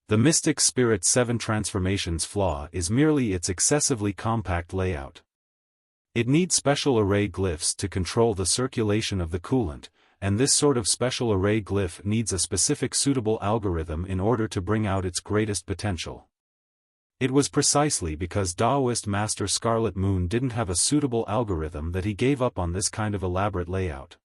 The Mystic Spirit 7 Transformation's flaw is merely its excessively compact layout. It needs special array glyphs to control the circulation of the coolant, and this sort of special array glyph needs a specific suitable algorithm in order to bring out its greatest potential. It was precisely because Daoist Master Scarlet Moon didn't have a suitable algorithm that he gave up on this kind of elaborate layout.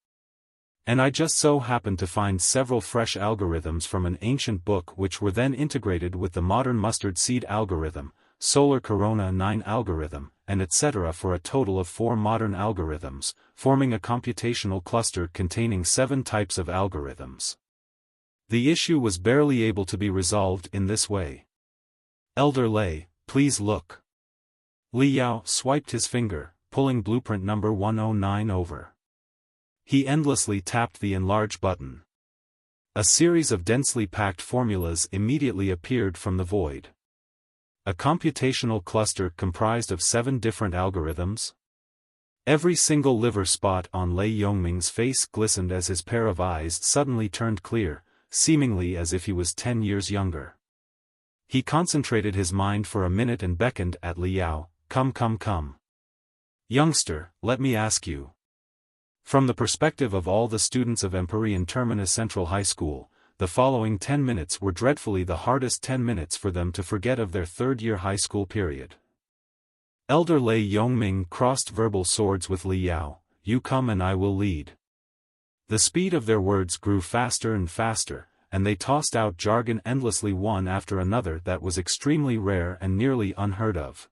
And I just so happened to find several fresh algorithms from an ancient book which were then integrated with the modern mustard seed algorithm, Solar Corona 9 algorithm, and etc. for a total of 4 modern algorithms, forming a computational cluster containing 7 types of algorithms. The issue was barely able to be resolved in this way. Elder Lei, please look. Li Yao swiped his finger, pulling blueprint number 109 over. He endlessly tapped the enlarge button. A series of densely packed formulas immediately appeared from the void. A computational cluster comprised of 7 different algorithms? Every single liver spot on Lei Yongming's face glistened as his pair of eyes suddenly turned clear, seemingly as if he was 10 years younger. He concentrated his mind for a minute and beckoned at Li Yao, come. Youngster, let me ask you. From the perspective of all the students of Empyrean Terminus Central High School, the following 10 minutes were dreadfully the hardest 10 minutes for them to forget of their third-year high school period. Elder Lei Yongming crossed verbal swords with Li Yao, you come and I will lead. The speed of their words grew faster and faster, and they tossed out jargon endlessly one after another that was extremely rare and nearly unheard of.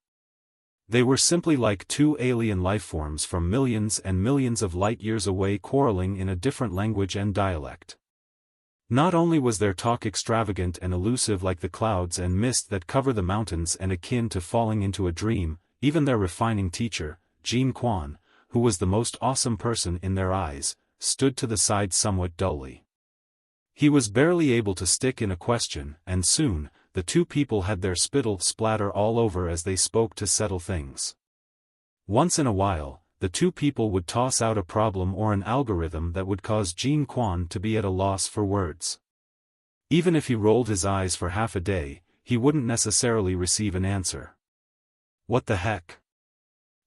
They were simply like 2 alien lifeforms from millions and millions of light-years away quarreling in a different language and dialect. Not only was their talk extravagant and elusive like the clouds and mist that cover the mountains and akin to falling into a dream, even their refining teacher, Jean Quan, who was the most awesome person in their eyes, stood to the side somewhat dully. He was barely able to stick in a question, and soon, the 2 people had their spittle splatter all over as they spoke to settle things. Once in a while, the 2 people would toss out a problem or an algorithm that would cause Jean Quan to be at a loss for words. Even if he rolled his eyes for half a day, he wouldn't necessarily receive an answer. What the heck?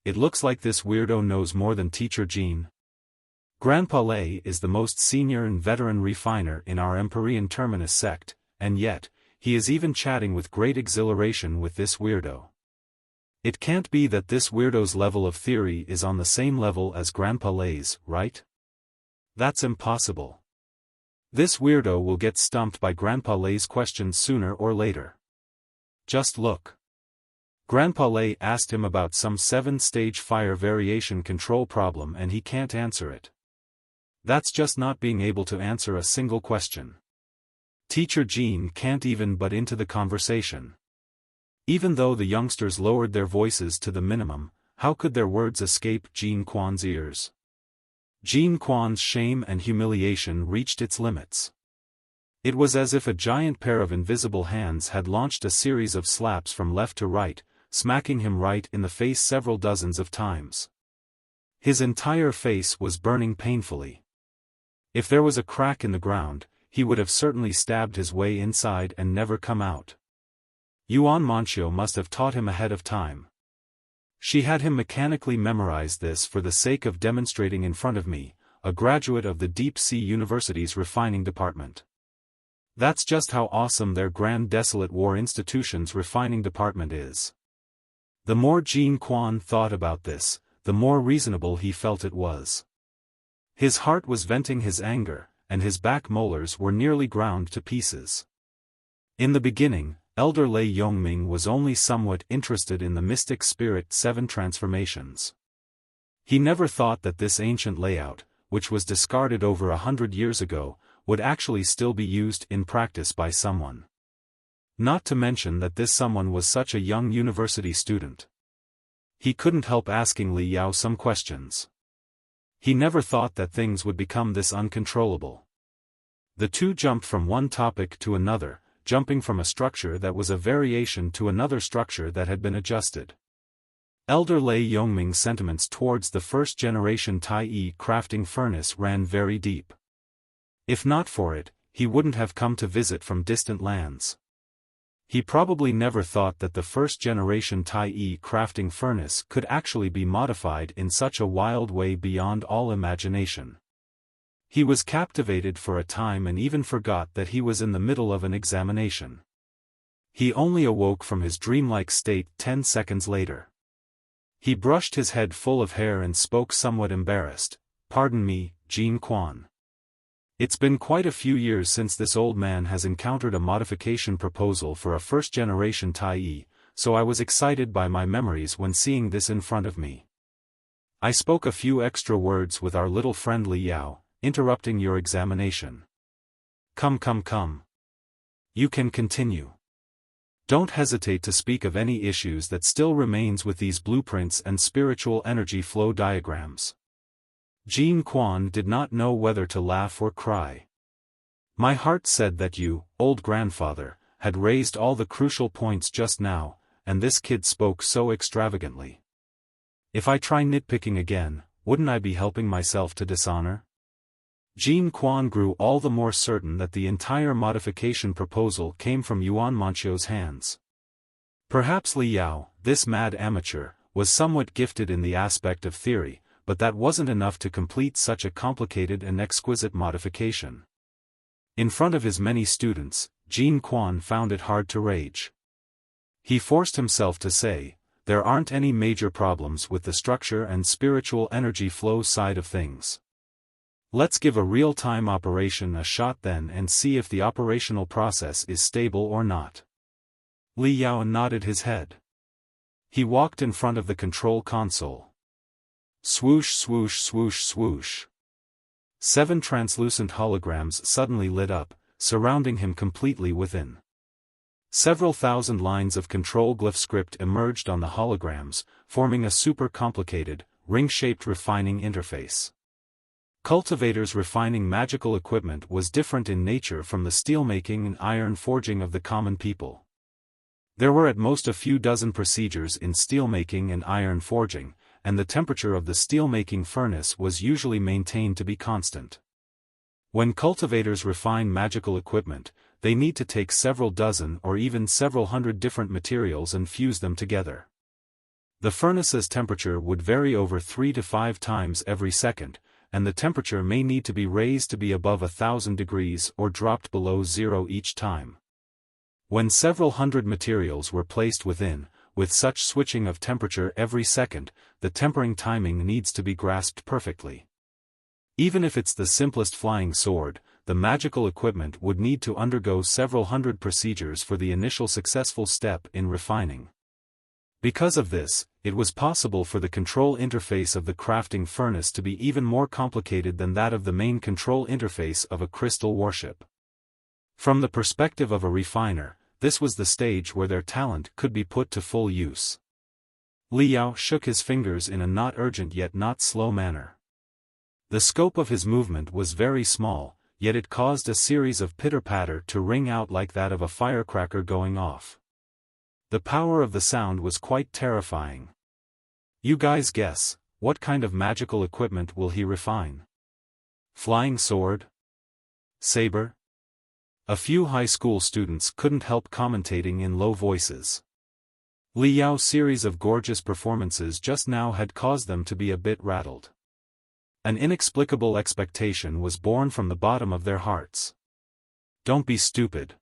It looks like this weirdo knows more than Teacher Jean. Grandpa Lei is the most senior and veteran refiner in our Empyrean Terminus sect, and yet, he is even chatting with great exhilaration with this weirdo. It can't be that this weirdo's level of theory is on the same level as Grandpa Lei's, right? That's impossible. This weirdo will get stumped by Grandpa Lei's questions sooner or later. Just look. Grandpa Lei asked him about some 7-stage fire variation control problem and he can't answer it. That's just not being able to answer a single question. Teacher Jean can't even butt into the conversation. Even though the youngsters lowered their voices to the minimum, how could their words escape Jean Quan's ears? Jean Quan's shame and humiliation reached its limits. It was as if a giant pair of invisible hands had launched a series of slaps from left to right, smacking him right in the face several dozens of times. His entire face was burning painfully. If there was a crack in the ground, he would have certainly stabbed his way inside and never come out. Yuan Manchio must have taught him ahead of time. She had him mechanically memorize this for the sake of demonstrating in front of me, a graduate of the Deep Sea University's refining department. That's just how awesome their Grand Desolate War Institution's refining department is. The more Jean Quan thought about this, the more reasonable he felt it was. His heart was venting his anger, and his back molars were nearly ground to pieces. In the beginning, Elder Lei Yongming was only somewhat interested in the Mystic Spirit 7 transformations. He never thought that this ancient layout, which was discarded over 100 years ago, would actually still be used in practice by someone. Not to mention that this someone was such a young university student. He couldn't help asking Li Yao some questions. He never thought that things would become this uncontrollable. The 2 jumped from one topic to another, jumping from a structure that was a variation to another structure that had been adjusted. Elder Lei Yongming's sentiments towards the first-generation Tai-E crafting furnace ran very deep. If not for it, he wouldn't have come to visit from distant lands. He probably never thought that the first-generation Tai-E crafting furnace could actually be modified in such a wild way beyond all imagination. He was captivated for a time and even forgot that he was in the middle of an examination. He only awoke from his dreamlike state 10 seconds later. He brushed his head full of hair and spoke somewhat embarrassed. "Pardon me, Jean Quan. It's been quite a few years since this old man has encountered a modification proposal for a first-generation Tai-E, so I was excited by my memories when seeing this in front of me. I spoke a few extra words with our little friend Li Yao, interrupting your examination. Come. You can continue. Don't hesitate to speak of any issues that still remains with these blueprints and spiritual energy flow diagrams." Jean Quan did not know whether to laugh or cry. "My heart said that you, old grandfather, had raised all the crucial points just now, and this kid spoke so extravagantly. If I try nitpicking again, wouldn't I be helping myself to dishonor?" Jean Quan grew all the more certain that the entire modification proposal came from Yuan Manchio's hands. Perhaps Li Yao, this mad amateur, was somewhat gifted in the aspect of theory, but that wasn't enough to complete such a complicated and exquisite modification. In front of his many students, Jean Quan found it hard to rage. He forced himself to say, "There aren't any major problems with the structure and spiritual energy flow side of things. Let's give a real-time operation a shot then and see if the operational process is stable or not." Li Yao nodded his head. He walked in front of the control console. Swoosh swoosh swoosh swoosh. 7 translucent holograms suddenly lit up, surrounding him completely within. Several thousand lines of control glyph script emerged on the holograms, forming a super complicated, ring-shaped refining interface. Cultivator's refining magical equipment was different in nature from the steelmaking and iron forging of the common people. There were at most a few dozen procedures in steelmaking and iron forging, and the temperature of the steelmaking furnace was usually maintained to be constant. When cultivators refine magical equipment, they need to take several dozen or even several hundred different materials and fuse them together. The furnace's temperature would vary over 3 to 5 times every second, and the temperature may need to be raised to be above 1,000 degrees or dropped below zero each time. When several hundred materials were placed within, with such switching of temperature every second, the tempering timing needs to be grasped perfectly. Even if it's the simplest flying sword, the magical equipment would need to undergo several hundred procedures for the initial successful step in refining. Because of this, it was possible for the control interface of the crafting furnace to be even more complicated than that of the main control interface of a crystal warship. From the perspective of a refiner, this was the stage where their talent could be put to full use. Li Yao shook his fingers in a not urgent yet not slow manner. The scope of his movement was very small, yet it caused a series of pitter-patter to ring out like that of a firecracker going off. The power of the sound was quite terrifying. You guys guess, what kind of magical equipment will he refine? Flying sword? Saber? A few high school students couldn't help commentating in low voices. Li Yao's series of gorgeous performances just now had caused them to be a bit rattled. An inexplicable expectation was born from the bottom of their hearts. Don't be stupid.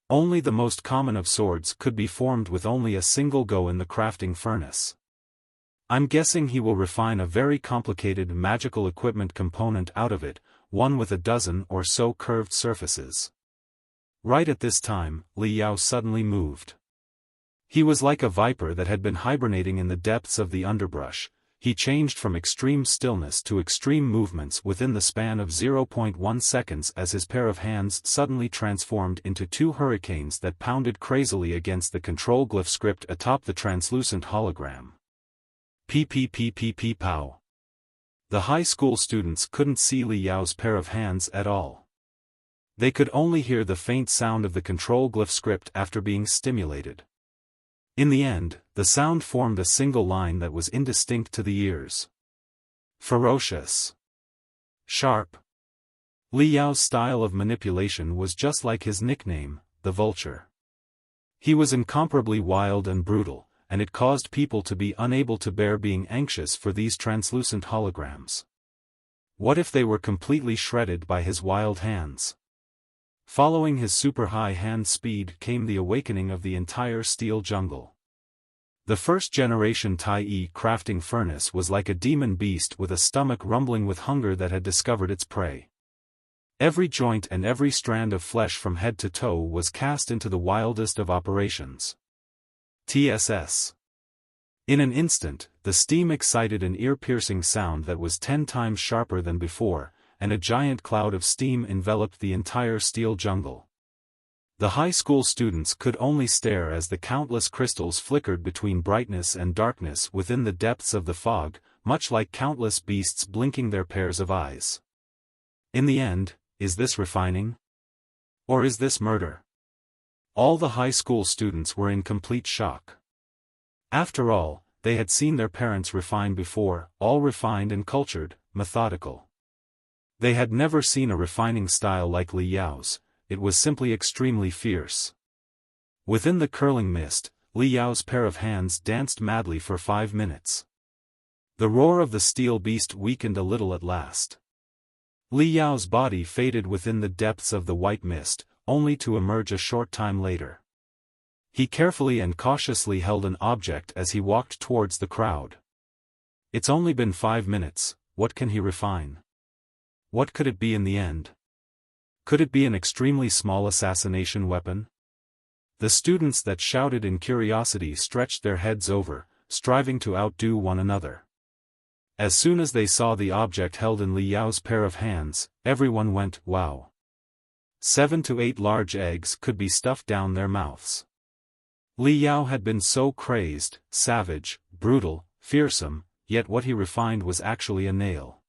Only the most common of swords could be formed with only a single go in the crafting furnace. I'm guessing he will refine a very complicated magical equipment component out of it, one with a dozen or so curved surfaces. Right at this time, Li Yao suddenly moved. He was like a viper that had been hibernating in the depths of the underbrush. He changed from extreme stillness to extreme movements within the span of 0.1 seconds as his pair of hands suddenly transformed into 2 hurricanes that pounded crazily against the control glyph script atop the translucent hologram. Pow. The high school students couldn't see Li Yao's pair of hands at all. They could only hear the faint sound of the control glyph script after being stimulated. In the end, the sound formed a single line that was indistinct to the ears. Ferocious. Sharp. Li Yao's style of manipulation was just like his nickname, the Vulture. He was incomparably wild and brutal, and it caused people to be unable to bear being anxious for these translucent holograms. What if they were completely shredded by his wild hands? Following his super-high hand speed came the awakening of the entire steel jungle. The first-generation Tai-E crafting furnace was like a demon beast with a stomach rumbling with hunger that had discovered its prey. Every joint and every strand of flesh from head to toe was cast into the wildest of operations. TSS. In an instant, the steam excited an ear-piercing sound that was 10 times sharper than before, and a giant cloud of steam enveloped the entire steel jungle. The high school students could only stare as the countless crystals flickered between brightness and darkness within the depths of the fog, much like countless beasts blinking their pairs of eyes. In the end, is this refining? Or is this murder? All the high school students were in complete shock. After all, they had seen their parents refine before, all refined and cultured, methodical. They had never seen a refining style like Li Yao's. It was simply extremely fierce. Within the curling mist, Li Yao's pair of hands danced madly for 5 minutes. The roar of the steel beast weakened a little at last. Li Yao's body faded within the depths of the white mist, only to emerge a short time later. He carefully and cautiously held an object as he walked towards the crowd. It's only been 5 minutes, what can he refine? What could it be in the end? Could it be an extremely small assassination weapon? The students that shouted in curiosity stretched their heads over, striving to outdo one another. As soon as they saw the object held in Li Yao's pair of hands, everyone went, wow. 7 to 8 large eggs could be stuffed down their mouths. Li Yao had been so crazed, savage, brutal, fearsome, yet what he refined was actually a nail.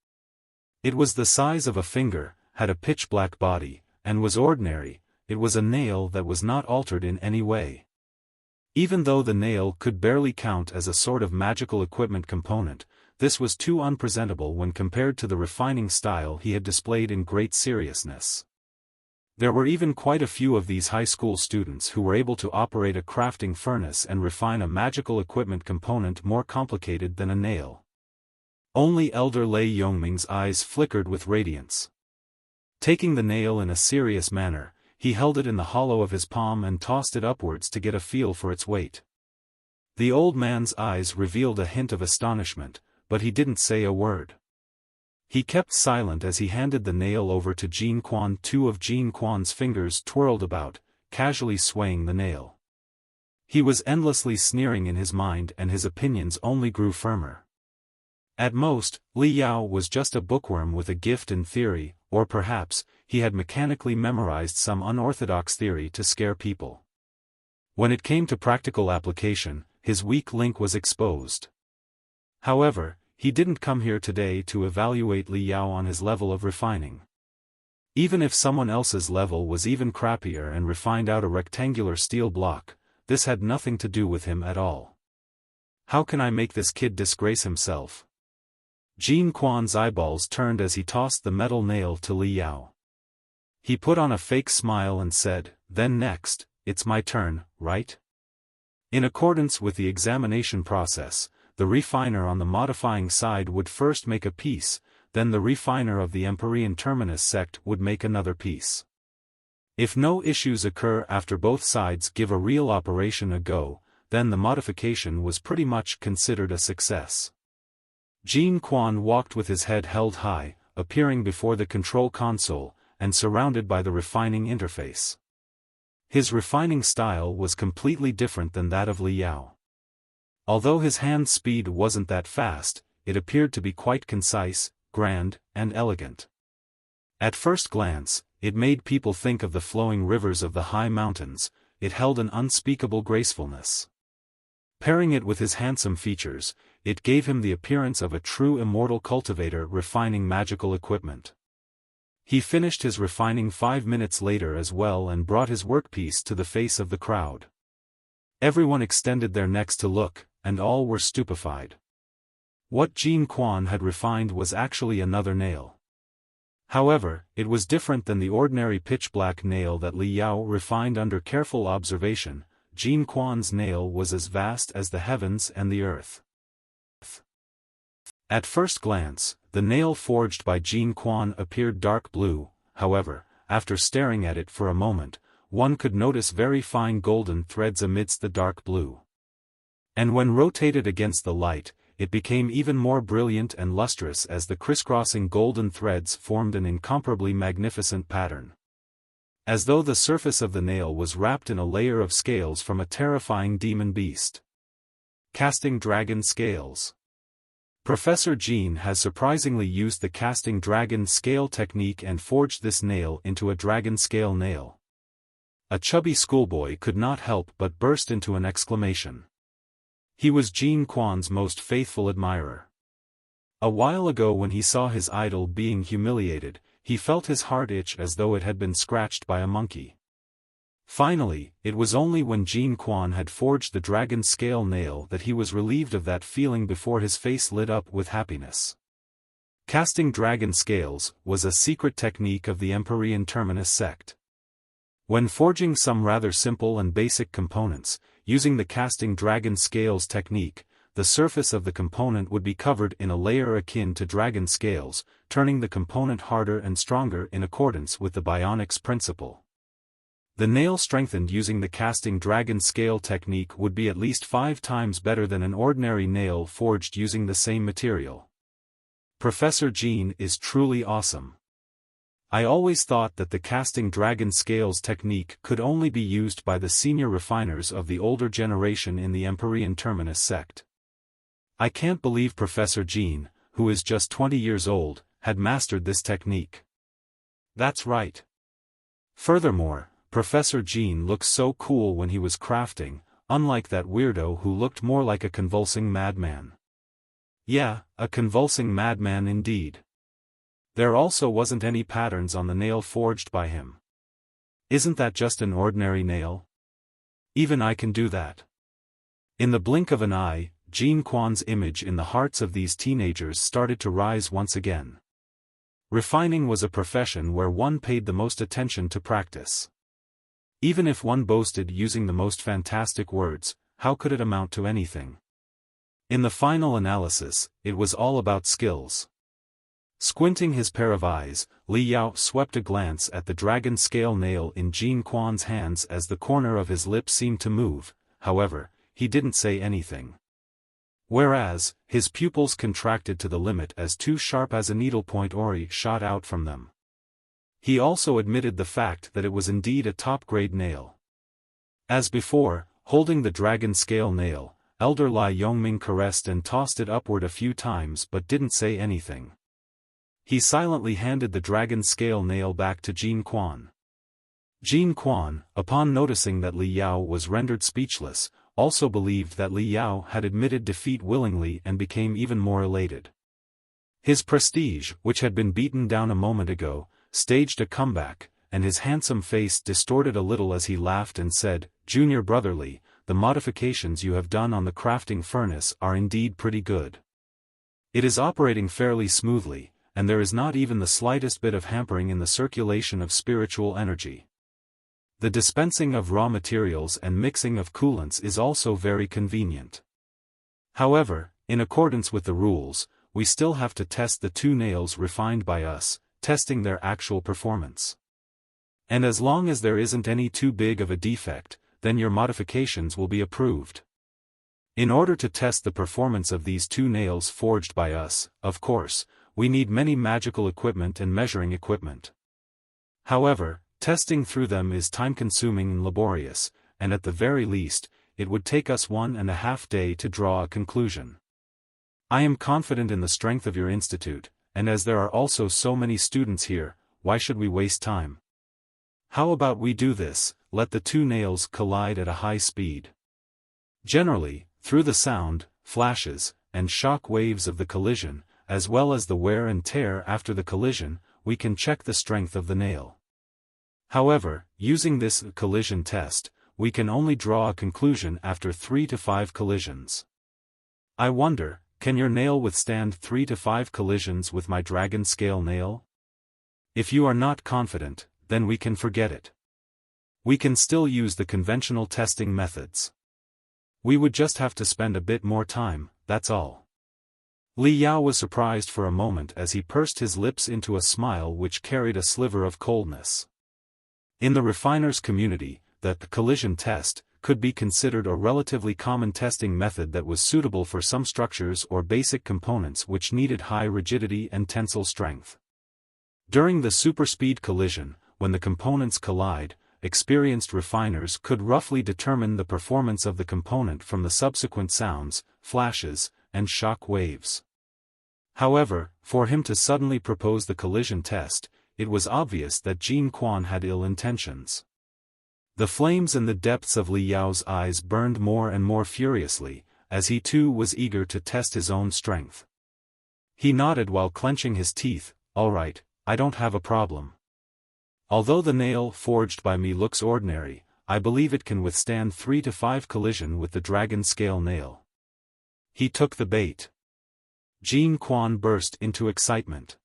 It was the size of a finger, had a pitch-black body, and was ordinary. It was a nail that was not altered in any way. Even though the nail could barely count as a sort of magical equipment component, this was too unpresentable when compared to the refining style he had displayed in great seriousness. There were even quite a few of these high school students who were able to operate a crafting furnace and refine a magical equipment component more complicated than a nail. Only Elder Lei Yongming's eyes flickered with radiance. Taking the nail in a serious manner, he held it in the hollow of his palm and tossed it upwards to get a feel for its weight. The old man's eyes revealed a hint of astonishment, but he didn't say a word. He kept silent as he handed the nail over to Jin Quan. 2 of Jin Quan's fingers twirled about, casually swaying the nail. He was endlessly sneering in his mind and his opinions only grew firmer. At most, Li Yao was just a bookworm with a gift in theory, or perhaps, he had mechanically memorized some unorthodox theory to scare people. When it came to practical application, his weak link was exposed. However, he didn't come here today to evaluate Li Yao on his level of refining. Even if someone else's level was even crappier and refined out a rectangular steel block, this had nothing to do with him at all. How can I make this kid disgrace himself? Jin Quan's eyeballs turned as he tossed the metal nail to Li Yao. He put on a fake smile and said, "Then next, it's my turn, right?" In accordance with the examination process, the refiner on the modifying side would first make a piece, then the refiner of the Empyrean Terminus sect would make another piece. If no issues occur after both sides give a real operation a go, then the modification was pretty much considered a success. Jin Quan walked with his head held high, appearing before the control console, and surrounded by the refining interface. His refining style was completely different than that of Li Yao. Although his hand speed wasn't that fast, it appeared to be quite concise, grand, and elegant. At first glance, it made people think of the flowing rivers of the high mountains. It held an unspeakable gracefulness. Pairing it with his handsome features, it gave him the appearance of a true immortal cultivator refining magical equipment. He finished his refining 5 minutes later as well and brought his workpiece to the face of the crowd. Everyone extended their necks to look, and all were stupefied. What Jin Quan had refined was actually another nail. However, it was different than the ordinary pitch-black nail that Li Yao refined under careful observation. Jean Quan's nail was as vast as the heavens and the earth. At first glance, the nail forged by Jean Quan appeared dark blue. However, after staring at it for a moment, one could notice very fine golden threads amidst the dark blue. And when rotated against the light, it became even more brilliant and lustrous as the crisscrossing golden threads formed an incomparably magnificent pattern. As though the surface of the nail was wrapped in a layer of scales from a terrifying demon beast. Casting dragon scales. Professor Jean has surprisingly used the casting dragon scale technique and forged this nail into a dragon scale nail. A chubby schoolboy could not help but burst into an exclamation. He was Jean Quan's most faithful admirer. A while ago when he saw his idol being humiliated, he felt his heart itch as though it had been scratched by a monkey. Finally, it was only when Jean Quan had forged the dragon scale nail that he was relieved of that feeling before his face lit up with happiness. Casting dragon scales was a secret technique of the Empyrean Terminus sect. When forging some rather simple and basic components, using the casting dragon scales technique, the surface of the component would be covered in a layer akin to dragon scales, turning the component harder and stronger in accordance with the bionics principle. The nail strengthened using the casting dragon scale technique would be at least 5 times better than an ordinary nail forged using the same material. Professor Jean is truly awesome. I always thought that the casting dragon scales technique could only be used by the senior refiners of the older generation in the Empyrean Terminus sect. I can't believe Professor Jean, who is just 20 years old, had mastered this technique. That's right. Furthermore, Professor Jean looks so cool when he was crafting, unlike that weirdo who looked more like a convulsing madman. Yeah, a convulsing madman indeed. There also wasn't any patterns on the nail forged by him. Isn't that just an ordinary nail? Even I can do that. In the blink of an eye, Jean Quan's image in the hearts of these teenagers started to rise once again. Refining was a profession where one paid the most attention to practice. Even if one boasted using the most fantastic words, how could it amount to anything? In the final analysis, it was all about skills. Squinting his pair of eyes, Li Yao swept a glance at the dragon scale nail in Jean Quan's hands as the corner of his lip seemed to move. However, he didn't say anything. Whereas, his pupils contracted to the limit as too sharp as a needlepoint ori shot out from them. He also admitted the fact that it was indeed a top-grade nail. As before, holding the dragon scale nail, Elder Lai Yongming caressed and tossed it upward a few times but didn't say anything. He silently handed the dragon scale nail back to Jean Quan. Jean Quan, upon noticing that Li Yao was rendered speechless, also believed that Li Yao had admitted defeat willingly and became even more elated. His prestige, which had been beaten down a moment ago, staged a comeback, and his handsome face distorted a little as he laughed and said, "Junior brotherly, the modifications you have done on the crafting furnace are indeed pretty good. It is operating fairly smoothly, and there is not even the slightest bit of hampering in the circulation of spiritual energy. The dispensing of raw materials and mixing of coolants is also very convenient. However, in accordance with the rules, we still have to test the 2 nails refined by us, testing their actual performance. And as long as there isn't any too big of a defect, then your modifications will be approved. In order to test the performance of these 2 nails forged by us, of course, we need many magical equipment and measuring equipment. However, testing through them is time-consuming and laborious, and at the very least, it would take us 1.5 days to draw a conclusion. I am confident in the strength of your institute, and as there are also so many students here, why should we waste time? How about we do this, let the 2 nails collide at a high speed. Generally, through the sound, flashes, and shock waves of the collision, as well as the wear and tear after the collision, we can check the strength of the nail. However, using this collision test, we can only draw a conclusion after 3 to 5 collisions. I wonder, can your nail withstand 3 to 5 collisions with my dragon scale nail? If you are not confident, then we can forget it. We can still use the conventional testing methods. We would just have to spend a bit more time, that's all. Li Yao was surprised for a moment as he pursed his lips into a smile which carried a sliver of coldness. In the refiners' community, the collision test could be considered a relatively common testing method that was suitable for some structures or basic components which needed high rigidity and tensile strength. During the superspeed collision, when the components collide, experienced refiners could roughly determine the performance of the component from the subsequent sounds, flashes, and shock waves. However, for him to suddenly propose the collision test, it was obvious that Jin Quan had ill intentions. The flames in the depths of Li Yao's eyes burned more and more furiously, as he too was eager to test his own strength. He nodded while clenching his teeth. "All right, I don't have a problem. Although the nail forged by me looks ordinary, I believe it can withstand 3 to 5 collision with the dragon scale nail." He took the bait. Jin Quan burst into excitement.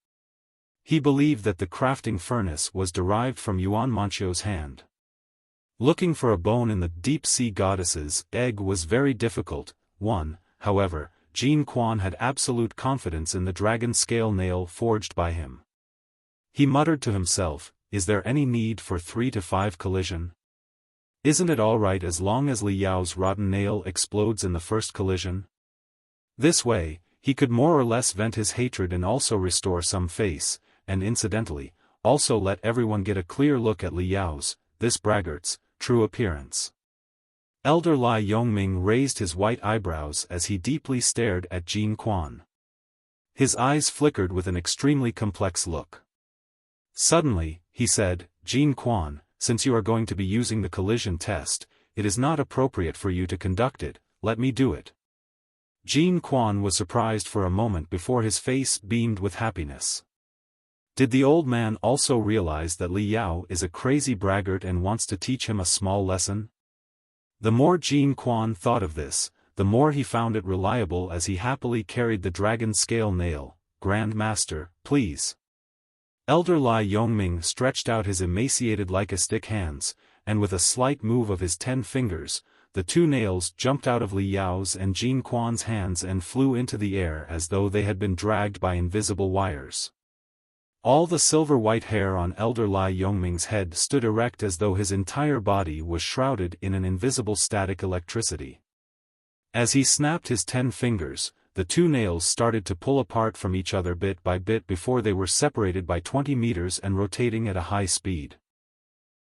He believed that the crafting furnace was derived from Yuan Manchio's hand. Looking for a bone in the deep-sea goddess's egg was very difficult. However, Jin Quan had absolute confidence in the dragon scale nail forged by him. He muttered to himself, "Is there any need for 3 to 5 collision? Isn't it all right as long as Li Yao's rotten nail explodes in the first collision?" This way, he could more or less vent his hatred and also restore some face, and incidentally, also let everyone get a clear look at Li Yao's, this braggart's, true appearance. Elder Lai Yongming raised his white eyebrows as he deeply stared at Jin Quan. His eyes flickered with an extremely complex look. Suddenly, he said, "Jin Quan, since you are going to be using the collision test, it is not appropriate for you to conduct it, let me do it." Jin Quan was surprised for a moment before his face beamed with happiness. Did the old man also realize that Li Yao is a crazy braggart and wants to teach him a small lesson? The more Jin Quan thought of this, the more he found it reliable as he happily carried the dragon scale nail. "Grand Master, please." Elder Lai Yongming stretched out his emaciated like a stick hands, and with a slight move of his 10 fingers, the 2 nails jumped out of Li Yao's and Jin Quan's hands and flew into the air as though they had been dragged by invisible wires. All the silver-white hair on Elder Lai Yongming's head stood erect as though his entire body was shrouded in an invisible static electricity. As he snapped his 10 fingers, the 2 nails started to pull apart from each other bit by bit before they were separated by 20 meters and rotating at a high speed.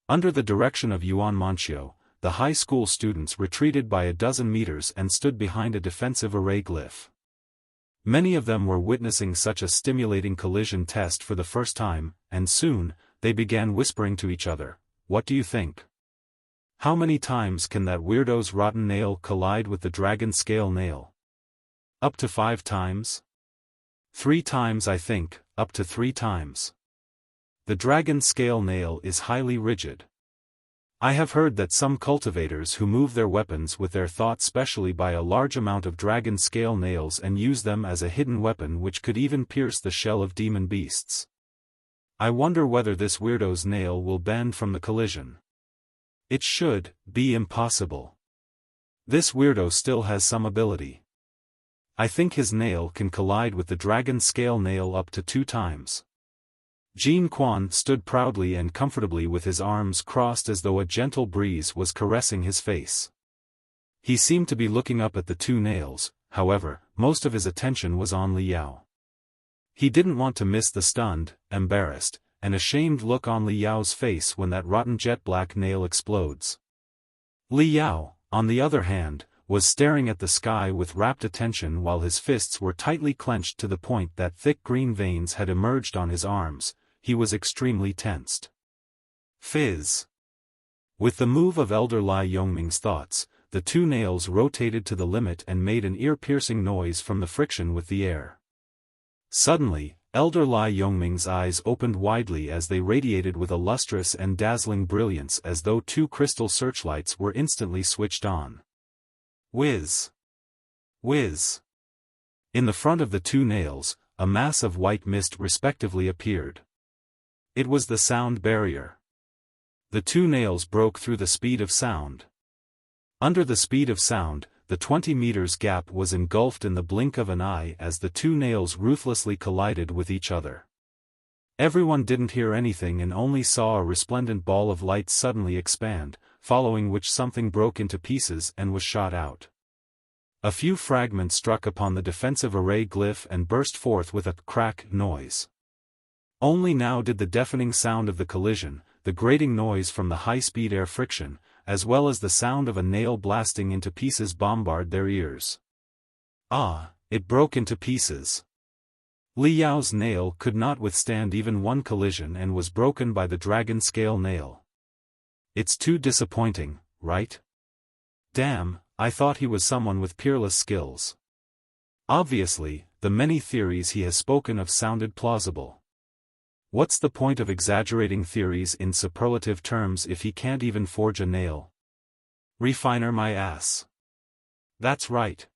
Under the direction of Yuan Manchio, the high school students retreated by a dozen meters and stood behind a defensive array glyph. Many of them were witnessing such a stimulating collision test for the first time, and soon, they began whispering to each other, "What do you think? How many times can that weirdo's rotten nail collide with the dragon scale nail? Up to 5 times? 3 times I think, up to 3 times. The dragon scale nail is highly rigid. I have heard that some cultivators who move their weapons with their thought specially buy a large amount of dragon scale nails and use them as a hidden weapon which could even pierce the shell of demon beasts. I wonder whether this weirdo's nail will bend from the collision. It should be impossible. This weirdo still has some ability. I think his nail can collide with the dragon scale nail up to 2 times. Jin Quan stood proudly and comfortably with his arms crossed as though a gentle breeze was caressing his face. He seemed to be looking up at the 2 nails, however, most of his attention was on Li Yao. He didn't want to miss the stunned, embarrassed, and ashamed look on Li Yao's face when that rotten jet-black nail explodes. Li Yao, on the other hand, was staring at the sky with rapt attention while his fists were tightly clenched to the point that thick green veins had emerged on his arms. He was extremely tensed. Fizz. With the move of Elder Lai Yongming's thoughts, the 2 nails rotated to the limit and made an ear-piercing noise from the friction with the air. Suddenly, Elder Lai Yongming's eyes opened widely as they radiated with a lustrous and dazzling brilliance as though 2 crystal searchlights were instantly switched on. Whiz! Whiz! In the front of the 2 nails, a mass of white mist respectively appeared. It was the sound barrier. The two nails broke through the speed of sound. Under the speed of sound, the 20 meters gap was engulfed in the blink of an eye as the two nails ruthlessly collided with each other. Everyone didn't hear anything and only saw a resplendent ball of light suddenly expand, following which something broke into pieces and was shot out. A few fragments struck upon the defensive array glyph and burst forth with a crack noise. Only now did the deafening sound of the collision, the grating noise from the high-speed air friction, as well as the sound of a nail blasting into pieces bombard their ears. Ah, it broke into pieces. Li Yao's nail could not withstand even one collision and was broken by the dragon scale nail. It's too disappointing, right? Damn, I thought he was someone with peerless skills. Obviously, the many theories he has spoken of sounded plausible. What's the point of exaggerating theories in superlative terms if he can't even forge a nail? Refiner my ass. That's right.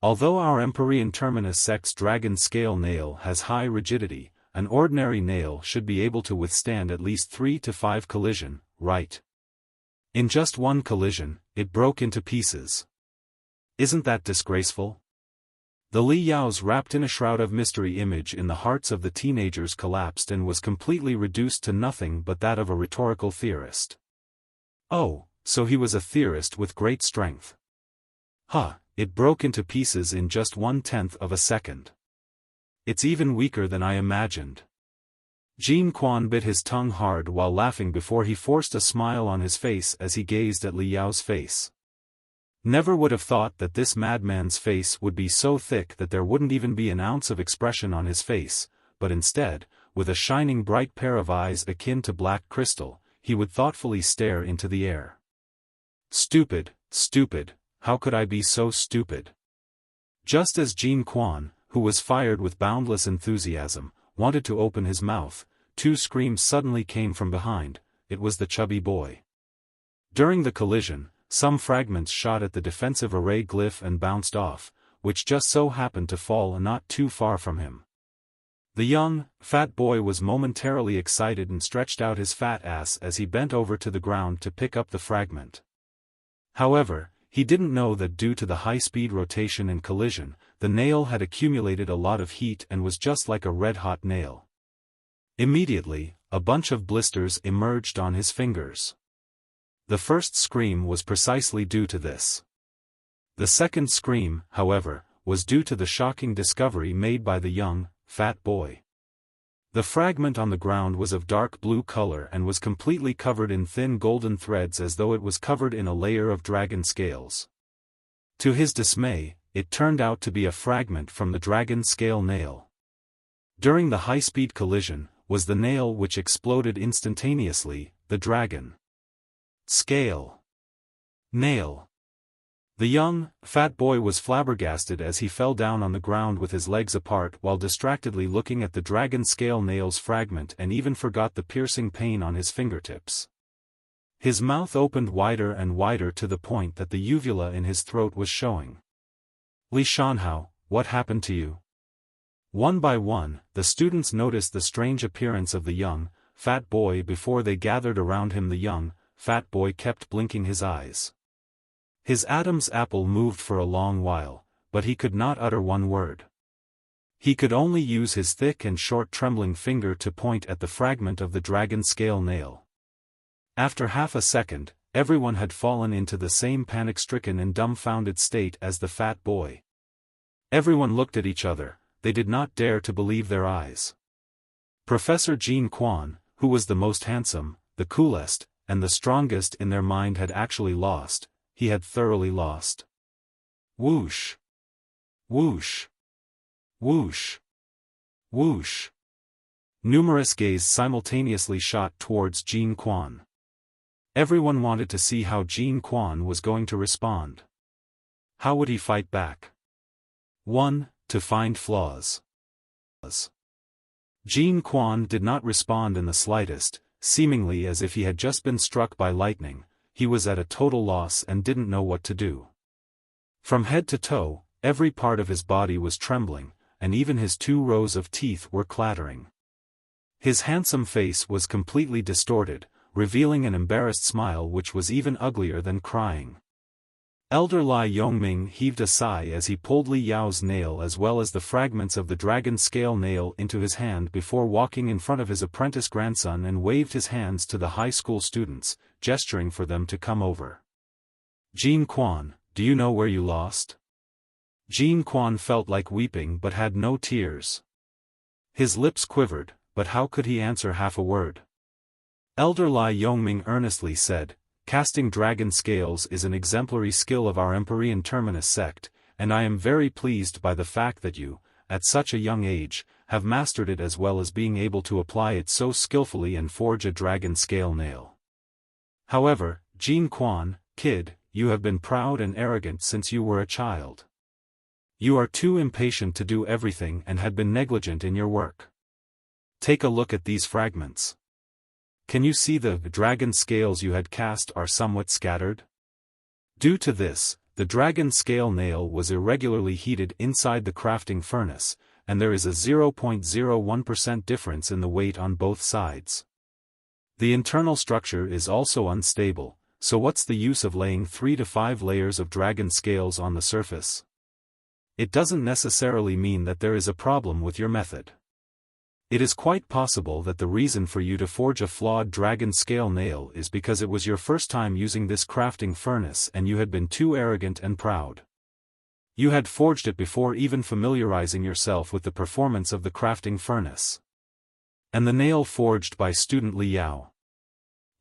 Although our Empyrean Terminus Sex Dragon Scale nail has high rigidity, an ordinary nail should be able to withstand at least 3 to 5 collision, right? In just one collision, it broke into pieces. Isn't that disgraceful? The Li Yao's wrapped in a shroud of mystery image in the hearts of the teenagers collapsed and was completely reduced to nothing but that of a rhetorical theorist. Oh, so he was a theorist with great strength. Huh, it broke into pieces in just 1/10 of a second. It's even weaker than I imagined. Jean Quan bit his tongue hard while laughing before he forced a smile on his face as he gazed at Li Yao's face. Never would have thought that this madman's face would be so thick that there wouldn't even be an ounce of expression on his face, but instead, with a shining bright pair of eyes akin to black crystal, he would thoughtfully stare into the air. Stupid, stupid, how could I be so stupid? Just as Jean Quan, who was fired with boundless enthusiasm, wanted to open his mouth, 2 screams suddenly came from behind. It was the chubby boy. During the collision, some fragments shot at the defensive array glyph and bounced off, which just so happened to fall not too far from him. The young, fat boy was momentarily excited and stretched out his fat ass as he bent over to the ground to pick up the fragment. However, he didn't know that due to the high-speed rotation and collision, the nail had accumulated a lot of heat and was just like a red-hot nail. Immediately, a bunch of blisters emerged on his fingers. The first scream was precisely due to this. The second scream, however, was due to the shocking discovery made by the young, fat boy. The fragment on the ground was of dark blue color and was completely covered in thin golden threads as though it was covered in a layer of dragon scales. To his dismay, it turned out to be a fragment from the dragon scale nail. During the high-speed collision, was the nail which exploded instantaneously, the dragon scale nail. The young, fat boy was flabbergasted as he fell down on the ground with his legs apart while distractedly looking at the dragon scale nail's fragment and even forgot the piercing pain on his fingertips. His mouth opened wider and wider to the point that the uvula in his throat was showing. Li Shanhao, what happened to you? One by one, the students noticed the strange appearance of the young, fat boy before they gathered around him. The young, fat boy kept blinking his eyes. His Adam's apple moved for a long while, but he could not utter one word. He could only use his thick and short trembling finger to point at the fragment of the dragon scale nail. After half a second, everyone had fallen into the same panic-stricken and dumbfounded state as the fat boy. Everyone looked at each other, they did not dare to believe their eyes. Professor Jean Quan, who was the most handsome, the coolest, and the strongest in their mind had actually lost. He had thoroughly lost. Whoosh! Whoosh! Whoosh! Whoosh! Numerous gaze simultaneously shot towards Jean Quan. Everyone wanted to see how Jean Quan was going to respond. How would he fight back? 1. To find flaws. Jean Quan did not respond in the slightest, seemingly as if he had just been struck by lightning. He was at a total loss and didn't know what to do. From head to toe, every part of his body was trembling, and even his 2 rows of teeth were clattering. His handsome face was completely distorted, revealing an embarrassed smile which was even uglier than crying. Elder Lai Yongming heaved a sigh as he pulled Li Yao's nail as well as the fragments of the dragon scale nail into his hand before walking in front of his apprentice grandson and waved his hands to the high school students, gesturing for them to come over. Jin Quan, do you know where you lost? Jin Quan felt like weeping but had no tears. His lips quivered, but how could he answer half a word? Elder Lai Yongming earnestly said, casting dragon scales is an exemplary skill of our Empyrean Terminus sect, and I am very pleased by the fact that you, at such a young age, have mastered it as well as being able to apply it so skillfully and forge a dragon scale nail. However, Jin Quan, kid, you have been proud and arrogant since you were a child. You are too impatient to do everything and had been negligent in your work. Take a look at these fragments. Can you see the dragon scales you had cast are somewhat scattered? Due to this, the dragon scale nail was irregularly heated inside the crafting furnace, and there is a 0.01% difference in the weight on both sides. The internal structure is also unstable, so what's the use of laying 3 to 5 layers of dragon scales on the surface? It doesn't necessarily mean that there is a problem with your method. It is quite possible that the reason for you to forge a flawed dragon scale nail is because it was your first time using this crafting furnace and you had been too arrogant and proud. You had forged it before even familiarizing yourself with the performance of the crafting furnace. And the nail forged by student Li Yao.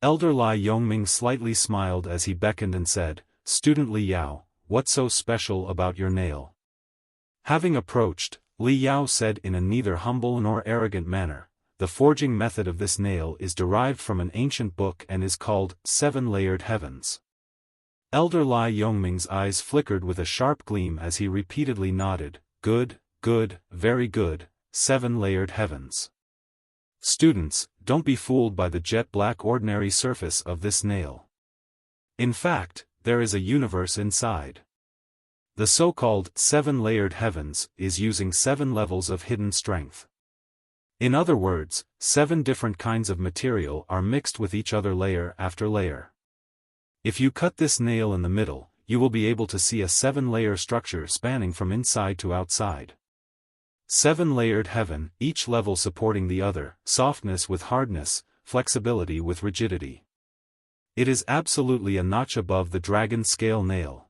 Elder Lai Yongming slightly smiled as he beckoned and said, Student Li Yao, what's so special about your nail? Having approached, Li Yao said in a neither humble nor arrogant manner, the forging method of this nail is derived from an ancient book and is called 7-Layered Heavens. Elder Lai Yongming's eyes flickered with a sharp gleam as he repeatedly nodded, good, very good, 7-Layered Heavens. Students, don't be fooled by the jet-black ordinary surface of this nail. In fact, there is a universe inside. The so-called 7-Layered Heavens is using 7 levels of hidden strength. In other words, 7 different kinds of material are mixed with each other layer after layer. If you cut this nail in the middle, you will be able to see a 7-layer structure spanning from inside to outside. 7-Layered Heaven, each level supporting the other, softness with hardness, flexibility with rigidity. It is absolutely a notch above the dragon scale nail.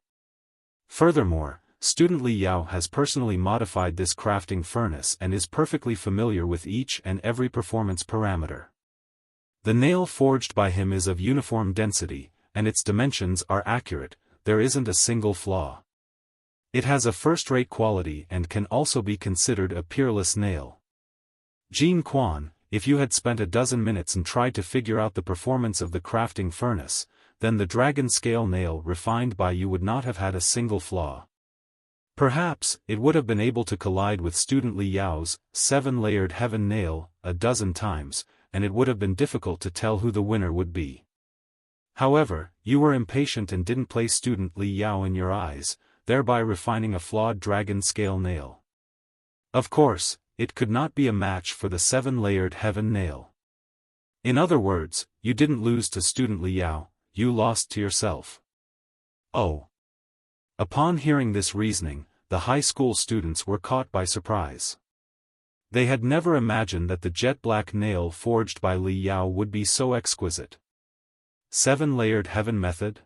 Furthermore, student Li Yao has personally modified this crafting furnace and is perfectly familiar with each and every performance parameter. The nail forged by him is of uniform density, and its dimensions are accurate, there isn't a single flaw. It has a first-rate quality and can also be considered a peerless nail. Jin Quan, if you had spent a dozen minutes and tried to figure out the performance of the crafting furnace, then the dragon scale nail refined by you would not have had a single flaw. Perhaps, it would have been able to collide with student Li Yao's 7-Layered Heaven nail a dozen times, and it would have been difficult to tell who the winner would be. However, you were impatient and didn't place student Li Yao in your eyes, thereby refining a flawed dragon scale nail. Of course, it could not be a match for the 7-Layered Heaven nail. In other words, you didn't lose to student Li Yao, you lost to yourself. Oh. Upon hearing this reasoning, the high school students were caught by surprise. They had never imagined that the jet-black nail forged by Li Yao would be so exquisite. 7-Layered Heaven method?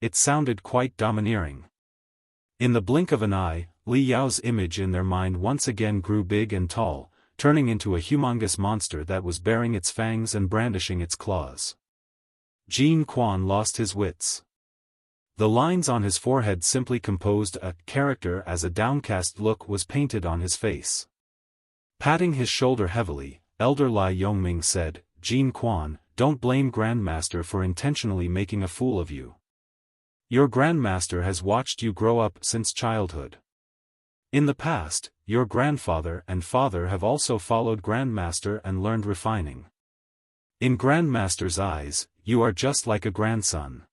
It sounded quite domineering. In the blink of an eye, Li Yao's image in their mind once again grew big and tall, turning into a humongous monster that was baring its fangs and brandishing its claws. Jin Quan lost his wits. The lines on his forehead simply composed a character as a downcast look was painted on his face. Patting his shoulder heavily, Elder Lai Yongming said, Jin Quan, don't blame Grandmaster for intentionally making a fool of you. Your Grandmaster has watched you grow up since childhood. In the past, your grandfather and father have also followed Grandmaster and learned refining. In Grandmaster's eyes, you are just like a grandson.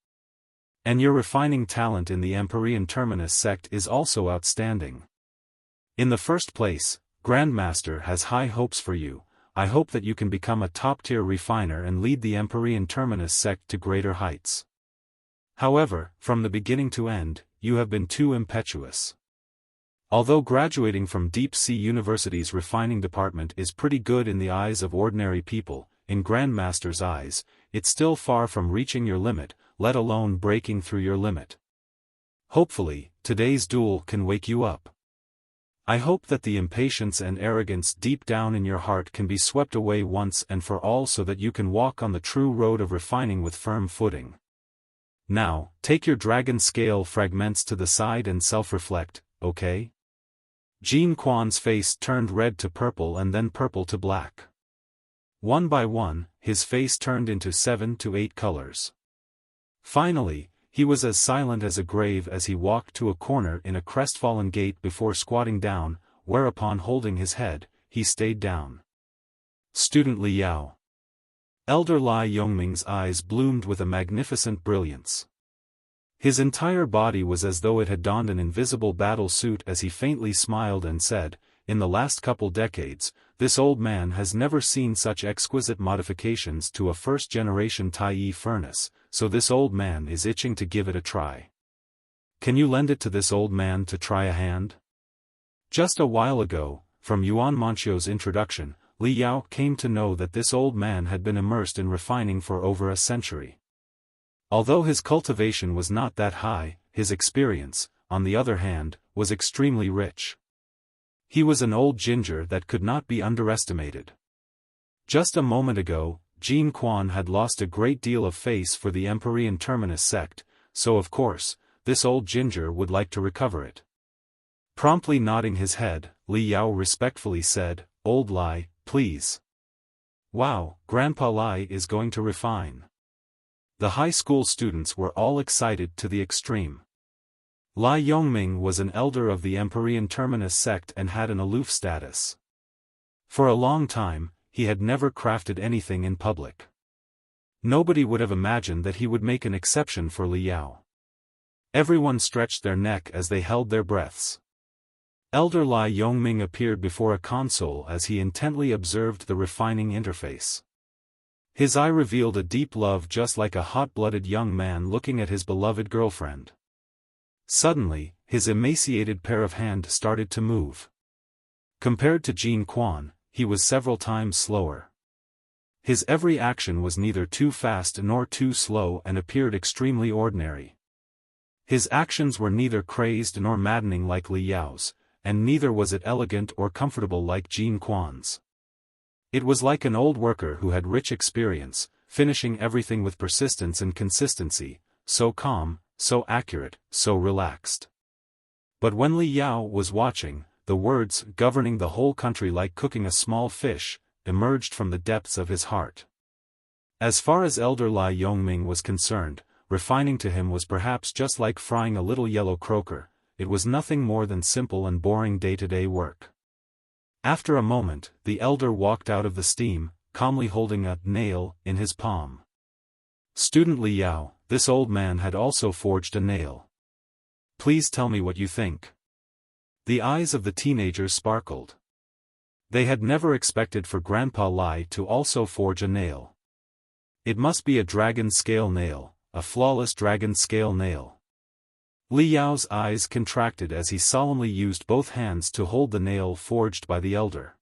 And your refining talent in the Empyrean Terminus sect is also outstanding. In the first place, Grandmaster has high hopes for you, I hope that you can become a top-tier refiner and lead the Empyrean Terminus sect to greater heights. However, from the beginning to end, you have been too impetuous. Although graduating from Deep Sea University's refining department is pretty good in the eyes of ordinary people, in Grandmaster's eyes, it's still far from reaching your limit, let alone breaking through your limit. Hopefully, today's duel can wake you up. I hope that the impatience and arrogance deep down in your heart can be swept away once and for all so that you can walk on the true road of refining with firm footing. Now, take your dragon scale fragments to the side and self-reflect, okay? Jean Quan's face turned red to purple and then purple to black. One by one, his face turned into 7 to 8 colors. Finally, he was as silent as a grave as he walked to a corner in a crestfallen gait before squatting down, whereupon holding his head, he stayed down. Student Li Yao. Elder Lai Yongming's eyes bloomed with a magnificent brilliance. His entire body was as though it had donned an invisible battle suit as he faintly smiled and said, "In the last couple decades, this old man has never seen such exquisite modifications to a first-generation Taiyi furnace, so this old man is itching to give it a try. Can you lend it to this old man to try a hand?" Just a while ago, from Yuan Manchio's introduction, Li Yao came to know that this old man had been immersed in refining for over a century. Although his cultivation was not that high, his experience, on the other hand, was extremely rich. He was an old ginger that could not be underestimated. Just a moment ago, Jean Quan had lost a great deal of face for the Empyrean Terminus sect, so of course, this old ginger would like to recover it. Promptly nodding his head, Li Yao respectfully said, "Old Lai, please." "Wow, Grandpa Lai is going to refine." The high school students were all excited to the extreme. Lai Yongming was an elder of the Empyrean Terminus sect and had an aloof status. For a long time, he had never crafted anything in public. Nobody would have imagined that he would make an exception for Li Yao. Everyone stretched their neck as they held their breaths. Elder Lai Yongming appeared before a console as he intently observed the refining interface. His eye revealed a deep love just like a hot-blooded young man looking at his beloved girlfriend. Suddenly, his emaciated pair of hands started to move. Compared to Jean Quan, he was several times slower. His every action was neither too fast nor too slow and appeared extremely ordinary. His actions were neither crazed nor maddening like Li Yao's, and neither was it elegant or comfortable like Jean Quan's. It was like an old worker who had rich experience, finishing everything with persistence and consistency, so calm, so accurate, so relaxed. But when Li Yao was watching, the words "governing the whole country like cooking a small fish" emerged from the depths of his heart. As far as Elder Lai Yongming was concerned, refining to him was perhaps just like frying a little yellow croaker, it was nothing more than simple and boring day-to-day work. After a moment, the elder walked out of the steam, calmly holding a nail in his palm. "Student Li Yao, this old man had also forged a nail. Please tell me what you think." The eyes of the teenagers sparkled. They had never expected for Grandpa Lai to also forge a nail. It must be a dragon scale nail, a flawless dragon scale nail. Li Yao's eyes contracted as he solemnly used both hands to hold the nail forged by the elder.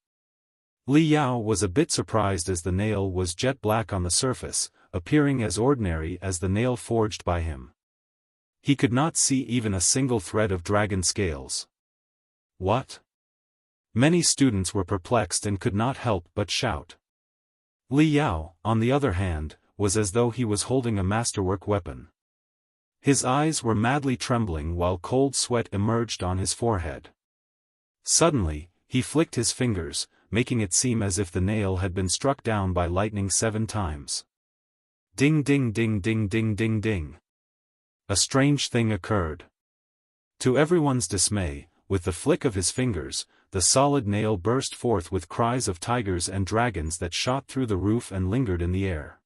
Li Yao was a bit surprised as the nail was jet black on the surface, appearing as ordinary as the nail forged by him. He could not see even a single thread of dragon scales. What? Many students were perplexed and could not help but shout. Li Yao, on the other hand, was as though he was holding a masterwork weapon. His eyes were madly trembling while cold sweat emerged on his forehead. Suddenly, he flicked his fingers, making it seem as if the nail had been struck down by lightning 7 times. Ding ding ding ding ding ding ding. A strange thing occurred. To everyone's dismay, with the flick of his fingers, the solid nail burst forth with cries of tigers and dragons that shot through the roof and lingered in the air.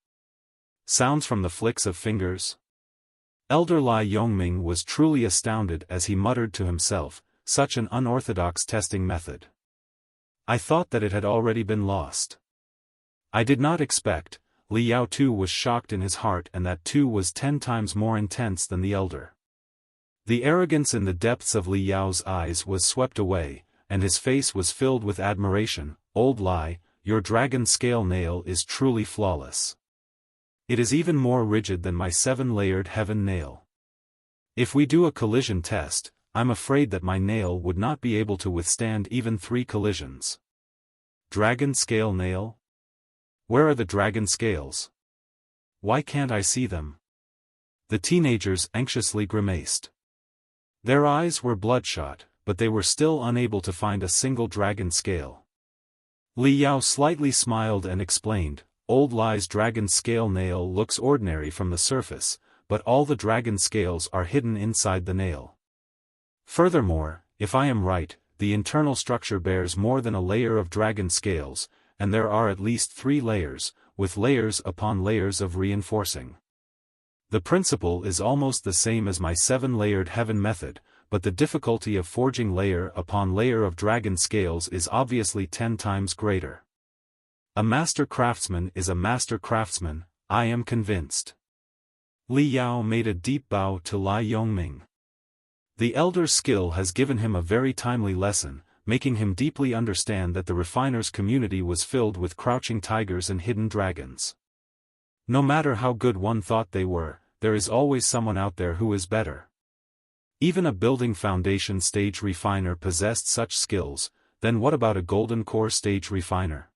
Sounds from the flicks of fingers? Elder Lai Yongming was truly astounded as he muttered to himself, such an unorthodox testing method. I thought that it had already been lost. I did not expect. Li Yao too was shocked in his heart, and that too was 10 times more intense than the elder. The arrogance in the depths of Li Yao's eyes was swept away, and his face was filled with admiration. Old Li, your dragon scale nail is truly flawless. It is even more rigid than my 7-layered heaven nail. If we do a collision test, I'm afraid that my nail would not be able to withstand even 3 collisions. Dragon scale nail? Where are the dragon scales? Why can't I see them? The teenagers anxiously grimaced. Their eyes were bloodshot, but they were still unable to find a single dragon scale. Li Yao slightly smiled and explained, Old Li's dragon scale nail looks ordinary from the surface, but all the dragon scales are hidden inside the nail. Furthermore, if I am right, the internal structure bears more than a layer of dragon scales, and there are at least 3 layers, with layers upon layers of reinforcing. The principle is almost the same as my 7-layered heaven method, but the difficulty of forging layer upon layer of dragon scales is obviously 10 times greater. A master craftsman is a master craftsman, I am convinced. Li Yao made a deep bow to Li Yongming. The elder's skill has given him a very timely lesson, making him deeply understand that the refiner's community was filled with crouching tigers and hidden dragons. No matter how good one thought they were, there is always someone out there who is better. Even a building foundation stage refiner possessed such skills, then what about a golden core stage refiner?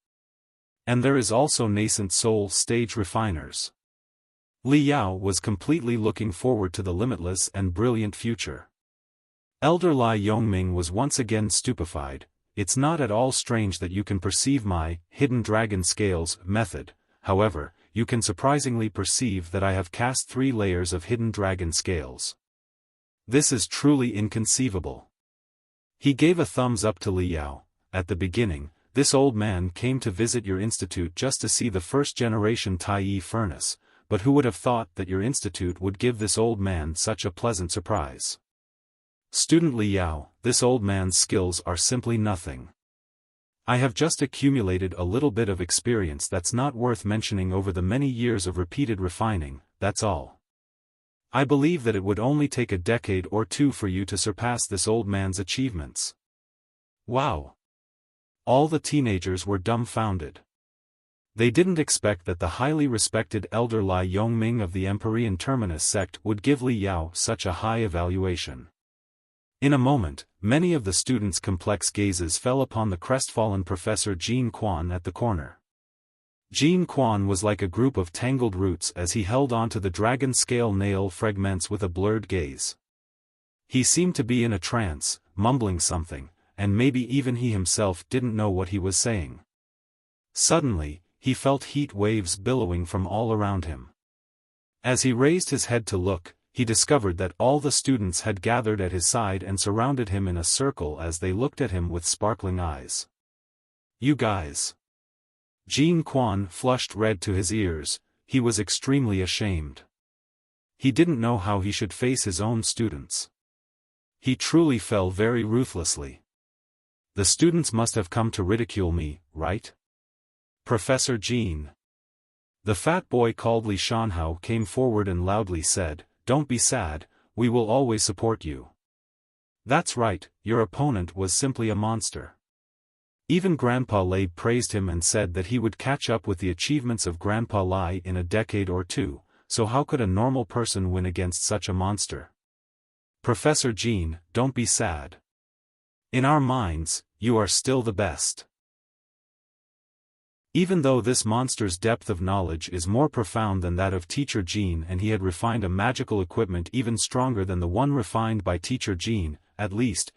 And there is also nascent soul stage refiners. Li Yao was completely looking forward to the limitless and brilliant future. Elder Li Yongming was once again stupefied. It's not at all strange that you can perceive my hidden dragon scales method, however, you can surprisingly perceive that I have cast 3 layers of hidden dragon scales. This is truly inconceivable. He gave a thumbs up to Li Yao. At the beginning, this old man came to visit your institute just to see the first-generation Tai furnace, but who would have thought that your institute would give this old man such a pleasant surprise? Student Li Yao, this old man's skills are simply nothing. I have just accumulated a little bit of experience that's not worth mentioning over the many years of repeated refining, that's all. I believe that it would only take a decade or 2 for you to surpass this old man's achievements. Wow! All the teenagers were dumbfounded. They didn't expect that the highly respected elder Li Yongming of the Empyrean Terminus sect would give Li Yao such a high evaluation. In a moment, many of the students' complex gazes fell upon the crestfallen Professor Jean Quan at the corner. Jean Quan was like a group of tangled roots as he held on to the dragon scale nail fragments with a blurred gaze. He seemed to be in a trance, mumbling something, and maybe even he himself didn't know what he was saying. Suddenly, he felt heat waves billowing from all around him. As he raised his head to look, he discovered that all the students had gathered at his side and surrounded him in a circle as they looked at him with sparkling eyes. You guys! Jean Quan flushed red to his ears. He was extremely ashamed. He didn't know how he should face his own students. He truly fell very ruthlessly. The students must have come to ridicule me, right? Professor Jean. The fat boy called Li Shanhao came forward and loudly said, Don't be sad, we will always support you. That's right, your opponent was simply a monster. Even Grandpa Lei praised him and said that he would catch up with the achievements of Grandpa Lai in a decade or 2, so how could a normal person win against such a monster? Professor Jean, don't be sad. In our minds, you are still the best. Even though this monster's depth of knowledge is more profound than that of Teacher Jean, and he had refined a magical equipment even stronger than the one refined by Teacher Jean, at least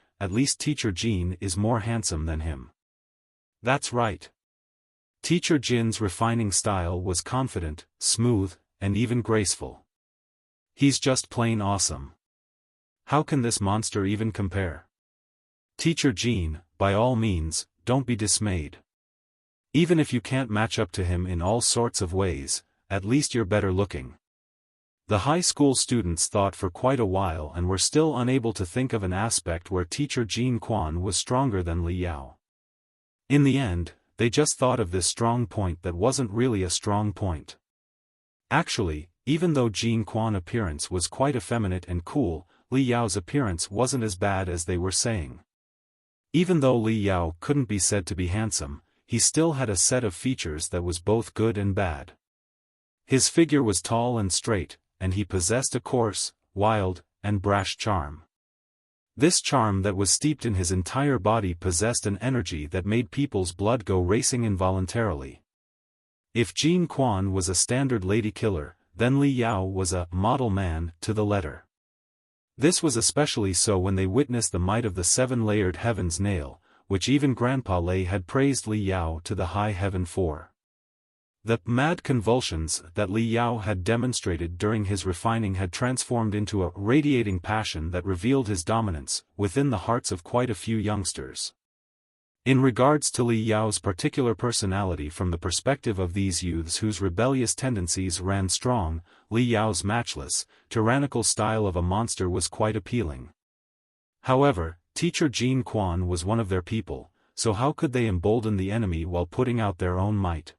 Teacher Jean is more handsome than him. That's right. Teacher Jin's refining style was confident, smooth, and even graceful. He's just plain awesome. How can this monster even compare? Teacher Jean, by all means, don't be dismayed. Even if you can't match up to him in all sorts of ways, at least you're better looking. The high school students thought for quite a while and were still unable to think of an aspect where Teacher Jean Quan was stronger than Li Yao. In the end, they just thought of this strong point that wasn't really a strong point. Actually, even though Jin Quan's appearance was quite effeminate and cool, Li Yao's appearance wasn't as bad as they were saying. Even though Li Yao couldn't be said to be handsome, he still had a set of features that was both good and bad. His figure was tall and straight, and he possessed a coarse, wild, and brash charm. This charm that was steeped in his entire body possessed an energy that made people's blood go racing involuntarily. If Jin Quan was a standard lady killer, then Li Yao was a model man to the letter. This was especially so when they witnessed the might of the seven-layered heaven's nail, which even Grandpa Lei had praised Li Yao to the high heaven for. The mad convulsions that Li Yao had demonstrated during his refining had transformed into a radiating passion that revealed his dominance within the hearts of quite a few youngsters. In regards to Li Yao's particular personality from the perspective of these youths whose rebellious tendencies ran strong, Li Yao's matchless, tyrannical style of a monster was quite appealing. However, Teacher Jin Quan was one of their people, so how could they embolden the enemy while putting out their own might?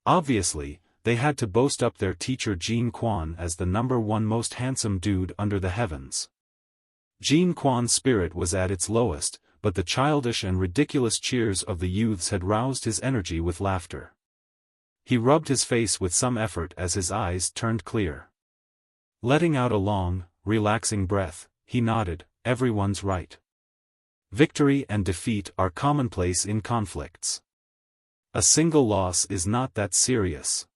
Obviously, they had to boast up their teacher Jin Quan as the #1 most handsome dude under the heavens. Jin Quan's spirit was at its lowest, but the childish and ridiculous cheers of the youths had roused his energy with laughter. He rubbed his face with some effort as his eyes turned clear. Letting out a long, relaxing breath, he nodded, "Everyone's right. Victory and defeat are commonplace in conflicts. A single loss is not that serious.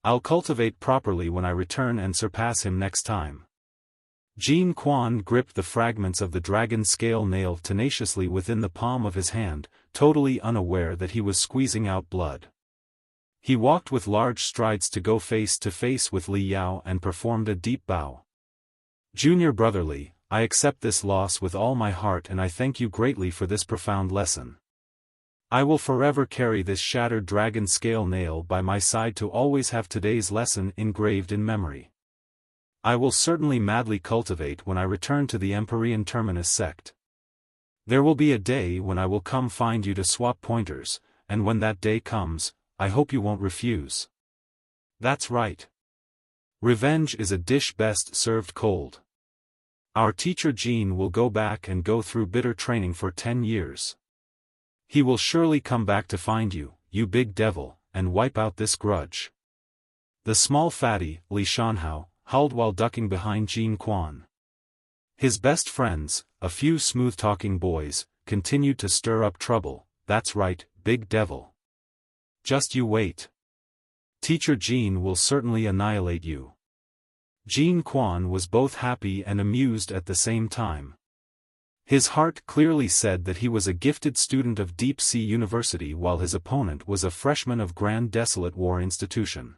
I'll cultivate properly when I return and surpass him next time." Jin Quan gripped the fragments of the dragon scale nail tenaciously within the palm of his hand, totally unaware that he was squeezing out blood. He walked with large strides to go face to face with Li Yao and performed a deep bow. "Junior brotherly, I accept this loss with all my heart and I thank you greatly for this profound lesson. I will forever carry this shattered dragon scale nail by my side to always have today's lesson engraved in memory. I will certainly madly cultivate when I return to the Empyrean Terminus sect. There will be a day when I will come find you to swap pointers, and when that day comes, I hope you won't refuse." "That's right. Revenge is a dish best served cold. Our teacher Jin will go back and go through bitter training for 10 years. He will surely come back to find you, you big devil, and wipe out this grudge." The small fatty, Li Shanhao, howled while ducking behind Jin Quan. His best friends, a few smooth-talking boys, continued to stir up trouble. "That's right, big devil. Just you wait. Teacher Jin will certainly annihilate you." Jin Quan was both happy and amused at the same time. His heart clearly said that he was a gifted student of Deep Sea University while his opponent was a freshman of Grand Desolate War Institution.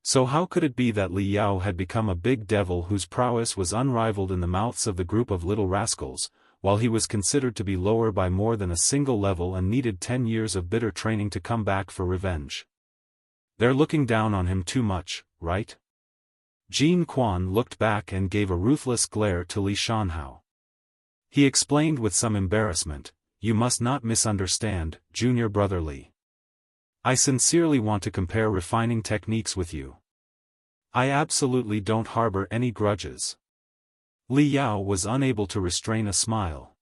So how could it be that Li Yao had become a big devil whose prowess was unrivaled in the mouths of the group of little rascals, while he was considered to be lower by more than a single level and needed 10 years of bitter training to come back for revenge? They're looking down on him too much, right? Jin Quan looked back and gave a ruthless glare to Li Shanhao. He explained with some embarrassment, "You must not misunderstand, junior brother Li. I sincerely want to compare refining techniques with you. I absolutely don't harbor any grudges." Li Yao was unable to restrain a smile.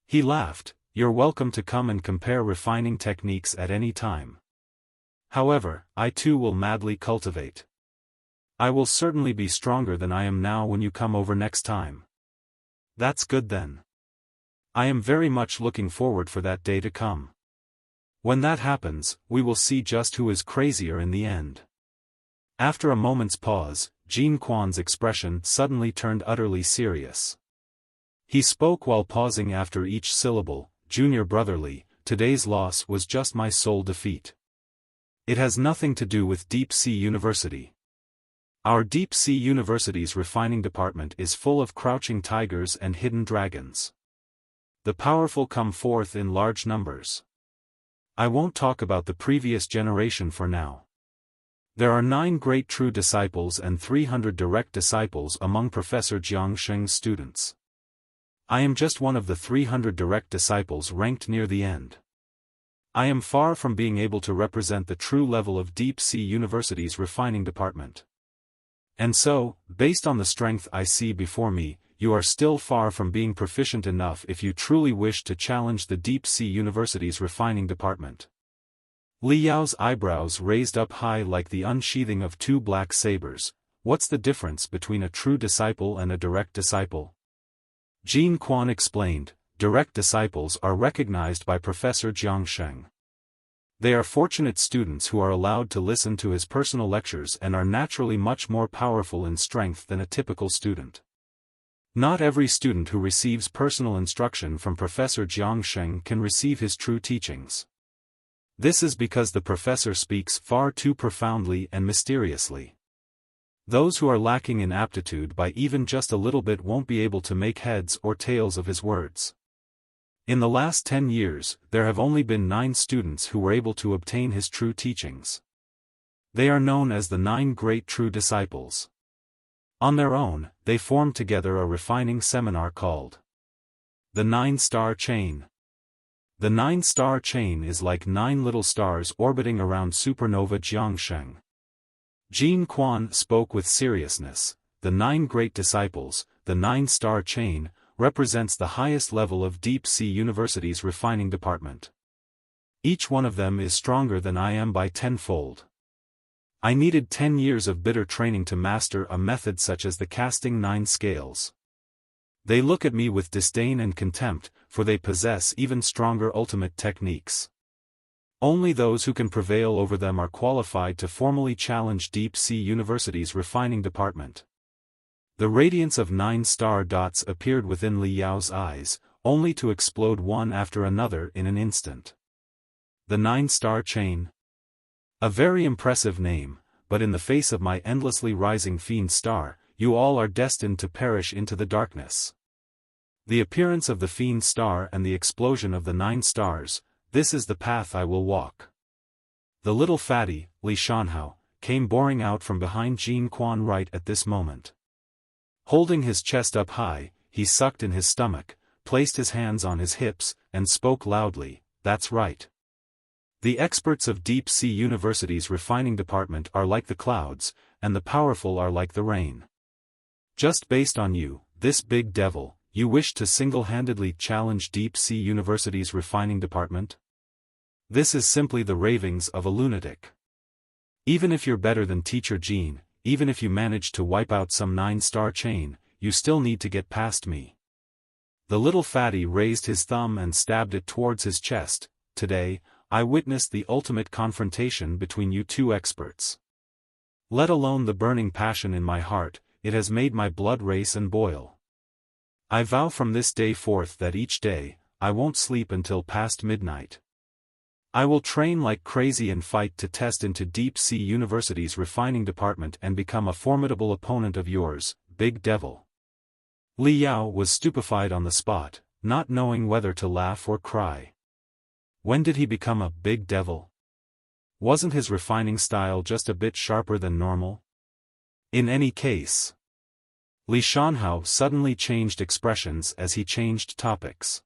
He laughed, "You're welcome to come and compare refining techniques at any time. However, I too will madly cultivate. I will certainly be stronger than I am now when you come over next time." "That's good then. I am very much looking forward for that day to come. When that happens, we will see just who is crazier in the end." After a moment's pause, Jin Quan's expression suddenly turned utterly serious. He spoke while pausing after each syllable, "Junior brotherly, today's loss was just my sole defeat. It has nothing to do with Deep Sea University. Our Deep Sea University's refining department is full of crouching tigers and hidden dragons. The powerful come forth in large numbers. I won't talk about the previous generation for now. There are 9 great true disciples and 300 direct disciples among Professor Jiang Sheng's students. I am just one of the 300 direct disciples ranked near the end. I am far from being able to represent the true level of Deep Sea University's refining department. And so, based on the strength I see before me, you are still far from being proficient enough if you truly wish to challenge the Deep Sea University's refining department. Li Yao's eyebrows raised up high like the unsheathing of two black sabers. What's the difference between a true disciple and a direct disciple? Jin Quan explained, direct disciples are recognized by Professor Jiang Sheng. They are fortunate students who are allowed to listen to his personal lectures and are naturally much more powerful in strength than a typical student. Not every student who receives personal instruction from Professor Jiang Sheng can receive his true teachings. This is because the professor speaks far too profoundly and mysteriously. Those who are lacking in aptitude by even just a little bit won't be able to make heads or tails of his words. In the last 10 years, there have only been 9 students who were able to obtain his true teachings. They are known as the 9 great true disciples. On their own, they formed together a refining seminar called the 9-Star Chain. The 9-Star Chain is like 9 little stars orbiting around supernova Jiangsheng. Jin Quan spoke with seriousness. The 9 great disciples, the 9-Star Chain, represents the highest level of Deep Sea University's refining department. Each one of them is stronger than I am by 10-fold. I needed 10 years of bitter training to master a method such as the casting 9 scales. They look at me with disdain and contempt, for they possess even stronger ultimate techniques. Only those who can prevail over them are qualified to formally challenge Deep Sea University's refining department. The radiance of 9 star dots appeared within Li Yao's eyes, only to explode one after another in an instant. The 9-Star Chain. A very impressive name, but in the face of my endlessly rising Fiend star, you all are destined to perish into the darkness. The appearance of the Fiend star and the explosion of the 9 stars, this is the path I will walk. The little fatty, Li Shanhao, came boring out from behind Jin Quan right at this moment. Holding his chest up high, he sucked in his stomach, placed his hands on his hips, and spoke loudly, "That's right. The experts of Deep Sea University's refining department are like the clouds, and the powerful are like the rain. Just based on you, this big devil, you wish to single-handedly challenge Deep Sea University's refining department? This is simply the ravings of a lunatic. Even if you're better than Teacher Jean, even if you manage to wipe out some 9-star chain, you still need to get past me." The little fatty raised his thumb and stabbed it towards his chest. "Today, I witnessed the ultimate confrontation between you two experts. Let alone the burning passion in my heart, it has made my blood race and boil. I vow from this day forth that each day, I won't sleep until past midnight. I will train like crazy and fight to test into Deep Sea University's refining department and become a formidable opponent of yours, big devil." Li Yao was stupefied on the spot, not knowing whether to laugh or cry. When did he become a big devil? Wasn't his refining style just a bit sharper than normal? In any case, Li Shanhao suddenly changed expressions as he changed topics.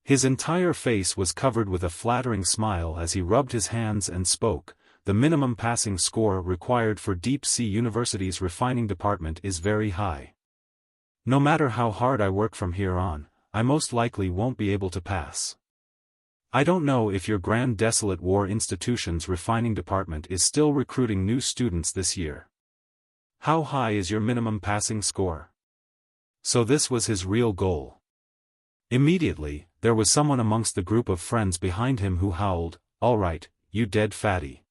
His entire face was covered with a flattering smile as he rubbed his hands and spoke. "The minimum passing score required for Deep Sea University's refining department is very high. No matter how hard I work from here on, I most likely won't be able to pass. I don't know if your Grand Desolate War Institution's refining department is still recruiting new students this year. How high is your minimum passing score?" So this was his real goal. Immediately, there was someone amongst the group of friends behind him who howled, "All right, you dead fatty.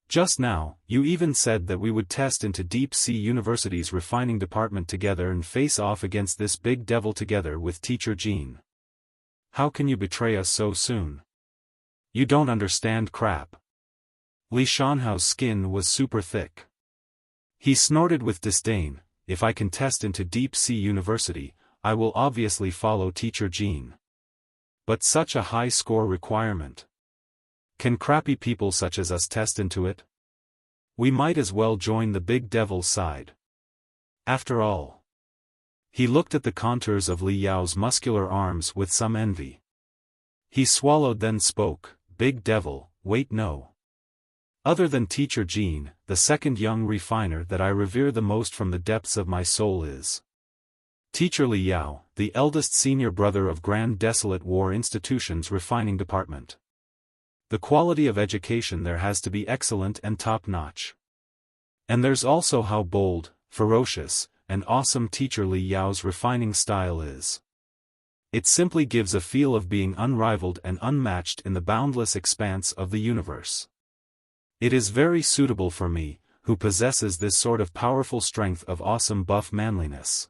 Just now, you even said that we would test into Deep Sea University's refining department together and face off against this big devil together with Teacher Jean. How can you betray us so soon? You don't understand crap." Li Shanhao's skin was super thick. He snorted with disdain, "If I can test into Deep Sea University, I will obviously follow Teacher Jean. But such a high score requirement. Can crappy people such as us test into it? We might as well join the big devil's side. After all." He looked at the contours of Li Yao's muscular arms with some envy. He swallowed then spoke, big devil, wait no. Other than Teacher Jean, the second young refiner that I revere the most from the depths of my soul is Teacher Li Yao, the eldest senior brother of Grand Desolate War Institution's refining department. The quality of education there has to be excellent and top-notch. And there's also how bold, ferocious, and awesome Teacher Li Yao's refining style is. It simply gives a feel of being unrivaled and unmatched in the boundless expanse of the universe. It is very suitable for me, who possesses this sort of powerful strength of awesome buff manliness.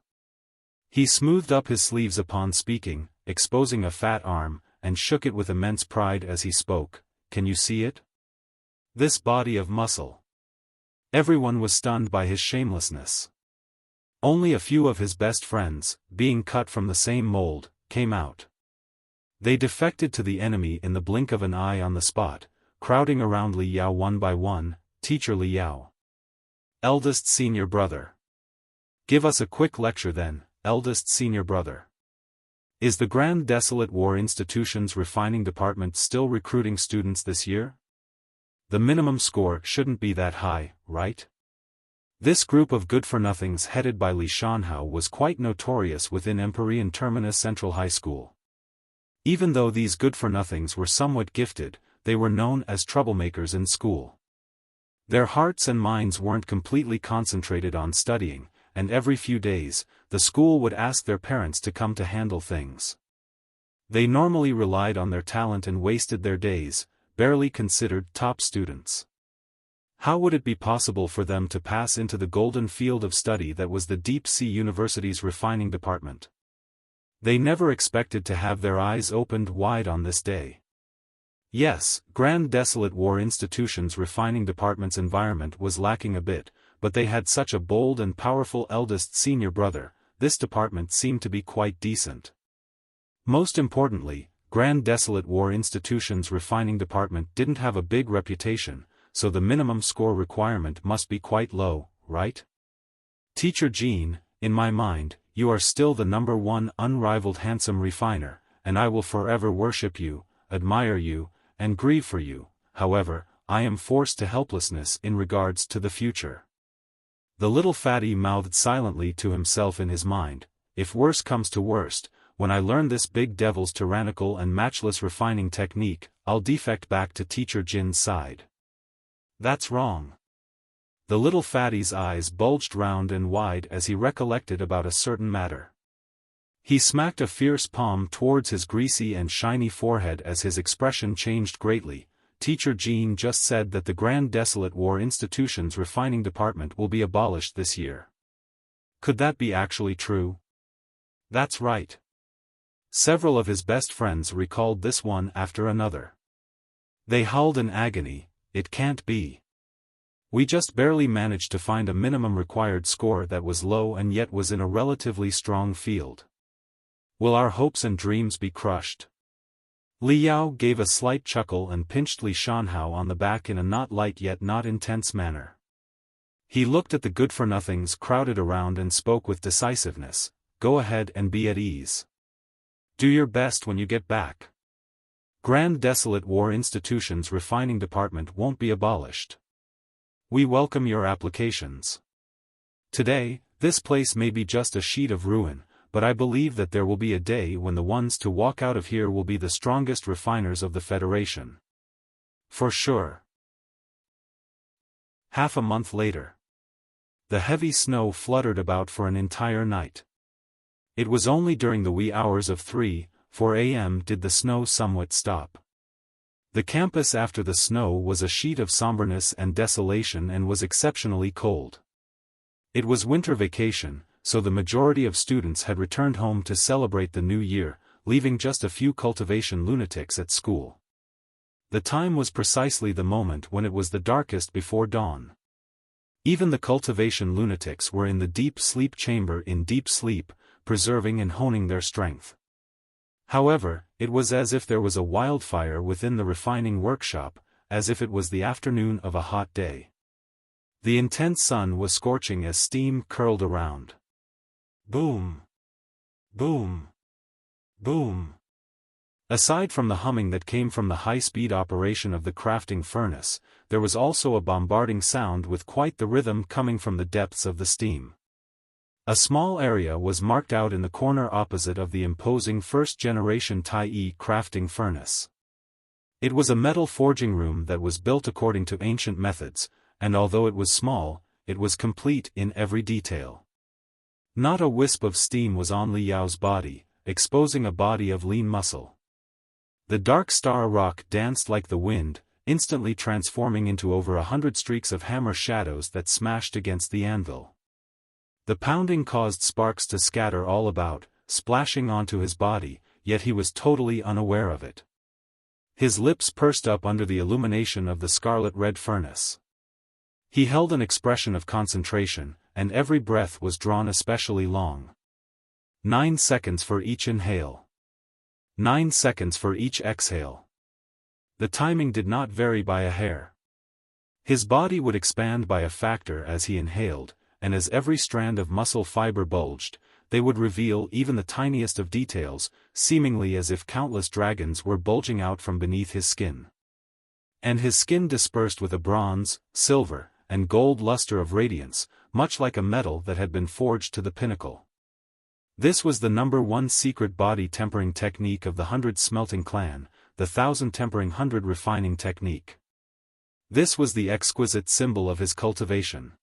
He smoothed up his sleeves upon speaking, exposing a fat arm, and shook it with immense pride as he spoke. Can you see it? This body of muscle. Everyone was stunned by his shamelessness. Only a few of his best friends, being cut from the same mold, came out. They defected to the enemy in the blink of an eye on the spot, crowding around Li Yao one by one. Teacher Li Yao, eldest senior brother. Give us a quick lecture then, eldest senior brother. Is the Grand Desolate War Institution's refining department still recruiting students this year? The minimum score shouldn't be that high, right? This group of good-for-nothings headed by Li Shanhao was quite notorious within Empyrean Terminus Central High School. Even though these good-for-nothings were somewhat gifted, they were known as troublemakers in school. Their hearts and minds weren't completely concentrated on studying, and every few days, the school would ask their parents to come to handle things. They normally relied on their talent and wasted their days, barely considered top students. How would it be possible for them to pass into the golden field of study that was the Deep Sea University's refining department? They never expected to have their eyes opened wide on this day. Yes, Grand Desolate War Institution's refining department's environment was lacking a bit, but they had such a bold and powerful eldest senior brother. This department seemed to be quite decent. Most importantly, Grand Desolate War Institution's refining department didn't have a big reputation, so the minimum score requirement must be quite low, right? Teacher Jean, in my mind, you are still the number one unrivaled handsome refiner, and I will forever worship you, admire you, and grieve for you. However, I am forced to helplessness in regards to the future. The little fatty mouthed silently to himself in his mind, if worse comes to worst, when I learn this big devil's tyrannical and matchless refining technique, I'll defect back to Teacher Jin's side. That's wrong. The little fatty's eyes bulged round and wide as he recollected about a certain matter. He smacked a fierce palm towards his greasy and shiny forehead as his expression changed greatly. Teacher Jean just said that the Grand Desolate War Institution's refining department will be abolished this year. Could that be actually true? That's right. Several of his best friends recalled this one after another. They howled in agony. It can't be. We just barely managed to find a minimum required score that was low and yet was in a relatively strong field. Will our hopes and dreams be crushed? Li Yao gave a slight chuckle and pinched Li Shanhao on the back in a not light yet not intense manner. He looked at the good-for-nothings crowded around and spoke with decisiveness. Go ahead and be at ease. Do your best when you get back. Grand Desolate War Institution's refining department won't be abolished. We welcome your applications. Today, this place may be just a sheet of ruin, but I believe that there will be a day when the ones to walk out of here will be the strongest refiners of the Federation. For sure. Half a month later. The heavy snow fluttered about for an entire night. It was only during the wee hours of 3-4 a.m. did the snow somewhat stop. The campus after the snow was a sheet of somberness and desolation and was exceptionally cold. It was winter vacation, so the majority of students had returned home to celebrate the new year, leaving just a few cultivation lunatics at school. The time was precisely the moment when it was the darkest before dawn. Even the cultivation lunatics were in the deep sleep chamber in deep sleep, preserving and honing their strength. However, it was as if there was a wildfire within the refining workshop, as if it was the afternoon of a hot day. The intense sun was scorching as steam curled around. Boom! Boom! Boom! Aside from the humming that came from the high-speed operation of the crafting furnace, there was also a bombarding sound with quite the rhythm coming from the depths of the steam. A small area was marked out in the corner opposite of the imposing first-generation Tai-E crafting furnace. It was a metal forging room that was built according to ancient methods, and although it was small, it was complete in every detail. Not a wisp of steam was on Li Yao's body, exposing a body of lean muscle. The dark star rock danced like the wind, instantly transforming into over 100 streaks of hammer shadows that smashed against the anvil. The pounding caused sparks to scatter all about, splashing onto his body, yet he was totally unaware of it. His lips pursed up under the illumination of the scarlet-red furnace. He held an expression of concentration, and every breath was drawn especially long. 9 seconds for each inhale. 9 seconds for each exhale. The timing did not vary by a hair. His body would expand by a factor as he inhaled, and as every strand of muscle fiber bulged, they would reveal even the tiniest of details, seemingly as if countless dragons were bulging out from beneath his skin. And his skin dispersed with a bronze, silver, and gold luster of radiance, much like a metal that had been forged to the pinnacle. This was the #1 secret body tempering technique of the 100 smelting clan, the 1000 tempering 100 refining technique. This was the exquisite symbol of his cultivation.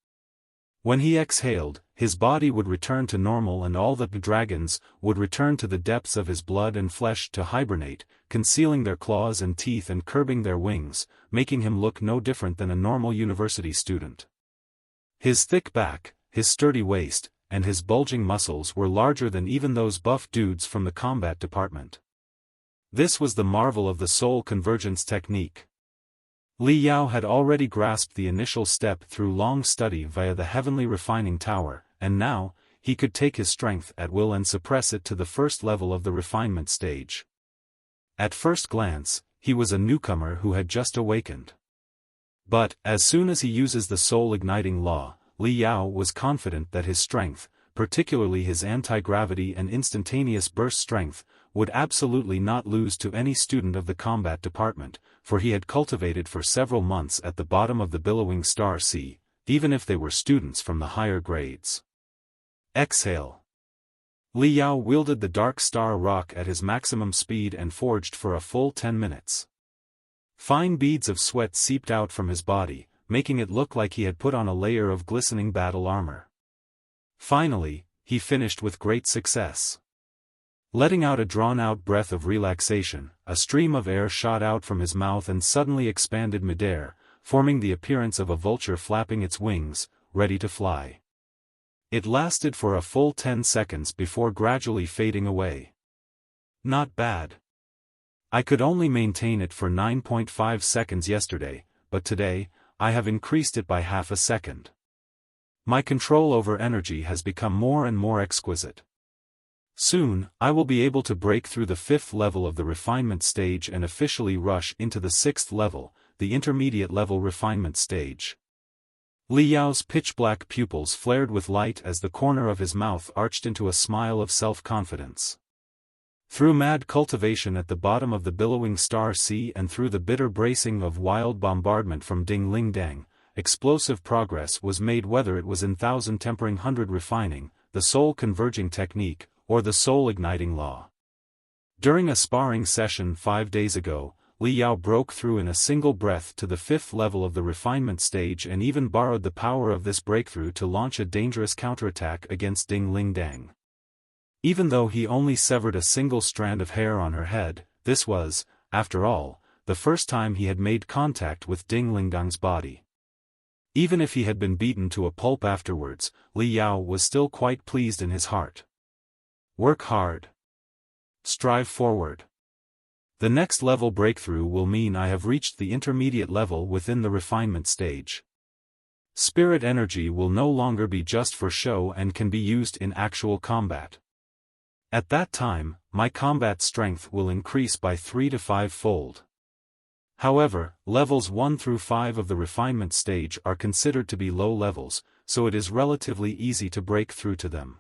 When he exhaled, his body would return to normal and all the dragons would return to the depths of his blood and flesh to hibernate, concealing their claws and teeth and curbing their wings, making him look no different than a normal university student. His thick back, his sturdy waist, and his bulging muscles were larger than even those buff dudes from the combat department. This was the marvel of the soul convergence technique. Li Yao had already grasped the initial step through long study via the heavenly refining tower, and now, he could take his strength at will and suppress it to the first level of the refinement stage. At first glance, he was a newcomer who had just awakened. But, as soon as he uses the soul-igniting law, Li Yao was confident that his strength, particularly his anti-gravity and instantaneous burst strength, would absolutely not lose to any student of the combat department, for he had cultivated for several months at the bottom of the billowing star sea, even if they were students from the higher grades. Exhale. Li Yao wielded the dark star rock at his maximum speed and forged for a full 10 minutes. Fine beads of sweat seeped out from his body, making it look like he had put on a layer of glistening battle armor. Finally, he finished with great success. Letting out a drawn-out breath of relaxation, a stream of air shot out from his mouth and suddenly expanded midair, forming the appearance of a vulture flapping its wings, ready to fly. It lasted for a full 10 seconds before gradually fading away. Not bad. I could only maintain it for 9.5 seconds yesterday, but today, I have increased it by half a second. My control over energy has become more and more exquisite. Soon, I will be able to break through the 5th level of the refinement stage and officially rush into the 6th level, the intermediate level refinement stage. Li Yao's pitch-black pupils flared with light as the corner of his mouth arched into a smile of self-confidence. Through mad cultivation at the bottom of the billowing star sea and through the bitter bracing of wild bombardment from Ding Ling Dang, explosive progress was made, whether it was in 1000 tempering 100 refining, the soul converging technique, or the soul igniting law. During a sparring session 5 days ago, Li Yao broke through in a single breath to the 5th level of the refinement stage and even borrowed the power of this breakthrough to launch a dangerous counterattack against Ding Ling Dang. Even though he only severed a single strand of hair on her head, this was, after all, the first time he had made contact with Ding Ling Dang's body. Even if he had been beaten to a pulp afterwards, Li Yao was still quite pleased in his heart. Work hard. Strive forward. The next level breakthrough will mean I have reached the intermediate level within the refinement stage. Spirit energy will no longer be just for show and can be used in actual combat. At that time, my combat strength will increase by 3 to 5-fold. However, levels 1 through 5 of the refinement stage are considered to be low levels, so it is relatively easy to break through to them.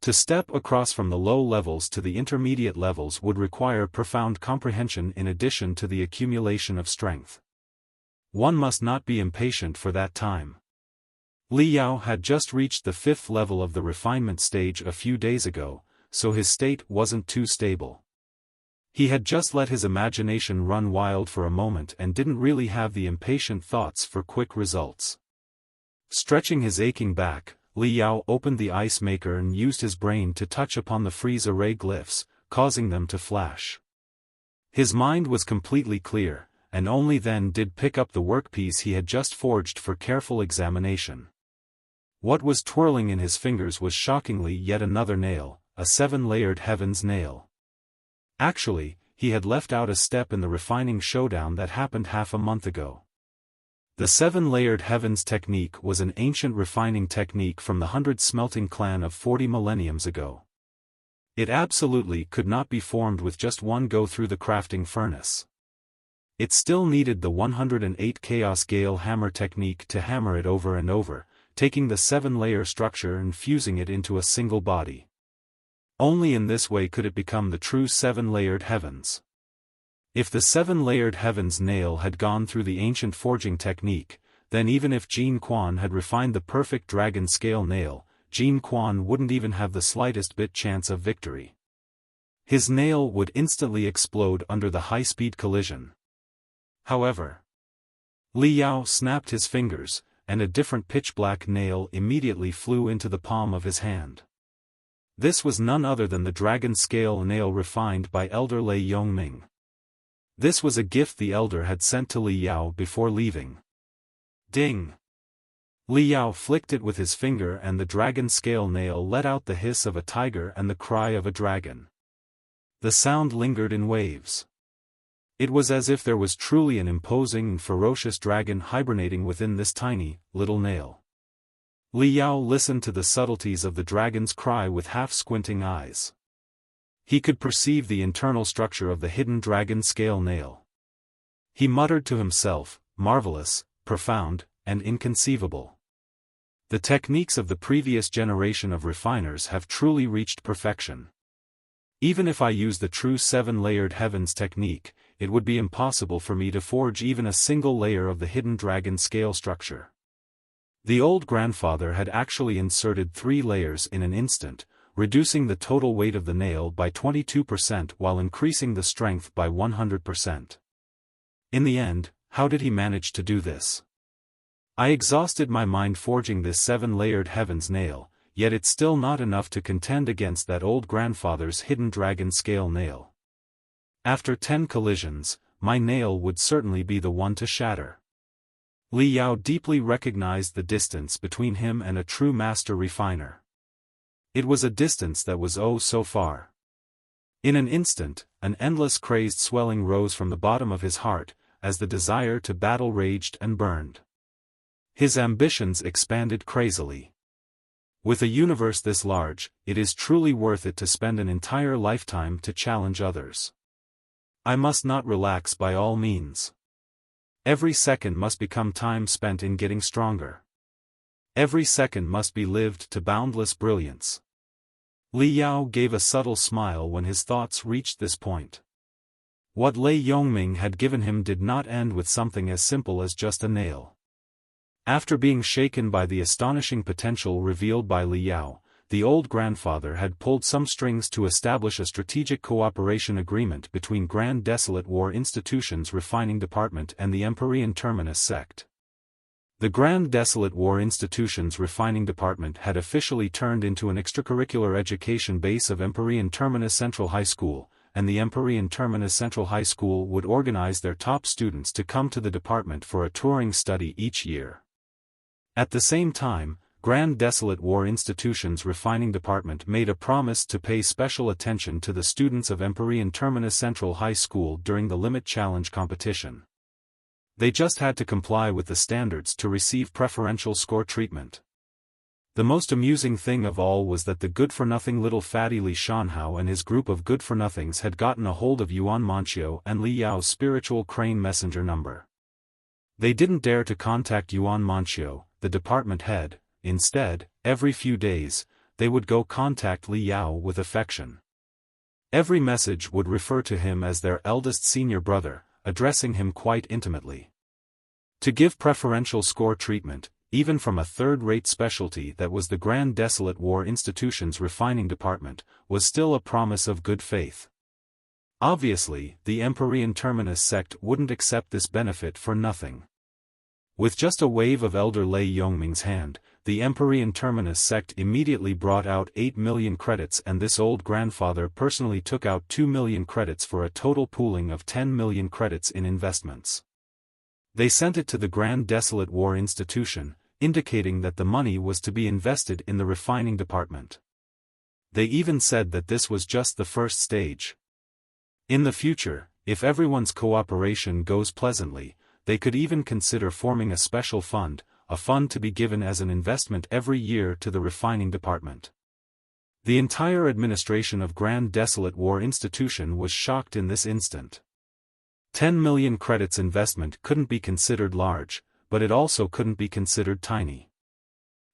To step across from the low levels to the intermediate levels would require profound comprehension in addition to the accumulation of strength. One must not be impatient for that time. Li Yao had just reached the 5th level of the refinement stage a few days ago, so his state wasn't too stable. He had just let his imagination run wild for a moment and didn't really have the impatient thoughts for quick results. Stretching his aching back, Li Yao opened the ice maker and used his brain to touch upon the freeze array glyphs, causing them to flash. His mind was completely clear, and only then did pick up the workpiece he had just forged for careful examination. What was twirling in his fingers was shockingly yet another nail, a 7-layered heaven's nail. Actually, he had left out a step in the refining showdown that happened half a month ago. The 7-layered heavens technique was an ancient refining technique from the 100 smelting clan of 40 millenniums ago. It absolutely could not be formed with just one go through the crafting furnace. It still needed the 108 Chaos Gale hammer technique to hammer it over and over, taking the 7-layer structure and fusing it into a single body. Only in this way could it become the true 7-layered heavens. If the 7-layered heavens nail had gone through the ancient forging technique, then even if Jin Quan had refined the perfect dragon scale nail, Jin Quan wouldn't even have the slightest bit chance of victory. His nail would instantly explode under the high-speed collision. However, Li Yao snapped his fingers, and a different pitch-black nail immediately flew into the palm of his hand. This was none other than the dragon scale nail refined by Elder Lei Yongming. This was a gift the elder had sent to Li Yao before leaving. Ding! Li Yao flicked it with his finger and the dragon scale nail let out the hiss of a tiger and the cry of a dragon. The sound lingered in waves. It was as if there was truly an imposing and ferocious dragon hibernating within this tiny, little nail. Li Yao listened to the subtleties of the dragon's cry with half-squinting eyes. He could perceive the internal structure of the hidden dragon scale nail. He muttered to himself, marvelous, profound, and inconceivable. The techniques of the previous generation of refiners have truly reached perfection. Even if I use the true 7-layered heavens technique, it would be impossible for me to forge even a single layer of the hidden dragon scale structure. The old grandfather had actually inserted 3 layers in an instant, reducing the total weight of the nail by 22% while increasing the strength by 100%. In the end, how did he manage to do this? I exhausted my mind forging this 7-layered heavens nail, yet it's still not enough to contend against that old grandfather's hidden dragon scale nail. After 10 collisions, my nail would certainly be the one to shatter. Li Yao deeply recognized the distance between him and a true master refiner. It was a distance that was oh so far. In an instant, an endless crazed swelling rose from the bottom of his heart, as the desire to battle raged and burned. His ambitions expanded crazily. With a universe this large, it is truly worth it to spend an entire lifetime to challenge others. I must not relax by all means. Every second must become time spent in getting stronger. Every second must be lived to boundless brilliance. Li Yao gave a subtle smile when his thoughts reached this point. What Lei Yongming had given him did not end with something as simple as just a nail. After being shaken by the astonishing potential revealed by Li Yao, the old grandfather had pulled some strings to establish a strategic cooperation agreement between Grand Desolate War Institution's refining department and the Empyrean Terminus sect. The Grand Desolate War Institution's refining department had officially turned into an extracurricular education base of Empyrean Terminus Central High School, and the Empyrean Terminus Central High School would organize their top students to come to the department for a touring study each year. At the same time, Grand Desolate War Institution's refining department made a promise to pay special attention to the students of Empyrean Terminus Central High School during the Limit Challenge competition. They just had to comply with the standards to receive preferential score treatment. The most amusing thing of all was that the good-for-nothing little fatty Li Shanhao and his group of good-for-nothings had gotten a hold of Yuan Manqiu and Li Yao's spiritual crane messenger number. They didn't dare to contact Yuan Manqiu, the department head. Instead, every few days, they would go contact Li Yao with affection. Every message would refer to him as their eldest senior brother, addressing him quite intimately. To give preferential score treatment, even from a third-rate specialty that was the Grand Desolate War Institution's refining department, was still a promise of good faith. Obviously, the Empyrean Terminus sect wouldn't accept this benefit for nothing. With just a wave of Elder Lei Yongming's hand, the Empyrean Terminus sect immediately brought out 8 million credits, and this old grandfather personally took out 2 million credits for a total pooling of 10 million credits in investments. They sent it to the Grand Desolate War Institution, indicating that the money was to be invested in the refining department. They even said that this was just the first stage. In the future, if everyone's cooperation goes pleasantly, they could even consider forming a special fund, a fund to be given as an investment every year to the refining department. The entire administration of Grand Desolate War Institution was shocked in this instant. 10 million credits investment couldn't be considered large, but it also couldn't be considered tiny.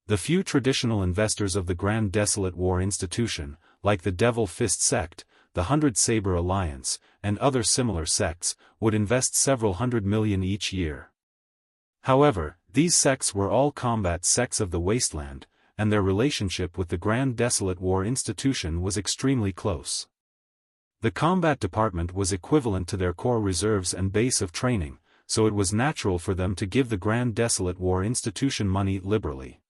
The few traditional investors of the Grand Desolate War Institution, like the Devil Fist sect, the 100 Saber Alliance, and other similar sects, would invest several hundred million each year. However, these sects were all combat sects of the wasteland, and their relationship with the Grand Desolate War Institution was extremely close. The combat department was equivalent to their core reserves and base of training, so it was natural for them to give the Grand Desolate War Institution money liberally.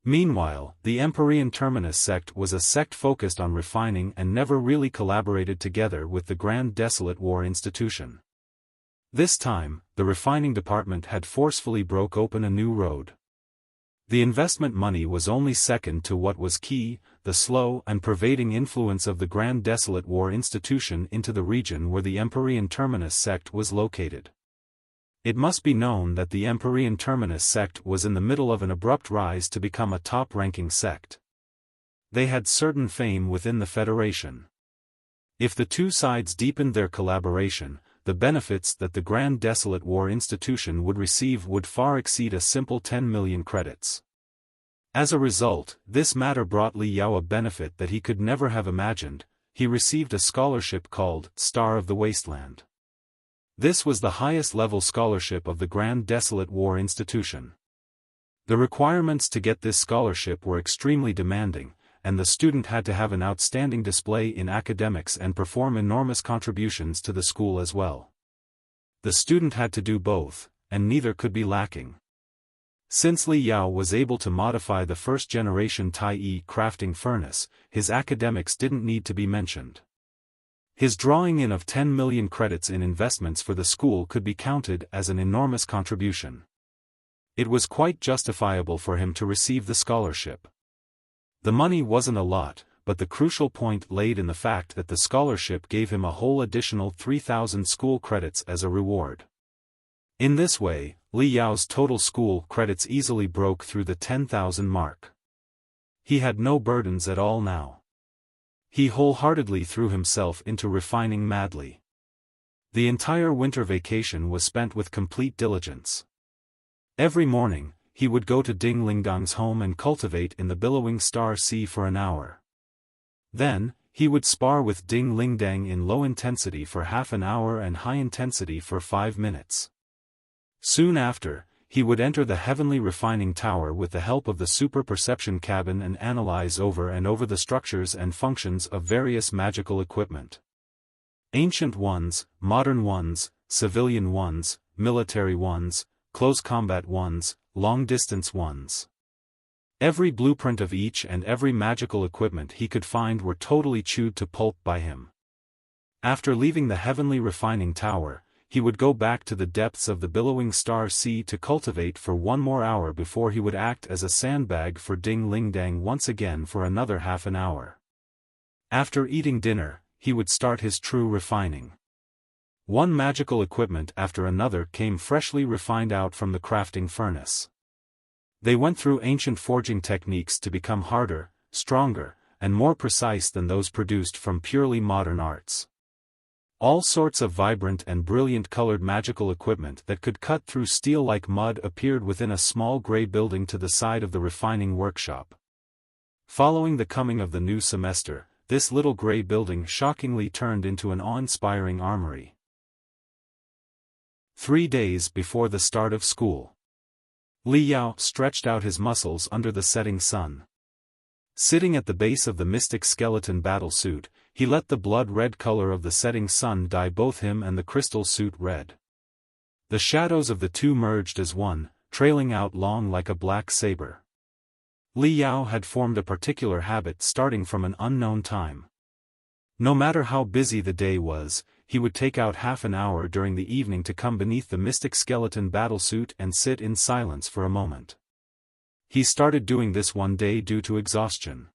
Meanwhile, the Empyrean Terminus sect was a sect focused on refining and never really collaborated together with the Grand Desolate War Institution. This time, the refining department had forcefully broke open a new road. The investment money was only second to what was key, the slow and pervading influence of the Grand Desolate War Institution into the region where the Empyrean Terminus sect was located. It must be known that the Empyrean Terminus sect was in the middle of an abrupt rise to become a top-ranking sect. They had certain fame within the Federation. If the two sides deepened their collaboration, the benefits that the Grand Desolate War Institution would receive would far exceed a simple 10 million credits. As a result, this matter brought Li Yao a benefit that he could never have imagined. He received a scholarship called Star of the Wasteland. This was the highest-level scholarship of the Grand Desolate War Institution. The requirements to get this scholarship were extremely demanding, and the student had to have an outstanding display in academics and perform enormous contributions to the school as well. The student had to do both, and neither could be lacking. Since Li Yao was able to modify the first-generation Tai-E crafting furnace, his academics didn't need to be mentioned. His drawing in of 10 million credits in investments for the school could be counted as an enormous contribution. It was quite justifiable for him to receive the scholarship. The money wasn't a lot, but the crucial point laid in the fact that the scholarship gave him a whole additional 3,000 school credits as a reward. In this way, Li Yao's total school credits easily broke through the 10,000 mark. He had no burdens at all now. He wholeheartedly threw himself into refining madly. The entire winter vacation was spent with complete diligence. Every morning, he would go to Ding Lingdang's home and cultivate in the billowing star sea for an hour. Then, he would spar with Ding Lingdang in low intensity for half an hour and high intensity for 5 minutes. Soon after, he would enter the heavenly refining tower with the help of the super perception cabin and analyze over and over the structures and functions of various magical equipment. Ancient ones, modern ones, civilian ones, military ones, close combat ones, long-distance ones. Every blueprint of each and every magical equipment he could find were totally chewed to pulp by him. After leaving the heavenly refining tower, he would go back to the depths of the billowing star sea to cultivate for 1 more hour before he would act as a sandbag for Ding Lingdang once again for another half an hour. After eating dinner, he would start his true refining. One magical equipment after another came freshly refined out from the crafting furnace. They went through ancient forging techniques to become harder, stronger, and more precise than those produced from purely modern arts. All sorts of vibrant and brilliant colored magical equipment that could cut through steel like mud appeared within a small gray building to the side of the refining workshop. Following the coming of the new semester, this little gray building shockingly turned into an awe-inspiring armory. 3 days before the start of school. Li Yao stretched out his muscles under the setting sun. Sitting at the base of the mystic skeleton battle suit, he let the blood-red color of the setting sun dye both him and the crystal suit red. The shadows of the two merged as one, trailing out long like a black saber. Li Yao had formed a particular habit starting from an unknown time. No matter how busy the day was, he would take out half an hour during the evening to come beneath the mystic skeleton battlesuit and sit in silence for a moment. He started doing this one day due to exhaustion.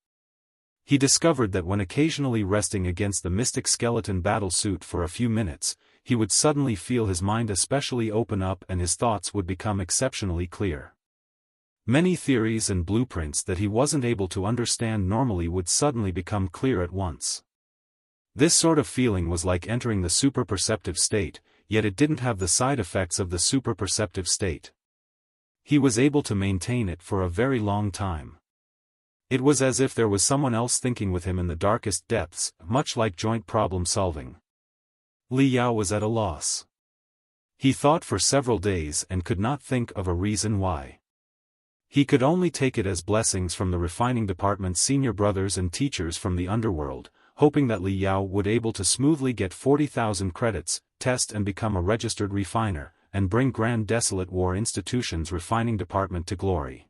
He discovered that when occasionally resting against the mystic skeleton battlesuit for a few minutes, he would suddenly feel his mind especially open up and his thoughts would become exceptionally clear. Many theories and blueprints that he wasn't able to understand normally would suddenly become clear at once. This sort of feeling was like entering the super-perceptive state, yet it didn't have the side effects of the super-perceptive state. He was able to maintain it for a very long time. It was as if there was someone else thinking with him in the darkest depths, much like joint problem-solving. Li Yao was at a loss. He thought for several days and could not think of a reason why. He could only take it as blessings from the refining department's senior brothers and teachers from the underworld, hoping that Li Yao would able to smoothly get 40,000 credits, test and become a registered refiner, and bring Grand Desolate War Institution's refining department to glory.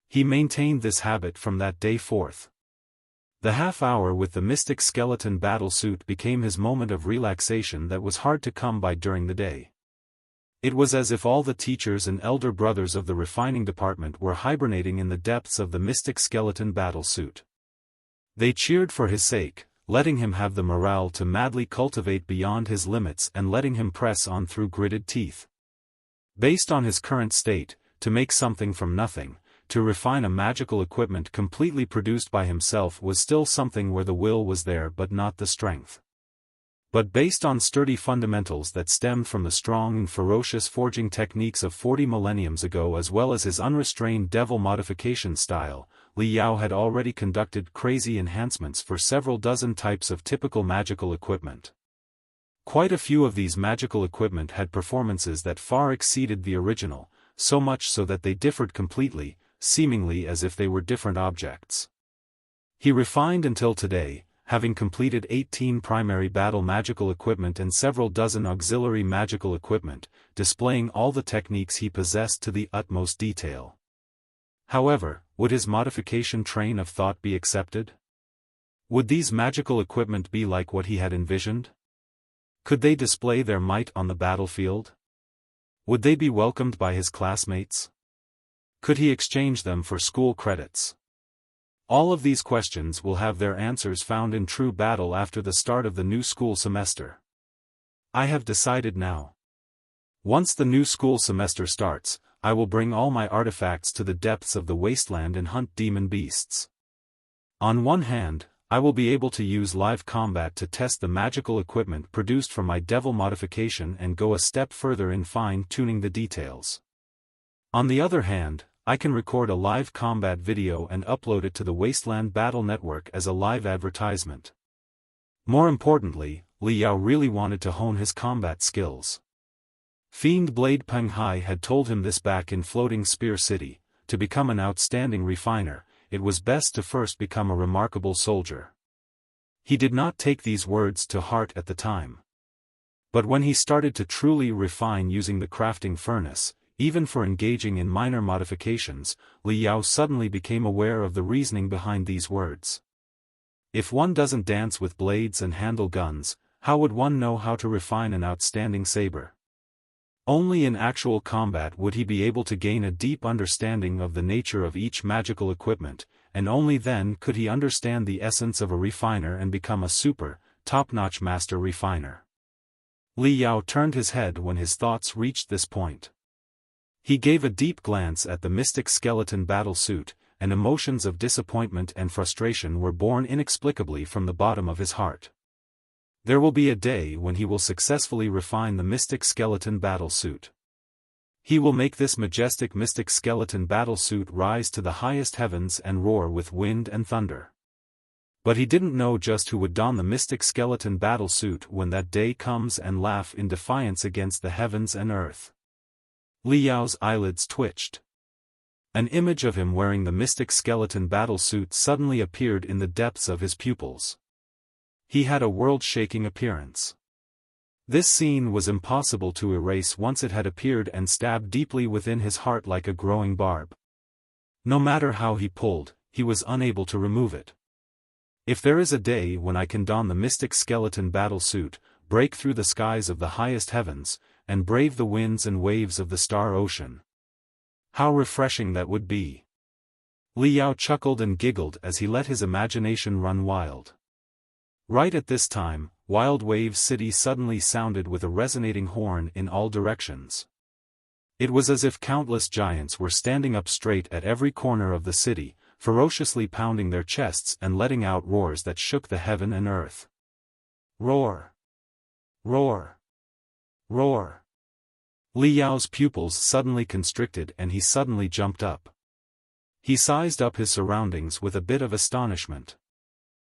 He maintained this habit from that day forth. The half-hour with the mystic skeleton battlesuit became his moment of relaxation that was hard to come by during the day. It was as if all the teachers and elder brothers of the refining department were hibernating in the depths of the mystic skeleton battlesuit. They cheered for his sake, letting him have the morale to madly cultivate beyond his limits and letting him press on through gritted teeth. Based on his current state, to make something from nothing, to refine a magical equipment completely produced by himself was still something where the will was there but not the strength. But based on sturdy fundamentals that stemmed from the strong and ferocious forging techniques of 40 millenniums ago as well as his unrestrained devil modification style, Li Yao had already conducted crazy enhancements for several dozen types of typical magical equipment. Quite a few of these magical equipment had performances that far exceeded the original, so much so that they differed completely, seemingly as if they were different objects. He refined until today, having completed 18 primary battle magical equipment and several dozen auxiliary magical equipment, displaying all the techniques he possessed to the utmost detail. However, would his modification train of thought be accepted? Would these magical equipment be like what he had envisioned? Could they display their might on the battlefield? Would they be welcomed by his classmates? Could he exchange them for school credits? All of these questions will have their answers found in true battle after the start of the new school semester. I have decided now. Once the new school semester starts, I will bring all my artifacts to the depths of the wasteland and hunt demon beasts. On one hand, I will be able to use live combat to test the magical equipment produced from my devil modification and go a step further in fine-tuning the details. On the other hand, I can record a live combat video and upload it to the Wasteland Battle Network as a live advertisement. More importantly, Li Yao really wanted to hone his combat skills. Fiend Blade Peng Hai had told him this back in Floating Spear City: to become an outstanding refiner, it was best to first become a remarkable soldier. He did not take these words to heart at the time. But when he started to truly refine using the crafting furnace, even for engaging in minor modifications, Li Yao suddenly became aware of the reasoning behind these words. If one doesn't dance with blades and handle guns, how would one know how to refine an outstanding saber? Only in actual combat would he be able to gain a deep understanding of the nature of each magical equipment, and only then could he understand the essence of a refiner and become a super, top-notch master refiner. Li Yao turned his head when his thoughts reached this point. He gave a deep glance at the mystic skeleton battle suit, and emotions of disappointment and frustration were born inexplicably from the bottom of his heart. There will be a day when he will successfully refine the mystic skeleton battle suit. He will make this majestic mystic skeleton battlesuit rise to the highest heavens and roar with wind and thunder. But he didn't know just who would don the mystic skeleton battlesuit when that day comes and laugh in defiance against the heavens and earth. Li Yao's eyelids twitched. An image of him wearing the mystic skeleton battlesuit suddenly appeared in the depths of his pupils. He had a world-shaking appearance. This scene was impossible to erase once it had appeared and stabbed deeply within his heart like a growing barb. No matter how he pulled, he was unable to remove it. If there is a day when I can don the mystic skeleton battlesuit, break through the skies of the highest heavens, and brave the winds and waves of the star ocean, how refreshing that would be. Li Yao chuckled and giggled as he let his imagination run wild. Right at this time, Wild Wave City suddenly sounded with a resonating horn in all directions. It was as if countless giants were standing up straight at every corner of the city, ferociously pounding their chests and letting out roars that shook the heaven and earth. Roar! Roar! Roar! Li Yao's pupils suddenly constricted and he suddenly jumped up. He sized up his surroundings with a bit of astonishment.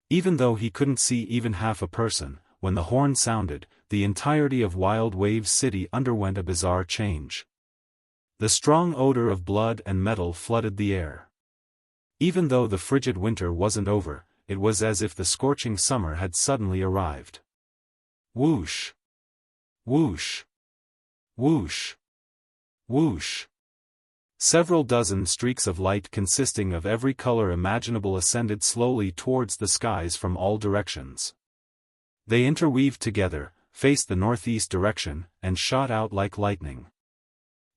Even though he couldn't see even half a person, when the horn sounded, the entirety of Wild Wave City underwent a bizarre change. The strong odor of blood and metal flooded the air. Even though the frigid winter wasn't over, it was as if the scorching summer had suddenly arrived. Whoosh! Whoosh! Whoosh! Whoosh! Several dozen streaks of light consisting of every color imaginable ascended slowly towards the skies from all directions. They interweaved together, faced the northeast direction, and shot out like lightning.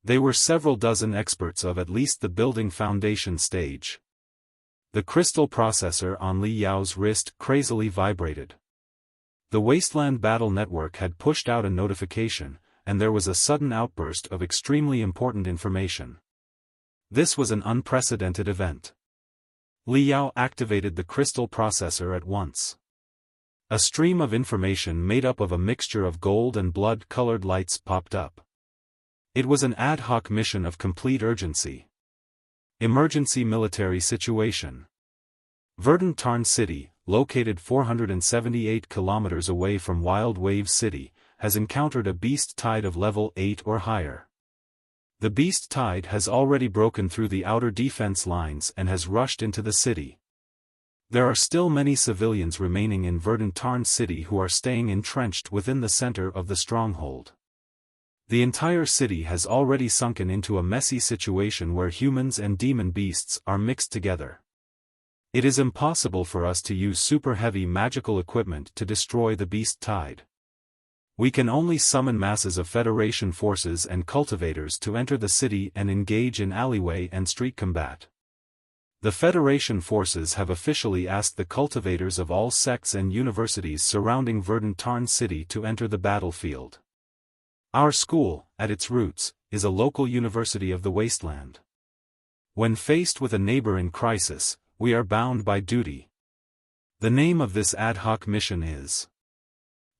They were several dozen experts of at least the building foundation stage. The crystal processor on Li Yao's wrist crazily vibrated. The Wasteland Battle Network had pushed out a notification, and there was a sudden outburst of extremely important information. This was an unprecedented event. Li Yao activated the crystal processor at once. A stream of information made up of a mixture of gold and blood-colored lights popped up. It was an ad hoc mission of complete urgency. Emergency military situation. Verdant Tarn City, located 478 kilometers away from Wild Wave City, has encountered a beast tide of level 8 or higher. The beast tide has already broken through the outer defense lines and has rushed into the city. There are still many civilians remaining in Verdant Tarn City who are staying entrenched within the center of the stronghold. The entire city has already sunken into a messy situation where humans and demon beasts are mixed together. It is impossible for us to use super heavy magical equipment to destroy the beast tide. We can only summon masses of Federation forces and cultivators to enter the city and engage in alleyway and street combat. The Federation forces have officially asked the cultivators of all sects and universities surrounding Verdant Tarn City to enter the battlefield. Our school, at its roots, is a local university of the wasteland. When faced with a neighbor in crisis, we are bound by duty. The name of this ad hoc mission is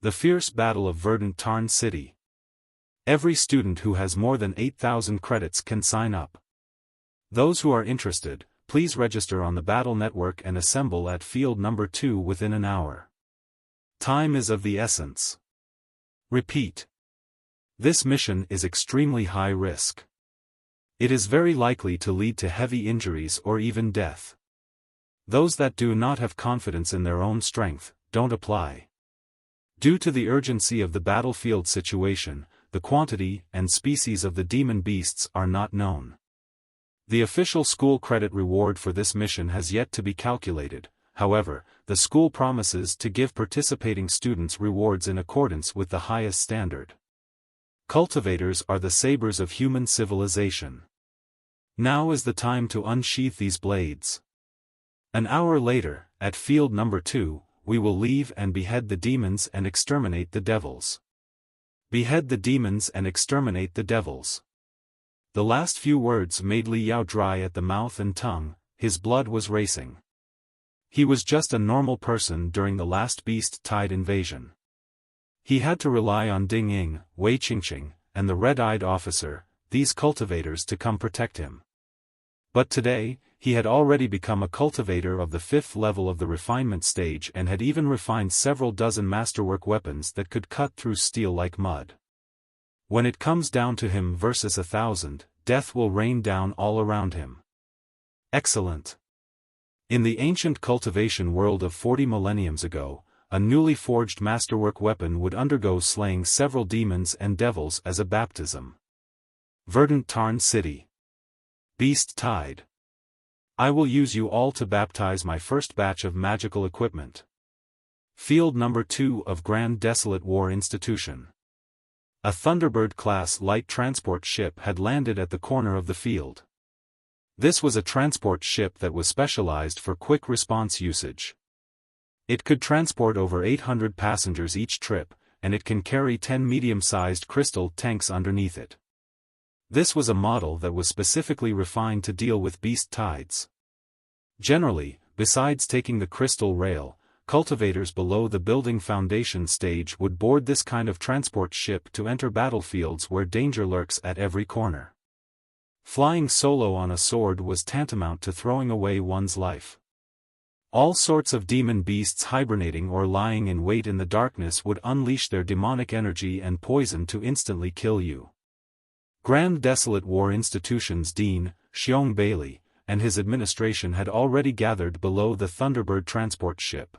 The Fierce Battle of Verdant Tarn City. Every student who has more than 8,000 credits can sign up. Those who are interested, please register on the Battle Network and assemble at Field Number 2 within an hour. Time is of the essence. Repeat. This mission is extremely high risk. It is very likely to lead to heavy injuries or even death. Those that do not have confidence in their own strength, don't apply. Due to the urgency of the battlefield situation, the quantity and species of the demon beasts are not known. The official school credit reward for this mission has yet to be calculated, however, the school promises to give participating students rewards in accordance with the highest standard. Cultivators are the sabers of human civilization. Now is the time to unsheath these blades. An hour later, at Field Number 2, we will leave and behead the demons and exterminate the devils. Behead the demons and exterminate the devils. The last few words made Li Yao dry at the mouth and tongue, his blood was racing. He was just a normal person during the last beast tide invasion. He had to rely on Ding Ying, Wei Qingqing, and the red-eyed officer, these cultivators to come protect him. But today, he had already become a cultivator of the 5th level of the refinement stage and had even refined several dozen masterwork weapons that could cut through steel like mud. When it comes down to him versus 1,000, death will rain down all around him. Excellent. In the ancient cultivation world of 40 millenniums ago, a newly forged masterwork weapon would undergo slaying several demons and devils as a baptism. Verdant Tarn City. Beast Tide. I will use you all to baptize my first batch of magical equipment. Field number 2 of Grand Desolate War Institution. A Thunderbird-class light transport ship had landed at the corner of the field. This was a transport ship that was specialized for quick response usage. It could transport over 800 passengers each trip, and it can carry 10 medium-sized crystal tanks underneath it. This was a model that was specifically refined to deal with beast tides. Generally, besides taking the crystal rail, cultivators below the building foundation stage would board this kind of transport ship to enter battlefields where danger lurks at every corner. Flying solo on a sword was tantamount to throwing away one's life. All sorts of demon beasts hibernating or lying in wait in the darkness would unleash their demonic energy and poison to instantly kill you. Grand Desolate War Institution's Dean, Xiong Bailey, and his administration had already gathered below the Thunderbird transport ship.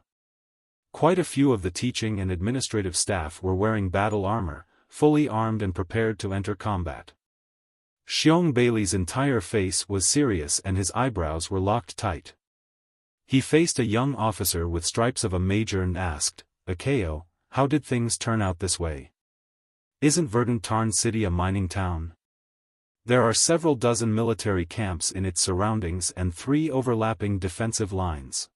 Quite a few of the teaching and administrative staff were wearing battle armor, fully armed and prepared to enter combat. Xiong Bailey's entire face was serious and his eyebrows were locked tight. He faced a young officer with stripes of a major and asked, "Akeo, how did things turn out this way? Isn't Verdant Tarn City a mining town? There are several dozen military camps in its surroundings and 3 overlapping defensive lines.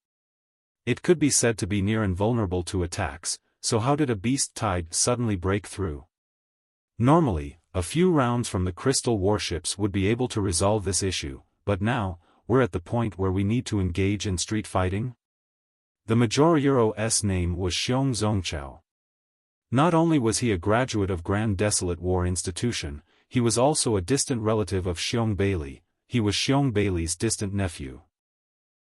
It could be said to be near invulnerable to attacks, so how did a beast tide suddenly break through?" Normally, a few rounds from the crystal warships would be able to resolve this issue, but now, we're at the point where we need to engage in street fighting? The Majoriero's name was Xiong Zongchao. Not only was he a graduate of Grand Desolate War Institution, he was also a distant relative of Xiong Bailey. He was Xiong Bailey's distant nephew.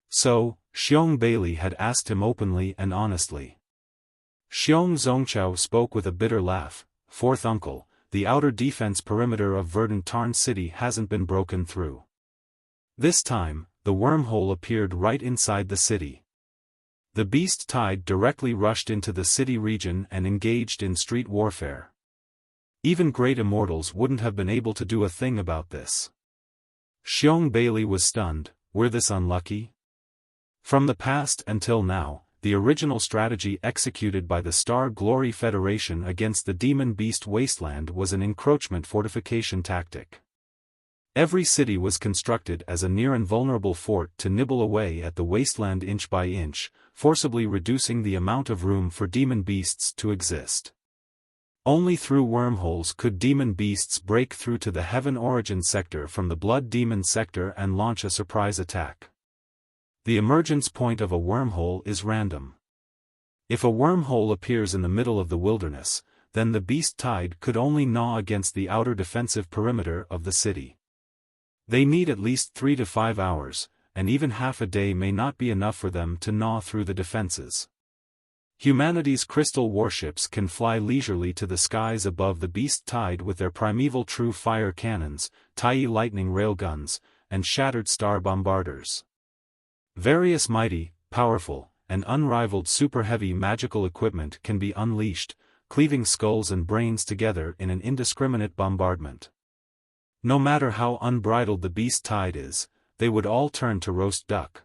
So, Xiong Bailey had asked him openly and honestly. Xiong Zongchao spoke with a bitter laugh, "Fourth uncle, the outer defense perimeter of Verdant Tarn City hasn't been broken through. This time, the wormhole appeared right inside the city. The beast tide directly rushed into the city region and engaged in street warfare. Even great immortals wouldn't have been able to do a thing about this." Xiong Bailey was stunned. Were this unlucky? From the past until now, the original strategy executed by the Star Glory Federation against the Demon Beast Wasteland was an encroachment fortification tactic. Every city was constructed as a near-invulnerable fort to nibble away at the wasteland inch by inch, forcibly reducing the amount of room for demon beasts to exist. Only through wormholes could demon beasts break through to the Heaven Origin sector from the Blood Demon sector and launch a surprise attack. The emergence point of a wormhole is random. If a wormhole appears in the middle of the wilderness, then the beast tide could only gnaw against the outer defensive perimeter of the city. They need at least 3 to 5 hours, and even half a day may not be enough for them to gnaw through the defenses. Humanity's crystal warships can fly leisurely to the skies above the beast tide with their primeval true fire cannons, tiny lightning railguns, and shattered star bombarders. Various mighty, powerful, and unrivaled super-heavy magical equipment can be unleashed, cleaving skulls and brains together in an indiscriminate bombardment. No matter how unbridled the beast tide is, they would all turn to roast duck.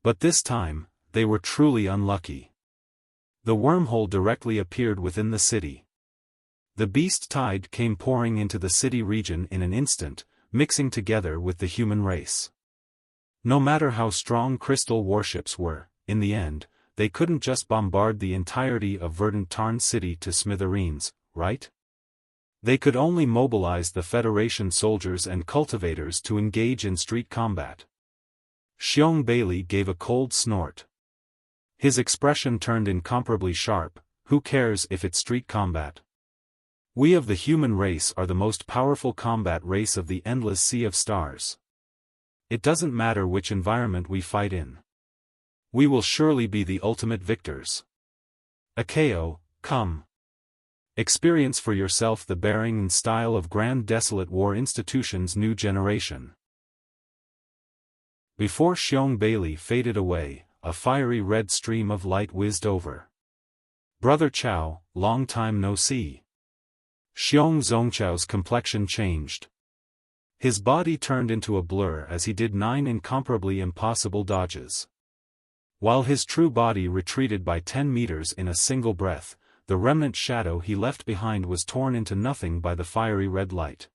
But this time, they were truly unlucky. The wormhole directly appeared within the city. The beast tide came pouring into the city region in an instant, mixing together with the human race. No matter how strong crystal warships were, in the end, they couldn't just bombard the entirety of Verdant Tarn City to smithereens, right? They could only mobilize the Federation soldiers and cultivators to engage in street combat. Xiong Bailey gave a cold snort. His expression turned incomparably sharp. Who cares if it's street combat? We of the human race are the most powerful combat race of the endless sea of stars. It doesn't matter which environment we fight in. We will surely be the ultimate victors. Akeo, come. Experience for yourself the bearing and style of Grand Desolate War Institution's new generation. Before Xiong Bailey faded away, a fiery red stream of light whizzed over. Brother Chow, long time no see. Xiong Zongchao's complexion changed. His body turned into a blur as he did 9 incomparably impossible dodges. While his true body retreated by 10 meters in a single breath, the remnant shadow he left behind was torn into nothing by the fiery red light.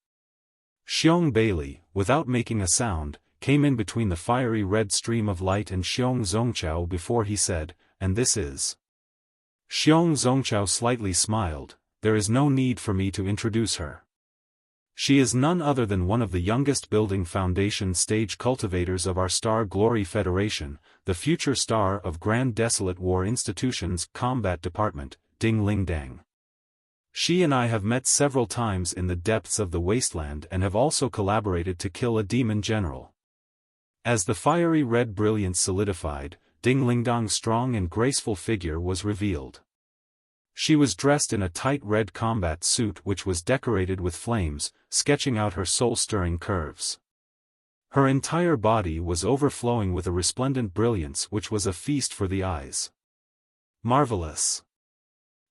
Xiong Bailey, without making a sound, came in between the fiery red stream of light and Xiong Zongchao before he said, "And this is." Xiong Zongchao slightly smiled, "There is no need for me to introduce her. She is none other than one of the youngest building foundation stage cultivators of our Star Glory Federation, the future star of Grand Desolate War Institution's Combat Department, Ding Ling Dang. She and I have met several times in the depths of the wasteland and have also collaborated to kill a demon general." As the fiery red brilliance solidified, Ding Lingdang's strong and graceful figure was revealed. She was dressed in a tight red combat suit which was decorated with flames, sketching out her soul-stirring curves. Her entire body was overflowing with a resplendent brilliance which was a feast for the eyes. Marvelous.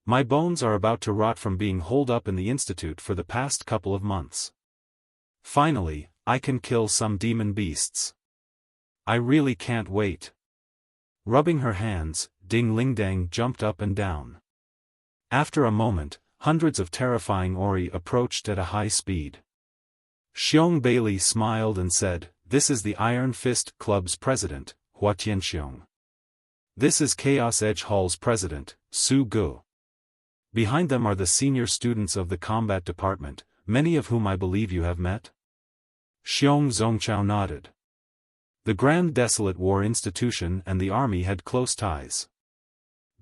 My bones are about to rot from being holed up in the institute for the past couple of months. Finally, I can kill some demon beasts. I really can't wait. Rubbing her hands, Ding Lingdang jumped up and down. After a moment, hundreds of terrifying Ori approached at a high speed. Xiong Bailey smiled and said, "This is the Iron Fist Club's president, Hua Tianxiong. This is Chaos Edge Hall's president, Su Gu. Behind them are the senior students of the combat department, many of whom I believe you have met?" Xiong Zongchao nodded. The Grand Desolate War Institution and the army had close ties.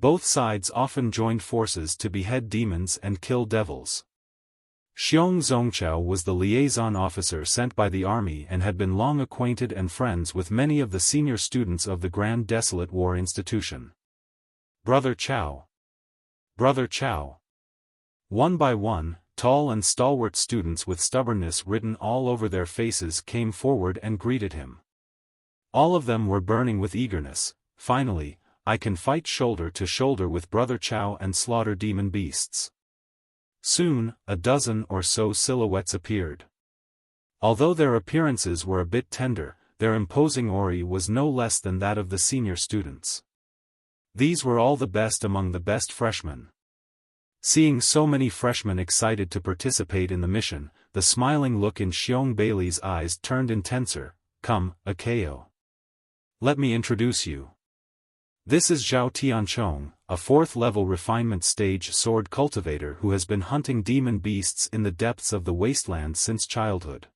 Both sides often joined forces to behead demons and kill devils. Xiong Zongchao was the liaison officer sent by the army and had been long acquainted and friends with many of the senior students of the Grand Desolate War Institution. "Brother Chow. Brother Chow." One by one, tall and stalwart students with stubbornness written all over their faces came forward and greeted him. All of them were burning with eagerness. "Finally, I can fight shoulder to shoulder with Brother Chow and slaughter demon beasts." Soon, a dozen or so silhouettes appeared. Although their appearances were a bit tender, their imposing Ori was no less than that of the senior students. These were all the best among the best freshmen. Seeing so many freshmen excited to participate in the mission, the smiling look in Xiong Bailey's eyes turned intenser. "Come, Akeo. Let me introduce you. This is Zhao Tianchong, a 4th-level refinement stage sword cultivator who has been hunting demon beasts in the depths of the wasteland since childhood.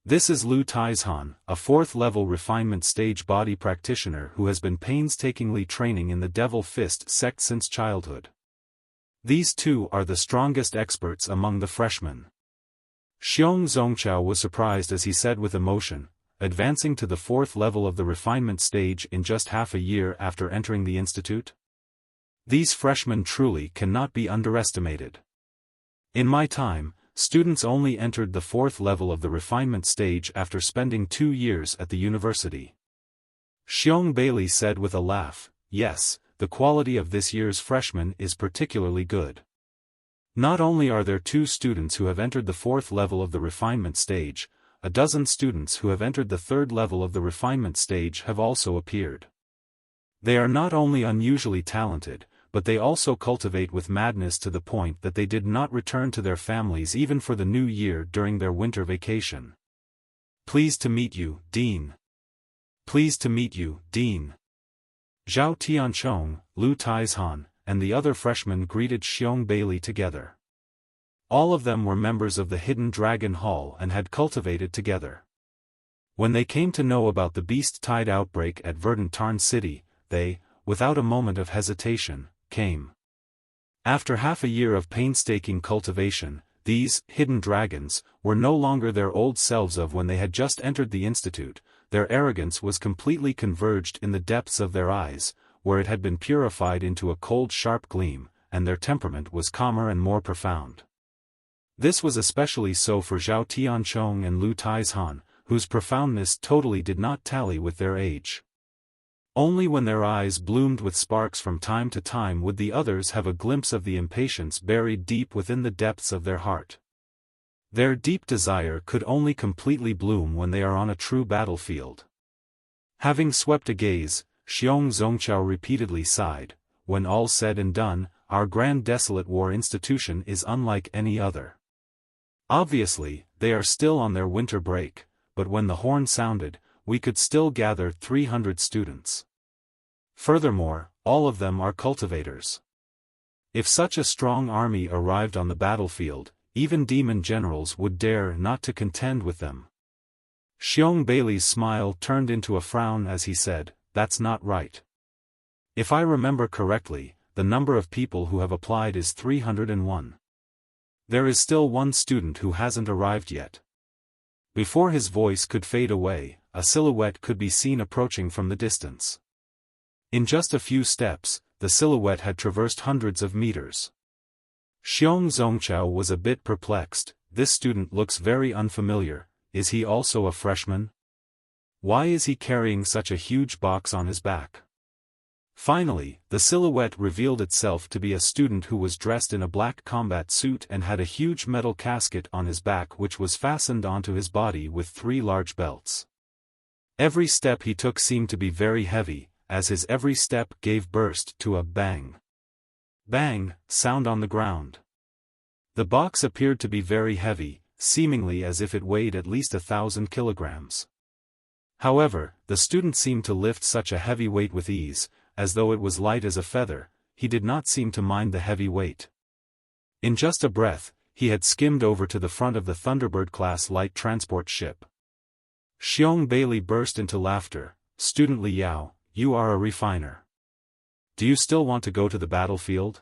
This is Lu Taizhan, a 4th-level refinement stage body practitioner who has been painstakingly training in the Devil Fist sect since childhood. These two are the strongest experts among the freshmen." Xiong Zongchao was surprised as he said with emotion, "Advancing to the 4th level of the refinement stage in just half a year after entering the institute? These freshmen truly cannot be underestimated. In my time, students only entered the 4th level of the refinement stage after spending 2 years at the university." Xiong Bailey said with a laugh, "Yes, the quality of this year's freshmen is particularly good. Not only are there 2 students who have entered the 4th level of the refinement stage, a dozen students who have entered the 3rd level of the refinement stage have also appeared. They are not only unusually talented, but they also cultivate with madness to the point that they did not return to their families even for the new year during their winter vacation. Pleased to meet you, Dean. Pleased to meet you, Dean." Zhao Tianchong, Lu Taizhan, and the other freshmen greeted Xiong Bailey together. All of them were members of the Hidden Dragon Hall and had cultivated together. When they came to know about the Beast Tide outbreak at Verdant Tarn City, they, without a moment of hesitation, came. After half a year of painstaking cultivation, these hidden dragons were no longer their old selves of when they had just entered the institute. Their arrogance was completely converged in the depths of their eyes, where it had been purified into a cold sharp gleam, and their temperament was calmer and more profound. This was especially so for Zhao Tianchong and Lu Taizhan, whose profoundness totally did not tally with their age. Only when their eyes bloomed with sparks from time to time would the others have a glimpse of the impatience buried deep within the depths of their heart. Their deep desire could only completely bloom when they are on a true battlefield. Having swept a gaze, Xiong Zongchao repeatedly sighed, "When all's said and done, our grand desolate war institution is unlike any other. Obviously, they are still on their winter break, but when the horn sounded, we could still gather 300 students. Furthermore, all of them are cultivators. If such a strong army arrived on the battlefield, even demon generals would dare not to contend with them." Xiong Bailey's smile turned into a frown as he said, "That's not right. If I remember correctly, the number of people who have applied is 301. There is still one student who hasn't arrived yet." Before his voice could fade away, a silhouette could be seen approaching from the distance. In just a few steps, the silhouette had traversed hundreds of meters. Xiong Zongchao was a bit perplexed. This student looks very unfamiliar. Is he also a freshman? Why is he carrying such a huge box on his back? Finally, the silhouette revealed itself to be a student who was dressed in a black combat suit and had a huge metal casket on his back which was fastened onto his body with 3 large belts. Every step he took seemed to be very heavy, as his every step gave burst to a bang. Bang sound on the ground. The box appeared to be very heavy, seemingly as if it weighed at least 1,000 kilograms. However, the student seemed to lift such a heavy weight with ease, as though it was light as a feather. He did not seem to mind the heavy weight. In just a breath, he had skimmed over to the front of the Thunderbird-class light transport ship. Xiong Bailey burst into laughter. "Student Li Yao, you are a refiner. Do you still want to go to the battlefield?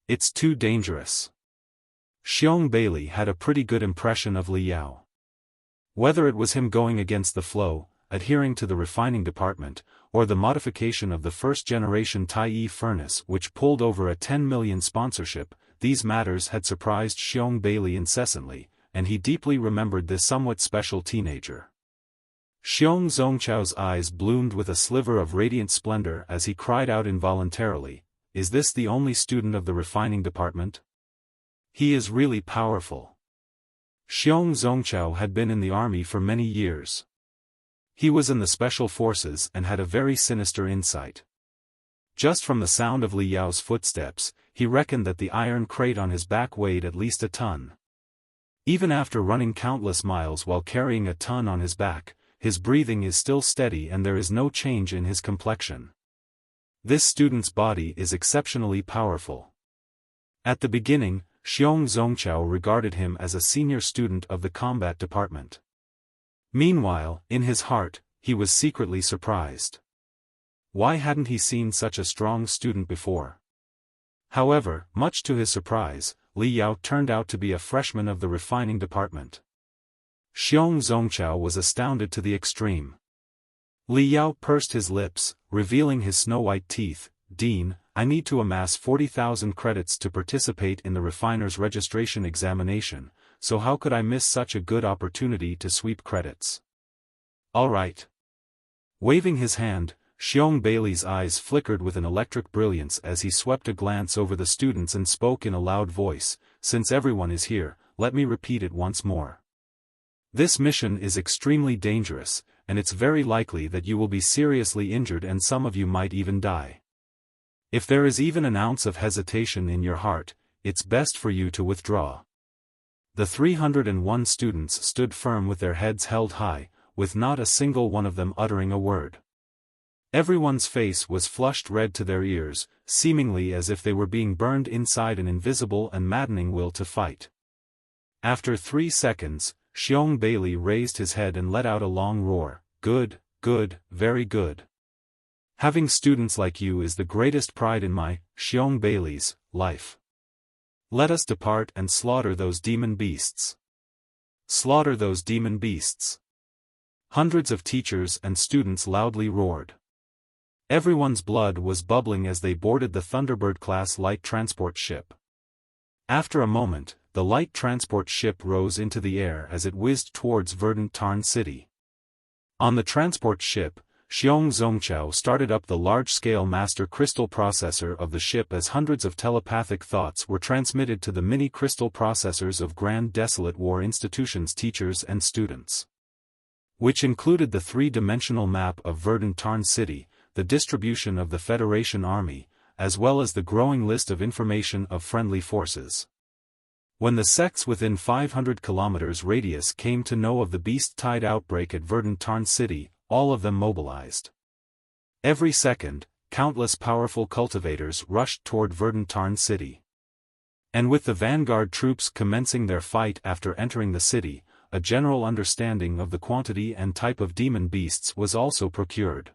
It's too dangerous." Xiong Bailey had a pretty good impression of Li Yao. Whether it was him going against the flow, adhering to the refining department, or the modification of the first-generation Taiyi furnace which pulled over a 10 million sponsorship, these matters had surprised Xiong Bailey incessantly, and he deeply remembered this somewhat special teenager. Xiong Zongchao's eyes bloomed with a sliver of radiant splendor as he cried out involuntarily, "Is this the only student of the refining department? He is really powerful." Xiong Zongchao had been in the army for many years. He was in the special forces and had a very sinister insight. Just from the sound of Li Yao's footsteps, he reckoned that the iron crate on his back weighed at least a ton. Even after running countless miles while carrying a ton on his back, his breathing is still steady and there is no change in his complexion. This student's body is exceptionally powerful. At the beginning, Xiong Zongchao regarded him as a senior student of the combat department. Meanwhile, in his heart, he was secretly surprised. Why hadn't he seen such a strong student before? However, much to his surprise, Li Yao turned out to be a freshman of the refining department. Xiong Zongchao was astounded to the extreme. Li Yao pursed his lips, revealing his snow-white teeth. "Dean, I need to amass 40,000 credits to participate in the refiner's registration examination, so how could I miss such a good opportunity to sweep credits?" "All right." Waving his hand, Xiong Bailey's eyes flickered with an electric brilliance as he swept a glance over the students and spoke in a loud voice, "Since everyone is here, let me repeat it once more. This mission is extremely dangerous, and it's very likely that you will be seriously injured and some of you might even die. If there is even an ounce of hesitation in your heart, it's best for you to withdraw." The 301 students stood firm with their heads held high, with not a single one of them uttering a word. Everyone's face was flushed red to their ears, seemingly as if they were being burned inside an invisible and maddening will to fight. After 3 seconds, Xiong Bailey raised his head and let out a long roar. "Good, good, very good. Having students like you is the greatest pride in my, Xiong Bailey's, life. Let us depart and slaughter those demon beasts. Slaughter those demon beasts. Hundreds of teachers and students loudly roared. Everyone's blood was bubbling as they boarded the Thunderbird-class light transport ship. After a moment, the light transport ship rose into the air as it whizzed towards Verdant Tarn City. On the transport ship, Xiong Zongchao started up the large-scale master crystal processor of the ship as hundreds of telepathic thoughts were transmitted to the mini-crystal processors of Grand Desolate War Institution's teachers and students. Which included the three-dimensional map of Verdant Tarn City, the distribution of the Federation Army, as well as the growing list of information of friendly forces. When the sects within 500 kilometers radius came to know of the Beast Tide outbreak at Verdant Tarn City, all of them mobilized. Every second, countless powerful cultivators rushed toward Verdant Tarn City. And with the vanguard troops commencing their fight after entering the city, a general understanding of the quantity and type of demon beasts was also procured.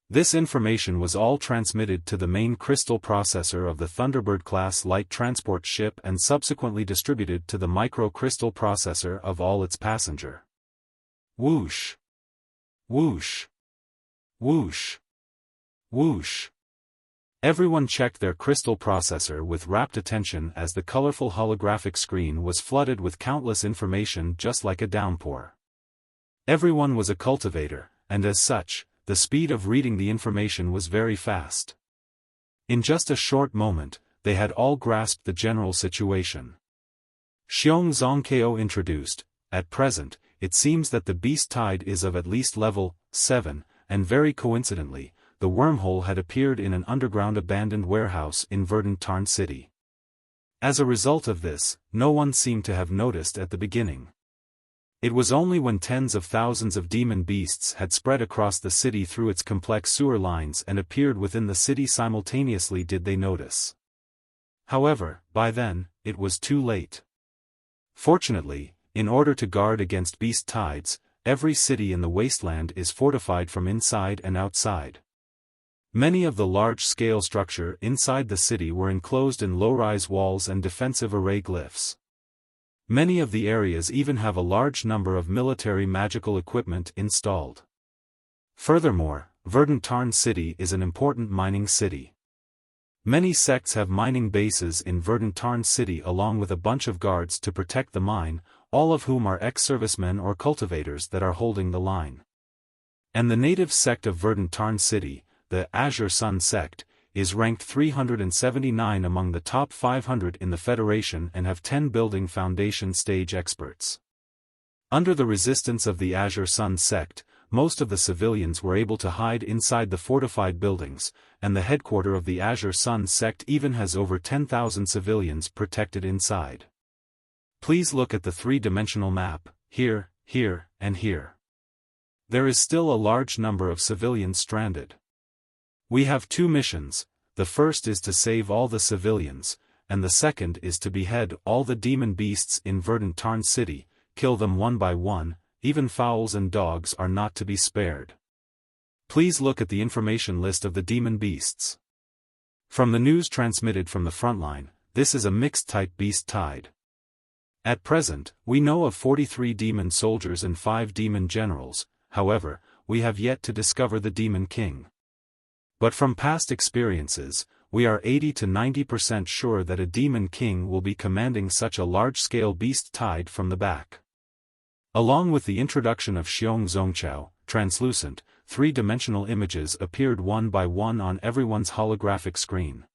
This information was all transmitted to the main crystal processor of the Thunderbird-class light transport ship and subsequently distributed to the micro-crystal processor of all its passenger. Whoosh! Whoosh! Whoosh! Whoosh! Everyone checked their crystal processor with rapt attention as the colorful holographic screen was flooded with countless information just like a downpour. Everyone was a cultivator, and as such, the speed of reading the information was very fast. In just a short moment, they had all grasped the general situation. Xiong Zongkeo introduced, at present, it seems that the Beast Tide is of at least level 7, and very coincidentally, the wormhole had appeared in an underground abandoned warehouse in Verdant Tarn City. As a result of this, no one seemed to have noticed at the beginning. It was only when tens of thousands of demon beasts had spread across the city through its complex sewer lines and appeared within the city simultaneously did they notice. However, by then, it was too late. Fortunately, in order to guard against beast tides, every city in the wasteland is fortified from inside and outside. Many of the large-scale structure inside the city were enclosed in low-rise walls and defensive array glyphs. Many of the areas even have a large number of military magical equipment installed. Furthermore, Verdant Tarn City is an important mining city. Many sects have mining bases in Verdant Tarn City along with a bunch of guards to protect the mine, all of whom are ex-servicemen or cultivators that are holding the line. And the native sect of Verdant Tarn City, the Azure Sun sect, is ranked 379 among the top 500 in the Federation and have 10 building foundation stage experts. Under the resistance of the Azure Sun sect, most of the civilians were able to hide inside the fortified buildings, and the headquarters of the Azure Sun sect even has over 10,000 civilians protected inside. Please look at the three-dimensional map, here, here, and here. There is still a large number of civilians stranded. We have two missions, the first is to save all the civilians, and the second is to behead all the demon beasts in Verdant Tarn City, kill them one by one, even fowls and dogs are not to be spared. Please look at the information list of the demon beasts. From the news transmitted from the frontline, this is a mixed-type beast tide. At present, we know of 43 demon soldiers and 5 demon generals, however, we have yet to discover the demon king. But from past experiences, we are 80 to 90% sure that a demon king will be commanding such a large-scale beast tide from the back. Along with the introduction of Xiong Zongchao, translucent, three-dimensional images appeared one by one on everyone's holographic screen.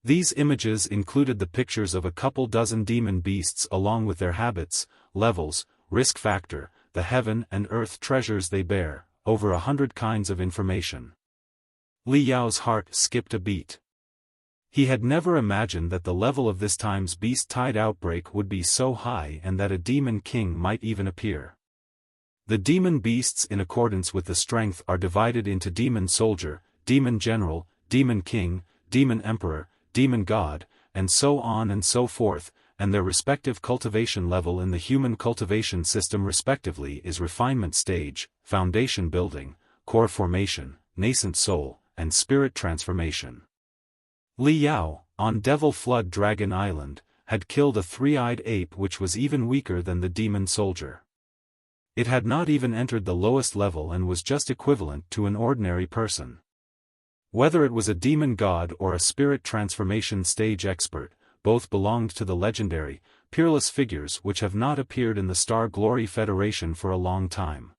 These images included the pictures of a couple dozen demon beasts along with their habits, levels, risk factor, the heaven and earth treasures they bear, over 100 kinds of information. Li Yao's heart skipped a beat. He had never imagined that the level of this time's beast tide outbreak would be so high and that a demon king might even appear. The demon beasts in accordance with the strength are divided into demon soldier, demon general, demon king, demon emperor, demon god, and so on and so forth, and their respective cultivation level in the human cultivation system respectively is refinement stage, foundation building, core formation, nascent soul, and spirit transformation. Li Yao, on Devil Flood Dragon Island, had killed a three-eyed ape which was even weaker than the demon soldier. It had not even entered the lowest level and was just equivalent to an ordinary person. Whether it was a demon god or a spirit transformation stage expert, both belonged to the legendary, peerless figures which have not appeared in the Star Glory Federation for a long time.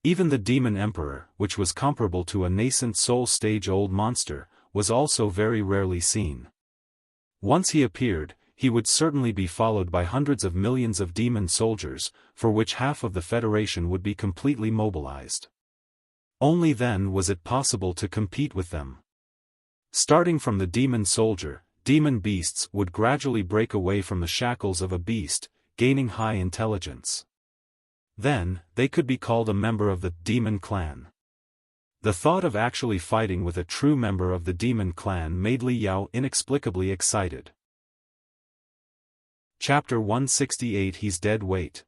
Even the Demon Emperor, which was comparable to a nascent soul stage-old monster, was also very rarely seen. Once he appeared, he would certainly be followed by hundreds of millions of demon soldiers, for which half of the Federation would be completely mobilized. Only then was it possible to compete with them. Starting from the demon soldier, demon beasts would gradually break away from the shackles of a beast, gaining high intelligence. Then, they could be called a member of the demon clan. The thought of actually fighting with a true member of the demon clan made Li Yao inexplicably excited. Chapter 168 He's Dead Weight.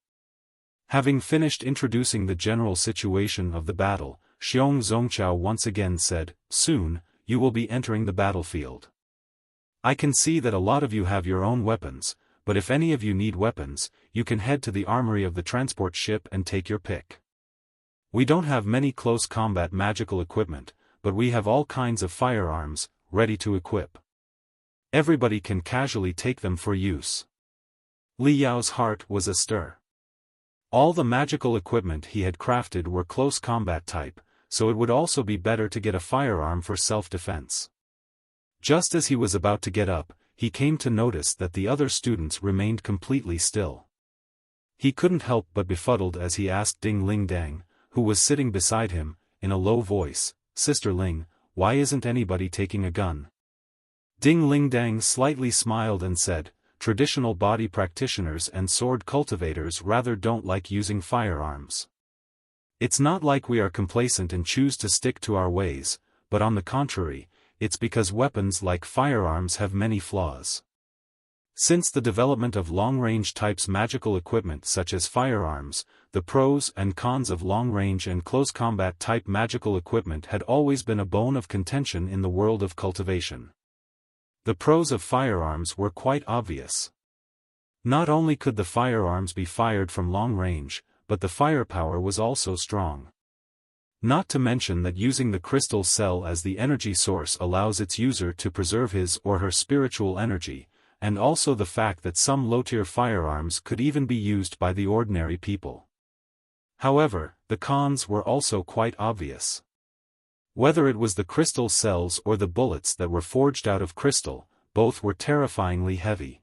Having finished introducing the general situation of the battle, Xiong Zongqiao once again said, "Soon, you will be entering the battlefield. I can see that a lot of you have your own weapons, but if any of you need weapons, you can head to the armory of the transport ship and take your pick. We don't have many close combat magical equipment, but we have all kinds of firearms, ready to equip. Everybody can casually take them for use." Li Yao's heart was astir. All the magical equipment he had crafted were close combat type, so it would also be better to get a firearm for self-defense. Just as he was about to get up, he came to notice that the other students remained completely still. He couldn't help but befuddled as he asked Ding Ling Dang, who was sitting beside him, in a low voice, "Sister Ling, why isn't anybody taking a gun?" Ding Ling Dang slightly smiled and said, "Traditional body practitioners and sword cultivators rather don't like using firearms. It's not like we are complacent and choose to stick to our ways, but on the contrary, it's because weapons like firearms have many flaws. Since the development of long-range types magical equipment such as firearms, the pros and cons of long-range and close combat type magical equipment had always been a bone of contention in the world of cultivation. The pros of firearms were quite obvious. Not only could the firearms be fired from long range, but the firepower was also strong. Not to mention that using the crystal cell as the energy source allows its user to preserve his or her spiritual energy, and also the fact that some low-tier firearms could even be used by the ordinary people. However, the cons were also quite obvious. Whether it was the crystal cells or the bullets that were forged out of crystal, both were terrifyingly heavy.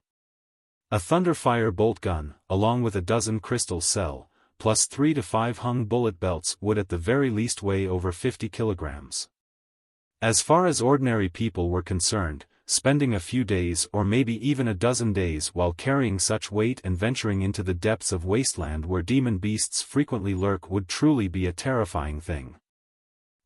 A Thunderfire bolt gun, along with a dozen crystal cell, plus 3 to 5 hung bullet belts would at the very least weigh over 50 kilograms. As far as ordinary people were concerned, spending a few days or maybe even a dozen days while carrying such weight and venturing into the depths of wasteland where demon beasts frequently lurk would truly be a terrifying thing.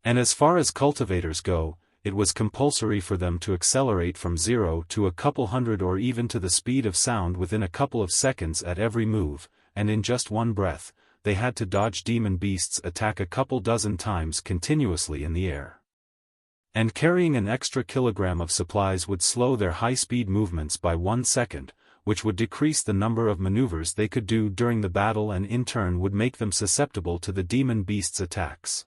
And as far as cultivators go, it was compulsory for them to accelerate from 0 to a couple hundred or even to the speed of sound within a couple of seconds at every move, and in just one breath, they had to dodge demon beasts' attack a couple dozen times continuously in the air. And carrying an extra kilogram of supplies would slow their high-speed movements by 1 second, which would decrease the number of maneuvers they could do during the battle and in turn would make them susceptible to the demon beasts' attacks.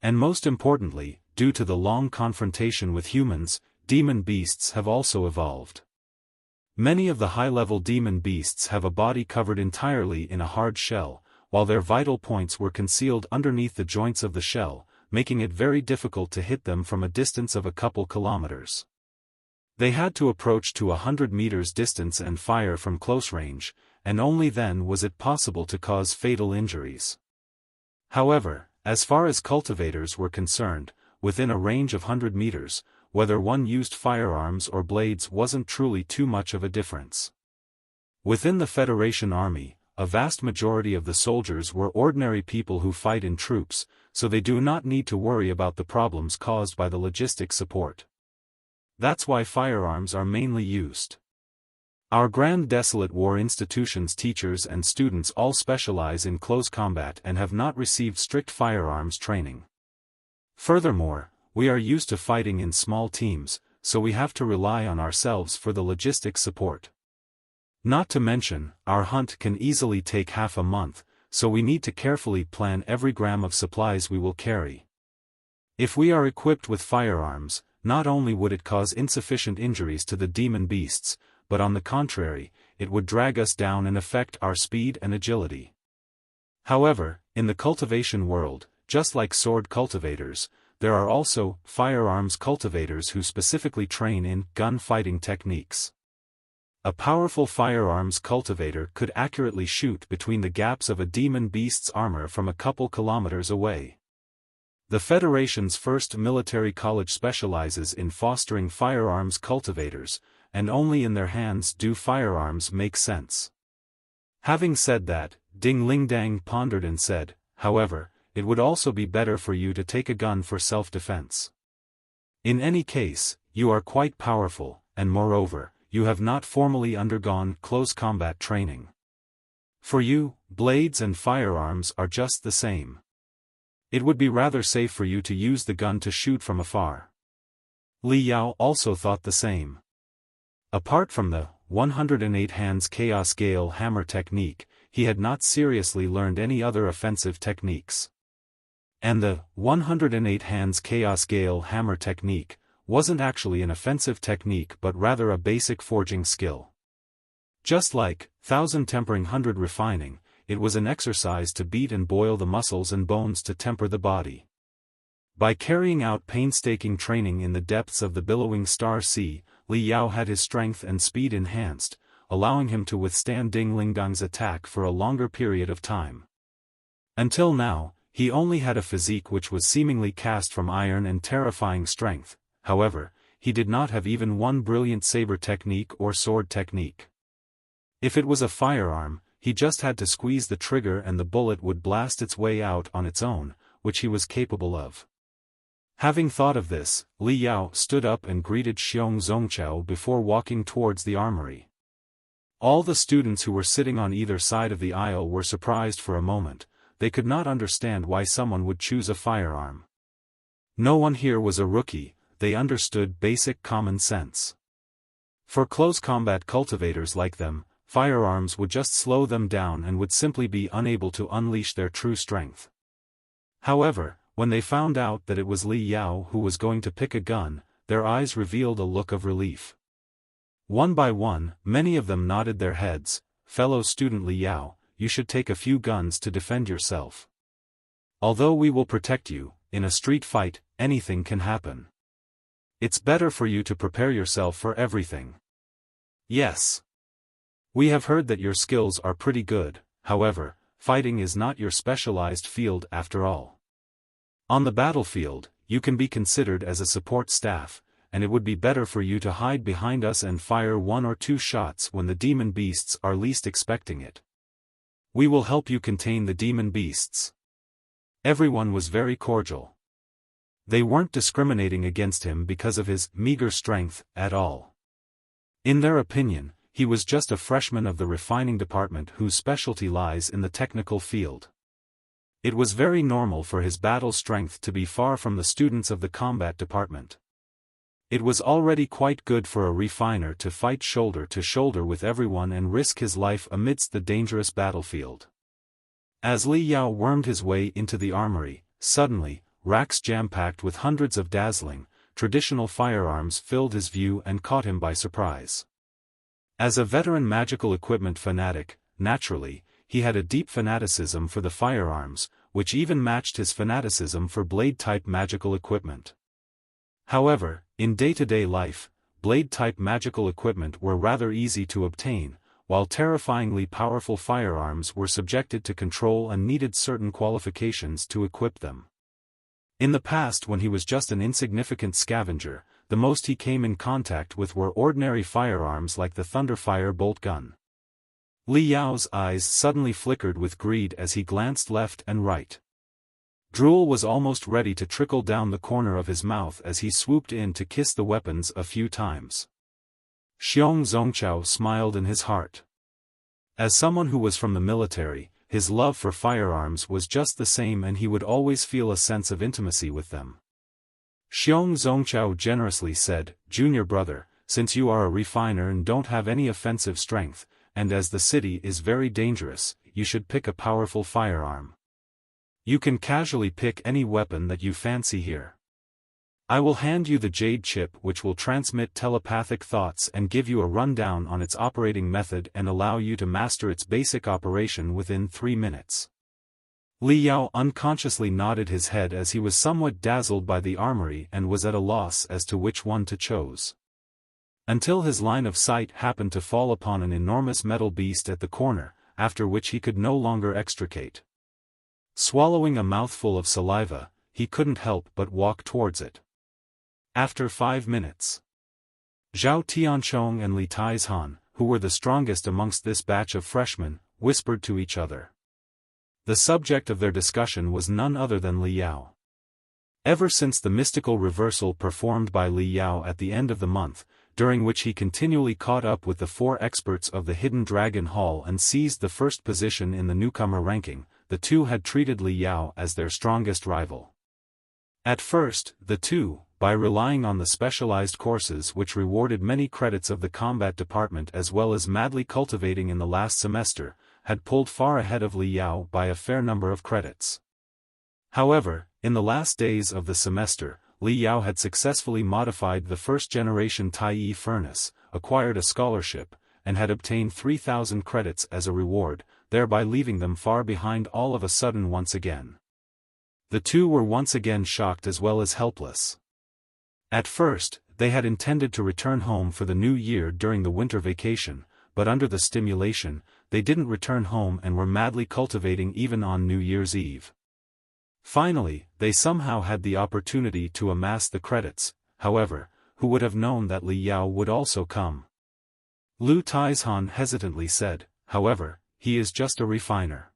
And most importantly, due to the long confrontation with humans, demon beasts have also evolved. Many of the high-level demon beasts have a body covered entirely in a hard shell, while their vital points were concealed underneath the joints of the shell, making it very difficult to hit them from a distance of a couple kilometers. They had to approach to 100 meters distance and fire from close range, and only then was it possible to cause fatal injuries. However, as far as cultivators were concerned, within a range of 100 meters, whether one used firearms or blades wasn't truly too much of a difference. Within the Federation army, a vast majority of the soldiers were ordinary people who fight in troops, so they do not need to worry about the problems caused by the logistic support. That's why firearms are mainly used. Our Grand Desolate War institution's teachers and students all specialize in close combat and have not received strict firearms training. Furthermore, we are used to fighting in small teams, so we have to rely on ourselves for the logistics support. Not to mention, our hunt can easily take half a month, so we need to carefully plan every gram of supplies we will carry. If we are equipped with firearms, not only would it cause insufficient injuries to the demon beasts, but on the contrary, it would drag us down and affect our speed and agility. However, in the cultivation world, just like sword cultivators, there are also firearms cultivators who specifically train in gun-fighting techniques. A powerful firearms cultivator could accurately shoot between the gaps of a demon beast's armor from a couple kilometers away. The Federation's first military college specializes in fostering firearms cultivators, and only in their hands do firearms make sense. Having said that, Ding Lingdang pondered and said, however, it would also be better for you to take a gun for self-defense. In any case, you are quite powerful, and moreover, you have not formally undergone close combat training. For you, blades and firearms are just the same. It would be rather safe for you to use the gun to shoot from afar. Li Yao also thought the same. Apart from the 108 hands Chaos Gale hammer technique, he had not seriously learned any other offensive techniques. And the 108 hands Chaos Gale hammer technique wasn't actually an offensive technique but rather a basic forging skill. Just like 1000 tempering 100 refining, it was an exercise to beat and boil the muscles and bones to temper the body. By carrying out painstaking training in the depths of the billowing star sea, Li Yao had his strength and speed enhanced, allowing him to withstand Ding Lingdang's attack for a longer period of time. Until now, he only had a physique which was seemingly cast from iron and terrifying strength. However, he did not have even one brilliant saber technique or sword technique. If it was a firearm, he just had to squeeze the trigger and the bullet would blast its way out on its own, which he was capable of. Having thought of this, Li Yao stood up and greeted Xiong Zongchao before walking towards the armory. All the students who were sitting on either side of the aisle were surprised for a moment. They could not understand why someone would choose a firearm. No one here was a rookie, they understood basic common sense. For close combat cultivators like them, firearms would just slow them down and would simply be unable to unleash their true strength. However, when they found out that it was Li Yao who was going to pick a gun, their eyes revealed a look of relief. One by one, many of them nodded their heads. Fellow student Li Yao, you should take a few guns to defend yourself. Although we will protect you, in a street fight, anything can happen. It's better for you to prepare yourself for everything. Yes. We have heard that your skills are pretty good, however, fighting is not your specialized field after all. On the battlefield, you can be considered as a support staff, and it would be better for you to hide behind us and fire 1 or 2 shots when the demon beasts are least expecting it. We will help you contain the demon beasts. Everyone was very cordial. They weren't discriminating against him because of his meager strength at all. In their opinion, he was just a freshman of the refining department whose specialty lies in the technical field. It was very normal for his battle strength to be far from the students of the combat department. It was already quite good for a refiner to fight shoulder to shoulder with everyone and risk his life amidst the dangerous battlefield. As Li Yao wormed his way into the armory, suddenly, racks jam-packed with hundreds of dazzling, traditional firearms filled his view and caught him by surprise. As a veteran magical equipment fanatic, naturally, he had a deep fanaticism for the firearms, which even matched his fanaticism for blade-type magical equipment. However, in day-to-day life, blade-type magical equipment were rather easy to obtain, while terrifyingly powerful firearms were subjected to control and needed certain qualifications to equip them. In the past, when he was just an insignificant scavenger, the most he came in contact with were ordinary firearms like the Thunderfire bolt gun. Li Yao's eyes suddenly flickered with greed as he glanced left and right. Drool was almost ready to trickle down the corner of his mouth as he swooped in to kiss the weapons a few times. Xiong Zongchao smiled in his heart. As someone who was from the military, his love for firearms was just the same and he would always feel a sense of intimacy with them. Xiong Zongchao generously said, "Junior brother, since you are a refiner and don't have any offensive strength, and as the city is very dangerous, you should pick a powerful firearm. You can casually pick any weapon that you fancy here. I will hand you the jade chip which will transmit telepathic thoughts and give you a rundown on its operating method and allow you to master its basic operation within 3 minutes." Li Yao unconsciously nodded his head as he was somewhat dazzled by the armory and was at a loss as to which one to choose. Until his line of sight happened to fall upon an enormous metal beast at the corner, after which he could no longer extricate. Swallowing a mouthful of saliva, he couldn't help but walk towards it. After 5 minutes, Zhao Tianchong and Li Taizhan, who were the strongest amongst this batch of freshmen, whispered to each other. The subject of their discussion was none other than Li Yao. Ever since the mystical reversal performed by Li Yao at the end of the month, during which he continually caught up with the 4 experts of the Hidden Dragon Hall and seized the first position in the newcomer ranking, the two had treated Li Yao as their strongest rival. At first, the two, by relying on the specialized courses which rewarded many credits of the combat department as well as madly cultivating in the last semester, had pulled far ahead of Li Yao by a fair number of credits. However, in the last days of the semester, Li Yao had successfully modified the first-generation Taiyi furnace, acquired a scholarship, and had obtained 3,000 credits as a reward, thereby leaving them far behind all of a sudden once again. The two were once again shocked as well as helpless. At first, they had intended to return home for the new year during the winter vacation, but under the stimulation, they didn't return home and were madly cultivating even on New Year's Eve. Finally, they somehow had the opportunity to amass the credits, however, who would have known that Li Yao would also come? Lu Taizhan hesitantly said, "However, he is just a refiner.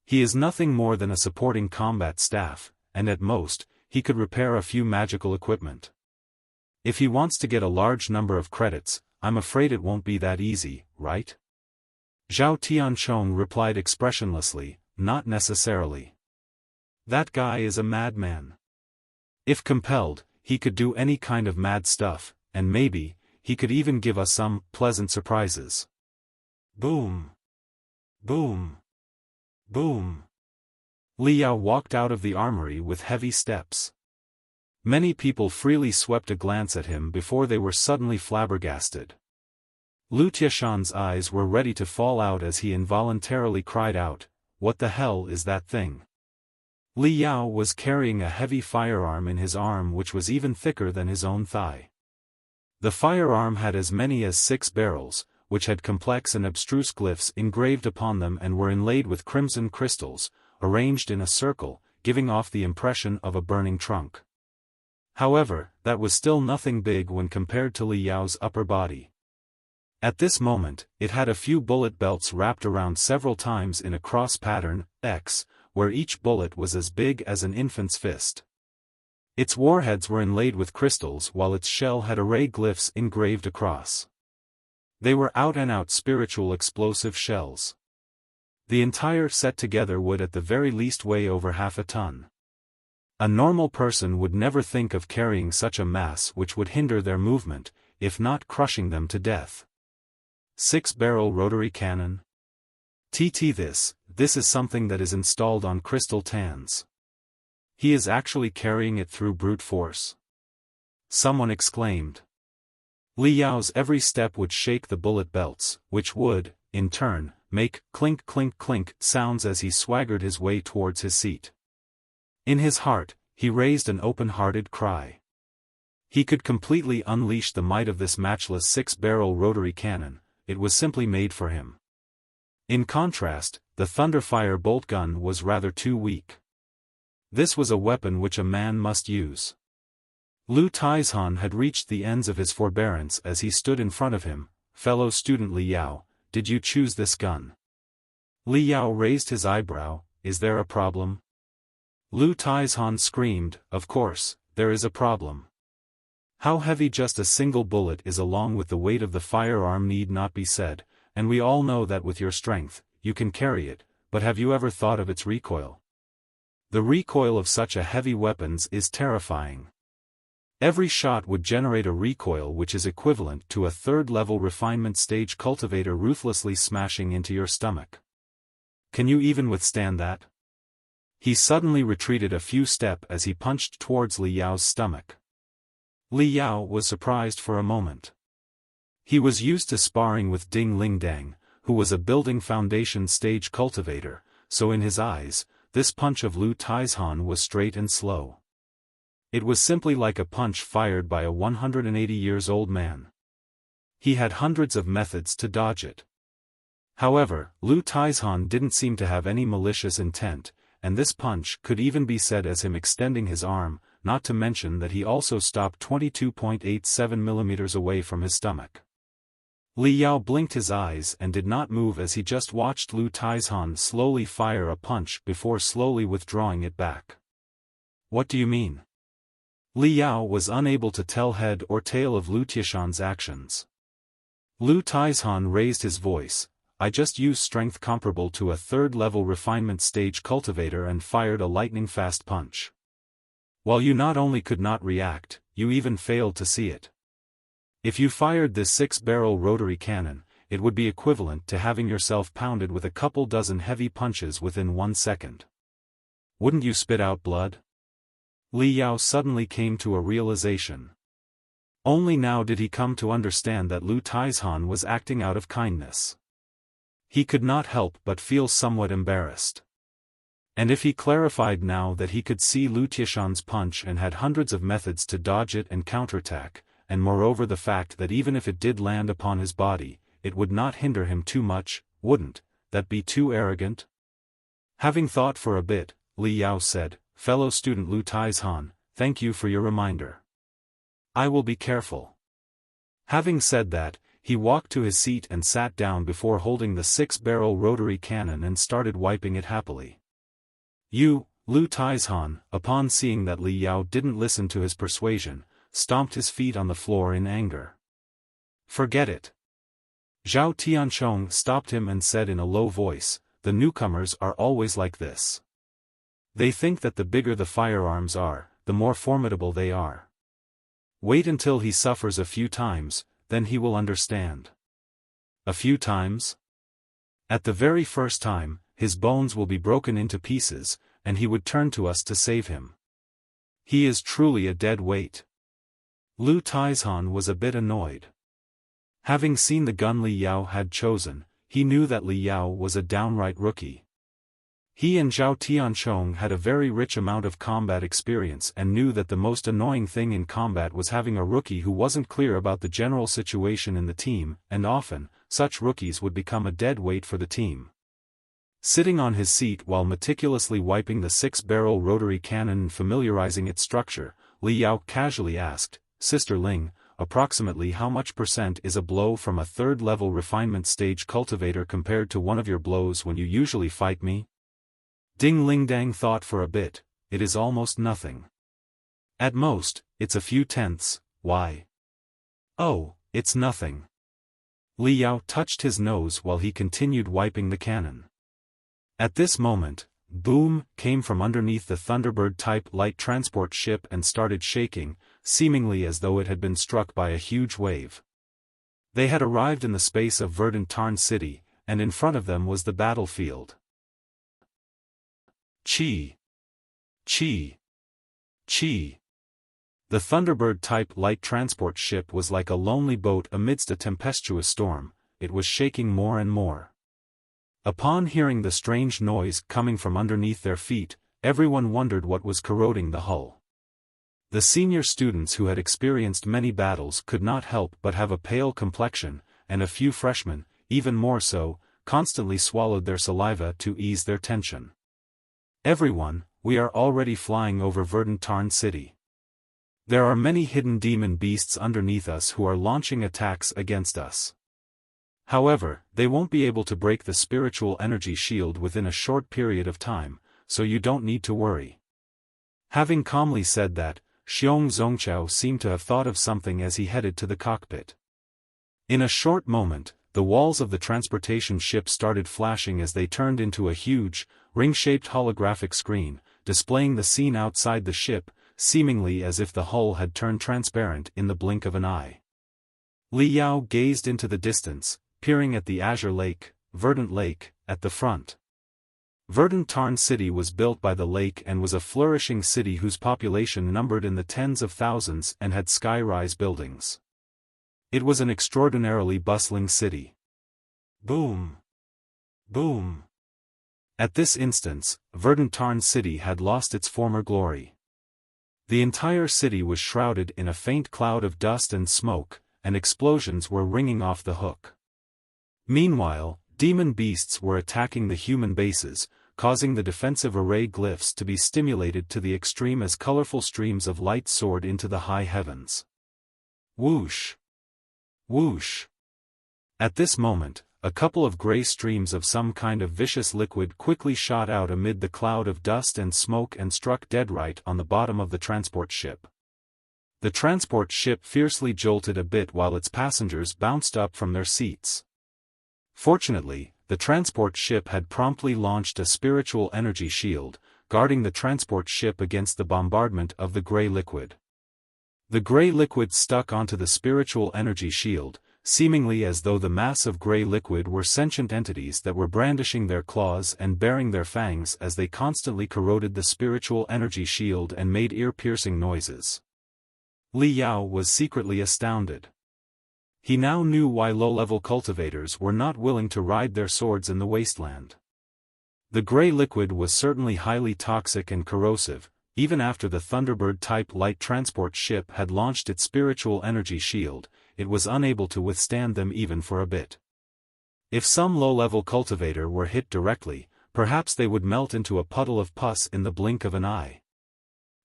He is nothing more than a supporting combat staff, and at most, he could repair a few magical equipment. If he wants to get a large number of credits, I'm afraid it won't be that easy, right?" Zhao Tianchong replied expressionlessly, "Not necessarily. That guy is a madman. If compelled, he could do any kind of mad stuff, and maybe, he could even give us some pleasant surprises." Boom! Boom! Boom! Li Yao walked out of the armory with heavy steps. Many people freely swept a glance at him before they were suddenly flabbergasted. Lu Tiashan's eyes were ready to fall out as he involuntarily cried out, "What the hell is that thing?" Li Yao was carrying a heavy firearm in his arm which was even thicker than his own thigh. The firearm had as many as 6 barrels, which had complex and abstruse glyphs engraved upon them and were inlaid with crimson crystals, arranged in a circle, giving off the impression of a burning trunk. However, that was still nothing big when compared to Li Yao's upper body. At this moment, it had a few bullet belts wrapped around several times in a cross pattern, X, where each bullet was as big as an infant's fist. Its warheads were inlaid with crystals while its shell had array glyphs engraved across. They were out-and-out spiritual explosive shells. The entire set together would at the very least weigh over half a ton. A normal person would never think of carrying such a mass which would hinder their movement, if not crushing them to death. 6-barrel rotary cannon. This is something that is installed on crystal tans. He is actually carrying it through brute force. Someone exclaimed. Li Yao's every step would shake the bullet belts, which would, in turn, make clink clink clink sounds as he swaggered his way towards his seat. In his heart, he raised an open-hearted cry. He could completely unleash the might of this matchless 6-barrel rotary cannon, it was simply made for him. In contrast, the Thunderfire bolt gun was rather too weak. This was a weapon which a man must use. Lu Taizhan had reached the ends of his forbearance as he stood in front of him. "Fellow student Li Yao, did you choose this gun?" Li Yao raised his eyebrow, "Is there a problem?" Lu Taizhan screamed, "Of course, there is a problem. How heavy just a single bullet is along with the weight of the firearm need not be said, and we all know that with your strength, you can carry it, but have you ever thought of its recoil? The recoil of such a heavy weapon is terrifying. Every shot would generate a recoil which is equivalent to a third-level refinement stage cultivator ruthlessly smashing into your stomach. Can you even withstand that? He suddenly retreated a few steps as he punched towards Li Yao's stomach. Li Yao was surprised for a moment. He was used to sparring with Ding Lingdang, who was a building foundation stage cultivator, so in his eyes, this punch of Lu Taizhan was straight and slow. It was simply like a punch fired by a 180-years-old man. He had hundreds of methods to dodge it. However, Lu Taizhan didn't seem to have any malicious intent, and this punch could even be said as him extending his arm, not to mention that he also stopped 22.87 mm away from his stomach. Li Yao blinked his eyes and did not move as he just watched Lu Taizhan slowly fire a punch before slowly withdrawing it back. What do you mean? Li Yao was unable to tell head or tail of Lu Tieshan's actions. Lu Taizhan raised his voice. I just used strength comparable to a third-level refinement stage cultivator and fired a lightning-fast punch. While you not only could not react, you even failed to see it. If you fired this 6-barrel rotary cannon, it would be equivalent to having yourself pounded with a couple dozen heavy punches within 1 second. Wouldn't you spit out blood? Li Yao suddenly came to a realization. Only now did he come to understand that Lu Taizhan was acting out of kindness. He could not help but feel somewhat embarrassed. And if he clarified now that he could see Lu Tieshan's punch and had hundreds of methods to dodge it and counterattack, and moreover the fact that even if it did land upon his body, it would not hinder him too much, wouldn't that be too arrogant? Having thought for a bit, Li Yao said, Fellow student Lu Taizhan, thank you for your reminder. I will be careful. Having said that, he walked to his seat and sat down before holding the 6-barrel rotary cannon and started wiping it happily. You, Lu Taizhan, upon seeing that Li Yao didn't listen to his persuasion, stomped his feet on the floor in anger. Forget it. Zhao Tianchong stopped him and said in a low voice, the newcomers are always like this. They think that the bigger the firearms are, the more formidable they are. Wait until he suffers a few times, then he will understand. A few times? At the very first time, his bones will be broken into pieces, and he would turn to us to save him. He is truly a dead weight. Lu Taizhan was a bit annoyed. Having seen the gun Li Yao had chosen, he knew that Li Yao was a downright rookie. He and Zhao Tianchong had a very rich amount of combat experience and knew that the most annoying thing in combat was having a rookie who wasn't clear about the general situation in the team, and often, such rookies would become a dead weight for the team. Sitting on his seat while meticulously wiping the 6-barrel rotary cannon and familiarizing its structure, Li Yao casually asked, Sister Ling, approximately how much % is a blow from a third-level refinement stage cultivator compared to one of your blows when you usually fight me? Ding Lingdang thought for a bit, it is almost nothing. At most, it's a few tenths, why? Oh, it's nothing. Li Yao touched his nose while he continued wiping the cannon. At this moment, boom came from underneath the Thunderbird-type light transport ship and started shaking, seemingly as though it had been struck by a huge wave. They had arrived in the space of Verdant Tarn city, and in front of them was the battlefield. Chi! Chi! Chi! The Thunderbird-type light transport ship was like a lonely boat amidst a tempestuous storm, it was shaking more and more. Upon hearing the strange noise coming from underneath their feet, everyone wondered what was corroding the hull. The senior students who had experienced many battles could not help but have a pale complexion, and a few freshmen, even more so, constantly swallowed their saliva to ease their tension. Everyone, we are already flying over Verdant Tarn city. There are many hidden demon beasts underneath us who are launching attacks against us. However, they won't be able to break the spiritual energy shield within a short period of time, so you don't need to worry. Having calmly said that, Xiong Zongchao seemed to have thought of something as he headed to the cockpit. In a short moment, the walls of the transportation ship started flashing as they turned into a huge, ring-shaped holographic screen, displaying the scene outside the ship, seemingly as if the hull had turned transparent in the blink of an eye. Li Yao gazed into the distance, peering at the azure lake, Verdant Lake, at the front. Verdant Tarn City was built by the lake and was a flourishing city whose population numbered in the tens of thousands and had sky-rise buildings. It was an extraordinarily bustling city. Boom! Boom! At this instance, Verdant Tarn City had lost its former glory. The entire city was shrouded in a faint cloud of dust and smoke, and explosions were ringing off the hook. Meanwhile, demon beasts were attacking the human bases, causing the defensive array glyphs to be stimulated to the extreme as colorful streams of light soared into the high heavens. Whoosh! Whoosh! At this moment, a couple of gray streams of some kind of vicious liquid quickly shot out amid the cloud of dust and smoke and struck dead right on the bottom of the transport ship. The transport ship fiercely jolted a bit while its passengers bounced up from their seats. Fortunately, the transport ship had promptly launched a spiritual energy shield, guarding the transport ship against the bombardment of the gray liquid. The gray liquid stuck onto the spiritual energy shield, seemingly as though the mass of gray liquid were sentient entities that were brandishing their claws and baring their fangs as they constantly corroded the spiritual energy shield and made ear-piercing noises. Li Yao was secretly astounded. He now knew why low-level cultivators were not willing to ride their swords in the wasteland. The gray liquid was certainly highly toxic and corrosive, even after the Thunderbird-type light transport ship had launched its spiritual energy shield. It was unable to withstand them even for a bit. If some low-level cultivator were hit directly, perhaps they would melt into a puddle of pus in the blink of an eye.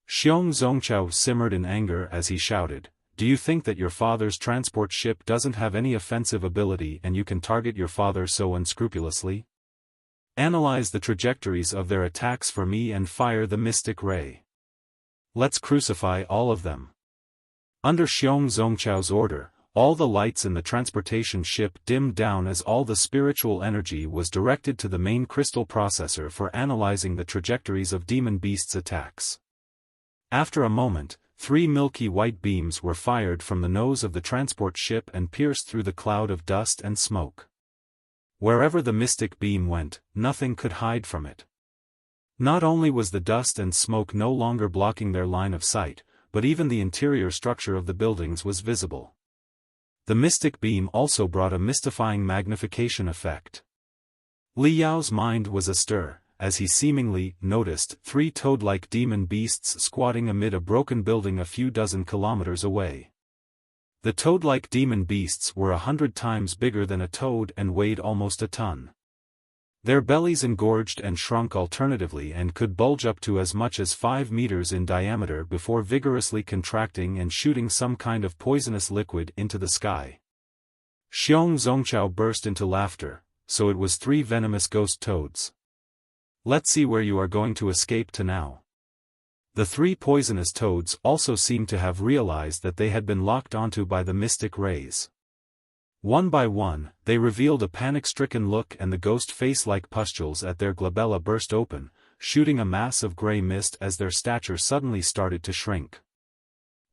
Xiong Zongchao simmered in anger as he shouted, "Do you think that your father's transport ship doesn't have any offensive ability and you can target your father so unscrupulously? Analyze the trajectories of their attacks for me and fire the mystic ray. Let's crucify all of them." Under Xiong Zongchao's order, all the lights in the transportation ship dimmed down as all the spiritual energy was directed to the main crystal processor for analyzing the trajectories of demon beasts' attacks. After a moment, 3 milky white beams were fired from the nose of the transport ship and pierced through the cloud of dust and smoke. Wherever the mystic beam went, nothing could hide from it. Not only was the dust and smoke no longer blocking their line of sight, but even the interior structure of the buildings was visible. The mystic beam also brought a mystifying magnification effect. Li Yao's mind was astir, as he seemingly noticed 3 toad-like demon beasts squatting amid a broken building a few dozen kilometers away. The toad-like demon beasts were 100 times bigger than a toad and weighed almost a ton. Their bellies engorged and shrunk alternatively and could bulge up to as much as 5 meters in diameter before vigorously contracting and shooting some kind of poisonous liquid into the sky. Xiong Zongchao burst into laughter, so it was 3 venomous ghost toads. Let's see where you are going to escape to now. The 3 poisonous toads also seemed to have realized that they had been locked onto by the mystic rays. One by one, they revealed a panic-stricken look and the ghost face-like pustules at their glabella burst open, shooting a mass of gray mist as their stature suddenly started to shrink.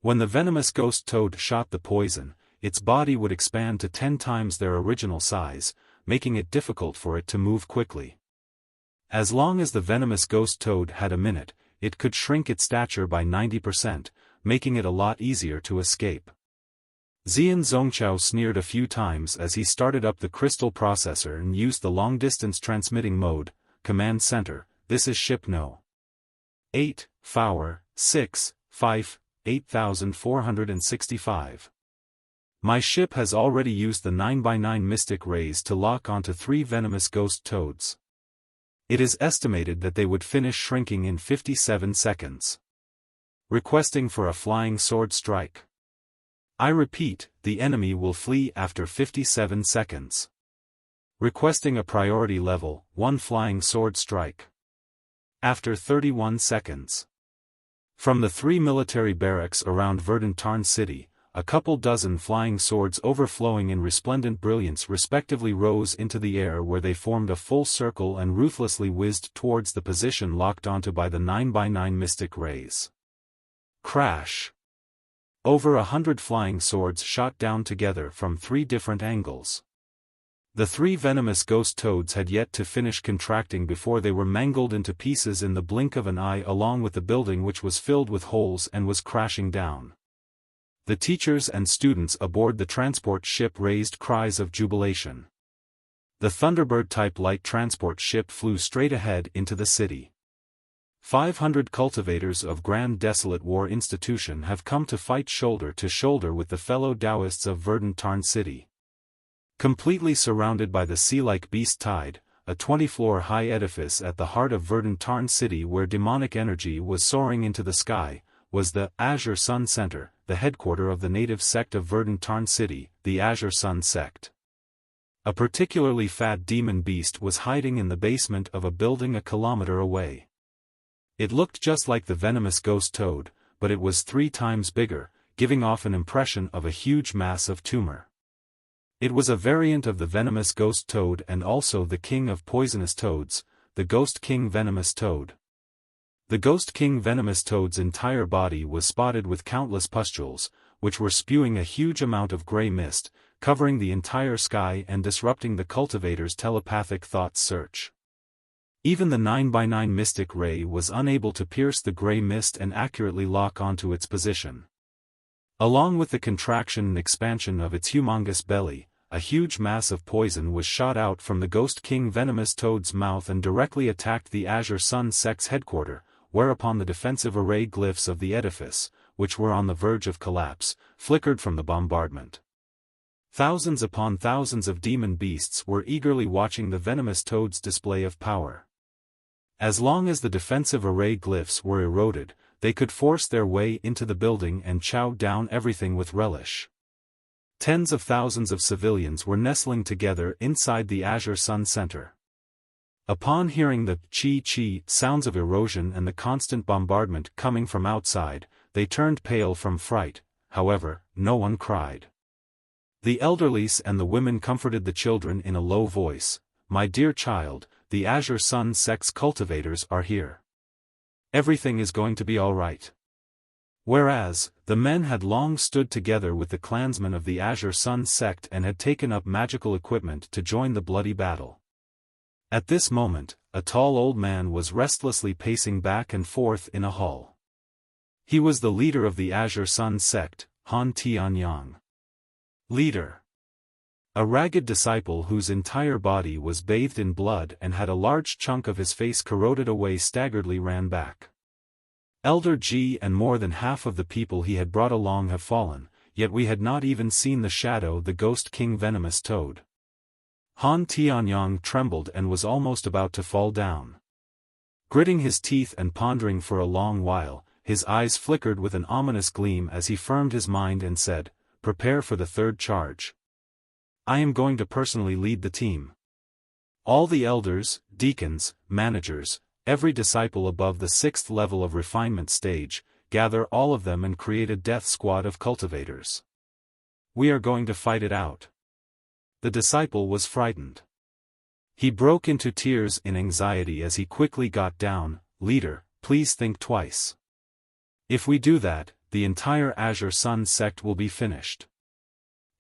When the venomous ghost toad shot the poison, its body would expand to 10 times their original size, making it difficult for it to move quickly. As long as the venomous ghost toad had a minute, it could shrink its stature by 90%, making it a lot easier to escape. Xian Zongchao sneered a few times as he started up the crystal processor and used the long-distance transmitting mode. Command Center, this is ship No. 8, Fower, 6, Fife, 8465. My ship has already used the 9x9 mystic rays to lock onto 3 venomous ghost toads. It is estimated that they would finish shrinking in 57 seconds. Requesting for a flying sword strike. I repeat, the enemy will flee after 57 seconds. Requesting a priority level 1 flying sword strike. After 31 seconds. From the 3 military barracks around Verdant Tarn City, a couple dozen flying swords overflowing in resplendent brilliance respectively rose into the air where they formed a full circle and ruthlessly whizzed towards the position locked onto by the 9x9 mystic rays. Crash! Over 100 flying swords shot down together from 3 different angles. The 3 venomous ghost toads had yet to finish contracting before they were mangled into pieces in the blink of an eye, along with the building, which was filled with holes and was crashing down. The teachers and students aboard the transport ship raised cries of jubilation. The Thunderbird-type light transport ship flew straight ahead into the city. 500 cultivators of Grand Desolate War Institution have come to fight shoulder to shoulder with the fellow Taoists of Verdant Tarn City. Completely surrounded by the sea-like beast tide, a 20-floor-high edifice at the heart of Verdant Tarn City where demonic energy was soaring into the sky, was the Azure Sun Center, the headquarter of the native sect of Verdant Tarn City, the Azure Sun Sect. A particularly fat demon beast was hiding in the basement of a building a kilometer away. It looked just like the venomous ghost toad, but it was 3 times bigger, giving off an impression of a huge mass of tumor. It was a variant of the venomous ghost toad and also the king of poisonous toads, the Ghost King Venomous Toad. The Ghost King Venomous Toad's entire body was spotted with countless pustules, which were spewing a huge amount of gray mist, covering the entire sky and disrupting the cultivator's telepathic thought search. Even the 9x9 mystic ray was unable to pierce the gray mist and accurately lock onto its position. Along with the contraction and expansion of its humongous belly, a huge mass of poison was shot out from the Ghost King Venomous Toad's mouth and directly attacked the Azure Sun Sect's headquarters, whereupon the defensive array glyphs of the edifice, which were on the verge of collapse, flickered from the bombardment. Thousands upon thousands of demon beasts were eagerly watching the venomous toad's display of power. As long as the defensive array glyphs were eroded, they could force their way into the building and chow down everything with relish. Tens of thousands of civilians were nestling together inside the Azure Sun Center. Upon hearing the chi-chi sounds of erosion and the constant bombardment coming from outside, they turned pale from fright. However, no one cried. The elderlies and the women comforted the children in a low voice. "My dear child, the Azure Sun Sect's cultivators are here. Everything is going to be all right." Whereas, the men had long stood together with the clansmen of the Azure Sun Sect and had taken up magical equipment to join the bloody battle. At this moment, a tall old man was restlessly pacing back and forth in a hall. He was the leader of the Azure Sun Sect, Han Tianyang. Leader. A ragged disciple whose entire body was bathed in blood and had a large chunk of his face corroded away staggeredly ran back. Elder G and more than half of the people he had brought along have fallen, yet we had not even seen the shadow the Ghost King Venomous Toad. Han Tianyang trembled and was almost about to fall down. Gritting his teeth and pondering for a long while, his eyes flickered with an ominous gleam as he firmed his mind and said, "Prepare for the third charge. I am going to personally lead the team. All the elders, deacons, managers, every disciple above the 6th level of refinement stage, gather all of them and create a death squad of cultivators. We are going to fight it out." The disciple was frightened. He broke into tears in anxiety as he quickly got down. "Leader, please think twice. If we do that, the entire Azure Sun Sect will be finished.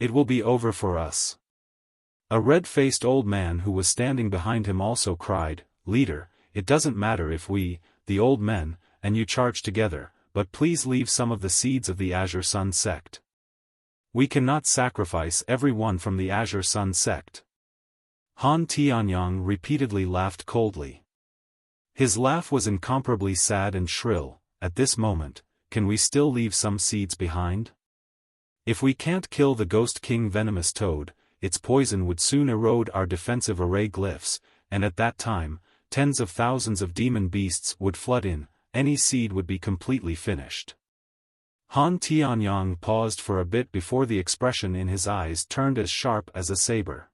It will be over for us." A red-faced old man who was standing behind him also cried, "Leader, it doesn't matter if we, the old men, and you charge together, but please leave some of the seeds of the Azure Sun Sect. We cannot sacrifice everyone from the Azure Sun Sect." Han Tianyang repeatedly laughed coldly. His laugh was incomparably sad and shrill. "At this moment, can we still leave some seeds behind? If we can't kill the Ghost King Venomous Toad, its poison would soon erode our defensive array glyphs, and at that time, tens of thousands of demon beasts would flood in, any seed would be completely finished." Han Tianyang paused for a bit before the expression in his eyes turned as sharp as a saber.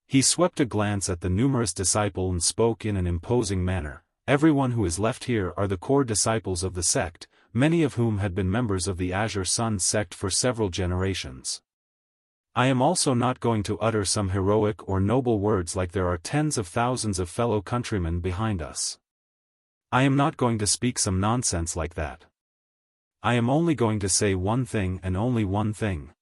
He swept a glance at the numerous disciples and spoke in an imposing manner. "Everyone who is left here are the core disciples of the sect, many of whom had been members of the Azure Sun Sect for several generations. I am also not going to utter some heroic or noble words like there are tens of thousands of fellow countrymen behind us. I am not going to speak some nonsense like that. I am only going to say one thing and only one thing.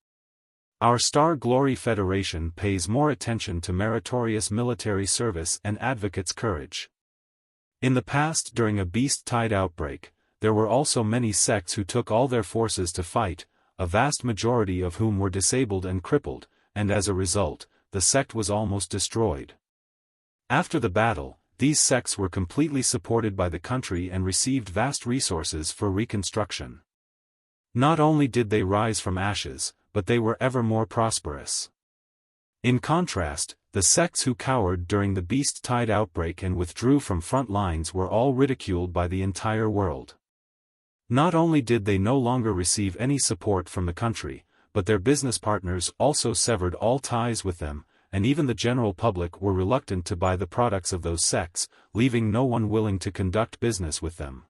Our Star Glory Federation pays more attention to meritorious military service and advocates' courage. In the past, during a beast-tide outbreak, there were also many sects who took all their forces to fight, a vast majority of whom were disabled and crippled, and as a result, the sect was almost destroyed. After the battle, these sects were completely supported by the country and received vast resources for reconstruction. Not only did they rise from ashes, but they were ever more prosperous. In contrast, the sects who cowered during the beast-tide outbreak and withdrew from front lines were all ridiculed by the entire world. Not only did they no longer receive any support from the country, but their business partners also severed all ties with them, and even the general public were reluctant to buy the products of those sects, leaving no one willing to conduct business with them.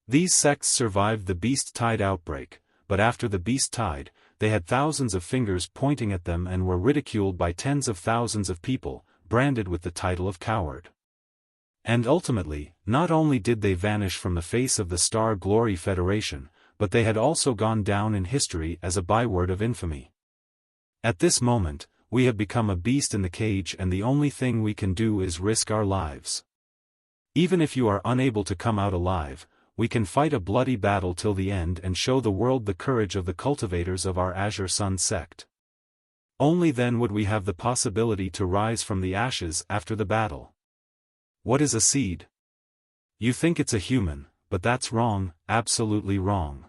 These sects survived the beast-tide outbreak, but after the beast-tide, they had thousands of fingers pointing at them and were ridiculed by tens of thousands of people, branded with the title of coward. And ultimately, not only did they vanish from the face of the Star Glory Federation, but they had also gone down in history as a byword of infamy. At this moment, we have become a beast in the cage, and the only thing we can do is risk our lives. Even if you are unable to come out alive, we can fight a bloody battle till the end and show the world the courage of the cultivators of our Azure Sun sect. Only then would we have the possibility to rise from the ashes after the battle. What is a seed? You think it's a human, but that's wrong, absolutely wrong.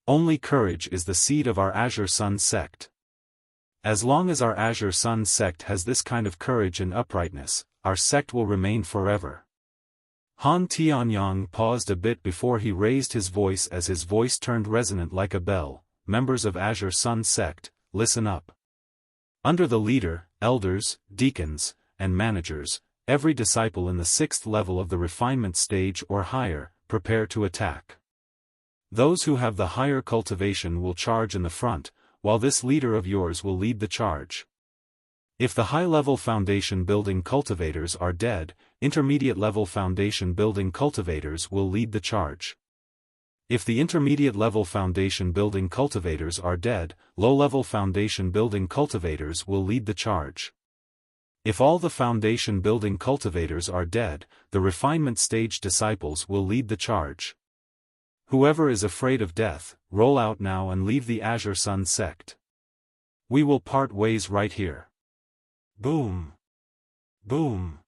Only courage is the seed of our Azure Sun sect. As long as our Azure Sun sect has this kind of courage and uprightness, our sect will remain forever. Han Tianyang paused a bit before he raised his voice as his voice turned resonant like a bell. Members of Azure Sun sect, listen up. Under the leader, elders, deacons, and managers, every disciple in the 6th level of the refinement stage or higher, prepare to attack. Those who have the higher cultivation will charge in the front, while this leader of yours will lead the charge. If the high-level foundation building cultivators are dead, intermediate-level foundation building cultivators will lead the charge. If the intermediate-level foundation building cultivators are dead, low-level foundation building cultivators will lead the charge. If all the foundation building cultivators are dead, the refinement stage disciples will lead the charge. Whoever is afraid of death, roll out now and leave the Azure Sun sect. We will part ways right here. Boom! Boom!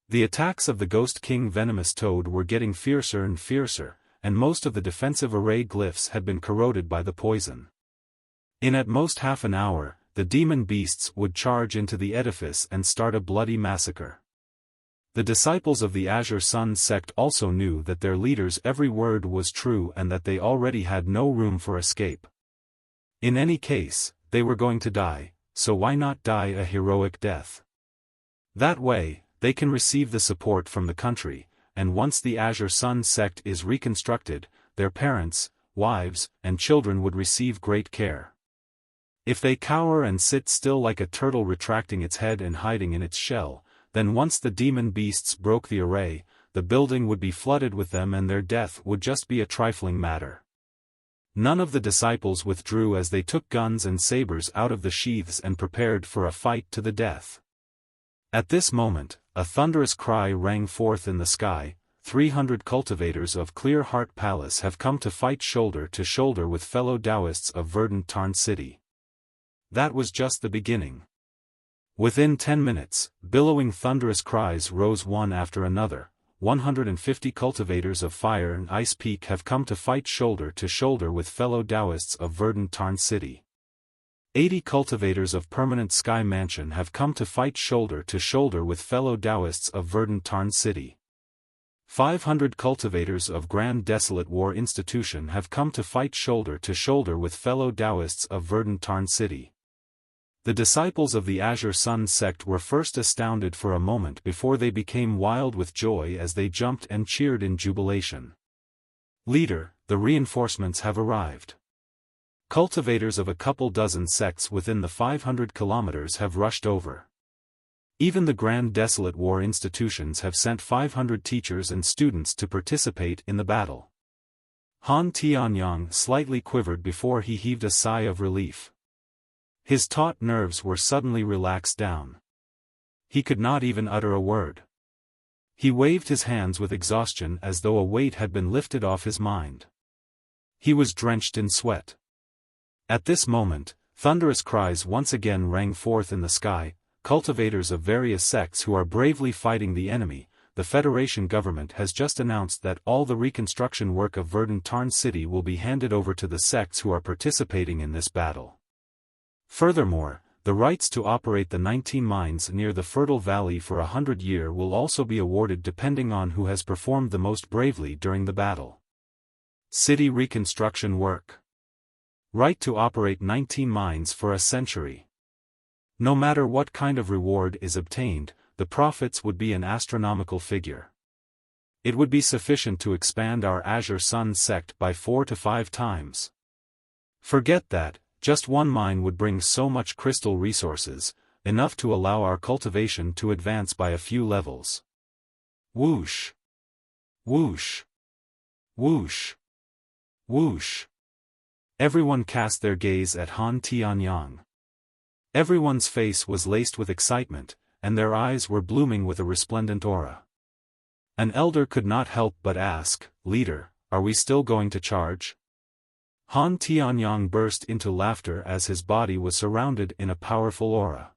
The attacks of the Ghost King Venomous Toad were getting fiercer and fiercer, and most of the defensive array glyphs had been corroded by the poison. In at most half an hour, the demon beasts would charge into the edifice and start a bloody massacre. The disciples of the Azure Sun sect also knew that their leader's every word was true and that they already had no room for escape. In any case, they were going to die, so why not die a heroic death? That way, they can receive the support from the country, and once the Azure Sun sect is reconstructed, their parents, wives, and children would receive great care. If they cower and sit still like a turtle retracting its head and hiding in its shell, then once the demon beasts broke the array, the building would be flooded with them and their death would just be a trifling matter. None of the disciples withdrew as they took guns and sabers out of the sheaths and prepared for a fight to the death. At this moment, a thunderous cry rang forth in the sky. 300 cultivators of Clear Heart Palace have come to fight shoulder to shoulder with fellow Taoists of Verdant Tarn City. That was just the beginning. Within 10 minutes, billowing thunderous cries rose one after another. 150 cultivators of Fire and Ice Peak have come to fight shoulder to shoulder with fellow Taoists of Verdant Tarn City. 80 cultivators of Permanent Sky Mansion have come to fight shoulder to shoulder with fellow Taoists of Verdant Tarn City. 500 cultivators of Grand Desolate War Institution have come to fight shoulder to shoulder with fellow Taoists of Verdant Tarn City. The disciples of the Azure Sun sect were first astounded for a moment before they became wild with joy as they jumped and cheered in jubilation. Leader, the reinforcements have arrived. Cultivators of a couple dozen sects within the 500 kilometers have rushed over. Even the Grand Desolate War institutions have sent 500 teachers and students to participate in the battle. Han Tianyang slightly quivered before he heaved a sigh of relief. His taut nerves were suddenly relaxed down. He could not even utter a word. He waved his hands with exhaustion as though a weight had been lifted off his mind. He was drenched in sweat. At this moment, thunderous cries once again rang forth in the sky. Cultivators of various sects who are bravely fighting the enemy. The Federation government has just announced that all the reconstruction work of Verdant Tarn City will be handed over to the sects who are participating in this battle. Furthermore, the rights to operate the 19 mines near the fertile valley for 100 years will also be awarded depending on who has performed the most bravely during the battle. City reconstruction work. Right to operate 19 mines for a century. No matter what kind of reward is obtained, the profits would be an astronomical figure. It would be sufficient to expand our Azure Sun sect by 4 to 5 times. Forget that, just one mine would bring so much crystal resources, enough to allow our cultivation to advance by a few levels. Whoosh! Whoosh! Whoosh! Whoosh! Everyone cast their gaze at Han Tianyang. Everyone's face was laced with excitement, and their eyes were blooming with a resplendent aura. An elder could not help but ask, "Leader, are we still going to charge?" Han Tianyang burst into laughter as his body was surrounded in a powerful aura.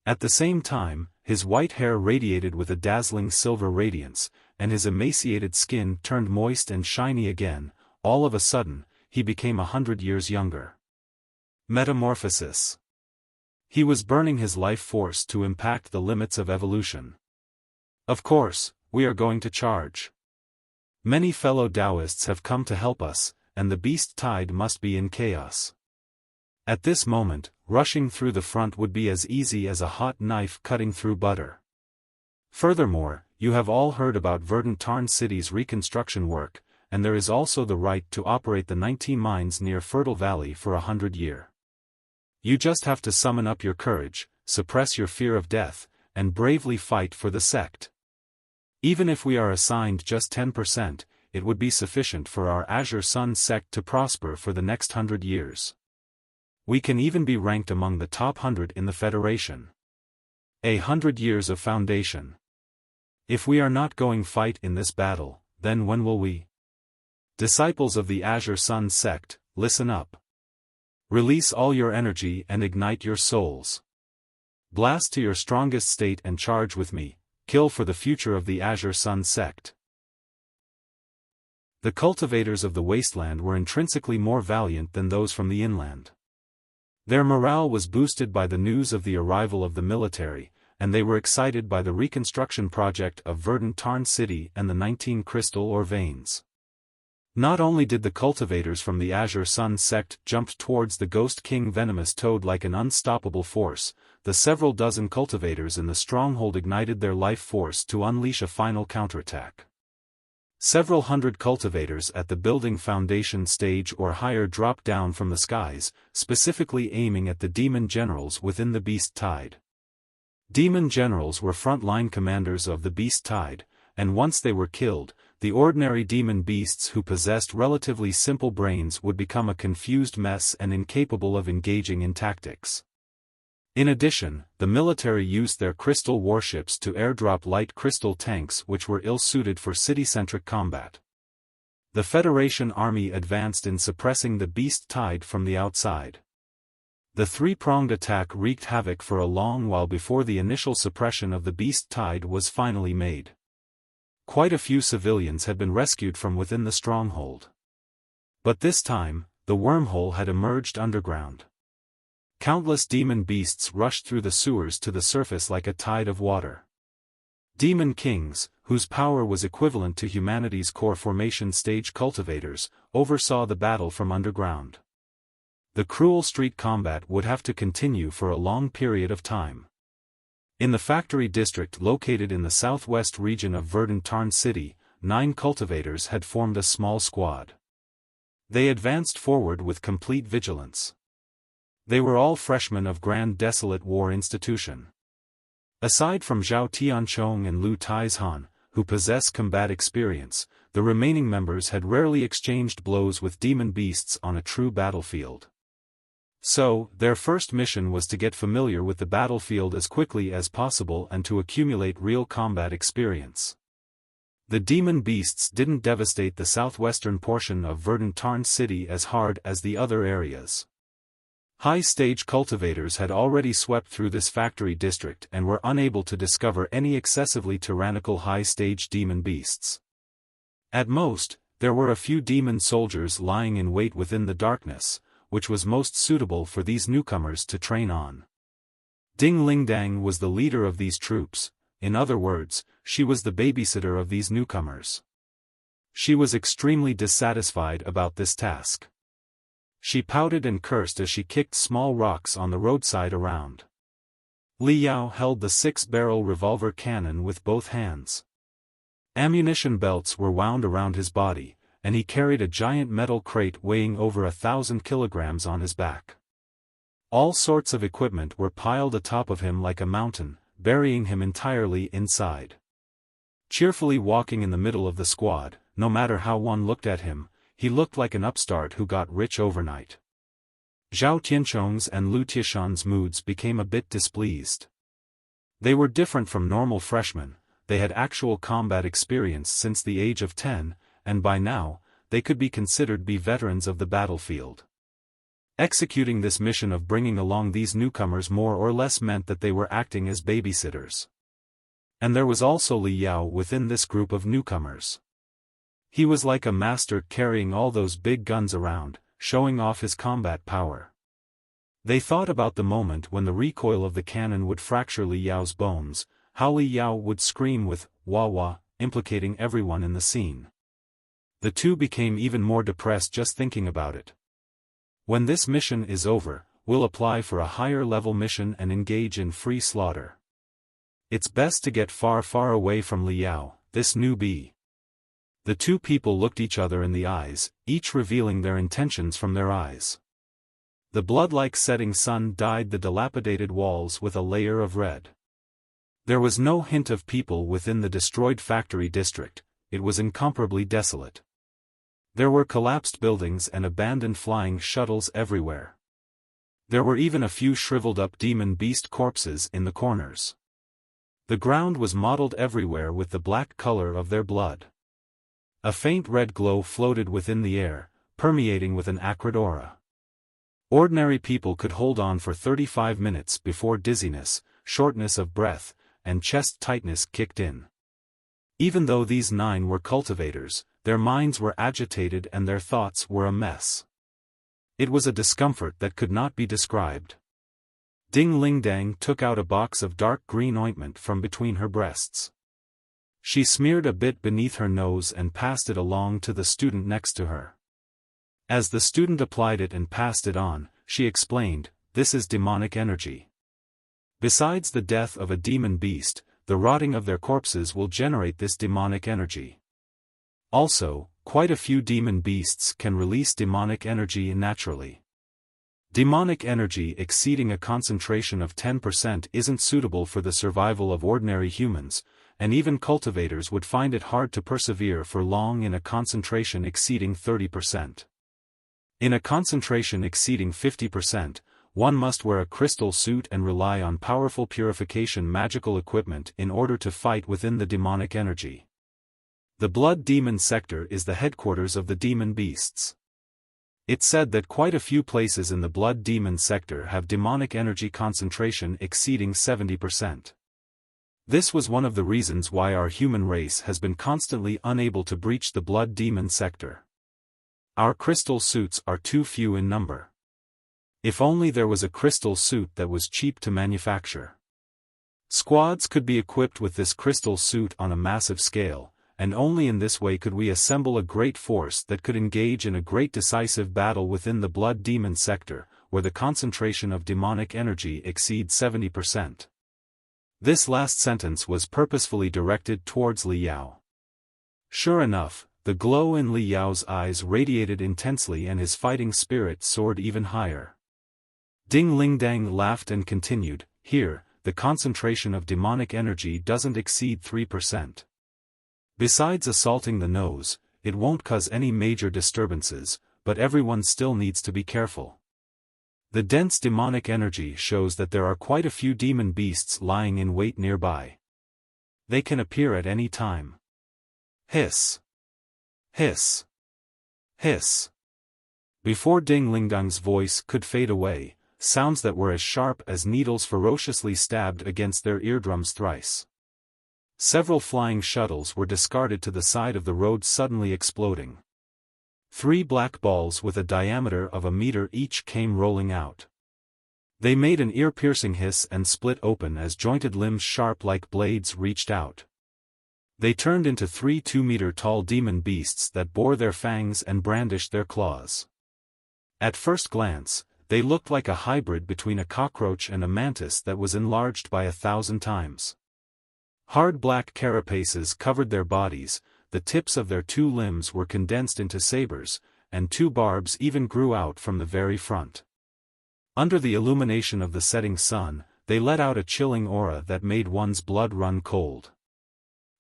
At the same time, his white hair radiated with a dazzling silver radiance, and his emaciated skin turned moist and shiny again. All of a sudden, he became 100 years younger. Metamorphosis. He was burning his life force to impact the limits of evolution. Of course, we are going to charge. Many fellow Taoists have come to help us, and the beast tide must be in chaos. At this moment, rushing through the front would be as easy as a hot knife cutting through butter. Furthermore, you have all heard about Verdant Tarn City's reconstruction work, and there is also the right to operate the 19 mines near Fertile Valley for 100 years. You just have to summon up your courage, suppress your fear of death, and bravely fight for the sect. Even if we are assigned just 10%, it would be sufficient for our Azure Sun sect to prosper for the next 100 years. We can even be ranked among the top 100 in the Federation. 100 years of foundation. If we are not going fight in this battle, then when will we? Disciples of the Azure Sun sect, listen up. Release all your energy and ignite your souls. Blast to your strongest state and charge with me, kill for the future of the Azure Sun sect. The cultivators of the wasteland were intrinsically more valiant than those from the inland. Their morale was boosted by the news of the arrival of the military, and they were excited by the reconstruction project of Verdant Tarn City and the 19 crystal ore veins. Not only did the cultivators from the Azure Sun sect jump towards the Ghost King Venomous Toad like an unstoppable force, the several dozen cultivators in the stronghold ignited their life force to unleash a final counterattack. Several hundred cultivators at the building foundation stage or higher dropped down from the skies, specifically aiming at the demon generals within the Beast Tide. Demon generals were front-line commanders of the Beast Tide, and once they were killed, the ordinary demon beasts who possessed relatively simple brains would become a confused mess and incapable of engaging in tactics. In addition, the military used their crystal warships to airdrop light crystal tanks which were ill-suited for city-centric combat. The Federation army advanced in suppressing the Beast Tide from the outside. The three-pronged attack wreaked havoc for a long while before the initial suppression of the Beast Tide was finally made. Quite a few civilians had been rescued from within the stronghold. But this time, the wormhole had emerged underground. Countless demon beasts rushed through the sewers to the surface like a tide of water. Demon kings, whose power was equivalent to humanity's core formation stage cultivators, oversaw the battle from underground. The cruel street combat would have to continue for a long period of time. In the factory district located in the southwest region of Verdant Tarn City, 9 cultivators had formed a small squad. They advanced forward with complete vigilance. They were all freshmen of Grand Desolate War Institution. Aside from Zhao Tianchong and Lu Taizhan, who possess combat experience, the remaining members had rarely exchanged blows with demon beasts on a true battlefield. So, their first mission was to get familiar with the battlefield as quickly as possible and to accumulate real combat experience. The demon beasts didn't devastate the southwestern portion of Verdant Tarn city as hard as the other areas. High-stage cultivators had already swept through this factory district and were unable to discover any excessively tyrannical high-stage demon beasts. At most, there were a few demon soldiers lying in wait within the darkness, which was most suitable for these newcomers to train on. Ding Lingdang was the leader of these troops, in other words, she was the babysitter of these newcomers. She was extremely dissatisfied about this task. She pouted and cursed as she kicked small rocks on the roadside around. Li Yao held the 6-barrel revolver cannon with both hands. Ammunition belts were wound around his body, and he carried a giant metal crate weighing over 1,000 kilograms on his back. All sorts of equipment were piled atop of him like a mountain, burying him entirely inside. Cheerfully walking in the middle of the squad, no matter how one looked at him, he looked like an upstart who got rich overnight. Zhao Tianchong's and Lu Tieshan's moods became a bit displeased. They were different from normal freshmen, they had actual combat experience since the age of 10, and by now, they could be considered veterans of the battlefield. Executing this mission of bringing along these newcomers more or less meant that they were acting as babysitters. And there was also Li Yao within this group of newcomers. He was like a master carrying all those big guns around, showing off his combat power. They thought about the moment when the recoil of the cannon would fracture Li Yao's bones, how Li Yao would scream with "wah wah," implicating everyone in the scene. The two became even more depressed just thinking about it. When this mission is over, we'll apply for a higher level mission and engage in free slaughter. It's best to get far away from Li Yao, this newbie. The two people looked each other in the eyes, each revealing their intentions from their eyes. The blood-like setting sun dyed the dilapidated walls with a layer of red. There was no hint of people within the destroyed factory district, it was incomparably desolate. There were collapsed buildings and abandoned flying shuttles everywhere. There were even a few shriveled-up demon beast corpses in the corners. The ground was mottled everywhere with the black color of their blood. A faint red glow floated within the air, permeating with an acrid aura. Ordinary people could hold on for 35 minutes before dizziness, shortness of breath, and chest tightness kicked in. Even though these 9 were cultivators, their minds were agitated and their thoughts were a mess. It was a discomfort that could not be described. Ding Lingdang took out a box of dark green ointment from between her breasts. She smeared a bit beneath her nose and passed it along to the student next to her. As the student applied it and passed it on, she explained, "This is demonic energy. Besides the death of a demon beast, the rotting of their corpses will generate this demonic energy. Also, quite a few demon beasts can release demonic energy naturally. Demonic energy exceeding a concentration of 10% isn't suitable for the survival of ordinary humans, and even cultivators would find it hard to persevere for long in a concentration exceeding 30%. In a concentration exceeding 50%, one must wear a crystal suit and rely on powerful purification magical equipment in order to fight within the demonic energy. The Blood Demon sector is the headquarters of the demon beasts. It's said that quite a few places in the Blood Demon sector have demonic energy concentration exceeding 70%. This was one of the reasons why our human race has been constantly unable to breach the Blood Demon sector. Our crystal suits are too few in number. If only there was a crystal suit that was cheap to manufacture. Squads could be equipped with this crystal suit on a massive scale, and only in this way could we assemble a great force that could engage in a great decisive battle within the Blood Demon sector, where the concentration of demonic energy exceeds 70%. This last sentence was purposefully directed towards Li Yao. Sure enough, the glow in Li Yao's eyes radiated intensely and his fighting spirit soared even higher. Ding Lingdang laughed and continued, "Here, the concentration of demonic energy doesn't exceed 3%. Besides assaulting the nose, it won't cause any major disturbances, but everyone still needs to be careful. The dense demonic energy shows that there are quite a few demon beasts lying in wait nearby. They can appear at any time. Hiss. Hiss. Hiss. Before Ding Lingdang's voice could fade away, sounds that were as sharp as needles ferociously stabbed against their eardrums thrice. Several flying shuttles were discarded to the side of the road, suddenly exploding. 3 black balls with a diameter of a meter each came rolling out. They made an ear-piercing hiss and split open as jointed limbs sharp like blades reached out. They turned into 3 2-meter-tall demon beasts that bore their fangs and brandished their claws. At first glance, they looked like a hybrid between a cockroach and a mantis that was enlarged by 1,000 times. Hard black carapaces covered their bodies, the tips of their 2 limbs were condensed into sabers, and 2 barbs even grew out from the very front. Under the illumination of the setting sun, they let out a chilling aura that made one's blood run cold.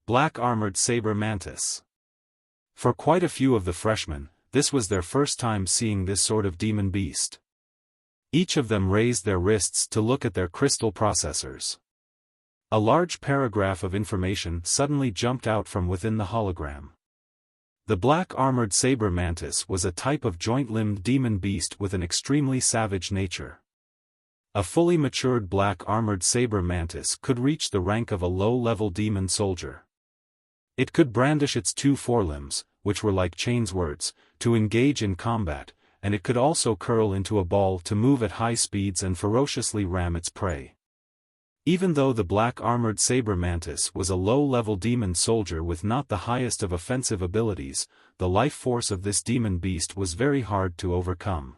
Black armored saber mantis. For quite a few of the freshmen, this was their first time seeing this sort of demon beast. Each of them raised their wrists to look at their crystal processors. A large paragraph of information suddenly jumped out from within the hologram. The black armored saber mantis was a type of joint-limbed demon beast with an extremely savage nature. A fully matured black armored saber mantis could reach the rank of a low-level demon soldier. It could brandish its 2 forelimbs, which were like chains words, to engage in combat, and it could also curl into a ball to move at high speeds and ferociously ram its prey. Even though the black armored saber mantis was a low-level demon soldier with not the highest of offensive abilities, the life force of this demon beast was very hard to overcome.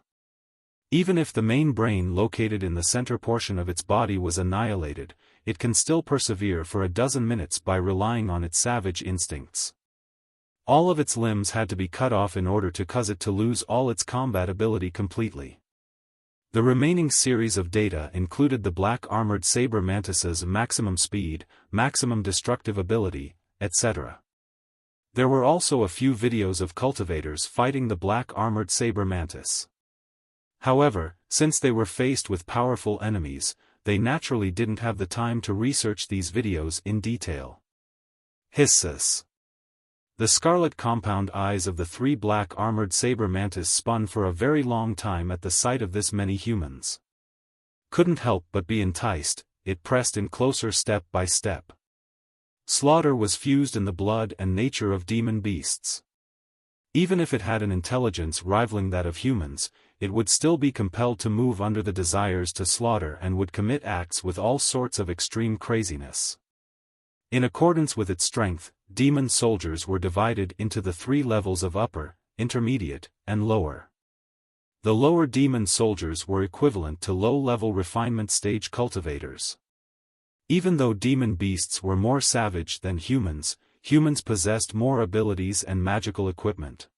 Even if the main brain located in the center portion of its body was annihilated, it can still persevere for a dozen minutes by relying on its savage instincts. All of its limbs had to be cut off in order to cause it to lose all its combat ability completely. The remaining series of data included the black armored saber mantis's maximum speed, maximum destructive ability, etc. There were also a few videos of cultivators fighting the black armored saber mantis. However, since they were faced with powerful enemies, they naturally didn't have the time to research these videos in detail. Hisses. The scarlet compound eyes of the 3 black armored saber mantis spun for a very long time at the sight of this many humans. Couldn't help but be enticed, it pressed in closer step by step. Slaughter was fused in the blood and nature of demon beasts. Even if it had an intelligence rivaling that of humans, it would still be compelled to move under the desires to slaughter and would commit acts with all sorts of extreme craziness. In accordance with its strength, demon soldiers were divided into the 3 levels of upper, intermediate, and lower. The lower demon soldiers were equivalent to low-level refinement stage cultivators. Even though demon beasts were more savage than humans, humans possessed more abilities and magical equipment.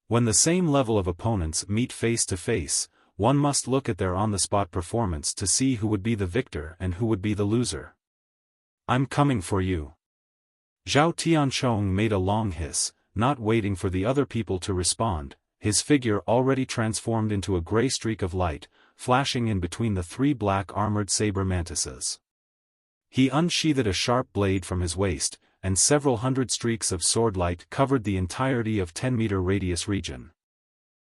When the same level of opponents meet face to face, one must look at their on-the-spot performance to see who would be the victor and who would be the loser. I'm coming for you. Zhao Tianchong made a long hiss, not waiting for the other people to respond, his figure already transformed into a gray streak of light, flashing in between the 3 black armored saber mantises. He unsheathed a sharp blade from his waist, and several hundred streaks of sword light covered the entirety of 10-meter radius region.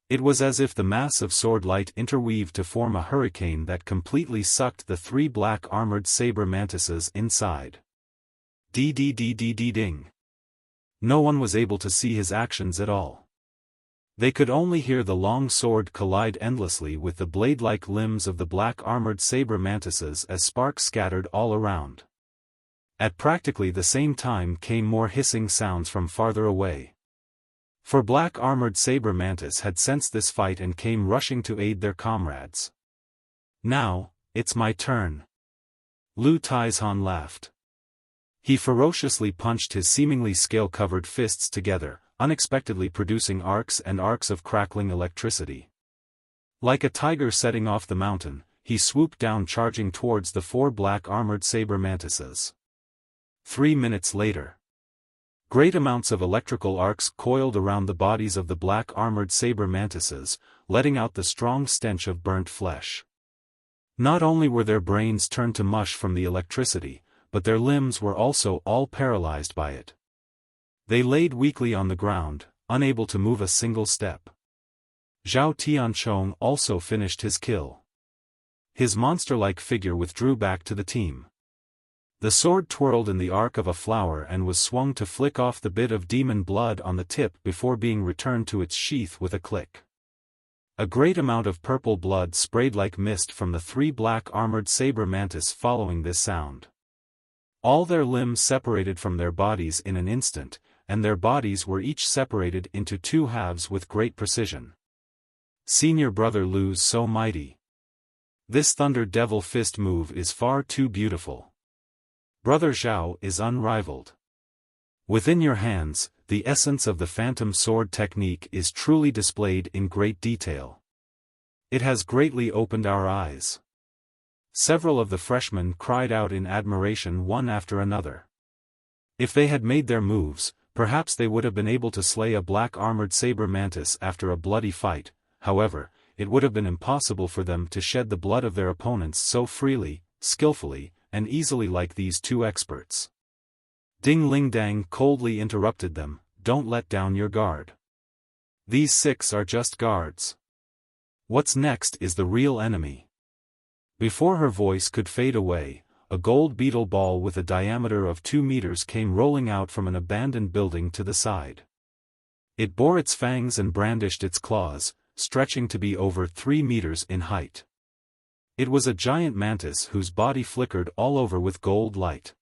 It was as if the mass of sword light interweaved to form a hurricane that completely sucked the 3 black armored saber mantises inside. Ding. No one was able to see his actions at all. They could only hear the long sword collide endlessly with the blade-like limbs of the black armored saber mantises as sparks scattered all around. At practically the same time came more hissing sounds from farther away. For black armored saber mantis had sensed this fight and came rushing to aid their comrades. Now, it's my turn. Lu Taizhan laughed. He ferociously punched his seemingly scale-covered fists together, unexpectedly producing arcs and arcs of crackling electricity. Like a tiger setting off the mountain, he swooped down charging towards the 4 black armored saber mantises. 3 minutes later. Great amounts of electrical arcs coiled around the bodies of the black-armored saber mantises, letting out the strong stench of burnt flesh. Not only were their brains turned to mush from the electricity, but their limbs were also all paralyzed by it. They laid weakly on the ground, unable to move a single step. Zhao Tianchong also finished his kill. His monster-like figure withdrew back to the team. The sword twirled in the arc of a flower and was swung to flick off the bit of demon blood on the tip before being returned to its sheath with a click. A great amount of purple blood sprayed like mist from the three black-armored saber mantis following this sound. All their limbs separated from their bodies in an instant, and their bodies were each separated into two halves with great precision. Senior brother Lu's so mighty. This Thunder Devil Fist move is far too beautiful. Brother Zhao is unrivaled. Within your hands, the essence of the Phantom Sword technique is truly displayed in great detail. It has greatly opened our eyes. Several of the freshmen cried out in admiration one after another. If they had made their moves, perhaps they would have been able to slay a black-armored saber mantis after a bloody fight. However, it would have been impossible for them to shed the blood of their opponents so freely, skillfully, and easily like these two experts. Ding Ling Dang coldly interrupted them, "Don't let down your guard. These six are just guards. What's next is the real enemy." Before her voice could fade away, a gold beetle ball with a diameter of 2 meters came rolling out from an abandoned building to the side. It bore its fangs and brandished its claws, stretching to be over 3 meters in height. It was a giant mantis whose body flickered all over with gold light.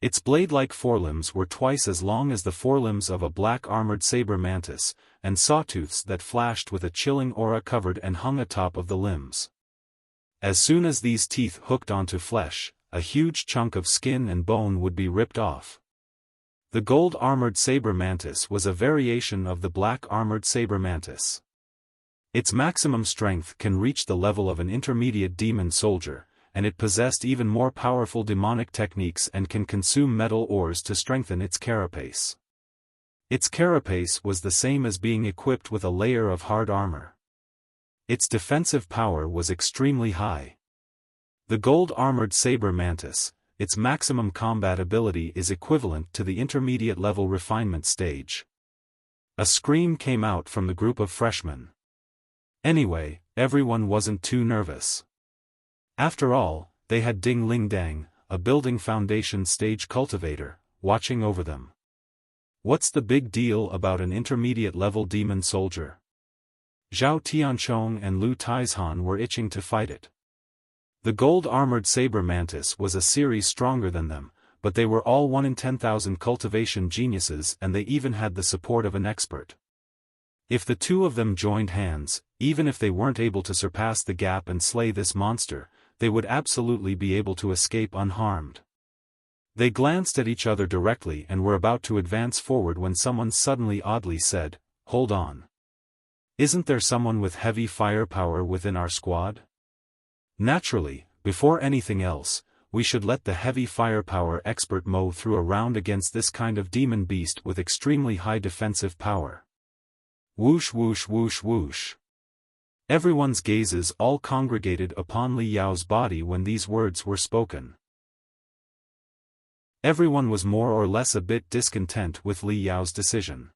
Its blade-like forelimbs were twice as long as the forelimbs of a black-armored saber mantis, and sawtooths that flashed with a chilling aura covered and hung atop of the limbs. As soon as these teeth hooked onto flesh, a huge chunk of skin and bone would be ripped off. The gold-armored saber mantis was a variation of the black-armored saber mantis. Its maximum strength can reach the level of an intermediate demon soldier, and it possessed even more powerful demonic techniques and can consume metal ores to strengthen its carapace. Its carapace was the same as being equipped with a layer of hard armor. Its defensive power was extremely high. The gold-armored saber mantis, its maximum combat ability is equivalent to the intermediate-level refinement stage. A scream came out from the group of freshmen. Anyway, everyone wasn't too nervous. After all, they had Ding Ling Dang, a building foundation stage cultivator, watching over them. What's the big deal about an intermediate-level demon soldier? Zhao Tianchong and Lu Taizhan were itching to fight it. The gold-armored saber mantis was a series stronger than them, but they were all 1 in 10,000 cultivation geniuses and they even had the support of an expert. If the two of them joined hands, even if they weren't able to surpass the gap and slay this monster, they would absolutely be able to escape unharmed. They glanced at each other directly and were about to advance forward when someone suddenly oddly said, "Hold on. Isn't there someone with heavy firepower within our squad?" Naturally, before anything else, we should let the heavy firepower expert mow through a round against this kind of demon beast with extremely high defensive power. Whoosh whoosh whoosh whoosh. Everyone's gazes all congregated upon Li Yao's body when these words were spoken. Everyone was more or less a bit discontent with Li Yao's decision.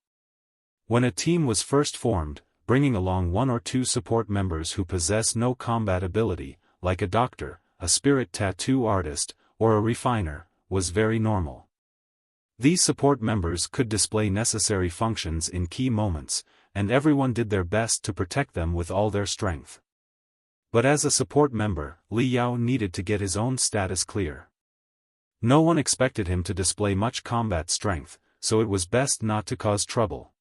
When a team was first formed, bringing along 1 or 2 support members who possess no combat ability, like a doctor, a spirit tattoo artist, or a refiner, was very normal. These support members could display necessary functions in key moments, and everyone did their best to protect them with all their strength. But as a support member, Li Yao needed to get his own status clear. No one expected him to display much combat strength, so it was best not to cause trouble.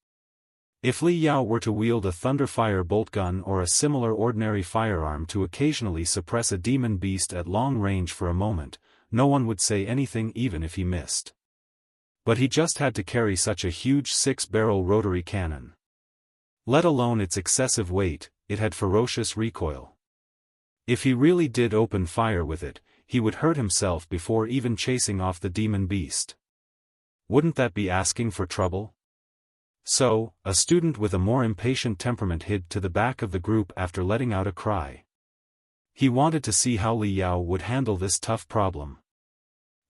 If Li Yao were to wield a thunderfire bolt gun or a similar ordinary firearm to occasionally suppress a demon beast at long range for a moment, no one would say anything even if he missed. But he just had to carry such a huge 6-barrel rotary cannon. Let alone its excessive weight, it had ferocious recoil. If he really did open fire with it, he would hurt himself before even chasing off the demon beast. Wouldn't that be asking for trouble? So, a student with a more impatient temperament hid to the back of the group after letting out a cry. He wanted to see how Li Yao would handle this tough problem.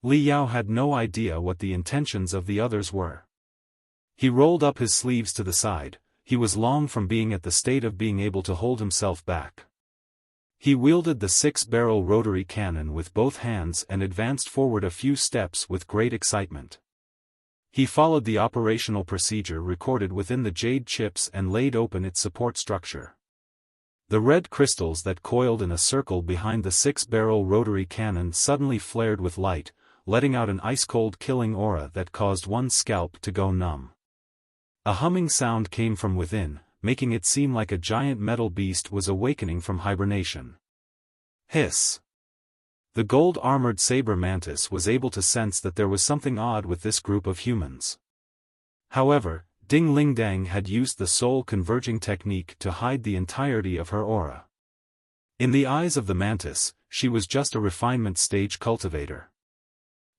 Li Yao had no idea what the intentions of the others were. He rolled up his sleeves to the side. He was long from being at the state of being able to hold himself back. He wielded the 6-barrel rotary cannon with both hands and advanced forward a few steps with great excitement. He followed the operational procedure recorded within the jade chips and laid open its support structure. The red crystals that coiled in a circle behind the 6-barrel rotary cannon suddenly flared with light, letting out an ice-cold killing aura that caused one's scalp to go numb. A humming sound came from within, making it seem like a giant metal beast was awakening from hibernation. Hiss! The gold-armored Saber mantis was able to sense that there was something odd with this group of humans. However, Ding Lingdang had used the soul-converging technique to hide the entirety of her aura. In the eyes of the mantis, she was just a refinement stage cultivator.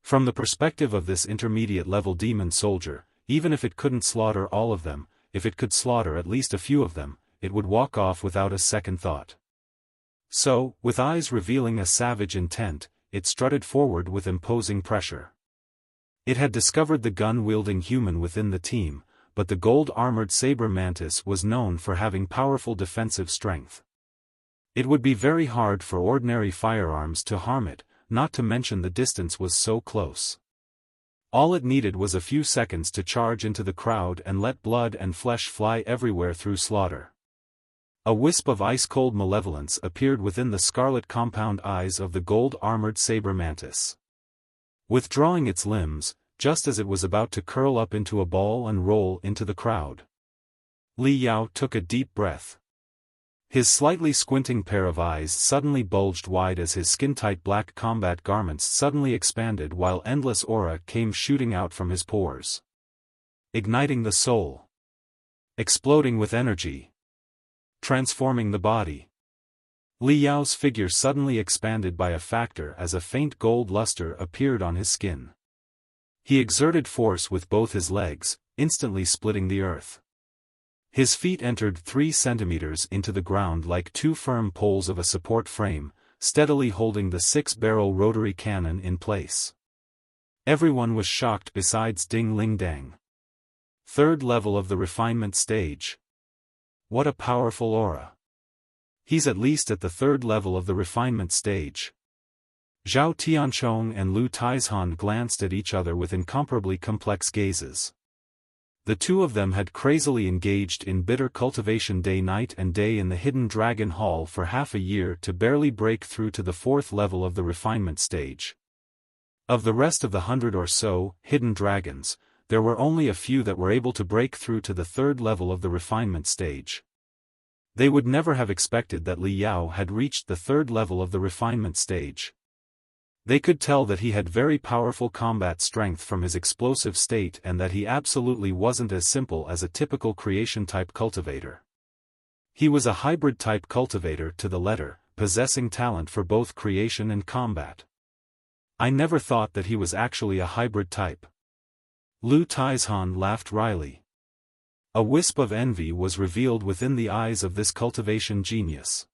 From the perspective of this intermediate-level demon soldier, even if it couldn't slaughter all of them, if it could slaughter at least a few of them, it would walk off without a second thought. So, with eyes revealing a savage intent, it strutted forward with imposing pressure. It had discovered the gun-wielding human within the team, but the gold-armored Saber mantis was known for having powerful defensive strength. It would be very hard for ordinary firearms to harm it, not to mention the distance was so close. All it needed was a few seconds to charge into the crowd and let blood and flesh fly everywhere through slaughter. A wisp of ice-cold malevolence appeared within the scarlet compound eyes of the gold-armored Saber mantis. Withdrawing its limbs, just as it was about to curl up into a ball and roll into the crowd, Li Yao took a deep breath. His slightly squinting pair of eyes suddenly bulged wide as his skin-tight black combat garments suddenly expanded while endless aura came shooting out from his pores. Igniting the soul. Exploding with energy. Transforming the body. Li Yao's figure suddenly expanded by a factor as a faint gold luster appeared on his skin. He exerted force with both his legs, instantly splitting the earth. His feet entered 3 centimeters into the ground like 2 firm poles of a support frame, steadily holding the 6-barrel rotary cannon in place. Everyone was shocked besides Ding Lingdang. 3rd level of the refinement stage. What a powerful aura. He's at least at the 3rd level of the refinement stage. Zhao Tianchong and Lu Taizhan glanced at each other with incomparably complex gazes. The two of them had crazily engaged in bitter cultivation night and day in the Hidden Dragon Hall for half a year to barely break through to the 4th level of the refinement stage. Of the rest of the 100 or so hidden dragons, there were only a few that were able to break through to the 3rd level of the refinement stage. They would never have expected that Li Yao had reached the 3rd level of the refinement stage. They could tell that he had very powerful combat strength from his explosive state and that he absolutely wasn't as simple as a typical creation-type cultivator. He was a hybrid-type cultivator to the letter, possessing talent for both creation and combat. I never thought that he was actually a hybrid type. Lu Taizhan laughed wryly. A wisp of envy was revealed within the eyes of this cultivation genius.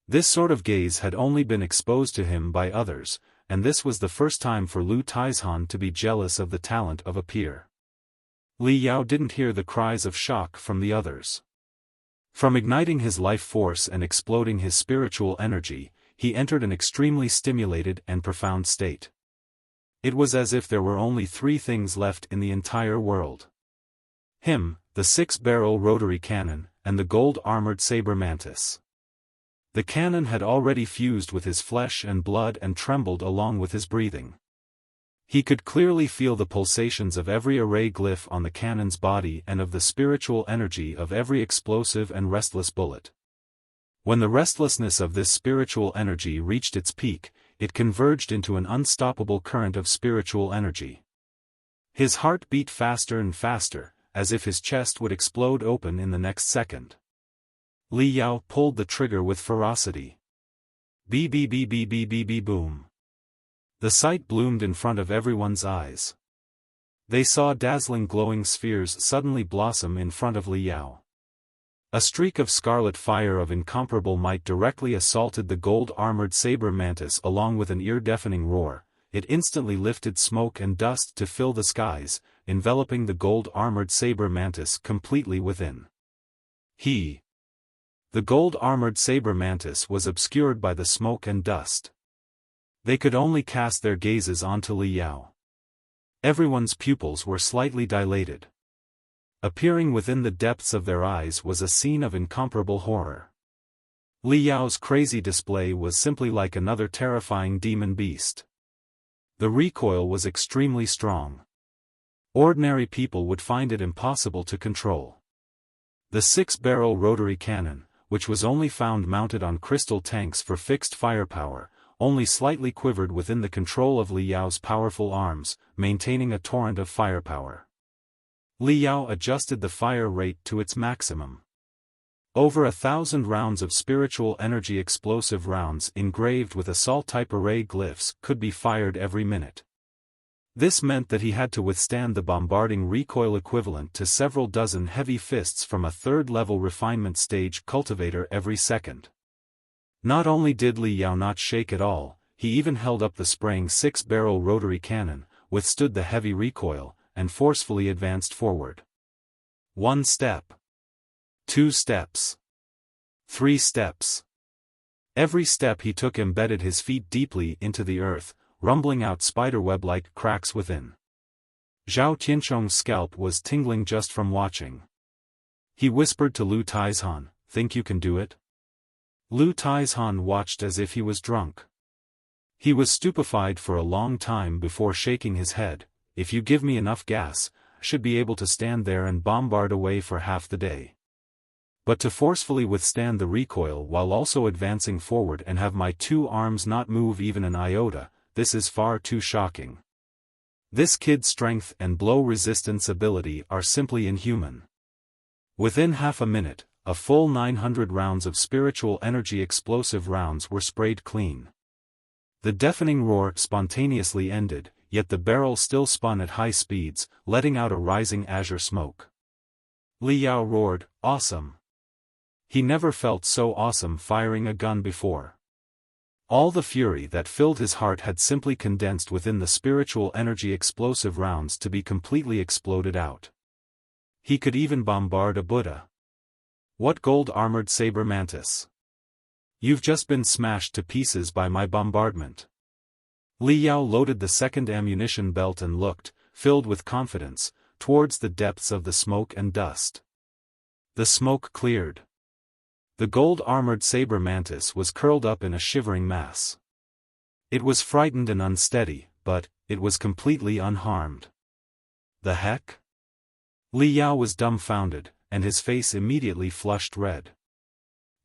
This sort of gaze had only been exposed to him by others, and this was the first time for Lu Taizhan to be jealous of the talent of a peer. Li Yao didn't hear the cries of shock from the others. From igniting his life force and exploding his spiritual energy, he entered an extremely stimulated and profound state. It was as if there were only 3 things left in the entire world. Him, the 6-barrel rotary cannon, and the gold-armored Saber mantis. The cannon had already fused with his flesh and blood and trembled along with his breathing. He could clearly feel the pulsations of every array glyph on the cannon's body and of the spiritual energy of every explosive and restless bullet. When the restlessness of this spiritual energy reached its peak, it converged into an unstoppable current of spiritual energy. His heart beat faster and faster, as if his chest would explode open in the next second. Li Yao pulled the trigger with ferocity. Boom. The sight bloomed in front of everyone's eyes. They saw dazzling glowing spheres suddenly blossom in front of Li Yao. A streak of scarlet fire of incomparable might directly assaulted the gold-armored saber mantis along with an ear-deafening roar. It instantly lifted smoke and dust to fill the skies, enveloping the gold-armored saber mantis completely within. The gold-armored saber mantis was obscured by the smoke and dust. They could only cast their gazes onto Li Yao. Everyone's pupils were slightly dilated. Appearing within the depths of their eyes was a scene of incomparable horror. Li Yao's crazy display was simply like another terrifying demon beast. The recoil was extremely strong. Ordinary people would find it impossible to control. The 6-barrel rotary cannon, which was only found mounted on crystal tanks for fixed firepower, only slightly quivered within the control of Li Yao's powerful arms, maintaining a torrent of firepower. Li Yao adjusted the fire rate to its maximum. Over 1,000 rounds of spiritual energy explosive rounds engraved with assault-type array glyphs could be fired every minute. This meant that he had to withstand the bombarding recoil equivalent to several dozen heavy fists from a third-level refinement stage cultivator every second. Not only did Li Yao not shake at all, he even held up the spraying 6-barrel rotary cannon, withstood the heavy recoil, and forcefully advanced forward. 1 step. 2 steps. 3 steps. Every step he took embedded his feet deeply into the earth, rumbling out spiderweb-like cracks within. Zhao Tianchong's scalp was tingling just from watching. He whispered to Lu Taizhan, "Think you can do it?" Lu Taizhan watched as if he was drunk. He was stupefied for a long time before shaking his head. "If you give me enough gas, I should be able to stand there and bombard away for half the day. But to forcefully withstand the recoil while also advancing forward and have my 2 arms not move even an iota, this is far too shocking. This kid's strength and blow resistance ability are simply inhuman." Within half a minute, a full 900 rounds of spiritual energy explosive rounds were sprayed clean. The deafening roar spontaneously ended, yet the barrel still spun at high speeds, letting out a rising azure smoke. Li Yao roared, "Awesome!" He never felt so awesome firing a gun before. All the fury that filled his heart had simply condensed within the spiritual energy explosive rounds to be completely exploded out. He could even bombard a Buddha. "What gold-armored saber mantis? You've just been smashed to pieces by my bombardment." Li Yao loaded the second ammunition belt and looked, filled with confidence, towards the depths of the smoke and dust. The smoke cleared. The gold-armored saber mantis was curled up in a shivering mass. It was frightened and unsteady, but it was completely unharmed. The heck? Li Yao was dumbfounded, and his face immediately flushed red.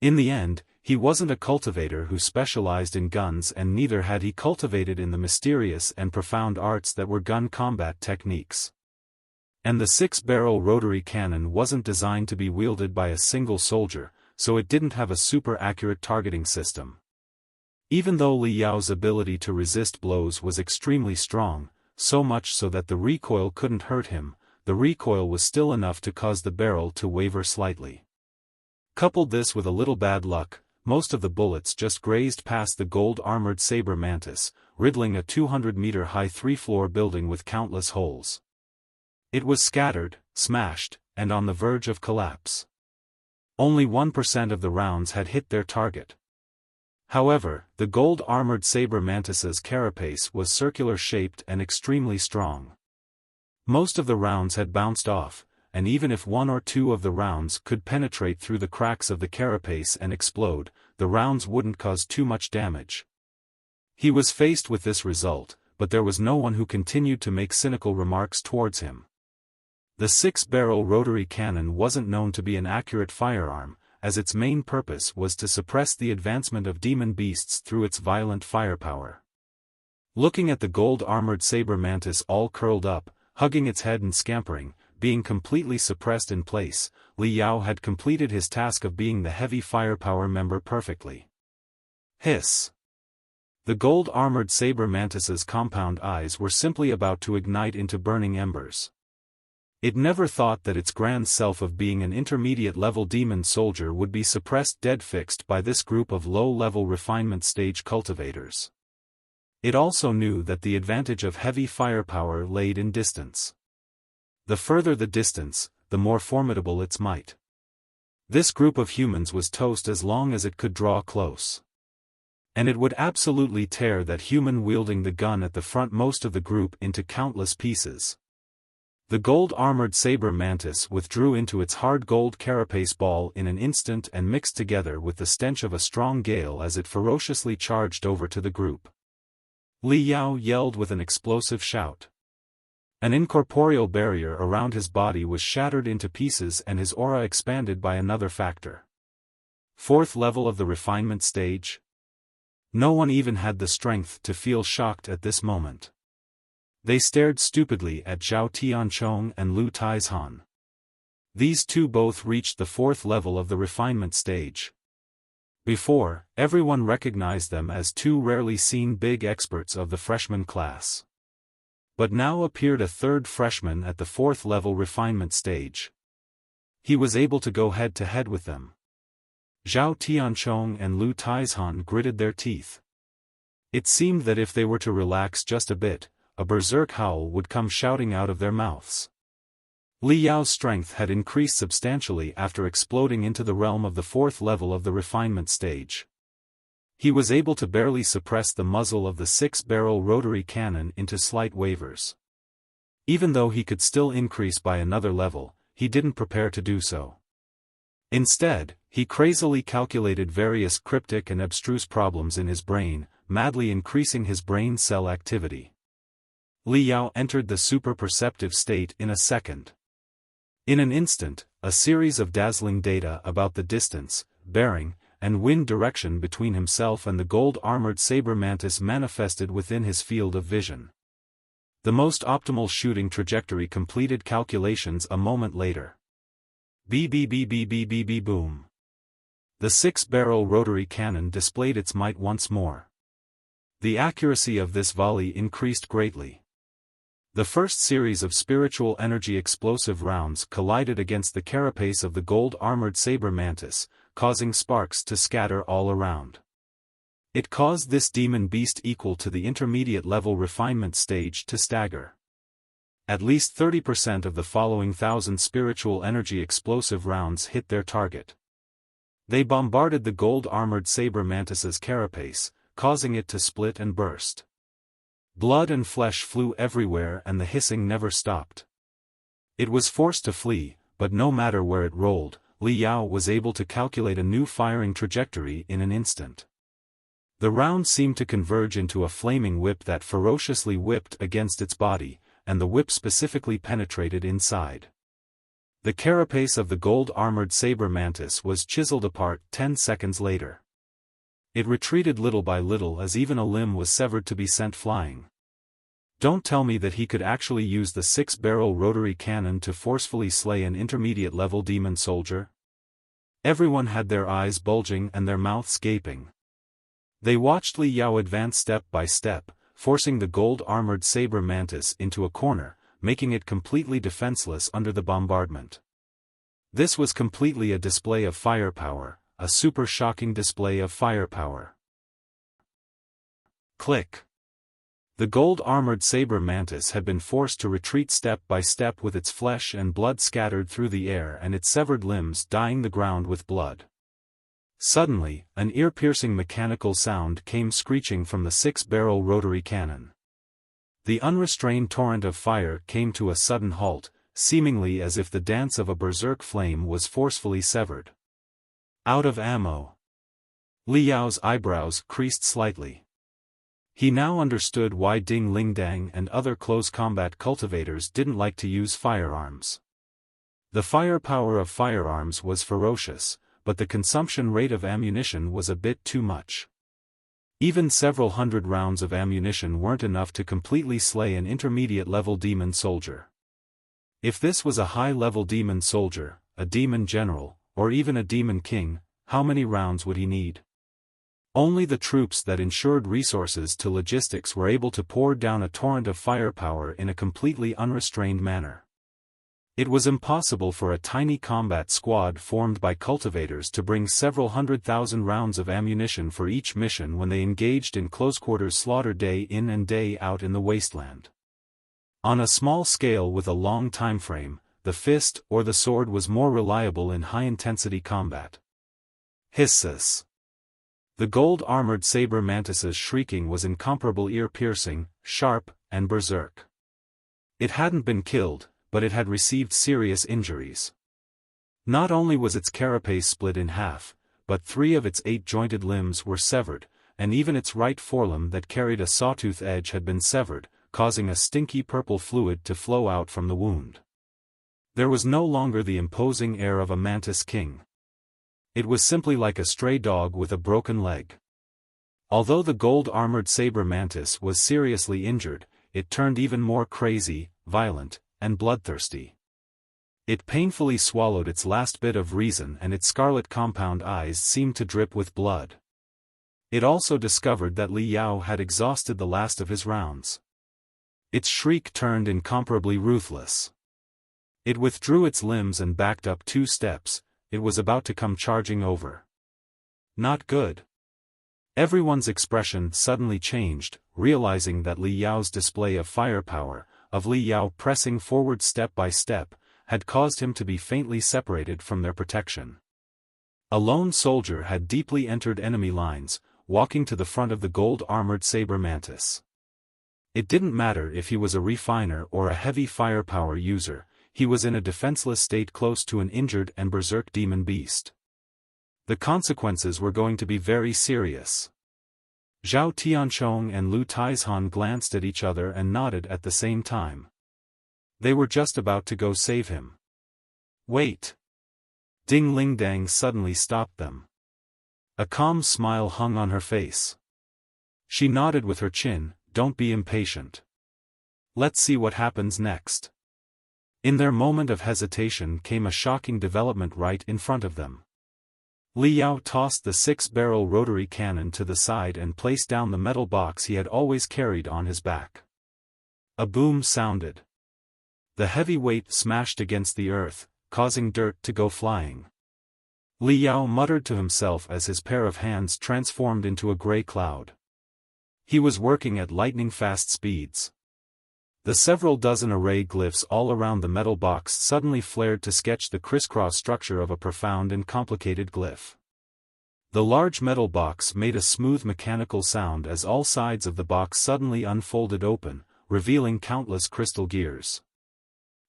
In the end, he wasn't a cultivator who specialized in guns, and neither had he cultivated in the mysterious and profound arts that were gun combat techniques. And the 6-barrel rotary cannon wasn't designed to be wielded by a single soldier, so it didn't have a super-accurate targeting system. Even though Li Yao's ability to resist blows was extremely strong, so much so that the recoil couldn't hurt him, the recoil was still enough to cause the barrel to waver slightly. Coupled this with a little bad luck, most of the bullets just grazed past the gold-armored saber mantis, riddling a 200-meter-high 3-floor building with countless holes. It was scattered, smashed, and on the verge of collapse. Only 1% of the rounds had hit their target. However, the gold-armored saber mantis's carapace was circular-shaped and extremely strong. Most of the rounds had bounced off, and even if 1 or 2 of the rounds could penetrate through the cracks of the carapace and explode, the rounds wouldn't cause too much damage. He was faced with this result, but there was no one who continued to make cynical remarks towards him. The 6-barrel rotary cannon wasn't known to be an accurate firearm, as its main purpose was to suppress the advancement of demon beasts through its violent firepower. Looking at the gold-armored saber mantis all curled up, hugging its head and scampering, being completely suppressed in place, Li Yao had completed his task of being the heavy firepower member perfectly. Hiss! The gold-armored Saber Mantis's compound eyes were simply about to ignite into burning embers. It never thought that its grand self of being an intermediate-level demon soldier would be suppressed dead-fixed by this group of low-level refinement stage cultivators. It also knew that the advantage of heavy firepower laid in distance. The further the distance, the more formidable its might. This group of humans was toast as long as it could draw close. And it would absolutely tear that human wielding the gun at the front most of the group into countless pieces. The gold-armored Saber Mantis withdrew into its hard gold carapace ball in an instant and mixed together with the stench of a strong gale as it ferociously charged over to the group. Li Yao yelled with an explosive shout. An incorporeal barrier around his body was shattered into pieces and his aura expanded by another factor. Fourth level of the refinement stage? No one even had the strength to feel shocked at this moment. They stared stupidly at Zhao Tianchong and Lu Taizhan. These two both reached the fourth level of the refinement stage. Before, everyone recognized them as two rarely seen big experts of the freshman class. But now appeared a third freshman at the fourth level refinement stage. He was able to go head-to-head with them. Zhao Tianchong and Lu Taizhan gritted their teeth. It seemed that if they were to relax just a bit, a berserk howl would come shouting out of their mouths. Li Yao's strength had increased substantially after exploding into the realm of the fourth level of the refinement stage. He was able to barely suppress the muzzle of the 6-barrel rotary cannon into slight wavers. Even though he could still increase by another level, he didn't prepare to do so. Instead, he crazily calculated various cryptic and abstruse problems in his brain, madly increasing his brain cell activity. Li Yao entered the super-perceptive state in a second. In an instant, a series of dazzling data about the distance, bearing, and wind direction between himself and the gold-armored Saber Mantis manifested within his field of vision. The most optimal shooting trajectory completed calculations a moment later. Boom. The 6-barrel rotary cannon displayed its might once more. The accuracy of this volley increased greatly. The first series of spiritual energy explosive rounds collided against the carapace of the gold-armored Saber Mantis, causing sparks to scatter all around. It caused this demon beast equal to the intermediate-level refinement stage to stagger. At least 30% of the following 1,000 spiritual energy explosive rounds hit their target. They bombarded the gold-armored Saber Mantis's carapace, causing it to split and burst. Blood and flesh flew everywhere and the hissing never stopped. It was forced to flee, but no matter where it rolled, Li Yao was able to calculate a new firing trajectory in an instant. The round seemed to converge into a flaming whip that ferociously whipped against its body, and the whip specifically penetrated inside. The carapace of the gold-armored Saber Mantis was chiseled apart 10 seconds later. It retreated little by little as even a limb was severed to be sent flying. Don't tell me that he could actually use the 6-barrel rotary cannon to forcefully slay an intermediate-level demon soldier? Everyone had their eyes bulging and their mouths gaping. They watched Li Yao advance step by step, forcing the gold-armored Saber Mantis into a corner, making it completely defenseless under the bombardment. This was completely a display of firepower, a super shocking display of firepower. Click. The gold-armored Saber Mantis had been forced to retreat step by step with its flesh and blood scattered through the air and its severed limbs dyeing the ground with blood. Suddenly, an ear-piercing mechanical sound came screeching from the 6-barrel rotary cannon. The unrestrained torrent of fire came to a sudden halt, seemingly as if the dance of a berserk flame was forcefully severed. Out of ammo. Li Yao's eyebrows creased slightly. He now understood why Ding Lingdang and other close combat cultivators didn't like to use firearms. The firepower of firearms was ferocious, but the consumption rate of ammunition was a bit too much. Even several hundred rounds of ammunition weren't enough to completely slay an intermediate-level demon soldier. If this was a high-level demon soldier, a demon general, or even a demon king, how many rounds would he need? Only the troops that ensured resources to logistics were able to pour down a torrent of firepower in a completely unrestrained manner. It was impossible for a tiny combat squad formed by cultivators to bring several 100,000 rounds of ammunition for each mission when they engaged in close-quarters slaughter day in and day out in the wasteland. On a small scale with a long time frame, the fist or the sword was more reliable in high-intensity combat. Hisses. The gold-armored Saber mantis's shrieking was incomparable, ear-piercing, sharp, and berserk. It hadn't been killed, but it had received serious injuries. Not only was its carapace split in half, but 3 of its 8-jointed limbs were severed, and even its right forelimb that carried a sawtooth edge had been severed, causing a stinky purple fluid to flow out from the wound. There was no longer the imposing air of a mantis king. It was simply like a stray dog with a broken leg. Although the gold-armored Saber mantis was seriously injured, it turned even more crazy, violent, and bloodthirsty. It painfully swallowed its last bit of reason, and its scarlet compound eyes seemed to drip with blood. It also discovered that Li Yao had exhausted the last of his rounds. Its shriek turned incomparably ruthless. It withdrew its limbs and backed up 2 steps, it was about to come charging over. Not good. Everyone's expression suddenly changed, realizing that Li Yao's display of firepower, of Li Yao pressing forward step by step, had caused him to be faintly separated from their protection. A lone soldier had deeply entered enemy lines, walking to the front of the gold-armored Saber mantis. It didn't matter if he was a refiner or a heavy firepower user, he was in a defenseless state close to an injured and berserk demon beast. The consequences were going to be very serious. Zhao Tianchong and Lu Taizhan glanced at each other and nodded at the same time. They were just about to go save him. Wait! Ding Lingdang suddenly stopped them. A calm smile hung on her face. She nodded with her chin, "Don't be impatient. Let's see what happens next." In their moment of hesitation came a shocking development right in front of them. Li Yao tossed the 6-barrel rotary cannon to the side and placed down the metal box he had always carried on his back. A boom sounded. The heavy weight smashed against the earth, causing dirt to go flying. Li Yao muttered to himself as his pair of hands transformed into a gray cloud. He was working at lightning-fast speeds. The several dozen array glyphs all around the metal box suddenly flared to sketch the crisscross structure of a profound and complicated glyph. The large metal box made a smooth mechanical sound as all sides of the box suddenly unfolded open, revealing countless crystal gears.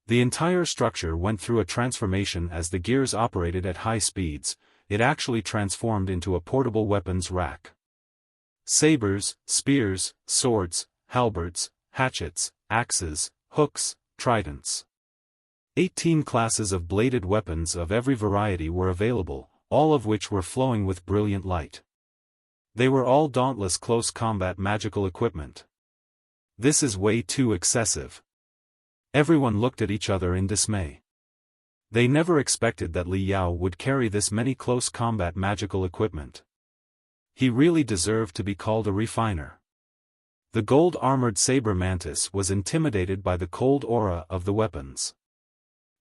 The entire structure went through a transformation as the gears operated at high speeds. It actually transformed into a portable weapons rack. Sabers, spears, swords, halberds, hatchets, axes, hooks, tridents. 18 classes of bladed weapons of every variety were available, all of which were flowing with brilliant light. They were all dauntless close combat magical equipment. This is way too excessive. Everyone looked at each other in dismay. They never expected that Li Yao would carry this many close combat magical equipment. He really deserved to be called a refiner. The gold-armored Saber mantis was intimidated by the cold aura of the weapons.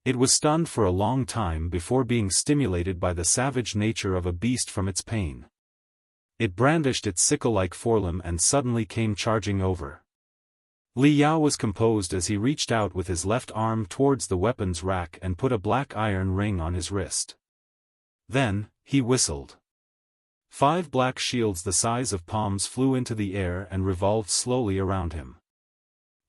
It was stunned for a long time before being stimulated by the savage nature of a beast from its pain. It brandished its sickle-like forelimb and suddenly came charging over. Li Yao was composed as he reached out with his left arm towards the weapons rack and put a black iron ring on his wrist. Then, he whistled. 5 black shields the size of palms flew into the air and revolved slowly around him.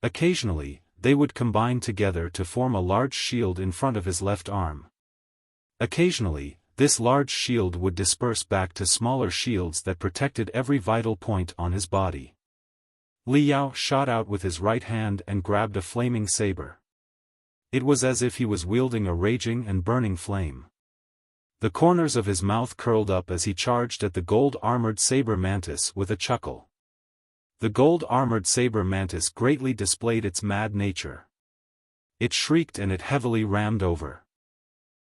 Occasionally, they would combine together to form a large shield in front of his left arm. Occasionally, this large shield would disperse back to smaller shields that protected every vital point on his body. Li Yao shot out with his right hand and grabbed a flaming saber. It was as if he was wielding a raging and burning flame. The corners of his mouth curled up as he charged at the gold-armored Saber mantis with a chuckle. The gold-armored Saber mantis greatly displayed its mad nature. It shrieked and it heavily rammed over.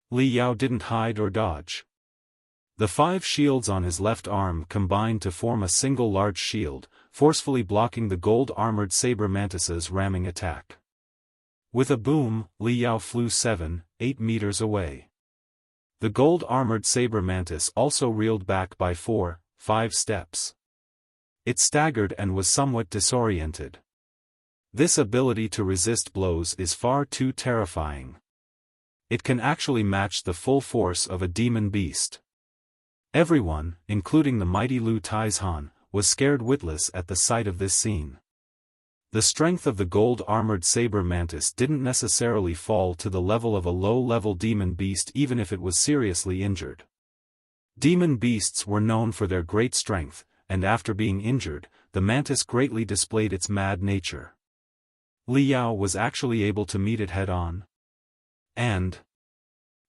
Li Yao didn't hide or dodge. The 5 shields on his left arm combined to form a single large shield, forcefully blocking the gold-armored Saber Mantis's ramming attack. With a boom, Li Yao flew 7-8 meters away. The gold-armored Saber Mantis also reeled back by 4-5 steps. It staggered and was somewhat disoriented. This ability to resist blows is far too terrifying. It can actually match the full force of a demon beast. Everyone, including the mighty Lu Taizhan, was scared witless at the sight of this scene. The strength of the gold-armored Saber Mantis didn't necessarily fall to the level of a low-level demon beast even if it was seriously injured. Demon beasts were known for their great strength, and after being injured, the mantis greatly displayed its mad nature. Li Yao was actually able to meet it head-on. And,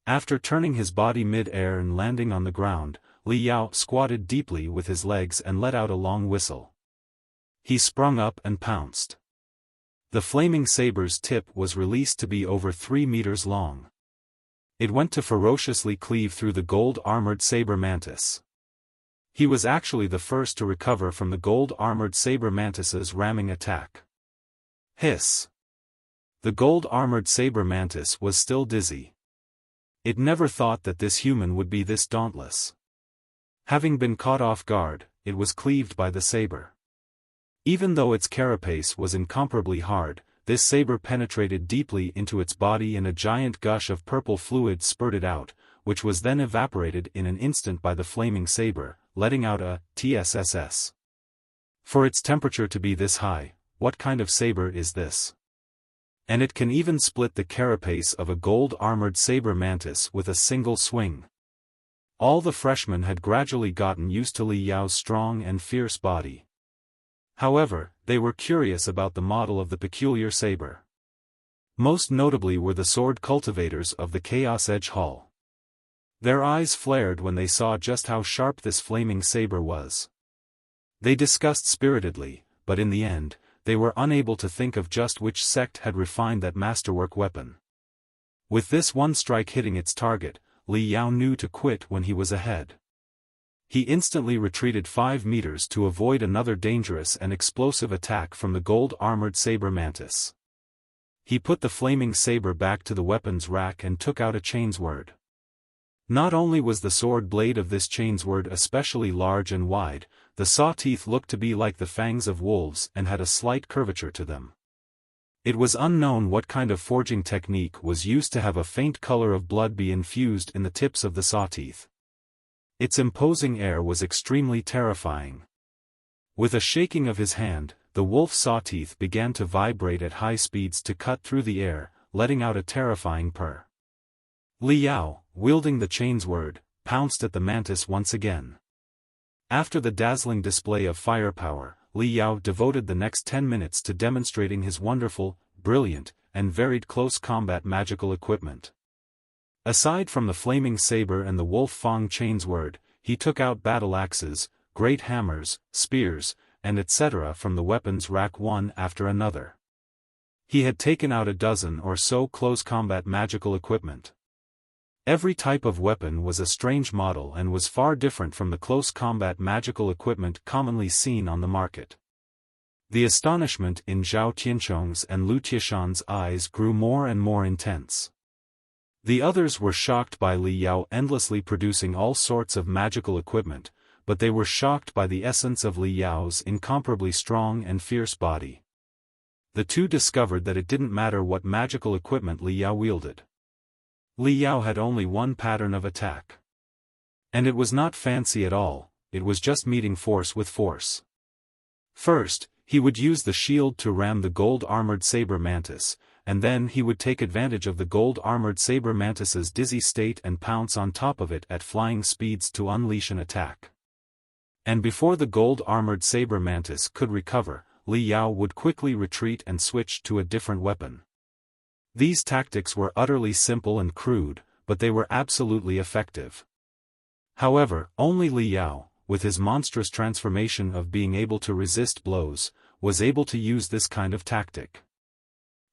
after turning his body mid-air and landing on the ground, Li Yao squatted deeply with his legs and let out a long whistle. He sprung up and pounced. The flaming saber's tip was released to be over 3 meters long. It went to ferociously cleave through the gold-armored Saber Mantis. He was actually the first to recover from the gold-armored Saber Mantis's ramming attack. Hiss! The gold-armored Saber Mantis was still dizzy. It never thought that this human would be this dauntless. Having been caught off guard, it was cleaved by the saber. Even though its carapace was incomparably hard, this saber penetrated deeply into its body and a giant gush of purple fluid spurted out, which was then evaporated in an instant by the flaming saber, letting out a tss. For its temperature to be this high, what kind of saber is this? And it can even split the carapace of a gold-armored Saber Mantis with a single swing. All the freshmen had gradually gotten used to Li Yao's strong and fierce body. However, they were curious about the model of the peculiar saber. Most notably were the sword cultivators of the Chaos Edge Hall. Their eyes flared when they saw just how sharp this flaming saber was. They discussed spiritedly, but in the end, they were unable to think of just which sect had refined that masterwork weapon. With this one strike hitting its target, Li Yao knew to quit when he was ahead. He instantly retreated 5 meters to avoid another dangerous and explosive attack from the gold-armored Saber Mantis. He put the flaming saber back to the weapons rack and took out a chainsword. Not only was the sword blade of this chainsword especially large and wide, the saw teeth looked to be like the fangs of wolves and had a slight curvature to them. It was unknown what kind of forging technique was used to have a faint color of blood be infused in the tips of the saw teeth. Its imposing air was extremely terrifying. With a shaking of his hand, the wolf saw teeth began to vibrate at high speeds to cut through the air, letting out a terrifying purr. Li Yao, wielding the chainsword, pounced at the mantis once again. After the dazzling display of firepower, Li Yao devoted the next 10 minutes to demonstrating his wonderful, brilliant, and varied close combat magical equipment. Aside from the flaming saber and the wolf fang chainsword, he took out battle axes, great hammers, spears, and etc. from the weapons rack one after another. He had taken out a dozen or so close combat magical equipment. Every type of weapon was a strange model and was far different from the close combat magical equipment commonly seen on the market. The astonishment in Zhao Tianchong's and Lu Tieshan's eyes grew more and more intense. The others were shocked by Li Yao endlessly producing all sorts of magical equipment, but they were shocked by the essence of Li Yao's incomparably strong and fierce body. The two discovered that it didn't matter what magical equipment Li Yao wielded. Li Yao had only one pattern of attack. And it was not fancy at all, it was just meeting force with force. First, he would use the shield to ram the gold-armored Saber Mantis, and then he would take advantage of the gold-armored Saber Mantis's dizzy state and pounce on top of it at flying speeds to unleash an attack. And before the gold-armored Saber Mantis could recover, Li Yao would quickly retreat and switch to a different weapon. These tactics were utterly simple and crude, but they were absolutely effective. However, only Li Yao, with his monstrous transformation of being able to resist blows, was able to use this kind of tactic.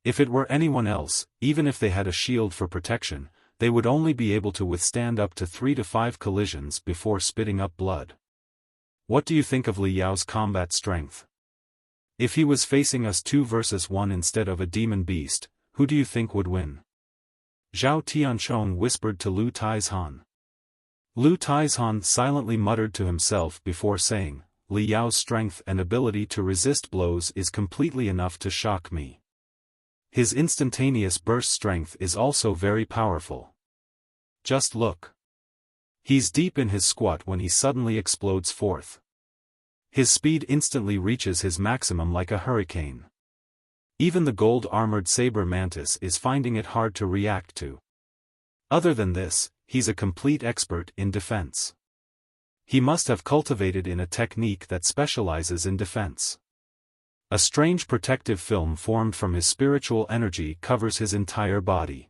If it were anyone else, even if they had a shield for protection, they would only be able to withstand up to 3 to 5 collisions before spitting up blood. What do you think of Li Yao's combat strength? If he was facing us 2 versus 1 instead of a demon beast, who do you think would win? Zhao Tianchong whispered to Lu Taizhan. Lu Taizhan silently muttered to himself before saying, Li Yao's strength and ability to resist blows is completely enough to shock me. His instantaneous burst strength is also very powerful. Just look. He's deep in his squat when he suddenly explodes forth. His speed instantly reaches his maximum like a hurricane. Even the gold-armored Saber mantis is finding it hard to react to. Other than this, he's a complete expert in defense. He must have cultivated in a technique that specializes in defense. A strange protective film formed from his spiritual energy covers his entire body.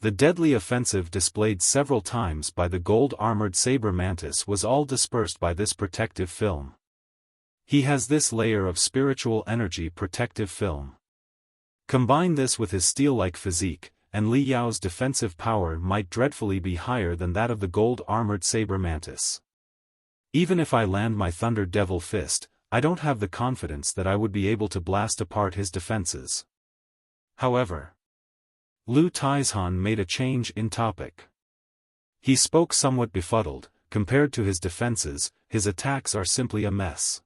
The deadly offensive displayed several times by the gold-armored Saber mantis was all dispersed by this protective film. He has this layer of spiritual energy protective film. Combine this with his steel-like physique, and Li Yao's defensive power might dreadfully be higher than that of the gold-armored Saber mantis. Even if I land my Thunder Devil Fist, I don't have the confidence that I would be able to blast apart his defenses. However, Lu Taizhan made a change in topic. He spoke somewhat befuddled. Compared to his defenses, his attacks are simply a mess.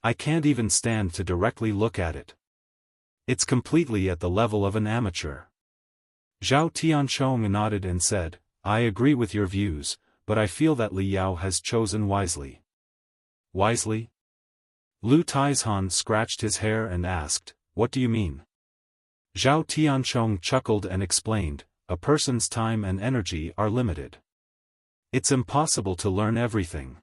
I can't even stand to directly look at it. It's completely at the level of an amateur. Zhao Tianchong nodded and said, I agree with your views, but I feel that Li Yao has chosen wisely. Wisely? Lu Taizhan scratched his hair and asked, what do you mean? Zhao Tianchong chuckled and explained, a person's time and energy are limited. It's impossible to learn everything.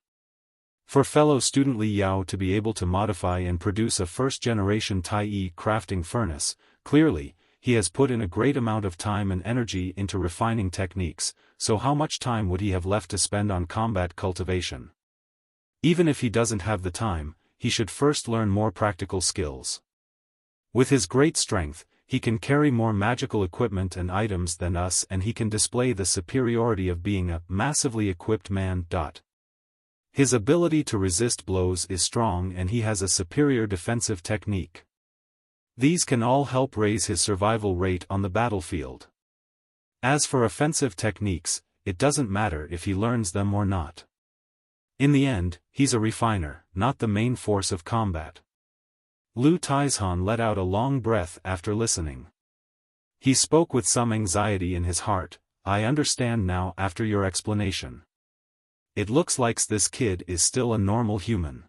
For fellow student Li Yao to be able to modify and produce a first-generation Tai crafting furnace, clearly, he has put in a great amount of time and energy into refining techniques, so how much time would he have left to spend on combat cultivation? Even if he doesn't have the time, he should first learn more practical skills. With his great strength, he can carry more magical equipment and items than us, and he can display the superiority of being a massively equipped man. His ability to resist blows is strong and he has a superior defensive technique. These can all help raise his survival rate on the battlefield. As for offensive techniques, it doesn't matter if he learns them or not. In the end, he's a refiner, not the main force of combat. Lu Taizhan let out a long breath after listening. He spoke with some anxiety in his heart, I understand now after your explanation. It looks like this kid is still a normal human.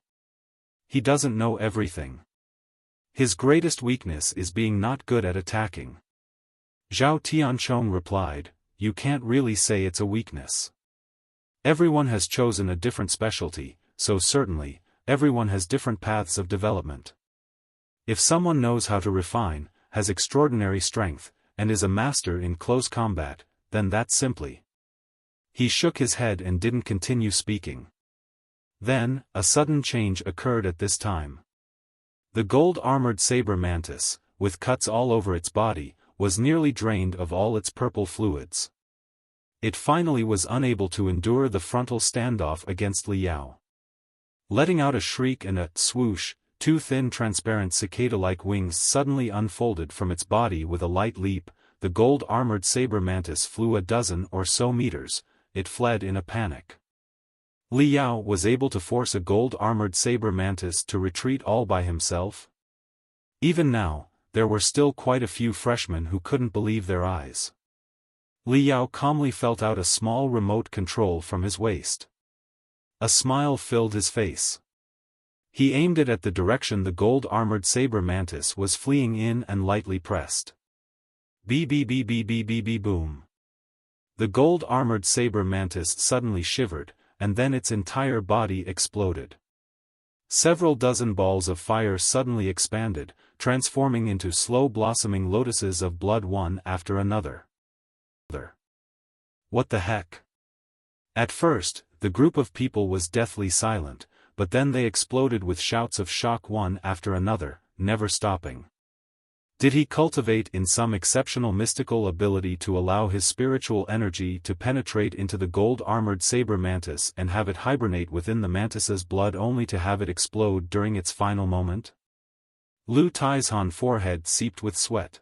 He doesn't know everything. His greatest weakness is being not good at attacking. Zhao Tianchong replied, you can't really say it's a weakness. Everyone has chosen a different specialty, so certainly, everyone has different paths of development. If someone knows how to refine, has extraordinary strength, and is a master in close combat, then that's simply. He shook his head and didn't continue speaking. Then, a sudden change occurred at this time. The gold-armored Saber mantis, with cuts all over its body, was nearly drained of all its purple fluids. It finally was unable to endure the frontal standoff against Li Yao. Letting out a shriek and a swoosh, 2 thin transparent cicada-like wings suddenly unfolded from its body with a light leap. The gold-armored Saber mantis flew a dozen or so meters. It fled in a panic. Li Yao was able to force a gold-armored Saber mantis to retreat all by himself? Even now, there were still quite a few freshmen who couldn't believe their eyes. Li Yao calmly felt out a small remote control from his waist. A smile filled his face. He aimed it at the direction the gold-armored Saber mantis was fleeing in and lightly pressed. Boom. The gold-armored Saber mantis suddenly shivered, and then its entire body exploded. Several dozen balls of fire suddenly expanded, transforming into slow-blossoming lotuses of blood one after another. What the heck? At first, the group of people was deathly silent, but then they exploded with shouts of shock one after another, never stopping. Did he cultivate in some exceptional mystical ability to allow his spiritual energy to penetrate into the gold-armored saber mantis and have it hibernate within the mantis's blood only to have it explode during its final moment? Lu Taizhan's forehead seeped with sweat.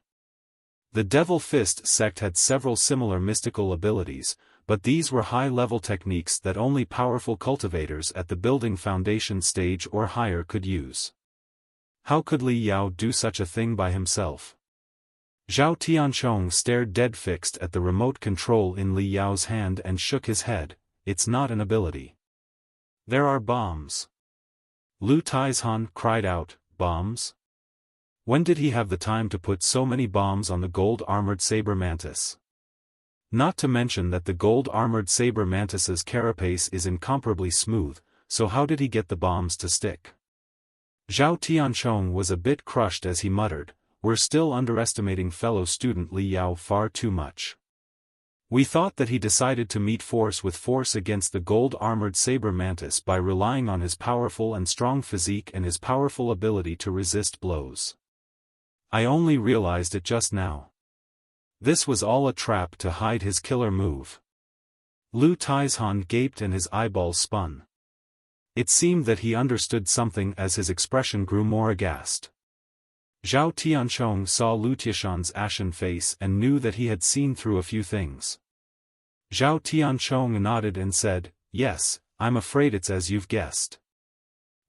The Devil Fist sect had several similar mystical abilities, but these were high-level techniques that only powerful cultivators at the building foundation stage or higher could use. How could Li Yao do such a thing by himself? Zhao Tianchong stared dead-fixed at the remote control in Li Yao's hand and shook his head. It's not an ability. There are bombs. Lu Taizhan cried out, bombs? When did he have the time to put so many bombs on the gold-armored saber mantis? Not to mention that the gold-armored saber mantis's carapace is incomparably smooth, so how did he get the bombs to stick? Zhao Tianchong was a bit crushed as he muttered, "We're still underestimating fellow student Li Yao far too much. We thought that he decided to meet force with force against the gold-armored saber mantis by relying on his powerful and strong physique and his powerful ability to resist blows. I only realized it just now. This was all a trap to hide his killer move." Lu Taizhan gaped and his eyeballs spun. It seemed that he understood something as his expression grew more aghast. Zhao Tianchong saw Lu Tiashan's ashen face and knew that he had seen through a few things. Zhao Tianchong nodded and said, "Yes, I'm afraid it's as you've guessed."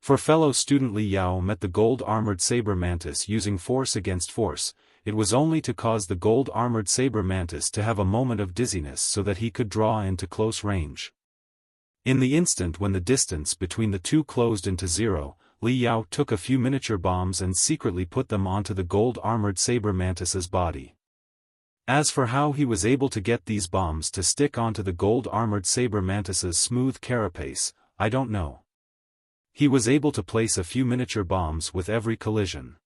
For fellow student Li Yao met the gold-armored saber mantis using force against force, it was only to cause the gold-armored saber mantis to have a moment of dizziness so that he could draw into close range. In the instant when the distance between the two closed into zero, Li Yao took a few miniature bombs and secretly put them onto the gold-armored saber mantis's body. As for how he was able to get these bombs to stick onto the gold-armored saber mantis's smooth carapace, I don't know. He was able to place a few miniature bombs with every collision.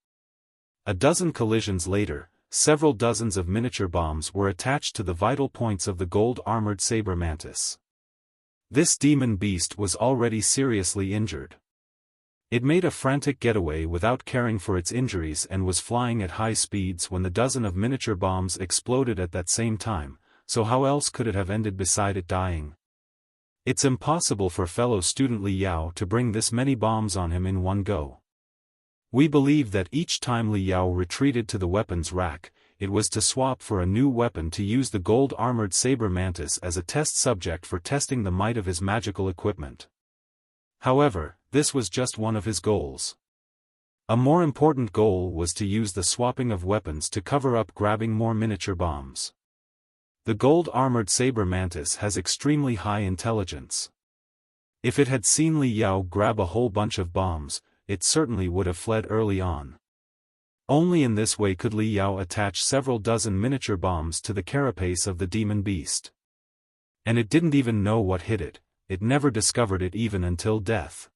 A dozen collisions later, several dozens of miniature bombs were attached to the vital points of the gold-armored saber mantis. This demon beast was already seriously injured. It made a frantic getaway without caring for its injuries and was flying at high speeds when the dozen of miniature bombs exploded at that same time, so how else could it have ended beside it dying? It's impossible for fellow student Li Yao to bring this many bombs on him in one go. We believe that each time Li Yao retreated to the weapons rack, it was to swap for a new weapon to use the gold-armored saber mantis as a test subject for testing the might of his magical equipment. However, this was just one of his goals. A more important goal was to use the swapping of weapons to cover up grabbing more miniature bombs. The gold-armored saber mantis has extremely high intelligence. If it had seen Li Yao grab a whole bunch of bombs, it certainly would have fled early on. Only in this way could Li Yao attach several dozen miniature bombs to the carapace of the demon beast. And it didn't even know what hit it, it never discovered it even until death.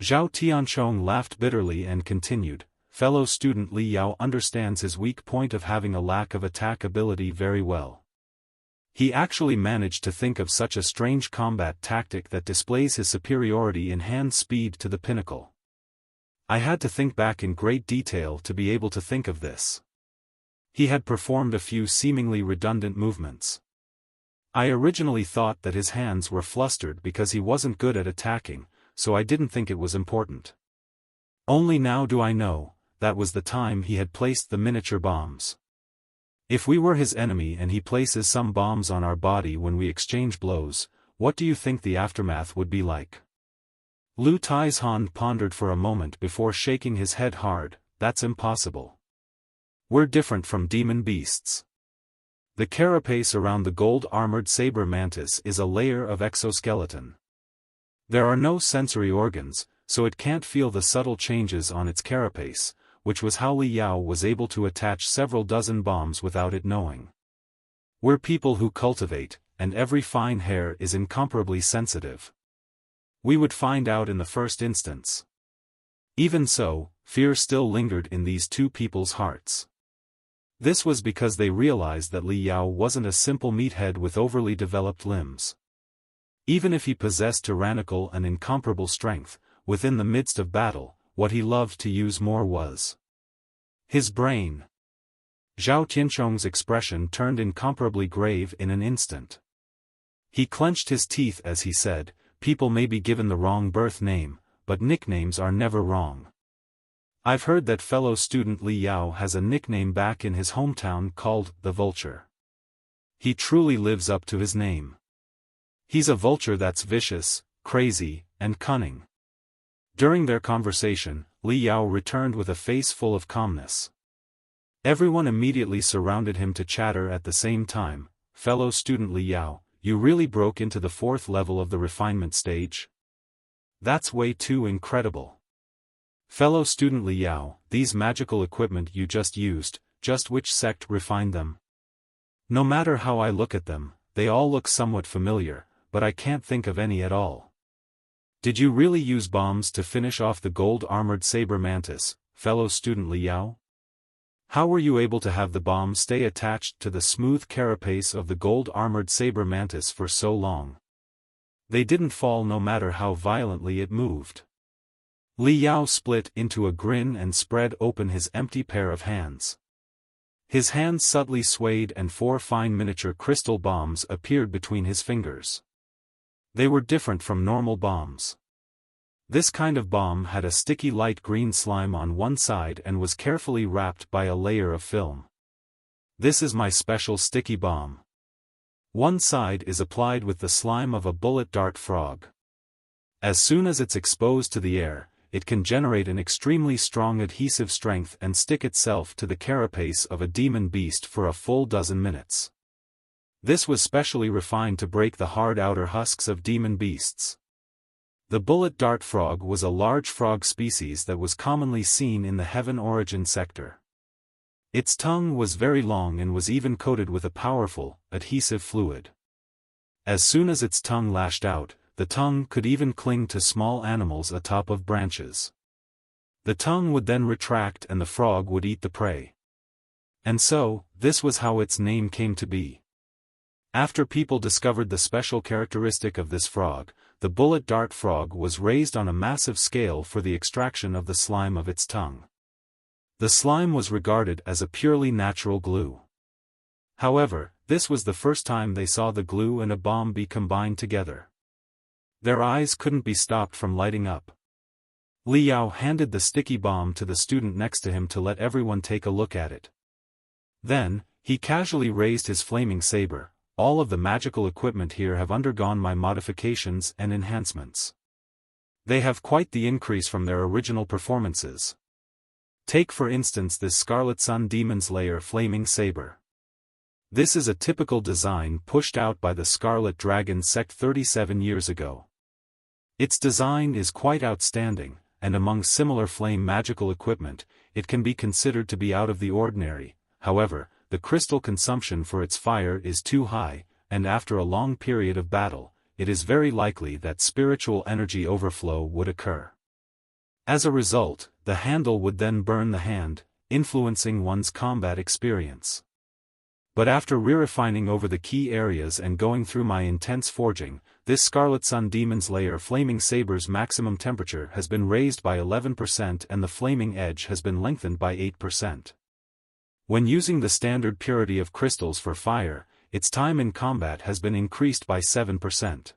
Zhao Tianchong laughed bitterly and continued, "Fellow student Li Yao understands his weak point of having a lack of attack ability very well. He actually managed to think of such a strange combat tactic that displays his superiority in hand speed to the pinnacle. I had to think back in great detail to be able to think of this. He had performed a few seemingly redundant movements. I originally thought that his hands were flustered because he wasn't good at attacking, so I didn't think it was important. Only now do I know, that was the time he had placed the miniature bombs. If we were his enemy and he places some bombs on our body when we exchange blows, what do you think the aftermath would be like?" Lu Taizhan pondered for a moment before shaking his head hard. "That's impossible. We're different from demon beasts. The carapace around the gold-armored saber mantis is a layer of exoskeleton. There are no sensory organs, so it can't feel the subtle changes on its carapace, which was how Li Yao was able to attach several dozen bombs without it knowing. We're people who cultivate, and every fine hair is incomparably sensitive. We would find out in the first instance." Even so, fear still lingered in these two people's hearts. This was because they realized that Li Yao wasn't a simple meathead with overly developed limbs. Even if he possessed tyrannical and incomparable strength, within the midst of battle, what he loved to use more was his brain. Zhao Tianchong's expression turned incomparably grave in an instant. He clenched his teeth as he said, "People may be given the wrong birth name, but nicknames are never wrong. I've heard that fellow student Li Yao has a nickname back in his hometown called the Vulture. He truly lives up to his name. He's a vulture that's vicious, crazy, and cunning." During their conversation, Li Yao returned with a face full of calmness. Everyone immediately surrounded him to chatter at the same time. "Fellow student Li Yao, you really broke into the 4th level of the refinement stage? That's way too incredible. Fellow student Li Yao, these magical equipment you just used, just which sect refined them? No matter how I look at them, they all look somewhat familiar, but I can't think of any at all. Did you really use bombs to finish off the gold-armored Saber mantis, fellow student Li Yao? How were you able to have the bomb stay attached to the smooth carapace of the gold-armored Saber mantis for so long? They didn't fall no matter how violently it moved." Li Yao split into a grin and spread open his empty pair of hands. His hands subtly swayed and 4 fine miniature crystal bombs appeared between his fingers. They were different from normal bombs. This kind of bomb had a sticky light green slime on one side and was carefully wrapped by a layer of film. "This is my special sticky bomb. One side is applied with the slime of a bullet dart frog. As soon as it's exposed to the air, it can generate an extremely strong adhesive strength and stick itself to the carapace of a demon beast for a full dozen minutes. This was specially refined to break the hard outer husks of demon beasts." The bullet dart frog was a large frog species that was commonly seen in the Heaven Origin sector. Its tongue was very long and was even coated with a powerful, adhesive fluid. As soon as its tongue lashed out, the tongue could even cling to small animals atop of branches. The tongue would then retract and the frog would eat the prey. And so, this was how its name came to be. After people discovered the special characteristic of this frog, the bullet dart frog was raised on a massive scale for the extraction of the slime of its tongue. The slime was regarded as a purely natural glue. However, this was the first time they saw the glue and a bomb be combined together. Their eyes couldn't be stopped from lighting up. Li Yao handed the sticky bomb to the student next to him to let everyone take a look at it. Then, he casually raised his flaming saber. "All of the magical equipment here have undergone my modifications and enhancements. They have quite the increase from their original performances. Take for instance this Scarlet Sun Demon's Lair flaming saber. This is a typical design pushed out by the Scarlet Dragon sect 37 years ago. Its design is quite outstanding, and among similar flame magical equipment, it can be considered to be out of the ordinary. However, the crystal consumption for its fire is too high, and after a long period of battle, it is very likely that spiritual energy overflow would occur. As a result, the handle would then burn the hand, influencing one's combat experience. But after re-refining over the key areas and going through my intense forging, this Scarlet Sun Demon's Lair flaming saber's maximum temperature has been raised by 11% and the flaming edge has been lengthened by 8%. When using the standard purity of crystals for fire, its time in combat has been increased by 7%.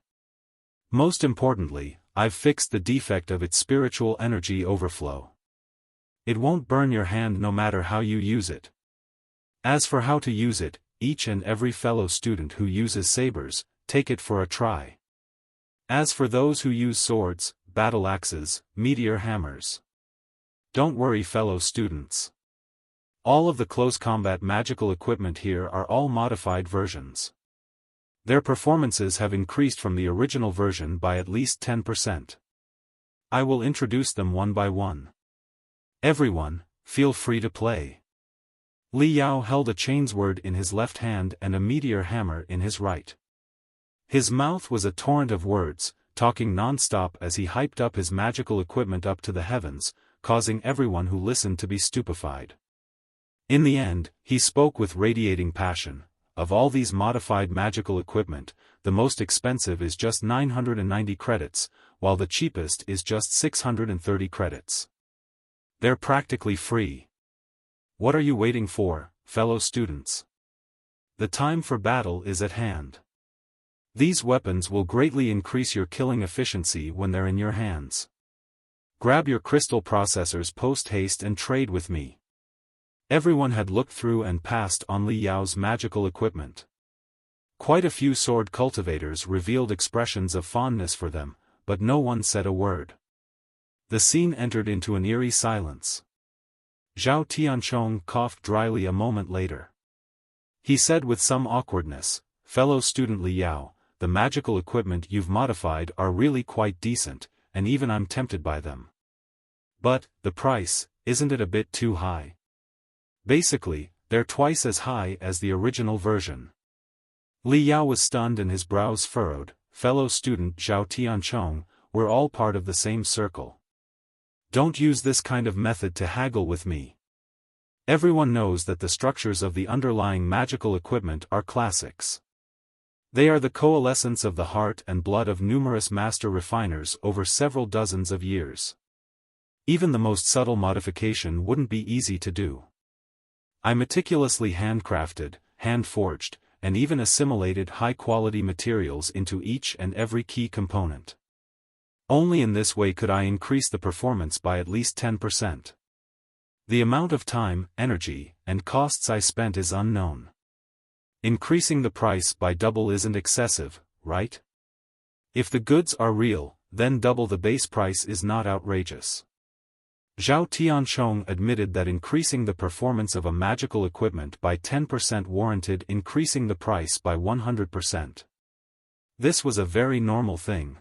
Most importantly, I've fixed the defect of its spiritual energy overflow. It won't burn your hand no matter how you use it. As for how to use it, each and every fellow student who uses sabers, take it for a try. As for those who use swords, battle axes, meteor hammers, don't worry fellow students. All of the close combat magical equipment here are all modified versions. Their performances have increased from the original version by at least 10%. I will introduce them one by one. Everyone, feel free to play." Li Yao held a chainsword in his left hand and a meteor hammer in his right. His mouth was a torrent of words, talking non-stop as he hyped up his magical equipment up to the heavens, causing everyone who listened to be stupefied. In the end, he spoke with radiating passion. "Of all these modified magical equipment, the most expensive is just 990 credits, while the cheapest is just 630 credits. They're practically free. What are you waiting for? fellow students. The time for battle is at hand. These weapons will greatly increase your killing efficiency when they're in your hands. Grab your crystal processors post-haste and trade with me. Everyone had looked through and passed on Li Yao's magical equipment. Quite a few sword cultivators revealed expressions of fondness for them, but no one said a word. The scene entered into an eerie silence. Zhao Tianchong coughed dryly a moment later. He said with some awkwardness, "Fellow student Li Yao, the magical equipment you've modified are really quite decent, and even I'm tempted by them. But, the price, isn't it a bit too high? Basically, they're twice as high as the original version." Li Yao was stunned and his brows furrowed. Fellow student Zhao Tianchong, we're all part of the same circle. Don't use this kind of method to haggle with me. Everyone knows that the structures of the underlying magical equipment are classics. They are the coalescence of the heart and blood of numerous master refiners over several dozens of years. Even the most subtle modification wouldn't be easy to do. I meticulously handcrafted, hand-forged, and even assimilated high-quality materials into each and every key component. Only in this way could I increase the performance by at least 10%. The amount of time, energy, and costs I spent is unknown. Increasing the price by double isn't excessive, right? If the goods are real, then double the base price is not outrageous. Zhao Tianchong admitted that increasing the performance of a magical equipment by 10% warranted increasing the price by 100%. This was a very normal thing.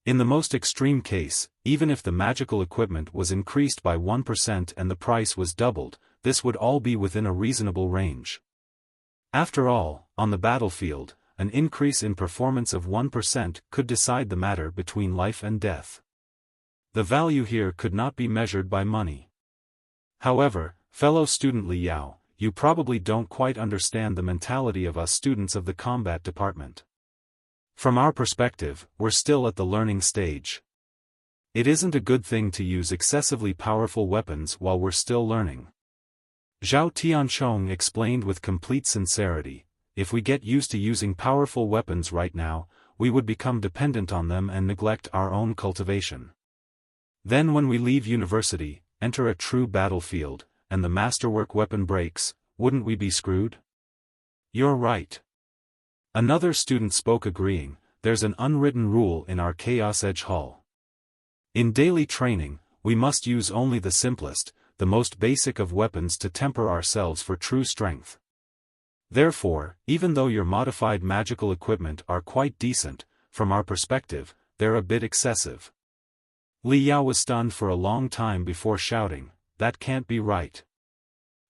In the most extreme case, even if the magical equipment was increased by 1% and the price was doubled, this would all be within a reasonable range. After all, on the battlefield, an increase in performance of 1% could decide the matter between life and death. The value here could not be measured by money. However, fellow student Li Yao, you probably don't quite understand the mentality of us students of the combat department. From our perspective, we're still at the learning stage. It isn't a good thing to use excessively powerful weapons while we're still learning. Zhao Tianchong explained with complete sincerity, if we get used to using powerful weapons right now, we would become dependent on them and neglect our own cultivation. Then when we leave university, enter a true battlefield, and the masterwork weapon breaks, wouldn't we be screwed? You're right. Another student spoke agreeing, there's an unwritten rule in our Chaos Edge Hall. In daily training, we must use only the simplest, the most basic of weapons to temper ourselves for true strength. Therefore, even though your modified magical equipment are quite decent, from our perspective, they're a bit excessive. Li Yao was stunned for a long time before shouting, that can't be right.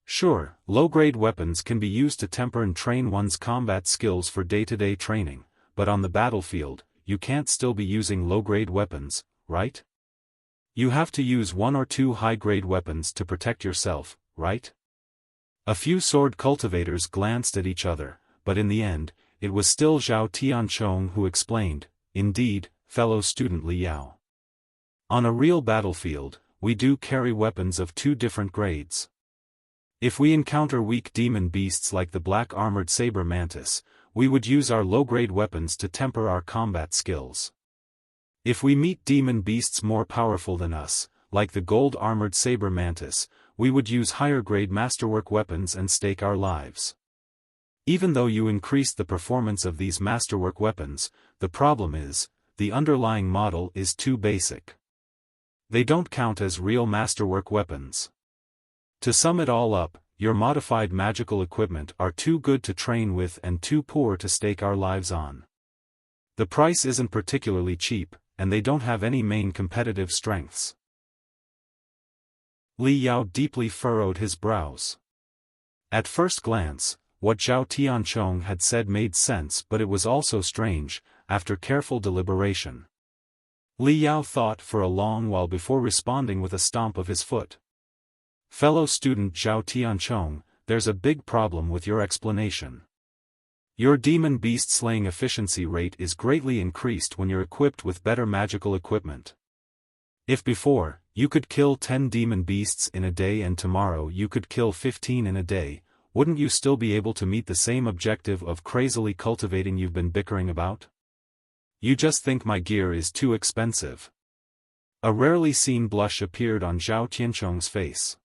Sure, low-grade weapons can be used to temper and train one's combat skills for day-to-day training, but on the battlefield, you can't still be using low-grade weapons, right? You have to use one or two high-grade weapons to protect yourself, right? A few sword cultivators glanced at each other, but in the end, it was still Zhao Tianchong who explained, indeed, fellow student Li Yao. On a real battlefield, we do carry weapons of two different grades. If we encounter weak demon beasts like the black-armored Saber mantis, we would use our low-grade weapons to temper our combat skills. If we meet demon beasts more powerful than us, like the gold-armored Saber mantis, we would use higher-grade masterwork weapons and stake our lives. Even though you increase the performance of these masterwork weapons, the problem is, the underlying model is too basic. They don't count as real masterwork weapons. To sum it all up, your modified magical equipment are too good to train with and too poor to stake our lives on. The price isn't particularly cheap, and they don't have any main competitive strengths. Li Yao deeply furrowed his brows. At first glance, what Zhao Tianchong had said made sense, but it was also strange, after careful deliberation. Li Yao thought for a long while before responding with a stomp of his foot. Fellow student Zhao Tianchong, there's a big problem with your explanation. Your demon beast slaying efficiency rate is greatly increased when you're equipped with better magical equipment. If before, you could kill 10 demon beasts in a day and tomorrow you could kill 15 in a day, wouldn't you still be able to meet the same objective of crazily cultivating you've been bickering about? You just think my gear is too expensive. A rarely seen blush appeared on Zhao Tianchong's face.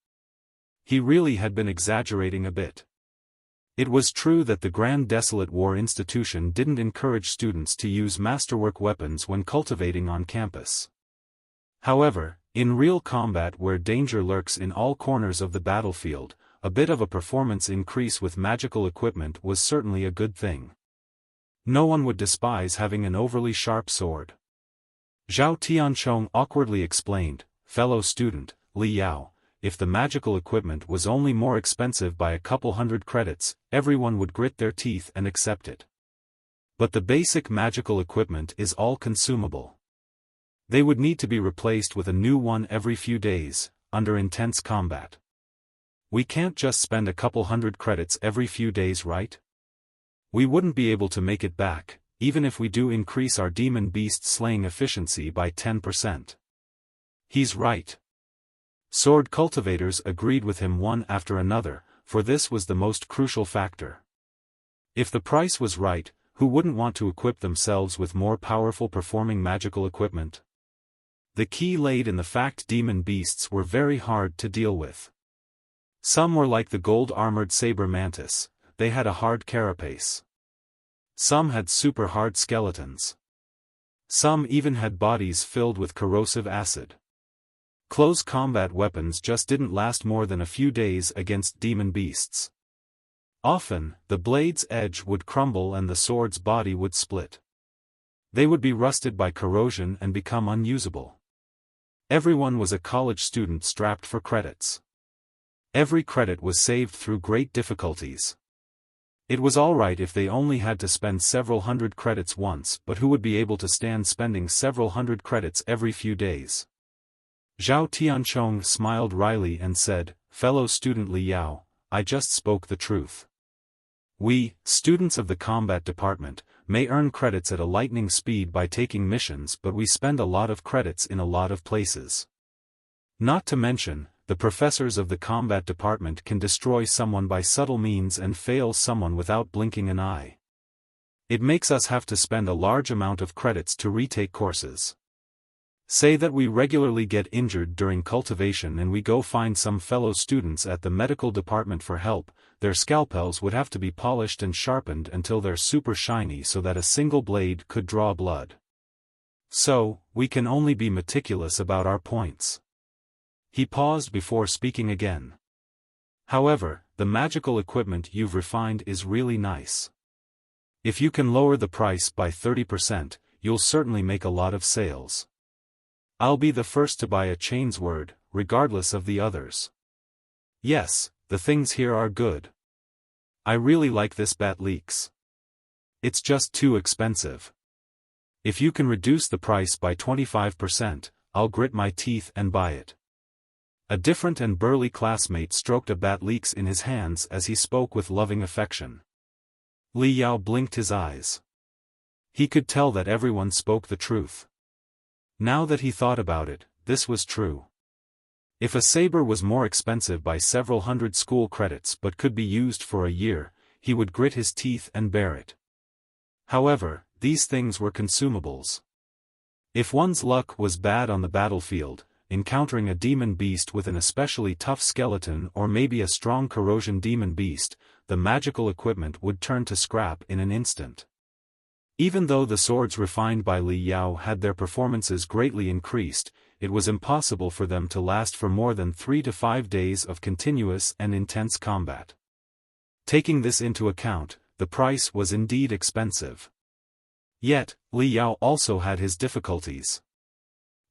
He really had been exaggerating a bit. It was true that the Grand Desolate War Institution didn't encourage students to use masterwork weapons when cultivating on campus. However, in real combat where danger lurks in all corners of the battlefield, a bit of a performance increase with magical equipment was certainly a good thing. No one would despise having an overly sharp sword. Zhao Tianchong awkwardly explained, "Fellow student, Li Yao, if the magical equipment was only more expensive by a couple hundred credits, everyone would grit their teeth and accept it. But the basic magical equipment is all consumable. They would need to be replaced with a new one every few days, under intense combat. We can't just spend a couple hundred credits every few days, right? We wouldn't be able to make it back, even if we do increase our demon beast slaying efficiency by 10%. He's right." Sword cultivators agreed with him one after another, for this was the most crucial factor. If the price was right, who wouldn't want to equip themselves with more powerful performing magical equipment? The key laid in the fact demon beasts were very hard to deal with. Some were like the gold-armored Saber mantis, they had a hard carapace. Some had super hard skeletons. Some even had bodies filled with corrosive acid. Close combat weapons just didn't last more than a few days against demon beasts. Often, the blade's edge would crumble and the sword's body would split. They would be rusted by corrosion and become unusable. Everyone was a college student strapped for credits. Every credit was saved through great difficulties. It was alright if they only had to spend several hundred credits once, but who would be able to stand spending several hundred credits every few days? Zhao Tianchong smiled wryly and said, "Fellow student Li Yao, I just spoke the truth. We, students of the combat department, may earn credits at a lightning speed by taking missions, but we spend a lot of credits in a lot of places. Not to mention, the professors of the combat department can destroy someone by subtle means and fail someone without blinking an eye. It makes us have to spend a large amount of credits to retake courses. Say that we regularly get injured during cultivation and we go find some fellow students at the medical department for help, their scalpels would have to be polished and sharpened until they're super shiny so that a single blade could draw blood. So, we can only be meticulous about our points." He paused before speaking again. "However, the magical equipment you've refined is really nice. If you can lower the price by 30%, you'll certainly make a lot of sales. I'll be the first to buy a chain's word, regardless of the others. Yes, the things here are good. I really like this bat leaks. It's just too expensive. If you can reduce the price by 25%, I'll grit my teeth and buy it." A different and burly classmate stroked a bat leaks in his hands as he spoke with loving affection. Li Yao blinked his eyes. He could tell that everyone spoke the truth. Now that he thought about it, this was true. If a saber was more expensive by several hundred school credits but could be used for a year, he would grit his teeth and bear it. However, these things were consumables. If one's luck was bad on the battlefield, encountering a demon beast with an especially tough skeleton or maybe a strong corrosion demon beast, the magical equipment would turn to scrap in an instant. Even though the swords refined by Li Yao had their performances greatly increased, it was impossible for them to last for more than 3 to 5 days of continuous and intense combat. Taking this into account, the price was indeed expensive. Yet, Li Yao also had his difficulties.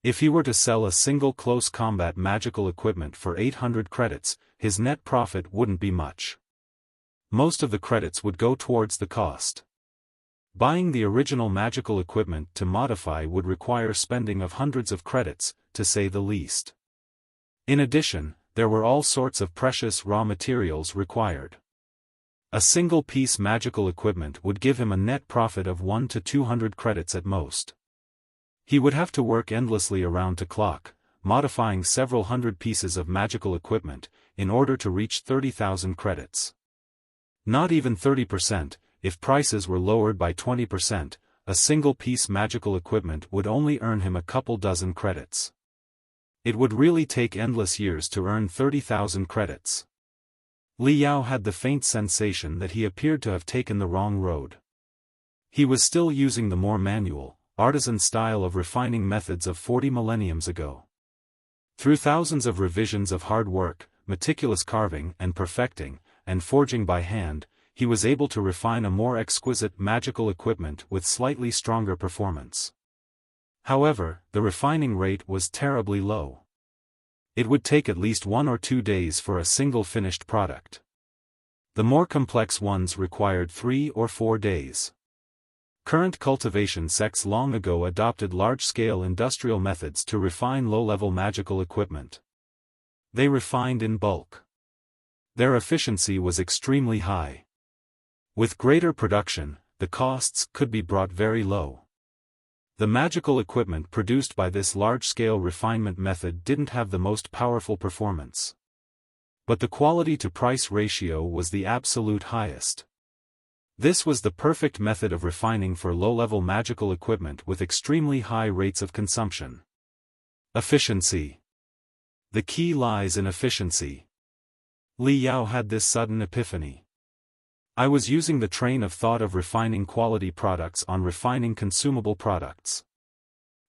If he were to sell a single close combat magical equipment for 800 credits, his net profit wouldn't be much. Most of the credits would go towards the cost. Buying the original magical equipment to modify would require spending of hundreds of credits, to say the least. In addition, there were all sorts of precious raw materials required. A single piece magical equipment would give him a net profit of 1 to 200 credits at most. He would have to work endlessly around the clock, modifying several hundred pieces of magical equipment, in order to reach 30,000 credits. Not even 30%, if prices were lowered by 20%, a single-piece magical equipment would only earn him a couple dozen credits. It would really take endless years to earn 30,000 credits. Li Yao had the faint sensation that he appeared to have taken the wrong road. He was still using the more manual, artisan style of refining methods of 40 millenniums ago. Through thousands of revisions of hard work, meticulous carving and perfecting, and forging by hand, he was able to refine a more exquisite magical equipment with slightly stronger performance. However, the refining rate was terribly low. It would take at least 1 or 2 days for a single finished product. The more complex ones required 3 or 4 days. Current cultivation sects long ago adopted large-scale industrial methods to refine low-level magical equipment. They refined in bulk. Their efficiency was extremely high. With greater production, the costs could be brought very low. The magical equipment produced by this large-scale refinement method didn't have the most powerful performance. But the quality-to-price ratio was the absolute highest. This was the perfect method of refining for low-level magical equipment with extremely high rates of consumption. Efficiency. The key lies in efficiency. Li Yao had this sudden epiphany. I was using the train of thought of refining quality products on refining consumable products.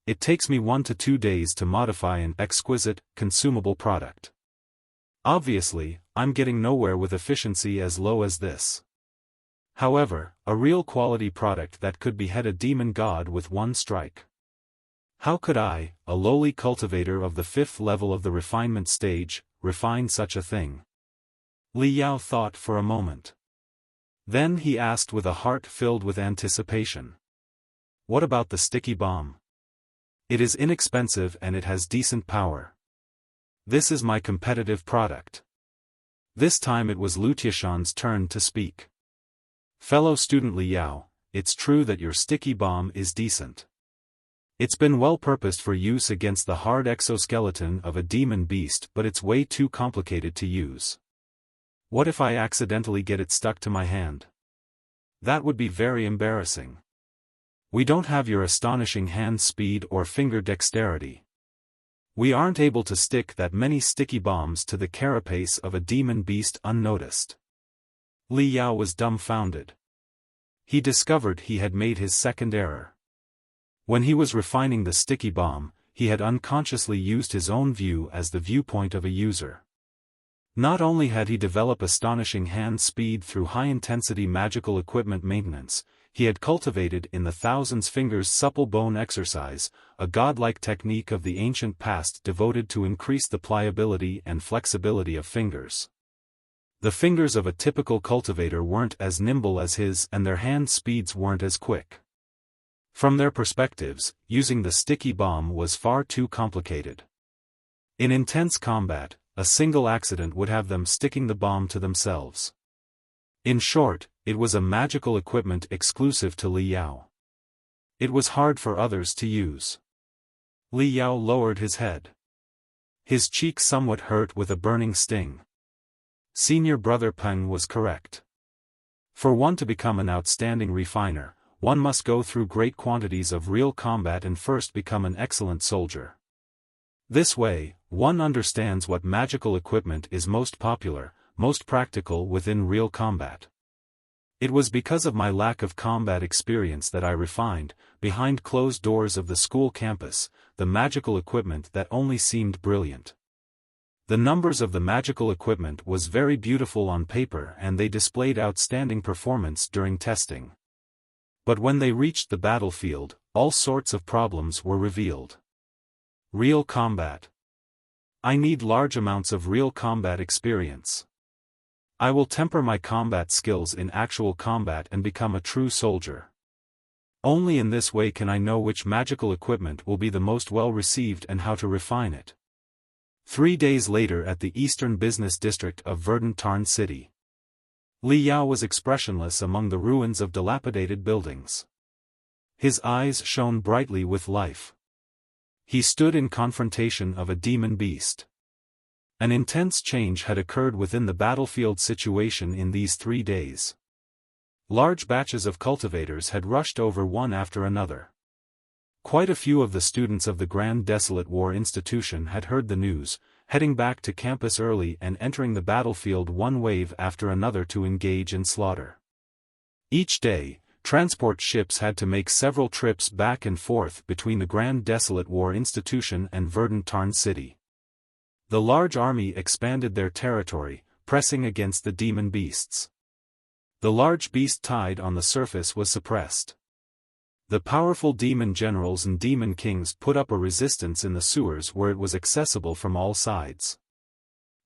It takes me 1 to 2 days to modify an exquisite, consumable product. Obviously, I'm getting nowhere with efficiency as low as this. However, a real quality product that could behead a demon god with one strike. How could I, a lowly cultivator of the 5th level of the refinement stage, refine such a thing? Li Yao thought for a moment. Then he asked with a heart filled with anticipation. What about the sticky bomb? It is inexpensive and it has decent power. This is my competitive product. This time it was Lu Tiashan's turn to speak. Fellow student Li Yao, it's true that your sticky bomb is decent. It's been well purposed for use against the hard exoskeleton of a demon beast, but it's way too complicated to use. What if I accidentally get it stuck to my hand? That would be very embarrassing. We don't have your astonishing hand speed or finger dexterity. We aren't able to stick that many sticky bombs to the carapace of a demon beast unnoticed. Li Yao was dumbfounded. He discovered he had made his second error. When he was refining the sticky bomb, he had unconsciously used his own view as the viewpoint of a user. Not only had he developed astonishing hand speed through high-intensity magical equipment maintenance, he had cultivated in the thousands fingers supple bone exercise, a godlike technique of the ancient past devoted to increase the pliability and flexibility of fingers. The fingers of a typical cultivator weren't as nimble as his, and their hand speeds weren't as quick. From their perspectives, using the sticky bomb was far too complicated. In intense combat, a single accident would have them sticking the bomb to themselves. In short, it was a magical equipment exclusive to Li Yao. It was hard for others to use. Li Yao lowered his head. His cheek somewhat hurt with a burning sting. Senior brother Peng was correct. For one to become an outstanding refiner, one must go through great quantities of real combat and first become an excellent soldier. This way, one understands what magical equipment is most popular, most practical within real combat. It was because of my lack of combat experience that I refined, behind closed doors of the school campus, the magical equipment that only seemed brilliant. The numbers of the magical equipment was very beautiful on paper and they displayed outstanding performance during testing. But when they reached the battlefield, all sorts of problems were revealed. Real combat. I need large amounts of real combat experience. I will temper my combat skills in actual combat and become a true soldier. Only in this way can I know which magical equipment will be the most well received and how to refine it. 3 days later at the eastern business district of Verdant Tarn City. Li Yao was expressionless among the ruins of dilapidated buildings. His eyes shone brightly with life. He stood in confrontation of a demon beast. An intense change had occurred within the battlefield situation in these 3 days. Large batches of cultivators had rushed over one after another. Quite a few of the students of the Grand Desolate War Institution had heard the news, heading back to campus early and entering the battlefield one wave after another to engage in slaughter. Each day, transport ships had to make several trips back and forth between the Grand Desolate War Institution and Verdant Tarn City. The large army expanded their territory, pressing against the demon beasts. The large beast tide on the surface was suppressed. The powerful demon generals and demon kings put up a resistance in the sewers where it was accessible from all sides.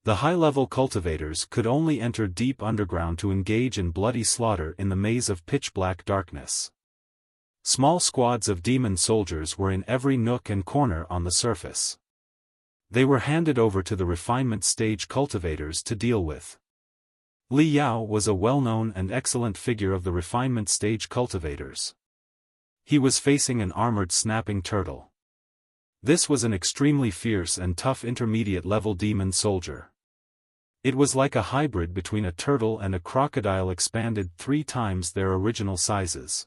The high-level cultivators could only enter deep underground to engage in bloody slaughter in the maze of pitch-black darkness. Small squads of demon soldiers were in every nook and corner on the surface. They were handed over to the refinement stage cultivators to deal with. Li Yao was a well-known and excellent figure of the refinement stage cultivators. He was facing an armored snapping turtle. This was an extremely fierce and tough intermediate-level demon soldier. It was like a hybrid between a turtle and a crocodile expanded 3 times their original sizes.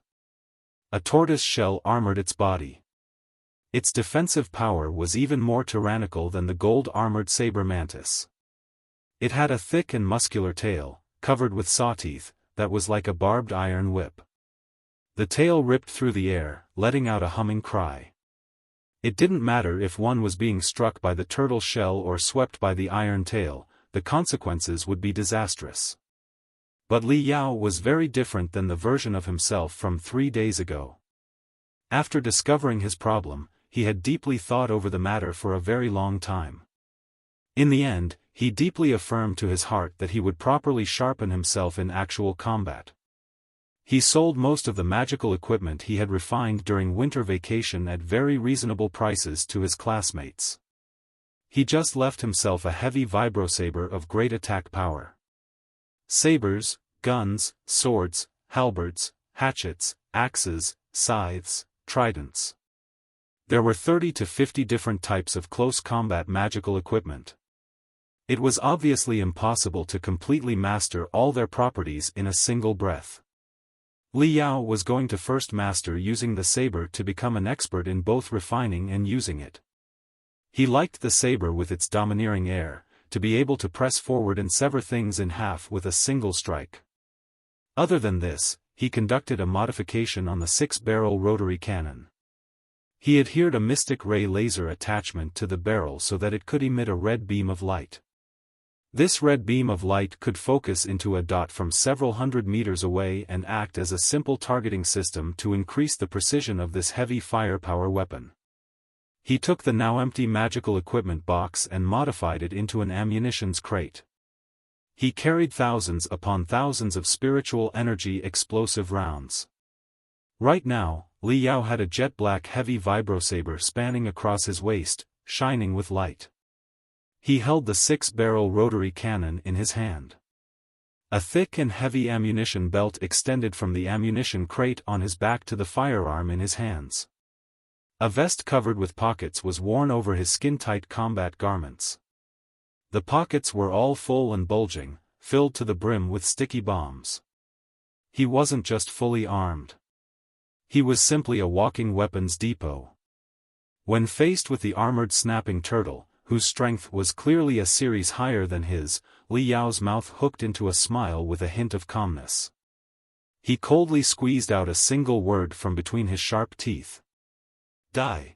A tortoise shell armored its body. Its defensive power was even more tyrannical than the gold-armored Saber mantis. It had a thick and muscular tail, covered with saw-teeth, that was like a barbed iron whip. The tail ripped through the air, letting out a humming cry. It didn't matter if one was being struck by the turtle shell or swept by the iron tail, the consequences would be disastrous. But Li Yao was very different than the version of himself from 3 days ago. After discovering his problem, he had deeply thought over the matter for a very long time. In the end, he deeply affirmed to his heart that he would properly sharpen himself in actual combat. He sold most of the magical equipment he had refined during winter vacation at very reasonable prices to his classmates. He just left himself a heavy vibrosaber of great attack power. Sabers, guns, swords, halberds, hatchets, axes, scythes, tridents. There were 30 to 50 different types of close combat magical equipment. It was obviously impossible to completely master all their properties in a single breath. Li Yao was going to first master using the saber to become an expert in both refining and using it. He liked the saber with its domineering air, to be able to press forward and sever things in half with a single strike. Other than this, he conducted a modification on the 6-barrel rotary cannon. He adhered a mystic ray laser attachment to the barrel so that it could emit a red beam of light. This red beam of light could focus into a dot from several hundred meters away and act as a simple targeting system to increase the precision of this heavy firepower weapon. He took the now empty magical equipment box and modified it into an ammunitions crate. He carried thousands upon thousands of spiritual energy explosive rounds. Right now, Li Yao had a jet-black heavy vibrosaber spanning across his waist, shining with light. He held the 6-barrel rotary cannon in his hand. A thick and heavy ammunition belt extended from the ammunition crate on his back to the firearm in his hands. A vest covered with pockets was worn over his skin-tight combat garments. The pockets were all full and bulging, filled to the brim with sticky bombs. He wasn't just fully armed. He was simply a walking weapons depot. When faced with the armored snapping turtle, whose strength was clearly a series higher than his, Li Yao's mouth hooked into a smile with a hint of calmness. He coldly squeezed out a single word from between his sharp teeth. Die.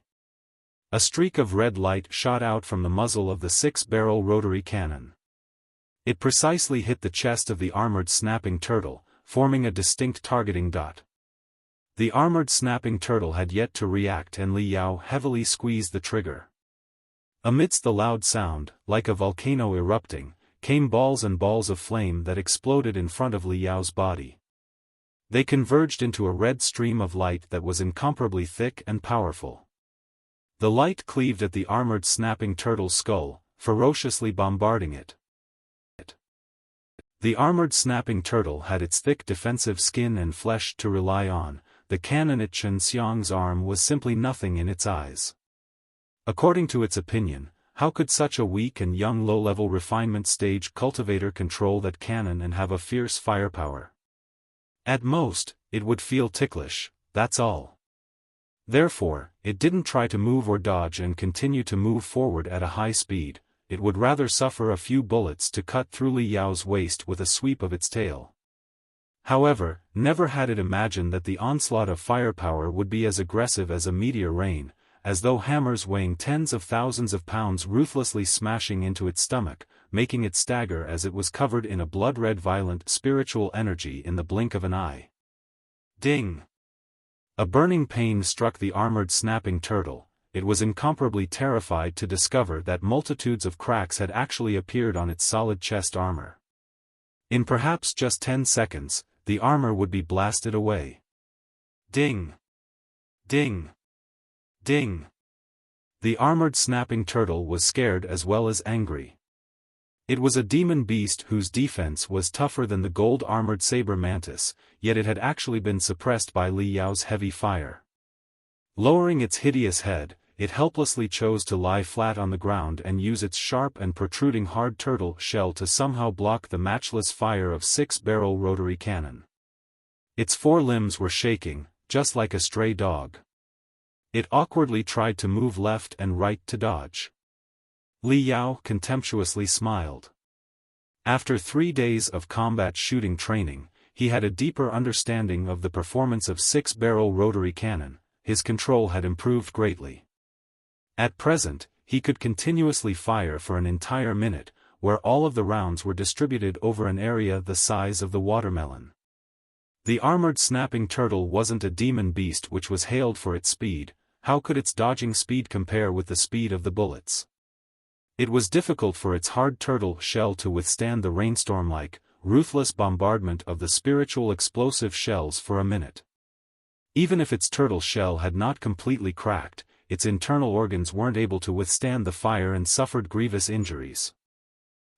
A streak of red light shot out from the muzzle of the 6-barrel rotary cannon. It precisely hit the chest of the armored snapping turtle, forming a distinct targeting dot. The armored snapping turtle had yet to react and Li Yao heavily squeezed the trigger. Amidst the loud sound, like a volcano erupting, came balls and balls of flame that exploded in front of Li Yao's body. They converged into a red stream of light that was incomparably thick and powerful. The light cleaved at the armored snapping turtle's skull, ferociously bombarding it. The armored snapping turtle had its thick defensive skin and flesh to rely on. The cannon at Chen Xiang's arm was simply nothing in its eyes. According to its opinion, how could such a weak and young low-level refinement stage cultivator control that cannon and have a fierce firepower? At most, it would feel ticklish, that's all. Therefore, it didn't try to move or dodge and continue to move forward at a high speed. It would rather suffer a few bullets to cut through Li Yao's waist with a sweep of its tail. However, never had it imagined that the onslaught of firepower would be as aggressive as a meteor rain, as though hammers weighing tens of thousands of pounds ruthlessly smashing into its stomach, making it stagger as it was covered in a blood-red violent spiritual energy in the blink of an eye. Ding! A burning pain struck the armored snapping turtle. It was incomparably terrified to discover that multitudes of cracks had actually appeared on its solid chest armor. In perhaps just 10 seconds, the armor would be blasted away. Ding! Ding! Ding! The armored snapping turtle was scared as well as angry. It was a demon beast whose defense was tougher than the gold-armored Saber mantis, yet it had actually been suppressed by Li Yao's heavy fire. Lowering its hideous head, it helplessly chose to lie flat on the ground and use its sharp and protruding hard turtle shell to somehow block the matchless fire of 6-barrel rotary cannon. Its 4 limbs were shaking, just like a stray dog. It awkwardly tried to move left and right to dodge. Li Yao contemptuously smiled. After 3 days of combat shooting training, he had a deeper understanding of the performance of 6-barrel rotary cannon. His control had improved greatly. At present, he could continuously fire for an entire minute, where all of the rounds were distributed over an area the size of the watermelon. The armored snapping turtle wasn't a demon beast which was hailed for its speed. How could its dodging speed compare with the speed of the bullets? It was difficult for its hard turtle shell to withstand the rainstorm-like, ruthless bombardment of the spiritual explosive shells for a minute. Even if its turtle shell had not completely cracked, its internal organs weren't able to withstand the fire and suffered grievous injuries.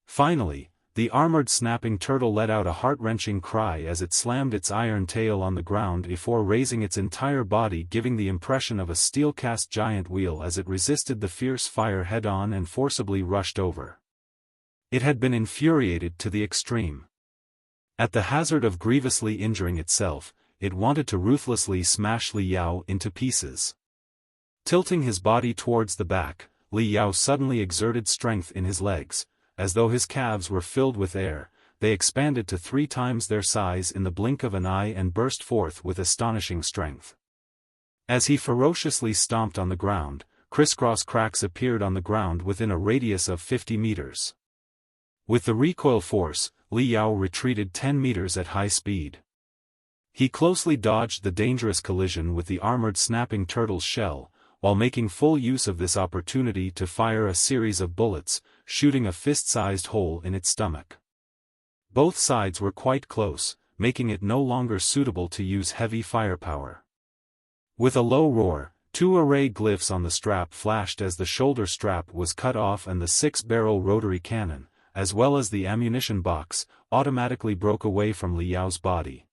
Finally, the armored snapping turtle let out a heart-wrenching cry as it slammed its iron tail on the ground before raising its entire body, giving the impression of a steel-cast giant wheel as it resisted the fierce fire head-on and forcibly rushed over. It had been infuriated to the extreme. At the hazard of grievously injuring itself, it wanted to ruthlessly smash Li Yao into pieces. Tilting his body towards the back, Li Yao suddenly exerted strength in his legs. As though his calves were filled with air, they expanded to 3 times their size in the blink of an eye and burst forth with astonishing strength. As he ferociously stomped on the ground, crisscross cracks appeared on the ground within a radius of 50 meters. With the recoil force, Li Yao retreated 10 meters at high speed. He closely dodged the dangerous collision with the armored snapping turtle's shell, while making full use of this opportunity to fire a series of bullets, shooting a fist-sized hole in its stomach. Both sides were quite close, making it no longer suitable to use heavy firepower. With a low roar, 2 array glyphs on the strap flashed as the shoulder strap was cut off and the 6-barrel rotary cannon, as well as the ammunition box, automatically broke away from Li Yao's body.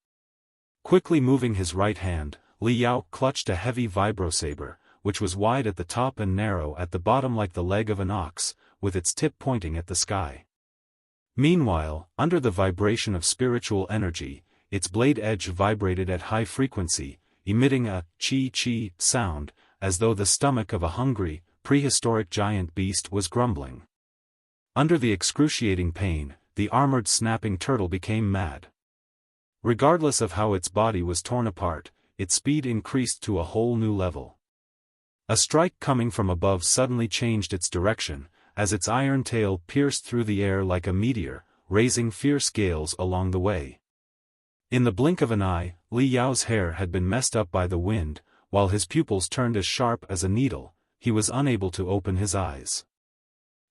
Quickly moving his right hand, Li Yao clutched a heavy vibrosaber, which was wide at the top and narrow at the bottom like the leg of an ox, with its tip pointing at the sky. Meanwhile, under the vibration of spiritual energy, its blade edge vibrated at high frequency, emitting a chi-chi sound, as though the stomach of a hungry, prehistoric giant beast was grumbling. Under the excruciating pain, the armored snapping turtle became mad. Regardless of how its body was torn apart, its speed increased to a whole new level. A strike coming from above suddenly changed its direction, as its iron tail pierced through the air like a meteor, raising fierce gales along the way. In the blink of an eye, Li Yao's hair had been messed up by the wind, while his pupils turned as sharp as a needle. He was unable to open his eyes.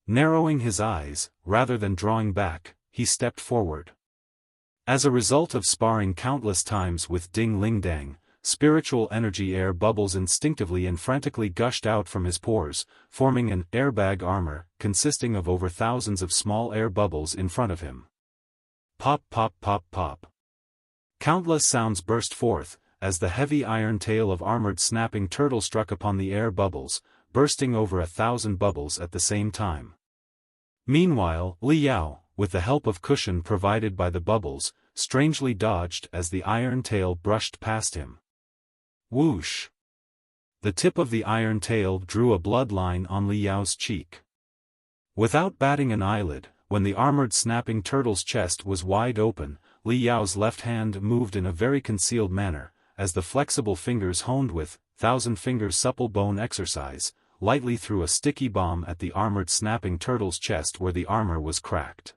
Narrowing his eyes, rather than drawing back, he stepped forward. As a result of sparring countless times with Ding Ling Dang, spiritual energy air bubbles instinctively and frantically gushed out from his pores, forming an airbag armor, consisting of over thousands of small air bubbles in front of him. Pop pop pop pop. Countless sounds burst forth, as the heavy iron tail of armored snapping turtle struck upon the air bubbles, bursting over 1,000 bubbles at the same time. Meanwhile, Li Yao, with the help of cushion provided by the bubbles, strangely dodged as the iron tail brushed past him. Whoosh! The tip of the iron tail drew a bloodline on Li Yao's cheek. Without batting an eyelid, when the armored snapping turtle's chest was wide open, Li Yao's left hand moved in a very concealed manner, as the flexible fingers honed with 1,000-finger supple bone exercise, lightly threw a sticky bomb at the armored snapping turtle's chest where the armor was cracked.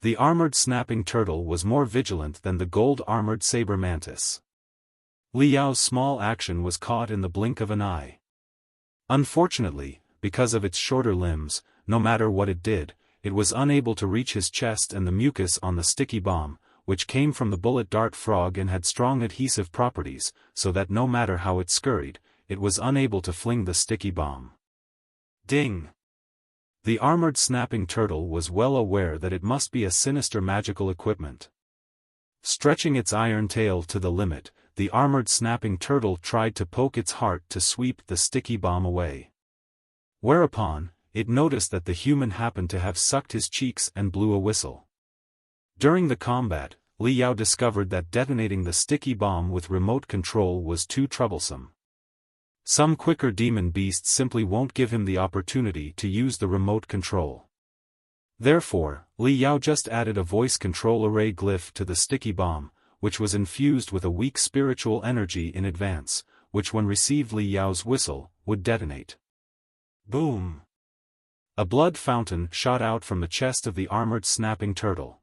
The armored snapping turtle was more vigilant than the gold-armored saber mantis. Li Yao's small action was caught in the blink of an eye. Unfortunately, because of its shorter limbs, no matter what it did, it was unable to reach his chest and the mucus on the sticky bomb, which came from the bullet dart frog and had strong adhesive properties, so that no matter how it scurried, it was unable to fling the sticky bomb. Ding! The armored snapping turtle was well aware that it must be a sinister magical equipment. Stretching its iron tail to the limit, the armored snapping turtle tried to poke its heart to sweep the sticky bomb away. Whereupon, it noticed that the human happened to have sucked his cheeks and blew a whistle. During the combat, Li Yao discovered that detonating the sticky bomb with remote control was too troublesome. Some quicker demon beasts simply won't give him the opportunity to use the remote control. Therefore, Li Yao just added a voice control array glyph to the sticky bomb, which was infused with a weak spiritual energy in advance, which when received Li Yao's whistle, would detonate. Boom! A blood fountain shot out from the chest of the armored snapping turtle.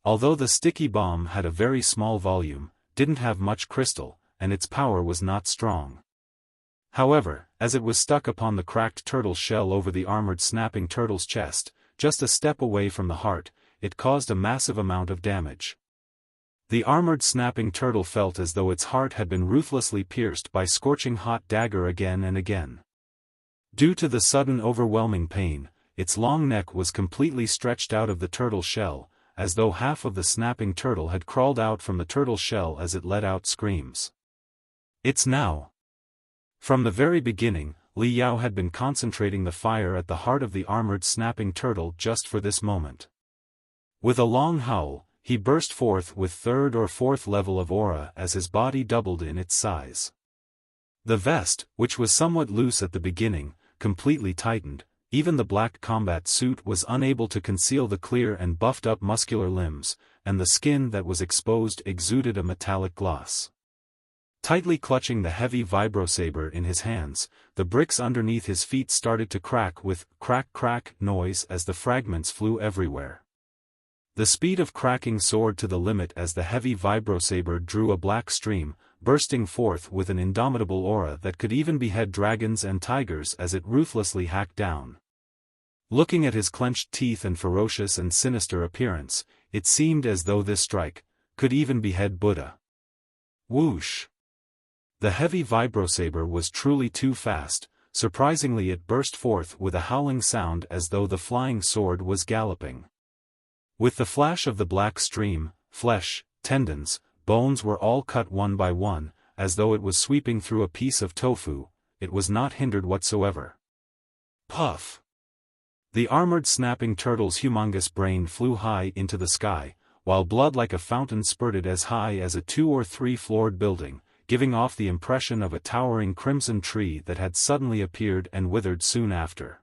Although the sticky bomb had a very small volume, didn't have much crystal, and its power was not strong. However, as it was stuck upon the cracked turtle shell over the armored snapping turtle's chest, just a step away from the heart, it caused a massive amount of damage. The armored snapping turtle felt as though its heart had been ruthlessly pierced by scorching hot dagger again and again. Due to the sudden overwhelming pain, its long neck was completely stretched out of the turtle shell, as though half of the snapping turtle had crawled out from the turtle shell as it let out screams. It's now. From the very beginning, Li Yao had been concentrating the fire at the heart of the armored snapping turtle just for this moment. With a long howl, he burst forth with third or fourth level of aura as his body doubled in its size. The vest, which was somewhat loose at the beginning, completely tightened. Even the black combat suit was unable to conceal the clear and buffed-up muscular limbs, and the skin that was exposed exuded a metallic gloss. Tightly clutching the heavy vibrosaber in his hands, the bricks underneath his feet started to crack with crack-crack noise as the fragments flew everywhere. The speed of cracking soared to the limit as the heavy vibrosaber drew a black stream, bursting forth with an indomitable aura that could even behead dragons and tigers as it ruthlessly hacked down. Looking at his clenched teeth and ferocious and sinister appearance, it seemed as though this strike could even behead Buddha. Whoosh! The heavy vibrosaber was truly too fast. Surprisingly it burst forth with a howling sound as though the flying sword was galloping. With the flash of the black stream, flesh, tendons, bones were all cut one by one, as though it was sweeping through a piece of tofu. It was not hindered whatsoever. Puff! The armored snapping turtle's humongous brain flew high into the sky, while blood like a fountain spurted as high as a 2- or 3-floored building, giving off the impression of a towering crimson tree that had suddenly appeared and withered soon after.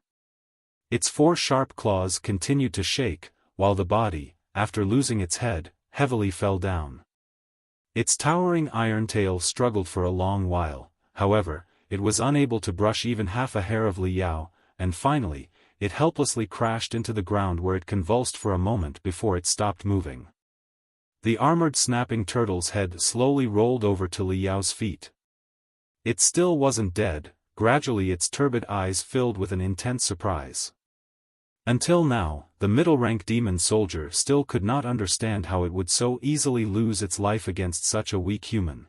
Its 4 sharp claws continued to shake, while the body, after losing its head, heavily fell down. Its towering iron tail struggled for a long while, however, it was unable to brush even half a hair of Li Yao, and finally, it helplessly crashed into the ground where it convulsed for a moment before it stopped moving. The armored snapping turtle's head slowly rolled over to Li Yao's feet. It still wasn't dead. Gradually its turbid eyes filled with an intense surprise. Until now, the middle-rank demon soldier still could not understand how it would so easily lose its life against such a weak human.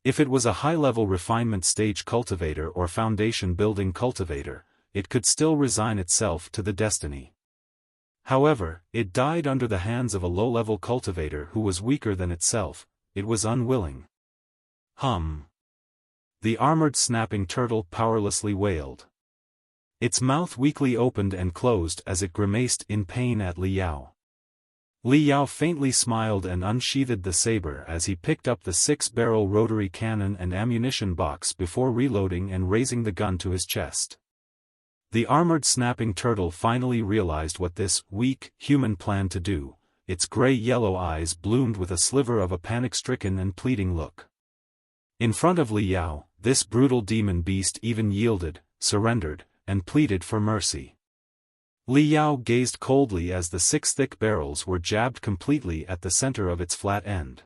If it was a high-level refinement stage cultivator or foundation-building cultivator, it could still resign itself to the destiny. However, it died under the hands of a low-level cultivator who was weaker than itself. It was unwilling. The the armored snapping turtle powerlessly wailed. Its mouth weakly opened and closed as it grimaced in pain at Li Yao. Li Yao faintly smiled and unsheathed the saber as he picked up the 6-barrel rotary cannon and ammunition box before reloading and raising the gun to his chest. The armored snapping turtle finally realized what this weak human planned to do. Its gray-yellow eyes bloomed with a sliver of a panic-stricken and pleading look. In front of Li Yao, this brutal demon beast even yielded, surrendered, and pleaded for mercy. Li Yao gazed coldly as the 6 thick barrels were jabbed completely at the center of its flat end.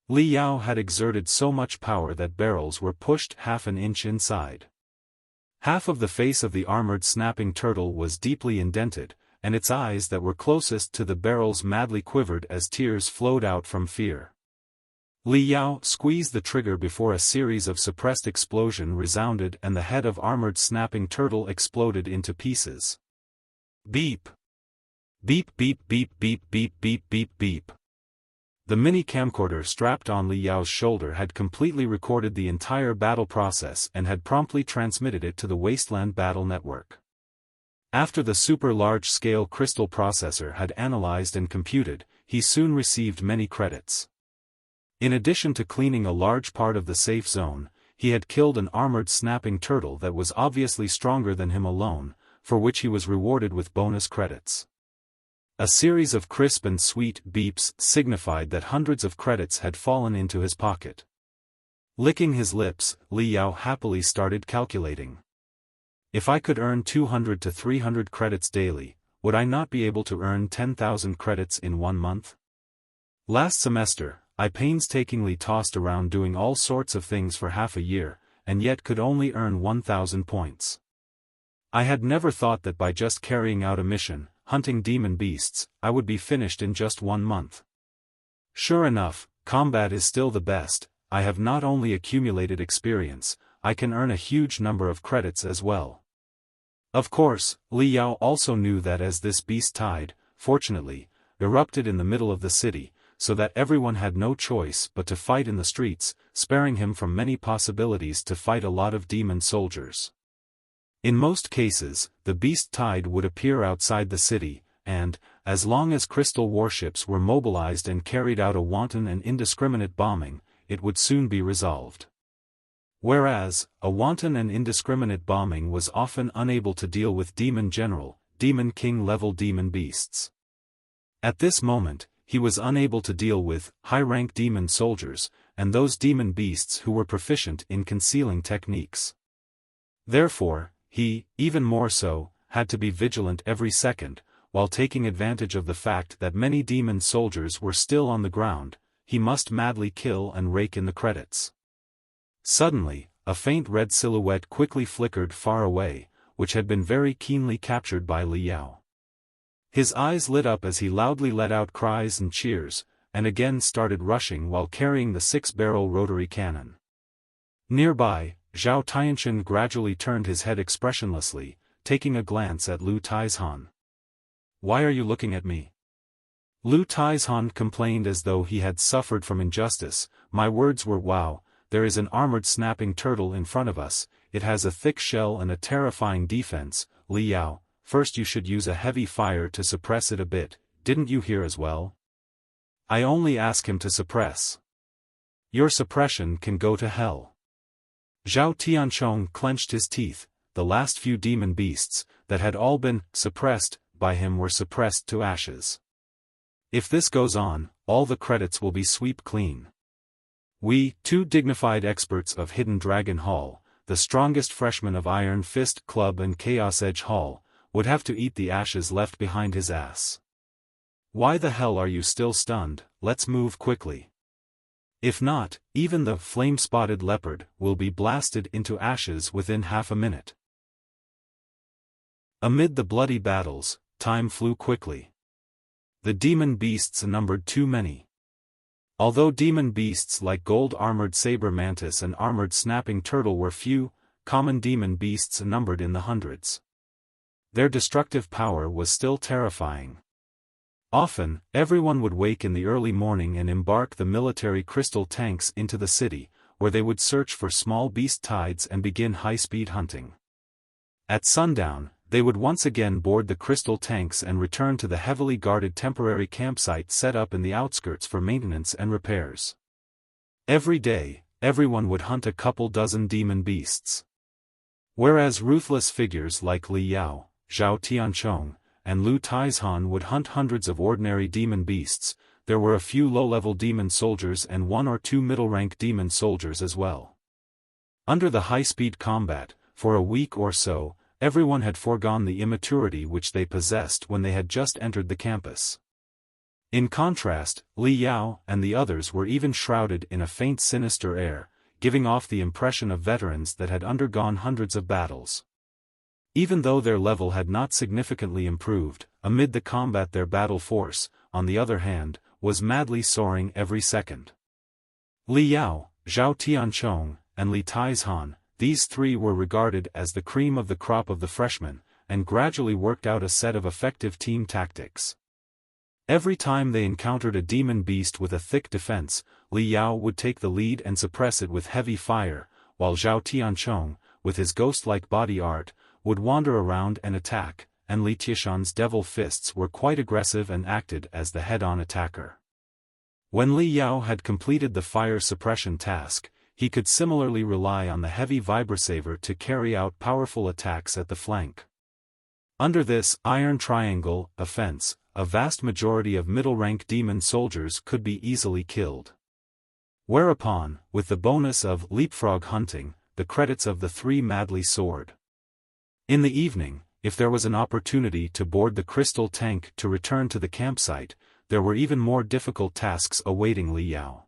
Li Yao had exerted so much power that barrels were pushed half an inch inside. Half of the face of the armored snapping turtle was deeply indented, and its eyes that were closest to the barrels madly quivered as tears flowed out from fear. Li Yao squeezed the trigger before a series of suppressed explosion resounded and the head of armored snapping turtle exploded into pieces. Beep! Beep beep beep beep beep beep beep beep. The mini camcorder strapped on Li Yao's shoulder had completely recorded the entire battle process and had promptly transmitted it to the Wasteland Battle Network. After the super large-scale crystal processor had analyzed and computed, he soon received many credits. In addition to cleaning a large part of the safe zone, he had killed an armored snapping turtle that was obviously stronger than him alone, for which he was rewarded with bonus credits. A series of crisp and sweet beeps signified that hundreds of credits had fallen into his pocket. Licking his lips, Li Yao happily started calculating. If I could earn 200 to 300 credits daily, would I not be able to earn 10,000 credits in 1 month? Last semester, I painstakingly tossed around doing all sorts of things for half a year, and yet could only earn 1,000 points. I had never thought that by just carrying out a mission, hunting demon beasts, I would be finished in just 1 month. Sure enough, combat is still the best. I have not only accumulated experience, I can earn a huge number of credits as well. Of course, Li Yao also knew that as this beast tide, fortunately, erupted in the middle of the city, so that everyone had no choice but to fight in the streets, sparing him from many possibilities to fight a lot of demon soldiers. In most cases, the beast tide would appear outside the city, and, as long as crystal warships were mobilized and carried out a wanton and indiscriminate bombing, it would soon be resolved. Whereas, a wanton and indiscriminate bombing was often unable to deal with Demon General, Demon King level demon beasts. At this moment, he was unable to deal with high-rank demon soldiers, and those demon beasts who were proficient in concealing techniques. Therefore, he, even more so, had to be vigilant every second, while taking advantage of the fact that many demon soldiers were still on the ground. He must madly kill and rake in the credits. Suddenly, a faint red silhouette quickly flickered far away, which had been very keenly captured by Li Yao. His eyes lit up as he loudly let out cries and cheers, and again started rushing while carrying the 6-barrel rotary cannon. Nearby, Zhao Tianxin gradually turned his head expressionlessly, taking a glance at Lu Taizhan. "Why are you looking at me?" Lu Taizhan complained as though he had suffered from injustice. "My words were wow, there is an armored snapping turtle in front of us, it has a thick shell and a terrifying defense. Li Yao, first you should use a heavy fire to suppress it a bit, didn't you hear as well? I only ask him to suppress. Your suppression can go to hell." Zhao Tianchong clenched his teeth. The last few demon beasts, that had all been suppressed by him were suppressed to ashes. If this goes on, all the credits will be swept clean. We, 2 dignified experts of Hidden Dragon Hall, the strongest freshmen of Iron Fist Club and Chaos Edge Hall, would have to eat the ashes left behind his ass. Why the hell are you still stunned? Let's move quickly. If not, even the flame-spotted leopard will be blasted into ashes within half a minute. Amid the bloody battles, time flew quickly. The demon beasts numbered too many. Although demon beasts like gold-armored saber mantis and armored snapping turtle were few, common demon beasts numbered in the hundreds. Their destructive power was still terrifying. Often, everyone would wake in the early morning and embark the military crystal tanks into the city, where they would search for small beast tides and begin high-speed hunting. At sundown, they would once again board the crystal tanks and return to the heavily guarded temporary campsite set up in the outskirts for maintenance and repairs. Every day, everyone would hunt a couple dozen demon beasts. Whereas ruthless figures like Li Yao, Zhao Tianchong, and Lu Taizhan would hunt hundreds of ordinary demon beasts, there were a few low-level demon soldiers and one or two middle-rank demon soldiers as well. Under the high-speed combat, for a week or so, everyone had foregone the immaturity which they possessed when they had just entered the campus. In contrast, Li Yao and the others were even shrouded in a faint sinister air, giving off the impression of veterans that had undergone hundreds of battles. Even though their level had not significantly improved, amid the combat their battle force, on the other hand, was madly soaring every second. Li Yao, Zhao Tianchong, and Li Taizhan, these three were regarded as the cream of the crop of the freshmen, and gradually worked out a set of effective team tactics. Every time they encountered a demon beast with a thick defense, Li Yao would take the lead and suppress it with heavy fire, while Zhao Tianchong, with his ghost-like body art, would wander around and attack, and Li Tieshan's devil fists were quite aggressive and acted as the head-on attacker. When Li Yao had completed the fire suppression task, he could similarly rely on the heavy vibrosaver to carry out powerful attacks at the flank. Under this iron triangle offense, a vast majority of middle-rank demon soldiers could be easily killed. Whereupon, with the bonus of leapfrog hunting, the credits of the three madly soared. In the evening, if there was an opportunity to board the crystal tank to return to the campsite, there were even more difficult tasks awaiting Li Yao.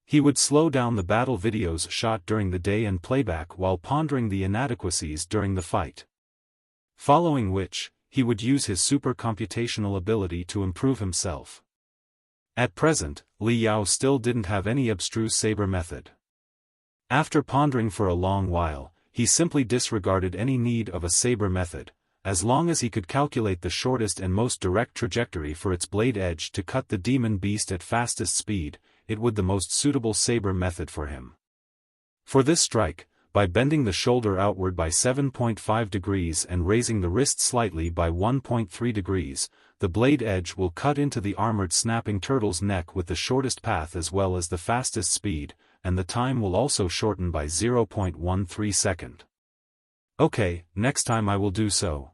He would slow down the battle videos shot during the day and playback while pondering the inadequacies during the fight. Following which, he would use his super-computational ability to improve himself. At present, Li Yao still didn't have any abstruse Saber method. After pondering for a long while, he simply disregarded any need of a Saber method, as long as he could calculate the shortest and most direct trajectory for its blade edge to cut the demon beast at fastest speed. It would the most suitable Saber method for him. For this strike, by bending the shoulder outward by 7.5 degrees and raising the wrist slightly by 1.3 degrees, the blade edge will cut into the armored snapping turtle's neck with the shortest path as well as the fastest speed, and the time will also shorten by 0.13 second. Okay, next time I will do so.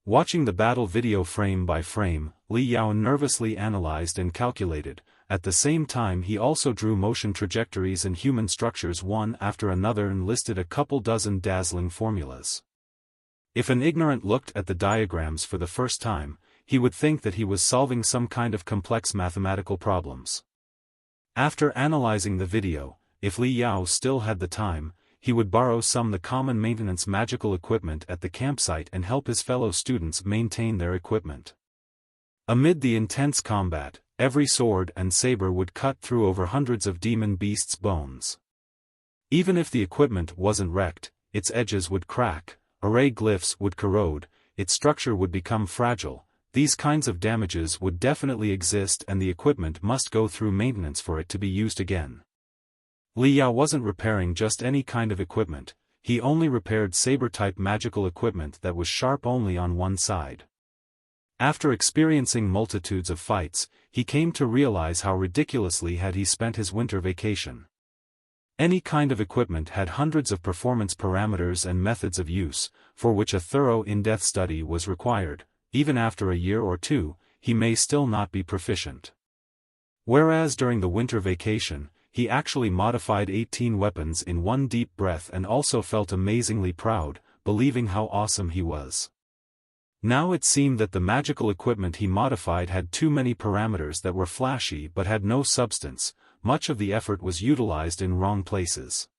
Watching the battle video frame by frame, Li Yao nervously analyzed and calculated. At the same time he also drew motion trajectories and human structures one after another and listed a couple dozen dazzling formulas. If an ignorant looked at the diagrams for the first time, he would think that he was solving some kind of complex mathematical problems. After analyzing the video, if Li Yao still had the time, he would borrow some of the common maintenance magical equipment at the campsite and help his fellow students maintain their equipment. Amid the intense combat, every sword and saber would cut through over hundreds of demon beasts' bones. Even if the equipment wasn't wrecked, its edges would crack, array glyphs would corrode, its structure would become fragile. These kinds of damages would definitely exist and the equipment must go through maintenance for it to be used again. Li Yao wasn't repairing just any kind of equipment, he only repaired saber-type magical equipment that was sharp only on one side. After experiencing multitudes of fights, he came to realize how ridiculously had he spent his winter vacation. Any kind of equipment had hundreds of performance parameters and methods of use, for which a thorough in-depth study was required. Even after a year or two, he may still not be proficient. Whereas during the winter vacation, he actually modified 18 weapons in one deep breath and also felt amazingly proud, believing how awesome he was. Now it seemed that the magical equipment he modified had too many parameters that were flashy but had no substance. Much of the effort was utilized in wrong places.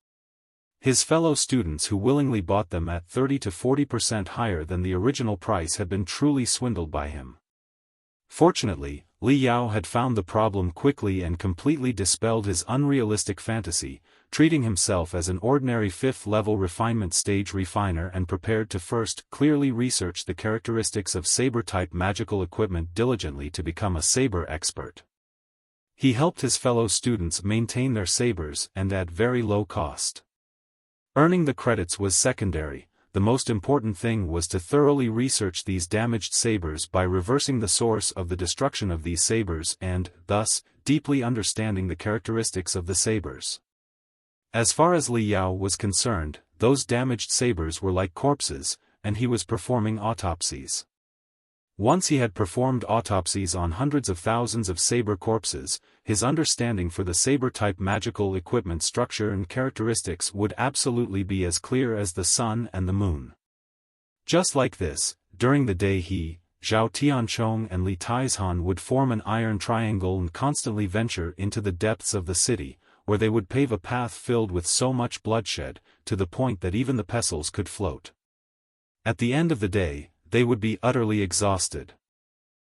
His fellow students who willingly bought them at 30 to 40% higher than the original price had been truly swindled by him. Fortunately, Li Yao had found the problem quickly and completely dispelled his unrealistic fantasy, treating himself as an ordinary 5th-level refinement stage refiner and prepared to first clearly research the characteristics of saber-type magical equipment diligently to become a saber expert. He helped his fellow students maintain their sabers and at very low cost. Earning the credits was secondary. The most important thing was to thoroughly research these damaged sabers by reversing the source of the destruction of these sabers and, thus, deeply understanding the characteristics of the sabers. As far as Li Yao was concerned, those damaged sabers were like corpses, and he was performing autopsies. Once he had performed autopsies on hundreds of thousands of saber corpses, his understanding for the saber-type magical equipment structure and characteristics would absolutely be as clear as the sun and the moon. Just like this, during the day he, Zhao Tianchong and Li Taizhan would form an iron triangle and constantly venture into the depths of the city, where they would pave a path filled with so much bloodshed, to the point that even the pestles could float. At the end of the day, they would be utterly exhausted.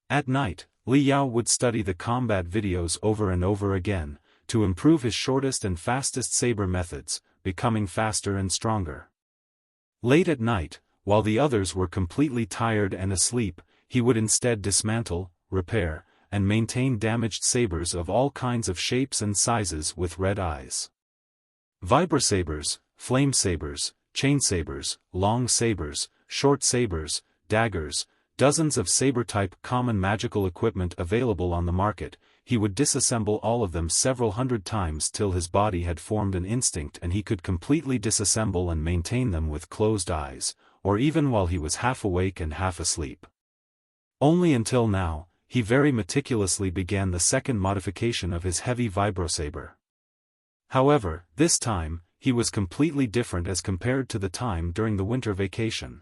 At night, Li Yao would study the combat videos over and over again, to improve his shortest and fastest saber methods, becoming faster and stronger. Late at night, while the others were completely tired and asleep, he would instead dismantle, repair, and maintain damaged sabers of all kinds of shapes and sizes with red eyes. Vibrosabers, flame sabers, chain sabers, long sabers, short sabers, daggers, dozens of saber-type common magical equipment available on the market, he would disassemble all of them several hundred times till his body had formed an instinct and he could completely disassemble and maintain them with closed eyes, or even while he was half awake and half asleep. Only until now, he very meticulously began the second modification of his heavy vibrosaber. However, this time, he was completely different as compared to the time during the winter vacation.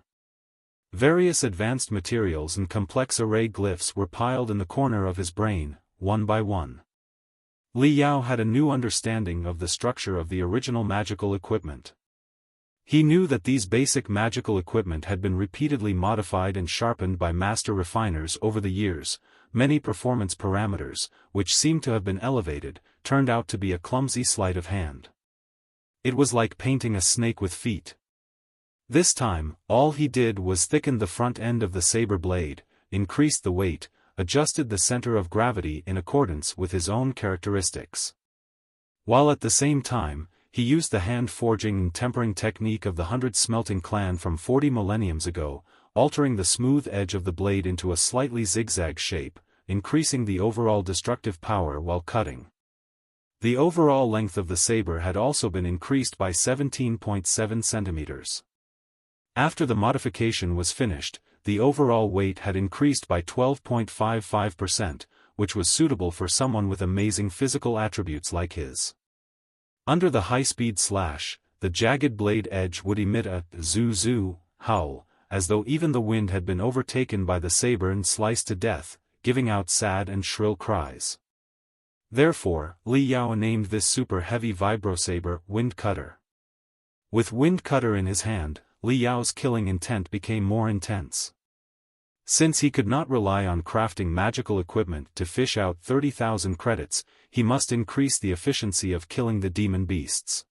Various advanced materials and complex array glyphs were piled in the corner of his brain, one by one. Li Yao had a new understanding of the structure of the original magical equipment. He knew that these basic magical equipment had been repeatedly modified and sharpened by master refiners over the years. Many performance parameters, which seemed to have been elevated, turned out to be a clumsy sleight of hand. It was like painting a snake with feet. This time, all he did was thicken the front end of the saber blade, increased the weight, adjusted the center of gravity in accordance with his own characteristics. While at the same time, he used the hand-forging and tempering technique of the 100 Smelting clan from 40 millenniums ago, altering the smooth edge of the blade into a slightly zigzag shape, increasing the overall destructive power while cutting. The overall length of the saber had also been increased by 17.7 centimeters. After the modification was finished, the overall weight had increased by 12.55%, which was suitable for someone with amazing physical attributes like his. Under the high-speed slash, the jagged blade edge would emit a zoo-zoo howl, as though even the wind had been overtaken by the saber and sliced to death, giving out sad and shrill cries. Therefore, Li Yao named this super-heavy vibrosaber Wind Cutter. With Wind Cutter in his hand, Li Yao's killing intent became more intense. Since he could not rely on crafting magical equipment to fish out 30,000 credits, he must increase the efficiency of killing the demon beasts.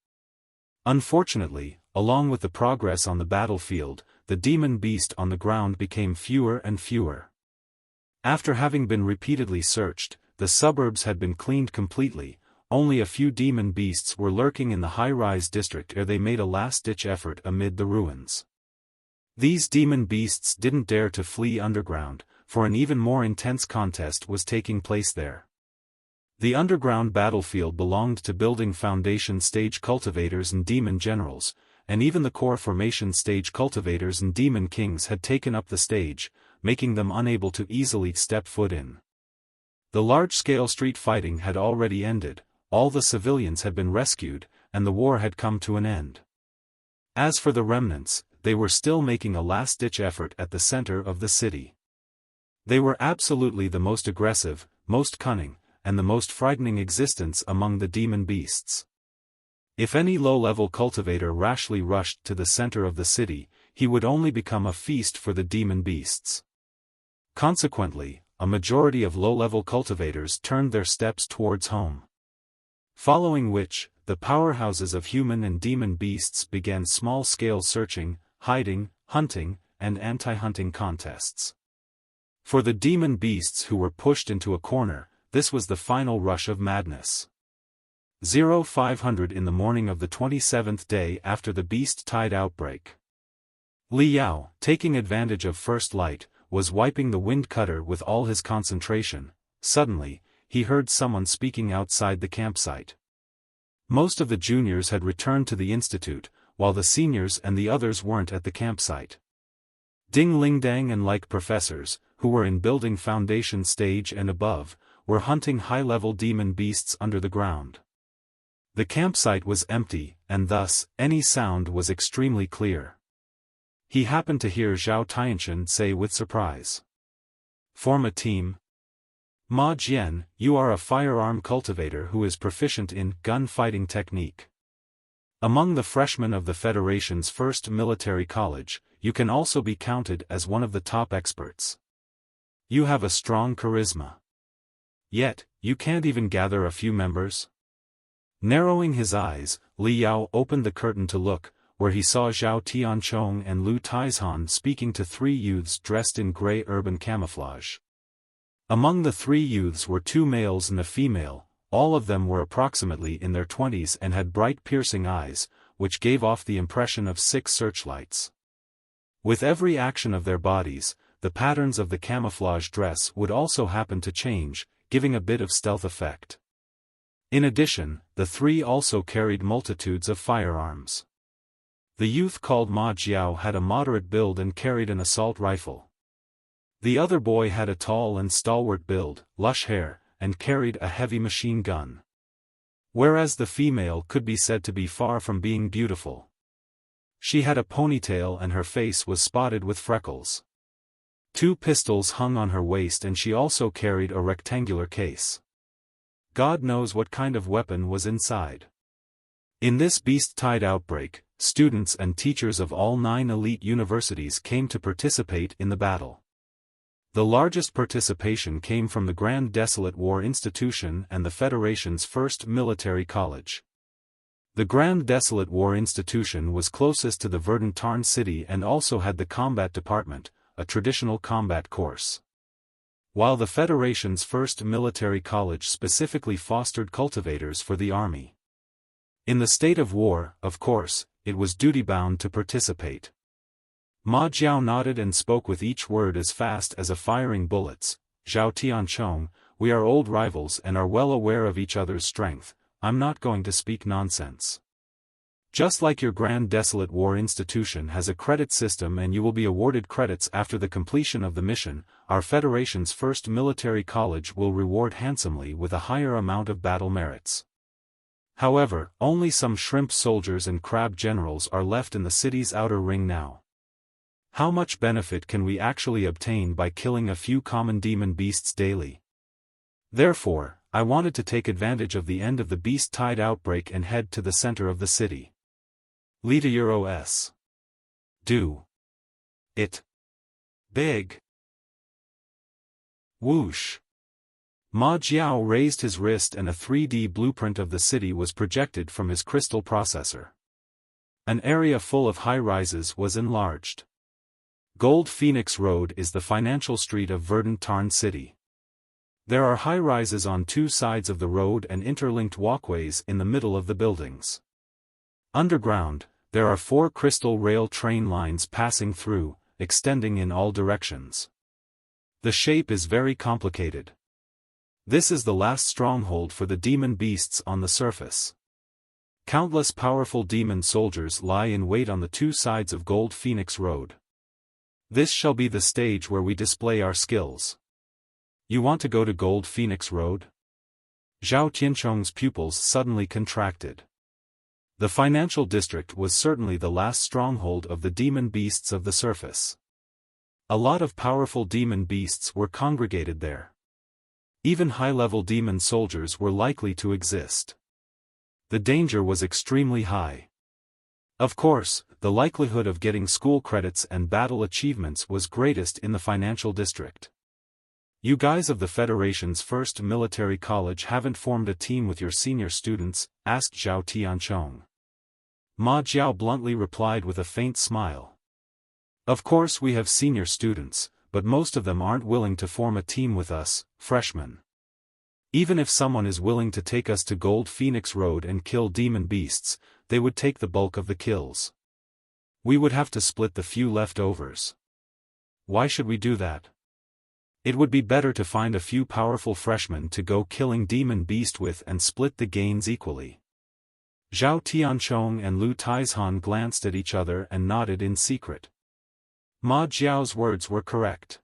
Unfortunately, along with the progress on the battlefield, the demon beast on the ground became fewer and fewer. After having been repeatedly searched, the suburbs had been cleaned completely. Only a few demon beasts were lurking in the high-rise district ere they made a last-ditch effort amid the ruins. These demon beasts didn't dare to flee underground, for an even more intense contest was taking place there. The underground battlefield belonged to building foundation stage cultivators and demon generals, and even the core formation stage cultivators and demon kings had taken up the stage, making them unable to easily step foot in. The large-scale street fighting had already ended, all the civilians had been rescued, and the war had come to an end. As for the remnants, they were still making a last-ditch effort at the center of the city. They were absolutely the most aggressive, most cunning, and the most frightening existence among the demon beasts. If any low-level cultivator rashly rushed to the center of the city, he would only become a feast for the demon beasts. Consequently, a majority of low-level cultivators turned their steps towards home. Following which, the powerhouses of human and demon beasts began small-scale searching, hiding, hunting, and anti-hunting contests. For the demon beasts who were pushed into a corner, this was the final rush of madness. 0500 in the morning of the 27th day after the beast tide outbreak. Li Yao, taking advantage of first light, was wiping the wind cutter with all his concentration. Suddenly, he heard someone speaking outside the campsite. Most of the juniors had returned to the institute, while the seniors and the others weren't at the campsite. Ding Ling Dang and like professors, who were in building foundation stage and above, were hunting high-level demon beasts under the ground. The campsite was empty, and thus, any sound was extremely clear. He happened to hear Zhao Tianchen say with surprise. "Form a team? Ma Jian, you are a firearm cultivator who is proficient in gun-fighting technique. Among the freshmen of the Federation's first military college, you can also be counted as one of the top experts. You have a strong charisma. Yet, you can't even gather a few members?" Narrowing his eyes, Li Yao opened the curtain to look, where he saw Zhao Tianchong and Lu Taizhan speaking to three youths dressed in gray urban camouflage. Among the three youths were two males and a female. All of them were approximately in their 20s and had bright piercing eyes, which gave off the impression of 6 searchlights. With every action of their bodies, the patterns of the camouflage dress would also happen to change, giving a bit of stealth effect. In addition, the three also carried multitudes of firearms. The youth called Ma Jiao had a moderate build and carried an assault rifle. The other boy had a tall and stalwart build, lush hair, and carried a heavy machine gun. Whereas the female could be said to be far from being beautiful. She had a ponytail and her face was spotted with freckles. 2 pistols hung on her waist and she also carried a rectangular case. God knows what kind of weapon was inside. In this beast-tide outbreak, students and teachers of all 9 elite universities came to participate in the battle. The largest participation came from the Grand Desolate War Institution and the Federation's first military college. The Grand Desolate War Institution was closest to the Verdant Tarn city and also had the combat department, a traditional combat course. While the Federation's first military college specifically fostered cultivators for the army. In the state of war, of course, it was duty-bound to participate. Ma Jiao nodded and spoke with each word as fast as a firing bullets. "Zhao Tianchong, we are old rivals and are well aware of each other's strength. I'm not going to speak nonsense. Just like your Grand Desolate War Institution has a credit system and you will be awarded credits after the completion of the mission, our Federation's first military college will reward handsomely with a higher amount of battle merits. However, only some shrimp soldiers and crab generals are left in the city's outer ring now. How much benefit can we actually obtain by killing a few common demon beasts daily? Therefore, I wanted to take advantage of the end of the beast-tide outbreak and head to the center of the city. Lita Euros. Do it big. Whoosh. Ma Jiao raised his wrist and a 3D blueprint of the city was projected from his crystal processor. An area full of high-rises was enlarged. Gold Phoenix Road is the financial street of Verdant Tarn City. There are high-rises on 2 sides of the road and interlinked walkways in the middle of the buildings. Underground, there are 4 crystal rail train lines passing through, extending in all directions. The shape is very complicated. This is the last stronghold for the demon beasts on the surface. Countless powerful demon soldiers lie in wait on the 2 sides of Gold Phoenix Road. This shall be the stage where we display our skills. You want to go to Gold Phoenix Road? Zhao Tianchong's pupils suddenly contracted. The financial district was certainly the last stronghold of the demon beasts of the surface. A lot of powerful demon beasts were congregated there. Even high-level demon soldiers were likely to exist. The danger was extremely high. Of course, the likelihood of getting school credits and battle achievements was greatest in the financial district. You guys of the Federation's first military college haven't formed a team with your senior students, asked Zhao Tianchong. Ma Jiao bluntly replied with a faint smile. Of course we have senior students, but most of them aren't willing to form a team with us, freshmen. Even if someone is willing to take us to Gold Phoenix Road and kill demon beasts, they would take the bulk of the kills. We would have to split the few leftovers. Why should we do that? It would be better to find a few powerful freshmen to go killing demon beast with and split the gains equally. Zhao Tianchong and Lu Taizhan glanced at each other and nodded in secret. Ma Jiao's words were correct.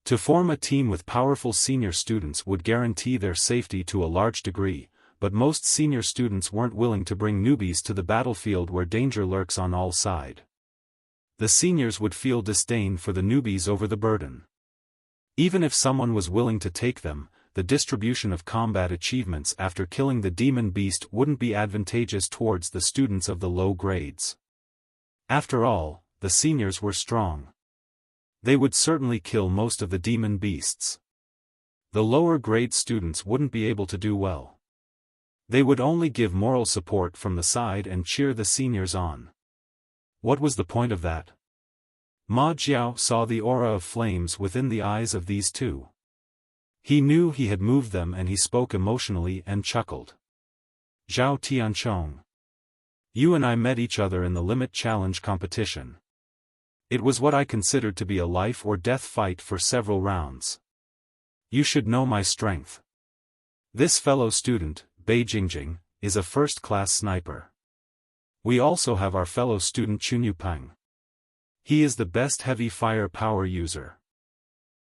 To form a team with powerful senior students would guarantee their safety to a large degree, but most senior students weren't willing to bring newbies to the battlefield where danger lurks on all sides. The seniors would feel disdain for the newbies over the burden. Even if someone was willing to take them, the distribution of combat achievements after killing the demon beast wouldn't be advantageous towards the students of the low grades. After all, the seniors were strong. They would certainly kill most of the demon beasts. The lower grade students wouldn't be able to do well. They would only give moral support from the side and cheer the seniors on. What was the point of that? Ma Jiao saw the aura of flames within the eyes of these two. He knew he had moved them and he spoke emotionally and chuckled. Zhao Tianchong. You and I met each other in the limit challenge competition. It was what I considered to be a life or death fight for several rounds. You should know my strength. This fellow student, Bei Jingjing, is a first-class sniper. We also have our fellow student Chunyupang. He is the best heavy fire power user.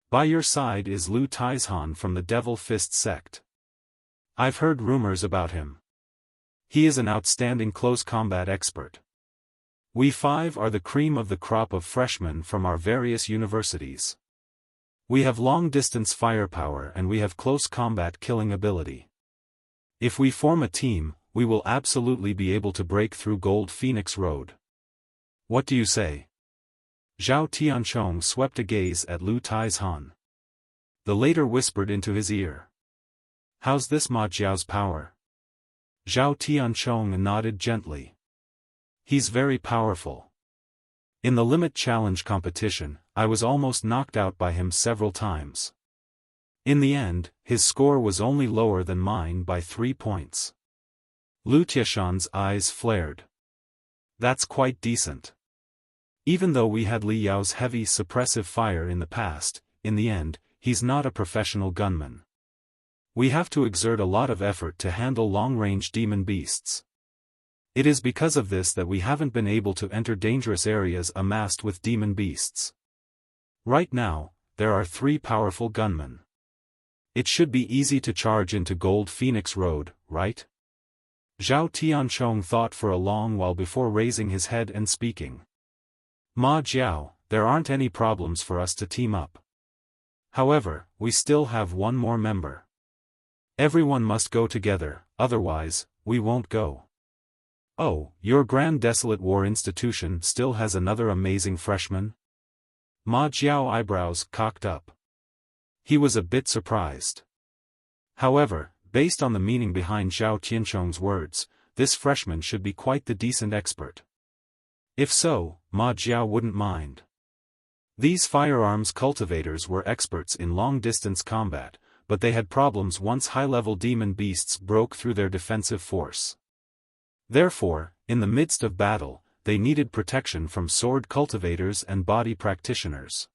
By your side is Lu Taizhan from the Devil Fist sect. I've heard rumors about him. He is an outstanding close combat expert. We five are the cream of the crop of freshmen from our various universities. We have long-distance firepower and we have close combat killing ability. If we form a team, we will absolutely be able to break through Gold Phoenix Road. What do you say? Zhao Tianchong swept a gaze at Lu Taizhan. The later whispered into his ear. How's this Ma Jiao's power? Zhao Tianchong nodded gently. He's very powerful. In the limit challenge competition, I was almost knocked out by him several times. In the end, his score was only lower than mine by 3 points. Lu Tiashan's eyes flared. That's quite decent. Even though we had Li Yao's heavy suppressive fire in the past, in the end, he's not a professional gunman. We have to exert a lot of effort to handle long-range demon beasts. It is because of this that we haven't been able to enter dangerous areas amassed with demon beasts. Right now, there are 3 powerful gunmen. It should be easy to charge into Gold Phoenix Road, right? Zhao Tianchong thought for a long while before raising his head and speaking. Ma Jiao, there aren't any problems for us to team up. However, we still have one more member. Everyone must go together, otherwise, we won't go. Oh, your Grand Desolate War Institution still has another amazing freshman? Ma Jiao eyebrows cocked up. He was a bit surprised. However, based on the meaning behind Zhao Tianchong's words, this freshman should be quite the decent expert. If so, Ma Jiao wouldn't mind. These firearms cultivators were experts in long-distance combat, but they had problems once high-level demon beasts broke through their defensive force. Therefore, in the midst of battle, they needed protection from sword cultivators and body practitioners.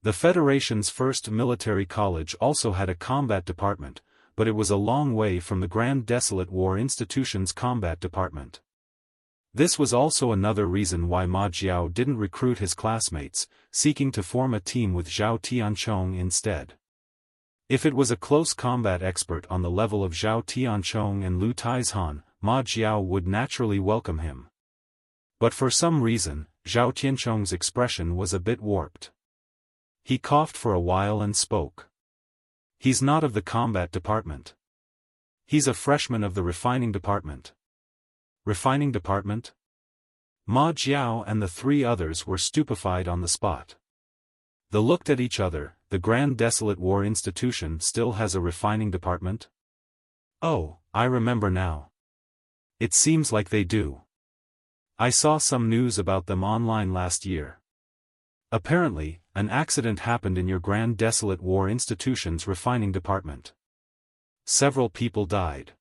The Federation's first military college also had a combat department, but it was a long way from the Grand Desolate War Institution's combat department. This was also another reason why Ma Jiao didn't recruit his classmates, seeking to form a team with Zhao Tianchong instead. If it was a close combat expert on the level of Zhao Tianchong and Lu Taizhan, Ma Jiao would naturally welcome him. But for some reason, Zhao Tianchong's expression was a bit warped. He coughed for a while and spoke. He's not of the combat department. He's a freshman of the refining department. Refining department? Ma Jiao and the 3 others were stupefied on the spot. They looked at each other. The Grand Desolate War Institution still has a refining department? Oh, I remember now. It seems like they do. I saw some news about them online last year. Apparently, an accident happened in your Grand Desolate War Institution's refining department. Several people died.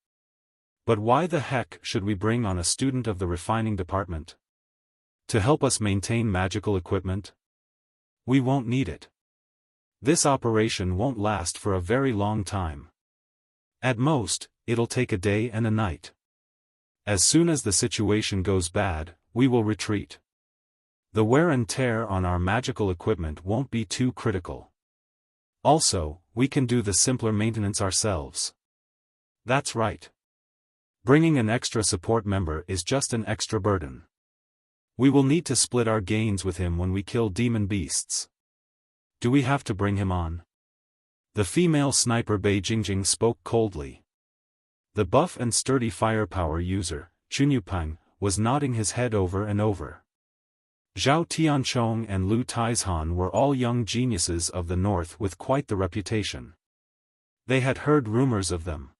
But why the heck should we bring on a student of the refining department? To help us maintain magical equipment? We won't need it. This operation won't last for a very long time. At most, it'll take a day and a night. As soon as the situation goes bad, we will retreat. The wear and tear on our magical equipment won't be too critical. Also, we can do the simpler maintenance ourselves. That's right. Bringing an extra support member is just an extra burden. We will need to split our gains with him when we kill demon beasts. Do we have to bring him on? The female sniper Bei Jingjing spoke coldly. The buff and sturdy firepower user, Chunyupeng, was nodding his head over and over. Zhao Tianchong and Lu Taizhan were all young geniuses of the north with quite the reputation. They had heard rumors of them.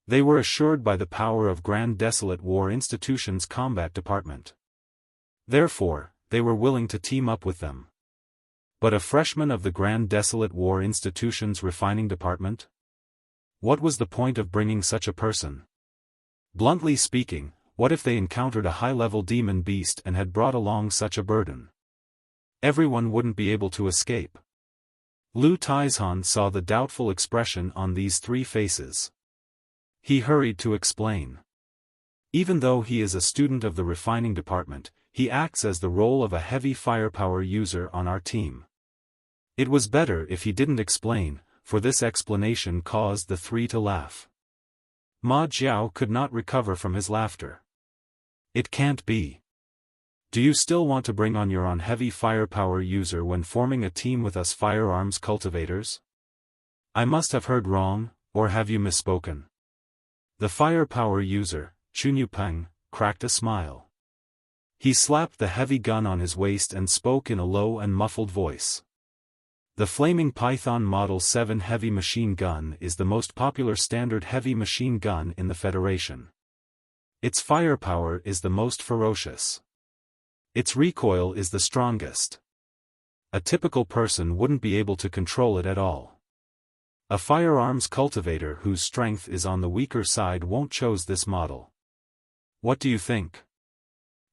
They were assured by the power of Grand Desolate War Institution's combat department. Therefore, they were willing to team up with them. But a freshman of the Grand Desolate War Institution's refining department? What was the point of bringing such a person? Bluntly speaking, what if they encountered a high-level demon beast and had brought along such a burden? Everyone wouldn't be able to escape. Lu Taizhan saw the doubtful expression on these three faces. He hurried to explain. Even though he is a student of the refining department, he acts as the role of a heavy firepower user on our team. It was better if he didn't explain, for this explanation caused the three to laugh. Ma Jiao could not recover from his laughter. It can't be. Do you still want to bring on your own heavy firepower user when forming a team with us firearms cultivators? I must have heard wrong, or have you misspoken? The firepower user, Chunyupeng, cracked a smile. He slapped the heavy gun on his waist and spoke in a low and muffled voice. The Flaming Python Model 7 heavy machine gun is the most popular standard heavy machine gun in the Federation. Its firepower is the most ferocious. Its recoil is the strongest. A typical person wouldn't be able to control it at all. A firearms cultivator whose strength is on the weaker side won't choose this model. What do you think?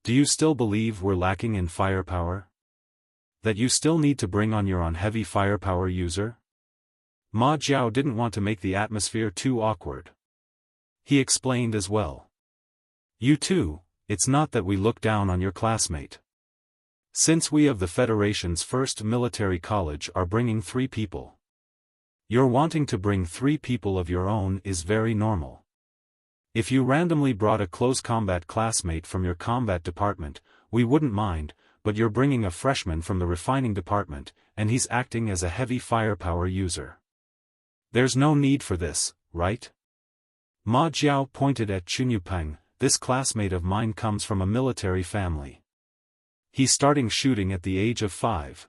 Do you still believe we're lacking in firepower? That you still need to bring on your own heavy firepower user? Ma Jiao didn't want to make the atmosphere too awkward. He explained as well. You too, it's not that we look down on your classmate. Since we of the Federation's first military college are bringing 3 people. Your wanting to bring 3 people of your own is very normal. If you randomly brought a close combat classmate from your combat department, we wouldn't mind, but you're bringing a freshman from the refining department, and he's acting as a heavy firepower user. There's no need for this, right? Ma Jiao pointed at Chunyupeng. This classmate of mine comes from a military family. He's starting shooting at the age of 5.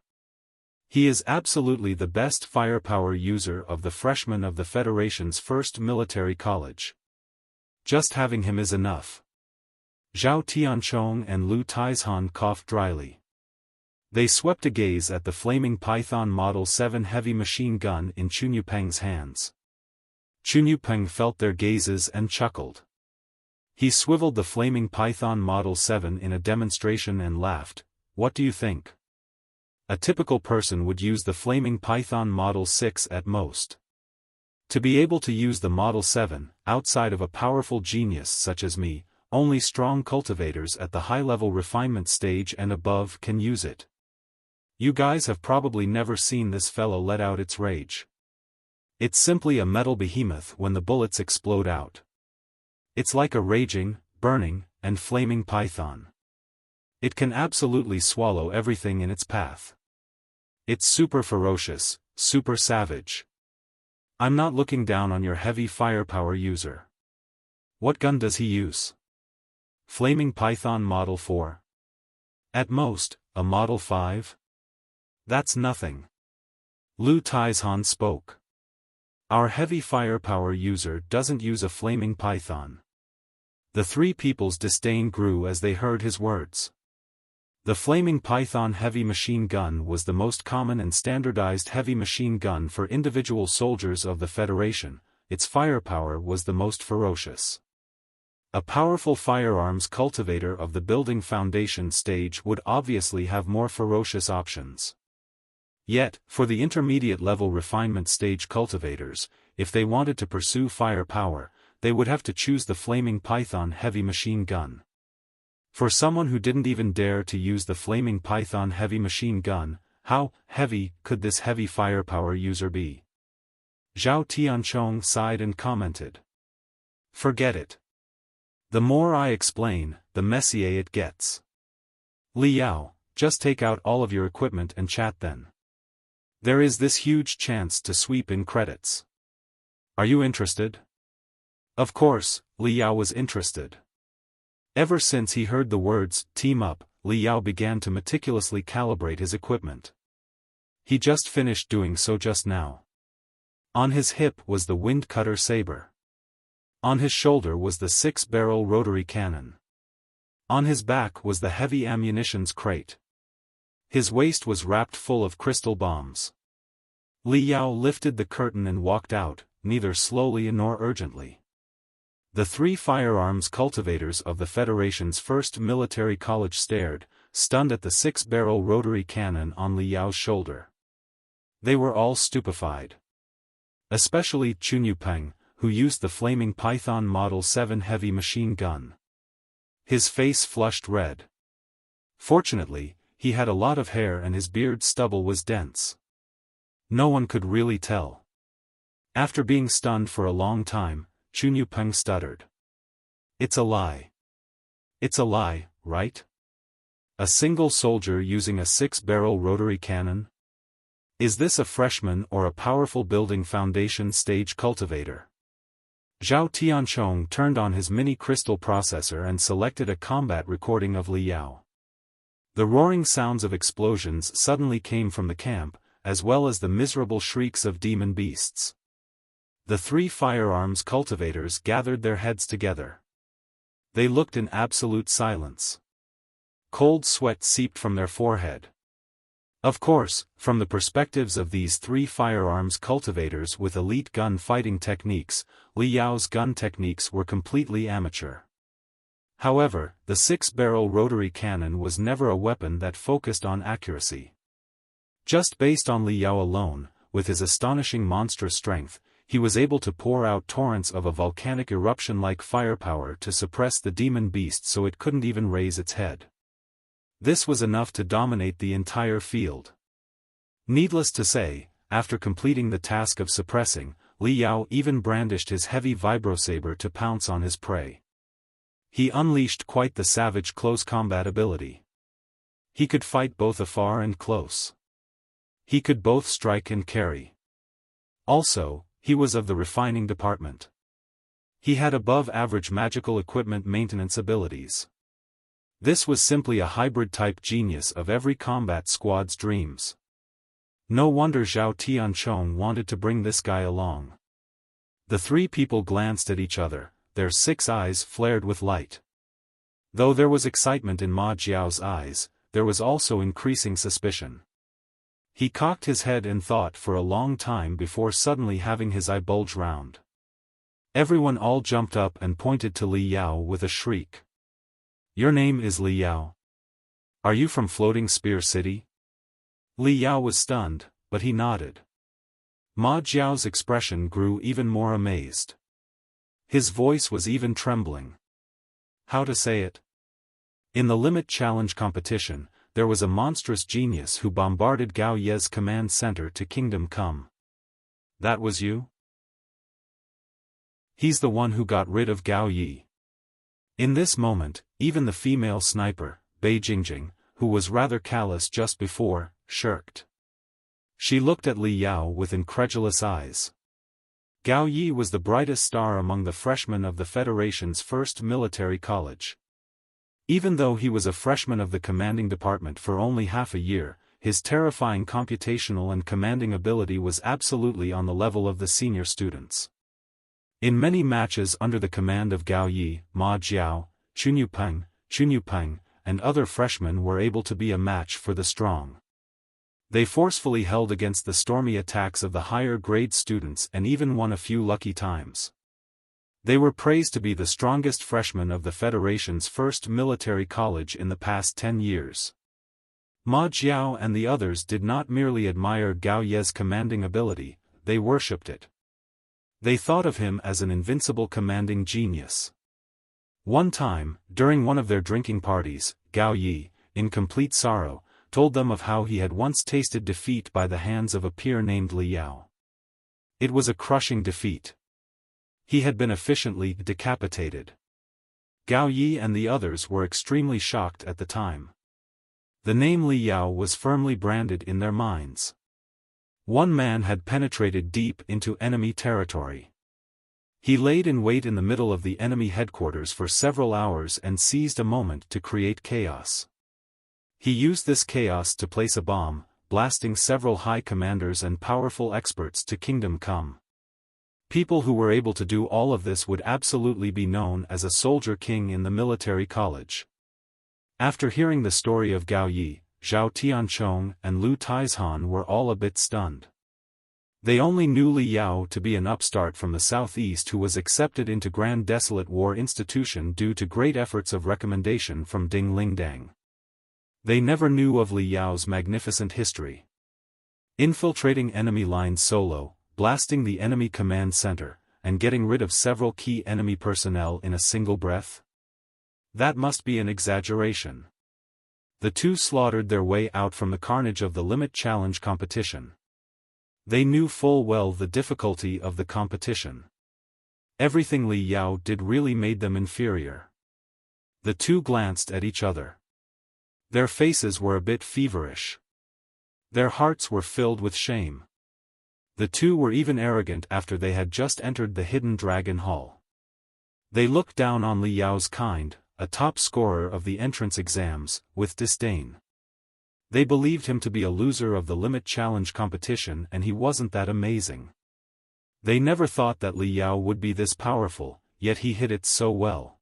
He is absolutely the best firepower user of the freshmen of the Federation's first military college. Just having him is enough. Zhao Tianchong and Lu Taizhan coughed dryly. They swept a gaze at the Flaming Python Model 7 heavy machine gun in Chunyupeng's hands. Chunyupeng felt their gazes and chuckled. He swiveled the Flaming Python Model 7 in a demonstration and laughed. What do you think? A typical person would use the Flaming Python Model 6 at most. To be able to use the Model 7, outside of a powerful genius such as me, only strong cultivators at the high-level refinement stage and above can use it. You guys have probably never seen this fellow let out its rage. It's simply a metal behemoth when the bullets explode out. It's like a raging, burning, and flaming python. It can absolutely swallow everything in its path. It's super ferocious, super savage. I'm not looking down on your heavy firepower user. What gun does he use? Flaming Python Model 4? At most, a Model 5? That's nothing. Lu Taizhan spoke. Our heavy firepower user doesn't use a Flaming Python. The 3 people's disdain grew as they heard his words. The Flaming Python heavy machine gun was the most common and standardized heavy machine gun for individual soldiers of the Federation, its firepower was the most ferocious. A powerful firearms cultivator of the building foundation stage would obviously have more ferocious options. Yet, for the intermediate-level refinement stage cultivators, if they wanted to pursue firepower, they would have to choose the Flaming Python heavy machine gun. For someone who didn't even dare to use the Flaming Python heavy machine gun, how heavy could this heavy firepower user be? Zhao Tianchong sighed and commented. Forget it. The more I explain, the messier it gets. Li Yao, just take out all of your equipment and chat then. There is this huge chance to sweep in credits. Are you interested? Of course, Li Yao was interested. Ever since he heard the words, team up, Li Yao began to meticulously calibrate his equipment. He just finished doing so just now. On his hip was the wind cutter Saber. On his shoulder was the 6-barrel rotary cannon. On his back was the heavy ammunitions crate. His waist was wrapped full of crystal bombs. Li Yao lifted the curtain and walked out, neither slowly nor urgently. The 3 firearms cultivators of the Federation's first military college stared, stunned at the 6-barrel rotary cannon on Li Yao's shoulder. They were all stupefied. Especially Chunyupeng, who used the Flaming Python Model 7 heavy machine gun. His face flushed red. Fortunately, he had a lot of hair and his beard stubble was dense. No one could really tell. After being stunned for a long time, Chunyupeng stuttered. It's a lie. It's a lie, right? A single soldier using a 6-barrel rotary cannon? Is this a freshman or a powerful building foundation stage cultivator? Zhao Tianchong turned on his mini crystal processor and selected a combat recording of Li Yao. The roaring sounds of explosions suddenly came from the camp, as well as the miserable shrieks of demon beasts. The 3 firearms cultivators gathered their heads together. They looked in absolute silence. Cold sweat seeped from their forehead. Of course, from the perspectives of these 3 firearms cultivators with elite gun fighting techniques, Li Yao's gun techniques were completely amateur. However, the 6-barrel rotary cannon was never a weapon that focused on accuracy. Just based on Li Yao alone, with his astonishing monstrous strength, he was able to pour out torrents of a volcanic eruption-like firepower to suppress the demon beast so it couldn't even raise its head. This was enough to dominate the entire field. Needless to say, after completing the task of suppressing, Li Yao even brandished his heavy vibrosaber to pounce on his prey. He unleashed quite the savage close combat ability. He could fight both afar and close. He could both strike and carry. Also, he was of the refining department. He had above-average magical equipment maintenance abilities. This was simply a hybrid-type genius of every combat squad's dreams. No wonder Zhao Tianchong wanted to bring this guy along. The 3 people glanced at each other, their 6 eyes flared with light. Though there was excitement in Ma Jiao's eyes, there was also increasing suspicion. He cocked his head and thought for a long time before suddenly having his eye bulge round. Everyone all jumped up and pointed to Li Yao with a shriek. Your name is Li Yao? Are you from Floating Spear City? Li Yao was stunned, but he nodded. Ma Jiao's expression grew even more amazed. His voice was even trembling. How to say it? In the Limit Challenge competition, there was a monstrous genius who bombarded Gao Ye's command center to Kingdom Come. That was you? He's the one who got rid of Gao Yi. In this moment, even the female sniper, Bei Jingjing, who was rather callous just before, shirked. She looked at Li Yao with incredulous eyes. Gao Yi was the brightest star among the freshmen of the Federation's first military college. Even though he was a freshman of the commanding department for only half a year, his terrifying computational and commanding ability was absolutely on the level of the senior students. In many matches under the command of Gao Yi, Ma Jiao, Chunyupeng, and other freshmen were able to be a match for the strong. They forcefully held against the stormy attacks of the higher-grade students and even won a few lucky times. They were praised to be the strongest freshmen of the Federation's first military college in the past 10 years. Ma Jiao and the others did not merely admire Gao Ye's commanding ability, they worshipped it. They thought of him as an invincible commanding genius. One time, during one of their drinking parties, Gao Yi, in complete sorrow, told them of how he had once tasted defeat by the hands of a peer named Li Yao. It was a crushing defeat. He had been efficiently decapitated. Gao Yi and the others were extremely shocked at the time. The name Li Yao was firmly branded in their minds. One man had penetrated deep into enemy territory. He laid in wait in the middle of the enemy headquarters for several hours and seized a moment to create chaos. He used this chaos to place a bomb, blasting several high commanders and powerful experts to Kingdom Come. People who were able to do all of this would absolutely be known as a soldier king in the military college. After hearing the story of Gao Yi, Zhao Tianchong and Lu Taizhan were all a bit stunned. They only knew Li Yao to be an upstart from the southeast who was accepted into Grand Desolate War Institution due to great efforts of recommendation from Ding Lingdang. They never knew of Li Yao's magnificent history. Infiltrating enemy lines solo, blasting the enemy command center, and getting rid of several key enemy personnel in a single breath? That must be an exaggeration. The two slaughtered their way out from the carnage of the Limit Challenge competition. They knew full well the difficulty of the competition. Everything Li Yao did really made them inferior. The two glanced at each other. Their faces were a bit feverish. Their hearts were filled with shame. The two were even arrogant after they had just entered the Hidden Dragon Hall. They looked down on Li Yao's kind, a top scorer of the entrance exams, with disdain. They believed him to be a loser of the Limit Challenge competition and he wasn't that amazing. They never thought that Li Yao would be this powerful, yet he hid it so well.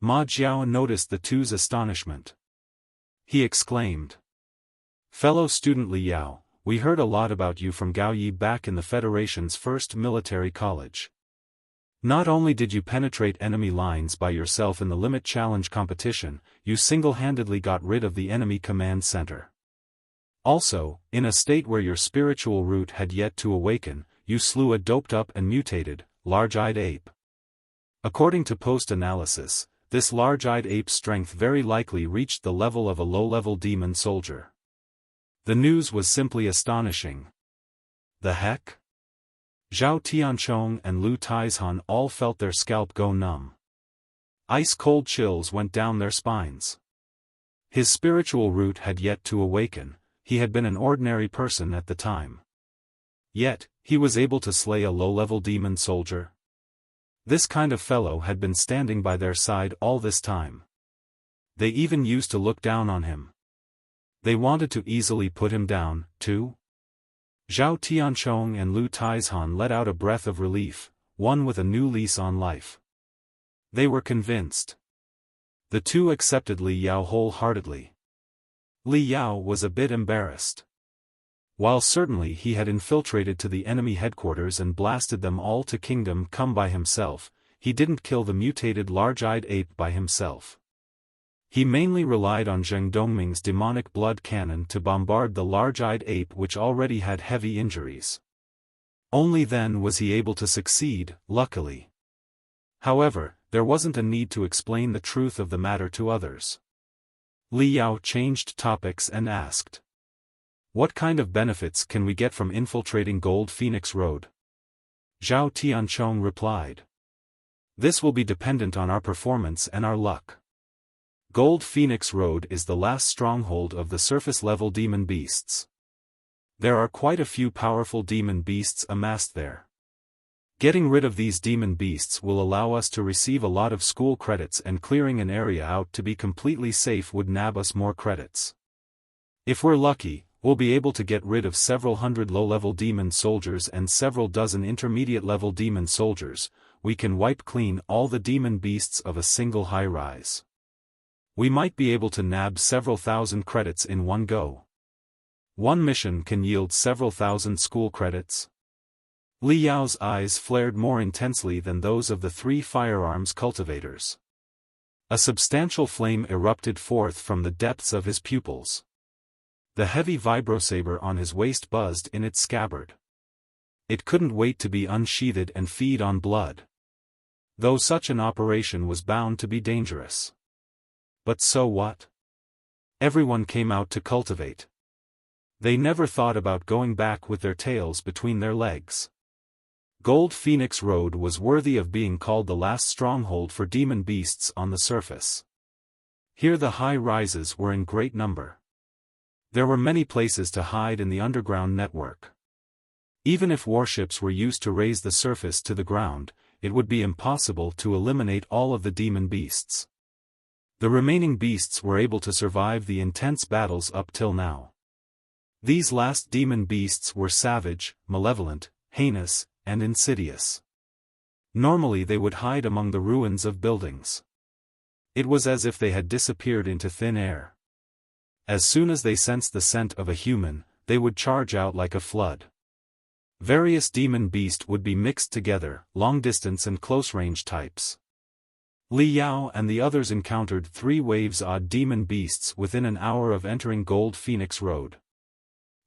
Ma Jiao noticed the two's astonishment. He exclaimed, "Fellow student Li Yao, we heard a lot about you from Gao Yi back in the Federation's first military college. Not only did you penetrate enemy lines by yourself in the Limit Challenge competition, you single-handedly got rid of the enemy command center. Also, in a state where your spiritual root had yet to awaken, you slew a doped-up and mutated, large-eyed ape. According to post-analysis, this large-eyed ape's strength very likely reached the level of a low-level demon soldier." The news was simply astonishing. The heck? Zhao Tianchong and Lu Taizhan all felt their scalp go numb. Ice-cold chills went down their spines. His spiritual root had yet to awaken, he had been an ordinary person at the time. Yet, he was able to slay a low-level demon soldier. This kind of fellow had been standing by their side all this time. They even used to look down on him. They wanted to easily put him down, too. Zhao Tianchong and Lu Taizhan let out a breath of relief, one with a new lease on life. They were convinced. The two accepted Li Yao wholeheartedly. Li Yao was a bit embarrassed. While certainly he had infiltrated to the enemy headquarters and blasted them all to Kingdom Come by himself, he didn't kill the mutated large-eyed ape by himself. He mainly relied on Zheng Dongming's demonic blood cannon to bombard the large-eyed ape which already had heavy injuries. Only then was he able to succeed, luckily. However, there wasn't a need to explain the truth of the matter to others. Li Yao changed topics and asked, "What kind of benefits can we get from infiltrating Gold Phoenix Road?" Zhao Tianchong replied, "This will be dependent on our performance and our luck. Gold Phoenix Road is the last stronghold of the surface-level demon beasts. There are quite a few powerful demon beasts amassed there. Getting rid of these demon beasts will allow us to receive a lot of school credits and clearing an area out to be completely safe would nab us more credits. If we're lucky, we'll be able to get rid of several hundred low-level demon soldiers and several dozen intermediate-level demon soldiers. We can wipe clean all the demon beasts of a single high-rise. We might be able to nab several thousand credits in one go." One mission can yield several thousand school credits. Li Yao's eyes flared more intensely than those of the 3 firearms cultivators. A substantial flame erupted forth from the depths of his pupils. The heavy vibrosaber on his waist buzzed in its scabbard. It couldn't wait to be unsheathed and feed on blood. Though such an operation was bound to be dangerous. But so what? Everyone came out to cultivate. They never thought about going back with their tails between their legs. Gold Phoenix Road was worthy of being called the last stronghold for demon beasts on the surface. Here the high rises were in great number. There were many places to hide in the underground network. Even if warships were used to raise the surface to the ground, it would be impossible to eliminate all of the demon beasts. The remaining beasts were able to survive the intense battles up till now. These last demon beasts were savage, malevolent, heinous, and insidious. Normally they would hide among the ruins of buildings. It was as if they had disappeared into thin air. As soon as they sensed the scent of a human, they would charge out like a flood. Various demon beasts would be mixed together, long-distance and close-range types. Li Yao and the others encountered 3 waves-odd demon beasts within an hour of entering Gold Phoenix Road.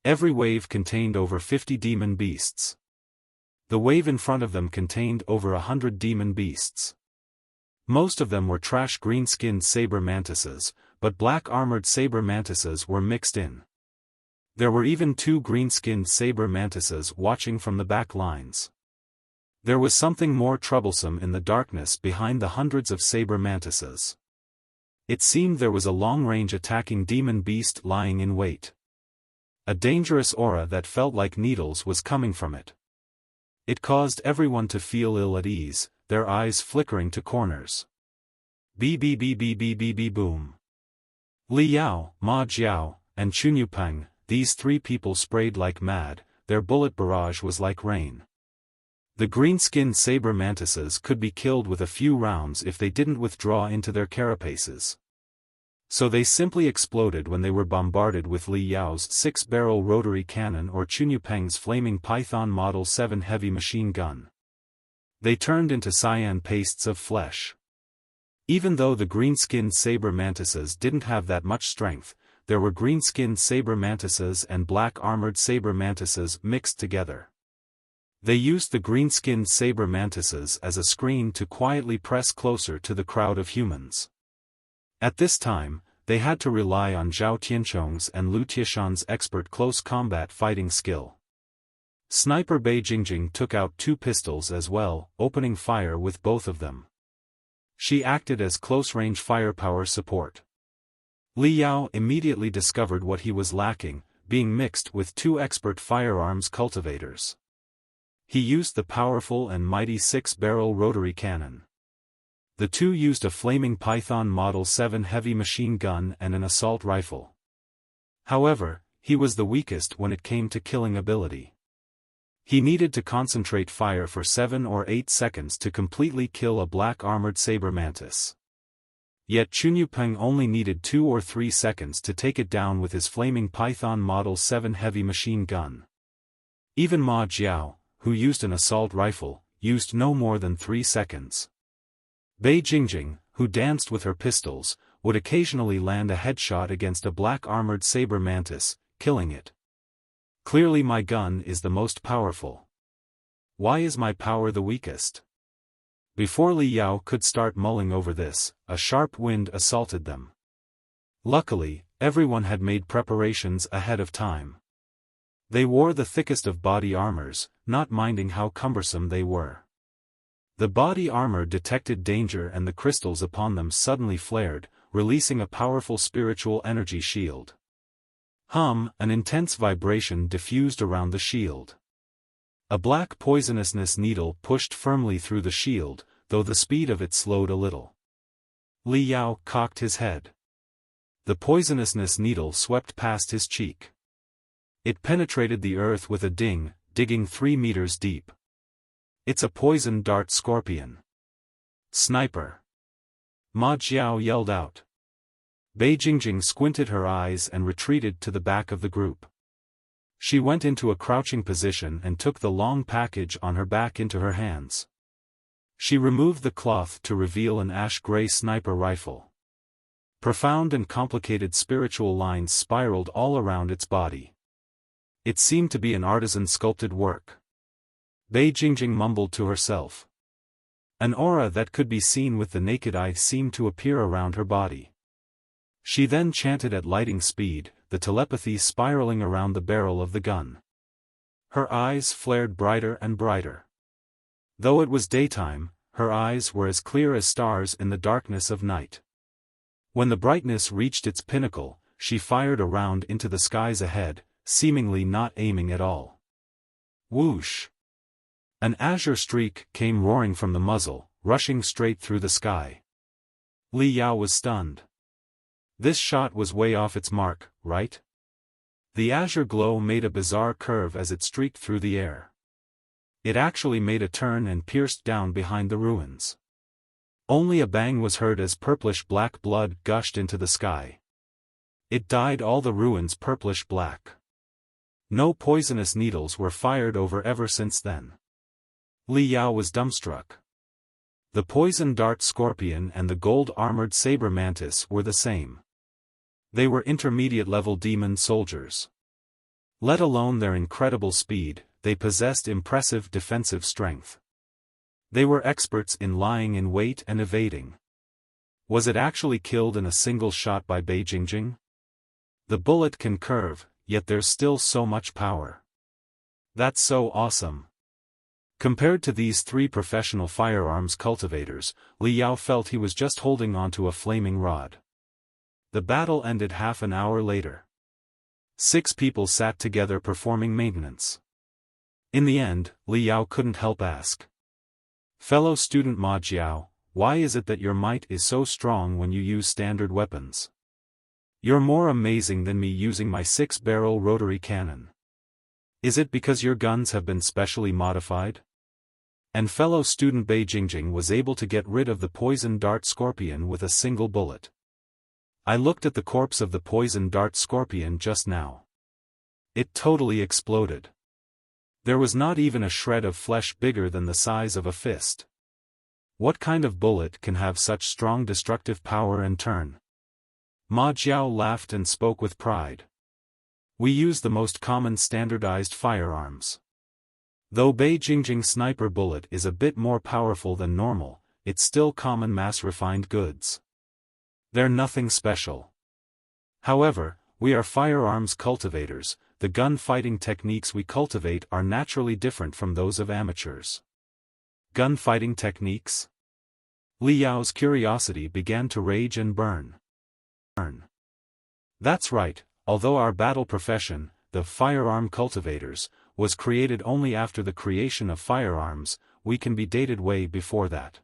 Every wave contained over 50 demon beasts. The wave in front of them contained over 100 demon beasts. Most of them were trash green-skinned saber mantises, but black-armored saber mantises were mixed in. There were even 2 green-skinned saber mantises watching from the back lines. There was something more troublesome in the darkness behind the hundreds of saber mantises. It seemed there was a long-range attacking demon beast lying in wait. A dangerous aura that felt like needles was coming from it. It caused everyone to feel ill at ease, their eyes flickering to corners. Boom. Li Yao, Ma Jiao, and Chunyupeng, these 3 people sprayed like mad, their bullet barrage was like rain. The green-skinned saber mantises could be killed with a few rounds if they didn't withdraw into their carapaces. So they simply exploded when they were bombarded with Li Yao's 6-barrel rotary cannon or Chunyupeng's flaming Python Model 7 heavy machine gun. They turned into cyan pastes of flesh. Even though the green-skinned saber mantises didn't have that much strength, there were green-skinned saber mantises and black-armored saber mantises mixed together. They used the green-skinned saber mantises as a screen to quietly press closer to the crowd of humans. At this time, they had to rely on Zhao Tianchong's and Lu Tieshan's expert close combat fighting skill. Sniper Bei Jingjing took out 2 pistols as well, opening fire with both of them. She acted as close-range firepower support. Li Yao immediately discovered what he was lacking, being mixed with 2 expert firearms cultivators. He used the powerful and mighty 6-barrel rotary cannon. The 2 used a flaming Python Model 7 heavy machine gun and an assault rifle. However, he was the weakest when it came to killing ability. He needed to concentrate fire for 7 or 8 seconds to completely kill a black-armored saber mantis. Yet Chunyupeng only needed 2 or 3 seconds to take it down with his flaming Python Model 7 heavy machine gun. Even Ma Jiao, who used an assault rifle, used no more than 3 seconds. Bei Jingjing, who danced with her pistols, would occasionally land a headshot against a black-armored saber mantis, killing it. Clearly my gun is the most powerful. Why is my power the weakest? Before Li Yao could start mulling over this, a sharp wind assaulted them. Luckily, everyone had made preparations ahead of time. They wore the thickest of body armors, not minding how cumbersome they were. The body armor detected danger and the crystals upon them suddenly flared, releasing a powerful spiritual energy shield. An intense vibration diffused around the shield. A black poisonousness needle pushed firmly through the shield, though the speed of it slowed a little. Li Yao cocked his head. The poisonousness needle swept past his cheek. It penetrated the earth with a ding, digging 3 meters deep. It's a poison dart scorpion. Sniper! Ma Jiao yelled out. Bei Jingjing squinted her eyes and retreated to the back of the group. She went into a crouching position and took the long package on her back into her hands. She removed the cloth to reveal an ash-gray sniper rifle. Profound and complicated spiritual lines spiraled all around its body. It seemed to be an artisan-sculpted work. Bei Jingjing mumbled to herself. An aura that could be seen with the naked eye seemed to appear around her body. She then chanted at lightning speed, the telepathy spiraling around the barrel of the gun. Her eyes flared brighter and brighter. Though it was daytime, her eyes were as clear as stars in the darkness of night. When the brightness reached its pinnacle, she fired a round into the skies ahead, seemingly not aiming at all. Whoosh! An azure streak came roaring from the muzzle, rushing straight through the sky. Li Yao was stunned. This shot was way off its mark, right? The azure glow made a bizarre curve as it streaked through the air. It actually made a turn and pierced down behind the ruins. Only a bang was heard as purplish-black blood gushed into the sky. It dyed all the ruins purplish-black. No poisonous needles were fired over ever since then. Li Yao was dumbstruck. The poison dart scorpion and the gold-armored saber mantis were the same. They were intermediate-level demon soldiers. Let alone their incredible speed, they possessed impressive defensive strength. They were experts in lying in wait and evading. Was it actually killed in a single shot by Bei Jingjing? The bullet can curve, yet there's still so much power. That's so awesome. Compared to these three professional firearms cultivators, Li Yao felt he was just holding onto a flaming rod. The battle ended half an hour later. 6 people sat together performing maintenance. In the end, Li Yao couldn't help ask. Fellow student Ma Jiao, why is it that your might is so strong when you use standard weapons? You're more amazing than me using my 6-barrel rotary cannon. Is it because your guns have been specially modified? And fellow student Bei Jingjing was able to get rid of the poison dart scorpion with a single bullet. I looked at the corpse of the poison dart scorpion just now. It totally exploded. There was not even a shred of flesh bigger than the size of a fist. What kind of bullet can have such strong destructive power and turn? Ma Jiao laughed and spoke with pride. We use the most common standardized firearms. Though Bei Jingjing's sniper bullet is a bit more powerful than normal, it's still common mass-refined goods. They're nothing special. However, we are firearms cultivators. The gun-fighting techniques we cultivate are naturally different from those of amateurs. Gun-fighting techniques? Li Yao's curiosity began to rage and burn. That's right, although our battle profession, the firearm cultivators, was created only after the creation of firearms, we can be dated way before that.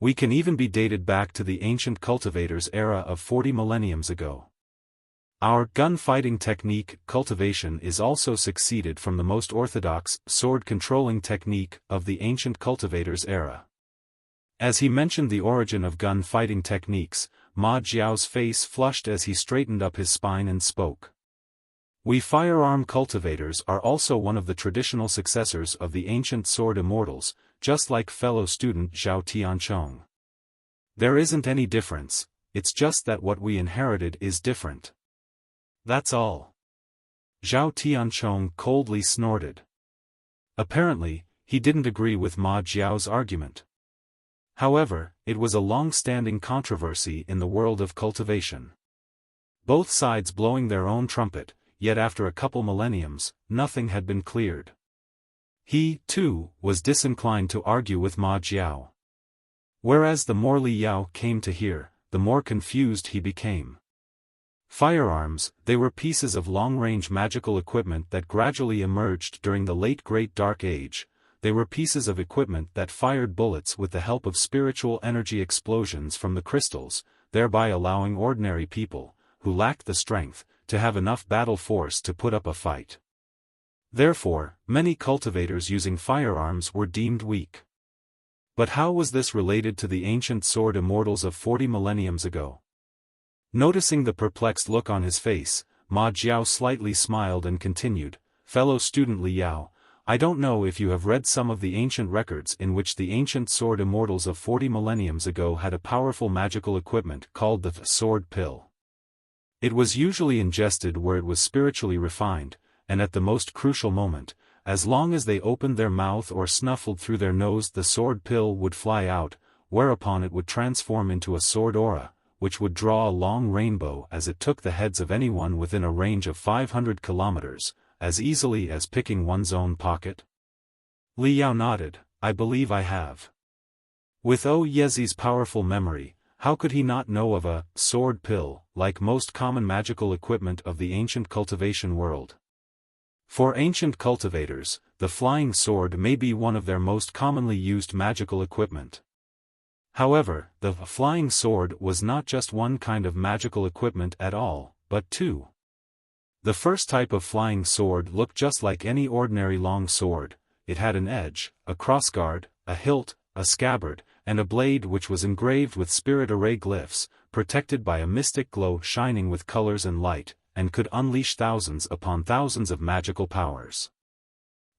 We can even be dated back to the ancient cultivators era of 40 millenniums ago. Our gun-fighting technique, cultivation, is also succeeded from the most orthodox, sword-controlling technique of the ancient cultivators era. As he mentioned the origin of gun-fighting techniques, Ma Jiao's face flushed as he straightened up his spine and spoke. We firearm cultivators are also one of the traditional successors of the ancient sword immortals, just like fellow student Zhao Tianchong. There isn't any difference, it's just that what we inherited is different. That's all. Zhao Tianchong coldly snorted. Apparently, he didn't agree with Ma Jiao's argument. However, it was a long-standing controversy in the world of cultivation. Both sides blowing their own trumpet, yet after a couple millenniums, nothing had been cleared. He, too, was disinclined to argue with Ma Jiao. Whereas the more Li Yao came to hear, the more confused he became. Firearms, they were pieces of long-range magical equipment that gradually emerged during the late Great Dark Age. They were pieces of equipment that fired bullets with the help of spiritual energy explosions from the crystals, thereby allowing ordinary people, who lacked the strength, to have enough battle force to put up a fight. Therefore, many cultivators using firearms were deemed weak. But how was this related to the ancient sword immortals of 40 millenniums ago? Noticing the perplexed look on his face, Ma Jiao slightly smiled and continued, "Fellow student Li Yao, I don't know if you have read some of the ancient records in which the ancient sword immortals of 40 millenniums ago had a powerful magical equipment called the sword pill. It was usually ingested where it was spiritually refined, and at the most crucial moment, as long as they opened their mouth or snuffled through their nose, the sword pill would fly out, whereupon it would transform into a sword aura, which would draw a long rainbow as it took the heads of anyone within a range of 500 kilometers, as easily as picking one's own pocket." Li Yao nodded, "I believe I have." With O Yezi's powerful memory, how could he not know of a sword pill, like most common magical equipment of the ancient cultivation world? For ancient cultivators, the flying sword may be one of their most commonly used magical equipment. However, the flying sword was not just one kind of magical equipment at all, but two. The first type of flying sword looked just like any ordinary long sword. It had an edge, a crossguard, a hilt, a scabbard, and a blade which was engraved with spirit array glyphs, protected by a mystic glow shining with colors and light, and could unleash thousands upon thousands of magical powers.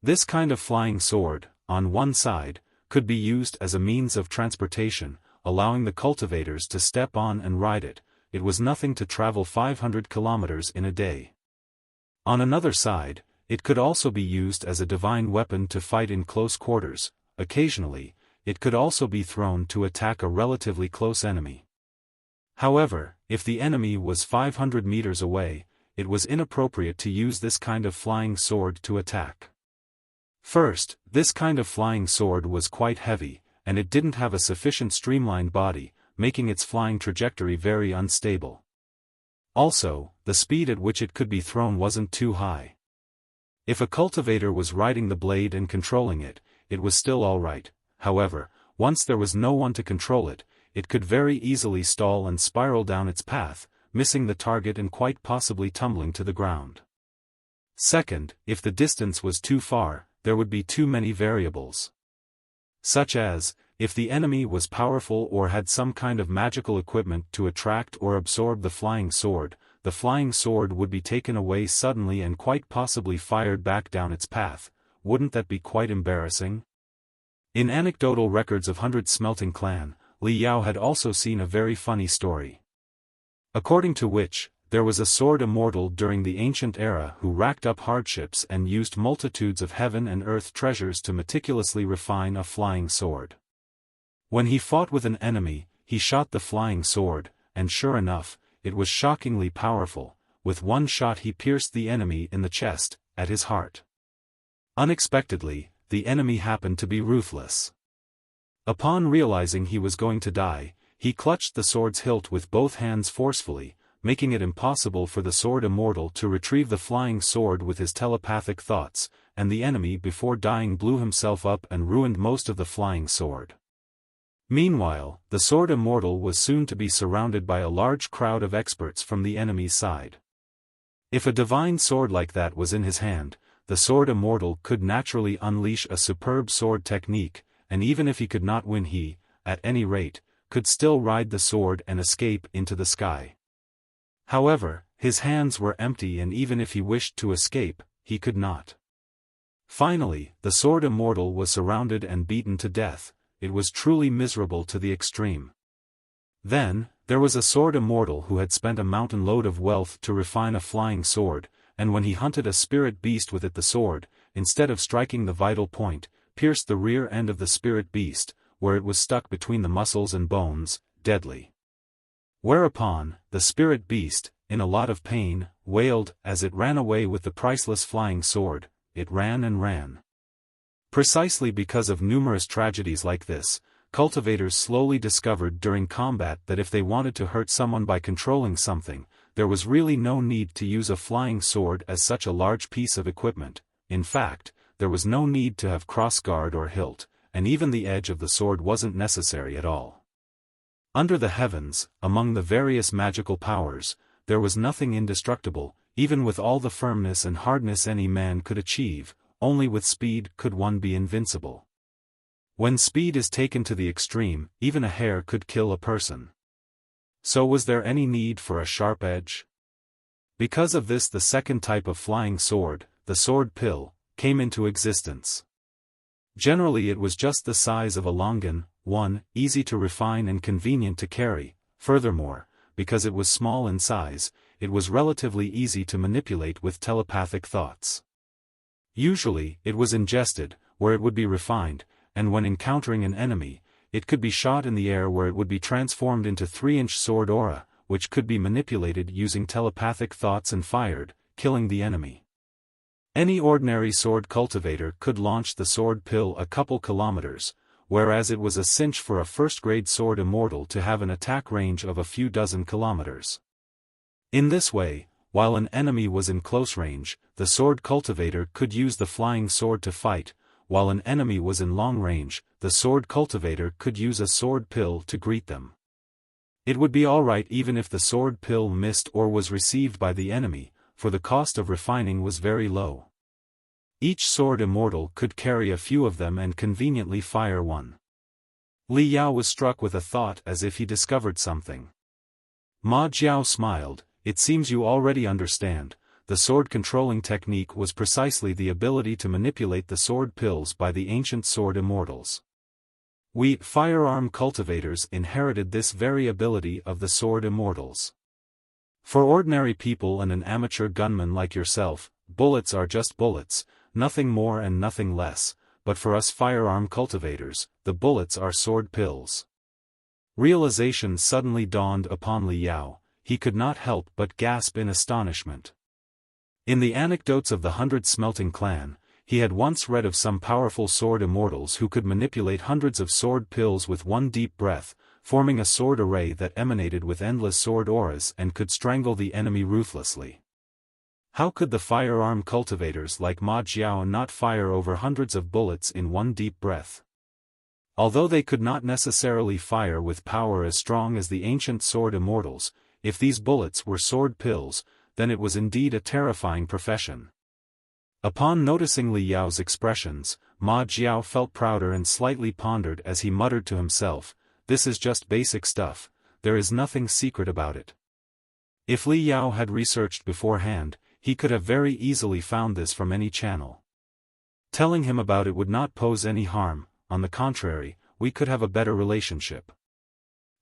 This kind of flying sword, on one side, could be used as a means of transportation, allowing the cultivators to step on and ride it. It was nothing to travel 500 kilometers in a day. On another side, it could also be used as a divine weapon to fight in close quarters. Occasionally, it could also be thrown to attack a relatively close enemy. However, if the enemy was 500 meters away, it was inappropriate to use this kind of flying sword to attack. First, this kind of flying sword was quite heavy, and it didn't have a sufficient streamlined body, making its flying trajectory very unstable. Also, the speed at which it could be thrown wasn't too high. If a cultivator was riding the blade and controlling it, it was still alright. However, once there was no one to control it, it could very easily stall and spiral down its path, missing the target and quite possibly tumbling to the ground. Second, if the distance was too far, there would be too many variables. Such as, if the enemy was powerful or had some kind of magical equipment to attract or absorb the flying sword would be taken away suddenly and quite possibly fired back down its path. Wouldn't that be quite embarrassing? In anecdotal records of 100 Smelting Clan, Li Yao had also seen a very funny story. According to which, there was a sword immortal during the ancient era who racked up hardships and used multitudes of heaven and earth treasures to meticulously refine a flying sword. When he fought with an enemy, he shot the flying sword, and sure enough, it was shockingly powerful. With one shot he pierced the enemy in the chest, at his heart. Unexpectedly, the enemy happened to be ruthless. Upon realizing he was going to die, he clutched the sword's hilt with both hands forcefully, making it impossible for the sword immortal to retrieve the flying sword with his telepathic thoughts, and the enemy before dying blew himself up and ruined most of the flying sword. Meanwhile, the sword immortal was soon to be surrounded by a large crowd of experts from the enemy's side. If a divine sword like that was in his hand, the sword immortal could naturally unleash a superb sword technique, and even if he could not win he, at any rate, could still ride the sword and escape into the sky. However, his hands were empty and even if he wished to escape, he could not. Finally, the sword immortal was surrounded and beaten to death. It was truly miserable to the extreme. Then, there was a sword immortal who had spent a mountain load of wealth to refine a flying sword, and when he hunted a spirit beast with it, the sword, instead of striking the vital point, pierced the rear end of the spirit beast, where it was stuck between the muscles and bones, deadly. Whereupon, the spirit beast, in a lot of pain, wailed as it ran away with the priceless flying sword. It ran and ran. Precisely because of numerous tragedies like this, cultivators slowly discovered during combat that if they wanted to hurt someone by controlling something, there was really no need to use a flying sword as such a large piece of equipment. In fact, there was no need to have crossguard or hilt, and even the edge of the sword wasn't necessary at all. Under the heavens, among the various magical powers, there was nothing indestructible, even with all the firmness and hardness any man could achieve. Only with speed could one be invincible. When speed is taken to the extreme, even a hair could kill a person. So was there any need for a sharp edge? Because of this, the second type of flying sword, the sword pill, came into existence. Generally it was just the size of a longan, easy to refine and convenient to carry. Furthermore, because it was small in size, it was relatively easy to manipulate with telepathic thoughts. Usually, it was ingested, where it would be refined, and when encountering an enemy, it could be shot in the air where it would be transformed into 3-inch sword aura, which could be manipulated using telepathic thoughts and fired, killing the enemy. Any ordinary sword cultivator could launch the sword pill a couple kilometers, whereas it was a cinch for a first-grade sword immortal to have an attack range of a few dozen kilometers. In this way, while an enemy was in close range, the sword cultivator could use the flying sword to fight, while an enemy was in long range, the sword cultivator could use a sword pill to greet them. It would be alright even if the sword pill missed or was received by the enemy, for the cost of refining was very low. Each sword immortal could carry a few of them and conveniently fire one. Li Yao was struck with a thought as if he discovered something. Ma Jiao smiled. It seems you already understand. The sword controlling technique was precisely the ability to manipulate the sword pills by the ancient sword immortals. We, firearm cultivators, inherited this very ability of the sword immortals. For ordinary people and an amateur gunman like yourself, bullets are just bullets, nothing more and nothing less, but for us firearm cultivators, the bullets are sword pills. Realization suddenly dawned upon Li Yao. He could not help but gasp in astonishment. In the anecdotes of the 100 Smelting Clan, he had once read of some powerful sword immortals who could manipulate hundreds of sword pills with one deep breath, forming a sword array that emanated with endless sword auras and could strangle the enemy ruthlessly. How could the firearm cultivators like Ma Jiao not fire over hundreds of bullets in one deep breath? Although they could not necessarily fire with power as strong as the ancient sword immortals, if these bullets were sword pills, then it was indeed a terrifying profession. Upon noticing Li Yao's expressions, Ma Jiao felt prouder and slightly pondered as he muttered to himself, "This is just basic stuff, there is nothing secret about it." If Li Yao had researched beforehand, he could have very easily found this from any channel. Telling him about it would not pose any harm, on the contrary, we could have a better relationship.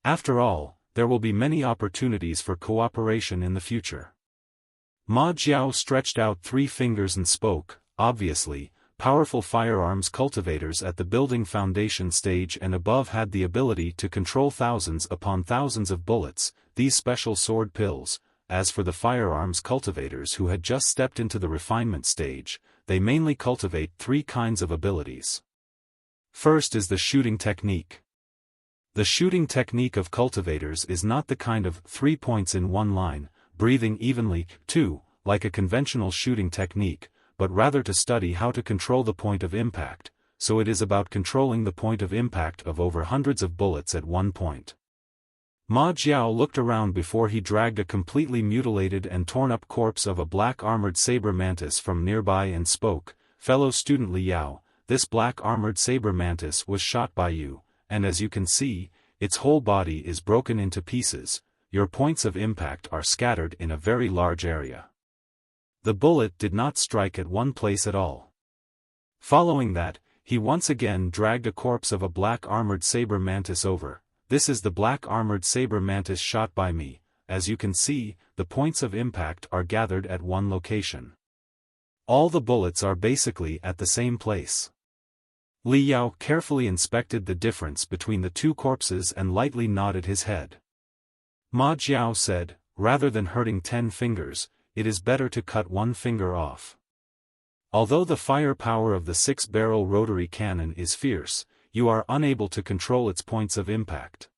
After all, there will be many opportunities for cooperation in the future. Ma Jiao stretched out 3 fingers and spoke. Obviously, powerful firearms cultivators at the building foundation stage and above had the ability to control thousands upon thousands of bullets, these special sword pills. As for the firearms cultivators who had just stepped into the refinement stage, they mainly cultivate 3 kinds of abilities. First is the shooting technique. The shooting technique of cultivators is not the kind of 3 points in one line, breathing evenly, like a conventional shooting technique, but rather to study how to control the point of impact, so it is about controlling the point of impact of over hundreds of bullets at one point. Ma Jiao looked around before he dragged a completely mutilated and torn-up corpse of a black-armored saber mantis from nearby and spoke, "Fellow student Li Yao, this black-armored saber mantis was shot by you, and as you can see, its whole body is broken into pieces. Your points of impact are scattered in a very large area. The bullet did not strike at one place at all." Following that, he once again dragged a corpse of a black-armored saber mantis over. "This is the black-armored saber mantis shot by me. As you can see, the points of impact are gathered at one location. All the bullets are basically at the same place." Li Yao carefully inspected the difference between the 2 corpses and lightly nodded his head. Ma Jiao said, "Rather than hurting 10 fingers, it is better to cut 1 finger off. Although the firepower of the 6-barrel rotary cannon is fierce, you are unable to control its points of impact.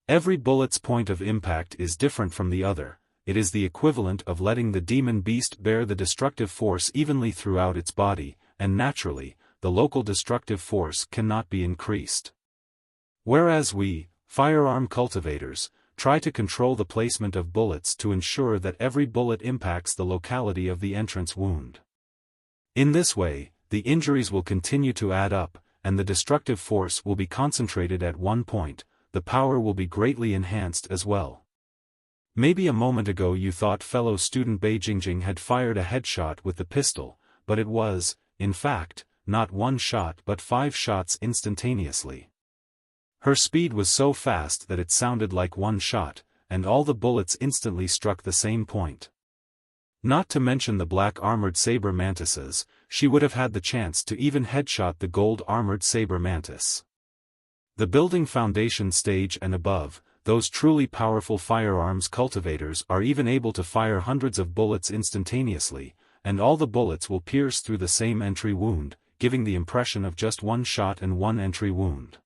Every bullet's point of impact is different from the other. It is the equivalent of letting the demon beast bear the destructive force evenly throughout its body, and naturally, the local destructive force cannot be increased. Whereas we, firearm cultivators, try to control the placement of bullets to ensure that every bullet impacts the locality of the entrance wound. In this way, the injuries will continue to add up, and the destructive force will be concentrated at one point. The power will be greatly enhanced as well. Maybe a moment ago you thought fellow student Bei Jingjing had fired a headshot with the pistol, but it was, in fact, not one shot but 5 shots instantaneously. Her speed was so fast that it sounded like one shot, and all the bullets instantly struck the same point. Not to mention the black-armored Saber mantises, she would have had the chance to even headshot the gold-armored Saber mantis. The building foundation stage and above, those truly powerful firearms cultivators are even able to fire hundreds of bullets instantaneously, and all the bullets will pierce through the same entry wound, giving the impression of just one shot and one entry wound.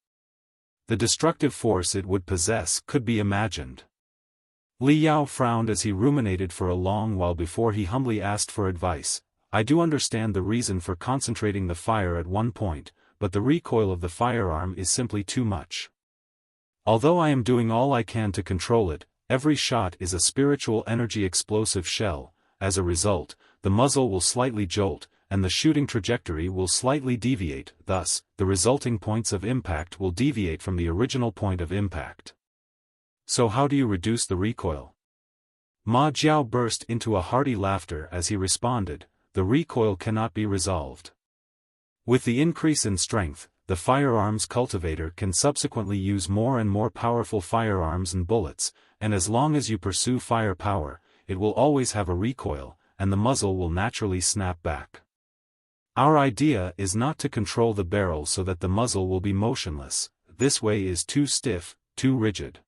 The destructive force it would possess could be imagined. Li Yao frowned as he ruminated for a long while before he humbly asked for advice. I do understand the reason for concentrating the fire at one point, but the recoil of the firearm is simply too much. Although I am doing all I can to control it, every shot is a spiritual energy explosive shell. As a result, the muzzle will slightly jolt, and the shooting trajectory will slightly deviate, thus, the resulting points of impact will deviate from the original point of impact. So how do you reduce the recoil? Ma Jiao burst into a hearty laughter as he responded, the recoil cannot be resolved. With the increase in strength, the firearms cultivator can subsequently use more and more powerful firearms and bullets, and as long as you pursue firepower, it will always have a recoil, and the muzzle will naturally snap back. Our idea is not to control the barrel so that the muzzle will be motionless. This way is too stiff, too rigid.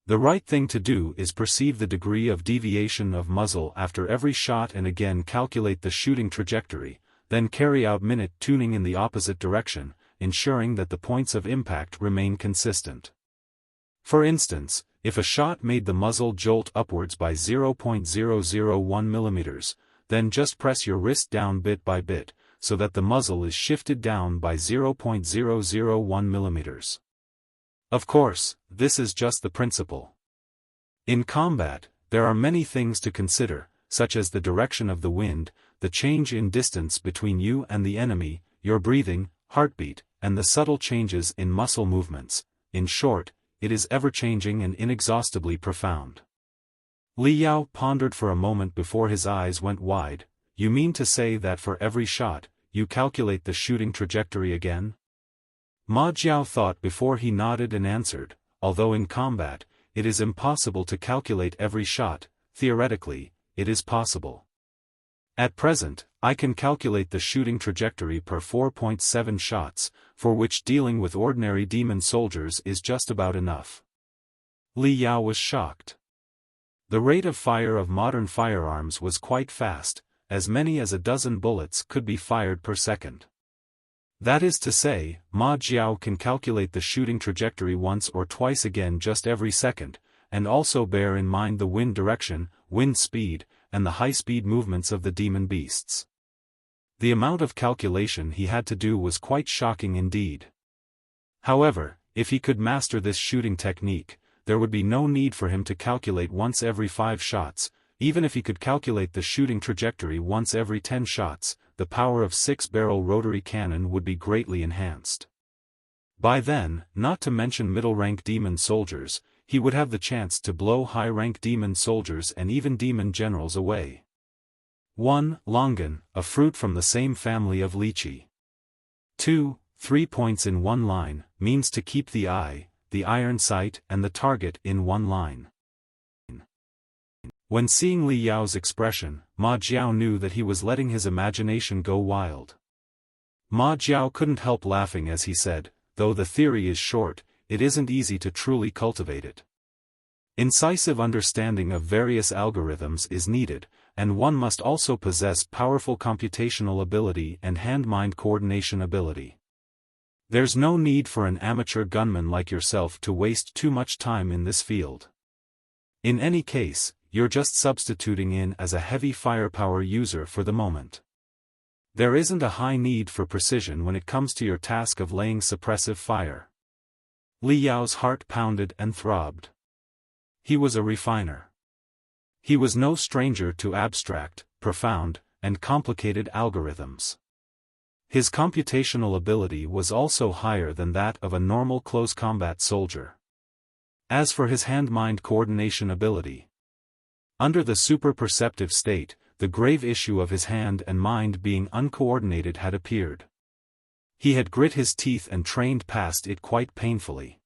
The right thing to do is perceive the degree of deviation of muzzle after every shot and again calculate the shooting trajectory, then carry out minute tuning in the opposite direction, ensuring that the points of impact remain consistent. For instance, if a shot made the muzzle jolt upwards by 0.001 mm, then just press your wrist down bit by bit, so that the muzzle is shifted down by 0.001 mm. Of course, this is just the principle. In combat, there are many things to consider, such as the direction of the wind, the change in distance between you and the enemy, your breathing, heartbeat, and the subtle changes in muscle movements. In short, it is ever-changing and inexhaustibly profound. Li Yao pondered for a moment before his eyes went wide. You mean to say that for every shot, you calculate the shooting trajectory again? Ma Jiao thought before he nodded and answered, although in combat, it is impossible to calculate every shot, theoretically, it is possible. At present, I can calculate the shooting trajectory per 4.7 shots, for which dealing with ordinary demon soldiers is just about enough. Li Yao was shocked. The rate of fire of modern firearms was quite fast, as many as a dozen bullets could be fired per second. That is to say, Ma Jiao can calculate the shooting trajectory once or twice again just every second, and also bear in mind the wind direction, wind speed, and the high-speed movements of the demon beasts. The amount of calculation he had to do was quite shocking indeed. However, if he could master this shooting technique, there would be no need for him to calculate once every 5 shots, even if he could calculate the shooting trajectory once every 10 shots, the power of 6-barrel rotary cannon would be greatly enhanced. By then, not to mention middle-rank demon soldiers, he would have the chance to blow high-rank demon soldiers and even demon generals away. 1. Longan, a fruit from the same family of lychee. 2. 3 points in one line, means to keep the eye, the iron sight and the target in one line. When seeing Li Yao's expression, Ma Jiao knew that he was letting his imagination go wild. Ma Jiao couldn't help laughing as he said, though the theory is short, it isn't easy to truly cultivate it. Incisive understanding of various algorithms is needed, and one must also possess powerful computational ability and hand-mind coordination ability. There's no need for an amateur gunman like yourself to waste too much time in this field. In any case, you're just substituting in as a heavy firepower user for the moment. There isn't a high need for precision when it comes to your task of laying suppressive fire. Li Yao's heart pounded and throbbed. He was a refiner. He was no stranger to abstract, profound, and complicated algorithms. His computational ability was also higher than that of a normal close combat soldier. As for his hand-mind coordination ability, Under the super-perceptive state, the grave issue of his hand and mind being uncoordinated had appeared. He had grit his teeth and trained past it quite painfully.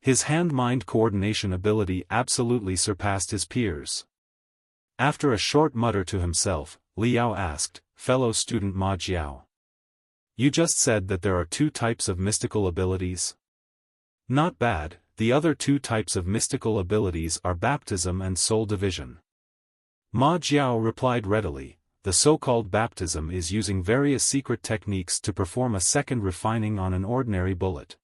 His hand-mind coordination ability absolutely surpassed his peers. After a short mutter to himself, Liao asked, "Fellow student Ma Jiao. You just said that there are two types of mystical abilities? Not bad, the other two types of mystical abilities are baptism and soul division." Ma Jiao replied readily, "The so-called baptism is using various secret techniques to perform a second refining on an ordinary bullet.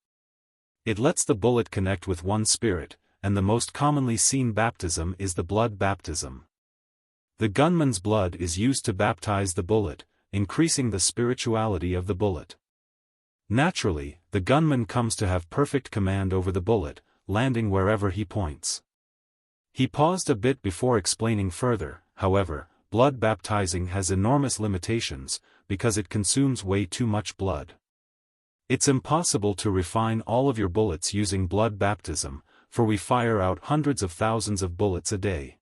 It lets the bullet connect with one spirit, and the most commonly seen baptism is the blood baptism. The gunman's blood is used to baptize the bullet, increasing the spirituality of the bullet. Naturally, the gunman comes to have perfect command over the bullet, landing wherever he points." He paused a bit before explaining further. "However, blood baptizing has enormous limitations, because it consumes way too much blood. It's impossible to refine all of your bullets using blood baptism, for we fire out hundreds of thousands of bullets a day.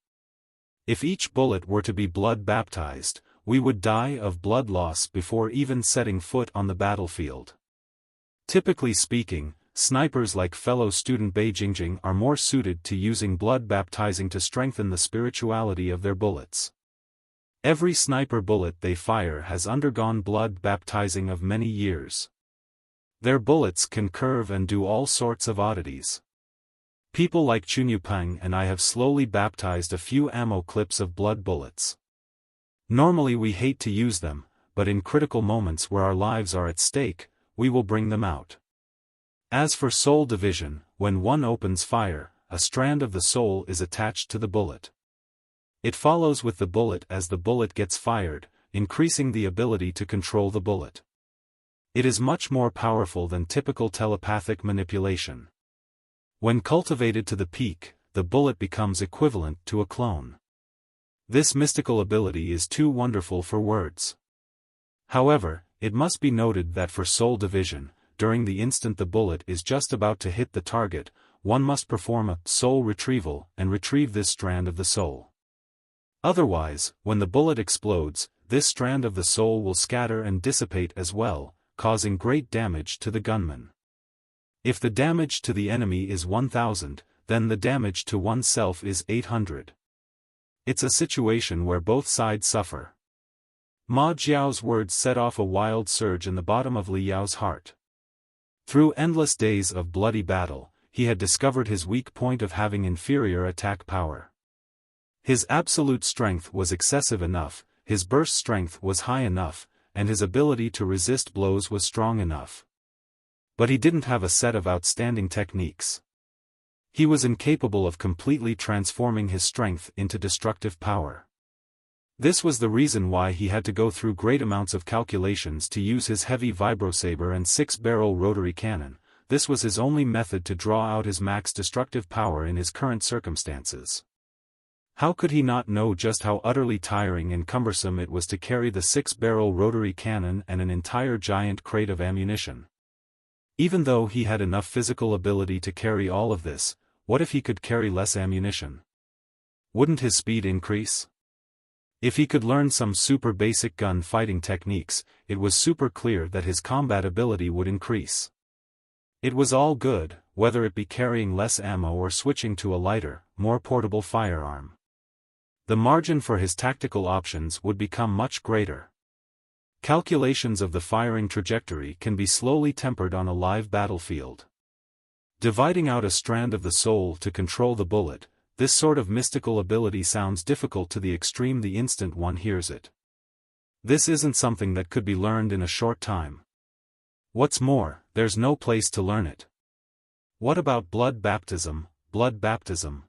If each bullet were to be blood baptized, we would die of blood loss before even setting foot on the battlefield. Typically speaking, snipers like fellow student Bei Jingjing are more suited to using blood baptizing to strengthen the spirituality of their bullets. Every sniper bullet they fire has undergone blood baptizing of many years. Their bullets can curve and do all sorts of oddities. People like Chunyupang and I have slowly baptized a few ammo clips of blood bullets. Normally we hate to use them, but in critical moments where our lives are at stake, we will bring them out. As for soul division, when one opens fire, a strand of the soul is attached to the bullet. It follows with the bullet as the bullet gets fired, increasing the ability to control the bullet. It is much more powerful than typical telepathic manipulation. When cultivated to the peak, the bullet becomes equivalent to a clone. This mystical ability is too wonderful for words. However, it must be noted that for soul division, during the instant the bullet is just about to hit the target, one must perform a soul retrieval and retrieve this strand of the soul. Otherwise, when the bullet explodes, this strand of the soul will scatter and dissipate as well, causing great damage to the gunman. If the damage to the enemy is 1,000, then the damage to oneself is 800. It's a situation where both sides suffer. Ma Jiao's words set off a wild surge in the bottom of Li Yao's heart. Through endless days of bloody battle, he had discovered his weak point of having inferior attack power. His absolute strength was excessive enough, his burst strength was high enough, and his ability to resist blows was strong enough. But he didn't have a set of outstanding techniques. He was incapable of completely transforming his strength into destructive power. This was the reason why he had to go through great amounts of calculations to use his heavy vibrosaber and 6-barrel rotary cannon. This was his only method to draw out his max destructive power in his current circumstances. How could he not know just how utterly tiring and cumbersome it was to carry the 6-barrel rotary cannon and an entire giant crate of ammunition? Even though he had enough physical ability to carry all of this, what if he could carry less ammunition? Wouldn't his speed increase? If he could learn some super basic gun fighting techniques, it was super clear that his combat ability would increase. It was all good, whether it be carrying less ammo or switching to a lighter, more portable firearm. The margin for his tactical options would become much greater. Calculations of the firing trajectory can be slowly tempered on a live battlefield. Dividing out a strand of the soul to control the bullet, this sort of mystical ability sounds difficult to the extreme the instant one hears it. This isn't something that could be learned in a short time. What's more, there's no place to learn it. What about blood baptism, blood baptism?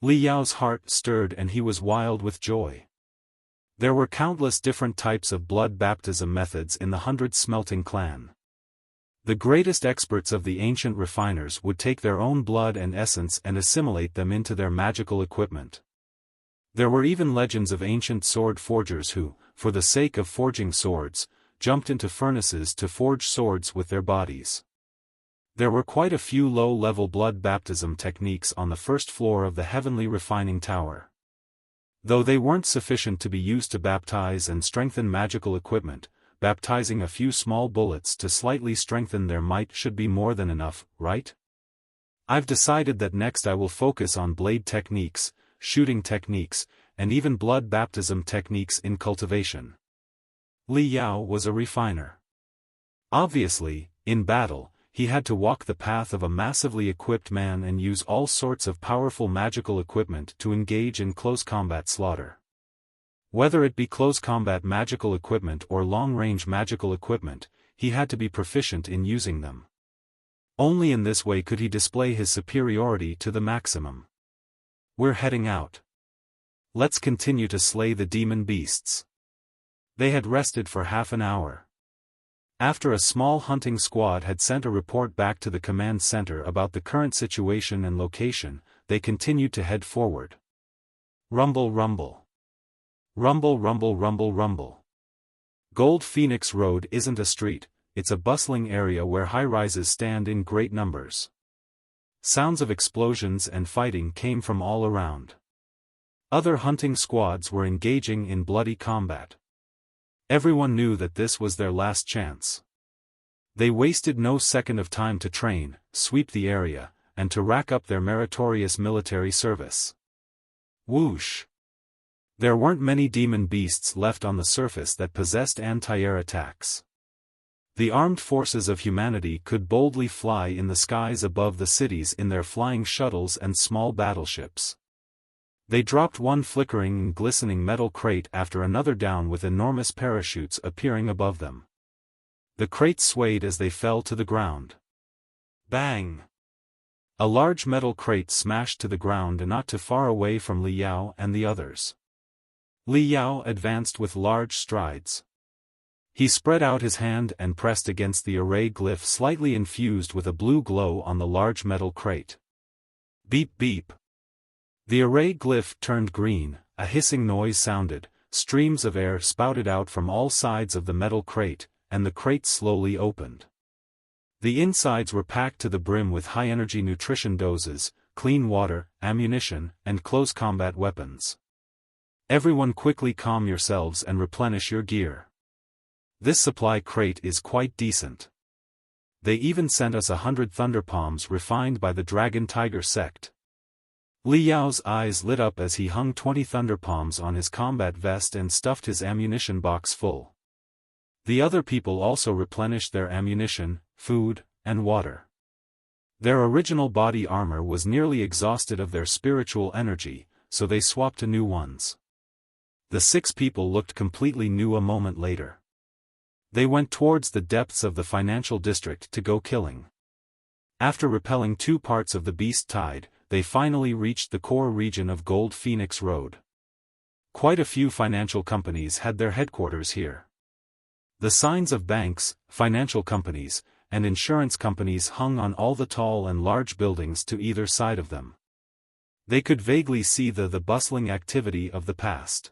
Li Yao's heart stirred and he was wild with joy. There were countless different types of blood baptism methods in the 100 Smelting clan. The greatest experts of the ancient refiners would take their own blood and essence and assimilate them into their magical equipment. There were even legends of ancient sword forgers who, for the sake of forging swords, jumped into furnaces to forge swords with their bodies. There were quite a few low-level blood baptism techniques on the first floor of the heavenly refining tower. Though they weren't sufficient to be used to baptize and strengthen magical equipment, baptizing a few small bullets to slightly strengthen their might should be more than enough, right? I've decided that next I will focus on blade techniques, shooting techniques, and even blood baptism techniques in cultivation. Li Yao was a refiner. Obviously, in battle, he had to walk the path of a massively equipped man and use all sorts of powerful magical equipment to engage in close combat slaughter. Whether it be close combat magical equipment or long-range magical equipment, he had to be proficient in using them. Only in this way could he display his superiority to the maximum. We're heading out. Let's continue to slay the demon beasts. They had rested for half an hour. After a small hunting squad had sent a report back to the command center about the current situation and location, they continued to head forward. Rumble rumble. Rumble rumble rumble rumble. Gold Phoenix Road isn't a street, it's a bustling area where high-rises stand in great numbers. Sounds of explosions and fighting came from all around. Other hunting squads were engaging in bloody combat. Everyone knew that this was their last chance. They wasted no second of time to train, sweep the area, and to rack up their meritorious military service. Whoosh! There weren't many demon beasts left on the surface that possessed anti-air attacks. The armed forces of humanity could boldly fly in the skies above the cities in their flying shuttles and small battleships. They dropped one flickering and glistening metal crate after another down with enormous parachutes appearing above them. The crates swayed as they fell to the ground. Bang! A large metal crate smashed to the ground not too far away from Li Yao and the others. Li Yao advanced with large strides. He spread out his hand and pressed against the array glyph slightly infused with a blue glow on the large metal crate. Beep beep. The array glyph turned green, a hissing noise sounded, streams of air spouted out from all sides of the metal crate, and the crate slowly opened. The insides were packed to the brim with high-energy nutrition doses, clean water, ammunition, and close combat weapons. Everyone quickly calm yourselves and replenish your gear. This supply crate is quite decent. They even sent us 100 thunder palms refined by the Dragon Tiger sect. Li Yao's eyes lit up as he hung 20 thunder palms on his combat vest and stuffed his ammunition box full. The other people also replenished their ammunition, food, and water. Their original body armor was nearly exhausted of their spiritual energy, so they swapped to new ones. The 6 people looked completely new a moment later. They went towards the depths of the financial district to go killing. After repelling 2 parts of the beast tide, they finally reached the core region of Gold Phoenix Road. Quite a few financial companies had their headquarters here. The signs of banks, financial companies, and insurance companies hung on all the tall and large buildings to either side of them. They could vaguely see the bustling activity of the past.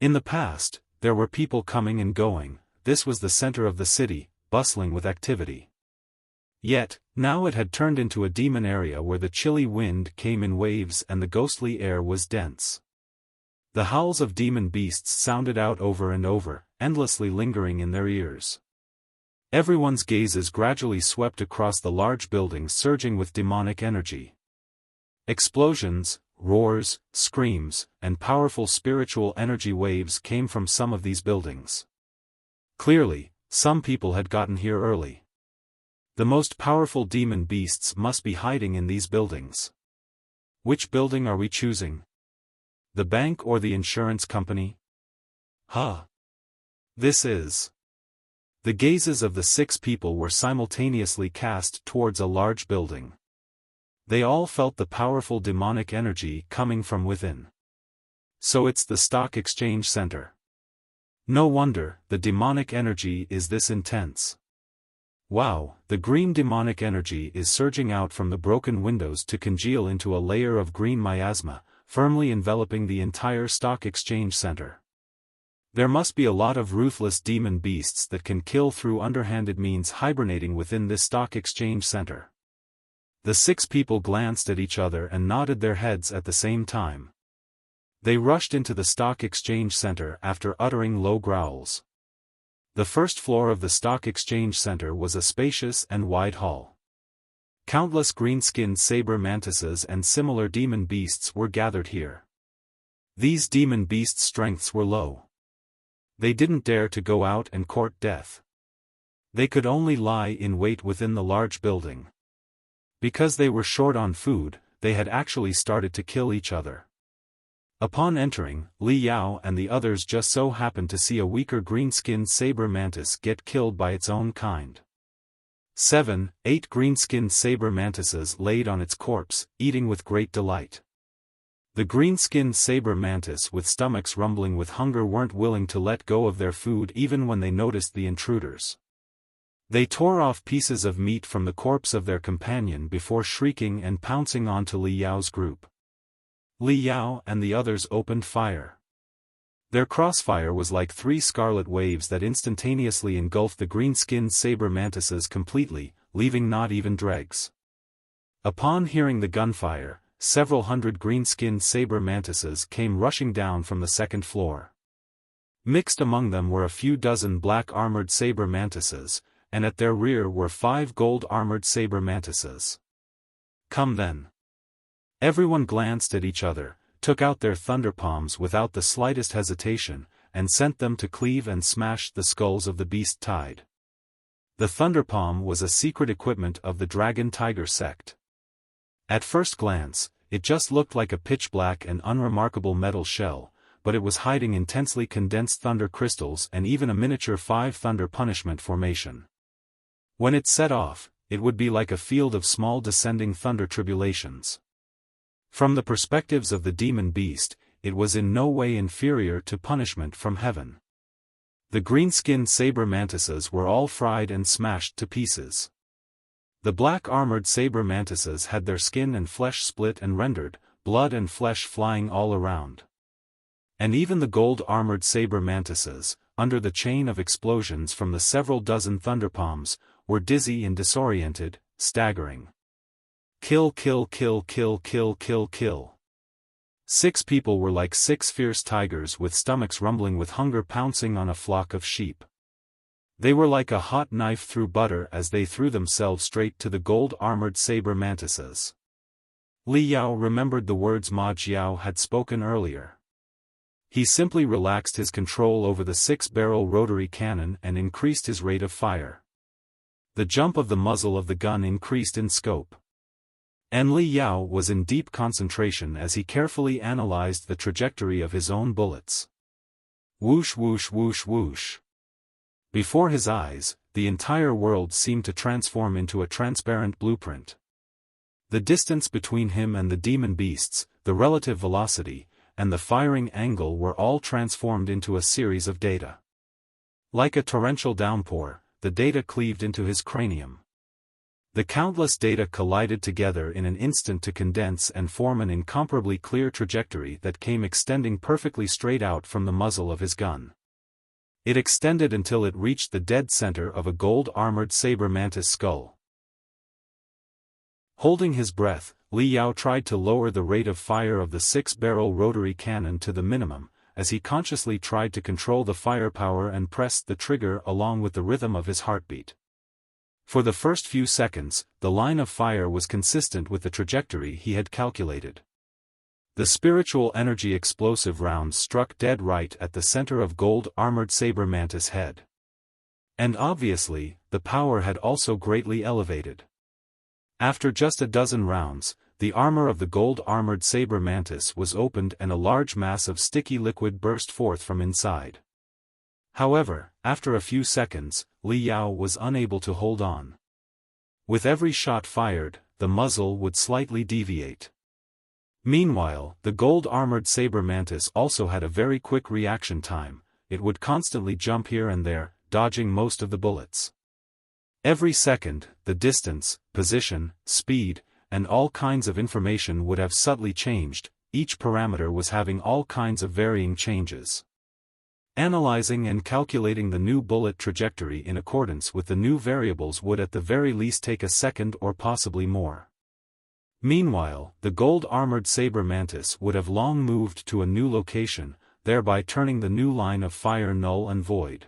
In the past, there were people coming and going, this was the center of the city, bustling with activity. Yet, now it had turned into a demon area where the chilly wind came in waves and the ghostly air was dense. The howls of demon beasts sounded out over and over, endlessly lingering in their ears. Everyone's gazes gradually swept across the large buildings surging with demonic energy. Explosions, roars, screams, and powerful spiritual energy waves came from some of these buildings. Clearly, some people had gotten here early. The most powerful demon beasts must be hiding in these buildings. Which building are we choosing? The bank or the insurance company? This is. The gazes of the 6 people were simultaneously cast towards a large building. They all felt the powerful demonic energy coming from within. So it's the stock exchange center. No wonder, the demonic energy is this intense. Wow, the green demonic energy is surging out from the broken windows to congeal into a layer of green miasma, firmly enveloping the entire stock exchange center. There must be a lot of ruthless demon beasts that can kill through underhanded means hibernating within this stock exchange center. The 6 people glanced at each other and nodded their heads at the same time. They rushed into the stock exchange center after uttering low growls. The first floor of the stock exchange center was a spacious and wide hall. Countless green-skinned saber mantises and similar demon beasts were gathered here. These demon beasts' strengths were low. They didn't dare to go out and court death. They could only lie in wait within the large building. Because they were short on food, they had actually started to kill each other. Upon entering, Li Yao and the others just so happened to see a weaker green-skinned saber mantis get killed by its own kind. 7, 8 green-skinned saber mantises laid on its corpse, eating with great delight. The green-skinned saber mantis with stomachs rumbling with hunger weren't willing to let go of their food even when they noticed the intruders. They tore off pieces of meat from the corpse of their companion before shrieking and pouncing onto Li Yao's group. Li Yao and the others opened fire. Their crossfire was like 3 scarlet waves that instantaneously engulfed the green-skinned saber mantises completely, leaving not even dregs. Upon hearing the gunfire, several hundred green-skinned saber mantises came rushing down from the second floor. Mixed among them were a few dozen black-armored saber mantises, and at their rear were 5 gold-armored saber mantises. Come then. Everyone glanced at each other, took out their thunder palms without the slightest hesitation, and sent them to cleave and smash the skulls of the beast tide. The thunder palm was a secret equipment of the dragon tiger sect. At first glance, it just looked like a pitch-black and unremarkable metal shell, but it was hiding intensely condensed thunder crystals and even a miniature 5 thunder punishment formation. When it set off, it would be like a field of small descending thunder tribulations. From the perspectives of the demon beast, it was in no way inferior to punishment from heaven. The green-skinned saber mantises were all fried and smashed to pieces. The black-armored saber mantises had their skin and flesh split and rendered, blood and flesh flying all around. And even the gold-armored saber mantises, under the chain of explosions from the several dozen thunder palms, were dizzy and disoriented, staggering. Kill kill kill kill kill kill kill. 6 people were like 6 fierce tigers with stomachs rumbling with hunger pouncing on a flock of sheep. They were like a hot knife through butter as they threw themselves straight to the gold-armored saber mantises. Li Yao remembered the words Ma Jiao had spoken earlier. He simply relaxed his control over the 6-barrel rotary cannon and increased his rate of fire. The jump of the muzzle of the gun increased in scope. And Li Yao was in deep concentration as he carefully analyzed the trajectory of his own bullets. Whoosh whoosh whoosh whoosh. Before his eyes, the entire world seemed to transform into a transparent blueprint. The distance between him and the demon beasts, the relative velocity, and the firing angle were all transformed into a series of data. Like a torrential downpour, the data cleaved into his cranium. The countless data collided together in an instant to condense and form an incomparably clear trajectory that came extending perfectly straight out from the muzzle of his gun. It extended until it reached the dead center of a gold-armored saber mantis skull. Holding his breath, Li Yao tried to lower the rate of fire of the 6-barrel rotary cannon to the minimum, as he consciously tried to control the firepower and pressed the trigger along with the rhythm of his heartbeat. For the first few seconds, the line of fire was consistent with the trajectory he had calculated. The spiritual energy explosive rounds struck dead right at the center of gold-armored saber mantis head. And obviously, the power had also greatly elevated. After just a dozen rounds, the armor of the gold-armored saber mantis was opened and a large mass of sticky liquid burst forth from inside. However, after a few seconds, Li Yao was unable to hold on. With every shot fired, the muzzle would slightly deviate. Meanwhile, the gold-armored saber mantis also had a very quick reaction time. It would constantly jump here and there, dodging most of the bullets. Every second, the distance, position, speed, and all kinds of information would have subtly changed. Each parameter was having all kinds of varying changes. Analyzing and calculating the new bullet trajectory in accordance with the new variables would at the very least take a second or possibly more. Meanwhile, the gold-armored Saber mantis would have long moved to a new location, thereby turning the new line of fire null and void.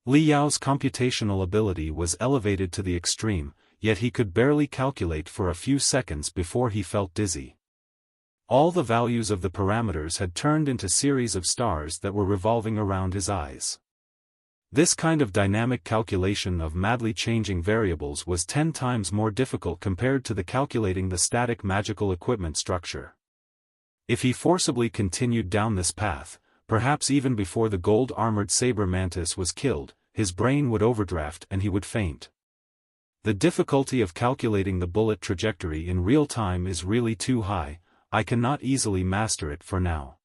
Li Yao's computational ability was elevated to the extreme, yet he could barely calculate for a few seconds before he felt dizzy. All the values of the parameters had turned into series of stars that were revolving around his eyes. This kind of dynamic calculation of madly changing variables was 10 times more difficult compared to the calculating the static magical equipment structure. If he forcibly continued down this path, perhaps even before the gold-armored Saber mantis was killed, his brain would overdraft and he would faint. The difficulty of calculating the bullet trajectory in real time is really too high. I cannot easily master it for now.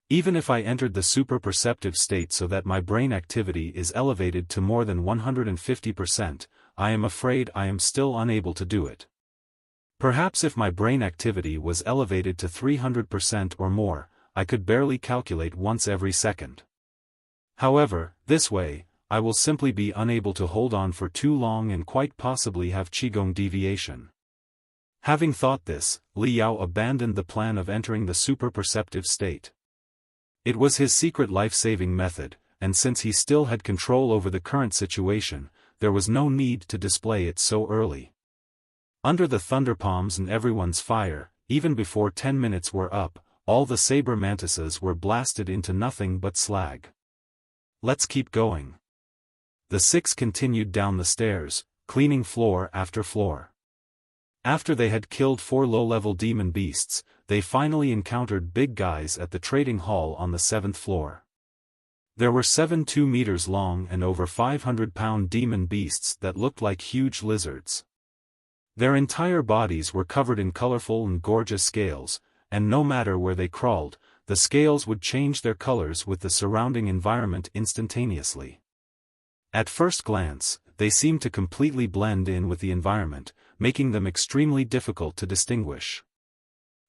Even if I entered the super-perceptive state so that my brain activity is elevated to more than 150%, I am afraid I am still unable to do it. Perhaps if my brain activity was elevated to 300% or more, I could barely calculate once every second. However, this way, I will simply be unable to hold on for too long and quite possibly have Qigong deviation. Having thought this, Li Yao abandoned the plan of entering the super-perceptive state. It was his secret life-saving method, and since he still had control over the current situation, there was no need to display it so early. Under the thunder palms and everyone's fire, even before 10 minutes were up, all the Saber mantises were blasted into nothing but slag. Let's keep going. The 6 continued down the stairs, cleaning floor after floor. After they had killed 4 low-level demon beasts, they finally encountered big guys at the trading hall on the 7th floor. There were 7 2 meters long and over 500-pound demon beasts that looked like huge lizards. Their entire bodies were covered in colorful and gorgeous scales, and no matter where they crawled, the scales would change their colors with the surrounding environment instantaneously. At first glance, they seemed to completely blend in with the environment, making them extremely difficult to distinguish.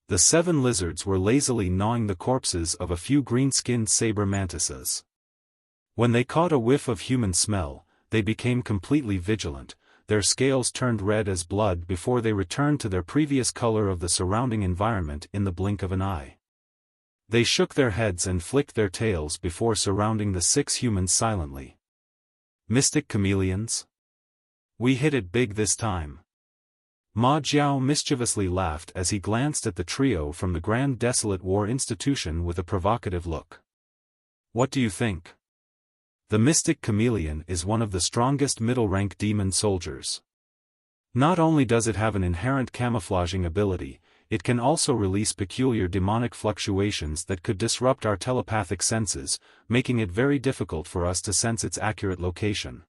The 7 lizards were lazily gnawing the corpses of a few green-skinned Saber mantises. When they caught a whiff of human smell, they became completely vigilant. Their scales turned red as blood before they returned to their previous color of the surrounding environment in the blink of an eye. They shook their heads and flicked their tails before surrounding the 6 humans silently. Mystic chameleons? We hit it big this time. Ma Jiao mischievously laughed as he glanced at the trio from the Grand Desolate War Institution with a provocative look. What do you think? The Mystic Chameleon is one of the strongest middle-rank demon soldiers. Not only does it have an inherent camouflaging ability, it can also release peculiar demonic fluctuations that could disrupt our telepathic senses, making it very difficult for us to sense its accurate location.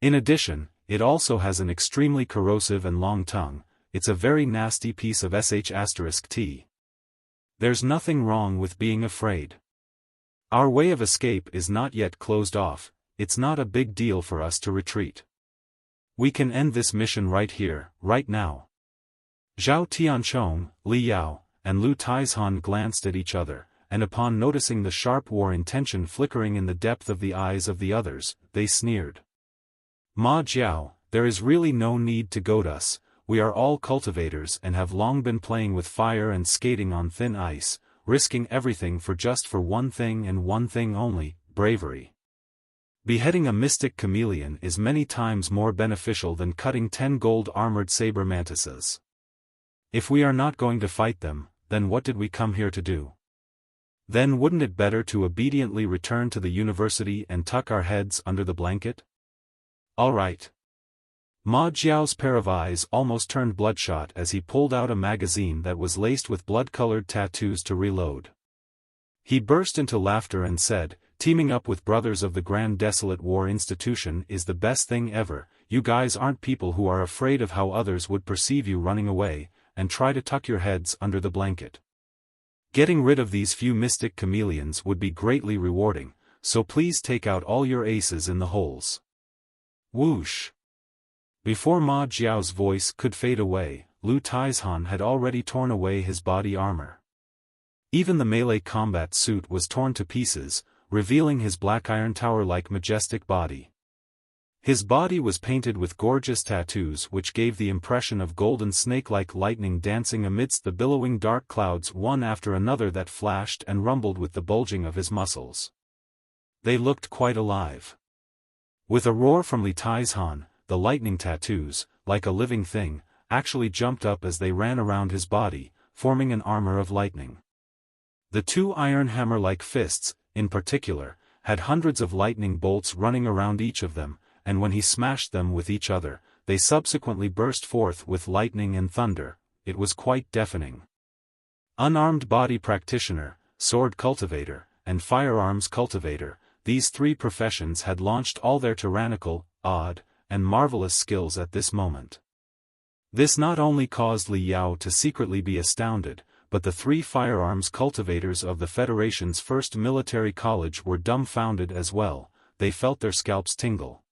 In addition, it also has an extremely corrosive and long tongue. It's a very nasty piece of sh*t. There's nothing wrong with being afraid. Our way of escape is not yet closed off. It's not a big deal for us to retreat. We can end this mission right here, right now. Zhao Tianchong, Li Yao, and Lu Taizhan glanced at each other, and upon noticing the sharp war intention flickering in the depth of the eyes of the others, they sneered. Ma Jiao, there is really no need to goad us. We are all cultivators and have long been playing with fire and skating on thin ice, risking everything for one thing and one thing only, bravery. Beheading a mystic chameleon is many times more beneficial than cutting 10 gold-armored Saber mantises. If we are not going to fight them, then what did we come here to do? Then wouldn't it better to obediently return to the university and tuck our heads under the blanket? All right. Ma Jiao's pair of eyes almost turned bloodshot as he pulled out a magazine that was laced with blood-colored tattoos to reload. He burst into laughter and said, "Teaming up with brothers of the Grand Desolate War Institution is the best thing ever. You guys aren't people who are afraid of how others would perceive you running away, and try to tuck your heads under the blanket. Getting rid of these few mystic chameleons would be greatly rewarding, so please take out all your aces in the holes." Whoosh! Before Ma Jiao's voice could fade away, Lu Taizhan had already torn away his body armor. Even the melee combat suit was torn to pieces, revealing his black iron tower-like majestic body. His body was painted with gorgeous tattoos which gave the impression of golden snake-like lightning dancing amidst the billowing dark clouds one after another that flashed and rumbled with the bulging of his muscles. They looked quite alive. With a roar from Li Taizhan, the lightning tattoos, like a living thing, actually jumped up as they ran around his body, forming an armor of lightning. The two iron hammer-like fists, in particular, had hundreds of lightning bolts running around each of them, and when he smashed them with each other, they subsequently burst forth with lightning and thunder. It was quite deafening. Unarmed body practitioner, sword cultivator, and firearms cultivator, these three professions had launched all their tyrannical, odd, and marvelous skills at this moment. This not only caused Li Yao to secretly be astounded, but the three firearms cultivators of the Federation's first military college were dumbfounded as well. They felt their scalps tingle.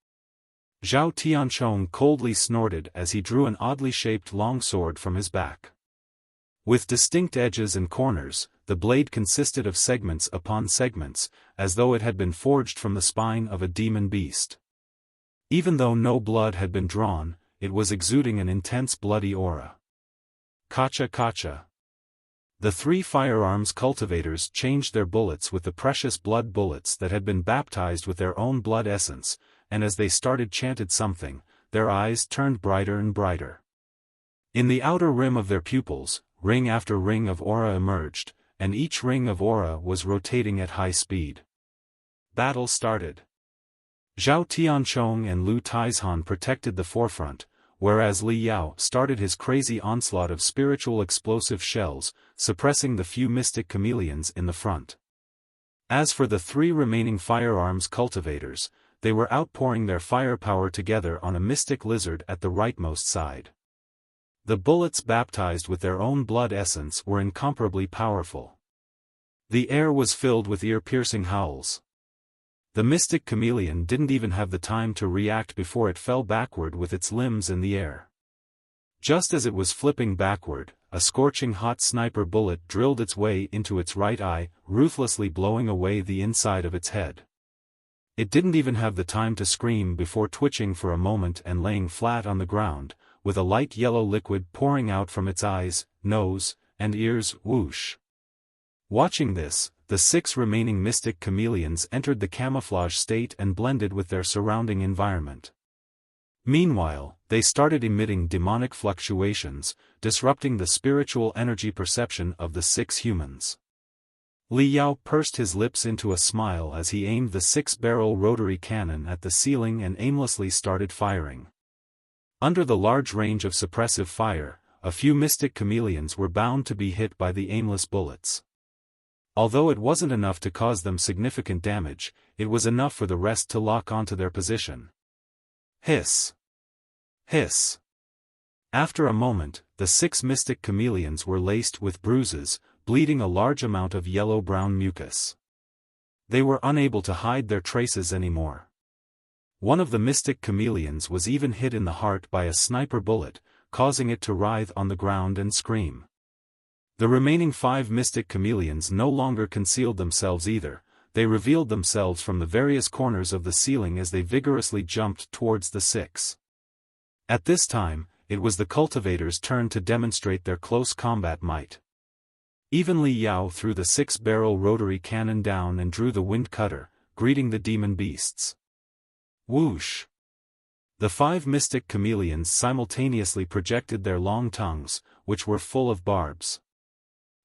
Zhao Tianchong coldly snorted as he drew an oddly shaped long sword from his back. With distinct edges and corners, the blade consisted of segments upon segments, as though it had been forged from the spine of a demon beast. Even though no blood had been drawn, it was exuding an intense bloody aura. Kacha kacha. The three firearms cultivators changed their bullets with the precious blood bullets that had been baptized with their own blood essence, and as they started chanted something, their eyes turned brighter and brighter. In the outer rim of their pupils, ring after ring of aura emerged, and each ring of aura was rotating at high speed. Battle started. Zhao Tianchong and Lu Taizhan protected the forefront, whereas Li Yao started his crazy onslaught of spiritual explosive shells, suppressing the few mystic chameleons in the front. As for the three remaining firearms cultivators, they were outpouring their firepower together on a mystic lizard at the rightmost side. The bullets baptized with their own blood essence were incomparably powerful. The air was filled with ear-piercing howls. The mystic chameleon didn't even have the time to react before it fell backward with its limbs in the air. Just as it was flipping backward, a scorching hot sniper bullet drilled its way into its right eye, ruthlessly blowing away the inside of its head. It didn't even have the time to scream before twitching for a moment and laying flat on the ground, with a light yellow liquid pouring out from its eyes, nose, and ears. Whoosh. Watching this, the six remaining mystic chameleons entered the camouflage state and blended with their surrounding environment. Meanwhile, they started emitting demonic fluctuations, disrupting the spiritual energy perception of the six humans. Li Yao pursed his lips into a smile as he aimed the six-barrel rotary cannon at the ceiling and aimlessly started firing. Under the large range of suppressive fire, a few mystic chameleons were bound to be hit by the aimless bullets. Although it wasn't enough to cause them significant damage, it was enough for the rest to lock onto their position. Hiss! Hiss! After a moment, the six mystic chameleons were laced with bruises, bleeding a large amount of yellow-brown mucus. They were unable to hide their traces anymore. One of the mystic chameleons was even hit in the heart by a sniper bullet, causing it to writhe on the ground and scream. The remaining 5 mystic chameleons no longer concealed themselves either, they revealed themselves from the various corners of the ceiling as they vigorously jumped towards the 6. At this time, it was the cultivators' turn to demonstrate their close combat might. Even Li Yao threw the 6-barrel rotary cannon down and drew the wind cutter, greeting the demon beasts. Whoosh! The 5 mystic chameleons simultaneously projected their long tongues, which were full of barbs.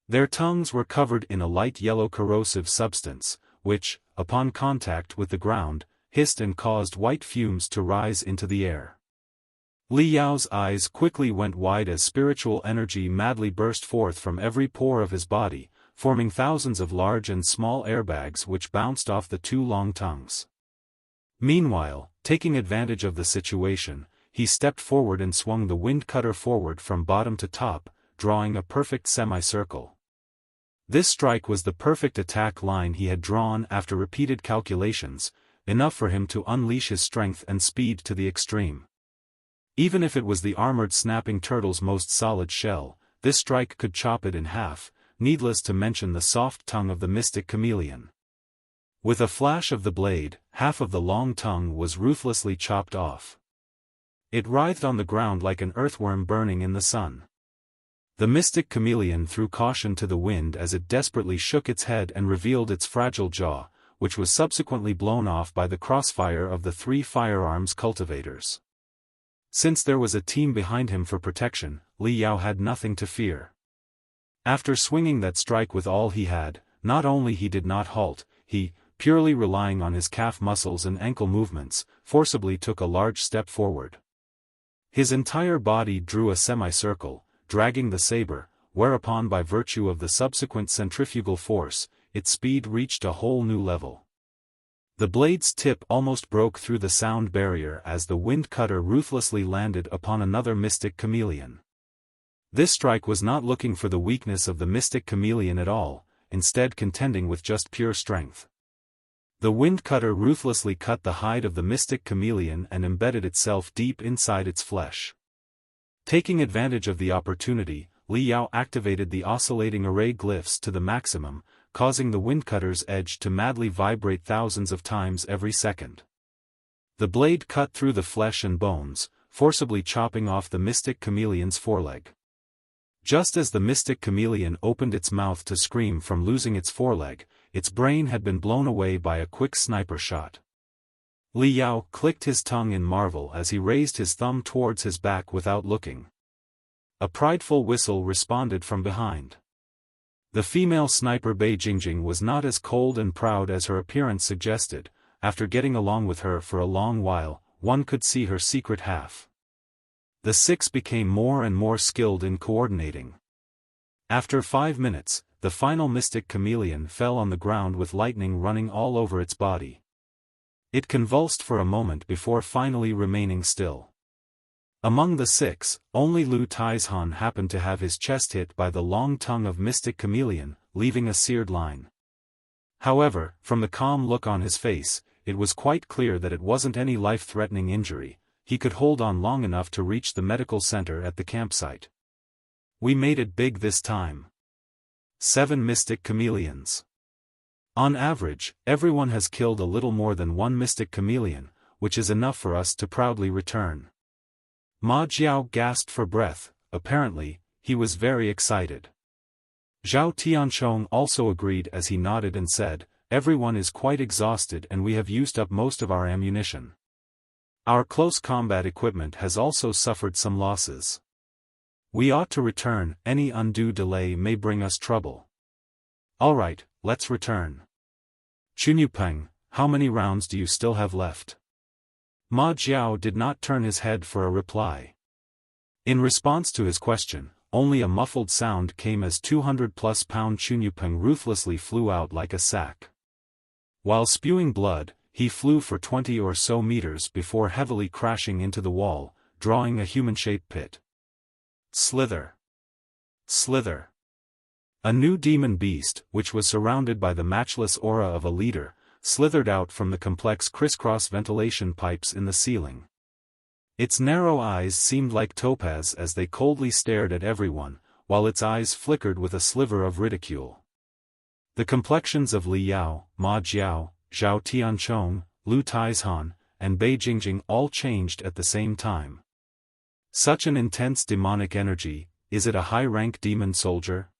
Their tongues were covered in a light yellow corrosive substance, which, upon contact with the ground, hissed and caused white fumes to rise into the air. Li Yao's eyes quickly went wide as spiritual energy madly burst forth from every pore of his body, forming thousands of large and small airbags which bounced off the 2 long tongues. Meanwhile, taking advantage of the situation, he stepped forward and swung the wind cutter forward from bottom to top, drawing a perfect semicircle. This strike was the perfect attack line he had drawn after repeated calculations, enough for him to unleash his strength and speed to the extreme. Even if it was the armored snapping turtle's most solid shell, this strike could chop it in half, needless to mention the soft tongue of the mystic chameleon. With a flash of the blade, half of the long tongue was ruthlessly chopped off. It writhed on the ground like an earthworm burning in the sun. The mystic chameleon threw caution to the wind as it desperately shook its head and revealed its fragile jaw, which was subsequently blown off by the crossfire of the 3 firearms cultivators. Since there was a team behind him for protection, Li Yao had nothing to fear. After swinging that strike with all he had, not only he did not halt, he, purely relying on his calf muscles and ankle movements, forcibly took a large step forward. His entire body drew a semicircle, dragging the saber, whereupon by virtue of the subsequent centrifugal force, its speed reached a whole new level. The blade's tip almost broke through the sound barrier as the wind cutter ruthlessly landed upon another mystic chameleon. This strike was not looking for the weakness of the mystic chameleon at all, instead contending with just pure strength. The wind cutter ruthlessly cut the hide of the mystic chameleon and embedded itself deep inside its flesh. Taking advantage of the opportunity, Li Yao activated the oscillating array glyphs to the maximum, causing the windcutter's edge to madly vibrate thousands of times every second. The blade cut through the flesh and bones, forcibly chopping off the mystic chameleon's foreleg. Just as the mystic chameleon opened its mouth to scream from losing its foreleg, its brain had been blown away by a quick sniper shot. Li Yao clicked his tongue in marvel as he raised his thumb towards his back without looking. A prideful whistle responded from behind. The female sniper Bei Jingjing was not as cold and proud as her appearance suggested. After getting along with her for a long while, one could see her secret half. The 6 became more and more skilled in coordinating. After 5 minutes, the final mystic chameleon fell on the ground with lightning running all over its body. It convulsed for a moment before finally remaining still. Among the 6, only Lu Taizhan happened to have his chest hit by the long tongue of mystic chameleon, leaving a seared line. However, from the calm look on his face, it was quite clear that it wasn't any life-threatening injury. He could hold on long enough to reach the medical center at the campsite. We made it big this time. 7 mystic chameleons. On average, everyone has killed a little more than 1 mystic chameleon, which is enough for us to proudly return. Ma Jiao gasped for breath. Apparently, he was very excited. Zhao Tianchong also agreed as he nodded and said, "Everyone is quite exhausted and we have used up most of our ammunition. Our close combat equipment has also suffered some losses. We ought to return, any undue delay may bring us trouble." "Alright, let's return. Chunyupeng, how many rounds do you still have left?" Ma Jiao did not turn his head for a reply. In response to his question, only a muffled sound came as 200-plus pound Chunyupeng ruthlessly flew out like a sack. While spewing blood, he flew for 20 or so meters before heavily crashing into the wall, drawing a human-shaped pit. Slither. Slither. A new demon beast, which was surrounded by the matchless aura of a leader, slithered out from the complex crisscross ventilation pipes in the ceiling. Its narrow eyes seemed like topaz as they coldly stared at everyone, while its eyes flickered with a sliver of ridicule. The complexions of Li Yao, Ma Jiao, Zhao Tianchong, Lu Taizhan, and Bei Jingjing all changed at the same time. Such an intense demonic energy, is it a high-rank demon soldier?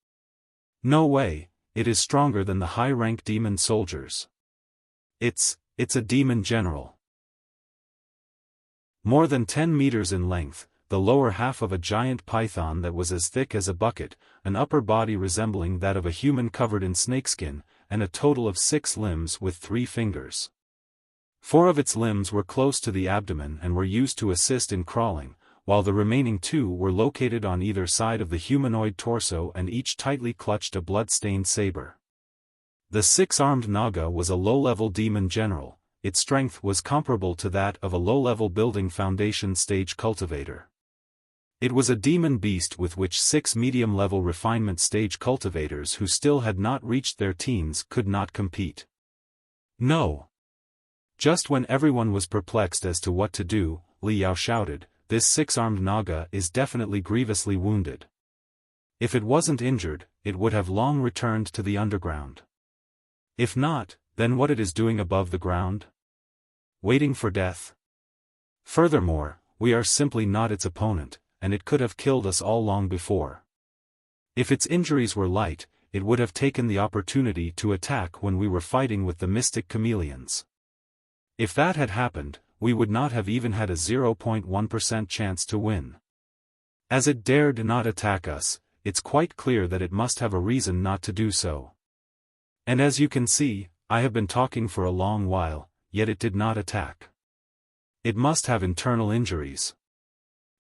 No way, it is stronger than the high-rank demon soldiers. It's a demon general. More than 10 meters in length, the lower half of a giant python that was as thick as a bucket, an upper body resembling that of a human covered in snakeskin, and a total of 6 limbs with 3 fingers. 4 of its limbs were close to the abdomen and were used to assist in crawling, while the remaining 2 were located on either side of the humanoid torso and each tightly clutched a blood-stained saber. The 6-armed Naga was a low-level demon general. Its strength was comparable to that of a low-level building foundation stage cultivator. It was a demon beast with which 6 medium-level refinement stage cultivators who still had not reached their teens could not compete. No. Just when everyone was perplexed as to what to do, Li Yao shouted, "This 6-armed Naga is definitely grievously wounded. If it wasn't injured, it would have long returned to the underground. If not, then what it is doing above the ground? Waiting for death? Furthermore, we are simply not its opponent, and it could have killed us all long before. If its injuries were light, it would have taken the opportunity to attack when we were fighting with the mystic chameleons. If that had happened, we would not have even had a 0.1% chance to win. As it dared not attack us, it's quite clear that it must have a reason not to do so. And as you can see, I have been talking for a long while, yet it did not attack. It must have internal injuries.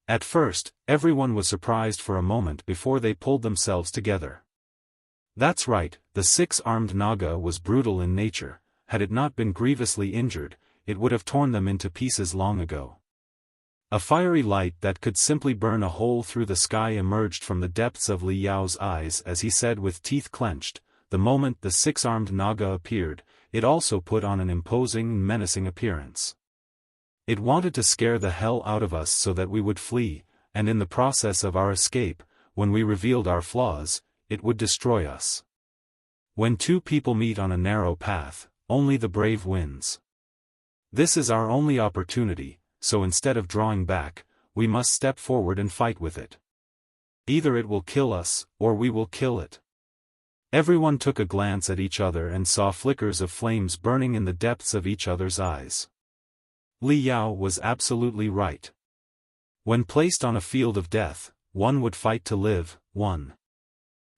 At first, everyone was surprised for a moment before they pulled themselves together. That's right, the six-armed Naga was brutal in nature. Had it not been grievously injured, it would have torn them into pieces long ago. A fiery light that could simply burn a hole through the sky emerged from the depths of Li Yao's eyes as he said with teeth clenched, the moment the six-armed Naga appeared, it also put on an imposing, menacing appearance. It wanted to scare the hell out of us so that we would flee, and in the process of our escape, when we revealed our flaws, it would destroy us. When two people meet on a narrow path, only the brave wins. This is our only opportunity, so instead of drawing back, we must step forward and fight with it. Either it will kill us, or we will kill it. Everyone took a glance at each other and saw flickers of flames burning in the depths of each other's eyes. Li Yao was absolutely right. When placed on a field of death, one would fight to live, one.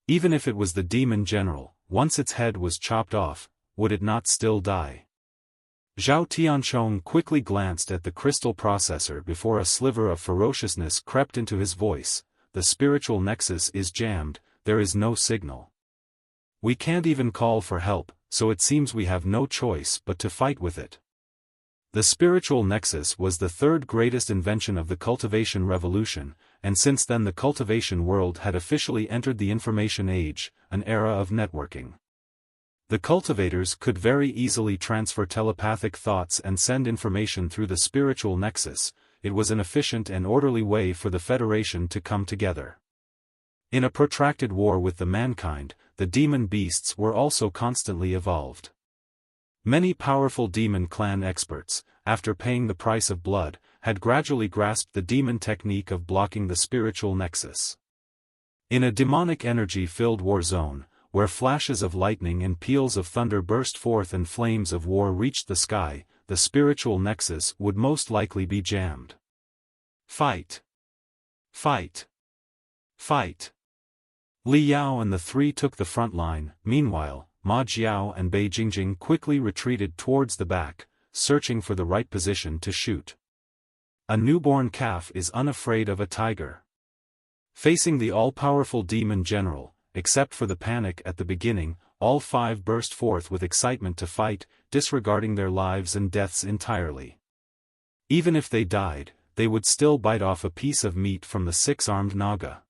Even if it was the demon general, once its head was chopped off, would it not still die? Zhao Tianchong quickly glanced at the crystal processor before a sliver of ferociousness crept into his voice. The spiritual nexus is jammed, there is no signal. We can't even call for help, so it seems we have no choice but to fight with it. The spiritual nexus was the third greatest invention of the cultivation revolution, and since then the cultivation world had officially entered the information age, an era of networking. The cultivators could very easily transfer telepathic thoughts and send information through the spiritual nexus. It was an efficient and orderly way for the Federation to come together. In a protracted war with the mankind, the demon beasts were also constantly evolved. Many powerful demon clan experts, after paying the price of blood, had gradually grasped the demon technique of blocking the spiritual nexus. In a demonic energy-filled war zone, where flashes of lightning and peals of thunder burst forth and flames of war reached the sky, the spiritual nexus would most likely be jammed. Fight! Fight! Fight! Li Yao and the three took the front line. Meanwhile, Ma Jiao and Bei Jingjing quickly retreated towards the back, searching for the right position to shoot. A newborn calf is unafraid of a tiger. Facing the all-powerful demon general, except for the panic at the beginning, all five burst forth with excitement to fight, disregarding their lives and deaths entirely. Even if they died, they would still bite off a piece of meat from the six-armed Naga.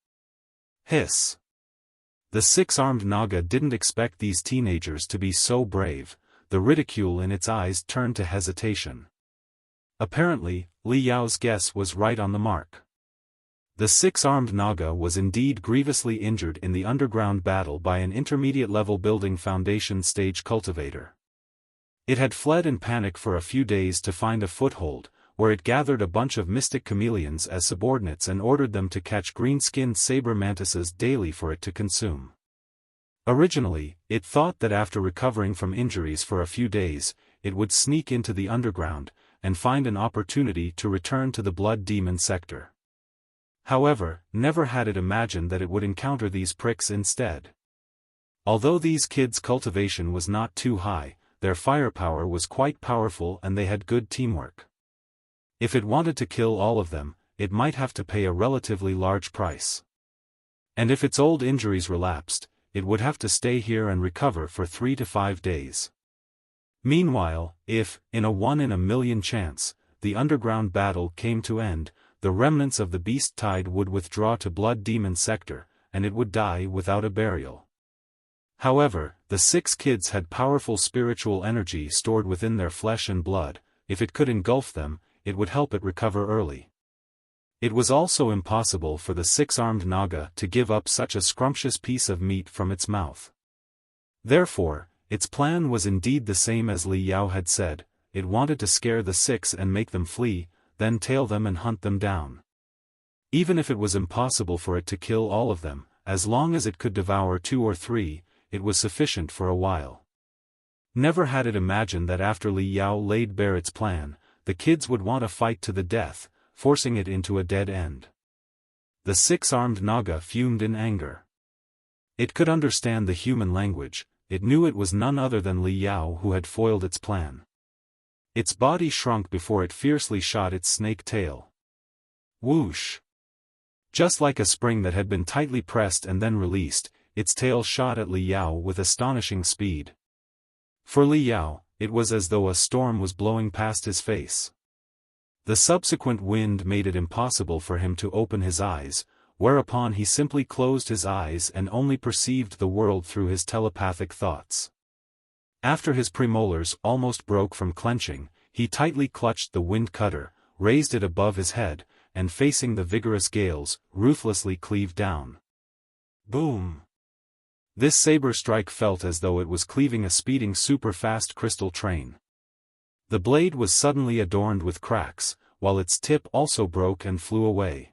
Hiss! The six-armed Naga didn't expect these teenagers to be so brave. The ridicule in its eyes turned to hesitation. Apparently, Li Yao's guess was right on the mark. The six-armed Naga was indeed grievously injured in the underground battle by an intermediate-level building foundation stage cultivator. It had fled in panic for a few days to find a foothold, where it gathered a bunch of mystic chameleons as subordinates and ordered them to catch green-skinned saber mantises daily for it to consume. Originally, it thought that after recovering from injuries for a few days, it would sneak into the underground, and find an opportunity to return to the Blood Demon sector. However, never had it imagined that it would encounter these pricks instead. Although these kids' cultivation was not too high, their firepower was quite powerful and they had good teamwork. If it wanted to kill all of them, it might have to pay a relatively large price. And if its old injuries relapsed, it would have to stay here and recover for 3 to 5 days. Meanwhile, if, in a 1-in-a-million chance, the underground battle came to end, the remnants of the beast tide would withdraw to Blood Demon sector, and it would die without a burial. However, the 6 kids had powerful spiritual energy stored within their flesh and blood. If it could engulf them, it would help it recover early. It was also impossible for the six-armed Naga to give up such a scrumptious piece of meat from its mouth. Therefore, Its plan was indeed the same as Li Yao had said. It wanted to scare the six and make them flee, then tail them and hunt them down. Even if it was impossible for it to kill all of them, as long as it could devour 2 or 3, it was sufficient for a while. Never had it imagined that after Li Yao laid bare its plan, the kids would want a fight to the death, forcing it into a dead end. The six-armed Naga fumed in anger. It could understand the human language. It knew it was none other than Li Yao who had foiled its plan. Its body shrunk before it fiercely shot its snake tail. Whoosh! Just like a spring that had been tightly pressed and then released, its tail shot at Li Yao with astonishing speed. For Li Yao, it was as though a storm was blowing past his face. The subsequent wind made it impossible for him to open his eyes, whereupon he simply closed his eyes and only perceived the world through his telepathic thoughts. After his premolars almost broke from clenching, he tightly clutched the wind cutter, raised it above his head, and facing the vigorous gales, ruthlessly cleaved down. Boom! This saber strike felt as though it was cleaving a speeding super-fast crystal train. The blade was suddenly adorned with cracks, while its tip also broke and flew away.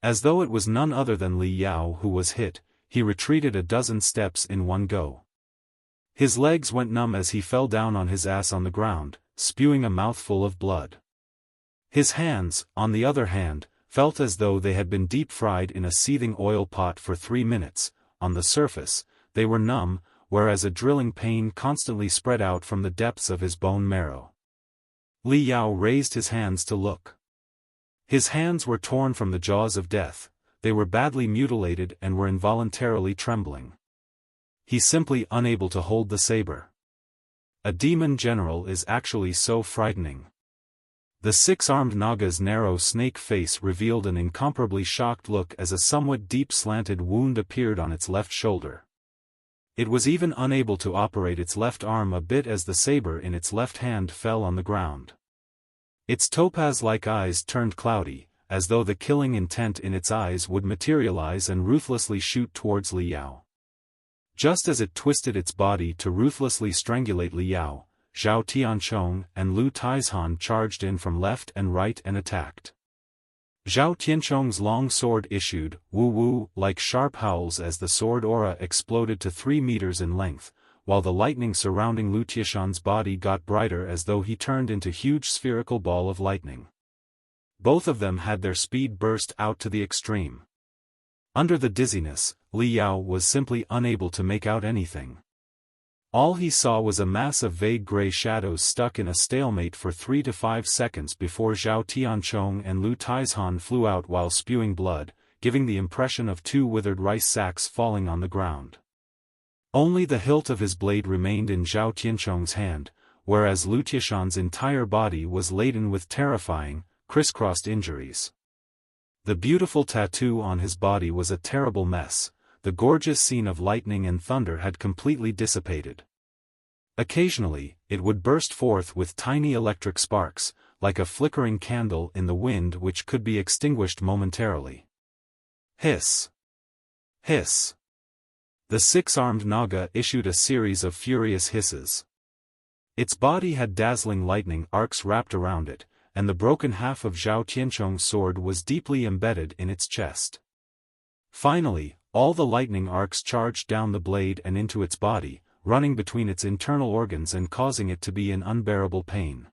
As though it was none other than Li Yao who was hit, he retreated a dozen steps in one go. His legs went numb as he fell down on his ass on the ground, spewing a mouthful of blood. His hands, on the other hand, felt as though they had been deep-fried in a seething oil pot for 3 minutes. On the surface, they were numb, whereas a drilling pain constantly spread out from the depths of his bone marrow. Li Yao raised his hands to look. His hands were torn from the jaws of death, they were badly mutilated and were involuntarily trembling. He's simply unable to hold the saber. A demon general is actually so frightening. The six-armed Naga's narrow snake face revealed an incomparably shocked look as a somewhat deep-slanted wound appeared on its left shoulder. It was even unable to operate its left arm a bit as the saber in its left hand fell on the ground. Its topaz-like eyes turned cloudy, as though the killing intent in its eyes would materialize and ruthlessly shoot towards Li Yao. Just as it twisted its body to ruthlessly strangulate Li Yao, Zhao Tianchong and Lu Taizhan charged in from left and right and attacked. Zhao Tianchong's long sword issued, woo-woo, like sharp howls as the sword aura exploded to 3 meters in length, while the lightning surrounding Lu Tianshan's body got brighter as though he turned into a huge spherical ball of lightning. Both of them had their speed burst out to the extreme. Under the dizziness, Li Yao was simply unable to make out anything. All he saw was a mass of vague gray shadows stuck in a stalemate for 3 to 5 seconds before Zhao Tianchong and Lu Taizhan flew out while spewing blood, giving the impression of 2 withered rice sacks falling on the ground. Only the hilt of his blade remained in Zhao Tianchong's hand, whereas Lu Tianshan's entire body was laden with terrifying, crisscrossed injuries. The beautiful tattoo on his body was a terrible mess. The gorgeous scene of lightning and thunder had completely dissipated. Occasionally, it would burst forth with tiny electric sparks, like a flickering candle in the wind which could be extinguished momentarily. Hiss! Hiss! The six-armed Naga issued a series of furious hisses. Its body had dazzling lightning arcs wrapped around it, and the broken half of Zhao Tianchong's sword was deeply embedded in its chest. Finally, all the lightning arcs charged down the blade and into its body, running between its internal organs and causing it to be in unbearable pain.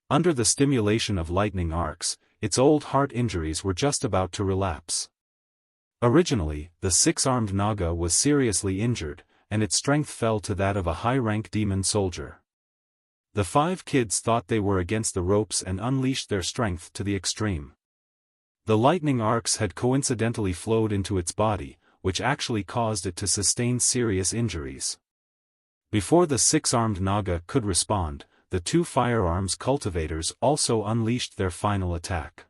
Under the stimulation of lightning arcs, its old heart injuries were just about to relapse. Originally, the six-armed Naga was seriously injured, and its strength fell to that of a high-rank demon soldier. The 5 kids thought they were against the ropes and unleashed their strength to the extreme. The lightning arcs had coincidentally flowed into its body, which actually caused it to sustain serious injuries. Before the six-armed Naga could respond, the 2 firearms cultivators also unleashed their final attack.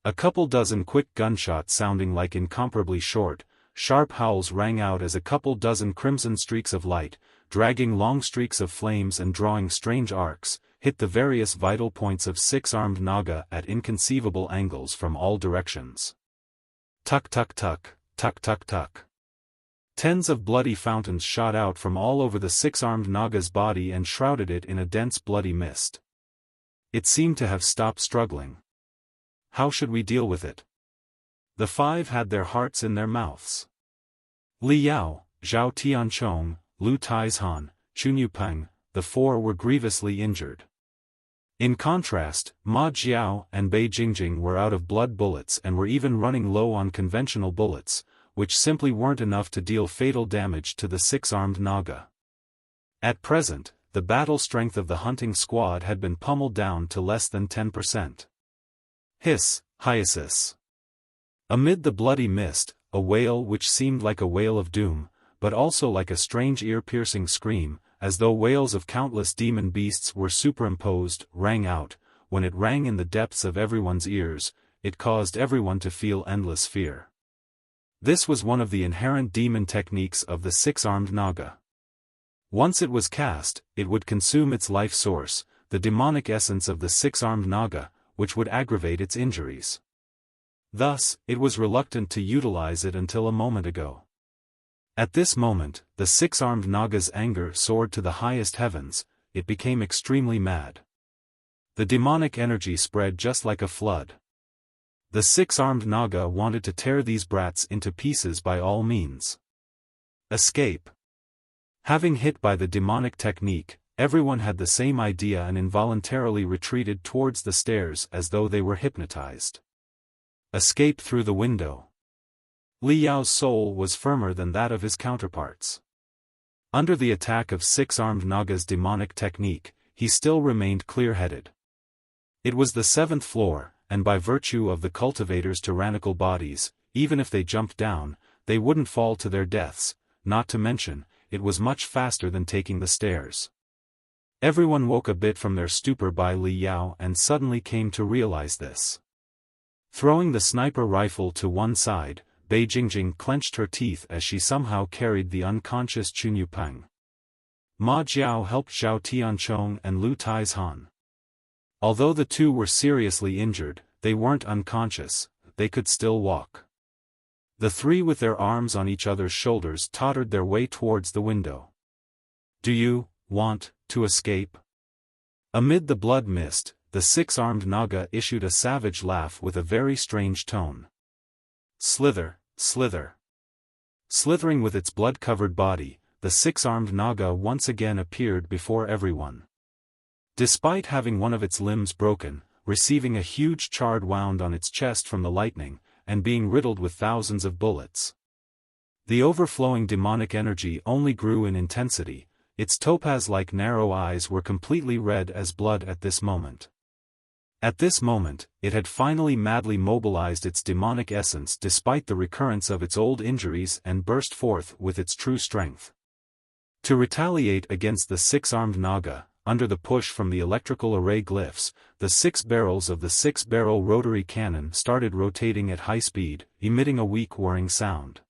A couple dozen quick gunshots sounding like incomparably short, sharp howls rang out as a couple dozen crimson streaks of light, dragging long streaks of flames and drawing strange arcs, hit the various vital points of six-armed Naga at inconceivable angles from all directions. Tuck tuck tuck, tuck tuck tuck. Tens of bloody fountains shot out from all over the six-armed Naga's body and shrouded it in a dense bloody mist. It seemed to have stopped struggling. How should we deal with it? The five had their hearts in their mouths. Li Yao, Zhao Tianchong, Lu Taizhan, Chun Yupeng, the four were grievously injured. In contrast, Ma Jiao and Bei Jingjing were out of blood bullets and were even running low on conventional bullets, which simply weren't enough to deal fatal damage to the six-armed Naga. At present, the battle strength of the hunting squad had been pummeled down to less than 10%. Hiss, Hyasis. Amid the bloody mist, a wail which seemed like a wail of doom, but also like a strange ear-piercing scream, as though wails of countless demon beasts were superimposed, rang out. When it rang in the depths of everyone's ears, it caused everyone to feel endless fear. This was one of the inherent demon techniques of the six-armed Naga. Once it was cast, it would consume its life source, the demonic essence of the six-armed Naga, which would aggravate its injuries. Thus, it was reluctant to utilize it until a moment ago. At this moment, the six-armed Naga's anger soared to the highest heavens. It became extremely mad. The demonic energy spread just like a flood. The six-armed Naga wanted to tear these brats into pieces by all means. Escape. Having hit by the demonic technique, everyone had the same idea and involuntarily retreated towards the stairs as though they were hypnotized. Escape through the window. Li Yao's soul was firmer than that of his counterparts. Under the attack of six-armed Naga's demonic technique, he still remained clear-headed. It was the 7th floor, and by virtue of the cultivators' tyrannical bodies, even if they jumped down, they wouldn't fall to their deaths, not to mention, it was much faster than taking the stairs. Everyone woke a bit from their stupor by Li Yao and suddenly came to realize this. Throwing the sniper rifle to one side, Bei Jingjing clenched her teeth as she somehow carried the unconscious Chun Yupeng. Ma Jiao helped Zhao Tianchong and Lu Taizhan. Although the two were seriously injured, they weren't unconscious, they could still walk. The three with their arms on each other's shoulders tottered their way towards the window. Do you want to escape? Amid the blood mist, the six-armed Naga issued a savage laugh with a very strange tone. Slither, slither. Slithering with its blood-covered body, the six-armed Naga once again appeared before everyone. Despite having one of its limbs broken, receiving a huge charred wound on its chest from the lightning, and being riddled with thousands of bullets, the overflowing demonic energy only grew in intensity. Its topaz-like narrow eyes were completely red as blood at this moment. At this moment, it had finally madly mobilized its demonic essence despite the recurrence of its old injuries and burst forth with its true strength. To retaliate against the six-armed Naga, under the push from the electrical array glyphs, the 6 barrels of the 6-barrel rotary cannon started rotating at high speed, emitting a weak whirring sound.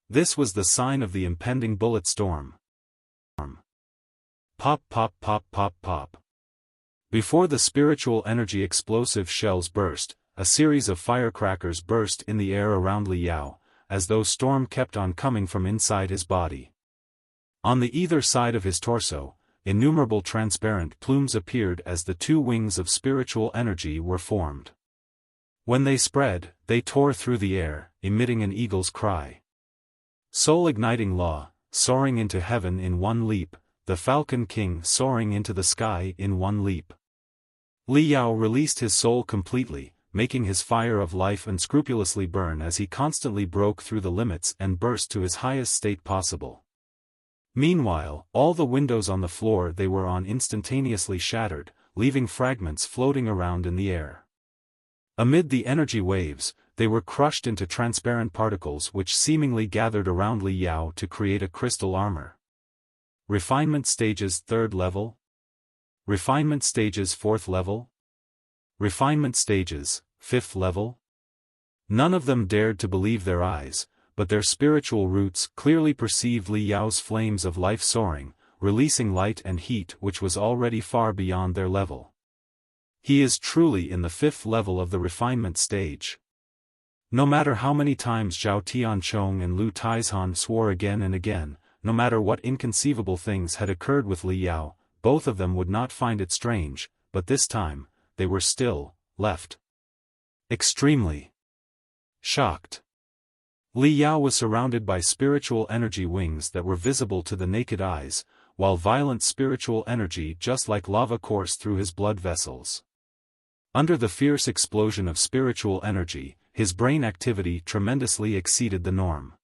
This was the sign of the impending bullet storm. Pop pop pop pop pop. Before the spiritual energy explosive shells burst, a series of firecrackers burst in the air around Li Yao, as though storm kept on coming from inside his body. On the either side of his torso, innumerable transparent plumes appeared as the 2 wings of spiritual energy were formed. When they spread, they tore through the air, emitting an eagle's cry. Soul-igniting law, soaring into heaven in one leap, the Falcon King soaring into the sky in one leap. Li Yao released his soul completely, making his fire of life unscrupulously burn as he constantly broke through the limits and burst to his highest state possible. Meanwhile, all the windows on the floor they were on instantaneously shattered, leaving fragments floating around in the air. Amid the energy waves, they were crushed into transparent particles which seemingly gathered around Li Yao to create a crystal armor. Refinement stages 3rd level. Refinement stages 4th level. Refinement stages 5th level. None of them dared to believe their eyes, but their spiritual roots clearly perceived Li Yao's flames of life soaring, releasing light and heat which was already far beyond their level. He is truly in the 5th level of the refinement stage. No matter how many times Zhao Tianchong and Lu Taizhan swore again and again, no matter what inconceivable things had occurred with Li Yao, both of them would not find it strange, but this time, they were still left extremely shocked. Li Yao was surrounded by spiritual energy wings that were visible to the naked eyes, while violent spiritual energy just like lava coursed through his blood vessels. Under the fierce explosion of spiritual energy, his brain activity tremendously exceeded the norm.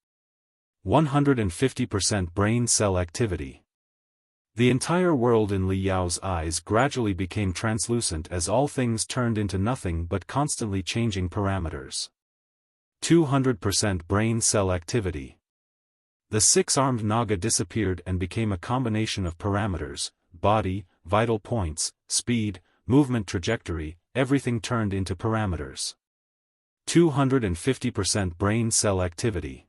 150% brain cell activity. The entire world in Li Yao's eyes gradually became translucent as all things turned into nothing but constantly changing parameters. 200% brain cell activity. The six-armed Naga disappeared and became a combination of parameters: body, vital points, speed, movement trajectory, everything turned into parameters. 250% brain cell activity.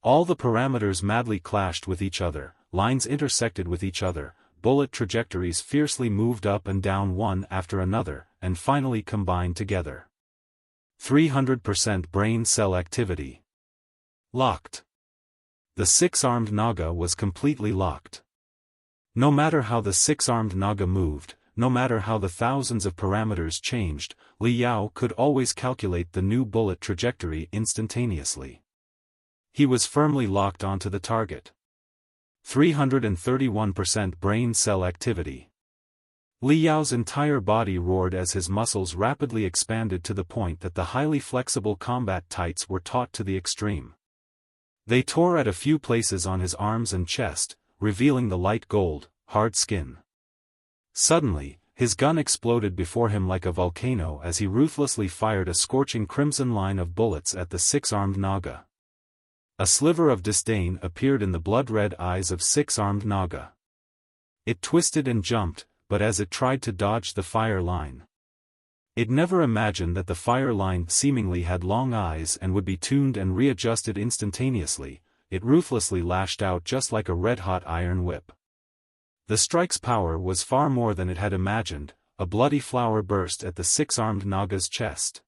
All the parameters madly clashed with each other, lines intersected with each other, bullet trajectories fiercely moved up and down one after another, and finally combined together. 300% brain cell activity. Locked. The six-armed Naga was completely locked. No matter how the six-armed Naga moved, no matter how the thousands of parameters changed, Li Yao could always calculate the new bullet trajectory instantaneously. He was firmly locked onto the target. 331% brain cell activity. Li Yao's entire body roared as his muscles rapidly expanded to the point that the highly flexible combat tights were taut to the extreme. They tore at a few places on his arms and chest, revealing the light gold, hard skin. Suddenly, his gun exploded before him like a volcano as he ruthlessly fired a scorching crimson line of bullets at the six-armed Naga. A sliver of disdain appeared in the blood-red eyes of six-armed Naga. It twisted and jumped, but as it tried to dodge the fire line, it never imagined that the fire line seemingly had long eyes and would be tuned and readjusted instantaneously. It ruthlessly lashed out just like a red-hot iron whip. The strike's power was far more than it had imagined. A bloody flower burst at the six-armed Naga's chest.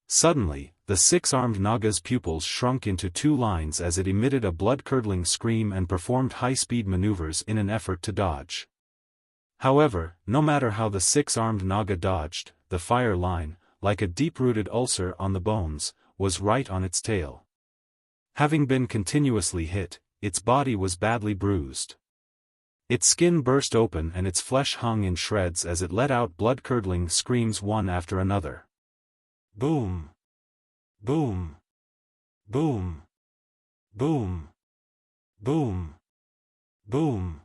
Suddenly, the six-armed Naga's pupils shrunk into two lines as it emitted a blood-curdling scream and performed high-speed maneuvers in an effort to dodge. However, no matter how the six-armed Naga dodged, the fire line, like a deep-rooted ulcer on the bones, was right on its tail. Having been continuously hit, its body was badly bruised. Its skin burst open and its flesh hung in shreds as it let out blood-curdling screams one after another. Boom! Boom! Boom! Boom! Boom! Boom!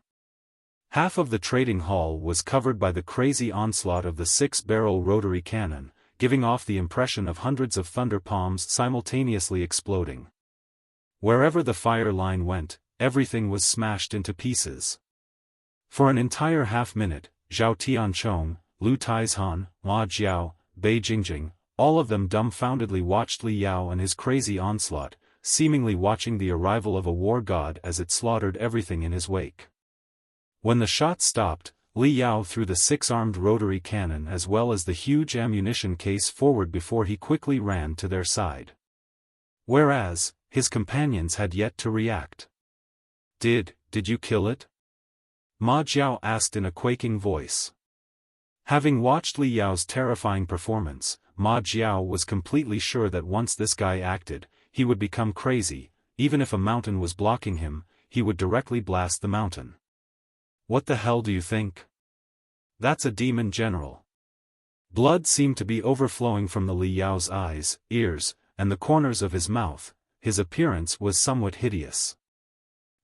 Half of the trading hall was covered by the crazy onslaught of the six-barrel rotary cannon, giving off the impression of hundreds of thunder palms simultaneously exploding. Wherever the fire line went, everything was smashed into pieces. For an entire half-minute, Zhao Tianchong, Lu Taizhan, Ma Jiao, Bei Jingjing, all of them dumbfoundedly watched Li Yao and his crazy onslaught, seemingly watching the arrival of a war god as it slaughtered everything in his wake. When the shot stopped, Li Yao threw the six-armed rotary cannon as well as the huge ammunition case forward before he quickly ran to their side. Whereas, his companions had yet to react. Did you kill it? Ma Jiao asked in a quaking voice. Having watched Li Yao's terrifying performance, Ma Jiao was completely sure that once this guy acted, he would become crazy. Even if a mountain was blocking him, he would directly blast the mountain. What the hell do you think? That's a demon general. Blood seemed to be overflowing from the Li Yao's eyes, ears, and the corners of his mouth. His appearance was somewhat hideous.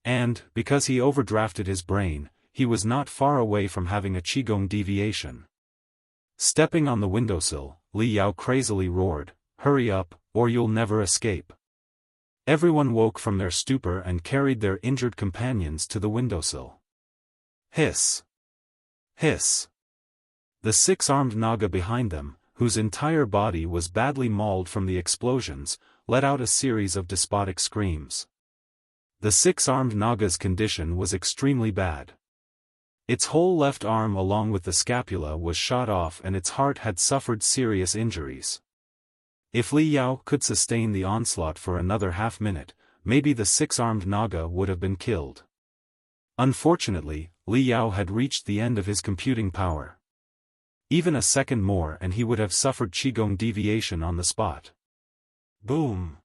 And, because he overdrafted his brain, he was not far away from having a Qigong deviation. Stepping on the windowsill, Li Yao crazily roared, "Hurry up, or you'll never escape." Everyone woke from their stupor and carried their injured companions to the windowsill. Hiss! Hiss! The six-armed Naga behind them, whose entire body was badly mauled from the explosions, let out a series of despotic screams. The six-armed Naga's condition was extremely bad. Its whole left arm along with the scapula was shot off and its heart had suffered serious injuries. If Li Yao could sustain the onslaught for another half-minute, maybe the six-armed Naga would have been killed. Unfortunately, Li Yao had reached the end of his computing power. Even a second more and he would have suffered Qigong deviation on the spot. Boom!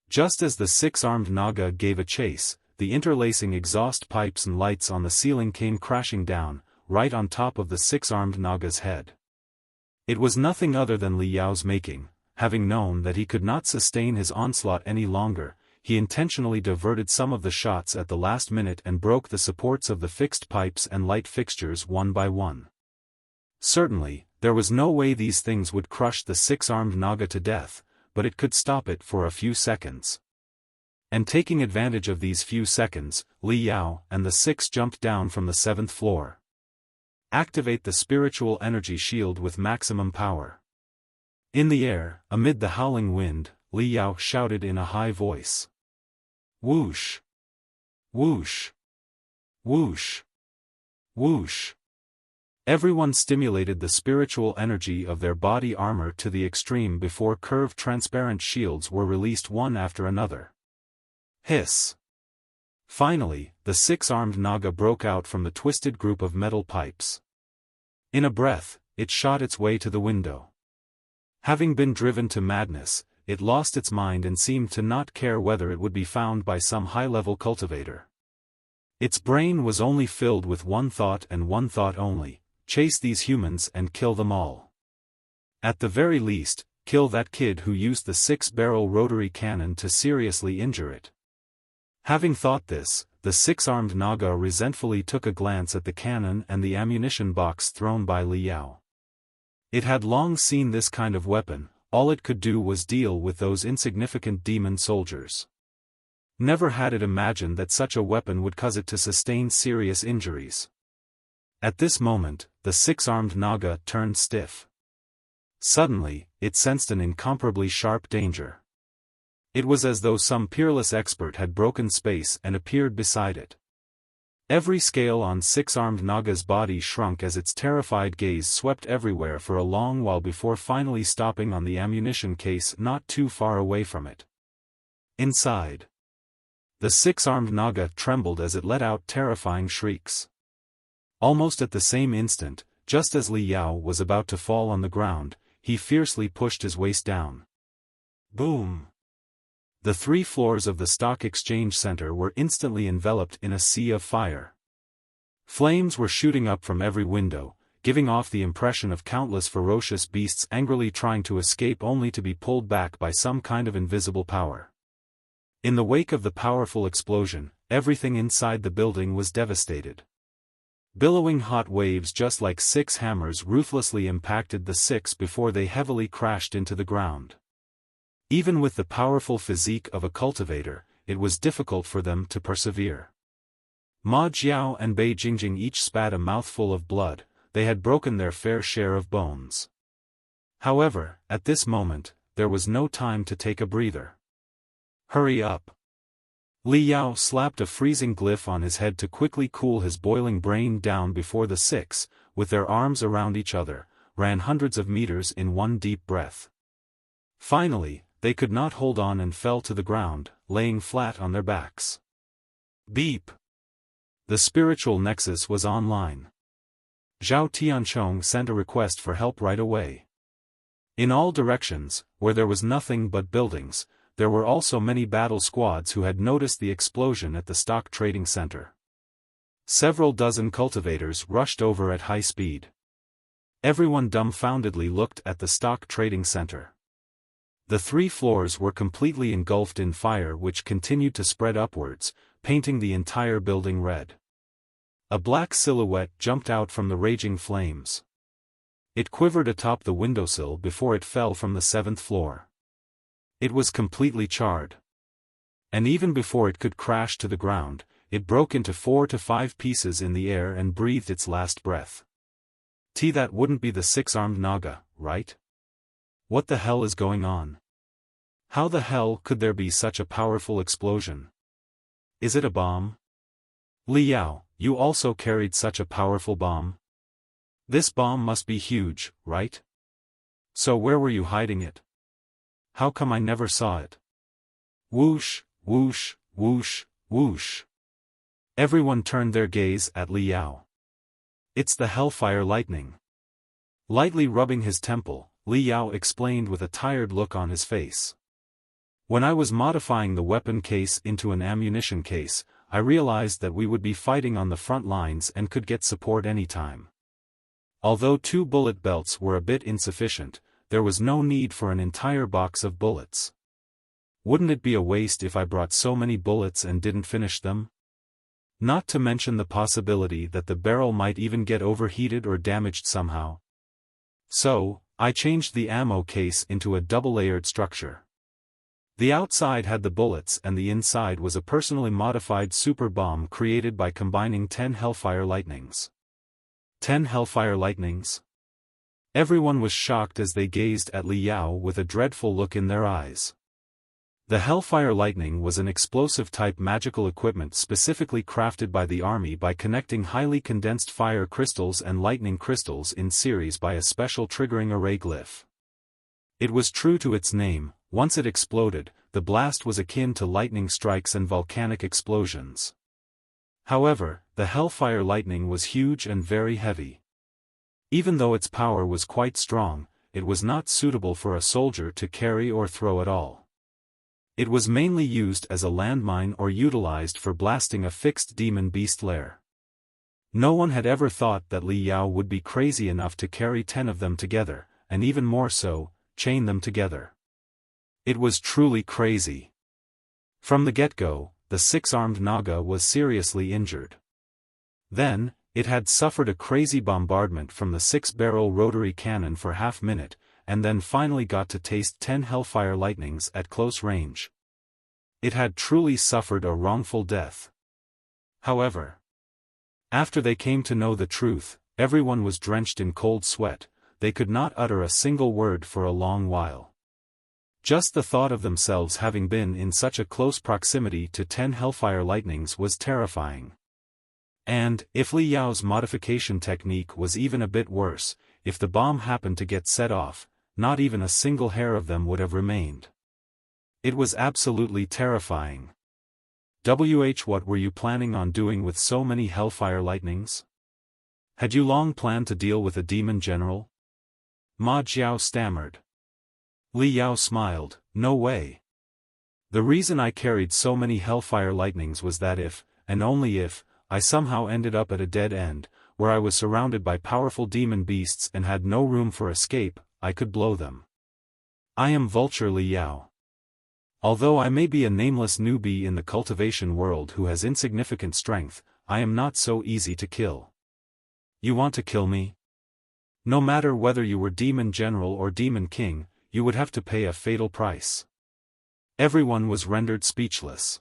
Just as the six-armed Naga gave a chase, the interlacing exhaust pipes and lights on the ceiling came crashing down, right on top of the six-armed Naga's head. It was nothing other than Li Yao's making. Having known that he could not sustain his onslaught any longer, he intentionally diverted some of the shots at the last minute and broke the supports of the fixed pipes and light fixtures one by one. Certainly, there was no way these things would crush the six-armed Naga to death, but it could stop it for a few seconds. And taking advantage of these few seconds, Li Yao and the six jumped down from the 7th floor. Activate the spiritual energy shield with maximum power. In the air, amid the howling wind, Li Yao shouted in a high voice. Whoosh! Whoosh! Whoosh! Whoosh! Everyone stimulated the spiritual energy of their body armor to the extreme before curved transparent shields were released one after another. Hiss! Finally, the six-armed Naga broke out from the twisted group of metal pipes. In a breath, it shot its way to the window. Having been driven to madness, it lost its mind and seemed to not care whether it would be found by some high-level cultivator. Its brain was only filled with one thought and one thought only: chase these humans and kill them all. At the very least, kill that kid who used the 6-barrel rotary cannon to seriously injure it. Having thought this, the six-armed Naga resentfully took a glance at the cannon and the ammunition box thrown by Li Yao. It had long seen this kind of weapon. All it could do was deal with those insignificant demon soldiers. Never had it imagined that such a weapon would cause it to sustain serious injuries. At this moment, the six-armed Naga turned stiff. Suddenly, it sensed an incomparably sharp danger. It was as though some peerless expert had broken space and appeared beside it. Every scale on six-armed Naga's body shrunk as its terrified gaze swept everywhere for a long while before finally stopping on the ammunition case not too far away from it. Inside, the six-armed Naga trembled as it let out terrifying shrieks. Almost at the same instant, just as Li Yao was about to fall on the ground, he fiercely pushed his waist down. Boom! The 3 floors of the Stock Exchange Center were instantly enveloped in a sea of fire. Flames were shooting up from every window, giving off the impression of countless ferocious beasts angrily trying to escape only to be pulled back by some kind of invisible power. In the wake of the powerful explosion, everything inside the building was devastated. Billowing hot waves just like 6 hammers ruthlessly impacted the 6 before they heavily crashed into the ground. Even with the powerful physique of a cultivator, it was difficult for them to persevere. Ma Jiao and Bei Jingjing each spat a mouthful of blood. They had broken their fair share of bones. However, at this moment, there was no time to take a breather. Hurry up! Li Yao slapped a freezing glyph on his head to quickly cool his boiling brain down before the 6, with their arms around each other, ran hundreds of meters in one deep breath. Finally, they could not hold on and fell to the ground, laying flat on their backs. Beep! The spiritual nexus was online. Zhao Tianchong sent a request for help right away. In all directions, where there was nothing but buildings, there were also many battle squads who had noticed the explosion at the stock trading center. Several dozen cultivators rushed over at high speed. Everyone dumbfoundedly looked at the stock trading center. The 3 floors were completely engulfed in fire which continued to spread upwards, painting the entire building red. A black silhouette jumped out from the raging flames. It quivered atop the windowsill before it fell from the 7th floor. It was completely charred. And even before it could crash to the ground, it broke into 4 to 5 pieces in the air and breathed its last breath. That wouldn't be the 6-armed Naga, right? What the hell is going on? How the hell could there be such a powerful explosion? Is it a bomb? Li Yao, you also carried such a powerful bomb? This bomb must be huge, right? So where were you hiding it? how come I never saw it? Whoosh, whoosh, whoosh, whoosh. Everyone turned their gaze at Li Yao. It's the Hellfire-Lightning. Lightly rubbing his temple, Li Yao explained with a tired look on his face. When I was modifying the weapon case into an ammunition case, I realized that we would be fighting on the front lines and could get support anytime. Although 2 bullet belts were a bit insufficient, there was no need for an entire box of bullets. Wouldn't it be a waste if I brought so many bullets and didn't finish them? Not to mention the possibility that the barrel might even get overheated or damaged somehow. So, I changed the ammo case into a double-layered structure. The outside had the bullets and the inside was a personally modified super bomb created by combining 10 Hellfire-Lightnings. 10 Hellfire-Lightnings? Everyone was shocked as they gazed at Li Yao with a dreadful look in their eyes. The Hellfire-Lightning was an explosive-type magical equipment specifically crafted by the Army by connecting highly condensed fire crystals and lightning crystals in series by a special triggering array glyph. It was true to its name. Once it exploded, the blast was akin to lightning strikes and volcanic explosions. However, the Hellfire-Lightning was huge and very heavy. Even though its power was quite strong, it was not suitable for a soldier to carry or throw at all. It was mainly used as a landmine or utilized for blasting a fixed demon beast lair. No one had ever thought that Li Yao would be crazy enough to carry 10 of them together, and even more so, chain them together. It was truly crazy. From the get-go, the 6-armed Naga was seriously injured. Then, it had suffered a crazy bombardment from the 6-barrel rotary cannon for half-minute, and then finally got to taste 10 Hellfire-Lightnings at close range. It had truly suffered a wrongful death. However, after they came to know the truth, everyone was drenched in cold sweat. They could not utter a single word for a long while. Just the thought of themselves having been in such a close proximity to 10 Hellfire-Lightnings was terrifying. And, if Li Yao's modification technique was even a bit worse, if the bomb happened to get set off, not even a single hair of them would have remained. It was absolutely terrifying. What were you planning on doing with so many Hellfire-Lightnings? Had you long planned to deal with a demon general? Ma Jiao stammered. Li Yao smiled, no way. The reason I carried so many Hellfire-Lightnings was that if, and only if, I somehow ended up at a dead end, where I was surrounded by powerful demon beasts and had no room for escape, I could blow them. I am Vulture Li Yao. Although I may be a nameless newbie in the cultivation world who has insignificant strength, I am not so easy to kill. You want to kill me? No matter whether you were Demon General or Demon King, you would have to pay a fatal price. Everyone was rendered speechless.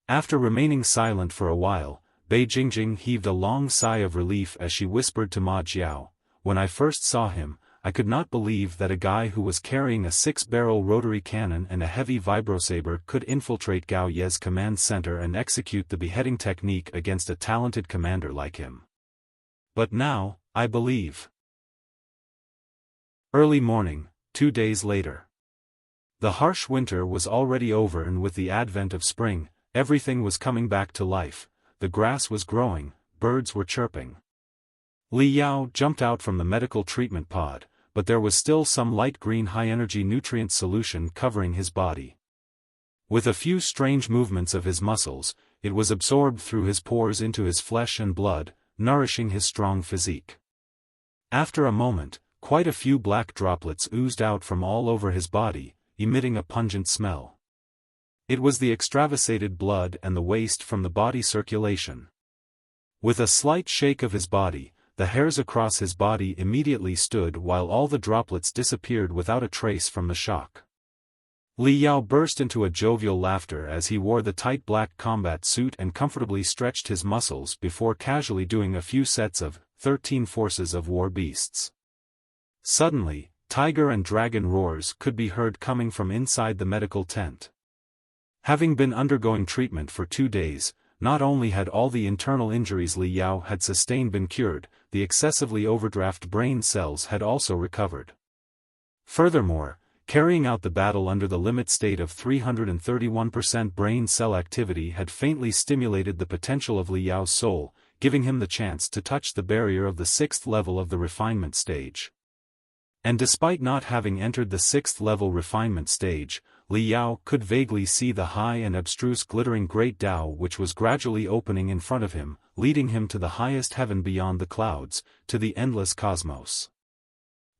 After remaining silent for a while, Bei Jingjing heaved a long sigh of relief as she whispered to Ma Jiao, when I first saw him, I could not believe that a guy who was carrying a 6-barrel rotary cannon and a heavy vibrosaber could infiltrate Gao Ye's command center and execute the beheading technique against a talented commander like him. But now, I believe. Early morning, 2 days later. The harsh winter was already over, and with the advent of spring, everything was coming back to life. The grass was growing, birds were chirping. Li Yao jumped out from the medical treatment pod, but there was still some light green high-energy nutrient solution covering his body. With a few strange movements of his muscles, it was absorbed through his pores into his flesh and blood, nourishing his strong physique. After a moment, quite a few black droplets oozed out from all over his body, emitting a pungent smell. It was the extravasated blood and the waste from the body circulation. With a slight shake of his body, the hairs across his body immediately stood while all the droplets disappeared without a trace from the shock. Li Yao burst into a jovial laughter as he wore the tight black combat suit and comfortably stretched his muscles before casually doing a few sets of 13 Forces of War Beasts. Suddenly, tiger and dragon roars could be heard coming from inside the medical tent. Having been undergoing treatment for 2 days, not only had all the internal injuries Li Yao had sustained been cured, the excessively overdraft brain cells had also recovered. Furthermore, carrying out the battle under the limit state of 331% brain cell activity had faintly stimulated the potential of Li Yao's soul, giving him the chance to touch the barrier of the 6th level of the refinement stage. And despite not having entered the 6th level refinement stage, Li Yao could vaguely see the high and abstruse glittering great Tao which was gradually opening in front of him, leading him to the highest heaven beyond the clouds, to the endless cosmos.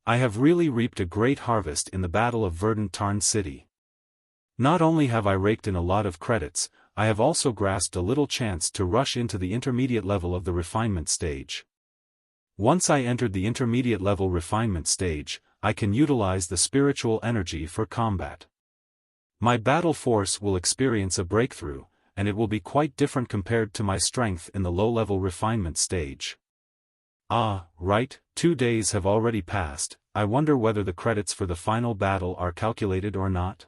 I have really reaped a great harvest in the Battle of Verdant Tarn City. Not only have I raked in a lot of credits, I have also grasped a little chance to rush into the intermediate level of the refinement stage. Once I entered the intermediate level refinement stage, I can utilize the spiritual energy for combat. My battle force will experience a breakthrough, and it will be quite different compared to my strength in the low-level refinement stage. Ah, right, 2 days have already passed. I wonder whether the credits for the final battle are calculated or not.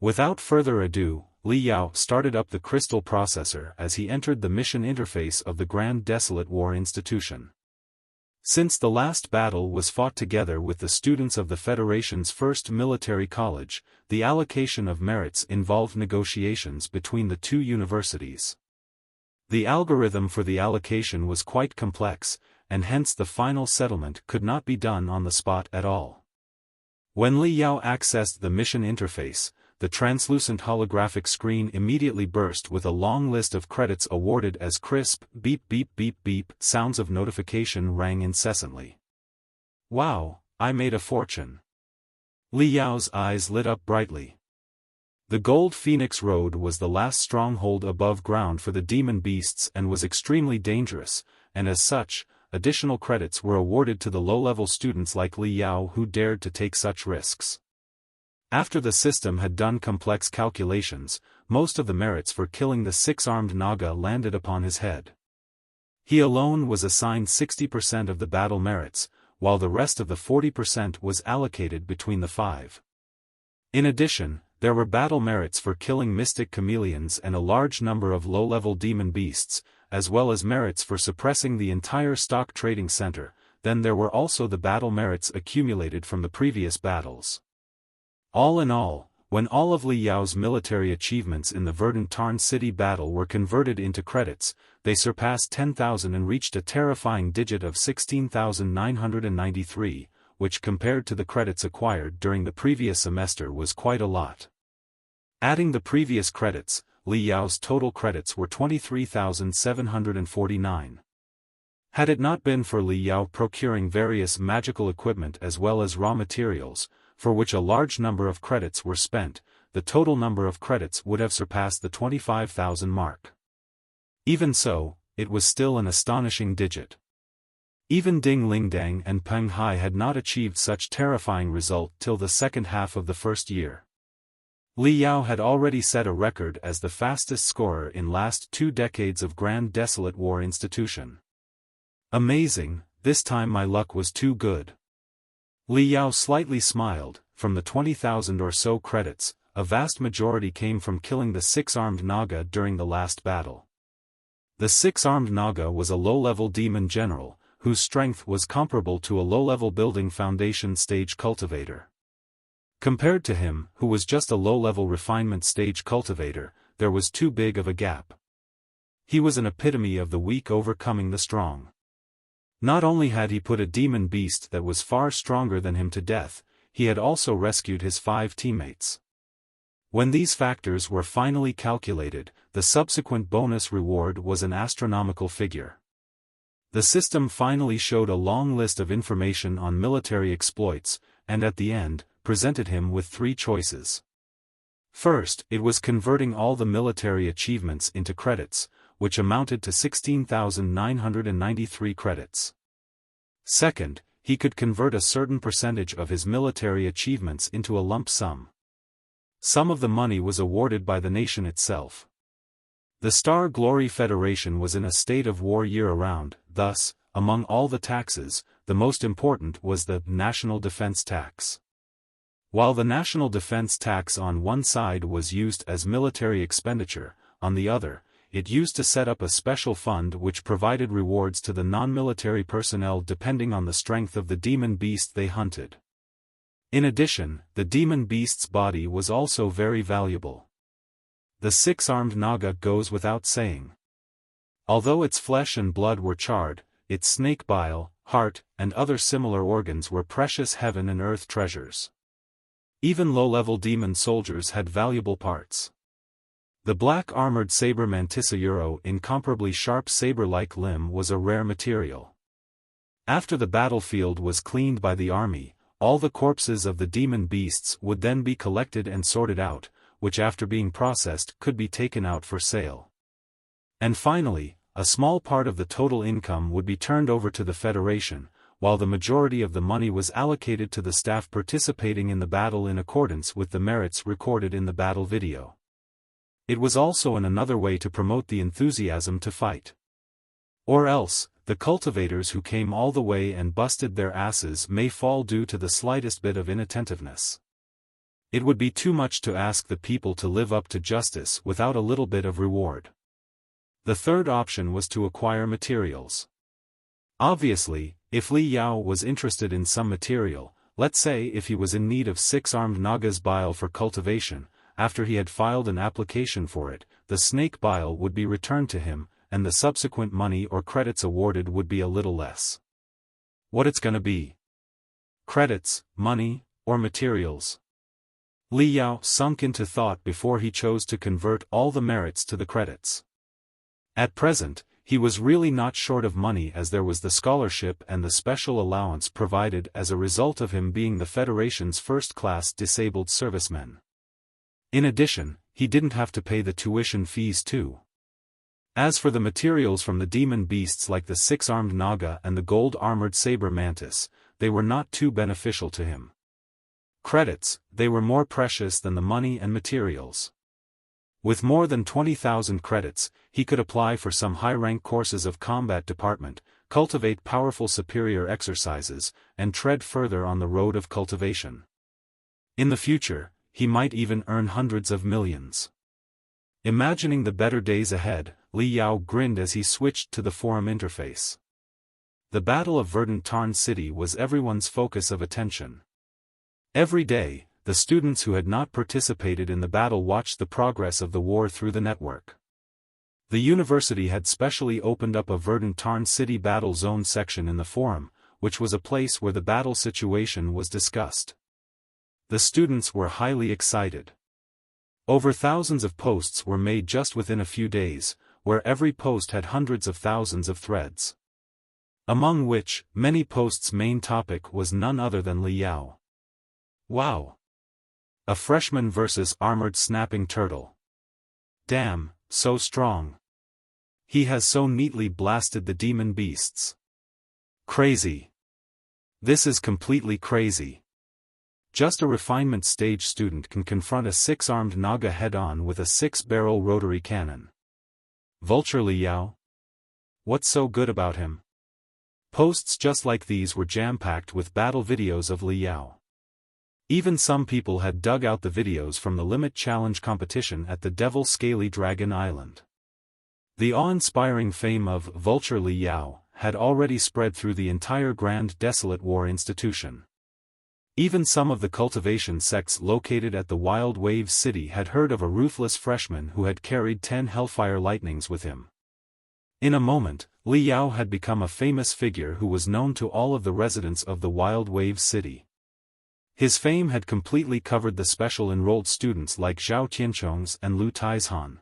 Without further ado, Li Yao started up the crystal processor as he entered the mission interface of the Grand Desolate War Institution. Since the last battle was fought together with the students of the Federation's first military college, the allocation of merits involved negotiations between the two universities. The algorithm for the allocation was quite complex, and hence the final settlement could not be done on the spot at all. When Li Yao accessed the mission interface, the translucent holographic screen immediately burst with a long list of credits awarded as crisp, beep beep beep beep sounds of notification rang incessantly. Wow, I made a fortune. Li Yao's eyes lit up brightly. The Gold Phoenix Road was the last stronghold above ground for the demon beasts and was extremely dangerous, and as such, additional credits were awarded to the low-level students like Li Yao who dared to take such risks. After the system had done complex calculations, most of the merits for killing the 6-armed Naga landed upon his head. He alone was assigned 60% of the battle merits, while the rest of the 40% was allocated between the 5. In addition, there were battle merits for killing mystic chameleons and a large number of low-level demon beasts, as well as merits for suppressing the entire stock trading center. Then there were also the battle merits accumulated from the previous battles. All in all, when all of Li Yao's military achievements in the Verdant Tarn City battle were converted into credits, they surpassed 10,000 and reached a terrifying digit of 16,993, which compared to the credits acquired during the previous semester was quite a lot. Adding the previous credits, Li Yao's total credits were 23,749. Had it not been for Li Yao procuring various magical equipment as well as raw materials, for which a large number of credits were spent, the total number of credits would have surpassed the 25,000 mark. Even so, it was still an astonishing digit. Even Ding Lingdang and Peng Hai had not achieved such terrifying result till the second half of the first year. Li Yao had already set a record as the fastest scorer in last 2 decades of Grand Desolate War Institution. Amazing, this time my luck was too good. Li Yao slightly smiled. From the 20,000 or so credits, a vast majority came from killing the 6-armed Naga during the last battle. The 6-armed Naga was a low-level demon general, whose strength was comparable to a low-level building foundation stage cultivator. Compared to him, who was just a low-level refinement stage cultivator, there was too big of a gap. He was an epitome of the weak overcoming the strong. Not only had he put a demon beast that was far stronger than him to death, he had also rescued his 5 teammates. When these factors were finally calculated, the subsequent bonus reward was an astronomical figure. The system finally showed a long list of information on military exploits, and at the end, presented him with 3 choices. First, it was converting all the military achievements into credits, which amounted to 16,993 credits. Second, he could convert a certain percentage of his military achievements into a lump sum. Some of the money was awarded by the nation itself. The Star Glory Federation was in a state of war year-round, thus, among all the taxes, the most important was the national defense tax. While the national defense tax on one side was used as military expenditure, on the other, it used to set up a special fund which provided rewards to the non-military personnel depending on the strength of the demon beast they hunted. In addition, the demon beast's body was also very valuable. The six-armed Naga goes without saying. Although its flesh and blood were charred, its snake bile, heart, and other similar organs were precious heaven and earth treasures. Even low-level demon soldiers had valuable parts. The black-armored Saber Mantisauro, incomparably sharp saber-like limb, was a rare material. After the battlefield was cleaned by the army, all the corpses of the demon beasts would then be collected and sorted out, which after being processed could be taken out for sale. And finally, a small part of the total income would be turned over to the Federation, while the majority of the money was allocated to the staff participating in the battle in accordance with the merits recorded in the battle video. It was also another way to promote the enthusiasm to fight. Or else, the cultivators who came all the way and busted their asses may fall due to the slightest bit of inattentiveness. It would be too much to ask the people to live up to justice without a little bit of reward. The third option was to acquire materials. Obviously, if Li Yao was interested in some material, let's say if he was in need of six-armed Naga's bile for cultivation, after he had filed an application for it, the snake bile would be returned to him, and the subsequent money or credits awarded would be a little less. What it's gonna be? Credits, money, or materials? Li Yao sunk into thought before he chose to convert all the merits to the credits. At present, he was really not short of money, as there was the scholarship and the special allowance provided as a result of him being the Federation's first-class disabled serviceman. In addition, he didn't have to pay the tuition fees too. As for the materials from the demon beasts like the six-armed Naga and the gold-armored Saber Mantis, they were not too beneficial to him. Credits, they were more precious than the money and materials. With more than 20,000 credits, he could apply for some high-rank courses of combat department, cultivate powerful superior exercises, and tread further on the road of cultivation. In the future, he might even earn hundreds of millions. Imagining the better days ahead, Li Yao grinned as he switched to the forum interface. The Battle of Verdant Tarn City was everyone's focus of attention. Every day, the students who had not participated in the battle watched the progress of the war through the network. The university had specially opened up a Verdant Tarn City battle zone section in the forum, which was a place where the battle situation was discussed. The students were highly excited. Over thousands of posts were made just within a few days, where every post had hundreds of thousands of threads. Among which, many posts' main topic was none other than Li Yao. Wow! A freshman versus armored snapping turtle. Damn, so strong. He has so neatly blasted the demon beasts. Crazy. This is completely crazy. Just a refinement stage student can confront a six-armed Naga head-on with a six-barrel rotary cannon. Vulture Li Yao? What's so good about him? Posts just like these were jam-packed with battle videos of Li Yao. Even some people had dug out the videos from the Limit Challenge competition at the Devil Scaly Dragon Island. The awe-inspiring fame of Vulture Li Yao had already spread through the entire Grand Desolate War institution. Even some of the cultivation sects located at the Wild Wave City had heard of a ruthless freshman who had carried 10 Hellfire-Lightnings with him. In a moment, Li Yao had become a famous figure who was known to all of the residents of the Wild Wave City. His fame had completely covered the special enrolled students like Zhao Tianchong's and Lu Taizhan.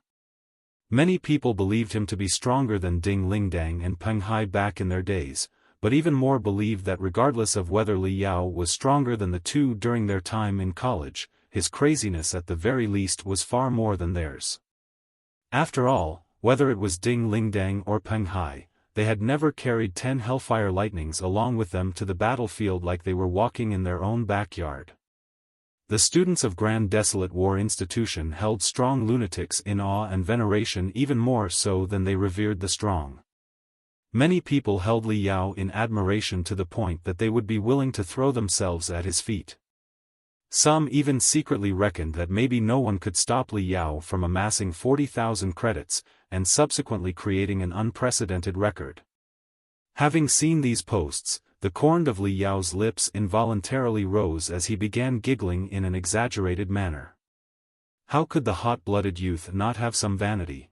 Many people believed him to be stronger than Ding Lingdang and Peng Hai back in their days, but even more believed that regardless of whether Li Yao was stronger than the two during their time in college, his craziness at the very least was far more than theirs. After all, whether it was Ding Lingdang or Peng Hai, they had never carried 10 Hellfire-Lightnings along with them to the battlefield like they were walking in their own backyard. The students of Grand Desolate War Institution held strong lunatics in awe and veneration, even more so than they revered the strong. Many people held Li Yao in admiration to the point that they would be willing to throw themselves at his feet. Some even secretly reckoned that maybe no one could stop Li Yao from amassing 40,000 credits, and subsequently creating an unprecedented record. Having seen these posts, the corned of Li Yao's lips involuntarily rose as he began giggling in an exaggerated manner. How could the hot-blooded youth not have some vanity?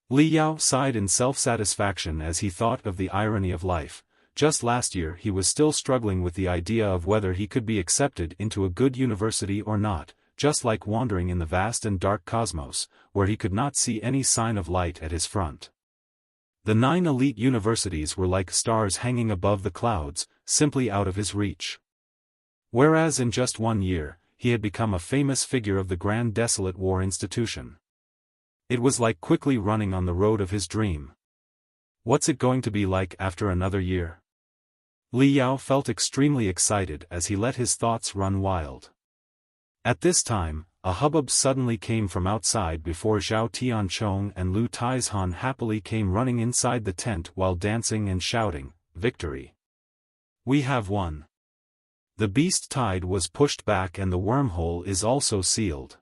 Li Yao sighed in self-satisfaction as he thought of the irony of life. Just last year he was still struggling with the idea of whether he could be accepted into a good university or not, just like wandering in the vast and dark cosmos, where he could not see any sign of light at his front. The 9 elite universities were like stars hanging above the clouds, simply out of his reach. Whereas in just 1 year, he had become a famous figure of the Grand Desolate War institution. It was like quickly running on the road of his dream. What's it going to be like after another year? Li Yao felt extremely excited as he let his thoughts run wild. At this time, a hubbub suddenly came from outside before Zhao Tianchong and Lu Taizhan happily came running inside the tent while dancing and shouting, "Victory! We have won! The beast tide was pushed back and the wormhole is also sealed.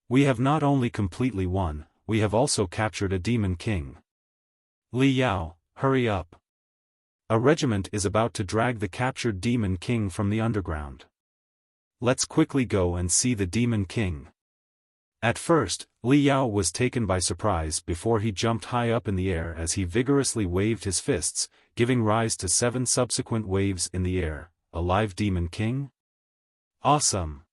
We have not only completely won, we have also captured a demon king. Li Yao, hurry up! A regiment is about to drag the captured demon king from the underground. Let's quickly go and see the demon king." At first, Li Yao was taken by surprise before he jumped high up in the air as he vigorously waved his fists, giving rise to 7 subsequent waves in the air. A live demon king? Awesome!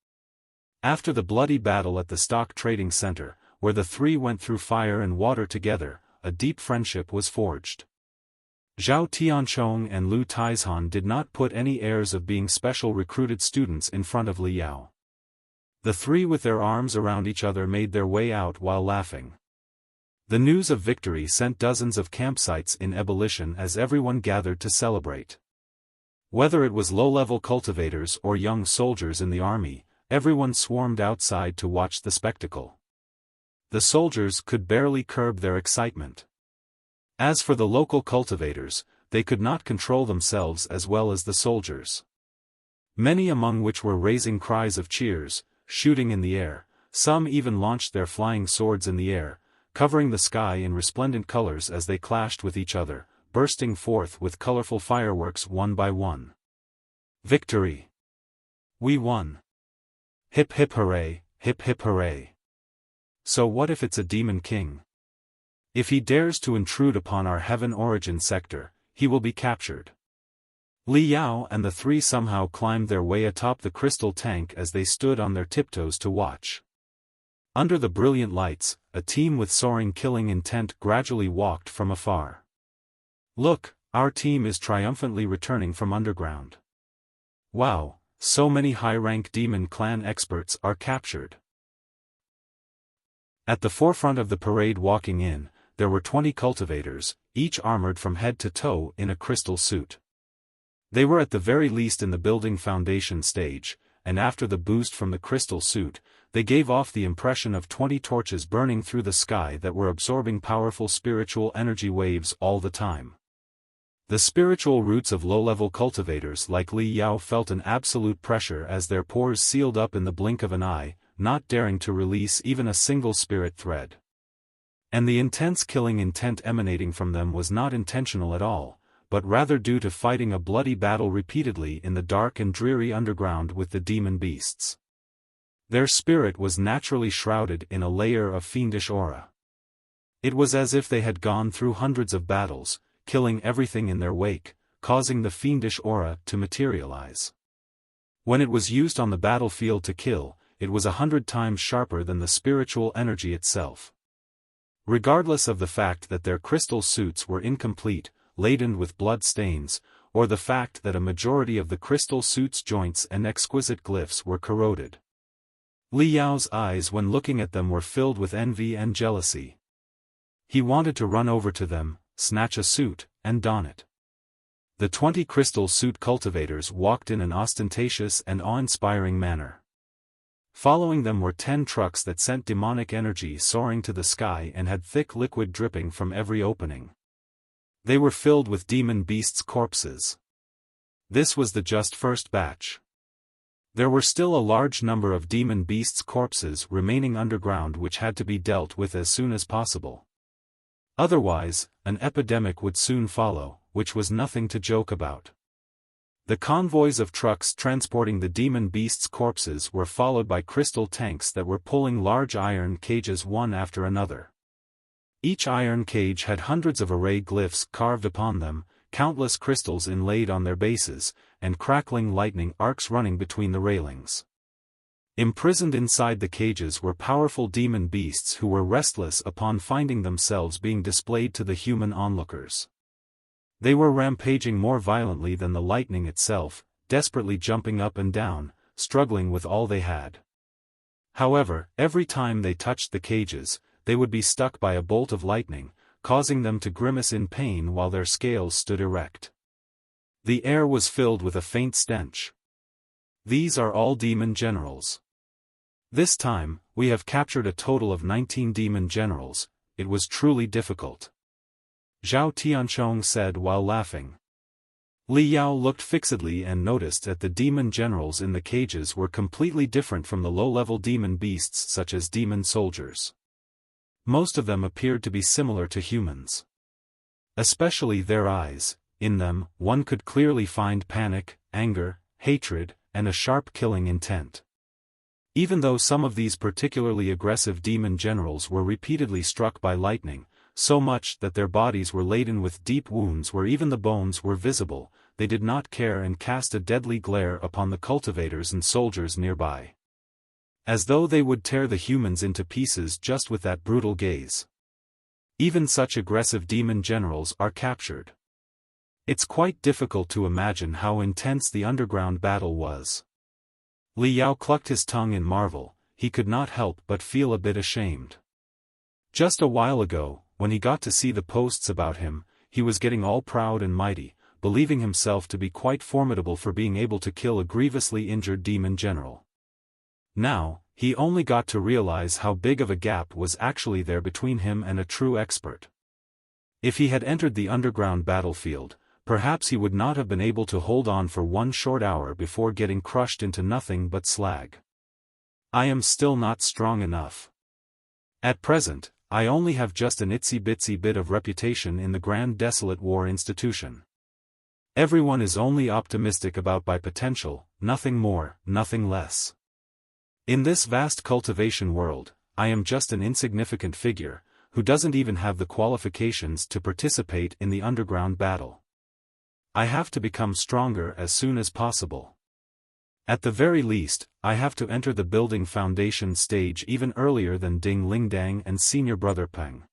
After the bloody battle at the stock trading center, where the 3 went through fire and water together, a deep friendship was forged. Zhao Tianchong and Lu Taizhan did not put any airs of being special recruited students in front of Li Yao. The 3 with their arms around each other made their way out while laughing. The news of victory sent dozens of campsites in ebullition as everyone gathered to celebrate. Whether it was low-level cultivators or young soldiers in the army, everyone swarmed outside to watch the spectacle. The soldiers could barely curb their excitement. As for the local cultivators, they could not control themselves as well as the soldiers. Many among which were raising cries of cheers, shooting in the air, some even launched their flying swords in the air, covering the sky in resplendent colors as they clashed with each other, bursting forth with colorful fireworks one by one. Victory! We won! Hip hip hooray, hip hip hooray! So what if it's a demon king? If he dares to intrude upon our heaven origin sector, he will be captured. Li Yao and the 3 somehow climbed their way atop the crystal tank as they stood on their tiptoes to watch. Under the brilliant lights, a team with soaring killing intent gradually walked from afar. Look, our team is triumphantly returning from underground. Wow, so many high-rank demon clan experts are captured. At the forefront of the parade walking in, there were 20 cultivators, each armored from head to toe in a crystal suit. They were at the very least in the building foundation stage, and after the boost from the crystal suit, they gave off the impression of 20 torches burning through the sky that were absorbing powerful spiritual energy waves all the time. The spiritual roots of low-level cultivators like Li Yao felt an absolute pressure as their pores sealed up in the blink of an eye, not daring to release even a single spirit thread. And the intense killing intent emanating from them was not intentional at all, but rather due to fighting a bloody battle repeatedly in the dark and dreary underground with the demon beasts. Their spirit was naturally shrouded in a layer of fiendish aura. It was as if they had gone through hundreds of battles, killing everything in their wake, causing the fiendish aura to materialize. When it was used on the battlefield to kill, it was 100 times sharper than the spiritual energy itself. Regardless of the fact that their crystal suits were incomplete, laden with blood stains, or the fact that a majority of the crystal suit's joints and exquisite glyphs were corroded. Li Yao's eyes when looking at them were filled with envy and jealousy. He wanted to run over to them, snatch a suit, and don it. The 20 crystal suit cultivators walked in an ostentatious and awe-inspiring manner. Following them were 10 trucks that sent demonic energy soaring to the sky and had thick liquid dripping from every opening. They were filled with demon beasts' corpses. This was the just first batch. There were still a large number of demon beasts' corpses remaining underground which had to be dealt with as soon as possible. Otherwise, an epidemic would soon follow, which was nothing to joke about. The convoys of trucks transporting the demon beasts' corpses were followed by crystal tanks that were pulling large iron cages one after another. Each iron cage had hundreds of array glyphs carved upon them, countless crystals inlaid on their bases, and crackling lightning arcs running between the railings. Imprisoned inside the cages were powerful demon beasts who were restless upon finding themselves being displayed to the human onlookers. They were rampaging more violently than the lightning itself, desperately jumping up and down, struggling with all they had. However, every time they touched the cages, they would be struck by a bolt of lightning, causing them to grimace in pain while their scales stood erect. The air was filled with a faint stench. These are all demon generals. This time, we have captured a total of 19 demon generals. It was truly difficult, Zhao Tianchong said while laughing. Li Yao looked fixedly and noticed that the demon generals in the cages were completely different from the low-level demon beasts such as demon soldiers. Most of them appeared to be similar to humans. Especially their eyes. In them, one could clearly find panic, anger, hatred, and a sharp killing intent. Even though some of these particularly aggressive demon generals were repeatedly struck by lightning, so much that their bodies were laden with deep wounds where even the bones were visible, they did not care and cast a deadly glare upon the cultivators and soldiers nearby. As though they would tear the humans into pieces just with that brutal gaze. Even such aggressive demon generals are captured. It's quite difficult to imagine how intense the underground battle was. Li Yao clucked his tongue in marvel. He could not help but feel a bit ashamed. Just a while ago, when he got to see the posts about him, he was getting all proud and mighty, believing himself to be quite formidable for being able to kill a grievously injured demon general. Now, he only got to realize how big of a gap was actually there between him and a true expert. If he had entered the underground battlefield, perhaps he would not have been able to hold on for one short hour before getting crushed into nothing but slag. I am still not strong enough. At present, I only have just an itsy-bitsy bit of reputation in the Grand Desolate War Institution. Everyone is only optimistic about my potential, nothing more, nothing less. In this vast cultivation world, I am just an insignificant figure, who doesn't even have the qualifications to participate in the underground battle. I have to become stronger as soon as possible. At the very least, I have to enter the building foundation stage even earlier than Ding Lingdang and senior brother Peng.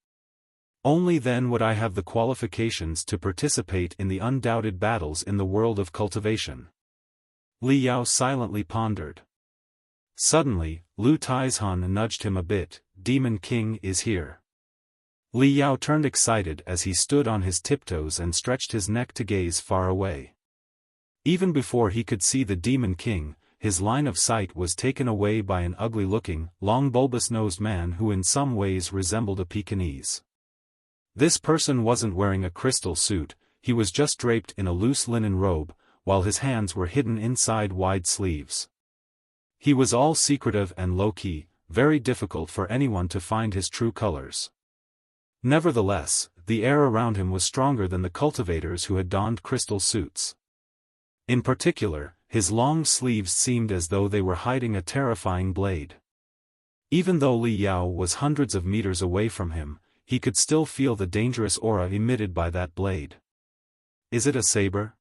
Only then would I have the qualifications to participate in the undoubted battles in the world of cultivation. Li Yao silently pondered. Suddenly, Lu Taizhan nudged him a bit. Demon King is here. Li Yao turned excited as he stood on his tiptoes and stretched his neck to gaze far away. Even before he could see the Demon King, his line of sight was taken away by an ugly-looking, long bulbous-nosed man who in some ways resembled a Pekingese. This person wasn't wearing a crystal suit, he was just draped in a loose linen robe, while his hands were hidden inside wide sleeves. He was all secretive and low-key, very difficult for anyone to find his true colors. Nevertheless, the air around him was stronger than the cultivators who had donned crystal suits. In particular, his long sleeves seemed as though they were hiding a terrifying blade. Even though Li Yao was hundreds of meters away from him, he could still feel the dangerous aura emitted by that blade. Is it a saber?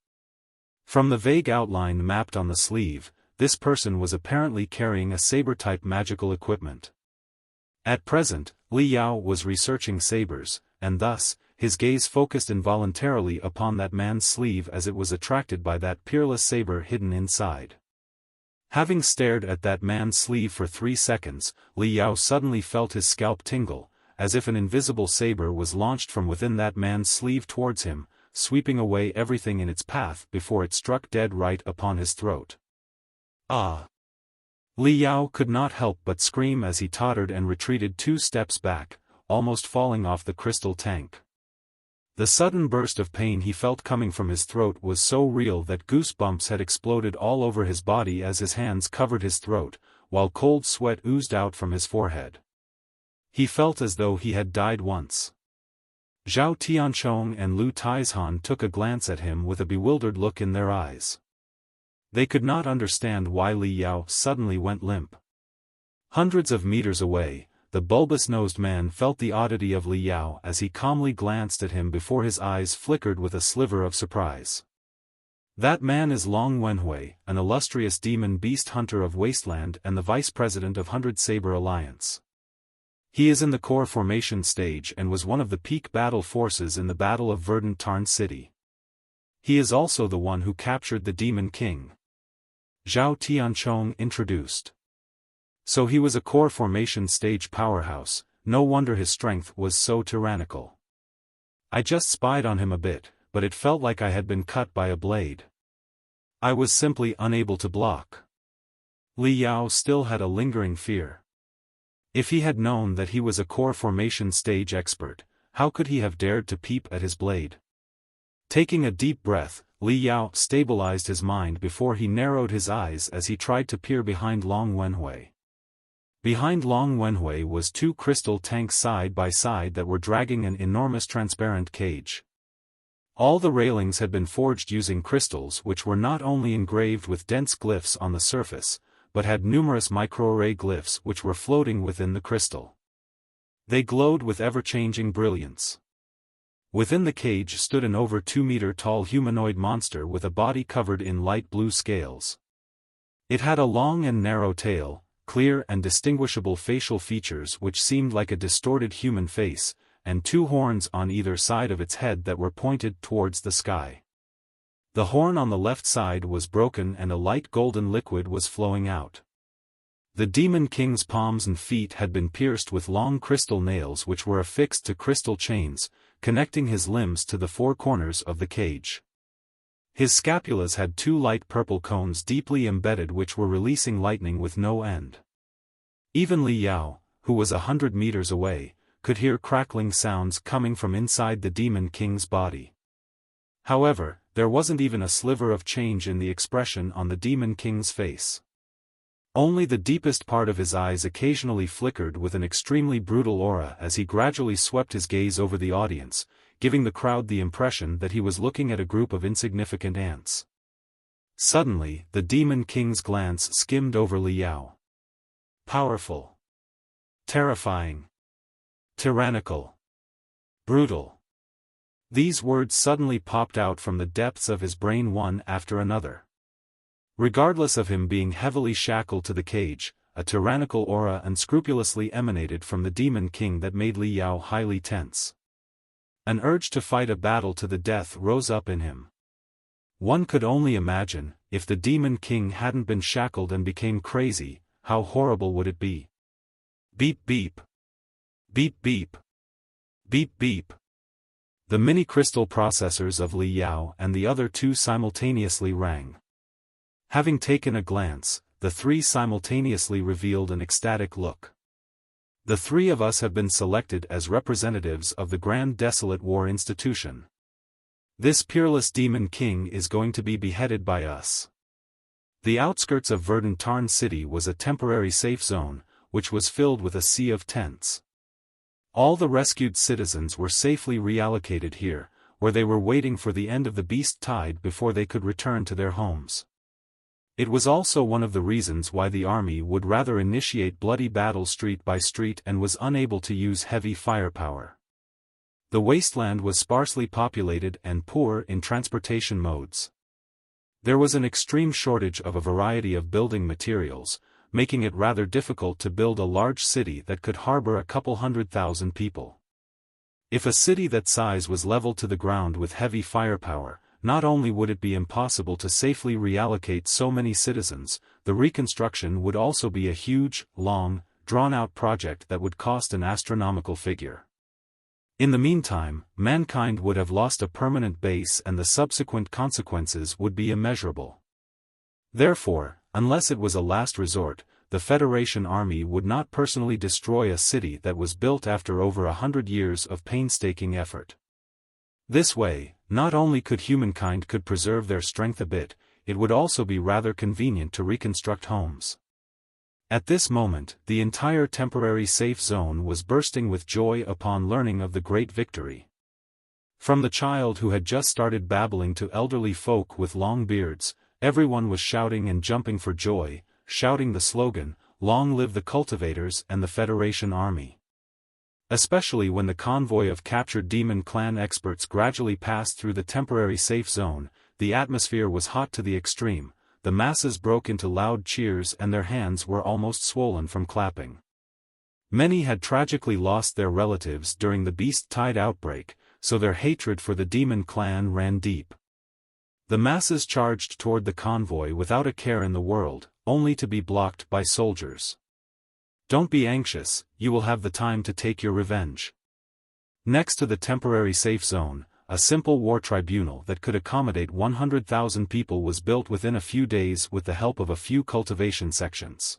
From the vague outline mapped on the sleeve, this person was apparently carrying a saber-type magical equipment. At present, Li Yao was researching sabers, and thus, his gaze focused involuntarily upon that man's sleeve as it was attracted by that peerless saber hidden inside. Having stared at that man's sleeve for 3 seconds, Li Yao suddenly felt his scalp tingle, as if an invisible saber was launched from within that man's sleeve towards him, sweeping away everything in its path before it struck dead right upon his throat. Ah! Li Yao could not help but scream as he tottered and retreated 2 steps back, almost falling off the crystal tank. The sudden burst of pain he felt coming from his throat was so real that goosebumps had exploded all over his body as his hands covered his throat, while cold sweat oozed out from his forehead. He felt as though he had died once. Zhao Tianchong and Lu Taizhan took a glance at him with a bewildered look in their eyes. They could not understand why Li Yao suddenly went limp. Hundreds of meters away, the bulbous-nosed man felt the oddity of Li Yao as he calmly glanced at him before his eyes flickered with a sliver of surprise. That man is Long Wenhui, an illustrious demon beast hunter of Wasteland and the vice president of 100 Saber Alliance. He is in the core formation stage and was one of the peak battle forces in the Battle of Verdant Tarn City. He is also the one who captured the Demon King. Zhao Tianchong introduced. So he was a core formation stage powerhouse, no wonder his strength was so tyrannical. I just spied on him a bit, but it felt like I had been cut by a blade. I was simply unable to block. Li Yao still had a lingering fear. If he had known that he was a core formation stage expert, how could he have dared to peep at his blade? Taking a deep breath, Li Yao stabilized his mind before he narrowed his eyes as he tried to peer behind Long Wenhui. Behind Long Wenhui was two crystal tanks side by side that were dragging an enormous transparent cage. All the railings had been forged using crystals which were not only engraved with dense glyphs on the surface, but had numerous microarray glyphs which were floating within the crystal. They glowed with ever-changing brilliance. Within the cage stood an over 2-meter-tall humanoid monster with a body covered in light blue scales. It had a long and narrow tail, clear and distinguishable facial features which seemed like a distorted human face, and two horns on either side of its head that were pointed towards the sky. The horn on the left side was broken and a light golden liquid was flowing out. The Demon King's palms and feet had been pierced with long crystal nails which were affixed to crystal chains, connecting his limbs to the four corners of the cage. His scapulas had two light purple cones deeply embedded which were releasing lightning with no end. Even Li Yao, who was 100 meters away, could hear crackling sounds coming from inside the Demon King's body. However, there wasn't even a sliver of change in the expression on the Demon King's face. Only the deepest part of his eyes occasionally flickered with an extremely brutal aura as he gradually swept his gaze over the audience, giving the crowd the impression that he was looking at a group of insignificant ants. Suddenly, the Demon King's glance skimmed over Li Yao. Powerful. Terrifying. Tyrannical. Brutal. These words suddenly popped out from the depths of his brain one after another. Regardless of him being heavily shackled to the cage, a tyrannical aura unscrupulously emanated from the Demon King that made Li Yao highly tense. An urge to fight a battle to the death rose up in him. One could only imagine, if the Demon King hadn't been shackled and became crazy, how horrible would it be? Beep beep. Beep beep. Beep beep. The mini-crystal processors of Li Yao and the other two simultaneously rang. Having taken a glance, the three simultaneously revealed an ecstatic look. The three of us have been selected as representatives of the Grand Desolate War Institution. This peerless Demon King is going to be beheaded by us. The outskirts of Verdant Tarn City was a temporary safe zone, which was filled with a sea of tents. All the rescued citizens were safely reallocated here, where they were waiting for the end of the beast tide before they could return to their homes. It was also one of the reasons why the army would rather initiate bloody battle street by street and was unable to use heavy firepower. The wasteland was sparsely populated and poor in transportation modes. There was an extreme shortage of a variety of building materials, making it rather difficult to build a large city that could harbor a couple 100,000 people. If a city that size was leveled to the ground with heavy firepower, not only would it be impossible to safely reallocate so many citizens, the reconstruction would also be a huge, long, drawn-out project that would cost an astronomical figure. In the meantime, mankind would have lost a permanent base and the subsequent consequences would be immeasurable. Therefore, unless it was a last resort, the Federation Army would not personally destroy a city that was built after over 100 years of painstaking effort. This way, not only could humankind preserve their strength a bit, it would also be rather convenient to reconstruct homes. At this moment, the entire temporary safe zone was bursting with joy upon learning of the great victory. From the child who had just started babbling to elderly folk with long beards, everyone was shouting and jumping for joy, shouting the slogan, "Long live the cultivators and the Federation army." Especially when the convoy of captured demon clan experts gradually passed through the temporary safe zone, the atmosphere was hot to the extreme, the masses broke into loud cheers and their hands were almost swollen from clapping. Many had tragically lost their relatives during the Beast Tide outbreak, so their hatred for the demon clan ran deep. The masses charged toward the convoy without a care in the world, only to be blocked by soldiers. "Don't be anxious, you will have the time to take your revenge." Next to the temporary safe zone, a simple war tribunal that could accommodate 100,000 people was built within a few days with the help of a few cultivation sections.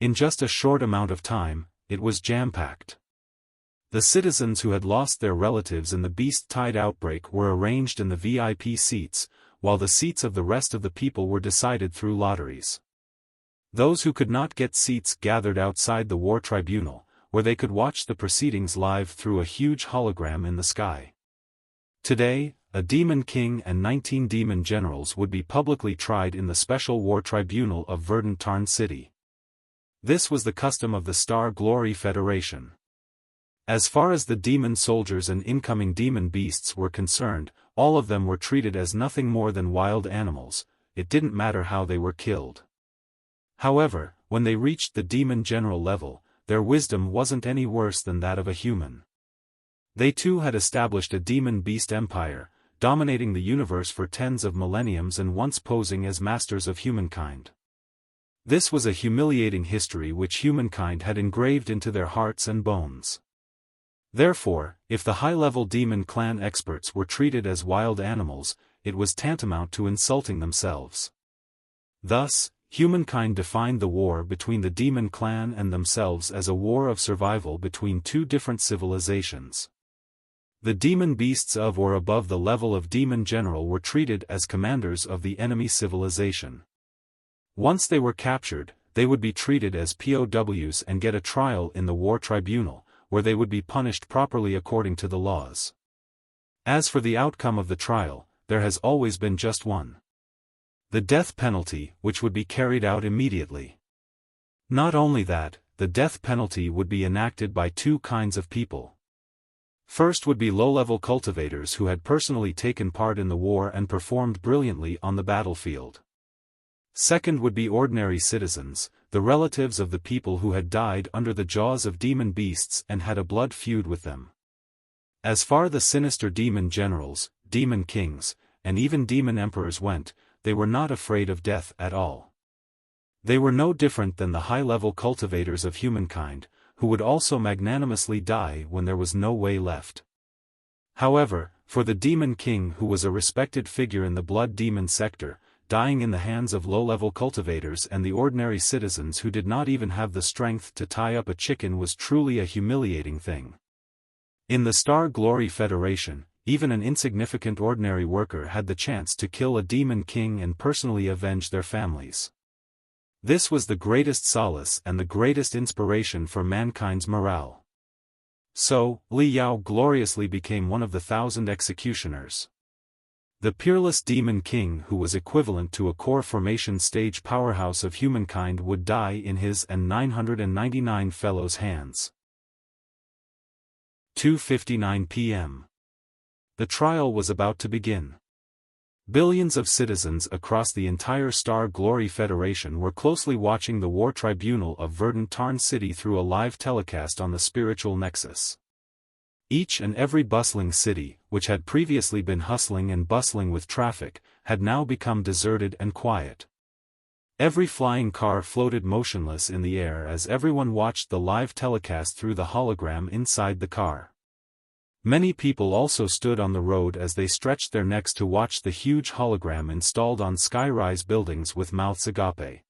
In just a short amount of time, it was jam-packed. The citizens who had lost their relatives in the Beast Tide outbreak were arranged in the VIP seats, while the seats of the rest of the people were decided through lotteries. Those who could not get seats gathered outside the war tribunal, where they could watch the proceedings live through a huge hologram in the sky. Today, a demon king and 19 demon generals would be publicly tried in the special war tribunal of Verdant Tarn City. This was the custom of the Star Glory Federation. As far as the demon soldiers and incoming demon beasts were concerned, all of them were treated as nothing more than wild animals. It didn't matter how they were killed. However, when they reached the demon general level, their wisdom wasn't any worse than that of a human. They too had established a demon beast empire, dominating the universe for tens of millenniums and once posing as masters of humankind. This was a humiliating history which humankind had engraved into their hearts and bones. Therefore, if the high-level demon clan experts were treated as wild animals, it was tantamount to insulting themselves. Thus, humankind defined the war between the demon clan and themselves as a war of survival between two different civilizations. The demon beasts of or above the level of demon general were treated as commanders of the enemy civilization. Once they were captured, they would be treated as POWs and get a trial in the war tribunal, where they would be punished properly according to the laws. As for the outcome of the trial, there has always been just one. The death penalty, which would be carried out immediately. Not only that, the death penalty would be enacted by two kinds of people. First would be low-level cultivators who had personally taken part in the war and performed brilliantly on the battlefield. Second would be ordinary citizens, the relatives of the people who had died under the jaws of demon beasts and had a blood feud with them. As far the sinister demon generals, demon kings, and even demon emperors went, they were not afraid of death at all. They were no different than the high-level cultivators of humankind, who would also magnanimously die when there was no way left. However, for the demon king who was a respected figure in the blood demon sector, dying in the hands of low-level cultivators and the ordinary citizens who did not even have the strength to tie up a chicken was truly a humiliating thing. In the Star Glory Federation, even an insignificant ordinary worker had the chance to kill a demon king and personally avenge their families. This was the greatest solace and the greatest inspiration for mankind's morale. So, Li Yao gloriously became one of the 1,000 executioners. The peerless demon king who was equivalent to a core formation stage powerhouse of humankind would die in his and 999 fellows' hands. 2:59 p.m. The trial was about to begin. Billions of citizens across the entire Star Glory Federation were closely watching the war tribunal of Verdant Tarn City through a live telecast on the spiritual nexus. Each and every bustling city, which had previously been hustling and bustling with traffic, had now become deserted and quiet. Every flying car floated motionless in the air as everyone watched the live telecast through the hologram inside the car. Many people also stood on the road as they stretched their necks to watch the huge hologram installed on skyrise buildings with mouths agape.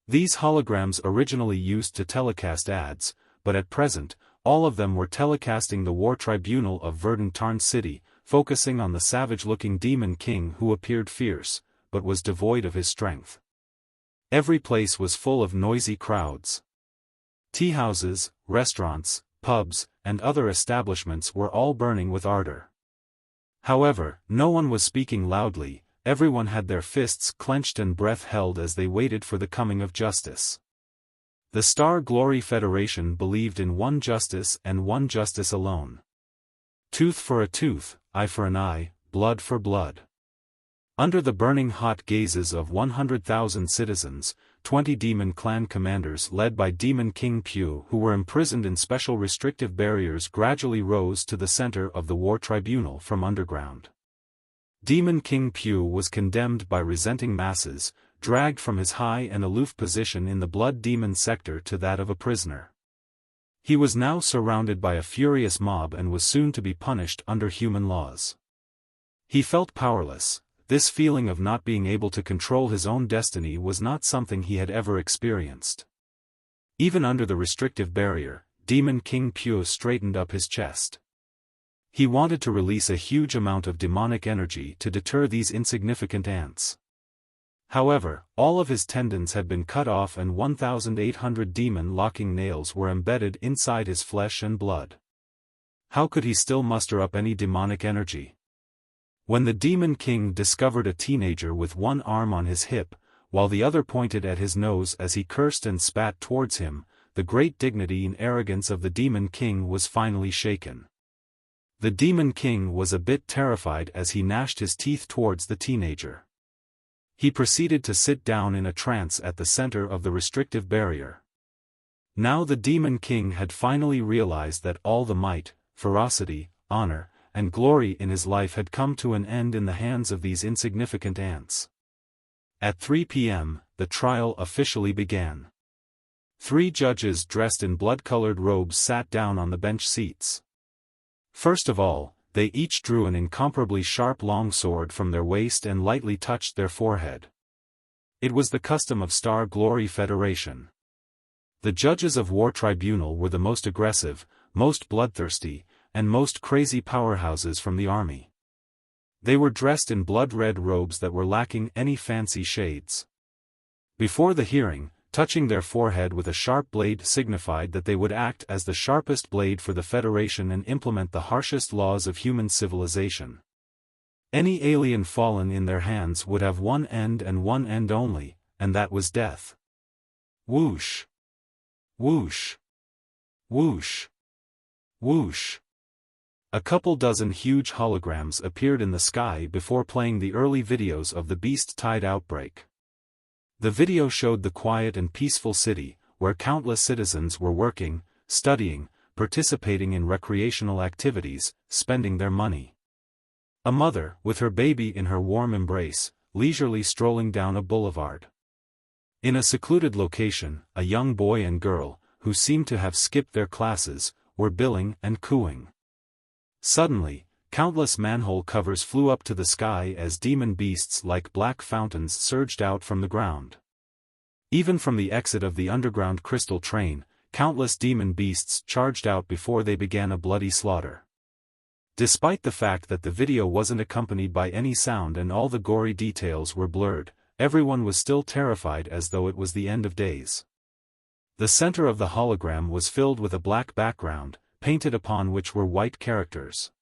These holograms originally used to telecast ads, but at present, all of them were telecasting the war tribunal of Verdant Tarn City, focusing on the savage-looking demon king who appeared fierce, but was devoid of his strength. Every place was full of noisy crowds. Tea houses, restaurants, pubs, and other establishments were all burning with ardor. However, no one was speaking loudly, everyone had their fists clenched and breath held as they waited for the coming of justice. The Star Glory Federation believed in one justice and one justice alone. Tooth for a tooth, eye for an eye, blood for blood. Under the burning hot gazes of 100,000 citizens, 20 demon clan commanders led by Demon King Pu, who were imprisoned in special restrictive barriers, gradually rose to the center of the war tribunal from underground. Demon King Pu was condemned by resenting masses, dragged from his high and aloof position in the blood demon sector to that of a prisoner. He was now surrounded by a furious mob and was soon to be punished under human laws. He felt powerless. This feeling of not being able to control his own destiny was not something he had ever experienced. Even under the restrictive barrier, Demon King Pu straightened up his chest. He wanted to release a huge amount of demonic energy to deter these insignificant ants. However, all of his tendons had been cut off and 1,800 demon-locking nails were embedded inside his flesh and blood. How could he still muster up any demonic energy? When the Demon King discovered a teenager with one arm on his hip, while the other pointed at his nose as he cursed and spat towards him, the great dignity and arrogance of the Demon King was finally shaken. The Demon King was a bit terrified as he gnashed his teeth towards the teenager. He proceeded to sit down in a trance at the center of the restrictive barrier. Now the Demon King had finally realized that all the might, ferocity, honor, and glory in his life had come to an end in the hands of these insignificant ants. At 3 p.m., the trial officially began. 3 judges dressed in blood-colored robes sat down on the bench seats. First of all, they each drew an incomparably sharp long sword from their waist and lightly touched their forehead. It was the custom of Star Glory Federation. The judges of War Tribunal were the most aggressive, most bloodthirsty, and most crazy powerhouses from the army. They were dressed in blood-red robes that were lacking any fancy shades. Before the hearing, touching their forehead with a sharp blade signified that they would act as the sharpest blade for the Federation and implement the harshest laws of human civilization. Any alien fallen in their hands would have one end and one end only, and that was death. Whoosh! Whoosh! Whoosh! Whoosh! A couple dozen huge holograms appeared in the sky before playing the early videos of the Beast Tide outbreak. The video showed the quiet and peaceful city, where countless citizens were working, studying, participating in recreational activities, spending their money. A mother, with her baby in her warm embrace, leisurely strolling down a boulevard. In a secluded location, a young boy and girl, who seemed to have skipped their classes, were billing and cooing. Suddenly, countless manhole covers flew up to the sky as demon beasts like black fountains surged out from the ground. Even from the exit of the underground crystal train, countless demon beasts charged out before they began a bloody slaughter. Despite the fact that the video wasn't accompanied by any sound and all the gory details were blurred, everyone was still terrified as though it was the end of days. The center of the hologram was filled with a black background, painted upon which were white characters.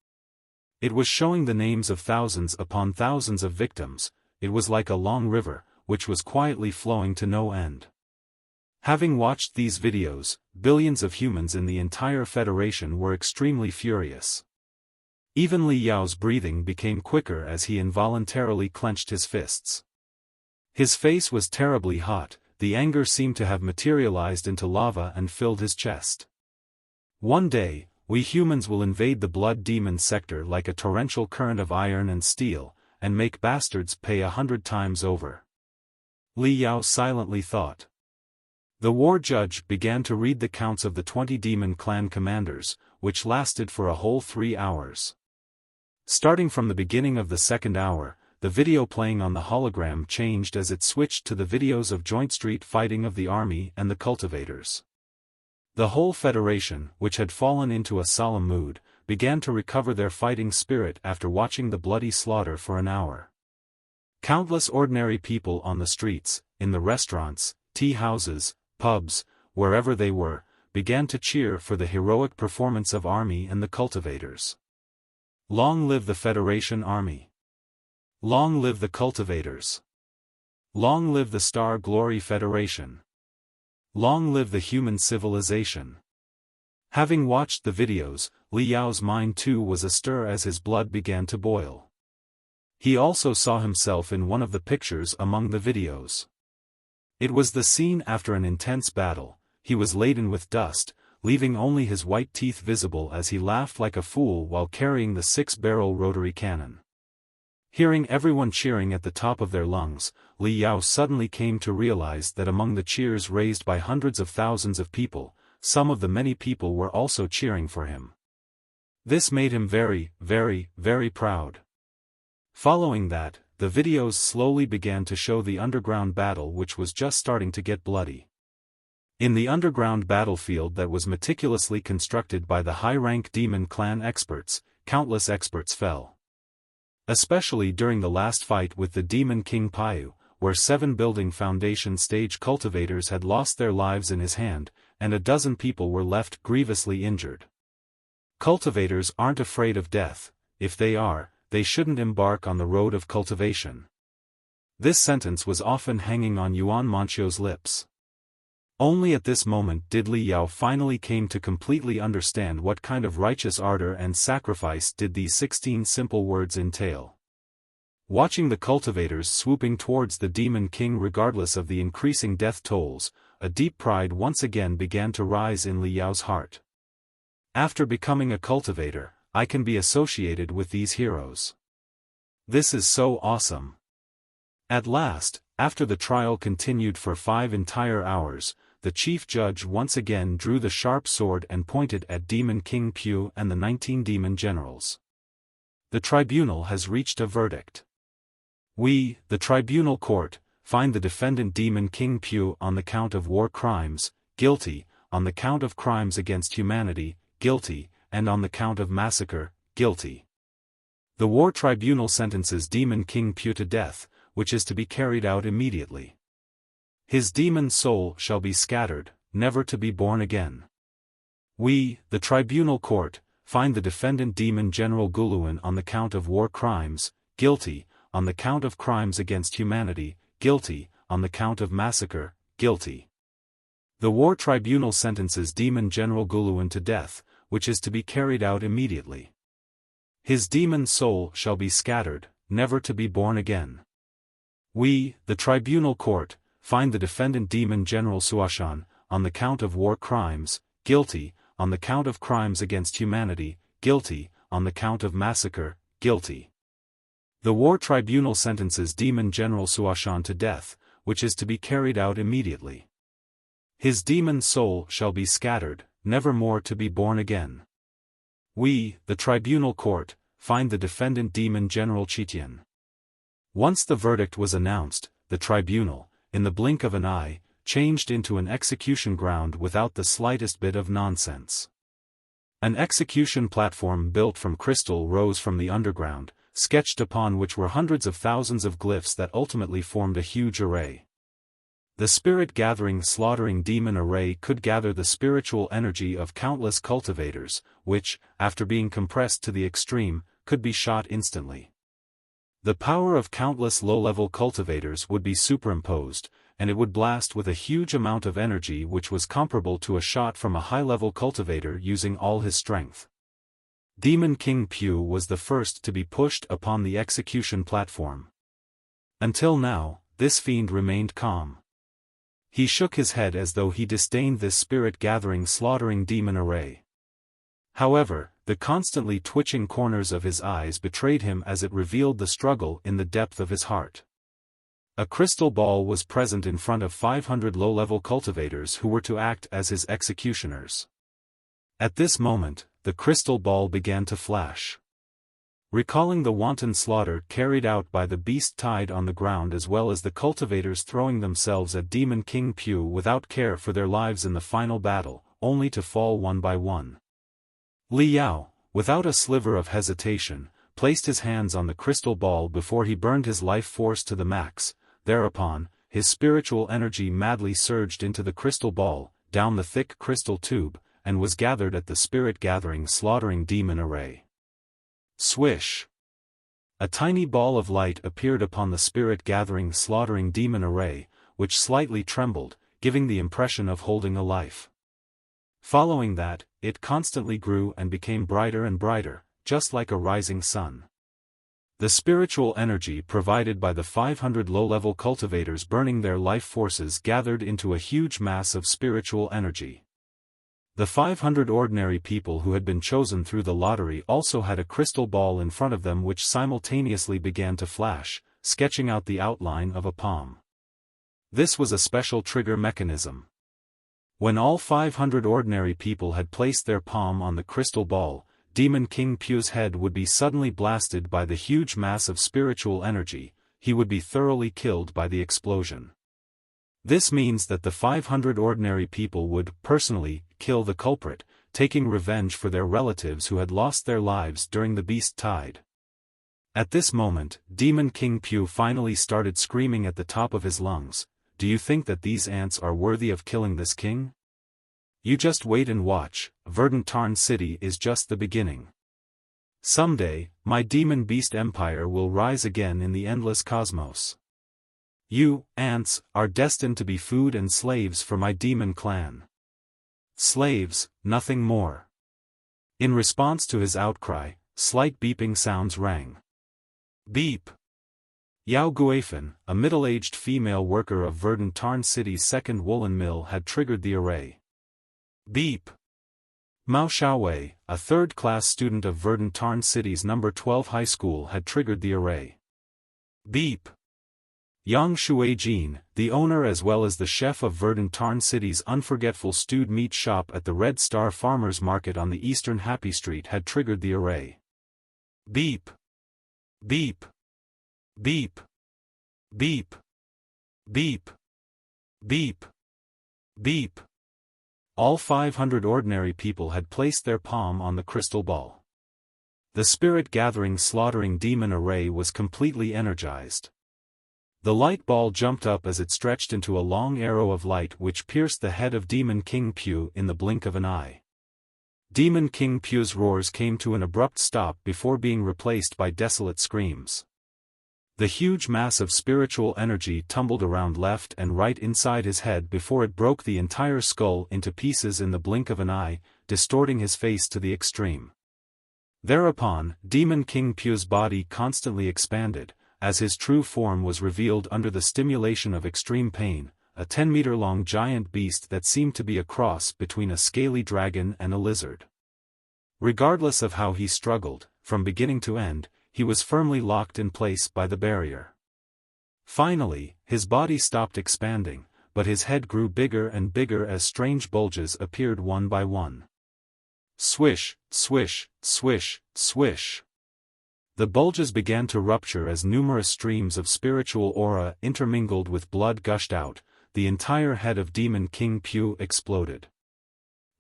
It was showing the names of thousands upon thousands of victims. It was like a long river, which was quietly flowing to no end. Having watched these videos, billions of humans in the entire Federation were extremely furious. Even Li Yao's breathing became quicker as he involuntarily clenched his fists. His face was terribly hot, the anger seemed to have materialized into lava and filled his chest. One day, we humans will invade the blood demon sector like a torrential current of iron and steel, and make bastards pay 100 times over. Li Yao silently thought. The war judge began to read the counts of the 20 demon clan commanders, which lasted for a whole 3 hours. Starting from the beginning of the second hour, the video playing on the hologram changed as it switched to the videos of joint street fighting of the army and the cultivators. The whole Federation, which had fallen into a solemn mood, began to recover their fighting spirit after watching the bloody slaughter for an hour. Countless ordinary people on the streets, in the restaurants, tea houses, pubs, wherever they were, began to cheer for the heroic performance of army and the cultivators. Long live the Federation Army! Long live the cultivators! Long live the Star Glory Federation! Long live the human civilization! Having watched the videos, Li Yao's mind too was astir as his blood began to boil. He also saw himself in one of the pictures among the videos. It was the scene after an intense battle. He was laden with dust, leaving only his white teeth visible as he laughed like a fool while carrying the 6-barrel rotary cannon. Hearing everyone cheering at the top of their lungs, Li Yao suddenly came to realize that among the cheers raised by hundreds of thousands of people, some of the many people were also cheering for him. This made him very, very, very proud. Following that, the videos slowly began to show the underground battle, which was just starting to get bloody. In the underground battlefield that was meticulously constructed by the high-rank demon clan experts, countless experts fell. Especially during the last fight with the Demon King Payu, where 7 building foundation stage cultivators had lost their lives in his hand, and a dozen people were left grievously injured. Cultivators aren't afraid of death. If they are, they shouldn't embark on the road of cultivation. This sentence was often hanging on Yuan Manchio's lips. Only at this moment did Li Yao finally came to completely understand what kind of righteous ardor and sacrifice did these 16 simple words entail. Watching the cultivators swooping towards the Demon King regardless of the increasing death tolls, a deep pride once again began to rise in Li Yao's heart. After becoming a cultivator, I can be associated with these heroes. This is so awesome. At last, after the trial continued for 5 entire hours, the chief judge once again drew the sharp sword and pointed at Demon King Pu and the 19 demon generals. The tribunal has reached a verdict. We, the tribunal court, find the defendant Demon King Pu on the count of war crimes, guilty, on the count of crimes against humanity, guilty, and on the count of massacre, guilty. The war tribunal sentences Demon King Pu to death, which is to be carried out immediately. His demon soul shall be scattered, never to be born again. We, the tribunal court, find the defendant Demon General Guluan on the count of war crimes, guilty, on the count of crimes against humanity, guilty, on the count of massacre, guilty. The war tribunal sentences Demon General Guluan to death, which is to be carried out immediately. His demon soul shall be scattered, never to be born again. We, the tribunal court, find the defendant Demon General Suashan, on the count of war crimes, guilty, on the count of crimes against humanity, guilty, on the count of massacre, guilty. The war tribunal sentences Demon General Suashan to death, which is to be carried out immediately. His demon soul shall be scattered, never more to be born again. We, the tribunal court, find the defendant Demon General Chitian. Once the verdict was announced, the tribunal, in the blink of an eye, changed into an execution ground without the slightest bit of nonsense. An execution platform built from crystal rose from the underground, sketched upon which were hundreds of thousands of glyphs that ultimately formed a huge array. The spirit-gathering slaughtering demon array could gather the spiritual energy of countless cultivators, which, after being compressed to the extreme, could be shot instantly. The power of countless low-level cultivators would be superimposed, and it would blast with a huge amount of energy which was comparable to a shot from a high-level cultivator using all his strength. Demon King Pu was the first to be pushed upon the execution platform. Until now, this fiend remained calm. He shook his head as though he disdained this spirit-gathering slaughtering demon array. However, the constantly twitching corners of his eyes betrayed him as it revealed the struggle in the depth of his heart. A crystal ball was present in front of 500 low-level cultivators who were to act as his executioners. At this moment, the crystal ball began to flash. Recalling the wanton slaughter carried out by the beast tied on the ground as well as the cultivators throwing themselves at Demon King Pu without care for their lives in the final battle, only to fall one by one. Li Yao, without a sliver of hesitation, placed his hands on the crystal ball before he burned his life force to the max. Thereupon, his spiritual energy madly surged into the crystal ball, down the thick crystal tube, and was gathered at the spirit-gathering slaughtering demon array. Swish! A tiny ball of light appeared upon the spirit-gathering slaughtering demon array, which slightly trembled, giving the impression of holding a life. Following that, it constantly grew and became brighter and brighter, just like a rising sun. The spiritual energy provided by the 500 low-level cultivators burning their life forces gathered into a huge mass of spiritual energy. The 500 ordinary people who had been chosen through the lottery also had a crystal ball in front of them which simultaneously began to flash, sketching out the outline of a palm. This was a special trigger mechanism. When all 500 ordinary people had placed their palm on the crystal ball, Demon King Pu's head would be suddenly blasted by the huge mass of spiritual energy. He would be thoroughly killed by the explosion. This means that the 500 ordinary people would, personally, kill the culprit, taking revenge for their relatives who had lost their lives during the beast tide. At this moment, Demon King Pu finally started screaming at the top of his lungs, "Do you think that these ants are worthy of killing this king? You just wait and watch, Verdant Tarn City is just the beginning. Someday, my demon beast empire will rise again in the endless cosmos. You, ants, are destined to be food and slaves for my demon clan. Slaves, nothing more." In response to his outcry, slight beeping sounds rang. Beep. Yao Guifan, a middle-aged female worker of Verdant Tarn City's second woolen mill, had triggered the array. Beep. Mao Xiaowei, a third-class student of Verdant Tarn City's number 12 high school, had triggered the array. Beep. Yang Shuijin, the owner as well as the chef of Verdant Tarn City's unforgettable stewed meat shop at the Red Star Farmers Market on the Eastern Happy Street, had triggered the array. Beep. Beep. Beep. Beep. Beep. Beep. Beep. All 500 ordinary people had placed their palm on the crystal ball. The spirit-gathering slaughtering demon array was completely energized. The light ball jumped up as it stretched into a long arrow of light which pierced the head of Demon King Pu in the blink of an eye. Demon King Pu's roars came to an abrupt stop before being replaced by desolate screams. The huge mass of spiritual energy tumbled around left and right inside his head before it broke the entire skull into pieces in the blink of an eye, distorting his face to the extreme. Thereupon, Demon King Pu's body constantly expanded, as his true form was revealed under the stimulation of extreme pain, a 10-meter-long giant beast that seemed to be a cross between a scaly dragon and a lizard. Regardless of how he struggled, from beginning to end, he was firmly locked in place by the barrier. Finally, his body stopped expanding, but his head grew bigger and bigger as strange bulges appeared one by one. Swish, swish, swish, swish. The bulges began to rupture as numerous streams of spiritual aura intermingled with blood gushed out. The entire head of Demon King Pu exploded.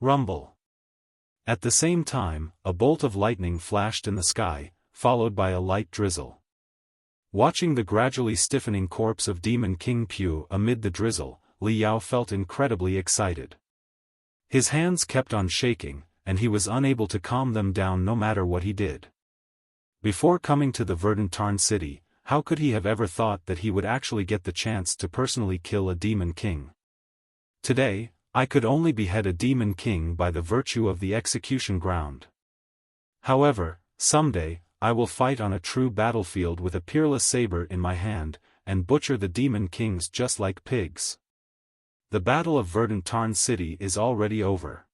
Rumble. At the same time, a bolt of lightning flashed in the sky, followed by a light drizzle. Watching the gradually stiffening corpse of Demon King Pu amid the drizzle, Li Yao felt incredibly excited. His hands kept on shaking, and he was unable to calm them down no matter what he did. Before coming to the Verdant Tarn City, how could he have ever thought that he would actually get the chance to personally kill a demon king? Today, I could only behead a demon king by the virtue of the execution ground. However, someday, I will fight on a true battlefield with a peerless saber in my hand, and butcher the demon kings just like pigs. The Battle of Verdant Tarn City is already over.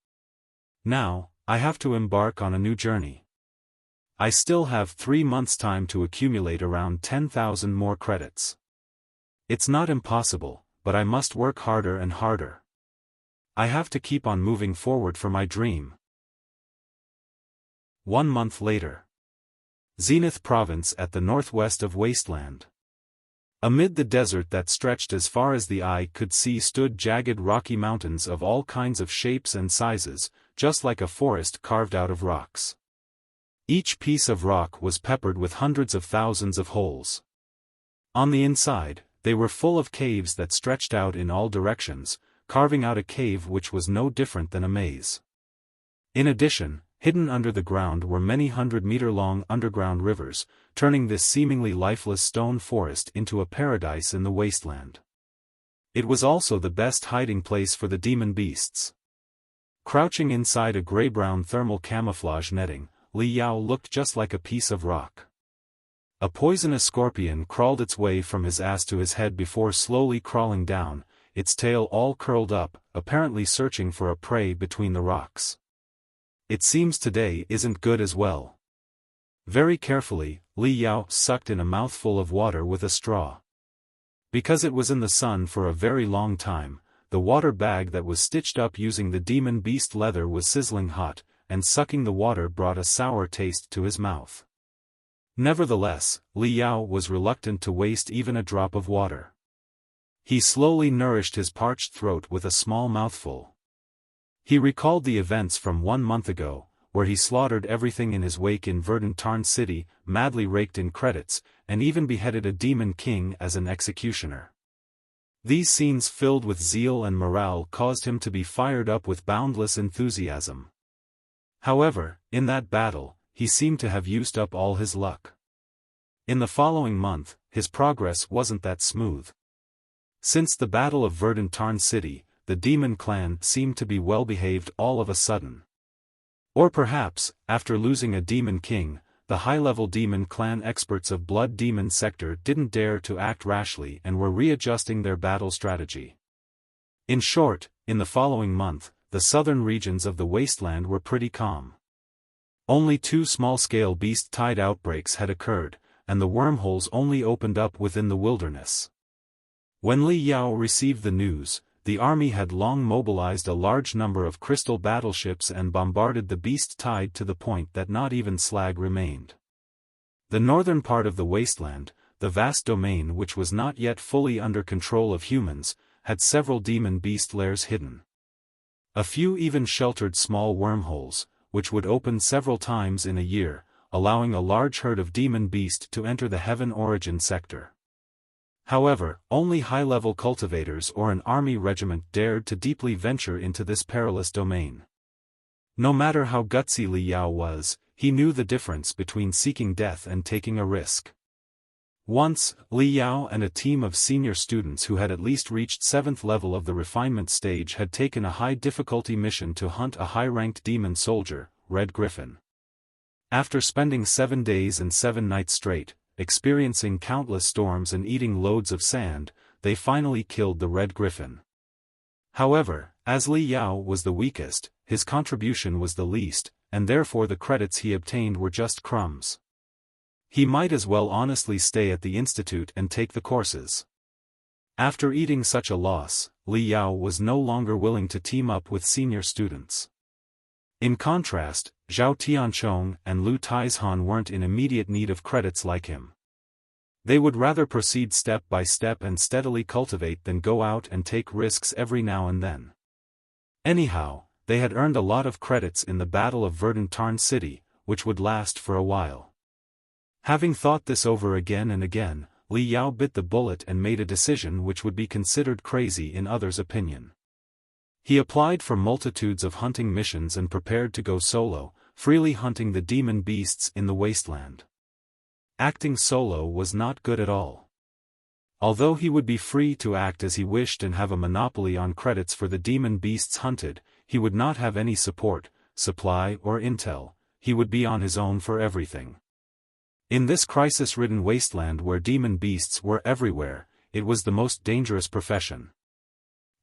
Now, I have to embark on a new journey. I still have 3 months' time to accumulate around 10,000 more credits. It's not impossible, but I must work harder and harder. I have to keep on moving forward for my dream. 1 month later. Zenith Province at the northwest of Wasteland. Amid the desert that stretched as far as the eye could see stood jagged rocky mountains of all kinds of shapes and sizes, just like a forest carved out of rocks. Each piece of rock was peppered with hundreds of thousands of holes. On the inside, they were full of caves that stretched out in all directions, carving out a cave which was no different than a maze. In addition, Hidden under the ground were many 100-meter-long underground rivers, turning this seemingly lifeless stone forest into a paradise in the wasteland. It was also the best hiding place for the demon beasts. Crouching inside a gray-brown thermal camouflage netting, Li Yao looked just like a piece of rock. A poisonous scorpion crawled its way from his ass to his head before slowly crawling down, its tail all curled up, apparently searching for a prey between the rocks. It seems today isn't good as well. Very carefully, Li Yao sucked in a mouthful of water with a straw. Because it was in the sun for a very long time, the water bag that was stitched up using the demon beast leather was sizzling hot, and sucking the water brought a sour taste to his mouth. Nevertheless, Li Yao was reluctant to waste even a drop of water. He slowly nourished his parched throat with a small mouthful. He recalled the events from 1 month ago, where he slaughtered everything in his wake in Verdant Tarn City, madly raked in credits, and even beheaded a demon king as an executioner. These scenes filled with zeal and morale caused him to be fired up with boundless enthusiasm. However, in that battle, he seemed to have used up all his luck. In the following month, his progress wasn't that smooth. Since the Battle of Verdant Tarn City, the demon clan seemed to be well behaved all of a sudden. Or perhaps, after losing a demon king, the high-level demon clan experts of Blood Demon Sector didn't dare to act rashly and were readjusting their battle strategy. In short, in the following month, the southern regions of the wasteland were pretty calm. Only 2 small-scale beast-tide outbreaks had occurred, and the wormholes only opened up within the wilderness. When Li Yao received the news, the army had long mobilized a large number of crystal battleships and bombarded the beast tide to the point that not even slag remained. The northern part of the wasteland, the vast domain which was not yet fully under control of humans, had several demon beast lairs hidden. A few even sheltered small wormholes, which would open several times in a year, allowing a large herd of demon beast to enter the Heaven Origin sector. However, only high-level cultivators or an army regiment dared to deeply venture into this perilous domain. No matter how gutsy Li Yao was, he knew the difference between seeking death and taking a risk. Once, Li Yao and a team of senior students who had at least reached 7th level of the refinement stage had taken a high-difficulty mission to hunt a high-ranked demon soldier, Red Griffin. After spending 7 days and 7 nights straight, experiencing countless storms and eating loads of sand, they finally killed the Red Griffin. However, as Li Yao was the weakest, his contribution was the least, and therefore the credits he obtained were just crumbs. He might as well honestly stay at the institute and take the courses. After eating such a loss, Li Yao was no longer willing to team up with senior students. In contrast, Zhao Tianchong and Lu Taizhan weren't in immediate need of credits like him. They would rather proceed step by step and steadily cultivate than go out and take risks every now and then. Anyhow, they had earned a lot of credits in the Battle of Verdant Tarn City, which would last for a while. Having thought this over again and again, Li Yao bit the bullet and made a decision which would be considered crazy in others' opinion. He applied for multitudes of hunting missions and prepared to go solo, freely hunting the demon beasts in the wasteland. Acting solo was not good at all. Although he would be free to act as he wished and have a monopoly on credits for the demon beasts hunted, he would not have any support, supply or intel. He would be on his own for everything. In this crisis-ridden wasteland where demon beasts were everywhere, it was the most dangerous profession.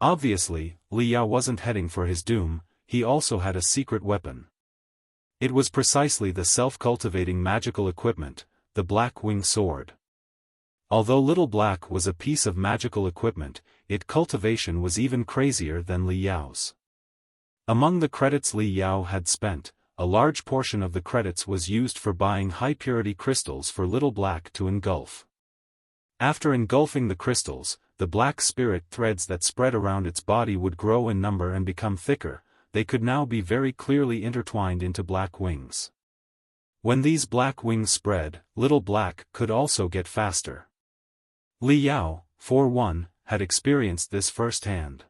Obviously, Li Yao wasn't heading for his doom. He also had a secret weapon. It was precisely the self-cultivating magical equipment, the Black Wing Sword. Although Little Black was a piece of magical equipment, its cultivation was even crazier than Li Yao's. Among the credits Li Yao had spent, a large portion of the credits was used for buying high-purity crystals for Little Black to engulf. After engulfing the crystals, the black spirit threads that spread around its body would grow in number and become thicker. They could now be very clearly intertwined into black wings. When these black wings spread, Little Black could also get faster. Li Yao, for one, had experienced this firsthand.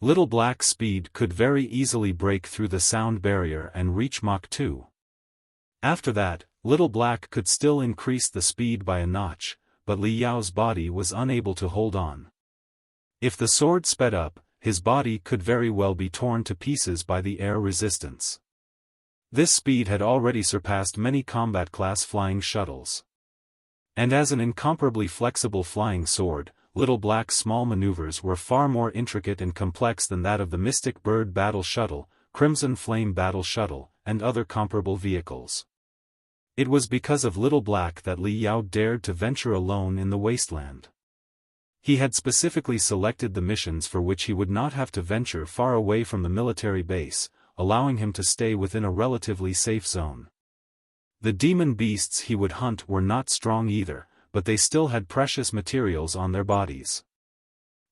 Little Black's speed could very easily break through the sound barrier and reach Mach 2. After that, Little Black could still increase the speed by a notch, but Li Yao's body was unable to hold on. If the sword sped up, his body could very well be torn to pieces by the air resistance. This speed had already surpassed many combat-class flying shuttles. And as an incomparably flexible flying sword, Little Black's small maneuvers were far more intricate and complex than that of the Mystic Bird Battle Shuttle, Crimson Flame Battle Shuttle, and other comparable vehicles. It was because of Little Black that Li Yao dared to venture alone in the wasteland. He had specifically selected the missions for which he would not have to venture far away from the military base, allowing him to stay within a relatively safe zone. The demon beasts he would hunt were not strong either, but they still had precious materials on their bodies.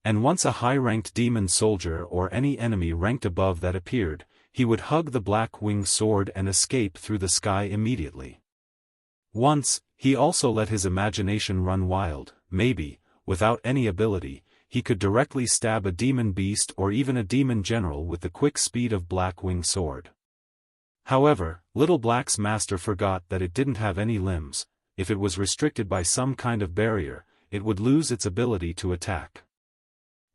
And once a high-ranked demon soldier or any enemy ranked above that appeared, he would hug the black-winged sword and escape through the sky immediately. Once, he also let his imagination run wild. Maybe, without any ability, he could directly stab a demon beast or even a demon general with the quick speed of black-winged sword. However, Little Black's master forgot that it didn't have any limbs. If it was restricted by some kind of barrier, it would lose its ability to attack.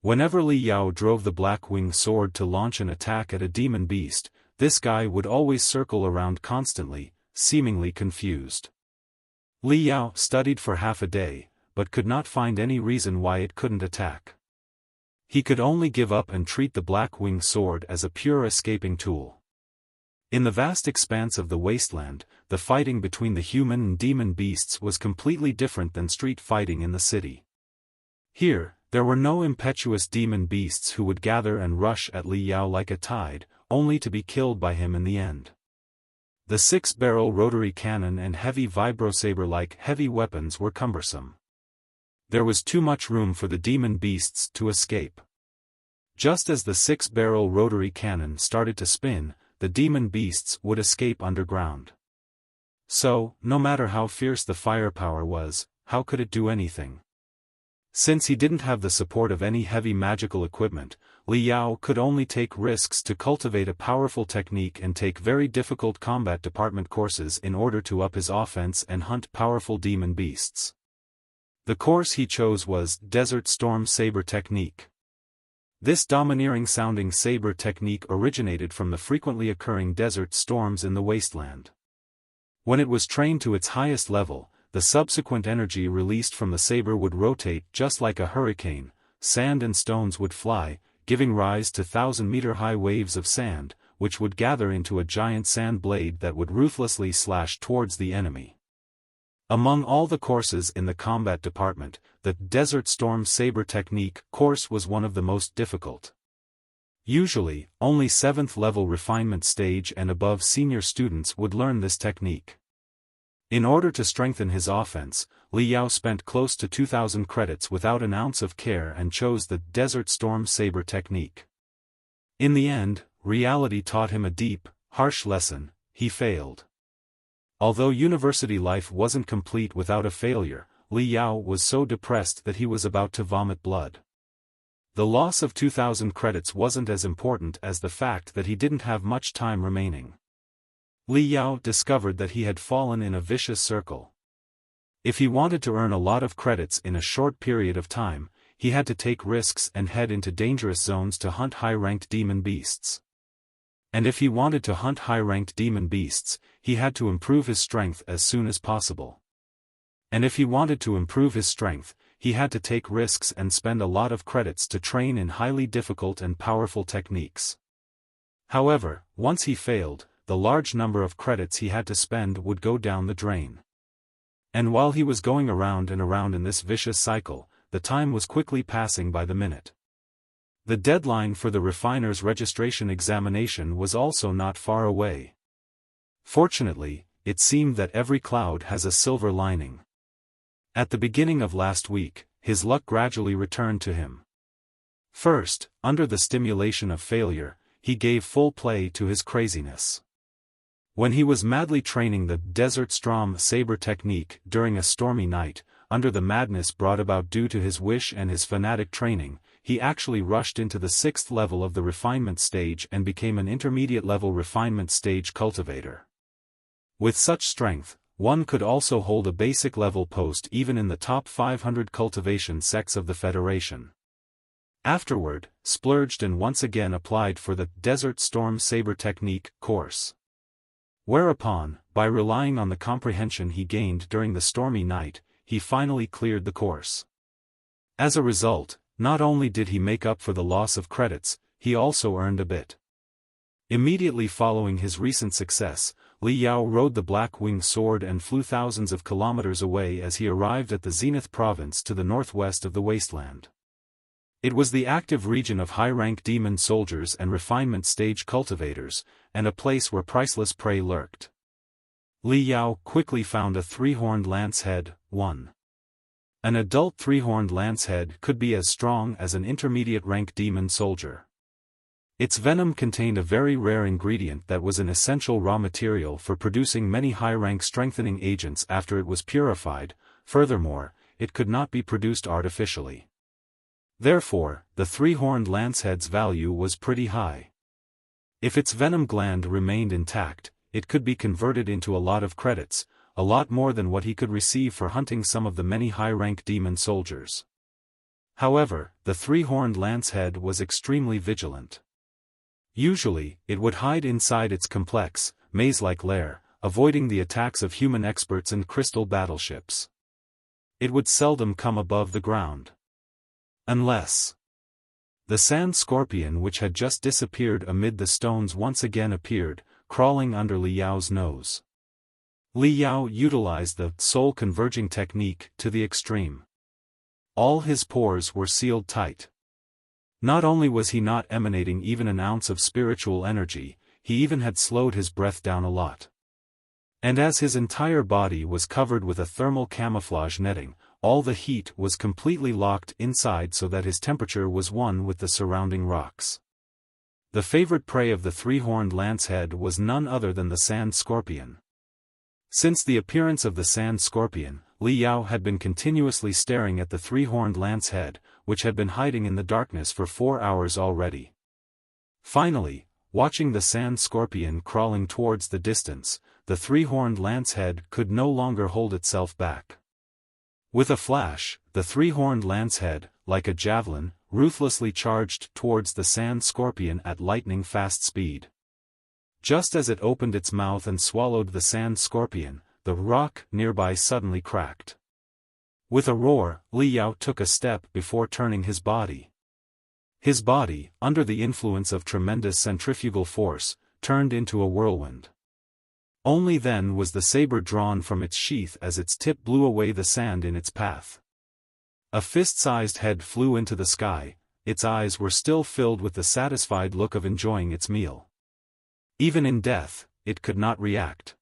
Whenever Li Yao drove the black-winged sword to launch an attack at a demon beast, this guy would always circle around constantly, seemingly confused. Li Yao studied for half a day, but could not find any reason why it couldn't attack. He could only give up and treat the black-winged sword as a pure escaping tool. In the vast expanse of the wasteland, the fighting between the human and demon beasts was completely different than street fighting in the city. Here, there were no impetuous demon beasts who would gather and rush at Li Yao like a tide, only to be killed by him in the end. The 6-barrel rotary cannon and heavy vibrosaber-like heavy weapons were cumbersome. There was too much room for the demon beasts to escape. Just as the 6-barrel rotary cannon started to spin, the demon beasts would escape underground. So, no matter how fierce the firepower was, how could it do anything? Since he didn't have the support of any heavy magical equipment, Li Yao could only take risks to cultivate a powerful technique and take very difficult combat department courses in order to up his offense and hunt powerful demon beasts. The course he chose was Desert Storm Saber Technique. This domineering-sounding saber technique originated from the frequently occurring desert storms in the wasteland. When it was trained to its highest level, the subsequent energy released from the saber would rotate just like a hurricane, sand and stones would fly, giving rise to 1,000-meter-high waves of sand, which would gather into a giant sand blade that would ruthlessly slash towards the enemy. Among all the courses in the combat department, the Desert Storm Saber Technique course was one of the most difficult. Usually, only 7th-level refinement stage and above senior students would learn this technique. In order to strengthen his offense, Li Yao spent close to 2,000 credits without an ounce of care and chose the Desert Storm Saber Technique. In the end, reality taught him a deep, harsh lesson. He failed. Although university life wasn't complete without a failure, Li Yao was so depressed that he was about to vomit blood. The loss of 2,000 credits wasn't as important as the fact that he didn't have much time remaining. Li Yao discovered that he had fallen in a vicious circle. If he wanted to earn a lot of credits in a short period of time, he had to take risks and head into dangerous zones to hunt high-ranked demon beasts. And if he wanted to hunt high-ranked demon beasts, he had to improve his strength as soon as possible. And if he wanted to improve his strength, he had to take risks and spend a lot of credits to train in highly difficult and powerful techniques. However, once he failed, the large number of credits he had to spend would go down the drain. And while he was going around and around in this vicious cycle, the time was quickly passing by the minute. The deadline for the refiner's registration examination was also not far away. Fortunately, it seemed that every cloud has a silver lining. At the beginning of last week, his luck gradually returned to him. First, under the stimulation of failure, he gave full play to his craziness. When he was madly training the Desert Storm Saber Technique during a stormy night, under the madness brought about due to his wish and his fanatic training, he actually rushed into the 6th level of the refinement stage and became an intermediate-level refinement stage cultivator. With such strength, one could also hold a basic-level post even in the top 500 cultivation sects of the Federation. Afterward, splurged and once again applied for the Desert Storm Saber Technique course. Whereupon, by relying on the comprehension he gained during the stormy night, he finally cleared the course. As a result, not only did he make up for the loss of credits, he also earned a bit. Immediately following his recent success, Li Yao rode the Black-Winged Sword and flew thousands of kilometers away as he arrived at the Zenith province to the northwest of the wasteland. It was the active region of high-rank demon soldiers and refinement stage cultivators, and a place where priceless prey lurked. Li Yao quickly found a 3-horned lancehead. 1. An adult 3-horned lancehead could be as strong as an intermediate-rank demon soldier. Its venom contained a very rare ingredient that was an essential raw material for producing many high-rank strengthening agents after it was purified. Furthermore, it could not be produced artificially. Therefore, the 3-horned lancehead's value was pretty high. If its venom gland remained intact, it could be converted into a lot of credits, a lot more than what he could receive for hunting some of the many high-rank demon soldiers. However, the 3-horned lancehead was extremely vigilant. Usually, it would hide inside its complex, maze-like lair, avoiding the attacks of human experts and crystal battleships. It would seldom come above the ground. Unless the sand scorpion which had just disappeared amid the stones once again appeared, crawling under Li Yao's nose. Li Yao utilized the soul-converging technique to the extreme. All his pores were sealed tight. Not only was he not emanating even an ounce of spiritual energy, he even had slowed his breath down a lot. And as his entire body was covered with a thermal camouflage netting, all the heat was completely locked inside so that his temperature was one with the surrounding rocks. The favorite prey of the 3-horned lancehead was none other than the sand scorpion. Since the appearance of the sand scorpion, Li Yao had been continuously staring at the 3-horned lancehead, which had been hiding in the darkness for 4 hours already. Finally, watching the sand scorpion crawling towards the distance, the 3-horned lancehead could no longer hold itself back. With a flash, the 3-horned lancehead, like a javelin, ruthlessly charged towards the sand scorpion at lightning-fast speed. Just as it opened its mouth and swallowed the sand scorpion, the rock nearby suddenly cracked. With a roar, Li Yao took a step before turning his body. His body, under the influence of tremendous centrifugal force, turned into a whirlwind. Only then was the saber drawn from its sheath as its tip blew away the sand in its path. A fist-sized head flew into the sky, its eyes were still filled with the satisfied look of enjoying its meal. Even in death, it could not react.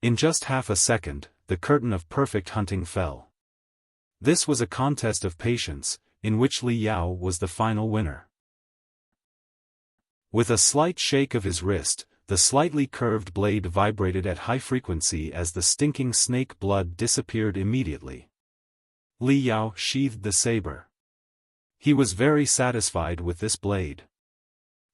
In just half a second, the curtain of perfect hunting fell. This was a contest of patience, in which Li Yao was the final winner. With a slight shake of his wrist, the slightly curved blade vibrated at high frequency as the stinking snake blood disappeared immediately. Li Yao sheathed the saber. He was very satisfied with this blade.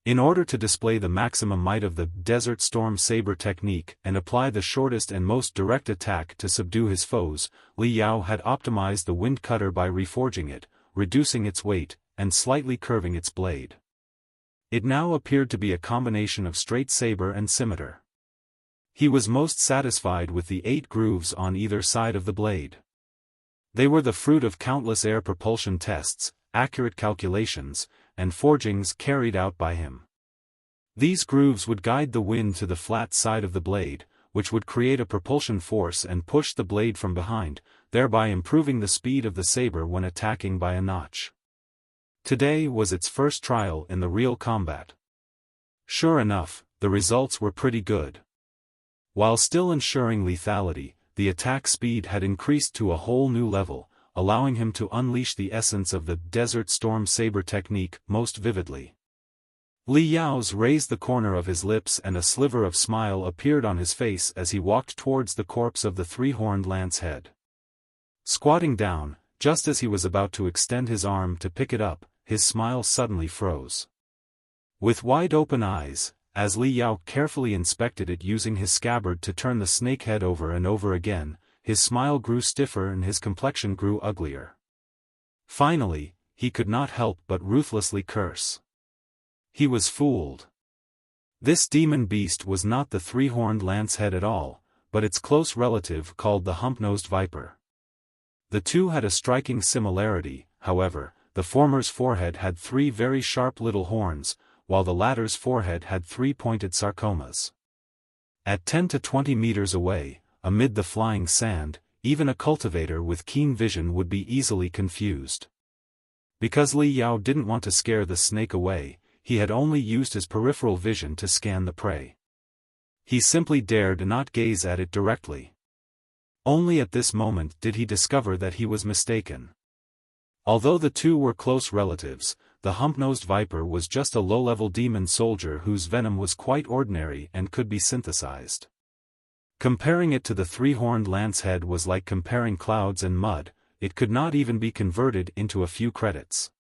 In order to display the maximum might of the Desert Storm Saber technique and apply the shortest and most direct attack to subdue his foes, Li Yao had optimized the wind cutter by reforging it, reducing its weight, and slightly curving its blade. It now appeared to be a combination of straight saber and scimitar. He was most satisfied with the 8 grooves on either side of the blade. They were the fruit of countless air propulsion tests, accurate calculations, and forgings carried out by him. These grooves would guide the wind to the flat side of the blade, which would create a propulsion force and push the blade from behind, thereby improving the speed of the saber when attacking by a notch. Today was its first trial in the real combat. Sure enough, the results were pretty good. While still ensuring lethality, the attack speed had increased to a whole new level, allowing him to unleash the essence of the Desert Storm Saber technique most vividly. Li Yao's raised the corner of his lips and a sliver of smile appeared on his face as he walked towards the corpse of the 3-horned lancehead. Squatting down, just as he was about to extend his arm to pick it up, his smile suddenly froze. With wide-open eyes, as Li Yao carefully inspected it using his scabbard to turn the snake head over and over again, his smile grew stiffer and his complexion grew uglier. Finally, he could not help but ruthlessly curse. He was fooled. This demon beast was not the three-horned lancehead at all, but its close relative called the hump-nosed viper. The two had a striking similarity, however. The former's forehead had three very sharp little horns, while the latter's forehead had three pointed sarcomas. At 10 to 20 meters away, amid the flying sand, even a cultivator with keen vision would be easily confused. Because Li Yao didn't want to scare the snake away, he had only used his peripheral vision to scan the prey. He simply dared not gaze at it directly. Only at this moment did he discover that he was mistaken. Although the two were close relatives, the hump-nosed viper was just a low-level demon soldier whose venom was quite ordinary and could be synthesized. Comparing it to the three-horned lancehead was like comparing clouds and mud, it could not even be converted into a few credits.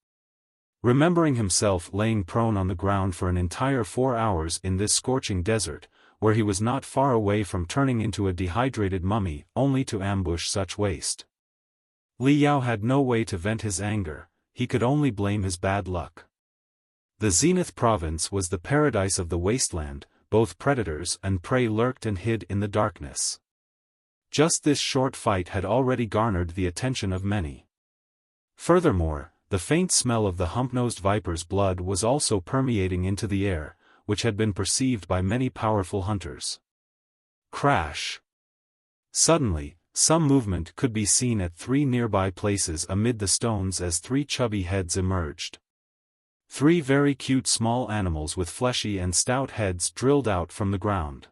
Remembering himself laying prone on the ground for an entire 4 hours in this scorching desert, where he was not far away from turning into a dehydrated mummy only to ambush such waste. Li Yao had no way to vent his anger, he could only blame his bad luck. The Zenith province was the paradise of the wasteland, both predators and prey lurked and hid in the darkness. Just this short fight had already garnered the attention of many. Furthermore, the faint smell of the hump-nosed viper's blood was also permeating into the air, which had been perceived by many powerful hunters. Crash! Suddenly, some movement could be seen at 3 nearby places amid the stones as 3 chubby heads emerged. 3 very cute small animals with fleshy and stout heads drilled out from the ground.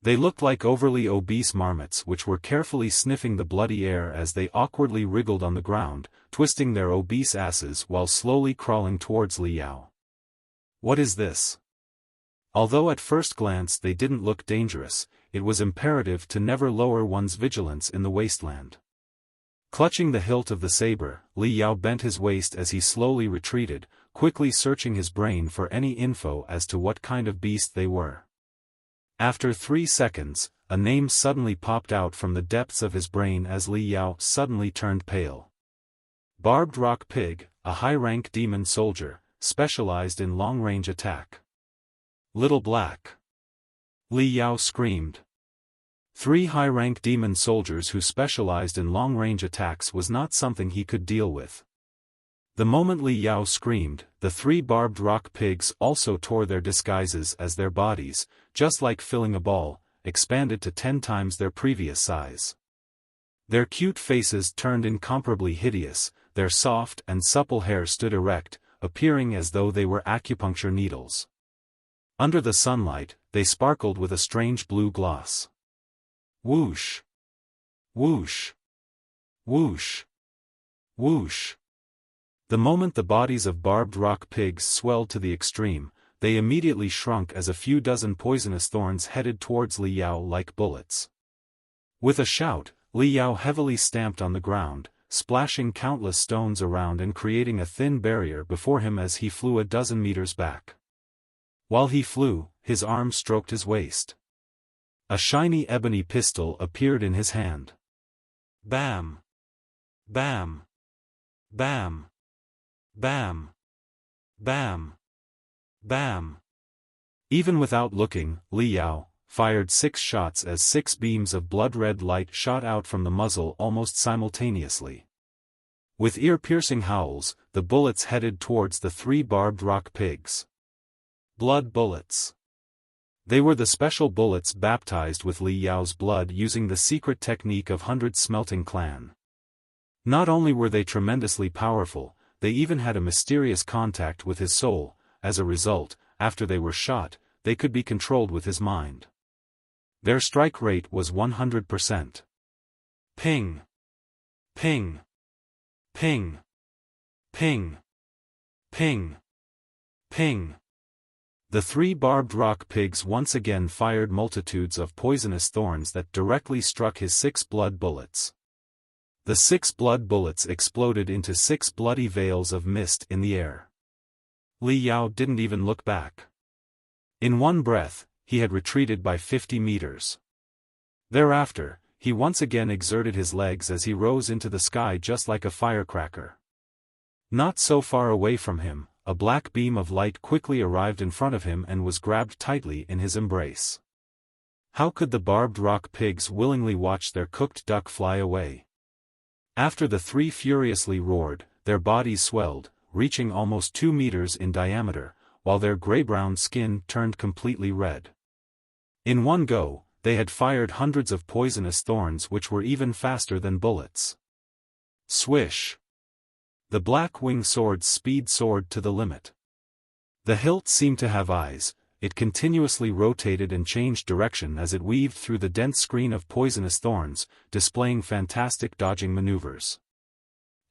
They looked like overly obese marmots which were carefully sniffing the bloody air as they awkwardly wriggled on the ground, twisting their obese asses while slowly crawling towards Li Yao. What is this? Although at first glance they didn't look dangerous, it was imperative to never lower one's vigilance in the wasteland. Clutching the hilt of the saber, Li Yao bent his waist as he slowly retreated, quickly searching his brain for any info as to what kind of beast they were. After 3 seconds, a name suddenly popped out from the depths of his brain as Li Yao suddenly turned pale. Barbed Rock Pig, a high-rank demon soldier, specialized in long-range attack. Little Black. Li Yao screamed. 3 high-rank demon soldiers who specialized in long-range attacks was not something he could deal with. The moment Li Yao screamed, the 3 barbed rock pigs also tore their disguises as their bodies, just like filling a ball, expanded to 10 times their previous size. Their cute faces turned incomparably hideous, their soft and supple hair stood erect, appearing as though they were acupuncture needles. Under the sunlight, they sparkled with a strange blue gloss. Whoosh! Whoosh! Whoosh! Whoosh! The moment the bodies of barbed rock pigs swelled to the extreme, they immediately shrunk as a few dozen poisonous thorns headed towards Li Yao like bullets. With a shout, Li Yao heavily stamped on the ground, splashing countless stones around and creating a thin barrier before him as he flew a dozen meters back. While he flew, his arm stroked his waist. A shiny ebony pistol appeared in his hand. Bam! Bam! Bam! Bam! Bam! Bam! Even without looking, Li Yao fired 6 shots as 6 beams of blood-red light shot out from the muzzle almost simultaneously. With ear-piercing howls, the bullets headed towards the 3 barbed rock pigs. Blood bullets. They were the special bullets baptized with Li Yao's blood using the secret technique of 100 Smelting Clan. Not only were they tremendously powerful, they even had a mysterious contact with his soul. As a result, after they were shot, they could be controlled with his mind. Their strike rate was 100%. Ping! Ping! Ping! Ping! Ping! Ping! The 3 barbed rock pigs once again fired multitudes of poisonous thorns that directly struck his 6 blood bullets. The 6 blood bullets exploded into 6 bloody veils of mist in the air. Li Yao didn't even look back. In one breath, he had retreated by 50 meters. Thereafter, he once again exerted his legs as he rose into the sky just like a firecracker. Not so far away from him, a black beam of light quickly arrived in front of him and was grabbed tightly in his embrace. How could the barbed rock pigs willingly watch their cooked duck fly away? After the 3 furiously roared, their bodies swelled, reaching almost 2 meters in diameter, while their gray-brown skin turned completely red. In one go, they had fired hundreds of poisonous thorns which were even faster than bullets. Swish! The black wing sword's speed soared to the limit. The hilt seemed to have eyes. It continuously rotated and changed direction as it weaved through the dense screen of poisonous thorns, displaying fantastic dodging maneuvers.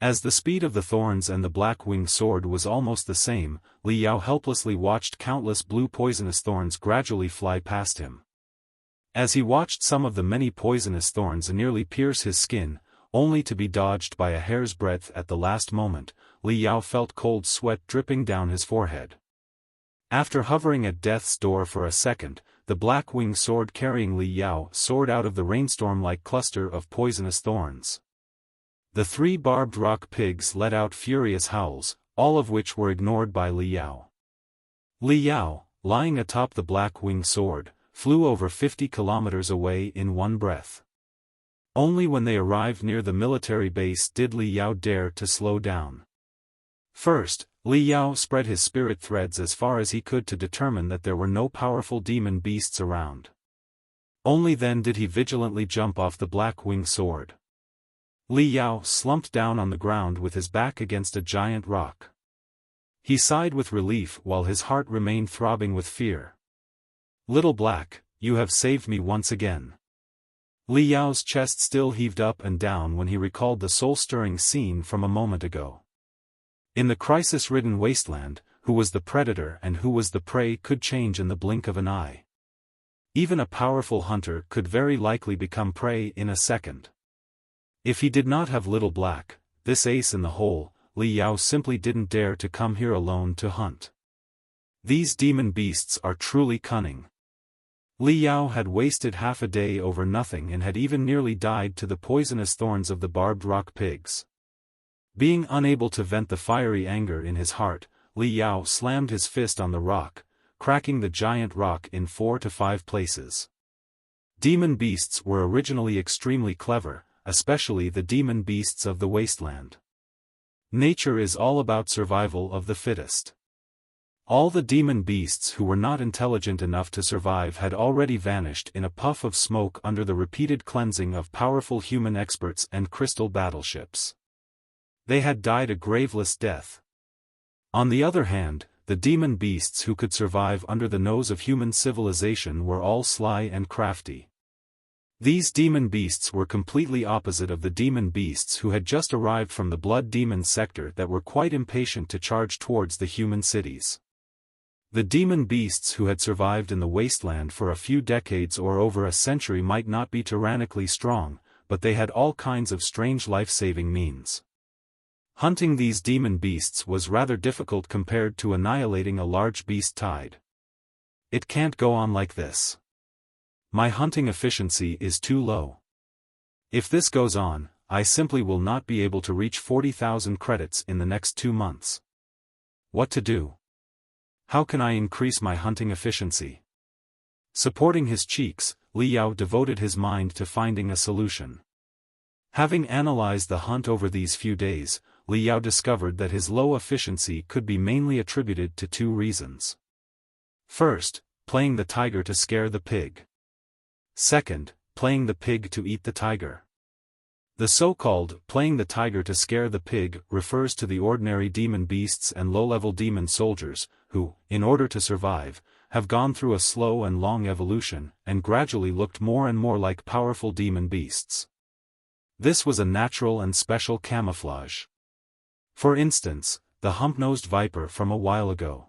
As the speed of the thorns and the black-winged sword was almost the same, Li Yao helplessly watched countless blue poisonous thorns gradually fly past him. As he watched some of the many poisonous thorns nearly pierce his skin, only to be dodged by a hair's breadth at the last moment, Li Yao felt cold sweat dripping down his forehead. After hovering at death's door for a second, the black-winged sword carrying Li Yao soared out of the rainstorm-like cluster of poisonous thorns. The 3 barbed rock pigs let out furious howls, all of which were ignored by Li Yao. Li Yao, lying atop the black-winged sword, flew over 50 kilometers away in one breath. Only when they arrived near the military base did Li Yao dare to slow down. First, Li Yao spread his spirit threads as far as he could to determine that there were no powerful demon beasts around. Only then did he vigilantly jump off the black-winged sword. Li Yao slumped down on the ground with his back against a giant rock. He sighed with relief while his heart remained throbbing with fear. "Little Black, you have saved me once again." Li Yao's chest still heaved up and down when he recalled the soul-stirring scene from a moment ago. In the crisis-ridden wasteland, who was the predator and who was the prey could change in the blink of an eye. Even a powerful hunter could very likely become prey in a second. If he did not have Little Black, this ace in the hole, Li Yao simply didn't dare to come here alone to hunt. These demon beasts are truly cunning. Li Yao had wasted half a day over nothing and had even nearly died to the poisonous thorns of the barbed rock pigs. Being unable to vent the fiery anger in his heart, Li Yao slammed his fist on the rock, cracking the giant rock in 4 to 5 places. Demon beasts were originally extremely clever, especially the demon beasts of the wasteland. Nature is all about survival of the fittest. All the demon beasts who were not intelligent enough to survive had already vanished in a puff of smoke under the repeated cleansing of powerful human experts and crystal battleships. They had died a graveless death. On the other hand, the demon beasts who could survive under the nose of human civilization were all sly and crafty. These demon beasts were completely opposite of the demon beasts who had just arrived from the blood demon sector that were quite impatient to charge towards the human cities. The demon beasts who had survived in the wasteland for a few decades or over a century might not be tyrannically strong, but they had all kinds of strange life-saving means. Hunting these demon beasts was rather difficult compared to annihilating a large beast tide. It can't go on like this. My hunting efficiency is too low. If this goes on, I simply will not be able to reach 40,000 credits in the next 2 months. What to do? How can I increase my hunting efficiency? Supporting his cheeks, Li Yao devoted his mind to finding a solution. Having analyzed the hunt over these few days, Li Yao discovered that his low efficiency could be mainly attributed to 2 reasons. First, playing the tiger to scare the pig. Second, playing the pig to eat the tiger. The so-called playing the tiger to scare the pig refers to the ordinary demon beasts and low-level demon soldiers, who, in order to survive, have gone through a slow and long evolution and gradually looked more and more like powerful demon beasts. This was a natural and special camouflage. For instance, the hump-nosed viper from a while ago.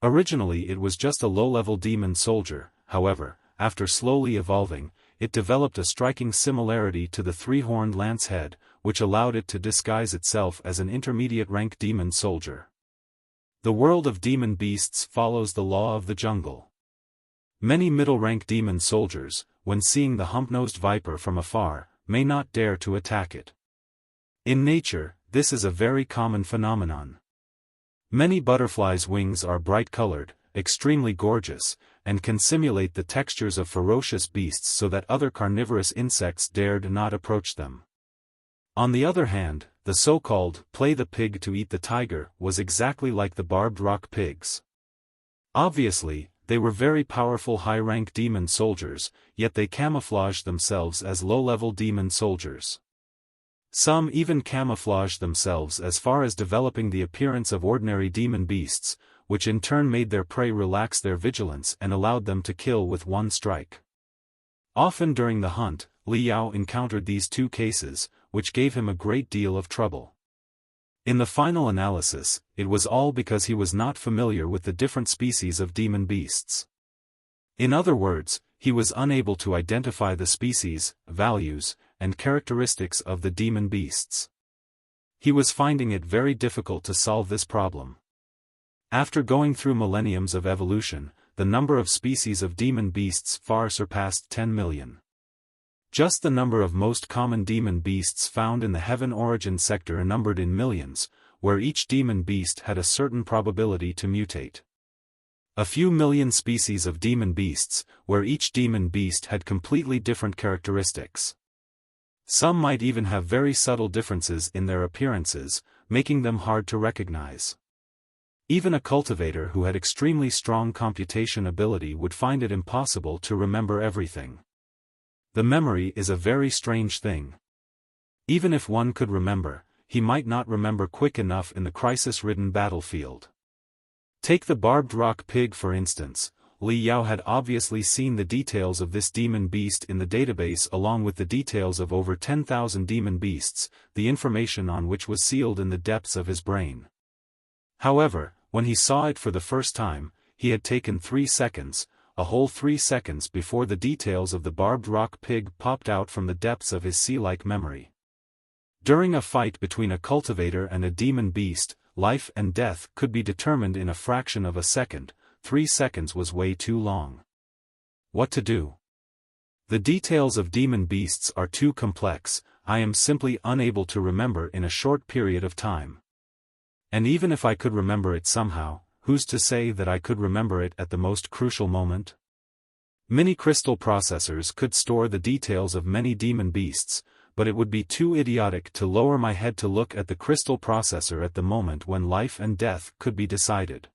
Originally it was just a low-level demon soldier, however, after slowly evolving, it developed a striking similarity to the three-horned lance head, which allowed it to disguise itself as an intermediate-rank demon soldier. The world of demon beasts follows the law of the jungle. Many middle-rank demon soldiers, when seeing the hump-nosed viper from afar, may not dare to attack it. In nature, this is a very common phenomenon. Many butterflies' wings are bright-colored, extremely gorgeous, and can simulate the textures of ferocious beasts so that other carnivorous insects dared not approach them. On the other hand, the so-called play the pig to eat the tiger was exactly like the barbed rock pigs. Obviously, they were very powerful high-rank demon soldiers, yet they camouflaged themselves as low-level demon soldiers. Some even camouflaged themselves as far as developing the appearance of ordinary demon beasts, which in turn made their prey relax their vigilance and allowed them to kill with one strike. Often during the hunt, Li Yao encountered these two cases, which gave him a great deal of trouble. In the final analysis, it was all because he was not familiar with the different species of demon beasts. In other words, he was unable to identify the species, values, and characteristics of the demon beasts. He was finding it very difficult to solve this problem. After going through millenniums of evolution, the number of species of demon beasts far surpassed 10 million. Just the number of most common demon beasts found in the heaven origin sector numbered in millions, where each demon beast had a certain probability to mutate. A few million species of demon beasts, where each demon beast had completely different characteristics. Some might even have very subtle differences in their appearances, making them hard to recognize. Even a cultivator who had extremely strong computation ability would find it impossible to remember everything. The memory is a very strange thing. Even if one could remember, he might not remember quick enough in the crisis-ridden battlefield. Take the barbed rock pig for instance. Li Yao had obviously seen the details of this demon beast in the database along with the details of over 10,000 demon beasts, the information on which was sealed in the depths of his brain. However, when he saw it for the first time, he had taken 3 seconds, a whole 3 seconds before the details of the barbed rock pig popped out from the depths of his sea-like memory. During a fight between a cultivator and a demon beast, life and death could be determined in a fraction of a second. 3 seconds was way too long. What to do? The details of demon beasts are too complex, I am simply unable to remember in a short period of time. And even if I could remember it somehow, who's to say that I could remember it at the most crucial moment? Mini crystal processors could store the details of many demon beasts, but it would be too idiotic to lower my head to look at the crystal processor at the moment when life and death could be decided.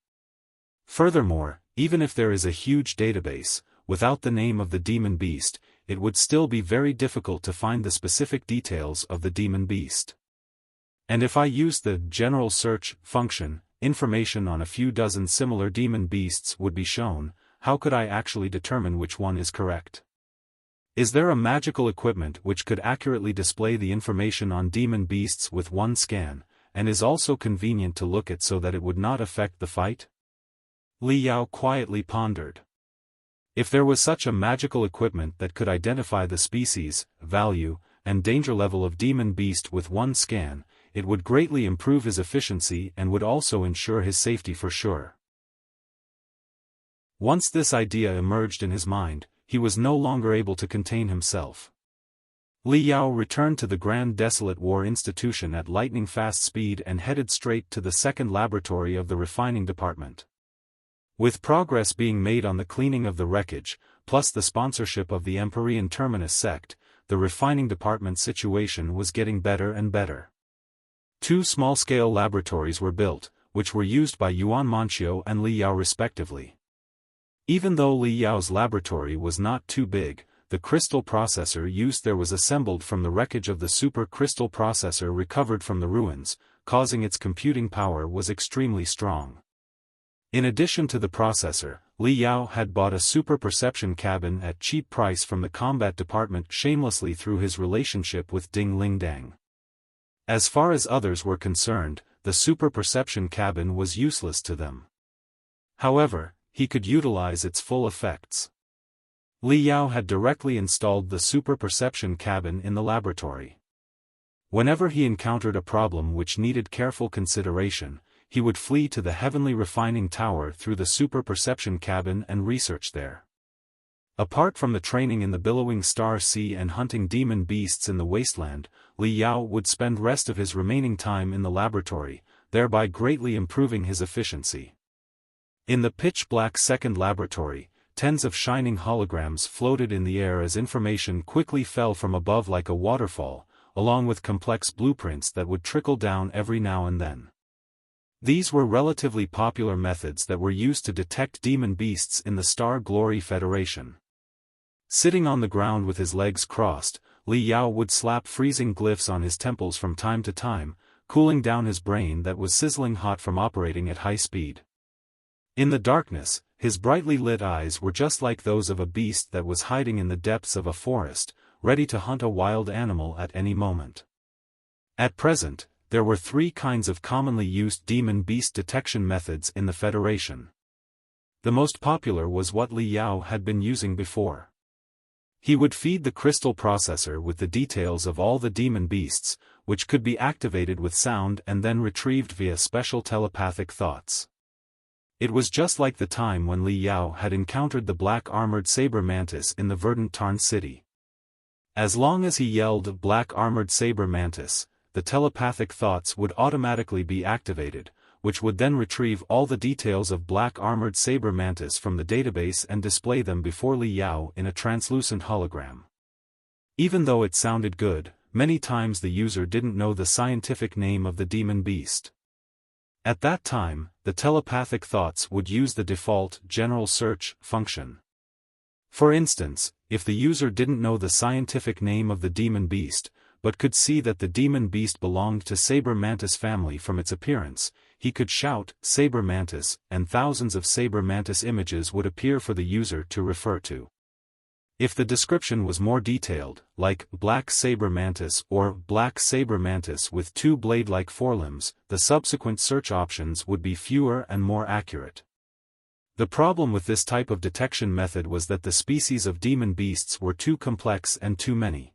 Furthermore, even if there is a huge database, without the name of the demon beast, it would still be very difficult to find the specific details of the demon beast. And if I use the general search function, information on a few dozen similar demon beasts would be shown. How could I actually determine which one is correct? Is there a magical equipment which could accurately display the information on demon beasts with one scan, and is also convenient to look at so that it would not affect the fight? Li Yao quietly pondered. If there was such a magical equipment that could identify the species, value, and danger level of demon beast with one scan, it would greatly improve his efficiency and would also ensure his safety for sure. Once this idea emerged in his mind, he was no longer able to contain himself. Li Yao returned to the Grand Desolate War Institution at lightning-fast speed and headed straight to the second laboratory of the refining department. With progress being made on the cleaning of the wreckage, plus the sponsorship of the Empyrean Terminus sect, the refining department situation was getting better and better. 2 small-scale laboratories were built, which were used by Yuan Manqiu and Li Yao respectively. Even though Li Yao's laboratory was not too big, the crystal processor used there was assembled from the wreckage of the super crystal processor recovered from the ruins, causing its computing power was extremely strong. In addition to the processor, Li Yao had bought a super perception cabin at cheap price from the combat department shamelessly through his relationship with Ding Lingdang. As far as others were concerned, the super perception cabin was useless to them. However, he could utilize its full effects. Li Yao had directly installed the super perception cabin in the laboratory. Whenever he encountered a problem which needed careful consideration, he would flee to the heavenly refining tower through the super perception cabin and research there. Apart from the training in the billowing star sea and hunting demon beasts in the wasteland, Li Yao would spend rest of his remaining time in the laboratory, thereby greatly improving his efficiency. In the pitch-black second laboratory, tens of shining holograms floated in the air as information quickly fell from above like a waterfall, along with complex blueprints that would trickle down every now and then. These were relatively popular methods that were used to detect demon beasts in the Star Glory Federation. Sitting on the ground with his legs crossed, Li Yao would slap freezing glyphs on his temples from time to time, cooling down his brain that was sizzling hot from operating at high speed. In the darkness, his brightly lit eyes were just like those of a beast that was hiding in the depths of a forest, ready to hunt a wild animal at any moment. At present, there were three kinds of commonly used demon beast detection methods in the Federation. The most popular was what Li Yao had been using before. He would feed the crystal processor with the details of all the demon beasts, which could be activated with sound and then retrieved via special telepathic thoughts. It was just like the time when Li Yao had encountered the black-armored Saber mantis in the Verdant Tarn city. As long as he yelled "Black-armored Saber mantis," the telepathic thoughts would automatically be activated, which would then retrieve all the details of black-armored Saber mantis from the database and display them before Li Yao in a translucent hologram. Even though it sounded good, many times the user didn't know the scientific name of the demon beast. At that time, the telepathic thoughts would use the default general search function. For instance, if the user didn't know the scientific name of the demon beast, but could see that the demon beast belonged to Saber mantis family from its appearance, he could shout "Saber mantis," and thousands of Saber mantis images would appear for the user to refer to. If the description was more detailed, like "Black Saber mantis" or "Black Saber mantis with two blade-like forelimbs," the subsequent search options would be fewer and more accurate. The problem with this type of detection method was that the species of demon beasts were too complex and too many.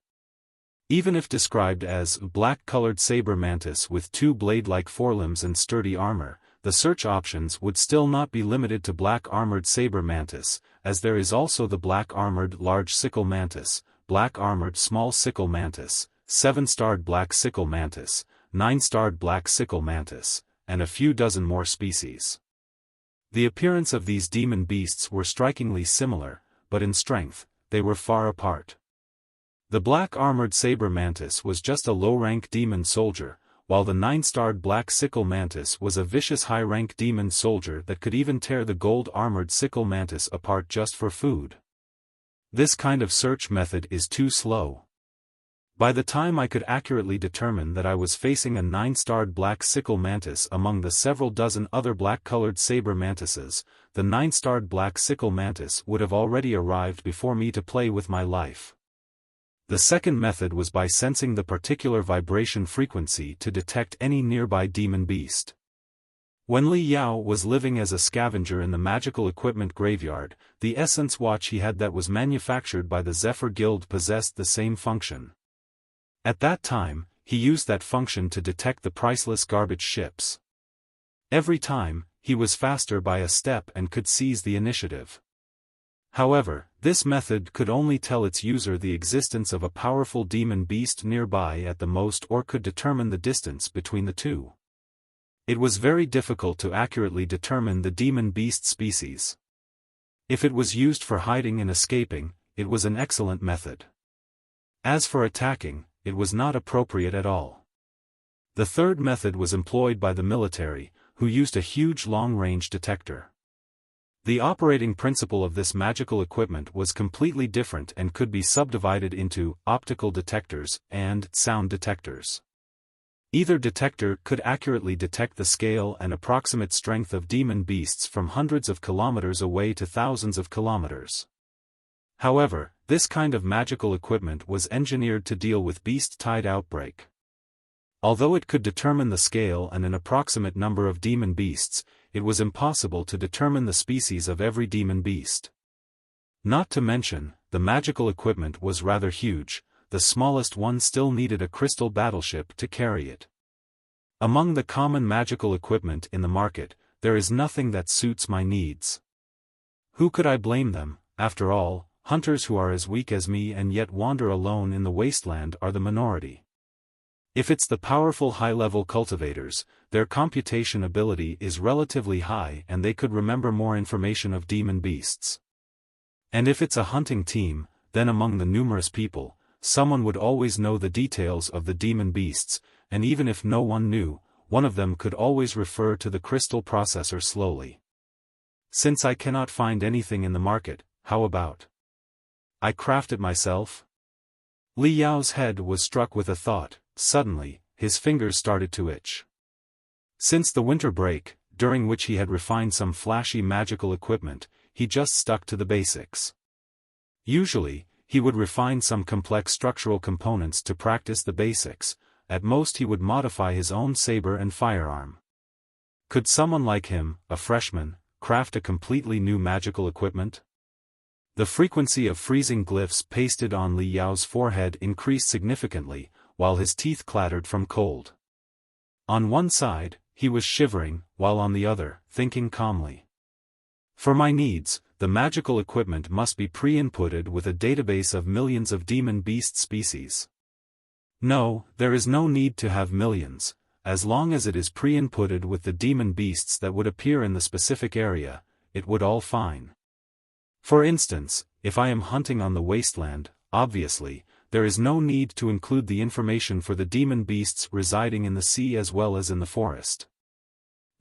Even if described as black-colored saber mantis with two blade-like forelimbs and sturdy armor, the search options would still not be limited to black-armored saber mantis, as there is also the black-armored large sickle mantis, black-armored small sickle mantis, 7-starred black sickle mantis, 9-starred black sickle mantis, and a few dozen more species. The appearance of these demon beasts were strikingly similar, but in strength, they were far apart. The black-armored saber mantis was just a low-rank demon soldier, while the 9-starred black sickle mantis was a vicious high-rank demon soldier that could even tear the gold-armored sickle mantis apart just for food. This kind of search method is too slow. By the time I could accurately determine that I was facing a 9-starred black sickle mantis among the several dozen other black-colored saber mantises, the 9-starred black sickle mantis would have already arrived before me to play with my life. The second method was by sensing the particular vibration frequency to detect any nearby demon beast. When Li Yao was living as a scavenger in the magical equipment graveyard, the essence watch he had that was manufactured by the Zephyr Guild possessed the same function. At that time, he used that function to detect the priceless garbage ships. Every time, he was faster by a step and could seize the initiative. However, this method could only tell its user the existence of a powerful demon beast nearby at the most or could determine the distance between the two. It was very difficult to accurately determine the demon beast species. If it was used for hiding and escaping, it was an excellent method. As for attacking, it was not appropriate at all. The third method was employed by the military, who used a huge long-range detector. The operating principle of this magical equipment was completely different and could be subdivided into optical detectors and sound detectors. Either detector could accurately detect the scale and approximate strength of demon beasts from hundreds of kilometers away to thousands of kilometers. However, this kind of magical equipment was engineered to deal with beast-tide outbreak. Although it could determine the scale and an approximate number of demon beasts, it was impossible to determine the species of every demon beast. Not to mention, the magical equipment was rather huge, the smallest one still needed a crystal battleship to carry it. Among the common magical equipment in the market, there is nothing that suits my needs. Who could I blame them? After all, hunters who are as weak as me and yet wander alone in the wasteland are the minority. If it's the powerful high-level cultivators, their computation ability is relatively high and they could remember more information of demon beasts. And if it's a hunting team, then among the numerous people, someone would always know the details of the demon beasts, and even if no one knew, one of them could always refer to the crystal processor slowly. Since I cannot find anything in the market, how about I craft it myself? Li Yao's head was struck with a thought. Suddenly, his fingers started to itch. Since the winter break, during which he had refined some flashy magical equipment, he just stuck to the basics. Usually, he would refine some complex structural components to practice the basics. At most he would modify his own saber and firearm. Could someone like him, a freshman, craft a completely new magical equipment? The frequency of freezing glyphs pasted on Li Yao's forehead increased significantly, while his teeth clattered from cold. On one side, he was shivering, while on the other, thinking calmly. For my needs, the magical equipment must be pre-inputted with a database of millions of demon beast species. No, there is no need to have millions, as long as it is pre-inputted with the demon beasts that would appear in the specific area, it would all fine. For instance, if I am hunting on the wasteland, obviously, there is no need to include the information for the demon beasts residing in the sea as well as in the forest.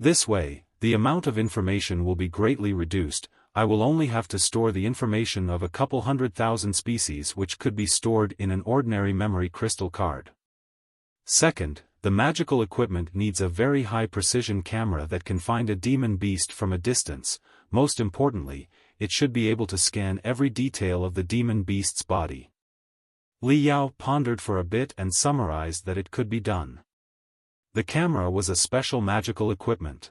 This way, the amount of information will be greatly reduced. I will only have to store the information of a couple 100,000 species which could be stored in an ordinary memory crystal card. Second, the magical equipment needs a very high precision camera that can find a demon beast from a distance. Most importantly, it should be able to scan every detail of the demon beast's body. Li Yao pondered for a bit and summarized that it could be done. The camera was a special magical equipment.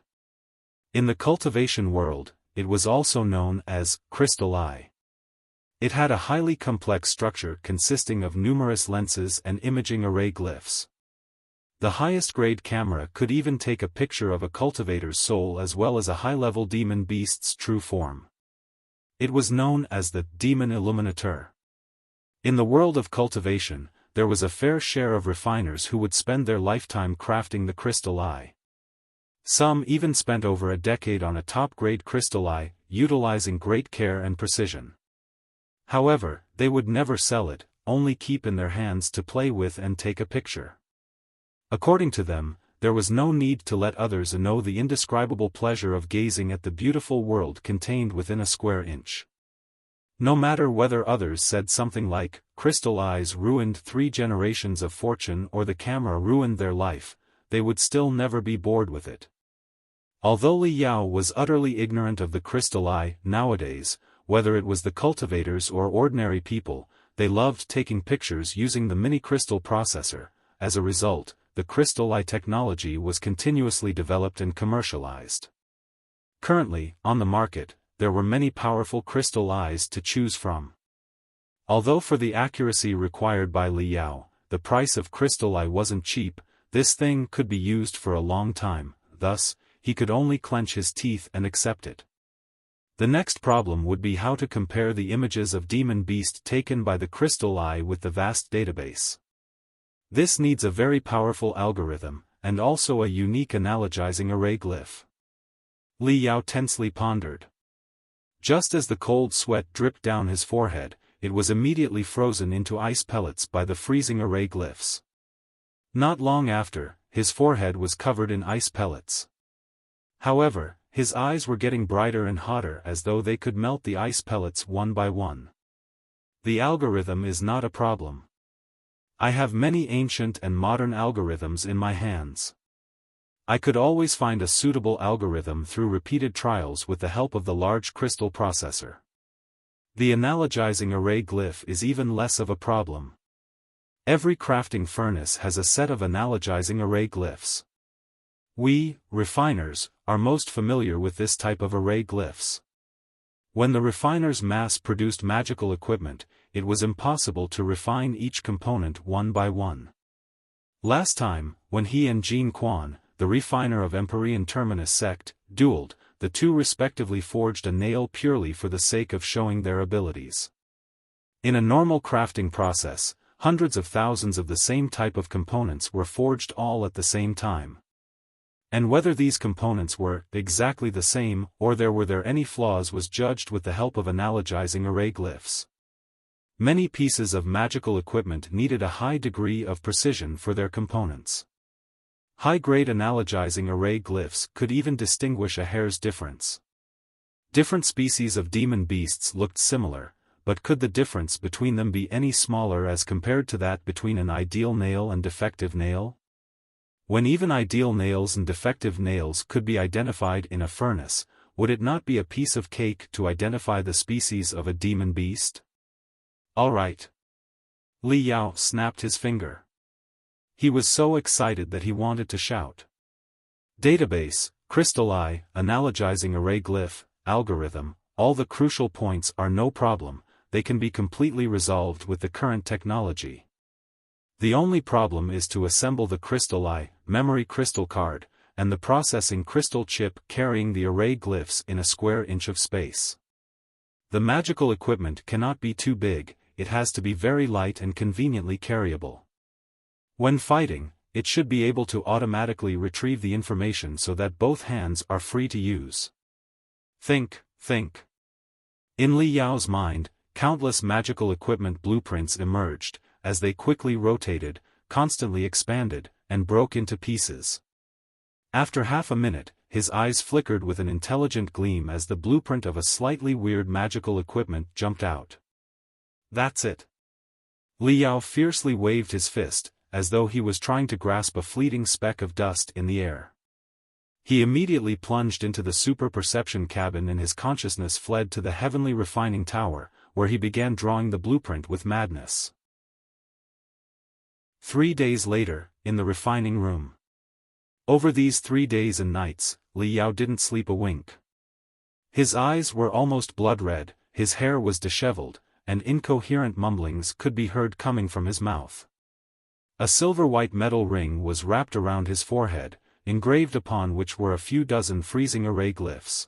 In the cultivation world, it was also known as crystal eye. It had a highly complex structure consisting of numerous lenses and imaging array glyphs. The highest grade camera could even take a picture of a cultivator's soul as well as a high-level demon beast's true form. It was known as the demon illuminator. In the world of cultivation, there was a fair share of refiners who would spend their lifetime crafting the crystal eye. Some even spent over a decade on a top-grade crystal eye, utilizing great care and precision. However, they would never sell it, only keep in their hands to play with and take a picture. According to them, there was no need to let others know the indescribable pleasure of gazing at the beautiful world contained within a square inch. No matter whether others said something like, "Crystal eyes ruined 3 generations of fortune" or "the camera ruined their life," they would still never be bored with it. Although Li Yao was utterly ignorant of the crystal eye, nowadays, whether it was the cultivators or ordinary people, they loved taking pictures using the mini crystal processor. As a result, the crystal eye technology was continuously developed and commercialized. Currently, on the market, there were many powerful crystal eyes to choose from. Although for the accuracy required by Li Yao, the price of crystal eye wasn't cheap, this thing could be used for a long time, thus, he could only clench his teeth and accept it. The next problem would be how to compare the images of demon beast taken by the crystal eye with the vast database. This needs a very powerful algorithm, and also a unique analogizing array glyph. Li Yao tensely pondered. Just as the cold sweat dripped down his forehead, it was immediately frozen into ice pellets by the freezing array glyphs. Not long after, his forehead was covered in ice pellets. However, his eyes were getting brighter and hotter as though they could melt the ice pellets one by one. The algorithm is not a problem. I have many ancient and modern algorithms in my hands. I could always find a suitable algorithm through repeated trials with the help of the large crystal processor. The analogizing array glyph is even less of a problem. Every crafting furnace has a set of analogizing array glyphs. We, refiners, are most familiar with this type of array glyphs. When the refiners mass-produced magical equipment, it was impossible to refine each component one by one. Last time, when he and Jean Quan, the refiner of Empyrean Terminus sect, dueled, the two respectively forged a nail purely for the sake of showing their abilities. In a normal crafting process, hundreds of thousands of the same type of components were forged all at the same time. And whether these components were exactly the same or there were any flaws was judged with the help of analogizing array glyphs. Many pieces of magical equipment needed a high degree of precision for their components. High-grade analogizing array glyphs could even distinguish a hair's difference. Different species of demon beasts looked similar, but could the difference between them be any smaller as compared to that between an ideal nail and defective nail? When even ideal nails and defective nails could be identified in a furnace, would it not be a piece of cake to identify the species of a demon beast? All right. Li Yao snapped his finger. He was so excited that he wanted to shout. Database, Crystal Eye, analogizing array glyph, algorithm, all the crucial points are no problem, they can be completely resolved with the current technology. The only problem is to assemble the Crystal Eye, memory crystal card, and the processing crystal chip carrying the array glyphs in a square inch of space. The magical equipment cannot be too big, it has to be very light and conveniently carryable. When fighting, it should be able to automatically retrieve the information so that both hands are free to use. Think. In Li Yao's mind, countless magical equipment blueprints emerged, as they quickly rotated, constantly expanded, and broke into pieces. After half a minute, his eyes flickered with an intelligent gleam as the blueprint of a slightly weird magical equipment jumped out. That's it. Li Yao fiercely waved his fist, as though he was trying to grasp a fleeting speck of dust in the air. He immediately plunged into the super-perception cabin and his consciousness fled to the heavenly refining tower, where he began drawing the blueprint with madness. 3 days later, in the refining room. Over these 3 days and nights, Li Yao didn't sleep a wink. His eyes were almost blood-red, his hair was disheveled, and incoherent mumblings could be heard coming from his mouth. A silver-white metal ring was wrapped around his forehead, engraved upon which were a few dozen freezing array glyphs.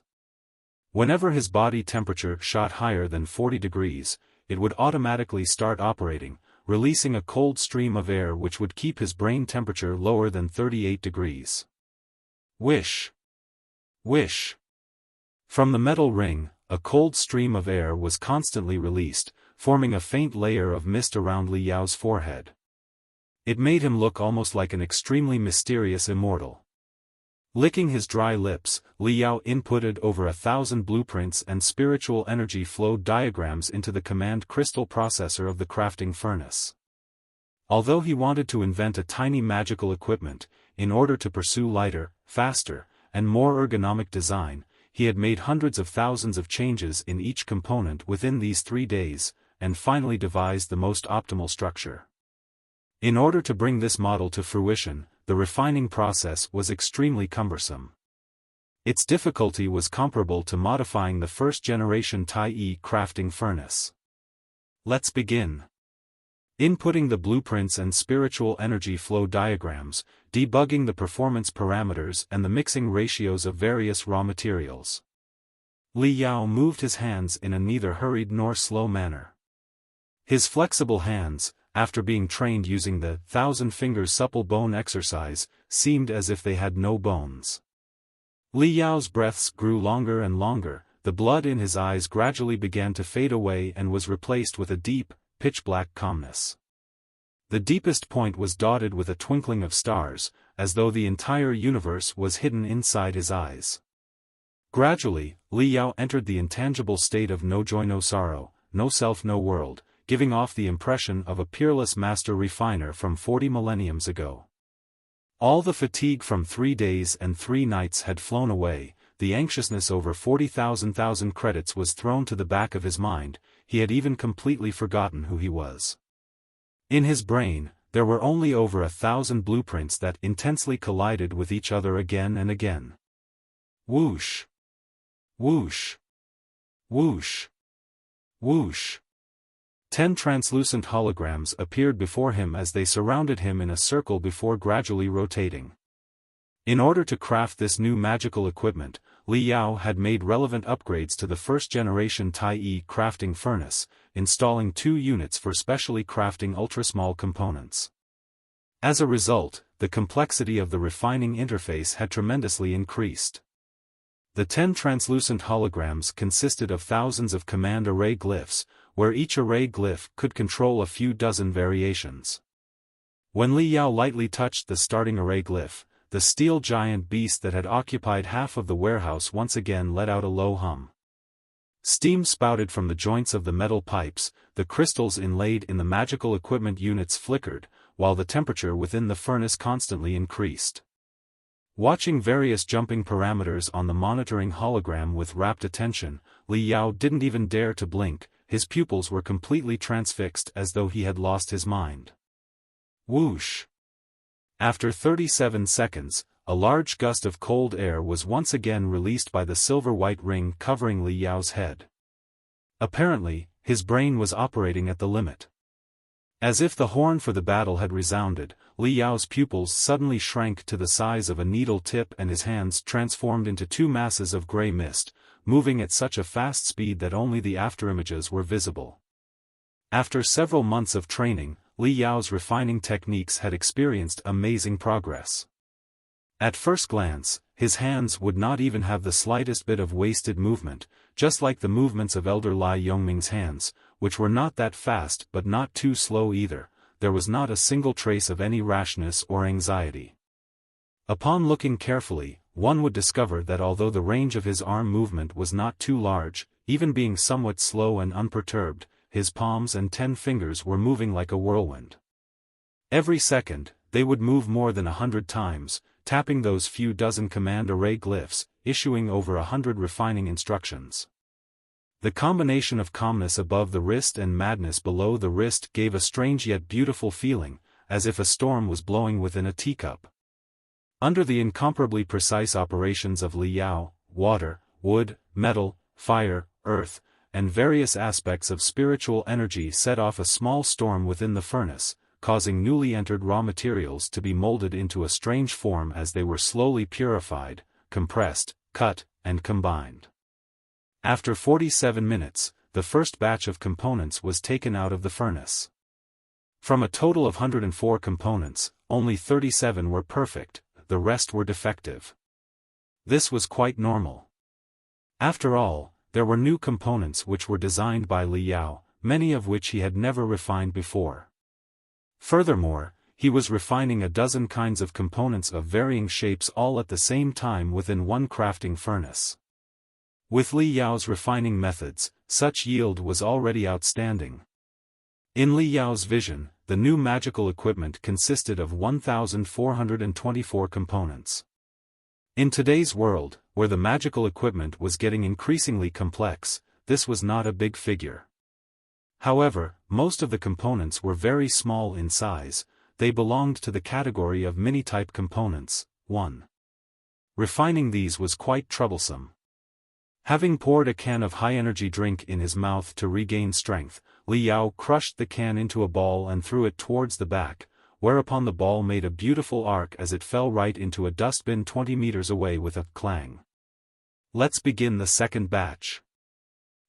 Whenever his body temperature shot higher than 40 degrees, it would automatically start operating, releasing a cold stream of air which would keep his brain temperature lower than 38 degrees. Wish! Wish! From the metal ring, a cold stream of air was constantly released, forming a faint layer of mist around Li Yao's forehead. It made him look almost like an extremely mysterious immortal. Licking his dry lips, Li Yao inputted over 1,000 blueprints and spiritual energy flow diagrams into the command crystal processor of the crafting furnace. Although he wanted to invent a tiny magical equipment, in order to pursue lighter, faster, and more ergonomic design, he had made hundreds of thousands of changes in each component within these 3 days, and finally devised the most optimal structure. In order to bring this model to fruition, the refining process was extremely cumbersome. Its difficulty was comparable to modifying the first-generation Tai-E crafting furnace. Let's begin. Inputting the blueprints and spiritual energy flow diagrams, debugging the performance parameters and the mixing ratios of various raw materials. Li Yao moved his hands in a neither hurried nor slow manner. His flexible hands, after being trained using the 1,000-fingers supple bone exercise, seemed as if they had no bones. Li Yao's breaths grew longer and longer, the blood in his eyes gradually began to fade away and was replaced with a deep, pitch-black calmness. The deepest point was dotted with a twinkling of stars, as though the entire universe was hidden inside his eyes. Gradually, Li Yao entered the intangible state of no joy no sorrow, no self no world, giving off the impression of a peerless master refiner from 40 millenniums ago. All the fatigue from 3 days and 3 nights had flown away, the anxiousness over 40,000 credits was thrown to the back of his mind, he had even completely forgotten who he was. In his brain, there were only over 1,000 blueprints that intensely collided with each other again and again. Whoosh! Whoosh! Whoosh! Whoosh! 10 translucent holograms appeared before him as they surrounded him in a circle before gradually rotating. In order to craft this new magical equipment, Li Yao had made relevant upgrades to the first-generation Tai-E crafting furnace, installing 2 units for specially crafting ultra-small components. As a result, the complexity of the refining interface had tremendously increased. The 10 translucent holograms consisted of thousands of command array glyphs, where each array glyph could control a few dozen variations. When Li Yao lightly touched the starting array glyph, the steel giant beast that had occupied half of the warehouse once again let out a low hum. Steam spouted from the joints of the metal pipes, the crystals inlaid in the magical equipment units flickered, while the temperature within the furnace constantly increased. Watching various jumping parameters on the monitoring hologram with rapt attention, Li Yao didn't even dare to blink, his pupils were completely transfixed as though he had lost his mind. Whoosh! After 37 seconds, a large gust of cold air was once again released by the silver-white ring covering Li Yao's head. Apparently, his brain was operating at the limit. As if the horn for the battle had resounded, Li Yao's pupils suddenly shrank to the size of a needle tip and his hands transformed into 2 masses of gray mist, moving at such a fast speed that only the afterimages were visible. After several months of training, Li Yao's refining techniques had experienced amazing progress. At first glance, his hands would not even have the slightest bit of wasted movement, just like the movements of Elder Lai Yongming's hands, which were not that fast but not too slow either. There was not a single trace of any rashness or anxiety. Upon looking carefully, one would discover that although the range of his arm movement was not too large, even being somewhat slow and unperturbed, his palms and 10 fingers were moving like a whirlwind. Every second, they would move more than 100 times, tapping those few dozen command array glyphs, issuing over 100 refining instructions. The combination of calmness above the wrist and madness below the wrist gave a strange yet beautiful feeling, as if a storm was blowing within a teacup. Under the incomparably precise operations of Li Yao, water, wood, metal, fire, earth, and various aspects of spiritual energy set off a small storm within the furnace, causing newly entered raw materials to be molded into a strange form as they were slowly purified, compressed, cut, and combined. After 47 minutes, the first batch of components was taken out of the furnace. From a total of 104 components, only 37 were perfect, the rest were defective. This was quite normal. After all, there were new components which were designed by Li Yao, many of which he had never refined before. Furthermore, he was refining a dozen kinds of components of varying shapes all at the same time within one crafting furnace. With Li Yao's refining methods, such yield was already outstanding. In Li Yao's vision, the new magical equipment consisted of 1,424 components. In today's world, where the magical equipment was getting increasingly complex, this was not a big figure. However, most of the components were very small in size, they belonged to the category of mini-type components. 1. Refining these was quite troublesome. Having poured a can of high-energy drink in his mouth to regain strength, Li Yao crushed the can into a ball and threw it towards the back, whereupon the ball made a beautiful arc as it fell right into a dustbin 20 meters away with a clang. Let's begin the second batch.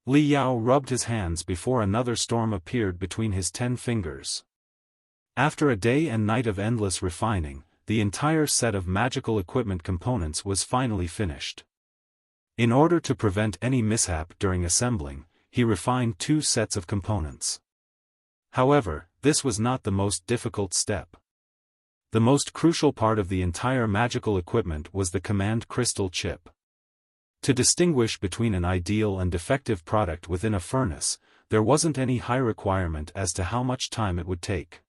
Li Yao rubbed his hands before another storm appeared between his 10 fingers. After a day and night of endless refining, the entire set of magical equipment components was finally finished. In order to prevent any mishap during assembling, he refined 2 sets of components. However, this was not the most difficult step. The most crucial part of the entire magical equipment was the command crystal chip. To distinguish between an ideal and defective product within a furnace, there wasn't any high requirement as to how much time it would take.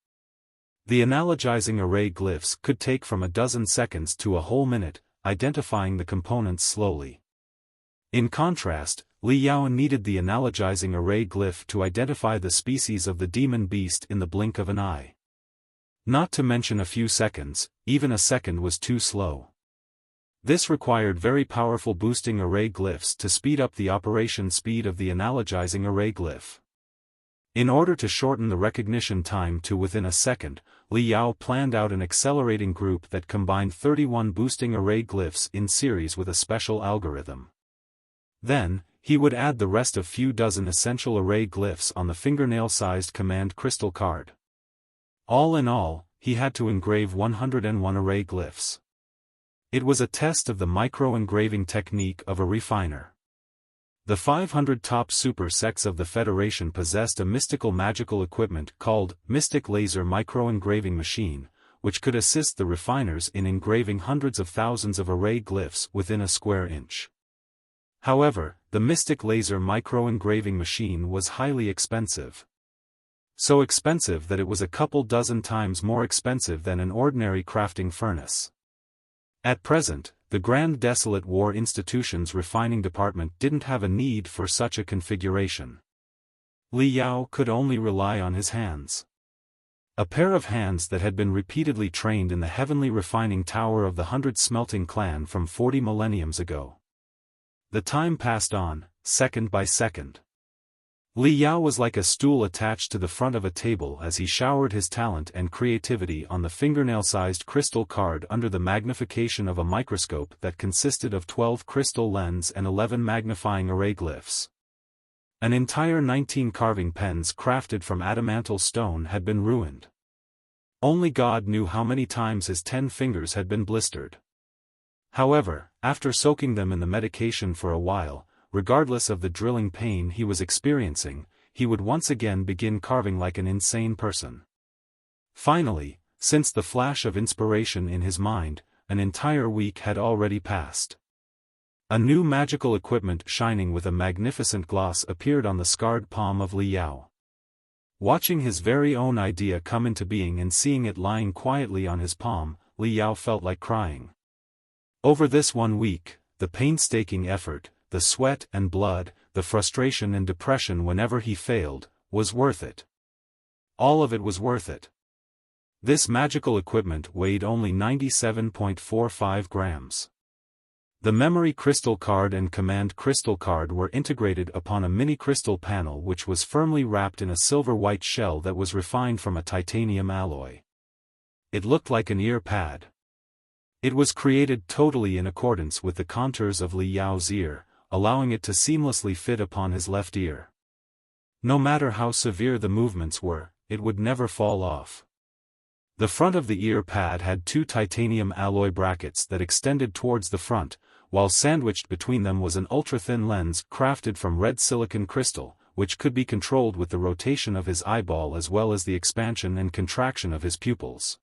The analogizing array glyphs could take from a dozen seconds to a whole minute, identifying the components slowly. In contrast, Li Yao needed the analogizing array glyph to identify the species of the demon beast in the blink of an eye. Not to mention a few seconds, even a second was too slow. This required very powerful boosting array glyphs to speed up the operation speed of the analogizing array glyph. In order to shorten the recognition time to within a second, Li Yao planned out an accelerating group that combined 31 boosting array glyphs in series with a special algorithm. Then, he would add the rest of few dozen essential array glyphs on the fingernail-sized command crystal card. All in all, he had to engrave 101 array glyphs. It was a test of the micro-engraving technique of a refiner. The 500 top super sects of the Federation possessed a mystical magical equipment called Mystic Laser Micro-Engraving Machine, which could assist the refiners in engraving hundreds of thousands of array glyphs within a square inch. However, the Mystic Laser Micro-Engraving Machine was highly expensive. So expensive that it was a couple dozen times more expensive than an ordinary crafting furnace. At present, the Grand Desolate War Institution's refining department didn't have a need for such a configuration. Li Yao could only rely on his hands. A pair of hands that had been repeatedly trained in the heavenly refining tower of the 100 Smelting Clan from 40 millenniums ago. The time passed on, second by second. Li Yao was like a stool attached to the front of a table as he showered his talent and creativity on the fingernail-sized crystal card under the magnification of a microscope that consisted of 12 crystal lens and 11 magnifying array glyphs. An entire 19 carving pens crafted from adamantal stone had been ruined. Only God knew how many times his 10 fingers had been blistered. However, after soaking them in the medication for a while, regardless of the drilling pain he was experiencing, he would once again begin carving like an insane person. Finally, since the flash of inspiration in his mind, an entire week had already passed. A new magical equipment shining with a magnificent gloss appeared on the scarred palm of Li Yao. Watching his very own idea come into being and seeing it lying quietly on his palm, Li Yao felt like crying. Over this 1 week, the painstaking effort, the sweat and blood, the frustration and depression whenever he failed, was worth it. All of it was worth it. This magical equipment weighed only 97.45 grams. The memory crystal card and command crystal card were integrated upon a mini crystal panel which was firmly wrapped in a silver-white shell that was refined from a titanium alloy. It looked like an ear pad. It was created totally in accordance with the contours of Li Yao's ear, allowing it to seamlessly fit upon his left ear. No matter how severe the movements were, it would never fall off. The front of the ear pad had 2 titanium alloy brackets that extended towards the front, while sandwiched between them was an ultra-thin lens crafted from red silicon crystal, which could be controlled with the rotation of his eyeball as well as the expansion and contraction of his pupils.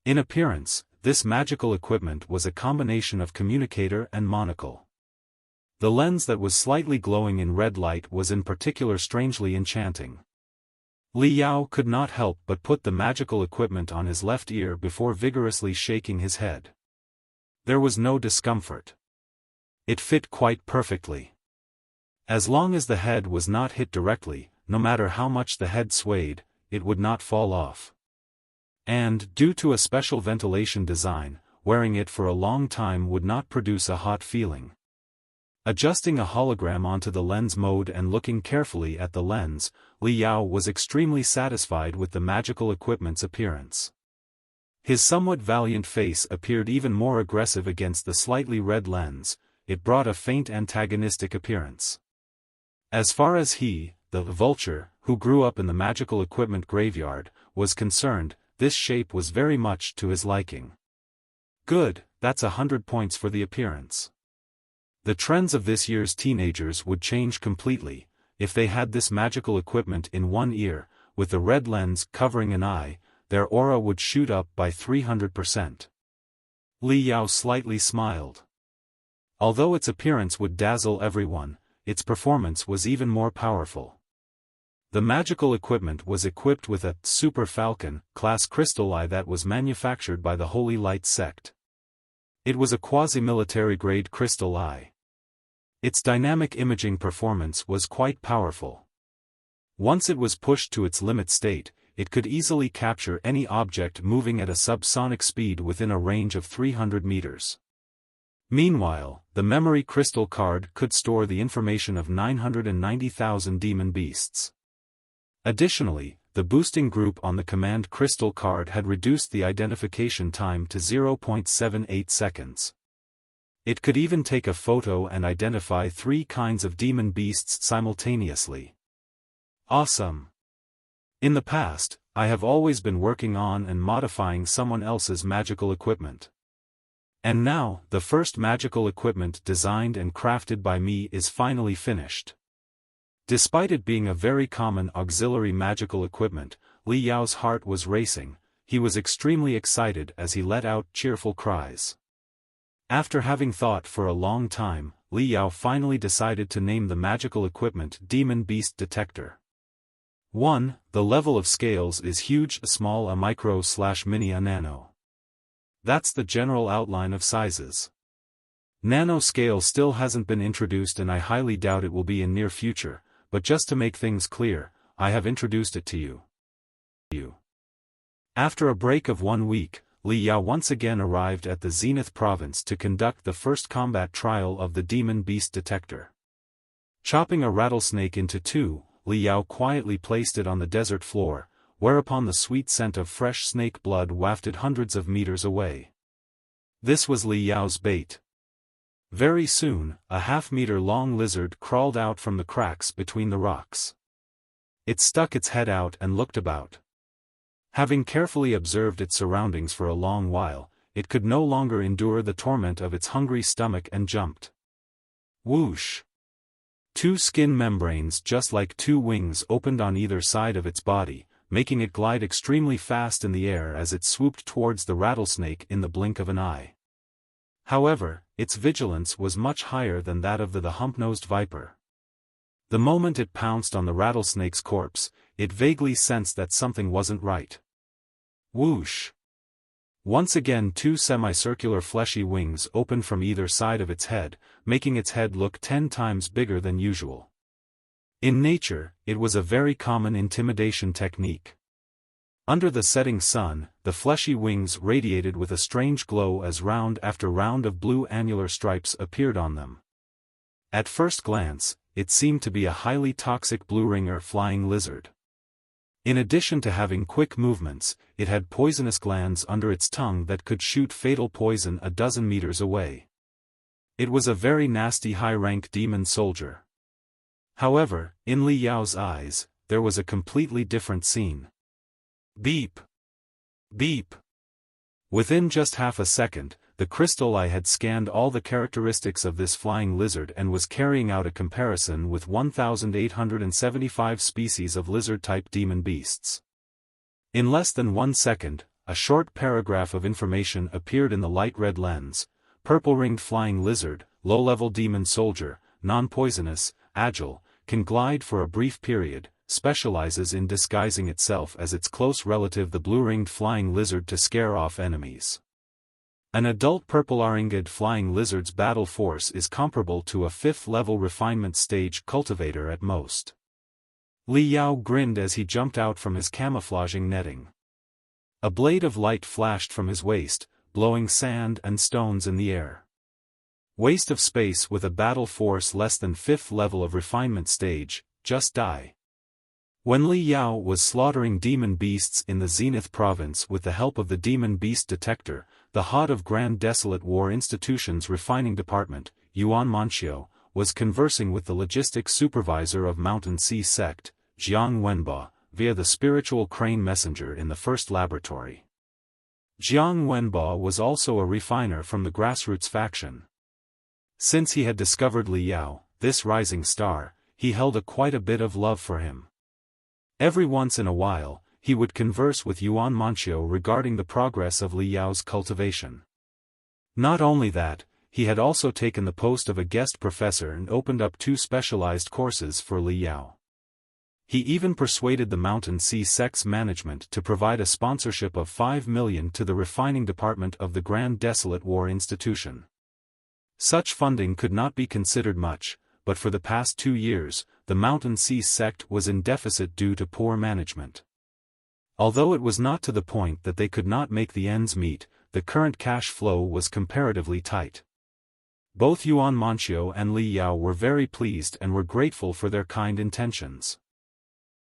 In appearance, this magical equipment was a combination of communicator and monocle. The lens that was slightly glowing in red light was in particular strangely enchanting. Li Yao could not help but put the magical equipment on his left ear before vigorously shaking his head. There was no discomfort. It fit quite perfectly. As long as the head was not hit directly, no matter how much the head swayed, it would not fall off. And, due to a special ventilation design, wearing it for a long time would not produce a hot feeling. Adjusting a hologram onto the lens mode and looking carefully at the lens, Li Yao was extremely satisfied with the magical equipment's appearance. His somewhat valiant face appeared even more aggressive against the slightly red lens, it brought a faint antagonistic appearance. As far as he, the vulture, who grew up in the magical equipment graveyard, was concerned, this shape was very much to his liking. Good, that's 100 points for the appearance. The trends of this year's teenagers would change completely, if they had this magical equipment in one ear, with the red lens covering an eye, their aura would shoot up by 300%. Li Yao slightly smiled. Although its appearance would dazzle everyone, its performance was even more powerful. The magical equipment was equipped with a Super Falcon class crystal eye that was manufactured by the Holy Light sect. It was a quasi-military grade crystal eye. Its dynamic imaging performance was quite powerful. Once it was pushed to its limit state, it could easily capture any object moving at a subsonic speed within a range of 300 meters. Meanwhile, the memory crystal card could store the information of 990,000 demon beasts. Additionally, the boosting group on the command crystal card had reduced the identification time to 0.78 seconds. It could even take a photo and identify 3 kinds of demon beasts simultaneously. Awesome! In the past, I have always been working on and modifying someone else's magical equipment. And now, the first magical equipment designed and crafted by me is finally finished. Despite it being a very common auxiliary magical equipment, Li Yao's heart was racing. He was extremely excited as he let out cheerful cries. After having thought for a long time, Li Yao finally decided to name the magical equipment Demon Beast Detector. 1. The level of scales is huge, a small, a micro / mini, a nano. That's the general outline of sizes. Nano scale still hasn't been introduced and I highly doubt it will be in near future, but just to make things clear, I have introduced it to you. After a break of 1 week, Li Yao once again arrived at the Zenith province to conduct the first combat trial of the Demon Beast Detector. Chopping a rattlesnake into 2, Li Yao quietly placed it on the desert floor, whereupon the sweet scent of fresh snake blood wafted hundreds of meters away. This was Li Yao's bait. Very soon, a half-meter-long lizard crawled out from the cracks between the rocks. It stuck its head out and looked about. Having carefully observed its surroundings for a long while, it could no longer endure the torment of its hungry stomach and jumped. Whoosh! 2 skin membranes just like 2 wings opened on either side of its body, making it glide extremely fast in the air as it swooped towards the rattlesnake in the blink of an eye. However, its vigilance was much higher than that of the hump-nosed viper. The moment it pounced on the rattlesnake's corpse, it vaguely sensed that something wasn't right. Whoosh! Once again 2 semicircular fleshy wings opened from either side of its head, making its head look 10 times bigger than usual. In nature, it was a very common intimidation technique. Under the setting sun, the fleshy wings radiated with a strange glow as round after round of blue annular stripes appeared on them. At first glance, it seemed to be a highly toxic blue-ringer flying lizard. In addition to having quick movements, it had poisonous glands under its tongue that could shoot fatal poison a dozen meters away. It was a very nasty high-rank demon soldier. However, in Li Yao's eyes, there was a completely different scene. Beep! Beep! Within just half a second, the crystal eye had scanned all the characteristics of this flying lizard and was carrying out a comparison with 1,875 species of lizard-type demon beasts. In less than 1 second, a short paragraph of information appeared in the light red lens. Purple-ringed flying lizard, low-level demon soldier, non-poisonous, agile, can glide for a brief period, specializes in disguising itself as its close relative the blue-ringed flying lizard to scare off enemies. An adult purple-ringed flying lizard's battle force is comparable to a 5th-level refinement stage cultivator at most. Li Yao grinned as he jumped out from his camouflaging netting. A blade of light flashed from his waist, blowing sand and stones in the air. Waste of space with a battle force less than 5th level of refinement stage, just die. When Li Yao was slaughtering demon beasts in the Zenith province with the help of the Demon Beast Detector, the HOD of Grand Desolate War Institution's refining department, Yuan Manxiu, was conversing with the logistics supervisor of Mountain Sea Sect, Jiang Wenba, via the spiritual crane messenger in the first laboratory. Jiang Wenba was also a refiner from the grassroots faction. Since he had discovered Li Yao, this rising star, he held quite a bit of love for him. Every once in a while, he would converse with Yuan Manxiu regarding the progress of Li Yao's cultivation. Not only that, he had also taken the post of a guest professor and opened up 2 specialized courses for Li Yao. He even persuaded the Mountain Sea Sect's management to provide a sponsorship of 5 million to the refining department of the Grand Desolate War Institution. Such funding could not be considered much, but for the past 2 years, the Mountain Sea Sect was in deficit due to poor management. Although it was not to the point that they could not make the ends meet, the current cash flow was comparatively tight. Both Yuan Manxiu and Li Yao were very pleased and were grateful for their kind intentions.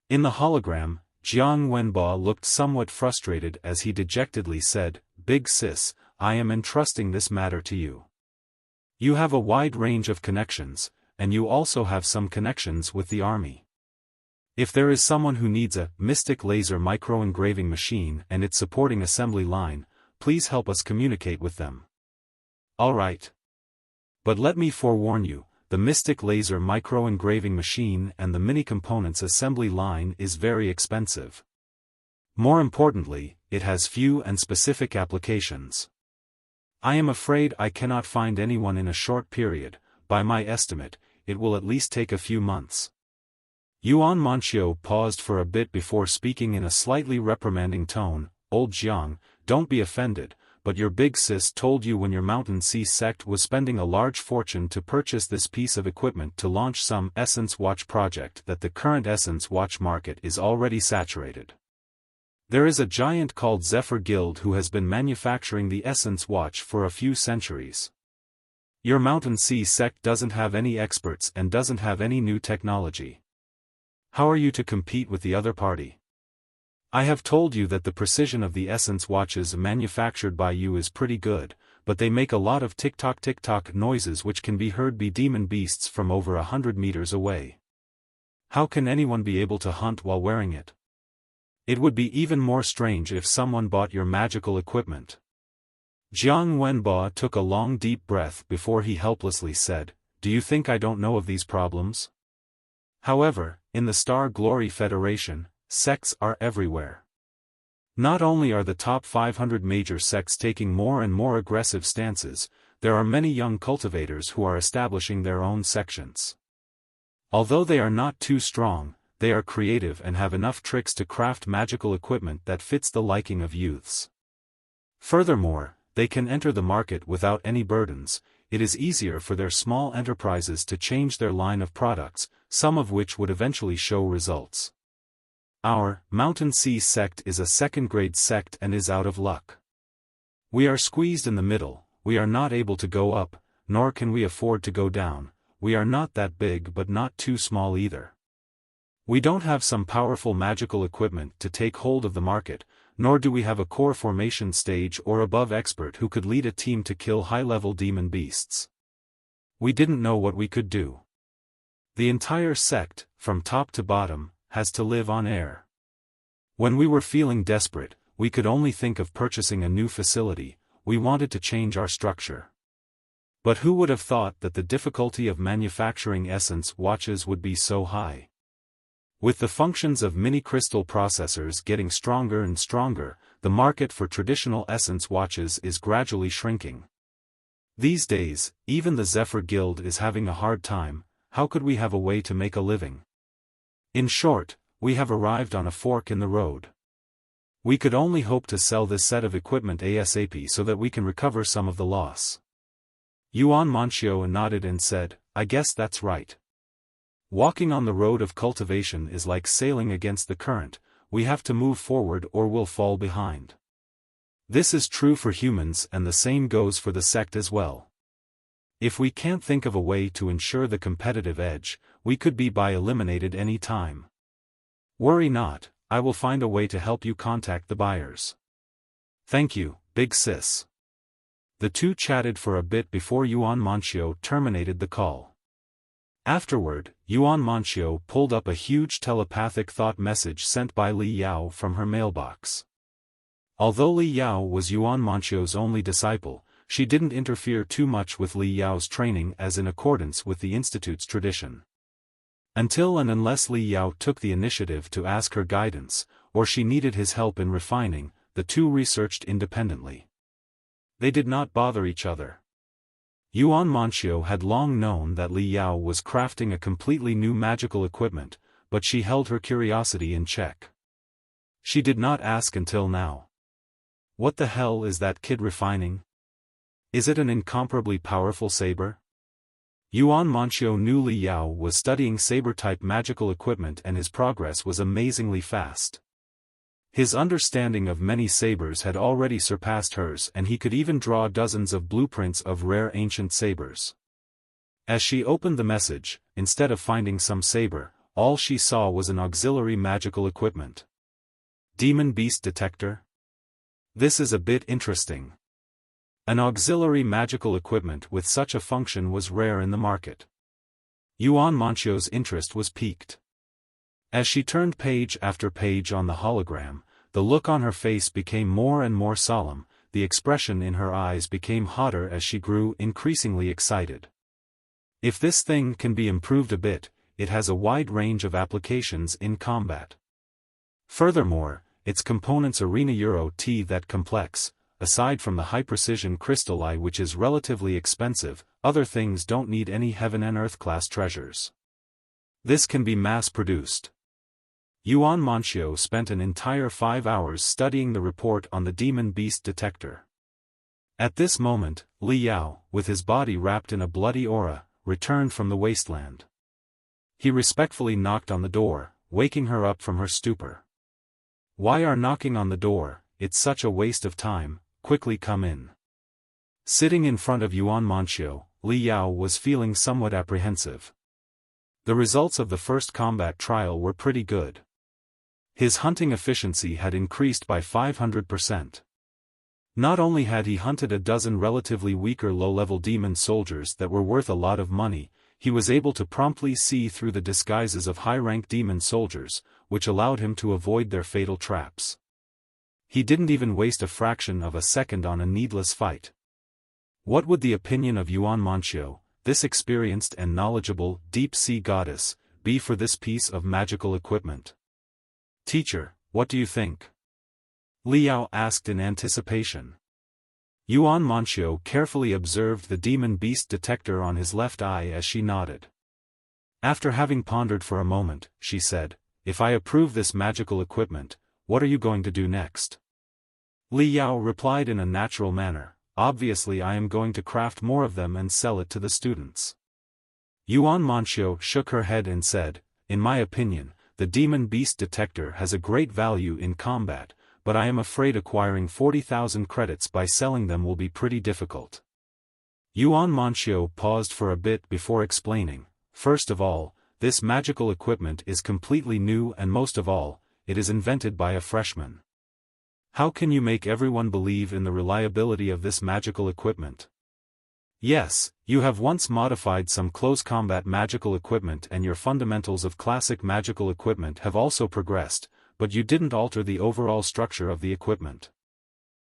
In the hologram, Jiang Wenbo looked somewhat frustrated as he dejectedly said, "Big sis, I am entrusting this matter to you. You have a wide range of connections, and you also have some connections with the army. If there is someone who needs a mystic laser micro-engraving machine and its supporting assembly line, please help us communicate with them." "Alright. But let me forewarn you, the mystic laser micro-engraving machine and the mini-components assembly line is very expensive. More importantly, it has few and specific applications. I am afraid I cannot find anyone in a short period. By my estimate, it will at least take a few months." Yuan Manxiu paused for a bit before speaking in a slightly reprimanding tone. "Old Jiang, don't be offended, but your big sis told you when your Mountain Sea sect was spending a large fortune to purchase this piece of equipment to launch some Essence Watch project that the current Essence Watch market is already saturated. There is a giant called Zephyr Guild who has been manufacturing the Essence Watch for a few centuries. Your Mountain Sea sect doesn't have any experts and doesn't have any new technology. How are you to compete with the other party? I have told you that the precision of the Essence Watches manufactured by you is pretty good, but they make a lot of tick-tock noises which can be heard by demon beasts from over 100 meters away. How can anyone be able to hunt while wearing it? It would be even more strange if someone bought your magical equipment." Jiang Wenbo took a long deep breath before he helplessly said, "Do you think I don't know of these problems? However, in the Star Glory Federation, sects are everywhere. Not only are the top 500 major sects taking more and more aggressive stances, there are many young cultivators who are establishing their own sections. Although they are not too strong, they are creative and have enough tricks to craft magical equipment that fits the liking of youths. Furthermore, they can enter the market without any burdens. It is easier for their small enterprises to change their line of products, some of which would eventually show results. Our Mountain Sea sect is a second-grade sect and is out of luck. We are squeezed in the middle, we are not able to go up, nor can we afford to go down. We are not that big but not too small either. We don't have some powerful magical equipment to take hold of the market, nor do we have a core formation stage or above expert who could lead a team to kill high-level demon beasts. We didn't know what we could do. The entire sect, from top to bottom, has to live on air. When we were feeling desperate, we could only think of purchasing a new facility. We wanted to change our structure. But who would have thought that the difficulty of manufacturing Essence Watches would be so high? With the functions of mini-crystal processors getting stronger and stronger, the market for traditional Essence Watches is gradually shrinking. These days, even the Zephyr Guild is having a hard time. How could we have a way to make a living? In short, we have arrived on a fork in the road. We could only hope to sell this set of equipment ASAP so that we can recover some of the loss." Yuan Manxiu nodded and said, "I guess that's right. Walking on the road of cultivation is like sailing against the current. We have to move forward or we'll fall behind. This is true for humans and the same goes for the sect as well. If we can't think of a way to ensure the competitive edge, we could be eliminated any time. Worry not, I will find a way to help you contact the buyers." "Thank you, big sis." The two chatted for a bit before Yuan Manxiu terminated the call. Afterward, Yuan Manxiu pulled up a huge telepathic thought message sent by Li Yao from her mailbox. Although Li Yao was Yuan Manxiu's only disciple, she didn't interfere too much with Li Yao's training as in accordance with the Institute's tradition. Until and unless Li Yao took the initiative to ask her guidance, or she needed his help in refining, the two researched independently. They did not bother each other. Yuan Manxiu had long known that Li Yao was crafting a completely new magical equipment, but she held her curiosity in check. She did not ask until now. What the hell is that kid refining? Is it an incomparably powerful saber? Yuan Manxiu knew Li Yao was studying saber-type magical equipment and his progress was amazingly fast. His understanding of many sabers had already surpassed hers and he could even draw dozens of blueprints of rare ancient sabers. As she opened the message, instead of finding some Saber, all she saw was an auxiliary magical equipment. Demon Beast Detector? This is a bit interesting. An auxiliary magical equipment with such a function was rare in the market. Yuan Monchio's interest was piqued. As she turned page after page on the hologram, the look on her face became more and more solemn, the expression in her eyes became hotter as she grew increasingly excited. If this thing can be improved a bit, it has a wide range of applications in combat. Furthermore, its components arena Euro T that complex, aside from the high-precision crystal eye which is relatively expensive, other things don't need any heaven and earth class treasures. This can be mass-produced. Yuan Monchio spent an entire 5 hours studying the report on the Demon Beast Detector. At this moment, Li Yao, with his body wrapped in a bloody aura, returned from the wasteland. He respectfully knocked on the door, waking her up from her stupor. "Why are knocking on the door? It's such a waste of time, quickly come in." Sitting in front of Yuan Monchio, Li Yao was feeling somewhat apprehensive. The results of the first combat trial were pretty good. His hunting efficiency had increased by 500%. Not only had he hunted a dozen relatively weaker low-level demon soldiers that were worth a lot of money, he was able to promptly see through the disguises of high-rank demon soldiers, which allowed him to avoid their fatal traps. He didn't even waste a fraction of a second on a needless fight. What would the opinion of Yuan Monchio, this experienced and knowledgeable deep-sea goddess, be for this piece of magical equipment? "Teacher, what do you think?" Li Yao asked in anticipation. Yuan Monchio carefully observed the demon beast detector on his left eye as she nodded. After having pondered for a moment, she said, "If I approve this magical equipment, what are you going to do next?" Li Yao replied in a natural manner, "Obviously I am going to craft more of them and sell it to the students." Yuan Monchio shook her head and said, "In my opinion, the demon beast detector has a great value in combat, but I am afraid acquiring 40,000 credits by selling them will be pretty difficult." Yuan Monchio paused for a bit before explaining, "First of all, this magical equipment is completely new and most of all, it is invented by a freshman. How can you make everyone believe in the reliability of this magical equipment? Yes, you have once modified some close combat magical equipment and your fundamentals of classic magical equipment have also progressed, but you didn't alter the overall structure of the equipment.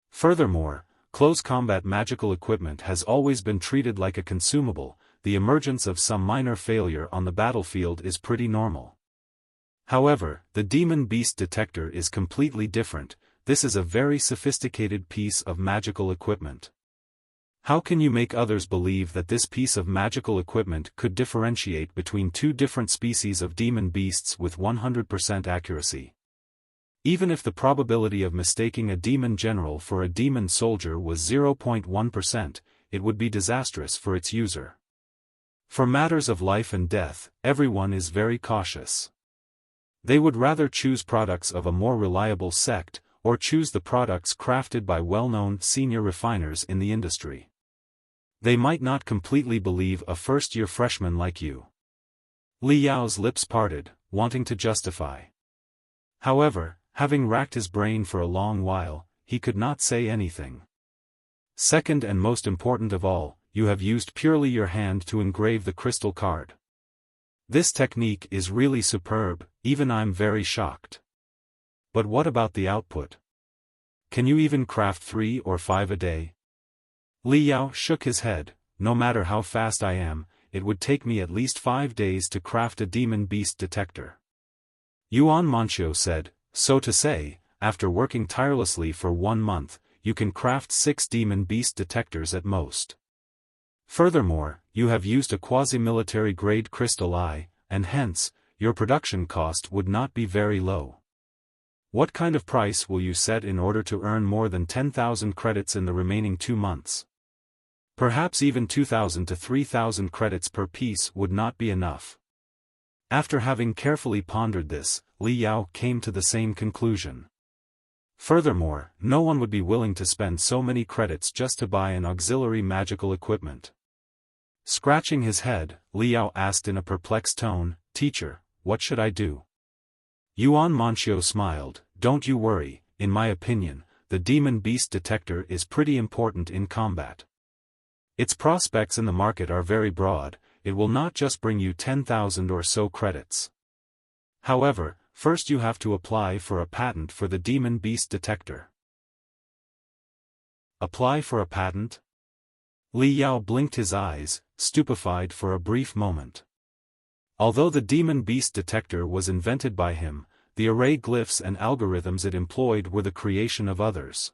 Furthermore, close combat magical equipment has always been treated like a consumable, the emergence of some minor failure on the battlefield is pretty normal. However, the demon beast detector is completely different. This is a very sophisticated piece of magical equipment. How can you make others believe that this piece of magical equipment could differentiate between two different species of demon beasts with 100% accuracy? Even if the probability of mistaking a demon general for a demon soldier was 0.1%, it would be disastrous for its user. For matters of life and death, everyone is very cautious. They would rather choose products of a more reliable sect, or choose the products crafted by well-known senior refiners in the industry. They might not completely believe a first-year freshman like you." Li Yao's lips parted, wanting to justify. However, having racked his brain for a long while, he could not say anything. "Second and most important of all, you have used purely your hand to engrave the crystal card. This technique is really superb, even I'm very shocked. But what about the output? Can you even craft 3 or 5 a day?" Li Yao shook his head, "No matter how fast I am, it would take me at least 5 days to craft a demon beast detector." Yuan Monchio said, "So to say, after working tirelessly for 1 month, you can craft 6 demon beast detectors at most. Furthermore, you have used a quasi-military grade crystal eye, and hence, your production cost would not be very low. What kind of price will you set in order to earn more than 10,000 credits in the remaining 2 months? Perhaps even 2,000 to 3,000 credits per piece would not be enough." After having carefully pondered this, Li Yao came to the same conclusion. Furthermore, no one would be willing to spend so many credits just to buy an auxiliary magical equipment. Scratching his head, Liao asked in a perplexed tone, "Teacher, what should I do?" Yuan Manxiu smiled, "Don't you worry, in my opinion, the demon beast detector is pretty important in combat. Its prospects in the market are very broad, it will not just bring you 10,000 or so credits. However, first you have to apply for a patent for the demon beast detector." Apply for a patent? Li Yao blinked his eyes, stupefied for a brief moment. Although the demon beast detector was invented by him, the array glyphs and algorithms it employed were the creation of others.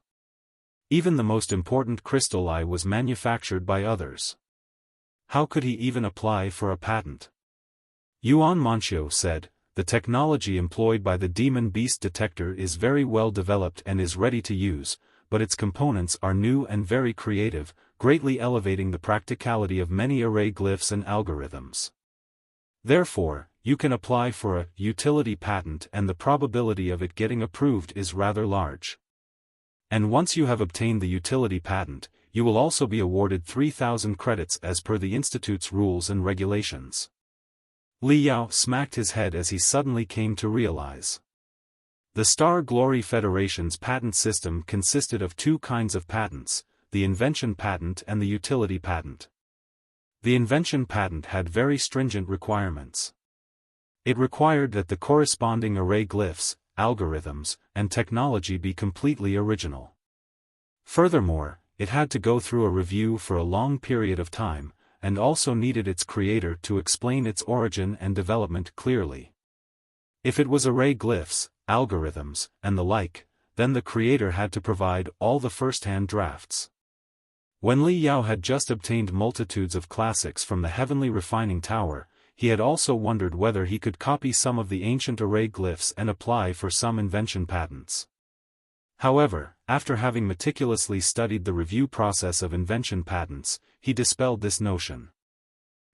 Even the most important crystal eye was manufactured by others. How could he even apply for a patent? Yuan Manxiu said, "The technology employed by the demon beast detector is very well developed and is ready to use, but its components are new and very creative, greatly elevating the practicality of many array glyphs and algorithms. Therefore, you can apply for a utility patent and the probability of it getting approved is rather large. And once you have obtained the utility patent, you will also be awarded 3,000 credits as per the Institute's rules and regulations." Li Yao smacked his head as he suddenly came to realize. The Star Glory Federation's patent system consisted of two kinds of patents, the invention patent and the utility patent. The invention patent had very stringent requirements. It required that the corresponding array glyphs, algorithms, and technology be completely original. Furthermore, it had to go through a review for a long period of time, and also needed its creator to explain its origin and development clearly. If it was array glyphs, algorithms, and the like, then the creator had to provide all the first-hand drafts. When Li Yao had just obtained multitudes of classics from the Heavenly Refining Tower, he had also wondered whether he could copy some of the ancient array glyphs and apply for some invention patents. However, after having meticulously studied the review process of invention patents, he dispelled this notion.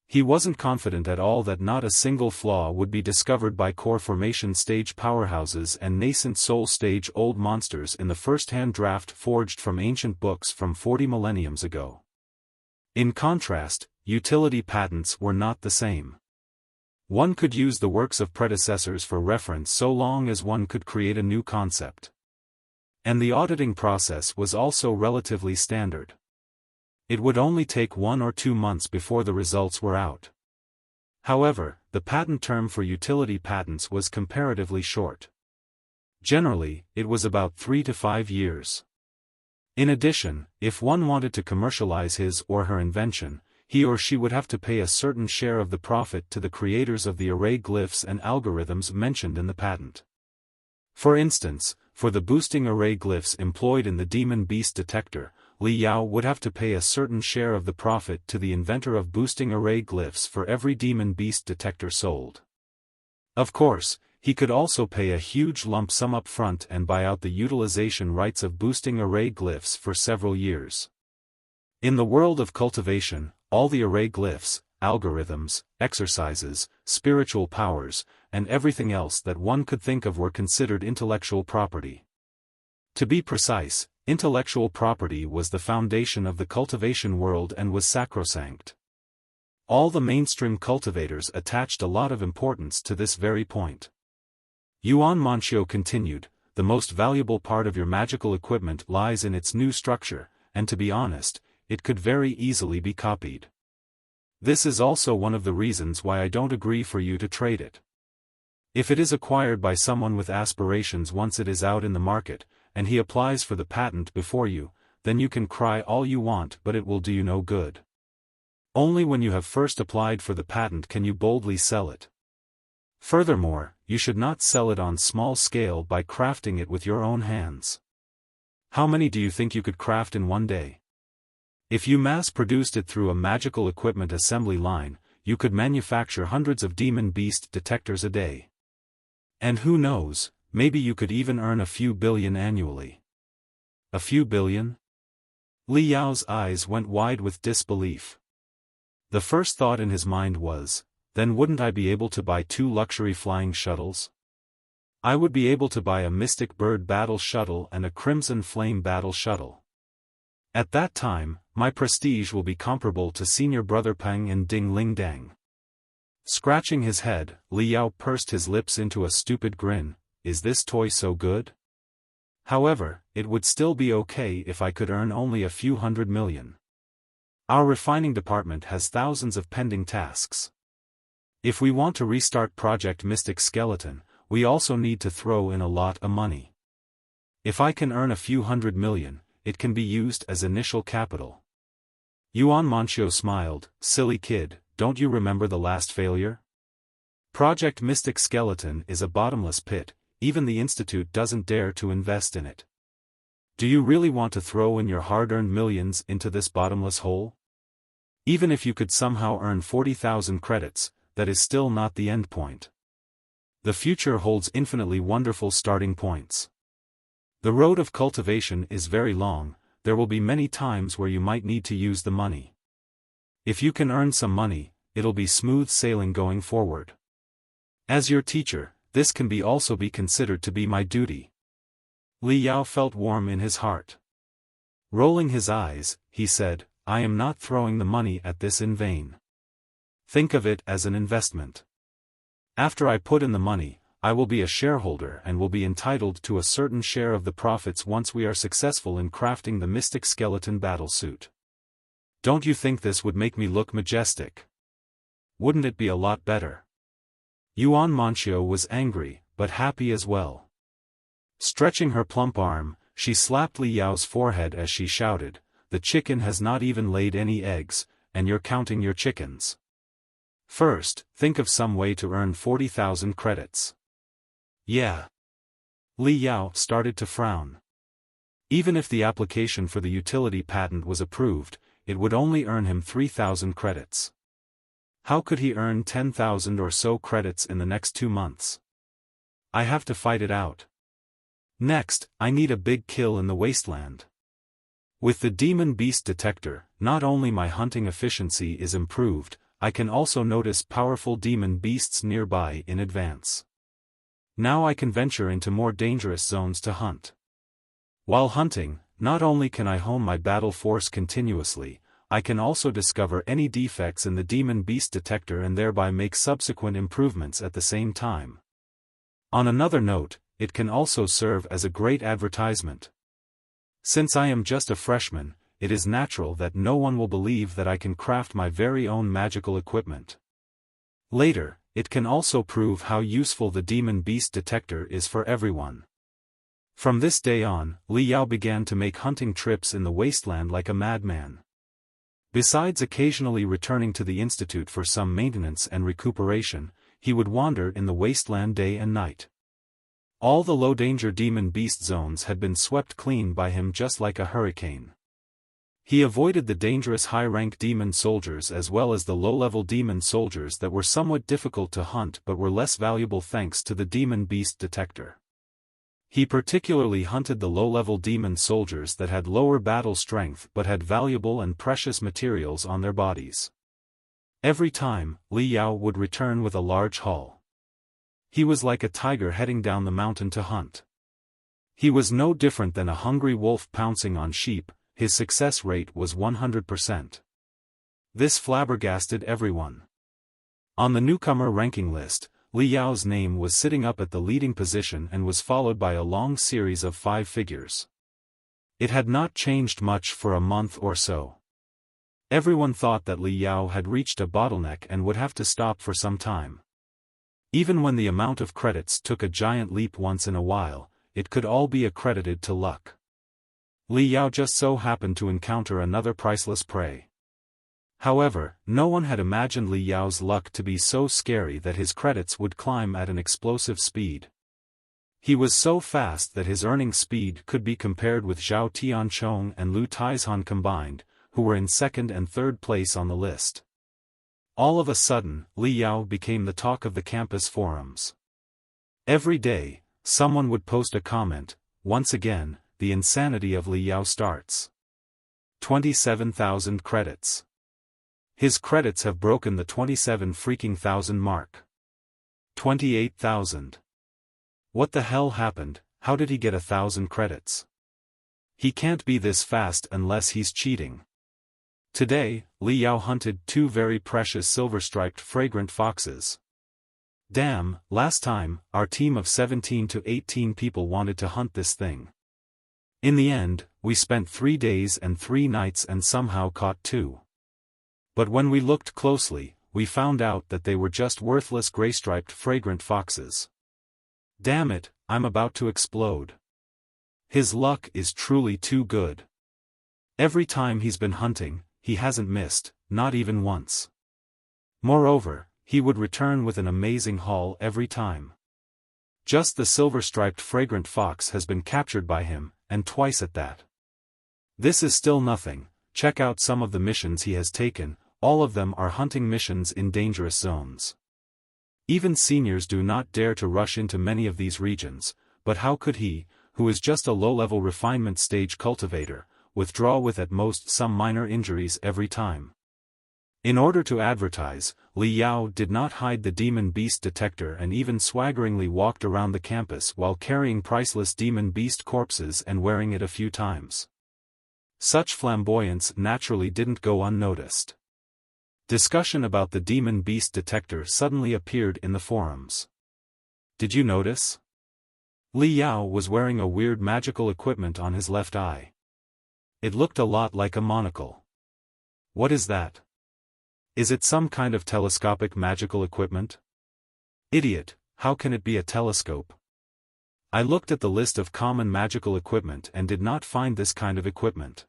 He wasn't confident at all that not a single flaw would be discovered by core formation stage powerhouses and nascent soul stage old monsters in the first-hand draft forged from ancient books from 40 millenniums ago. In contrast, utility patents were not the same. One could use the works of predecessors for reference so long as one could create a new concept. And the auditing process was also relatively standard. It would only take 1 or 2 months before the results were out. However, the patent term for utility patents was comparatively short. Generally, it was about 3 to 5 years. In addition, if one wanted to commercialize his or her invention, he or she would have to pay a certain share of the profit to the creators of the array glyphs and algorithms mentioned in the patent. For instance, for the boosting array glyphs employed in the demon beast detector, Li Yao would have to pay a certain share of the profit to the inventor of boosting array glyphs for every demon beast detector sold. Of course, he could also pay a huge lump sum up front and buy out the utilization rights of boosting array glyphs for several years. In the world of cultivation, all the array glyphs, algorithms, exercises, spiritual powers, and everything else that one could think of were considered intellectual property. To be precise, intellectual property was the foundation of the cultivation world and was sacrosanct. All the mainstream cultivators attached a lot of importance to this very point. Yuan Manxiu continued, "The most valuable part of your magical equipment lies in its new structure, and to be honest, it could very easily be copied. This is also one of the reasons why I don't agree for you to trade it. If it is acquired by someone with aspirations once it is out in the market, and he applies for the patent before you, then you can cry all you want but it will do you no good. Only when you have first applied for the patent can you boldly sell it. Furthermore, you should not sell it on small scale by crafting it with your own hands. How many do you think you could craft in one day? If you mass-produced it through a magical equipment assembly line, you could manufacture hundreds of demon beast detectors a day. And who knows, maybe you could even earn a few billion annually." A few billion? Li Yao's eyes went wide with disbelief. The first thought in his mind was, then wouldn't I be able to buy 2 luxury flying shuttles? I would be able to buy a Mystic Bird battle shuttle and a Crimson Flame battle shuttle. At that time, my prestige will be comparable to senior brother Peng and Ding Ling Dang. Scratching his head, Li Yao pursed his lips into a stupid grin. Is this toy so good? However, it would still be okay if I could earn only a few $100 million. Our refining department has thousands of pending tasks. If we want to restart Project Mystic Skeleton, we also need to throw in a lot of money. If I can earn a few $100 million, it can be used as initial capital. Yuan Manqiu smiled. Silly kid, don't you remember the last failure? Project Mystic Skeleton is a bottomless pit, even the Institute doesn't dare to invest in it. Do you really want to throw in your hard-earned millions into this bottomless hole? Even if you could somehow earn 40,000 credits, that is still not the end point. The future holds infinitely wonderful starting points. The road of cultivation is very long, there will be many times where you might need to use the money. If you can earn some money, it'll be smooth sailing going forward. As your teacher, this can also be considered to be my duty. Li Yao felt warm in his heart. Rolling his eyes, he said, I am not throwing the money at this in vain. Think of it as an investment. After I put in the money, I will be a shareholder and will be entitled to a certain share of the profits once we are successful in crafting the Mystic Skeleton battle suit. Don't you think this would make me look majestic? Wouldn't it be a lot better? Yuan Manqiu was angry, but happy as well. Stretching her plump arm, she slapped Li Yao's forehead as she shouted, the chicken has not even laid any eggs, and you're counting your chickens. First, think of some way to earn 40,000 credits. Yeah. Li Yao started to frown. Even if the application for the utility patent was approved, it would only earn him 3,000 credits. How could he earn 10,000 or so credits in the next 2 months? I have to fight it out. Next, I need a big kill in the wasteland. With the demon beast detector, not only my hunting efficiency is improved, I can also notice powerful demon beasts nearby in advance. Now I can venture into more dangerous zones to hunt. While hunting, not only can I hone my battle force continuously, I can also discover any defects in the demon beast detector and thereby make subsequent improvements at the same time. On another note, it can also serve as a great advertisement. Since I am just a freshman, it is natural that no one will believe that I can craft my very own magical equipment. Later, it can also prove how useful the demon beast detector is for everyone. From this day on, Li Yao began to make hunting trips in the wasteland like a madman. Besides occasionally returning to the Institute for some maintenance and recuperation, he would wander in the wasteland day and night. All the low-danger demon beast zones had been swept clean by him just like a hurricane. He avoided the dangerous high-rank demon soldiers as well as the low-level demon soldiers that were somewhat difficult to hunt but were less valuable thanks to the demon beast detector. He particularly hunted the low-level demon soldiers that had lower battle strength but had valuable and precious materials on their bodies. Every time, Li Yao would return with a large haul. He was like a tiger heading down the mountain to hunt. He was no different than a hungry wolf pouncing on sheep. His success rate was 100%. This flabbergasted everyone. On the newcomer ranking list, Li Yao's name was sitting up at the leading position and was followed by a long series of 5 figures. It had not changed much for a month or so. Everyone thought that Li Yao had reached a bottleneck and would have to stop for some time. Even when the amount of credits took a giant leap once in a while, it could all be accredited to luck. Li Yao just so happened to encounter another priceless prey. However, no one had imagined Li Yao's luck to be so scary that his credits would climb at an explosive speed. He was so fast that his earning speed could be compared with Zhao Tianchong and Lu Taizhan combined, who were in second and third place on the list. All of a sudden, Li Yao became the talk of the campus forums. Every day, someone would post a comment, once again, the insanity of Li Yao starts. 27,000 credits. His credits have broken the 27,000 mark. 28,000. What the hell happened? How did he get 1,000 credits? He can't be this fast unless he's cheating. Today, Li Yao hunted 2 very precious silver-striped fragrant foxes. Damn, last time, our team of 17 to 18 people wanted to hunt this thing. In the end, we spent 3 days and 3 nights and somehow caught 2. But when we looked closely, we found out that they were just worthless gray-striped fragrant foxes. Damn it, I'm about to explode. His luck is truly too good. Every time he's been hunting, he hasn't missed, not even once. Moreover, he would return with an amazing haul every time. Just the silver-striped fragrant fox has been captured by him, and twice at that. This is still nothing. Check out some of the missions he has taken, all of them are hunting missions in dangerous zones. Even seniors do not dare to rush into many of these regions, but how could he, who is just a low-level refinement stage cultivator, withdraw with at most some minor injuries every time? In order to advertise, Li Yao did not hide the demon beast detector and even swaggeringly walked around the campus while carrying priceless demon beast corpses and wearing it a few times. Such flamboyance naturally didn't go unnoticed. Discussion about the demon beast detector suddenly appeared in the forums. Did you notice? Li Yao was wearing a weird magical equipment on his left eye. It looked a lot like a monocle. What is that? Is it some kind of telescopic magical equipment? Idiot, how can it be a telescope? I looked at the list of common magical equipment and did not find this kind of equipment.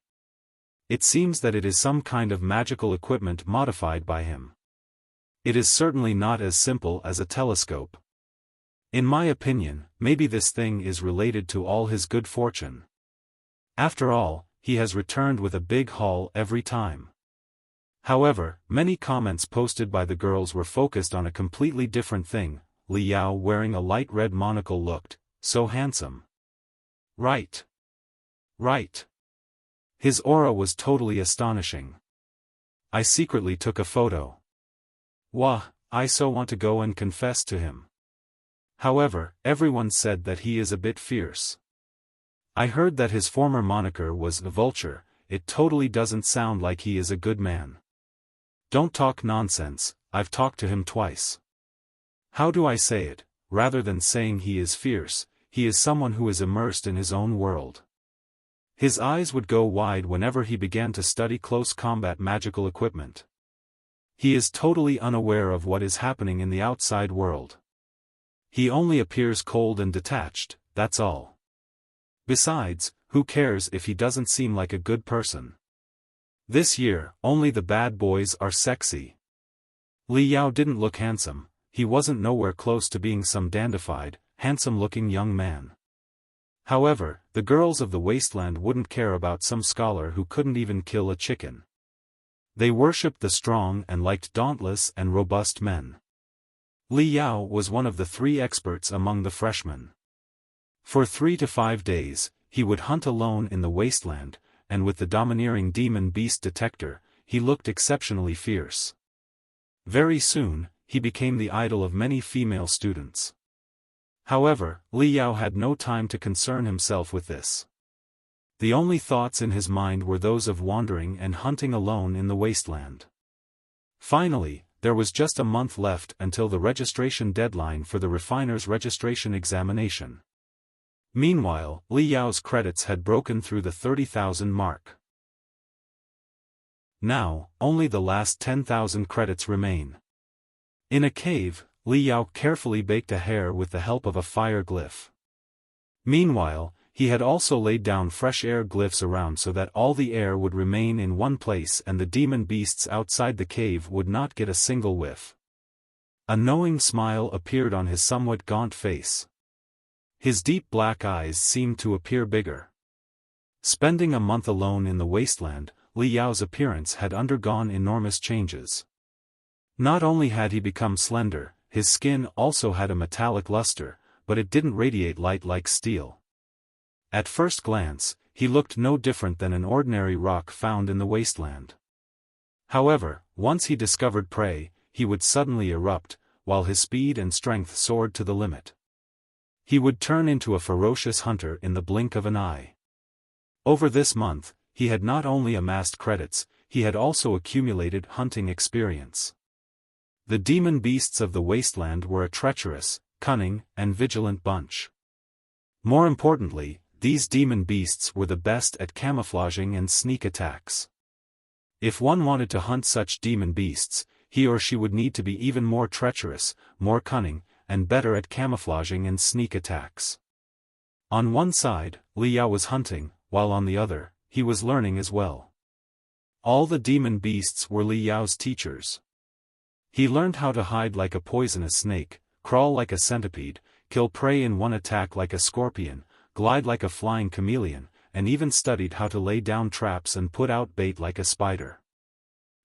It seems that it is some kind of magical equipment modified by him. It is certainly not as simple as a telescope. In my opinion, maybe this thing is related to all his good fortune. After all, he has returned with a big haul every time. However, many comments posted by the girls were focused on a completely different thing. Li Yao wearing a light red monocle looked so handsome. Right. His aura was totally astonishing. I secretly took a photo. Wah, I so want to go and confess to him. However, everyone said that he is a bit fierce. I heard that his former moniker was the Vulture. It totally doesn't sound like he is a good man. Don't talk nonsense, I've talked to him twice. How do I say it? Rather than saying he is fierce, he is someone who is immersed in his own world. His eyes would go wide whenever he began to study close combat magical equipment. He is totally unaware of what is happening in the outside world. He only appears cold and detached, that's all. Besides, who cares if he doesn't seem like a good person? This year, only the bad boys are sexy. Li Yao didn't look handsome, he wasn't nowhere close to being some dandified, handsome-looking young man. However, the girls of the wasteland wouldn't care about some scholar who couldn't even kill a chicken. They worshipped the strong and liked dauntless and robust men. Li Yao was one of the 3 experts among the freshmen. For 3 to 5 days, he would hunt alone in the wasteland, and with the domineering demon beast detector, he looked exceptionally fierce. Very soon, he became the idol of many female students. However, Li Yao had no time to concern himself with this. The only thoughts in his mind were those of wandering and hunting alone in the wasteland. Finally, there was just a month left until the registration deadline for the refiner's registration examination. Meanwhile, Li Yao's credits had broken through the 30,000 mark. Now, only the last 10,000 credits remain. In a cave, Li Yao carefully baked a hair with the help of a fire glyph. Meanwhile, he had also laid down fresh air glyphs around so that all the air would remain in one place and the demon beasts outside the cave would not get a single whiff. A knowing smile appeared on his somewhat gaunt face. His deep black eyes seemed to appear bigger. Spending a month alone in the wasteland, Li Yao's appearance had undergone enormous changes. Not only had he become slender, his skin also had a metallic luster, but it didn't radiate light like steel. At first glance, he looked no different than an ordinary rock found in the wasteland. However, once he discovered prey, he would suddenly erupt, while his speed and strength soared to the limit. He would turn into a ferocious hunter in the blink of an eye. Over this month, he had not only amassed credits, he had also accumulated hunting experience. The demon beasts of the wasteland were a treacherous, cunning, and vigilant bunch. More importantly, these demon beasts were the best at camouflaging and sneak attacks. If one wanted to hunt such demon beasts, he or she would need to be even more treacherous, more cunning, and better at camouflaging and sneak attacks. On one side, Li Yao was hunting, while on the other, he was learning as well. All the demon beasts were Li Yao's teachers. He learned how to hide like a poisonous snake, crawl like a centipede, kill prey in one attack like a scorpion, glide like a flying chameleon, and even studied how to lay down traps and put out bait like a spider.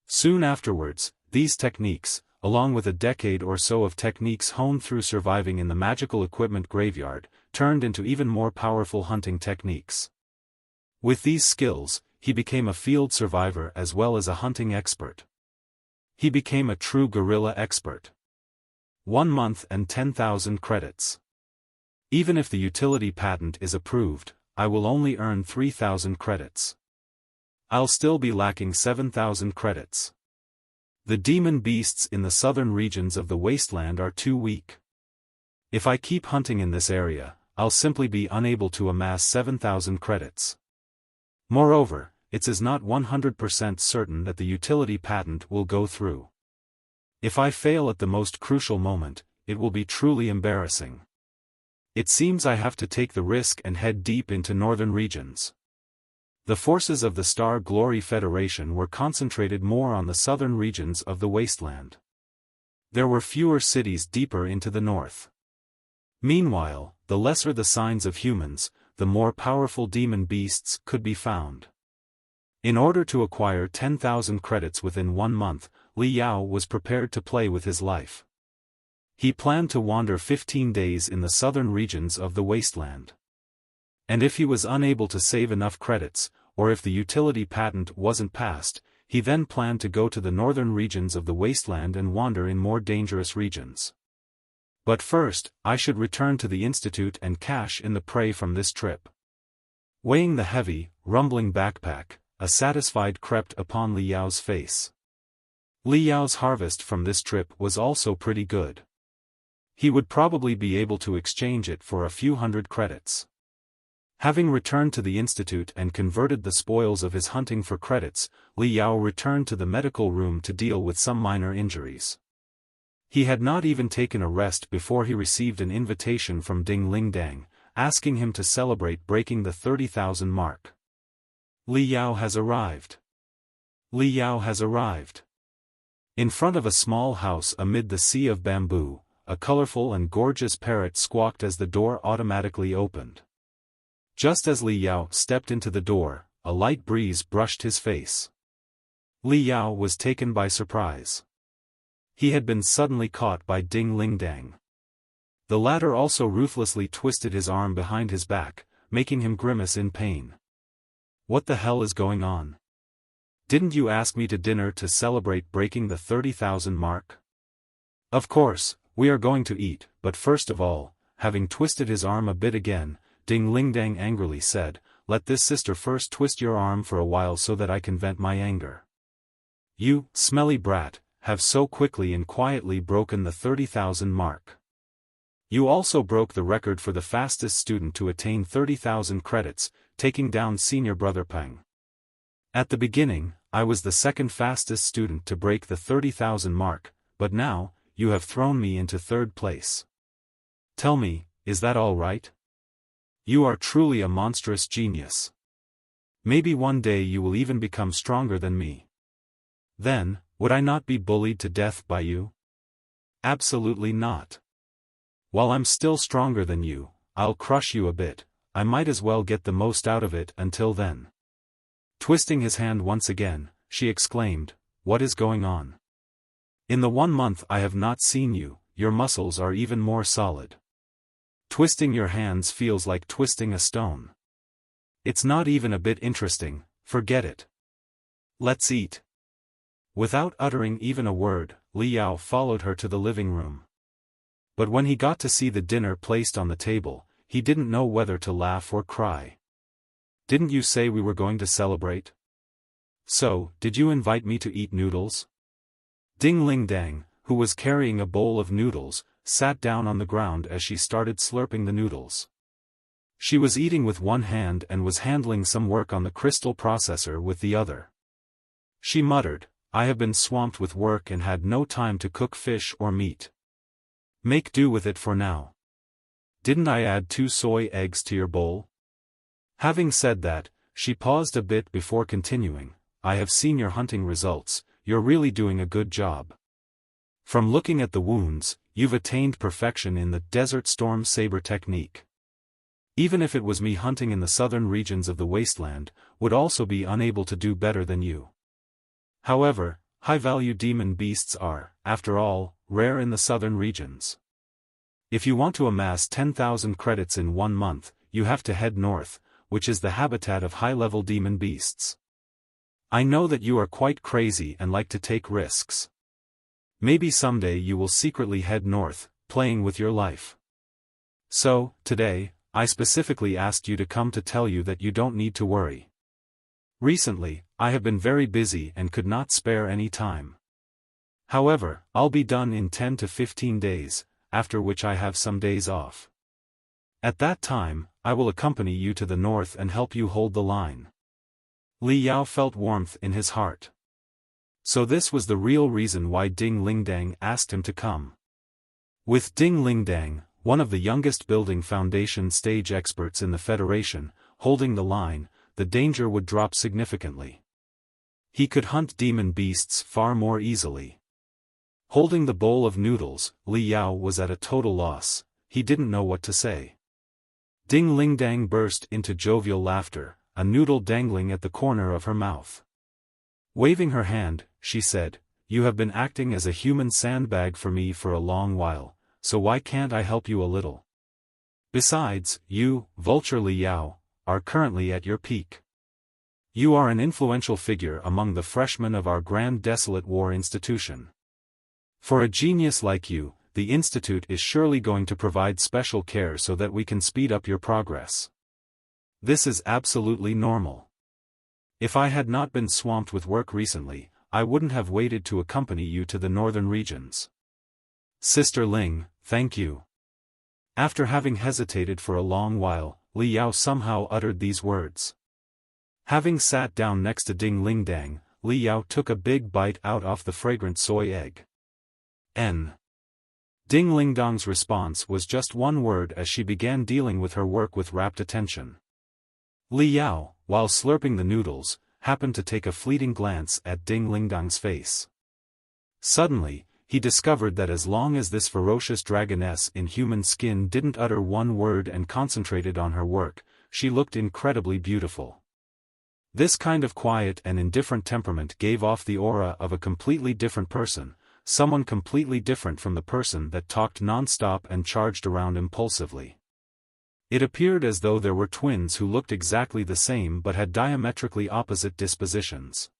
Soon afterwards, these techniques, along with a decade or so of techniques honed through surviving in the magical equipment graveyard, turned into even more powerful hunting techniques. With these skills, he became a field survivor as well as a hunting expert. He became a true guerrilla expert. 1 month and 10,000 credits. Even if the utility patent is approved, I will only earn 3,000 credits. I'll still be lacking 7,000 credits. The demon beasts in the southern regions of the wasteland are too weak. If I keep hunting in this area, I'll simply be unable to amass 7,000 credits. Moreover, it's not 100% certain that the utility patent will go through. If I fail at the most crucial moment, it will be truly embarrassing. It seems I have to take the risk and head deep into northern regions. The forces of the Star Glory Federation were concentrated more on the southern regions of the wasteland. There were fewer cities deeper into the north. Meanwhile, the lesser the signs of humans, the more powerful demon beasts could be found. In order to acquire 10,000 credits within 1 month, Li Yao was prepared to play with his life. He planned to wander 15 days in the southern regions of the wasteland. And if he was unable to save enough credits, or if the utility patent wasn't passed, he then planned to go to the northern regions of the wasteland and wander in more dangerous regions. But first, I should return to the institute and cash in the prey from this trip. Weighing the heavy, rumbling backpack, a satisfied crept upon Li Yao's face. Li Yao's harvest from this trip was also pretty good. He would probably be able to exchange it for a few hundred credits. Having returned to the institute and converted the spoils of his hunting for credits, Li Yao returned to the medical room to deal with some minor injuries. He had not even taken a rest before he received an invitation from Ding Ling Dang, asking him to celebrate breaking the 30,000 mark. Li Yao has arrived. Li Yao has arrived. In front of a small house amid the sea of bamboo, a colorful and gorgeous parrot squawked as the door automatically opened. Just as Li Yao stepped into the door, a light breeze brushed his face. Li Yao was taken by surprise. He had been suddenly caught by Ding Ling Dang. The latter also ruthlessly twisted his arm behind his back, making him grimace in pain. What the hell is going on? Didn't you ask me to dinner to celebrate breaking the 30,000 mark? Of course, we are going to eat, but first of all, having twisted his arm a bit again, Ding Ling Dang angrily said, "Let this sister first twist your arm for a while so that I can vent my anger. You, smelly brat, have so quickly and quietly broken the 30,000 mark. You also broke the record for the fastest student to attain 30,000 credits, taking down senior brother Peng. At the beginning, I was the second fastest student to break the 30,000 mark, but now, you have thrown me into third place. Tell me, is that all right? You are truly a monstrous genius. Maybe one day you will even become stronger than me. Then, would I not be bullied to death by you? Absolutely not. While I'm still stronger than you, I'll crush you a bit. I might as well get the most out of it until then." Twisting his hand once again, she exclaimed, "What is going on? In the 1 month I have not seen you, your muscles are even more solid. Twisting your hands feels like twisting a stone. It's not even a bit interesting, forget it. Let's eat." Without uttering even a word, Li Yao followed her to the living room. But when he got to see the dinner placed on the table, he didn't know whether to laugh or cry. "Didn't you say we were going to celebrate?" So, did you invite me to eat noodles? Ding Ling Dang, who was carrying a bowl of noodles, sat down on the ground as she started slurping the noodles. She was eating with one hand and was handling some work on the crystal processor with the other. She muttered, I have been swamped with work and had no time to cook fish or meat. Make do with it for now. Didn't I add 2 soy eggs to your bowl? Having said that, she paused a bit before continuing, I have seen your hunting results, you're really doing a good job. From looking at the wounds, you've attained perfection in the Desert Storm Saber technique. Even if it was me hunting in the southern regions of the wasteland, would also be unable to do better than you. However, high-value demon beasts are, after all, rare in the southern regions. If you want to amass 10,000 credits in 1 month, you have to head north, which is the habitat of high-level demon beasts. I know that you are quite crazy and like to take risks. Maybe someday you will secretly head north, playing with your life. So, today, I specifically asked you to come to tell you that you don't need to worry. Recently, I have been very busy and could not spare any time. However, I'll be done in 10 to 15 days, after which I have some days off. At that time, I will accompany you to the north and help you hold the line. Li Yao felt warmth in his heart. So this was the real reason why Ding Lingdang asked him to come. With Ding Lingdang, one of the youngest building foundation stage experts in the Federation, holding the line, the danger would drop significantly. He could hunt demon beasts far more easily. Holding the bowl of noodles, Li Yao was at a total loss, he didn't know what to say. Ding Lingdang burst into jovial laughter, a noodle dangling at the corner of her mouth. Waving her hand, she said, You have been acting as a human sandbag for me for a long while, so why can't I help you a little? Besides, you, Vulture Li Yao, are currently at your peak. You are an influential figure among the freshmen of our Grand Desolate War Institution. For a genius like you, the Institute is surely going to provide special care so that we can speed up your progress. This is absolutely normal. If I had not been swamped with work recently, I wouldn't have waited to accompany you to the northern regions. Sister Ling, thank you. After having hesitated for a long while, Li Yao somehow uttered these words. Having sat down next to Ding Lingdang, Li Yao took a big bite out of the fragrant soy egg. N. Ding Lingdang's response was just one word as she began dealing with her work with rapt attention. Li Yao, while slurping the noodles, happened to take a fleeting glance at Ding Lingdang's face. Suddenly, he discovered that as long as this ferocious dragoness in human skin didn't utter one word and concentrated on her work, she looked incredibly beautiful. This kind of quiet and indifferent temperament gave off the aura of a completely different person, someone completely different from the person that talked non-stop and charged around impulsively. It appeared as though there were twins who looked exactly the same but had diametrically opposite dispositions.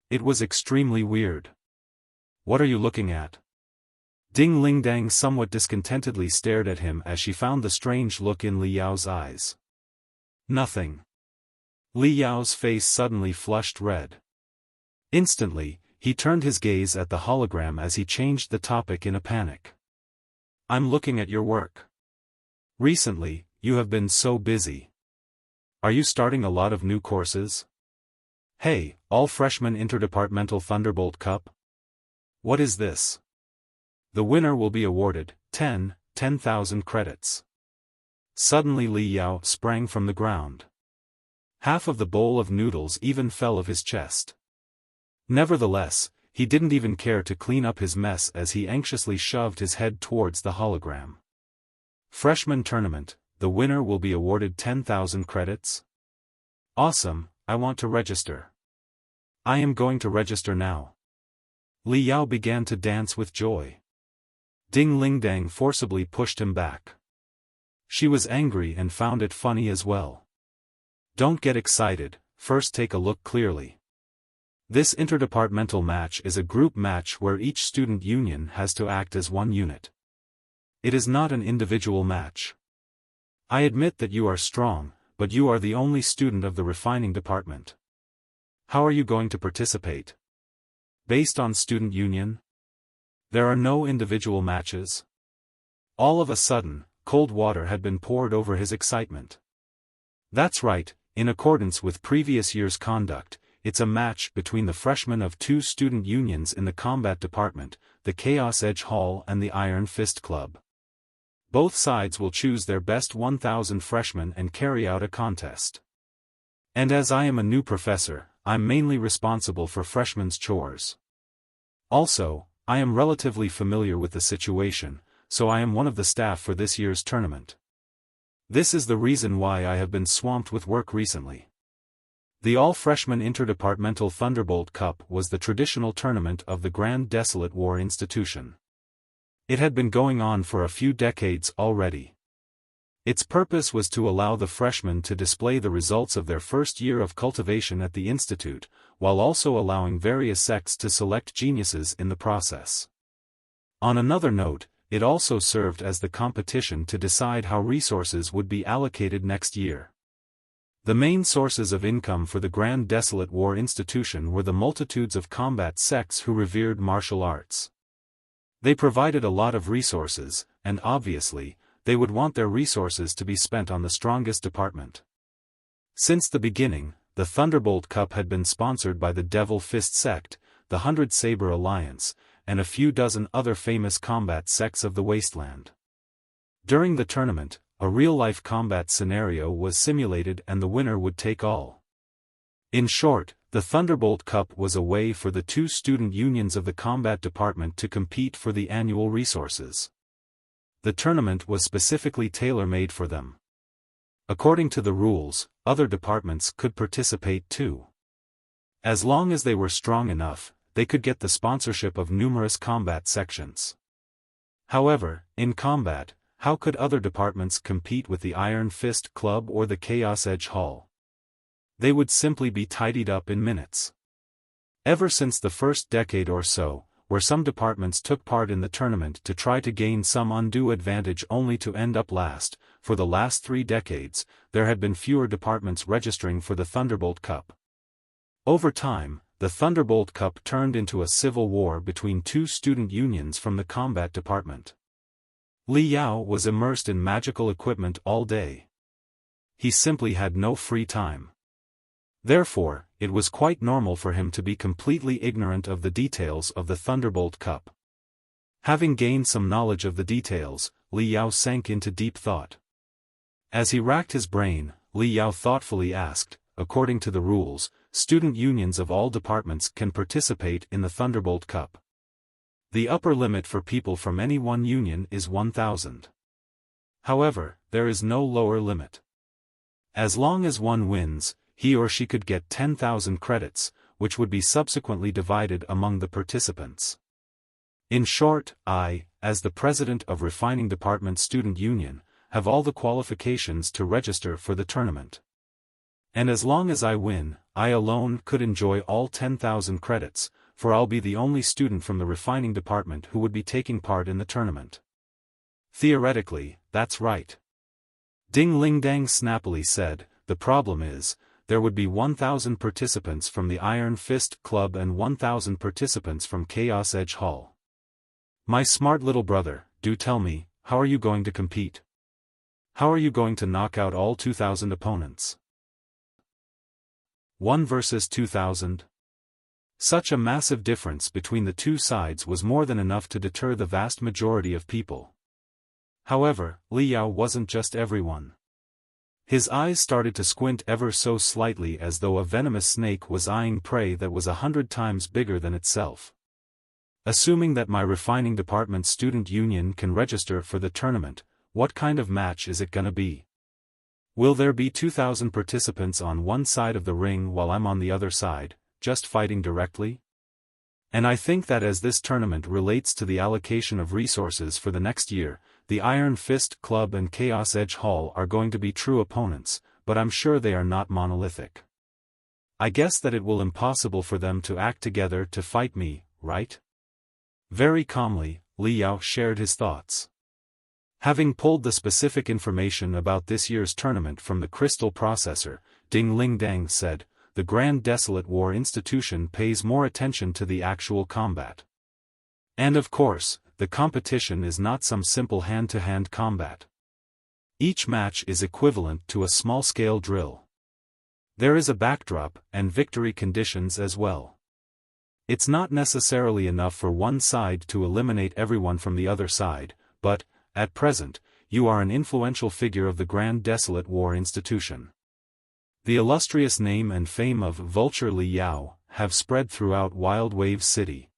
It was extremely weird. What are you looking at? Ding Lingdang somewhat discontentedly stared at him as she found the strange look in Li Yao's eyes. Nothing. Li Yao's face suddenly flushed red. Instantly, he turned his gaze at the hologram as he changed the topic in a panic. I'm looking at your work. Recently, you have been so busy. Are you starting a lot of new courses? Hey, all freshman interdepartmental Thunderbolt Cup? What is this? The winner will be awarded 10,000 credits. Suddenly Li Yao sprang from the ground. Half of the bowl of noodles even fell of his chest. Nevertheless, he didn't even care to clean up his mess as he anxiously shoved his head towards the hologram. Freshman tournament, the winner will be awarded 10,000 credits? Awesome, I want to register. I am going to register now. Li Yao began to dance with joy. Ding Lingdang forcibly pushed him back. She was angry and found it funny as well. Don't get excited, first take a look clearly. This interdepartmental match is a group match where each student union has to act as one unit. It is not an individual match. I admit that you are strong, but you are the only student of the refining department. How are you going to participate? Based on student union? There are no individual matches? All of a sudden, cold water had been poured over his excitement. That's right, in accordance with previous year's conduct, it's a match between the freshmen of two student unions in the combat department, the Chaos Edge Hall and the Iron Fist Club. Both sides will choose their best 1,000 freshmen and carry out a contest. And as I am a new professor, I'm mainly responsible for freshmen's chores. Also, I am relatively familiar with the situation, so I am one of the staff for this year's tournament. This is the reason why I have been swamped with work recently. The All-Freshman Interdepartmental Thunderbolt Cup was the traditional tournament of the Grand Desolate War Institution. It had been going on for a few decades already. Its purpose was to allow the freshmen to display the results of their first year of cultivation at the Institute, while also allowing various sects to select geniuses in the process. On another note, it also served as the competition to decide how resources would be allocated next year. The main sources of income for the Grand Desolate War Institution were the multitudes of combat sects who revered martial arts. They provided a lot of resources, and obviously, they would want their resources to be spent on the strongest department. Since the beginning, the Thunderbolt Cup had been sponsored by the Devil Fist Sect, the 100 Saber Alliance, and a few dozen other famous combat sects of the wasteland. During the tournament, a real-life combat scenario was simulated and the winner would take all. In short, the Thunderbolt Cup was a way for the two student unions of the combat department to compete for the annual resources. The tournament was specifically tailor-made for them. According to the rules, other departments could participate too. As long as they were strong enough, they could get the sponsorship of numerous combat sections. However, in combat, how could other departments compete with the Iron Fist Club or the Chaos Edge Hall? They would simply be tidied up in minutes. Ever since the first decade or so, where some departments took part in the tournament to try to gain some undue advantage only to end up last, for the last 3 decades, there had been fewer departments registering for the Thunderbolt Cup. Over time, the Thunderbolt Cup turned into a civil war between two student unions from the combat department. Li Yao was immersed in magical equipment all day. He simply had no free time. Therefore, it was quite normal for him to be completely ignorant of the details of the Thunderbolt Cup. Having gained some knowledge of the details, Li Yao sank into deep thought. As he racked his brain, Li Yao thoughtfully asked, according to the rules, student unions of all departments can participate in the Thunderbolt Cup. The upper limit for people from any one union is 1,000. However, there is no lower limit. As long as one wins, he or she could get 10,000 credits, which would be subsequently divided among the participants. In short, I, as the president of Refining Department Student Union, have all the qualifications to register for the tournament. And as long as I win, I alone could enjoy all 10,000 credits, for I'll be the only student from the Refining Department who would be taking part in the tournament. Theoretically, that's right. Ding Ling Dang snappily said, the problem is, there would be 1,000 participants from the Iron Fist Club and 1,000 participants from Chaos Edge Hall. My smart little brother, do tell me, how are you going to compete? How are you going to knock out all 2,000 opponents? 1 versus 2,000? Such a massive difference between the two sides was more than enough to deter the vast majority of people. However, Li Yao wasn't just everyone. His eyes started to squint ever so slightly as though a venomous snake was eyeing prey that was 100 times bigger than itself. Assuming that my Refining Department Student Union can register for the tournament, what kind of match is it gonna be? Will there be 2,000 participants on one side of the ring while I'm on the other side, just fighting directly? And I think that as this tournament relates to the allocation of resources for the next year, the Iron Fist Club and Chaos Edge Hall are going to be true opponents, but I'm sure they are not monolithic. I guess that it will impossible for them to act together to fight me, right? Very calmly, Li Yao shared his thoughts. Having pulled the specific information about this year's tournament from the crystal processor, Ding Ling Dang said, the Grand Desolate War Institution pays more attention to the actual combat. And of course, the competition is not some simple hand-to-hand combat. Each match is equivalent to a small-scale drill. There is a backdrop and victory conditions as well. It's not necessarily enough for one side to eliminate everyone from the other side, but, at present, you are an influential figure of the Grand Desolate War Institution. The illustrious name and fame of Vulture Li Yao have spread throughout Wild Wave City.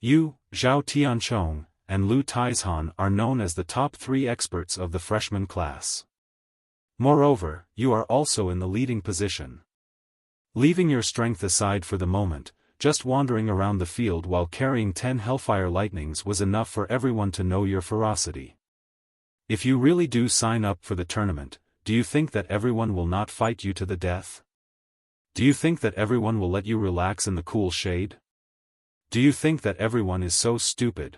You, Zhao Tianchong, and Lu Taizhan are known as the top 3 experts of the freshman class. Moreover, you are also in the leading position. Leaving your strength aside for the moment, just wandering around the field while carrying 10 Hellfire-Lightnings was enough for everyone to know your ferocity. If you really do sign up for the tournament, do you think that everyone will not fight you to the death? Do you think that everyone will let you relax in the cool shade? Do you think that everyone is so stupid?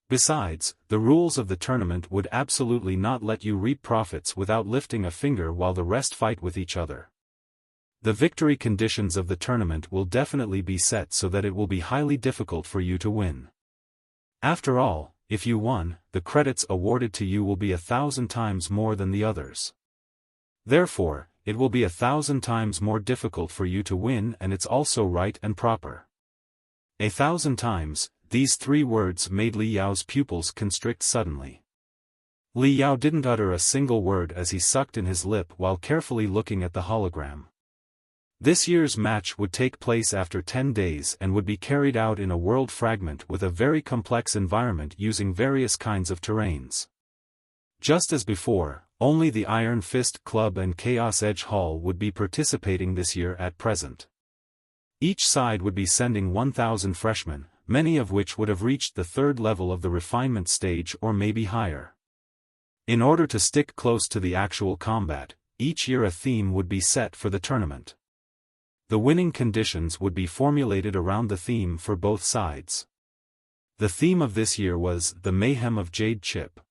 Besides, the rules of the tournament would absolutely not let you reap profits without lifting a finger while the rest fight with each other. The victory conditions of the tournament will definitely be set so that it will be highly difficult for you to win. After all, if you won, the credits awarded to you will be 1,000 times more than the others. Therefore, it will be 1,000 times more difficult for you to win, and it's also right and proper. 1,000 times. These 3 words made Li Yao's pupils constrict suddenly. Li Yao didn't utter a single word as he sucked in his lip while carefully looking at the hologram. This year's match would take place after 10 days and would be carried out in a world fragment with a very complex environment using various kinds of terrains. Just as before, only the Iron Fist Club and Chaos Edge Hall would be participating this year at present. Each side would be sending 1,000 freshmen, many of which would have reached the 3rd level of the refinement stage or maybe higher. In order to stick close to the actual combat, each year a theme would be set for the tournament. The winning conditions would be formulated around the theme for both sides. The theme of this year was the Mayhem of Jade Chip.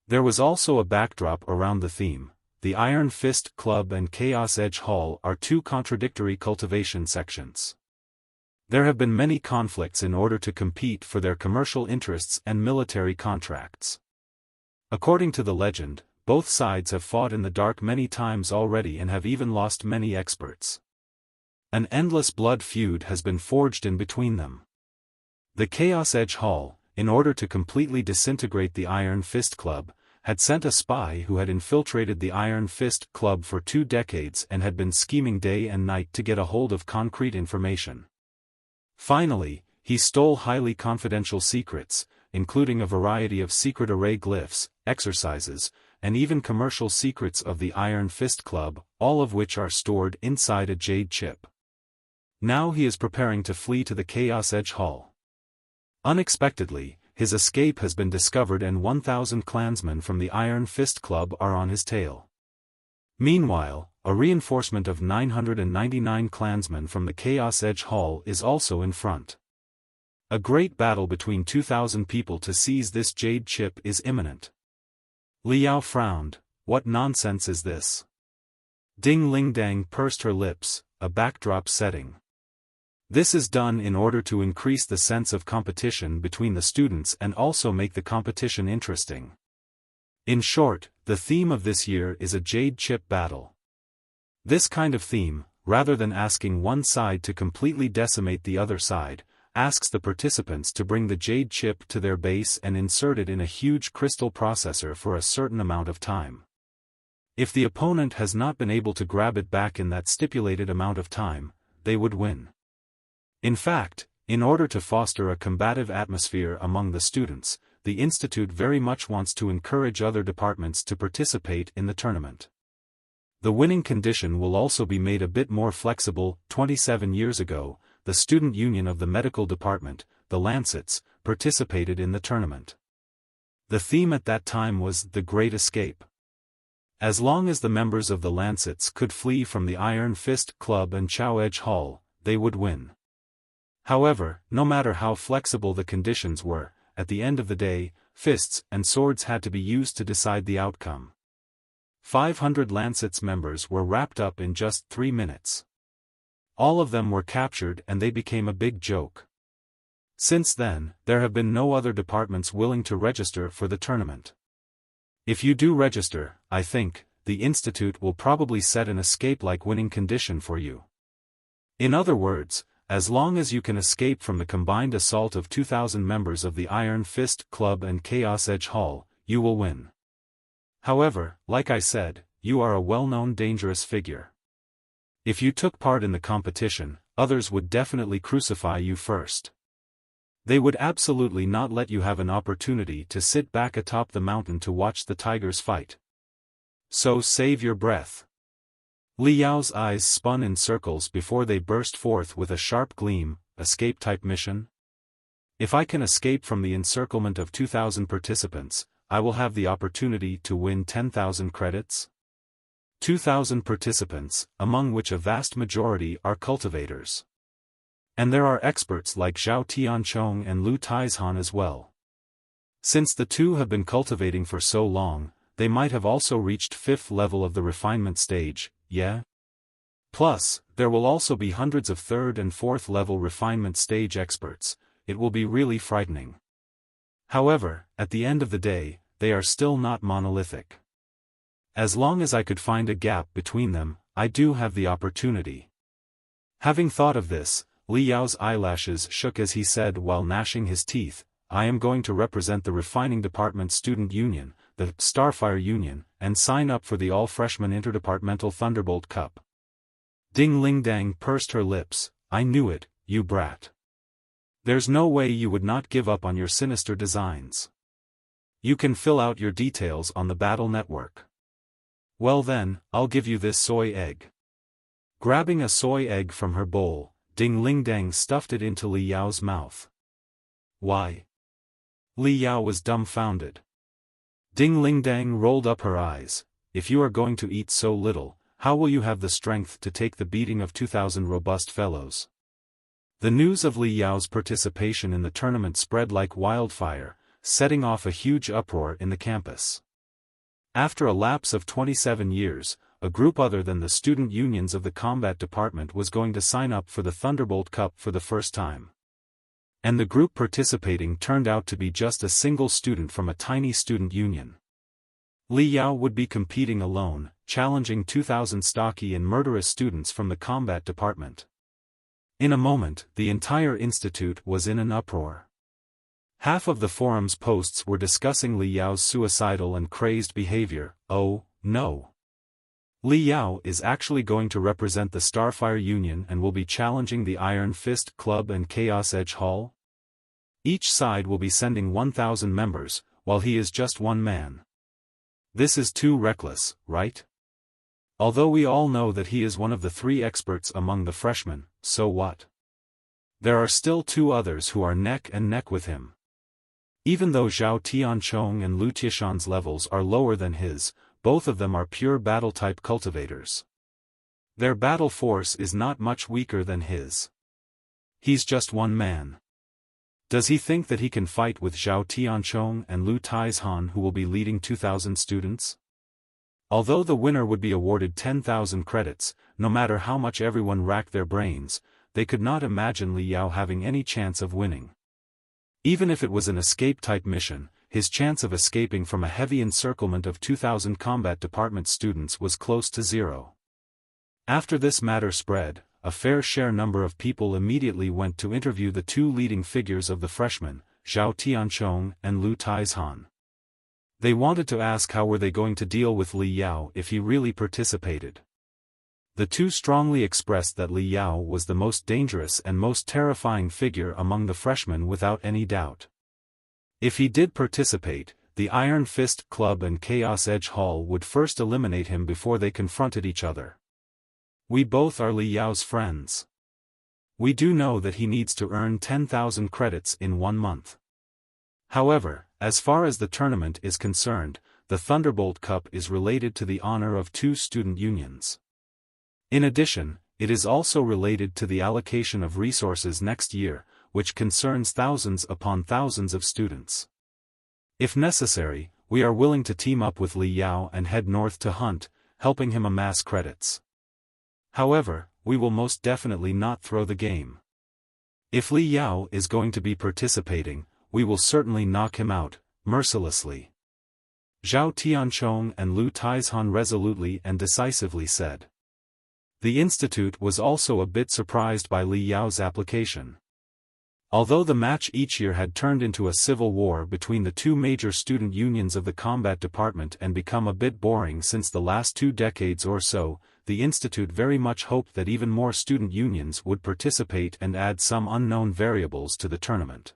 There was also a backdrop around the theme. The Iron Fist Club and Chaos Edge Hall are 2 contradictory cultivation sections. There have been many conflicts in order to compete for their commercial interests and military contracts. According to the legend, both sides have fought in the dark many times already and have even lost many experts. An endless blood feud has been forged in between them. The Chaos Edge Hall, in order to completely disintegrate the Iron Fist Club, had sent a spy who had infiltrated the Iron Fist Club for 2 decades and had been scheming day and night to get a hold of concrete information. Finally, he stole highly confidential secrets, including a variety of secret array glyphs, exercises, and even commercial secrets of the Iron Fist Club, all of which are stored inside a jade chip. Now he is preparing to flee to the Chaos Edge Hall. Unexpectedly, his escape has been discovered and 1,000 clansmen from the Iron Fist Club are on his tail. Meanwhile, a reinforcement of 999 clansmen from the Chaos Edge Hall is also in front. A great battle between 2,000 people to seize this jade chip is imminent. Li Yao frowned. What nonsense is this? Ding Ling Dang pursed her lips, a backdrop setting. This is done in order to increase the sense of competition between the students and also make the competition interesting. In short, the theme of this year is a jade chip battle. This kind of theme, rather than asking one side to completely decimate the other side, asks the participants to bring the jade chip to their base and insert it in a huge crystal processor for a certain amount of time. If the opponent has not been able to grab it back in that stipulated amount of time, they would win. In fact, in order to foster a combative atmosphere among the students, the Institute very much wants to encourage other departments to participate in the tournament. The winning condition will also be made a bit more flexible. 27 years ago, the student union of the medical department, the Lancets, participated in the tournament. The theme at that time was The Great Escape. As long as the members of the Lancets could flee from the Iron Fist Club and Chao Edge Hall, they would win. However, no matter how flexible the conditions were, at the end of the day, fists and swords had to be used to decide the outcome. 500 Lancets members were wrapped up in just 3 minutes. All of them were captured and they became a big joke. Since then, there have been no other departments willing to register for the tournament. If you do register, I think, the Institute will probably set an escape-like winning condition for you. In other words, as long as you can escape from the combined assault of 2,000 members of the Iron Fist Club and Chaos Edge Hall, you will win. However, like I said, you are a well-known dangerous figure. If you took part in the competition, others would definitely crucify you first. They would absolutely not let you have an opportunity to sit back atop the mountain to watch the tigers fight. So save your breath. Li Yao's eyes spun in circles before they burst forth with a sharp gleam. Escape-type mission? If I can escape from the encirclement of 2,000 participants, I will have the opportunity to win 10,000 credits? 2,000 participants, among which a vast majority are cultivators. And there are experts like Zhao Tianchong and Lu Taizhan as well. Since the two have been cultivating for so long, they might have also reached 5th level of the refinement stage, yeah? Plus, there will also be hundreds of 3rd and 4th level refinement stage experts. It will be really frightening. However, at the end of the day, they are still not monolithic. As long as I could find a gap between them, I do have the opportunity. Having thought of this, Li Yao's eyelashes shook as he said while gnashing his teeth, I am going to represent the Refining Department Student Union, the Starfire Union, and sign up for the All-Freshman Interdepartmental Thunderbolt Cup. Ding Ling Dang pursed her lips, I knew it, you brat. There's no way you would not give up on your sinister designs. You can fill out your details on the Battle Network. Well then, I'll give you this soy egg. Grabbing a soy egg from her bowl, Ding Ling Dang stuffed it into Li Yao's mouth. Why? Li Yao was dumbfounded. Ding Ling Dang rolled up her eyes. If you are going to eat so little, how will you have the strength to take the beating of 2,000 robust fellows? The news of Li Yao's participation in the tournament spread like wildfire, setting off a huge uproar in the campus. After a lapse of 27 years, a group other than the student unions of the combat department was going to sign up for the Thunderbolt Cup for the first time. And the group participating turned out to be just a single student from a tiny student union. Li Yao would be competing alone, challenging 2,000 stocky and murderous students from the combat department. In a moment, the entire institute was in an uproar. Half of the forum's posts were discussing Li Yao's suicidal and crazed behavior. Oh, no. Li Yao is actually going to represent the Starfire Union and will be challenging the Iron Fist Club and Chaos Edge Hall? Each side will be sending 1,000 members, while he is just one man. This is too reckless, right? Although we all know that he is one of the 3 experts among the freshmen, so what? There are still 2 others who are neck and neck with him. Even though Zhao Tianchong and Lu Tieshan's levels are lower than his, both of them are pure battle-type cultivators. Their battle force is not much weaker than his. He's just one man. Does he think that he can fight with Zhao Tianchong and Lu Taizhan who will be leading 2,000 students? Although the winner would be awarded 10,000 credits, no matter how much everyone racked their brains, they could not imagine Li Yao having any chance of winning. Even if it was an escape-type mission, his chance of escaping from a heavy encirclement of 2,000 combat department students was close to 0. After this matter spread, a fair share number of people immediately went to interview the 2 leading figures of the freshmen, Zhao Tianchong and Lu Taizhan. They wanted to ask how were they going to deal with Li Yao if he really participated. The 2 strongly expressed that Li Yao was the most dangerous and most terrifying figure among the freshmen without any doubt. If he did participate, the Iron Fist Club and Chaos Edge Hall would first eliminate him before they confronted each other. We both are Li Yao's friends. We do know that he needs to earn 10,000 credits in 1 month. However, as far as the tournament is concerned, the Thunderbolt Cup is related to the honor of 2 student unions. In addition, it is also related to the allocation of resources next year, which concerns thousands upon thousands of students. If necessary, we are willing to team up with Li Yao and head north to hunt, helping him amass credits. However, we will most definitely not throw the game. If Li Yao is going to be participating, we will certainly knock him out, mercilessly. Zhao Tianchong and Lu Taizhan resolutely and decisively said. The institute was also a bit surprised by Li Yao's application. Although the match each year had turned into a civil war between the two major student unions of the combat department and become a bit boring since the last 2 decades or so, the institute very much hoped that even more student unions would participate and add some unknown variables to the tournament.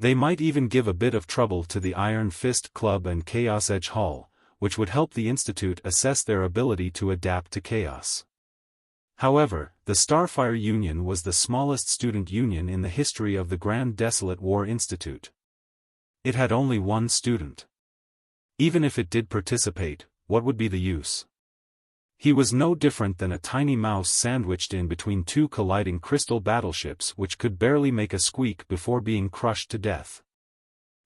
They might even give a bit of trouble to the Iron Fist Club and Chaos Edge Hall, which would help the institute assess their ability to adapt to chaos. However, the Starfire Union was the smallest student union in the history of the Grand Desolate War Institute. It had only 1 student. Even if it did participate, what would be the use? He was no different than a tiny mouse sandwiched in between 2 colliding crystal battleships which could barely make a squeak before being crushed to death.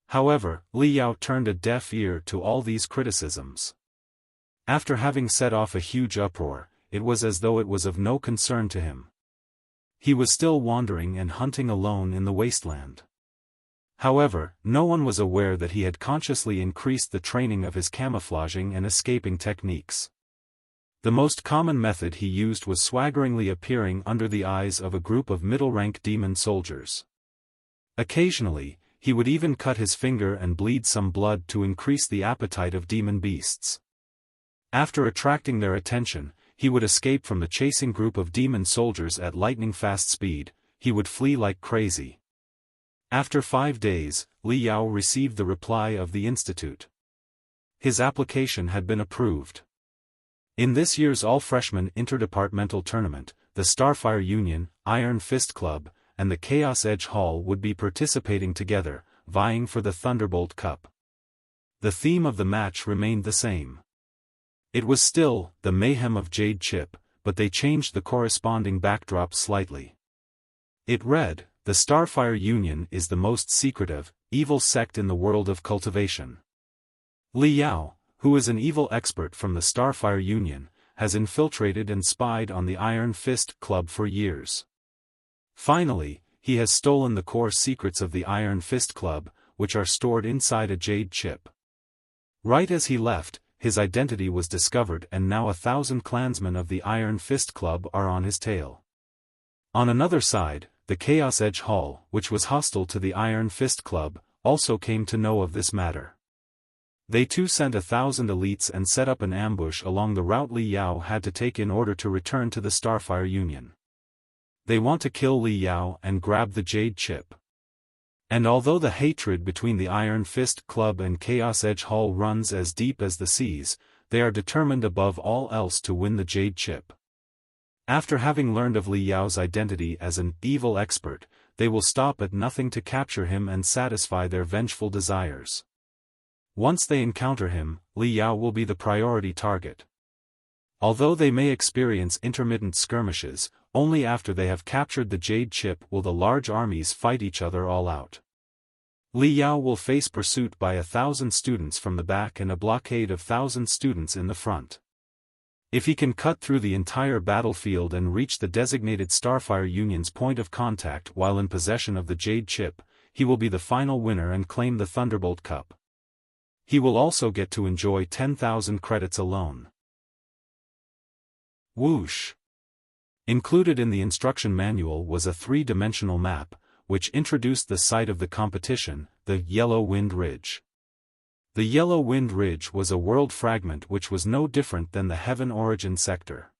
However, Li Yao turned a deaf ear to all these criticisms. After having set off a huge uproar, it was as though it was of no concern to him. He was still wandering and hunting alone in the wasteland. However, no one was aware that he had consciously increased the training of his camouflaging and escaping techniques. The most common method he used was swaggeringly appearing under the eyes of a group of middle-rank demon soldiers. Occasionally, he would even cut his finger and bleed some blood to increase the appetite of demon beasts. After attracting their attention, he would escape from the chasing group of demon soldiers at lightning-fast speed. He would flee like crazy. After 5 days, Li Yao received the reply of the institute. His application had been approved. In this year's all-freshman interdepartmental tournament, the Starfire Union, Iron Fist Club, and the Chaos Edge Hall would be participating together, vying for the Thunderbolt Cup. The theme of the match remained the same. It was still the mayhem of Jade Chip, but they changed the corresponding backdrop slightly. It read, "The Starfire Union is the most secretive, evil sect in the world of cultivation. Li Yao, who is an evil expert from the Starfire Union, has infiltrated and spied on the Iron Fist Club for years. Finally, he has stolen the core secrets of the Iron Fist Club, which are stored inside a jade chip. Right as he left, his identity was discovered and now 1,000 clansmen of the Iron Fist Club are on his tail." On another side, the Chaos Edge Hall, which was hostile to the Iron Fist Club, also came to know of this matter. They too sent 1,000 elites and set up an ambush along the route Li Yao had to take in order to return to the Starfire Union. They want to kill Li Yao and grab the Jade Chip. And although the hatred between the Iron Fist Club and Chaos Edge Hall runs as deep as the seas, they are determined above all else to win the Jade Chip. After having learned of Li Yao's identity as an evil expert, they will stop at nothing to capture him and satisfy their vengeful desires. Once they encounter him, Li Yao will be the priority target. Although they may experience intermittent skirmishes, only after they have captured the Jade Chip will the large armies fight each other all out. Li Yao will face pursuit by 1,000 students from the back and a blockade of 1,000 students in the front. If he can cut through the entire battlefield and reach the designated Starfire Union's point of contact while in possession of the Jade Chip, he will be the final winner and claim the Thunderbolt Cup. He will also get to enjoy 10,000 credits alone. Whoosh! Included in the instruction manual was a 3-dimensional map, which introduced the site of the competition, the Yellow Wind Ridge. The Yellow Wind Ridge was a world fragment which was no different than the Heaven Origin sector.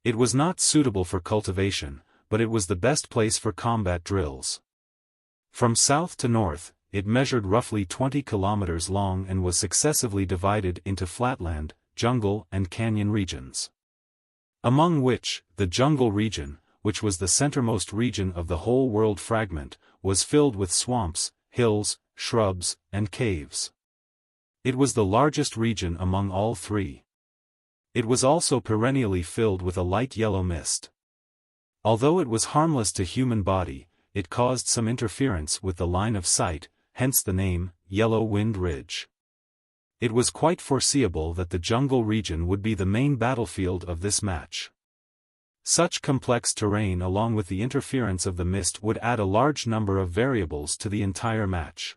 It was not suitable for cultivation, but it was the best place for combat drills. From south to north, it measured roughly 20 kilometers long and was successively divided into flatland, jungle and canyon regions. Among which, the jungle region, which was the centermost region of the whole world fragment, was filled with swamps, hills, shrubs, and caves. It was the largest region among all 3. It was also perennially filled with a light yellow mist. Although it was harmless to human body, it caused some interference with the line of sight, hence the name, Yellow Wind Ridge. It was quite foreseeable that the jungle region would be the main battlefield of this match. Such complex terrain along with the interference of the mist would add a large number of variables to the entire match.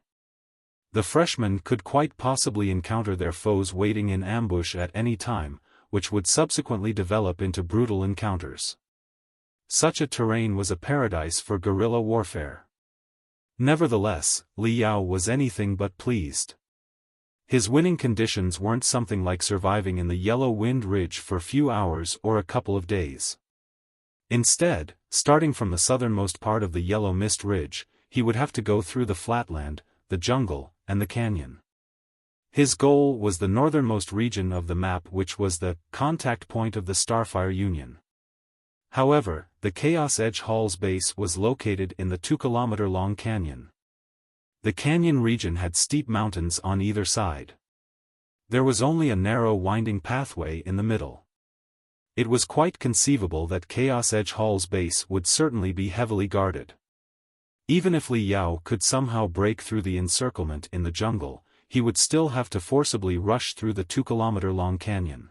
The freshmen could quite possibly encounter their foes waiting in ambush at any time, which would subsequently develop into brutal encounters. Such a terrain was a paradise for guerrilla warfare. Nevertheless, Li Yao was anything but pleased. His winning conditions weren't something like surviving in the Yellow Wind Ridge for a few hours or a couple of days. Instead, starting from the southernmost part of the Yellow Mist Ridge, he would have to go through the flatland, the jungle, and the canyon. His goal was the northernmost region of the map, which was the contact point of the Starfire Union. However, the Chaos Edge Hall's base was located in the 2-kilometer-long canyon. The canyon region had steep mountains on either side. There was only a narrow winding pathway in the middle. It was quite conceivable that Chaos Edge Hall's base would certainly be heavily guarded. Even if Li Yao could somehow break through the encirclement in the jungle, he would still have to forcibly rush through the 2-kilometer-long canyon.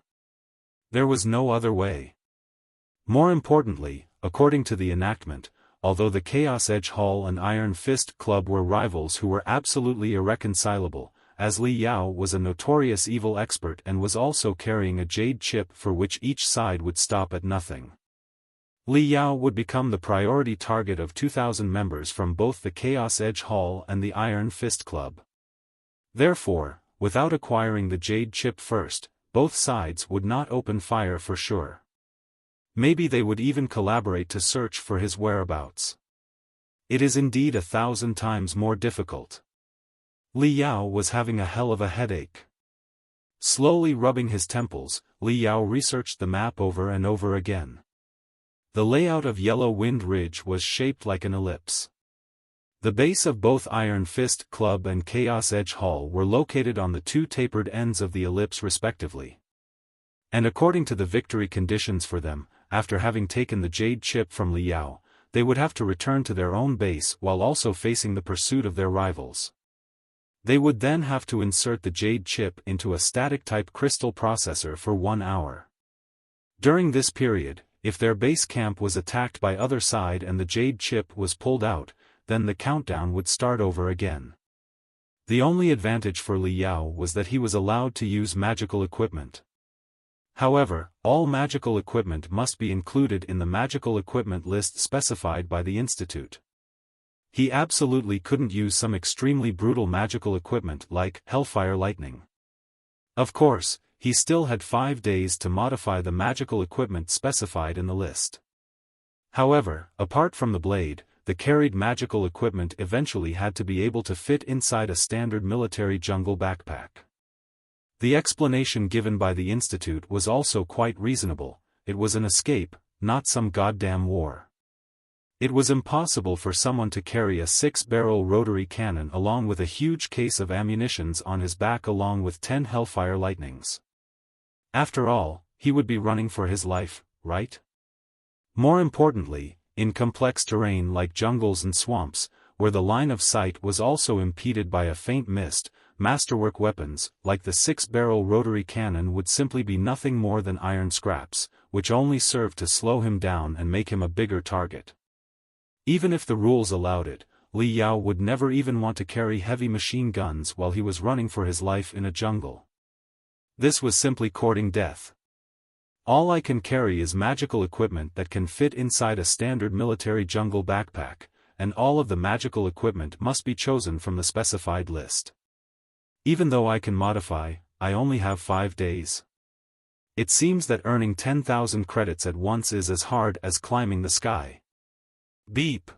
There was no other way. More importantly, according to the enactment, although the Chaos Edge Hall and Iron Fist Club were rivals who were absolutely irreconcilable, as Li Yao was a notorious evil expert and was also carrying a jade chip for which each side would stop at nothing. Li Yao would become the priority target of 2,000 members from both the Chaos Edge Hall and the Iron Fist Club. Therefore, without acquiring the jade chip first, both sides would not open fire for sure. Maybe they would even collaborate to search for his whereabouts. It is indeed 1,000 times more difficult. Li Yao was having a hell of a headache. Slowly rubbing his temples, Li Yao researched the map over and over again. The layout of Yellow Wind Ridge was shaped like an ellipse. The base of both Iron Fist Club and Chaos Edge Hall were located on the two tapered ends of the ellipse respectively. And according to the victory conditions for them, after having taken the jade chip from Li Yao, they would have to return to their own base while also facing the pursuit of their rivals. They would then have to insert the jade chip into a static-type crystal processor for 1 hour. During this period, if their base camp was attacked by other side and the jade chip was pulled out, then the countdown would start over again. The only advantage for Li Yao was that he was allowed to use magical equipment. However, all magical equipment must be included in the magical equipment list specified by the Institute. He absolutely couldn't use some extremely brutal magical equipment like Hellfire-Lightning. Of course, he still had 5 days to modify the magical equipment specified in the list. However, apart from the blade, the carried magical equipment eventually had to be able to fit inside a standard military jungle backpack. The explanation given by the Institute was also quite reasonable. It was an escape, not some goddamn war. It was impossible for someone to carry a 6-barrel rotary cannon along with a huge case of ammunitions on his back along with 10 Hellfire-Lightnings. After all, he would be running for his life, right? More importantly, in complex terrain like jungles and swamps, where the line of sight was also impeded by a faint mist, masterwork weapons, like the 6-barrel rotary cannon would simply be nothing more than iron scraps, which only served to slow him down and make him a bigger target. Even if the rules allowed it, Li Yao would never even want to carry heavy machine guns while he was running for his life in a jungle. This was simply courting death. All I can carry is magical equipment that can fit inside a standard military jungle backpack, and all of the magical equipment must be chosen from the specified list. Even though I can modify, I only have 5 days. It seems that earning 10,000 credits at once is as hard as climbing the sky. Beep.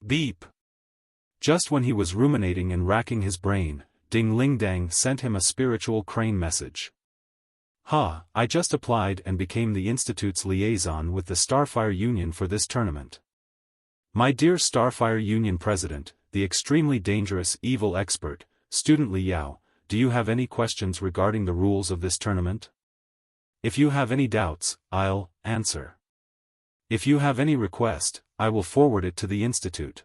Beep. Just when he was ruminating and racking his brain, Ding Ling Dang sent him a spiritual crane message. Ha, I just applied and became the Institute's liaison with the Starfire Union for this tournament. My dear Starfire Union President, the extremely dangerous evil expert, Student Li Yao, do you have any questions regarding the rules of this tournament? If you have any doubts, I'll answer. If you have any request, I will forward it to the Institute.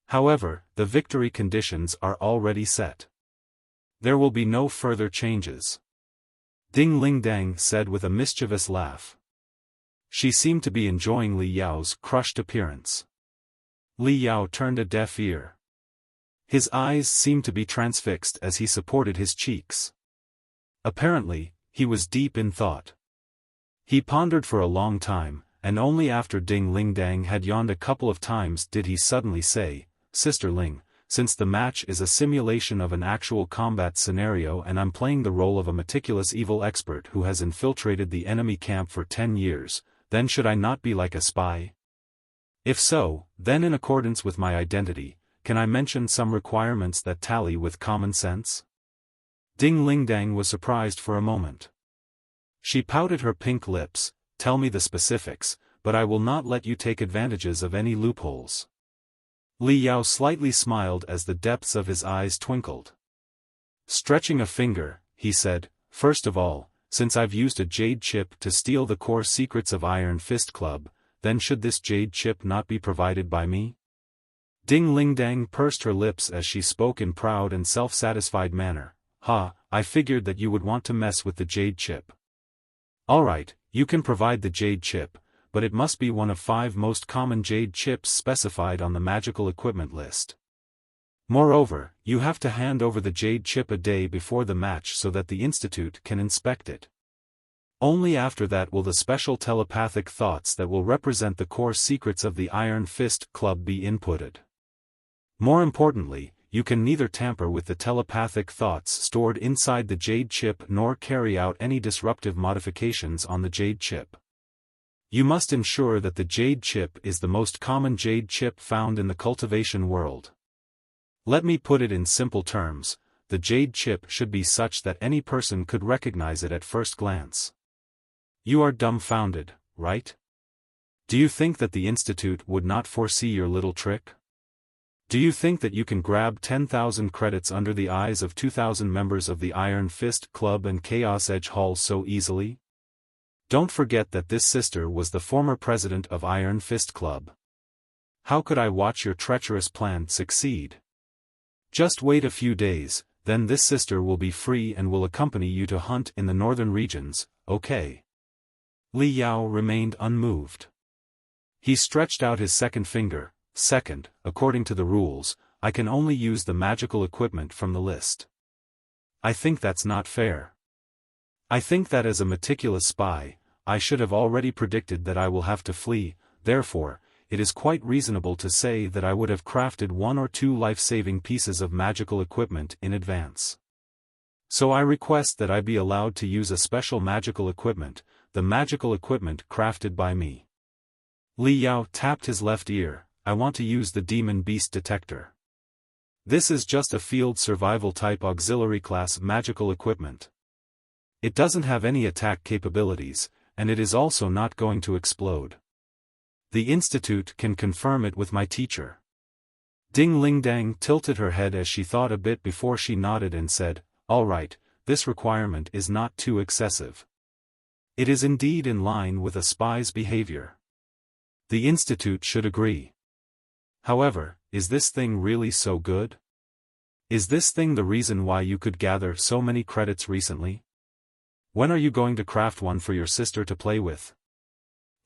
However, the victory conditions are already set. There will be no further changes. Ding Ling Dang said with a mischievous laugh. She seemed to be enjoying Li Yao's crushed appearance. Li Yao turned a deaf ear. His eyes seemed to be transfixed as he supported his cheeks. Apparently, he was deep in thought. He pondered for a long time, and only after Ding Lingdang had yawned a couple of times did he suddenly say, "Sister Ling, since the match is a simulation of an actual combat scenario and I'm playing the role of a meticulous evil expert who has infiltrated the enemy camp for 10 years, then should I not be like a spy? If so, then in accordance with my identity, can I mention some requirements that tally with common sense?" Ding Lingdang was surprised for a moment. She pouted her pink lips, "Tell me the specifics, but I will not let you take advantages of any loopholes." Li Yao slightly smiled as the depths of his eyes twinkled. Stretching a finger, he said, "First of all, since I've used a jade chip to steal the core secrets of Iron Fist Club, then should this jade chip not be provided by me?" Ding Lingdang pursed her lips as she spoke in proud and self-satisfied manner. "Ha, I figured that you would want to mess with the jade chip. Alright, you can provide the jade chip, but it must be one of 5 most common jade chips specified on the magical equipment list. Moreover, you have to hand over the jade chip a day before the match so that the Institute can inspect it. Only after that will the special telepathic thoughts that will represent the core secrets of the Iron Fist Club be inputted. More importantly, you can neither tamper with the telepathic thoughts stored inside the jade chip nor carry out any disruptive modifications on the jade chip. You must ensure that the jade chip is the most common jade chip found in the cultivation world. Let me put it in simple terms, the jade chip should be such that any person could recognize it at first glance. You are dumbfounded, right? Do you think that the Institute would not foresee your little trick? Do you think that you can grab 10,000 credits under the eyes of 2,000 members of the Iron Fist Club and Chaos Edge Hall so easily? Don't forget that this sister was the former president of Iron Fist Club. How could I watch your treacherous plan succeed? Just wait a few days, then this sister will be free and will accompany you to hunt in the northern regions, okay?" Li Yao remained unmoved. He stretched out his second finger. "Second, according to the rules, I can only use the magical equipment from the list. I think that's not fair. I think that as a meticulous spy, I should have already predicted that I will have to flee, therefore, it is quite reasonable to say that I would have crafted 1 or 2 life-saving pieces of magical equipment in advance. So I request that I be allowed to use a special magical equipment, the magical equipment crafted by me." Li Yao tapped his left ear. "I want to use the Demon Beast Detector. This is just a field survival type auxiliary class magical equipment. It doesn't have any attack capabilities, and it is also not going to explode. The Institute can confirm it with my teacher." Ding Lingdang tilted her head as she thought a bit before she nodded and said, "All right, this requirement is not too excessive. It is indeed in line with a spy's behavior. The Institute should agree. However, is this thing really so good? Is this thing the reason why you could gather so many credits recently? When are you going to craft one for your sister to play with?"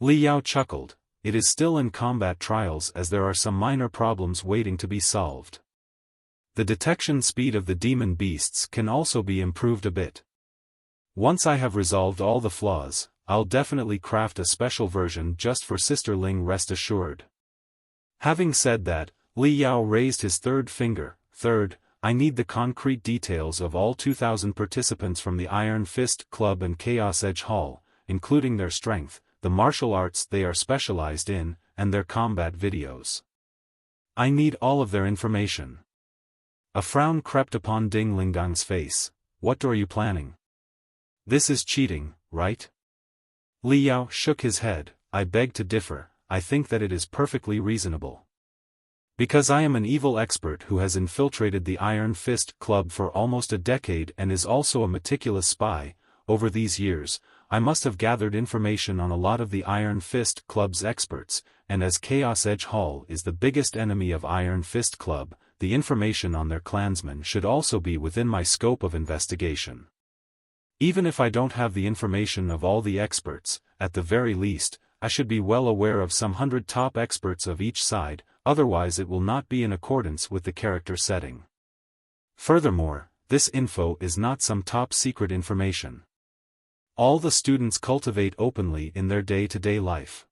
Li Yao chuckled. "It is still in combat trials as there are some minor problems waiting to be solved. The detection speed of the demon beasts can also be improved a bit. Once I have resolved all the flaws, I'll definitely craft a special version just for Sister Ling, rest assured." Having said that, Li Yao raised his third finger. "Third, I need the concrete details of all 2,000 participants from the Iron Fist Club and Chaos Edge Hall, including their strength, the martial arts they are specialized in, and their combat videos. I need all of their information." A frown crept upon Ding Lingdang's face. "What are you planning? This is cheating, right?" Li Yao shook his head. "I beg to differ. I think that it is perfectly reasonable. Because I am an evil expert who has infiltrated the Iron Fist Club for almost a decade and is also a meticulous spy, over these years, I must have gathered information on a lot of the Iron Fist Club's experts, and as Chaos Edge Hall is the biggest enemy of Iron Fist Club, the information on their clansmen should also be within my scope of investigation. Even if I don't have the information of all the experts, at the very least, I should be well aware of some 100 top experts of each side, otherwise it will not be in accordance with the character setting. Furthermore, this info is not some top-secret information. All the students cultivate openly in their day-to-day life.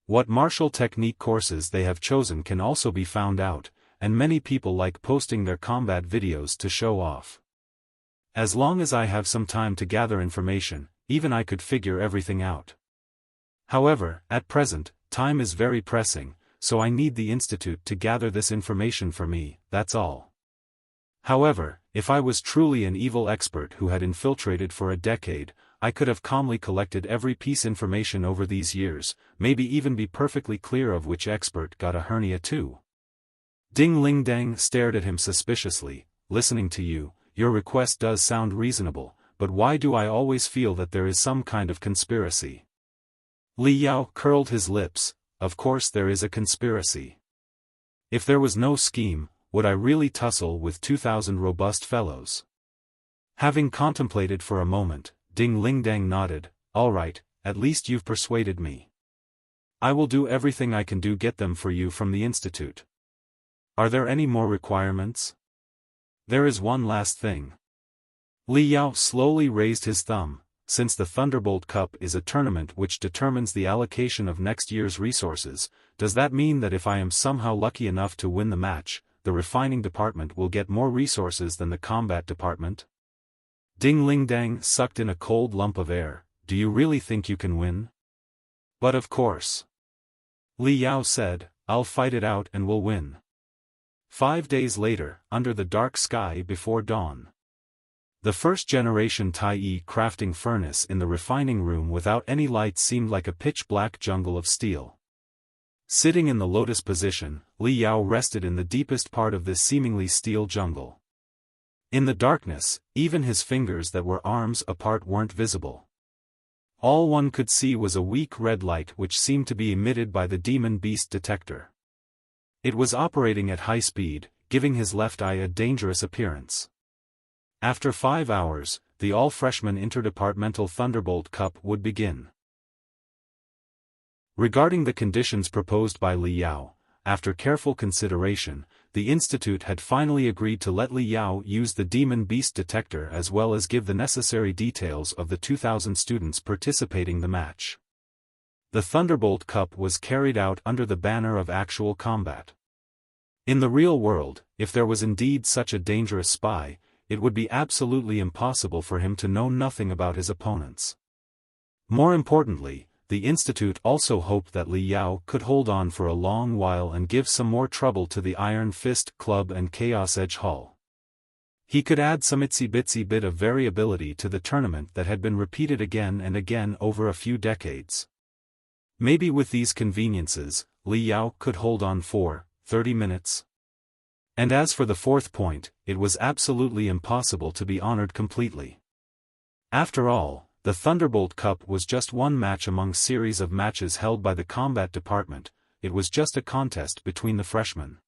What martial technique courses they have chosen can also be found out, and many people like posting their combat videos to show off. As long as I have some time to gather information, even I could figure everything out. However, at present, time is very pressing, so I need the Institute to gather this information for me, that's all. However, if I was truly an evil expert who had infiltrated for a decade, I could have calmly collected every piece information over these years, maybe even be perfectly clear of which expert got a hernia too. Ding Ling Dang stared at him suspiciously. Listening to you, your request does sound reasonable, but why do I always feel that there is some kind of conspiracy? Li Yao curled his lips. Of course there is a conspiracy. If there was no scheme, would I really tussle with 2,000 robust fellows? Having contemplated for a moment, Ding Ling Dang nodded. All right, at least you've persuaded me. I will do everything I can do get them for you from the Institute. Are there any more requirements? There is one last thing. Li Yao slowly raised his thumb. Since the Thunderbolt Cup is a tournament which determines the allocation of next year's resources, does that mean that if I am somehow lucky enough to win the match, the refining department will get more resources than the combat department? Ding Ling Dang sucked in a cold lump of air. Do you really think you can win? But of course. Li Yao said, I'll fight it out and we'll win. 5 days later, under the dark sky before dawn. The first-generation Tai crafting furnace in the refining room without any light seemed like a pitch-black jungle of steel. Sitting in the Lotus position, Li Yao rested in the deepest part of this seemingly steel jungle. In the darkness, even his fingers that were arms apart weren't visible. All one could see was a weak red light which seemed to be emitted by the demon beast detector. It was operating at high speed, giving his left eye a dangerous appearance. After 5 hours, the all-freshman interdepartmental Thunderbolt Cup would begin. Regarding the conditions proposed by Li Yao, after careful consideration, the Institute had finally agreed to let Li Yao use the demon beast detector as well as give the necessary details of the 2,000 students participating in the match. The Thunderbolt Cup was carried out under the banner of actual combat. In the real world, if there was indeed such a dangerous spy, it would be absolutely impossible for him to know nothing about his opponents. More importantly, the Institute also hoped that Li Yao could hold on for a long while and give some more trouble to the Iron Fist Club and Chaos Edge Hall. He could add some itsy-bitsy bit of variability to the tournament that had been repeated again and again over a few decades. Maybe with these conveniences, Li Yao could hold on for 30 minutes. And as for the fourth point, it was absolutely impossible to be honored completely. After all, the Thunderbolt Cup was just one match among series of matches held by the combat department. It was just a contest between the freshmen.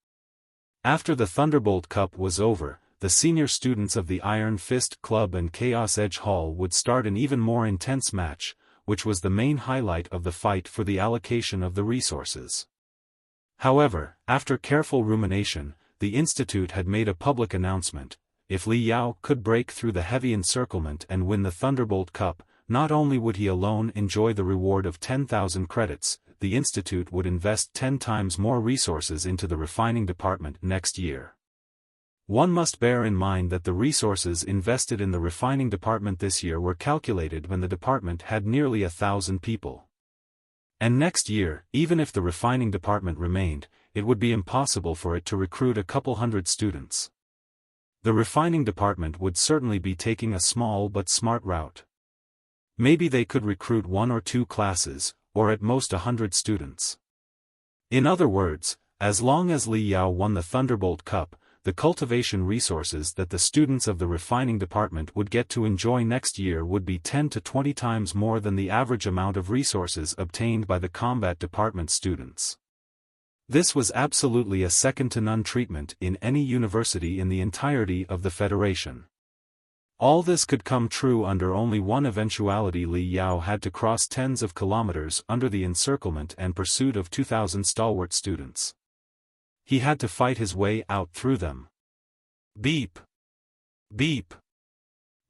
After the Thunderbolt Cup was over, the senior students of the Iron Fist Club and Chaos Edge Hall would start an even more intense match, which was the main highlight of the fight for the allocation of the resources. However, after careful rumination, the Institute had made a public announcement. If Li Yao could break through the heavy encirclement and win the Thunderbolt Cup, not only would he alone enjoy the reward of 10,000 credits, the Institute would invest 10 times more resources into the refining department next year. One must bear in mind that the resources invested in the refining department this year were calculated when the department had nearly 1,000 people. And next year, even if the refining department remained, it would be impossible for it to recruit a couple hundred students. The refining department would certainly be taking a small but smart route. Maybe they could recruit 1 or 2 classes, or at most 100 students. In other words, as long as Li Yao won the Thunderbolt Cup, the cultivation resources that the students of the refining department would get to enjoy next year would be 10 to 20 times more than the average amount of resources obtained by the combat department students. This was absolutely a second-to-none treatment in any university in the entirety of the Federation. All this could come true under only one eventuality: Li Yao had to cross tens of kilometers under the encirclement and pursuit of 2,000 stalwart students. He had to fight his way out through them. Beep! Beep!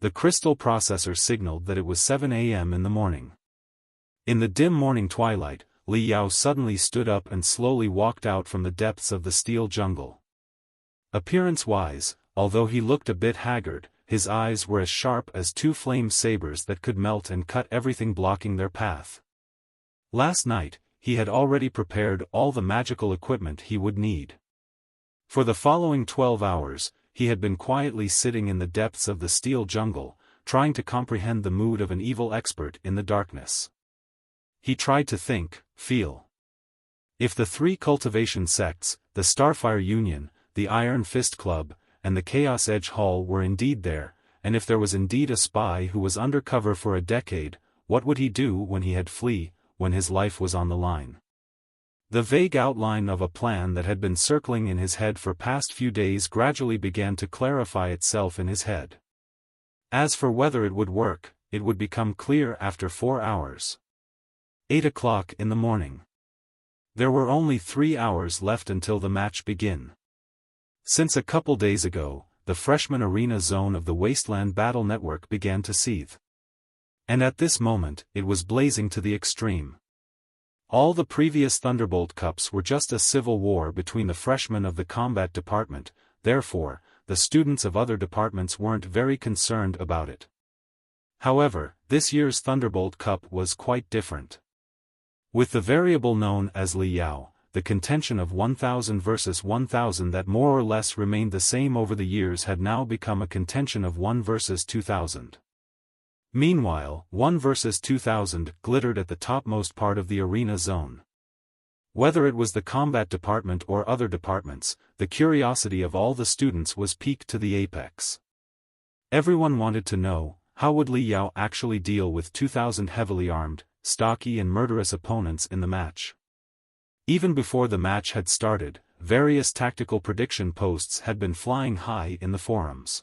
The crystal processor signaled that it was 7 a.m. in the morning. In the dim morning twilight, Li Yao suddenly stood up and slowly walked out from the depths of the steel jungle. Appearance-wise, although he looked a bit haggard, his eyes were as sharp as two flame sabers that could melt and cut everything blocking their path. Last night, he had already prepared all the magical equipment he would need. For the following 12 hours, he had been quietly sitting in the depths of the steel jungle, trying to comprehend the mood of an evil expert in the darkness. He tried to think, feel. If the three cultivation sects, the Starfire Union, the Iron Fist Club, and the Chaos Edge Hall were indeed there, and if there was indeed a spy who was undercover for a decade, what would he do when he had flee, when his life was on the line? The vague outline of a plan that had been circling in his head for past few days gradually began to clarify itself in his head. As for whether it would work, it would become clear after 4 hours. 8 o'clock in the morning. There were only 3 hours left until the match begin. Since a couple days ago, the freshman arena zone of the Wasteland Battle Network began to seethe. And at this moment, it was blazing to the extreme. All the previous Thunderbolt Cups were just a civil war between the freshmen of the combat department, therefore, the students of other departments weren't very concerned about it. However, this year's Thunderbolt Cup was quite different. With the variable known as Li Yao, the contention of 1,000 versus 1,000 that more or less remained the same over the years had now become a contention of 1 versus 2,000. Meanwhile, 1 versus 2,000 glittered at the topmost part of the arena zone. Whether it was the combat department or other departments, the curiosity of all the students was piqued to the apex. Everyone wanted to know, how would Li Yao actually deal with 2,000 heavily armed, stocky and murderous opponents in the match? Even before the match had started, various tactical prediction posts had been flying high in the forums.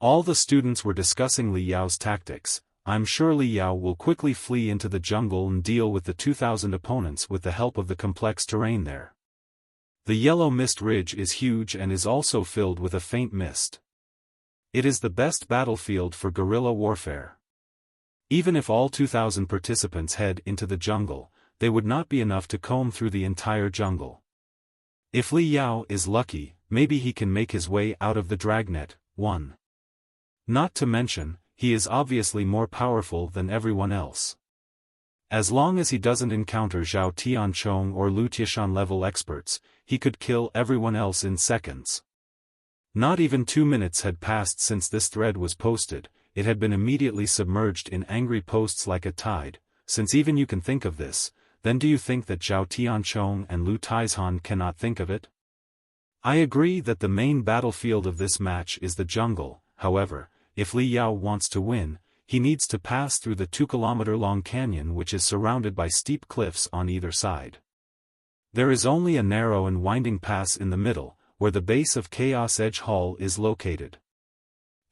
All the students were discussing Li Yao's tactics. I'm sure Li Yao will quickly flee into the jungle and deal with the 2,000 opponents with the help of the complex terrain there. The yellow mist ridge is huge and is also filled with a faint mist. It is the best battlefield for guerrilla warfare. Even if all 2,000 participants head into the jungle, they would not be enough to comb through the entire jungle. If Li Yao is lucky, maybe he can make his way out of the dragnet. 1. Not to mention, he is obviously more powerful than everyone else. As long as he doesn't encounter Zhao Tianchong or Lu Tiashan level experts, he could kill everyone else in seconds. Not even 2 minutes had passed since this thread was posted, it had been immediately submerged in angry posts like a tide. Since even you can think of this, then do you think that Zhao Tianchong and Lu Taizhan cannot think of it? I agree that the main battlefield of this match is the jungle. However, if Li Yao wants to win, he needs to pass through the 2-kilometer-long canyon which is surrounded by steep cliffs on either side. There is only a narrow and winding pass in the middle, where the base of Chaos Edge Hall is located.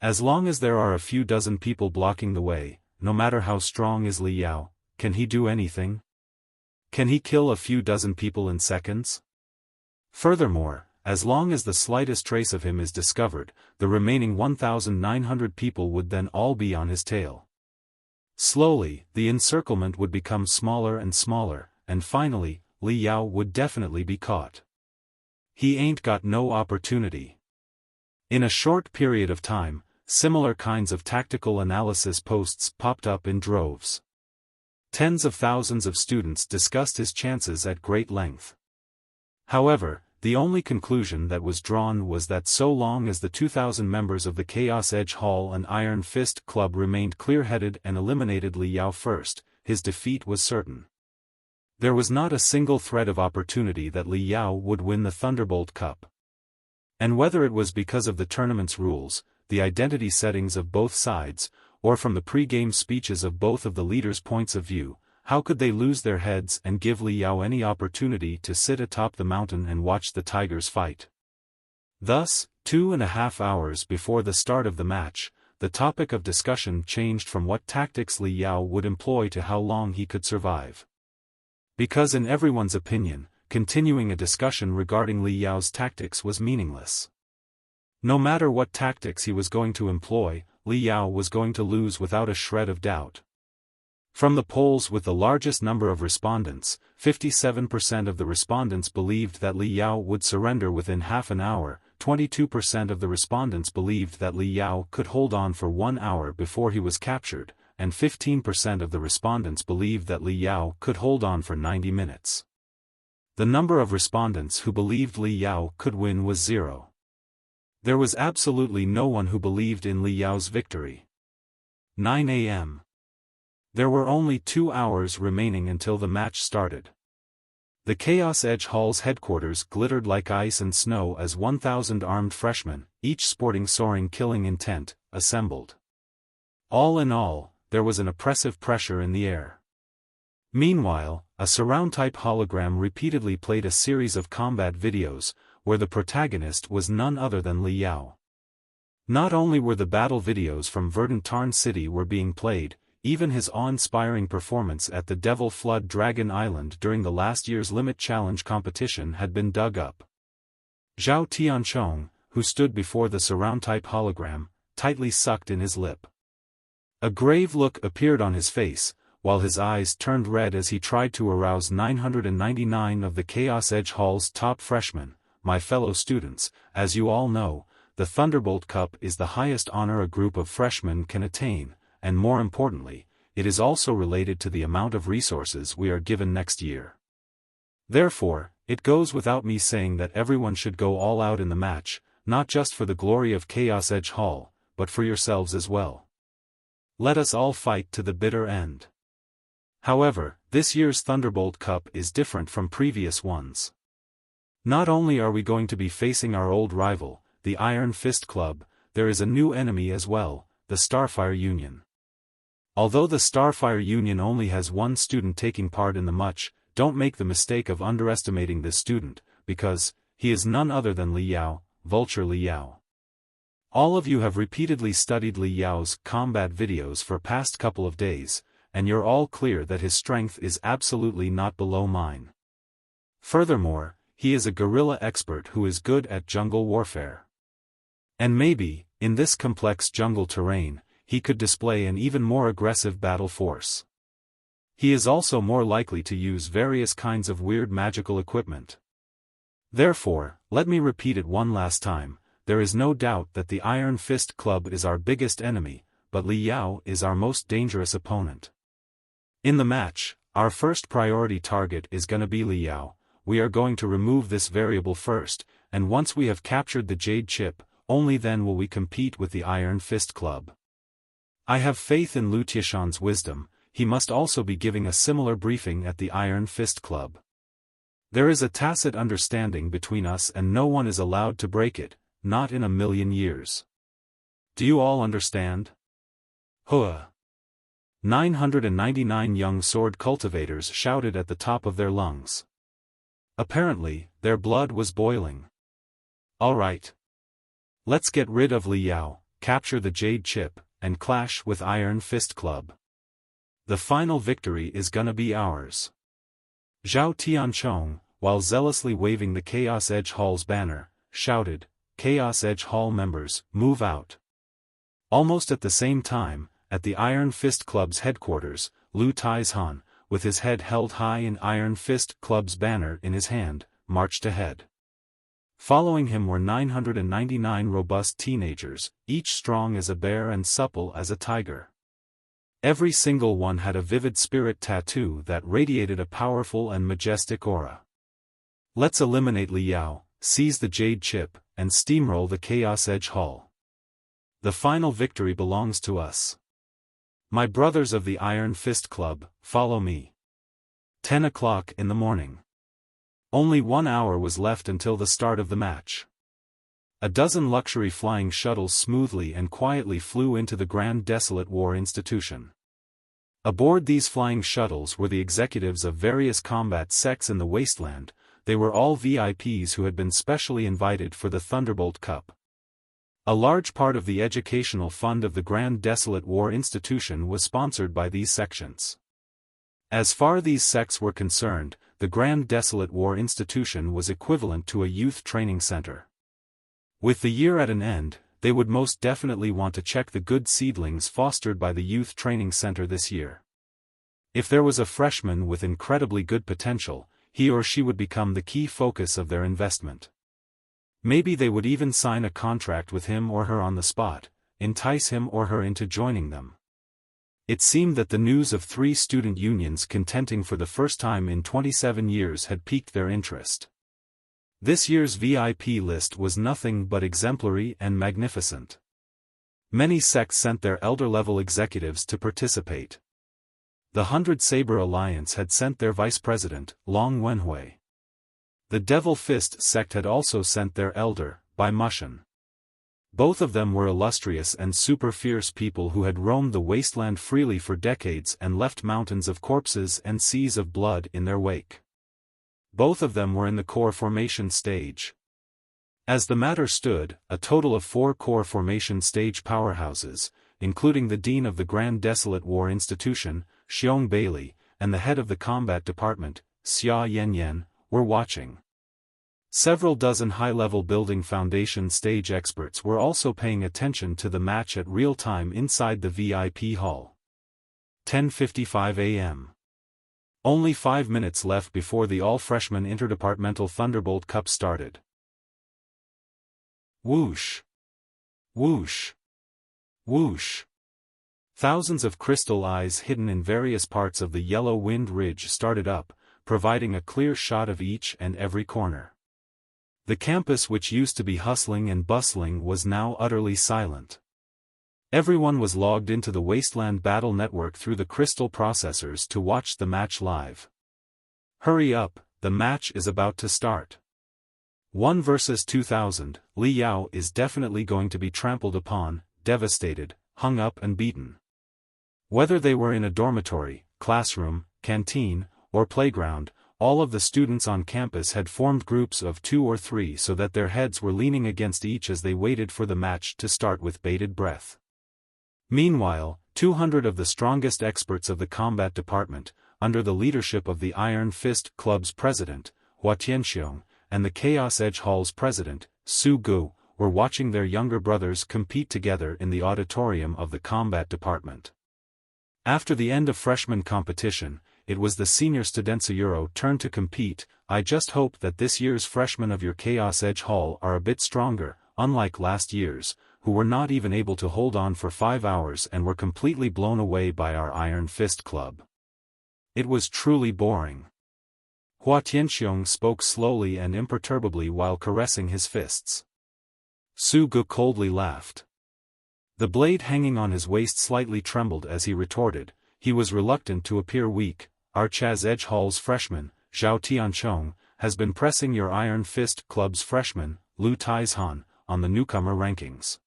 As long as there are a few dozen people blocking the way, no matter how strong is Li Yao, can he do anything? Can he kill a few dozen people in seconds? Furthermore, as long as the slightest trace of him is discovered, the remaining 1,900 people would then all be on his tail. Slowly, the encirclement would become smaller and smaller, and finally, Li Yao would definitely be caught. He ain't got no opportunity. In a short period of time, similar kinds of tactical analysis posts popped up in droves. Tens of thousands of students discussed his chances at great length. However, the only conclusion that was drawn was that so long as the 2,000 members of the Chaos Edge Hall and Iron Fist Club remained clear-headed and eliminated Li Yao first, his defeat was certain. There was not a single thread of opportunity that Li Yao would win the Thunderbolt Cup. And whether it was because of the tournament's rules, the identity settings of both sides, or from the pre-game speeches of both of the leaders' points of view, how could they lose their heads and give Li Yao any opportunity to sit atop the mountain and watch the Tigers fight? Thus, 2.5 hours before the start of the match, the the topic of discussion changed from what tactics Li Yao would employ to how long he could survive. Because in everyone's opinion, continuing a discussion regarding Li Yao's tactics was meaningless. No matter what tactics he was going to employ, Li Yao was going to lose without a shred of doubt. From the polls with the largest number of respondents, 57% of the respondents believed that Li Yao would surrender within half an hour, 22% of the respondents believed that Li Yao could hold on for 1 hour before he was captured, and 15% of the respondents believed that Li Yao could hold on for 90 minutes. The number of respondents who believed Li Yao could win was 0. There was absolutely no one who believed in Li Yao's victory. 9 a.m. There were only 2 hours remaining until the match started. The Chaos Edge Hall's headquarters glittered like ice and snow as 1,000 armed freshmen, each sporting soaring killing intent, assembled. All in all, there was an oppressive pressure in the air. Meanwhile, a surround-type hologram repeatedly played a series of combat videos, where the protagonist was none other than Li Yao. Not only were the battle videos from Verdant Tarn City were being played, even his awe-inspiring performance at the Devil Flood Dragon Island during the last year's Limit Challenge competition had been dug up. Zhao Tianchong, who stood before the surround-type hologram, tightly sucked in his lip. A grave look appeared on his face, while his eyes turned red as he tried to arouse 999 of the Chaos Edge Hall's top freshmen. My fellow students, as you all know, the Thunderbolt Cup is the highest honor a group of freshmen can attain, and more importantly, it is also related to the amount of resources we are given next year. Therefore, it goes without me saying that everyone should go all out in the match, not just for the glory of Chaos Edge Hall, but for yourselves as well. Let us all fight to the bitter end. However, this year's Thunderbolt Cup is different from previous ones. Not only are we going to be facing our old rival, the Iron Fist Club, there is a new enemy as well, the Starfire Union. Although the Starfire Union only has one student taking part in the match, don't make the mistake of underestimating this student, because he is none other than Li Yao, Vulture Li Yao. All of you have repeatedly studied Li Yao's combat videos for past couple of days, and you're all clear that his strength is absolutely not below mine. Furthermore, he is a guerrilla expert who is good at jungle warfare. And maybe, in this complex jungle terrain, he could display an even more aggressive battle force. He is also more likely to use various kinds of weird magical equipment. Therefore, let me repeat it one last time, there is no doubt that the Iron Fist Club is our biggest enemy, but Li Yao is our most dangerous opponent. In the match, our first priority target is gonna be Li Yao. We are going to remove this variable first, and once we have captured the Jade Chip, only then will we compete with the Iron Fist Club. I have faith in Lu Tieshan's wisdom, he must also be giving a similar briefing at the Iron Fist Club. There is a tacit understanding between us and no one is allowed to break it, not in a million years. Do you all understand? Hua! 999 young sword cultivators shouted at the top of their lungs. Apparently, their blood was boiling. Alright. Let's get rid of Li Yao, capture the Jade Chip, and clash with Iron Fist Club. The final victory is gonna be ours. Zhao Tianchong, while zealously waving the Chaos Edge Hall's banner, shouted, Chaos Edge Hall members, move out. Almost at the same time, at the Iron Fist Club's headquarters, Lu Taizhan, with his head held high in Iron Fist Club's banner in his hand, marched ahead. Following him were 999 robust teenagers, each strong as a bear and supple as a tiger. Every single one had a vivid spirit tattoo that radiated a powerful and majestic aura. Let's eliminate Li Yao, seize the Jade Chip, and steamroll the Chaos Edge Hall. The final victory belongs to us. My brothers of the Iron Fist Club, follow me. 10 o'clock in the morning. Only 1 hour was left until the start of the match. A dozen luxury flying shuttles smoothly and quietly flew into the Grand Desolate War Institution. Aboard these flying shuttles were the executives of various combat sects in the wasteland. They were all VIPs who had been specially invited for the Thunderbolt Cup. A large part of the educational fund of the Grand Desolate War Institution was sponsored by these sections. As far these sects were concerned, the Grand Desolate War Institution was equivalent to a youth training center. With the year at an end, they would most definitely want to check the good seedlings fostered by the youth training center this year. If there was a freshman with incredibly good potential, he or she would become the key focus of their investment. Maybe they would even sign a contract with him or her on the spot, entice him or her into joining them. It seemed that the news of 3 student unions contending for the first time in 27 years had piqued their interest. This year's VIP list was nothing but exemplary and magnificent. Many sects sent their elder-level executives to participate. The 100 Saber Alliance had sent their vice president, Long Wenhui. The Devil Fist sect had also sent their elder, Bai Mushin. Both of them were illustrious and super fierce people who had roamed the wasteland freely for decades and left mountains of corpses and seas of blood in their wake. Both of them were in the core formation stage. As the matter stood, a total of 4 core formation stage powerhouses, including the dean of the Grand Desolate War Institution, Xiong Bailey, and the head of the combat department, Xia Yanyan, were watching. Several dozen high-level building foundation stage experts were also paying attention to the match at real time inside the VIP hall. 10:55 a.m. Only 5 minutes left before the all-freshman interdepartmental Thunderbolt Cup started. Whoosh! Whoosh! Whoosh! Thousands of crystal eyes hidden in various parts of the yellow wind ridge started up, providing a clear shot of each and every corner. The campus, which used to be hustling and bustling, was now utterly silent. Everyone was logged into the Wasteland Battle Network through the crystal processors to watch the match live. Hurry up, the match is about to start. 1 versus 2000, Li Yao is definitely going to be trampled upon, devastated, hung up and beaten. Whether they were in a dormitory, classroom, canteen, or playground, all of the students on campus had formed groups of 2 or 3 so that their heads were leaning against each as they waited for the match to start with bated breath. Meanwhile, 200 of the strongest experts of the combat department, under the leadership of the Iron Fist Club's president, Hua Tianxiong, and the Chaos Edge Hall's president, Su Gu, were watching their younger brothers compete together in the auditorium of the combat department. After the end of freshman competition, it was the senior Studentseuro turn to compete. I just hope that this year's freshmen of your Chaos Edge Hall are a bit stronger, unlike last year's, who were not even able to hold on for 5 hours and were completely blown away by our Iron Fist Club. It was truly boring. Hua Tianxiong spoke slowly and imperturbably while caressing his fists. Su Gu coldly laughed. The blade hanging on his waist slightly trembled as he retorted. He was reluctant to appear weak. Our Chaz Edge Hall's freshman, Zhao Tianchong, has been pressing your Iron Fist Club's freshman, Lu Taizhan, on the newcomer rankings.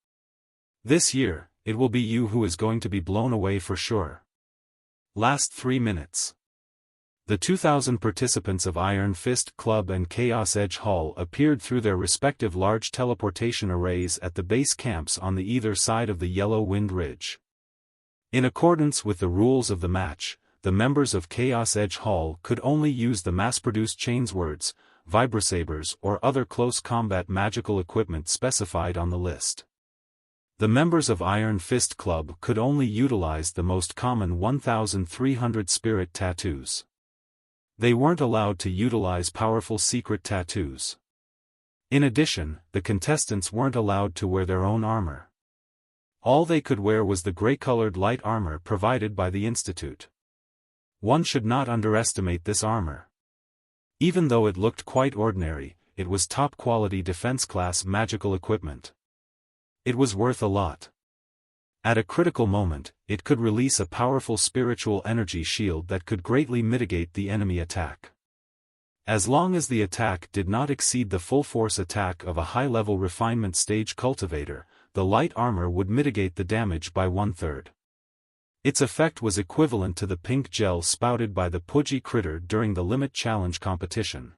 This year, it will be you who is going to be blown away for sure. Last 3 minutes. The 2,000 participants of Iron Fist Club and Chaos Edge Hall appeared through their respective large teleportation arrays at the base camps on the either side of the Yellow Wind Ridge. In accordance with the rules of the match, the members of Chaos Edge Hall could only use the mass-produced chainswords, vibrosabers or other close combat magical equipment specified on the list. The members of Iron Fist Club could only utilize the most common 1,300 spirit tattoos. They weren't allowed to utilize powerful secret tattoos. In addition, the contestants weren't allowed to wear their own armor. All they could wear was the gray-colored light armor provided by the Institute. One should not underestimate this armor. Even though it looked quite ordinary, it was top-quality defense-class magical equipment. It was worth a lot. At a critical moment, it could release a powerful spiritual energy shield that could greatly mitigate the enemy attack. As long as the attack did not exceed the full-force attack of a high-level refinement stage cultivator, the light armor would mitigate the damage by 1/3. Its effect was equivalent to the pink gel spouted by the Pudgy critter during the Limit Challenge competition.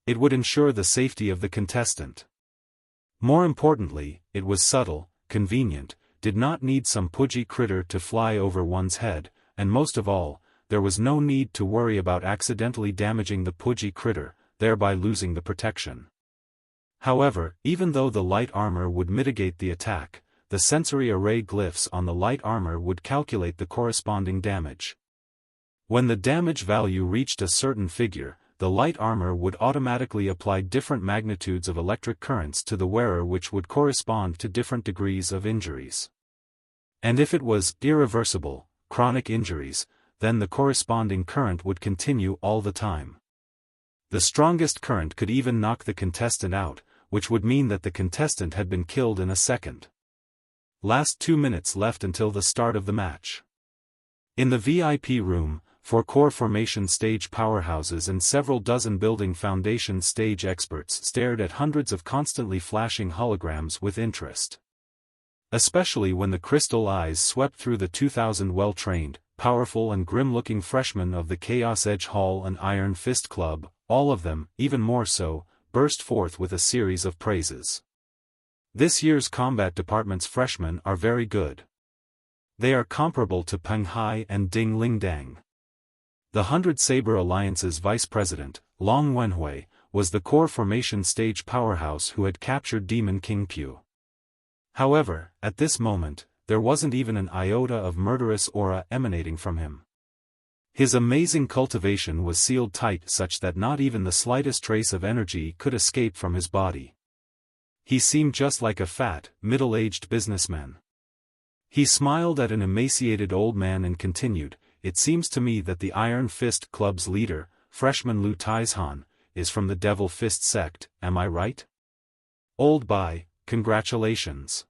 It would ensure the safety of the contestant. More importantly, it was subtle, convenient, did not need some pudgy critter to fly over one's head, and most of all, there was no need to worry about accidentally damaging the pudgy critter, thereby losing the protection. However, even though the light armor would mitigate the attack, the sensory array glyphs on the light armor would calculate the corresponding damage. When the damage value reached a certain figure, the light armor would automatically apply different magnitudes of electric currents to the wearer, which would correspond to different degrees of injuries. And if it was irreversible, chronic injuries, then the corresponding current would continue all the time. The strongest current could even knock the contestant out, which would mean that the contestant had been killed in a second. Last 2 minutes left until the start of the match. In the VIP room, 4 core formation stage powerhouses and several dozen building foundation stage experts stared at hundreds of constantly flashing holograms with interest. Especially when the crystal eyes swept through the 2,000 well-trained, powerful and grim-looking freshmen of the Chaos Edge Hall and Iron Fist Club, all of them, even more so, burst forth with a series of praises. This year's combat department's freshmen are very good. They are comparable to Peng Hai and Ding Ling Dang. The 100 Saber Alliance's vice president, Long Wenhui, was the core formation stage powerhouse who had captured Demon King Pu. However, at this moment, there wasn't even an iota of murderous aura emanating from him. His amazing cultivation was sealed tight such that not even the slightest trace of energy could escape from his body. He seemed just like a fat, middle-aged businessman. He smiled at an emaciated old man and continued, "It seems to me that the Iron Fist Club's leader, freshman Lu Taizhan, is from the Devil Fist sect, am I right? Old Bai, congratulations.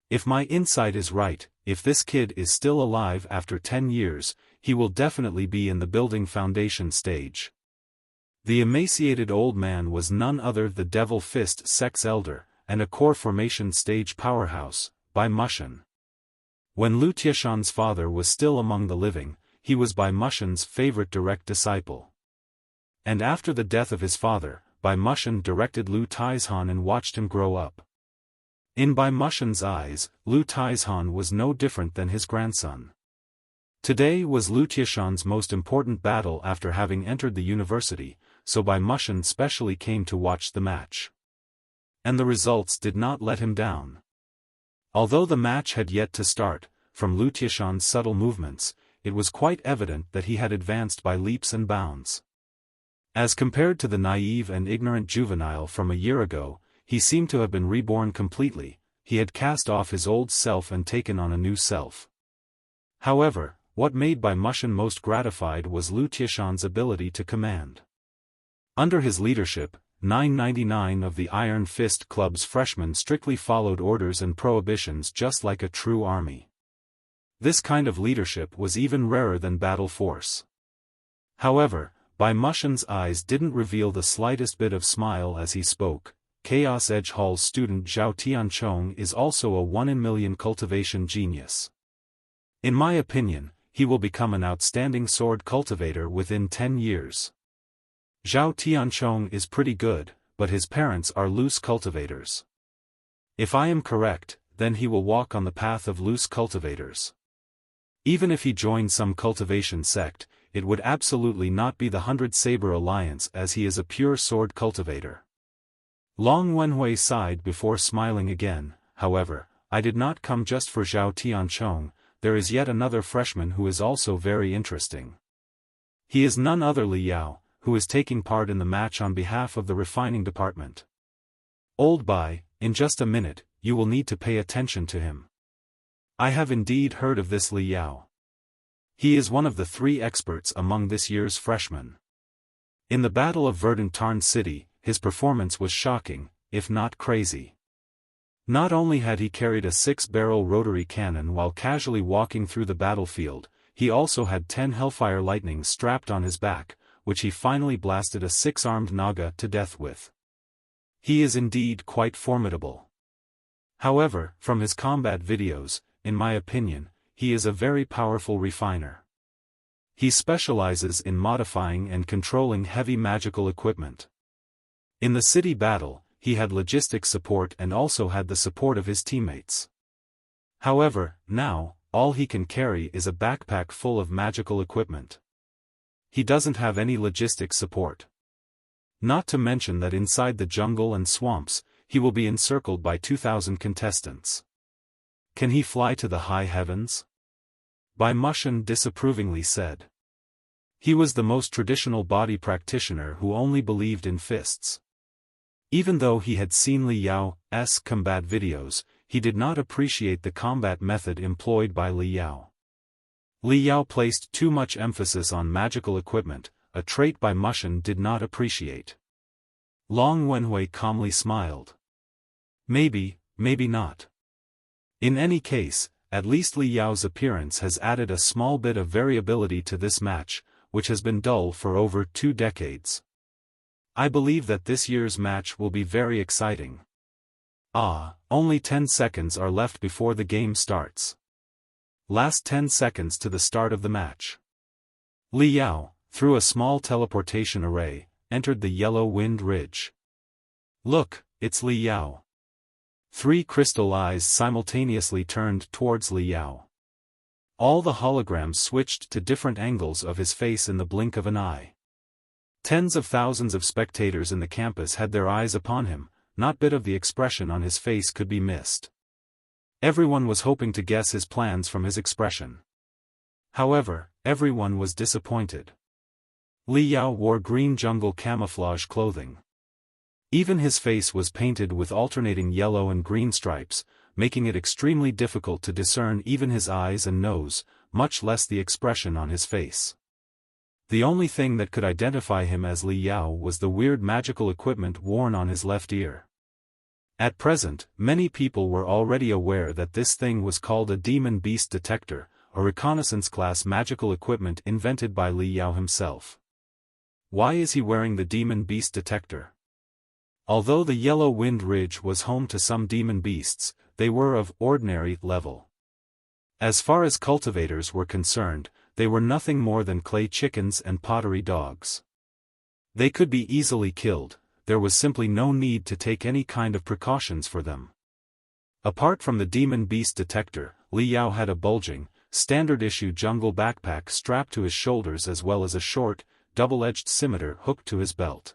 If my insight is right, if this kid is still alive after 10 years, he will definitely be in the building foundation stage." The emaciated old man was none other the Devil Fist sect's elder, and a core formation stage powerhouse, Bai Mushan. When Lu Tieshan's father was still among the living, he was Bai Mushan's favorite direct disciple. And after the death of his father, Bai Mushan directed Lu Taizhan and watched him grow up. In Bai Mushan's eyes, Lu Taizhan was no different than his grandson. Today was Lu Tieshan's most important battle after having entered the university, so Bai Mushan specially came to watch the match. And the results did not let him down. Although the match had yet to start, from Lu Tieshan's subtle movements, it was quite evident that he had advanced by leaps and bounds. As compared to the naive and ignorant juvenile from a year ago, he seemed to have been reborn completely. He had cast off his old self and taken on a new self. However, what made Bai Mushan most gratified was Lu Tieshan's ability to command. Under his leadership, 999 of the Iron Fist Club's freshmen strictly followed orders and prohibitions just like a true army. This kind of leadership was even rarer than battle force. However, Bai Mushan's eyes didn't reveal the slightest bit of smile as he spoke. Chaos Edge Hall's student Zhao Tianchong is also a 1-in-million cultivation genius. In my opinion, he will become an outstanding sword cultivator within 10 years. Zhao Tianchong is pretty good, but his parents are loose cultivators. If I am correct, then he will walk on the path of loose cultivators. Even if he joined some cultivation sect, it would absolutely not be the 100 Saber Alliance as he is a pure sword cultivator. Long Wenhui sighed before smiling again. However, I did not come just for Zhao Tianchong, there is yet another freshman who is also very interesting. He is none other Li Yao, who is taking part in the match on behalf of the refining department. Old Bai, in just a minute, you will need to pay attention to him. I have indeed heard of this Li Yao. He is one of the 3 experts among this year's freshmen. In the Battle of Verdant Tarn City, his performance was shocking, if not crazy. Not only had he carried a 6-barrel rotary cannon while casually walking through the battlefield, he also had 10 Hellfire-Lightnings strapped on his back, which he finally blasted a 6-armed Naga to death with. He is indeed quite formidable. However, from his combat videos, in my opinion, he is a very powerful refiner. He specializes in modifying and controlling heavy magical equipment. In the city battle, he had logistic support and also had the support of his teammates. However, now, all he can carry is a backpack full of magical equipment. He doesn't have any logistic support. Not to mention that inside the jungle and swamps, he will be encircled by 2,000 contestants. Can he fly to the high heavens? Misson disapprovingly said. He was the most traditional body practitioner who only believed in fists. Even though he had seen Li Yao's combat videos, he did not appreciate the combat method employed by Li Yao. Li Yao placed too much emphasis on magical equipment, a trait Misson did not appreciate. Long Wenhui calmly smiled. Maybe, maybe not. In any case, at least Li Yao's appearance has added a small bit of variability to this match, which has been dull for over 2 decades. I believe that this year's match will be very exciting. Only 10 seconds are left before the game starts. Last 10 seconds to the start of the match. Li Yao, through a small teleportation array, entered the yellow wind ridge. Look, it's Li Yao. 3 crystal eyes simultaneously turned towards Li Yao. All the holograms switched to different angles of his face in the blink of an eye. Tens of thousands of spectators in the campus had their eyes upon him, not a bit of the expression on his face could be missed. Everyone was hoping to guess his plans from his expression. However, everyone was disappointed. Li Yao wore green jungle camouflage clothing. Even his face was painted with alternating yellow and green stripes, making it extremely difficult to discern even his eyes and nose, much less the expression on his face. The only thing that could identify him as Li Yao was the weird magical equipment worn on his left ear. At present, many people were already aware that this thing was called a demon beast detector, a reconnaissance-class magical equipment invented by Li Yao himself. Why is he wearing the demon beast detector? Although the Yellow Wind Ridge was home to some demon beasts, they were of ordinary level. As far as cultivators were concerned, they were nothing more than clay chickens and pottery dogs. They could be easily killed, there was simply no need to take any kind of precautions for them. Apart from the demon beast detector, Li Yao had a bulging, standard-issue jungle backpack strapped to his shoulders as well as a short, double-edged scimitar hooked to his belt.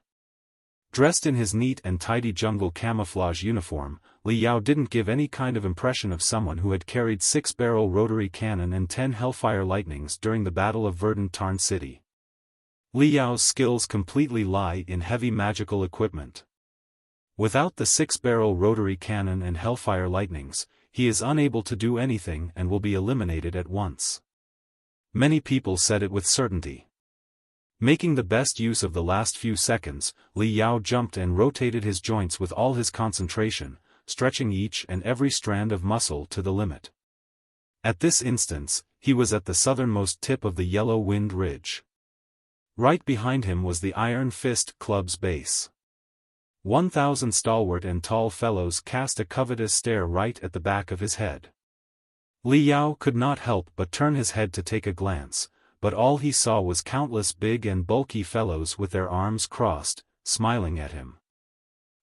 Dressed in his neat and tidy jungle camouflage uniform, Li Yao didn't give any kind of impression of someone who had carried 6-barrel rotary cannon and 10 Hellfire-Lightnings during the Battle of Verdant Tarn City. Li Yao's skills completely lie in heavy magical equipment. Without the 6-barrel rotary cannon and Hellfire-Lightnings, he is unable to do anything and will be eliminated at once. Many people said it with certainty. Making the best use of the last few seconds, Li Yao jumped and rotated his joints with all his concentration, stretching each and every strand of muscle to the limit. At this instance, he was at the southernmost tip of the Yellow Wind Ridge. Right behind him was the Iron Fist Club's base. 1,000 stalwart and tall fellows cast a covetous stare right at the back of his head. Li Yao could not help but turn his head to take a glance, but all he saw was countless big and bulky fellows with their arms crossed, smiling at him.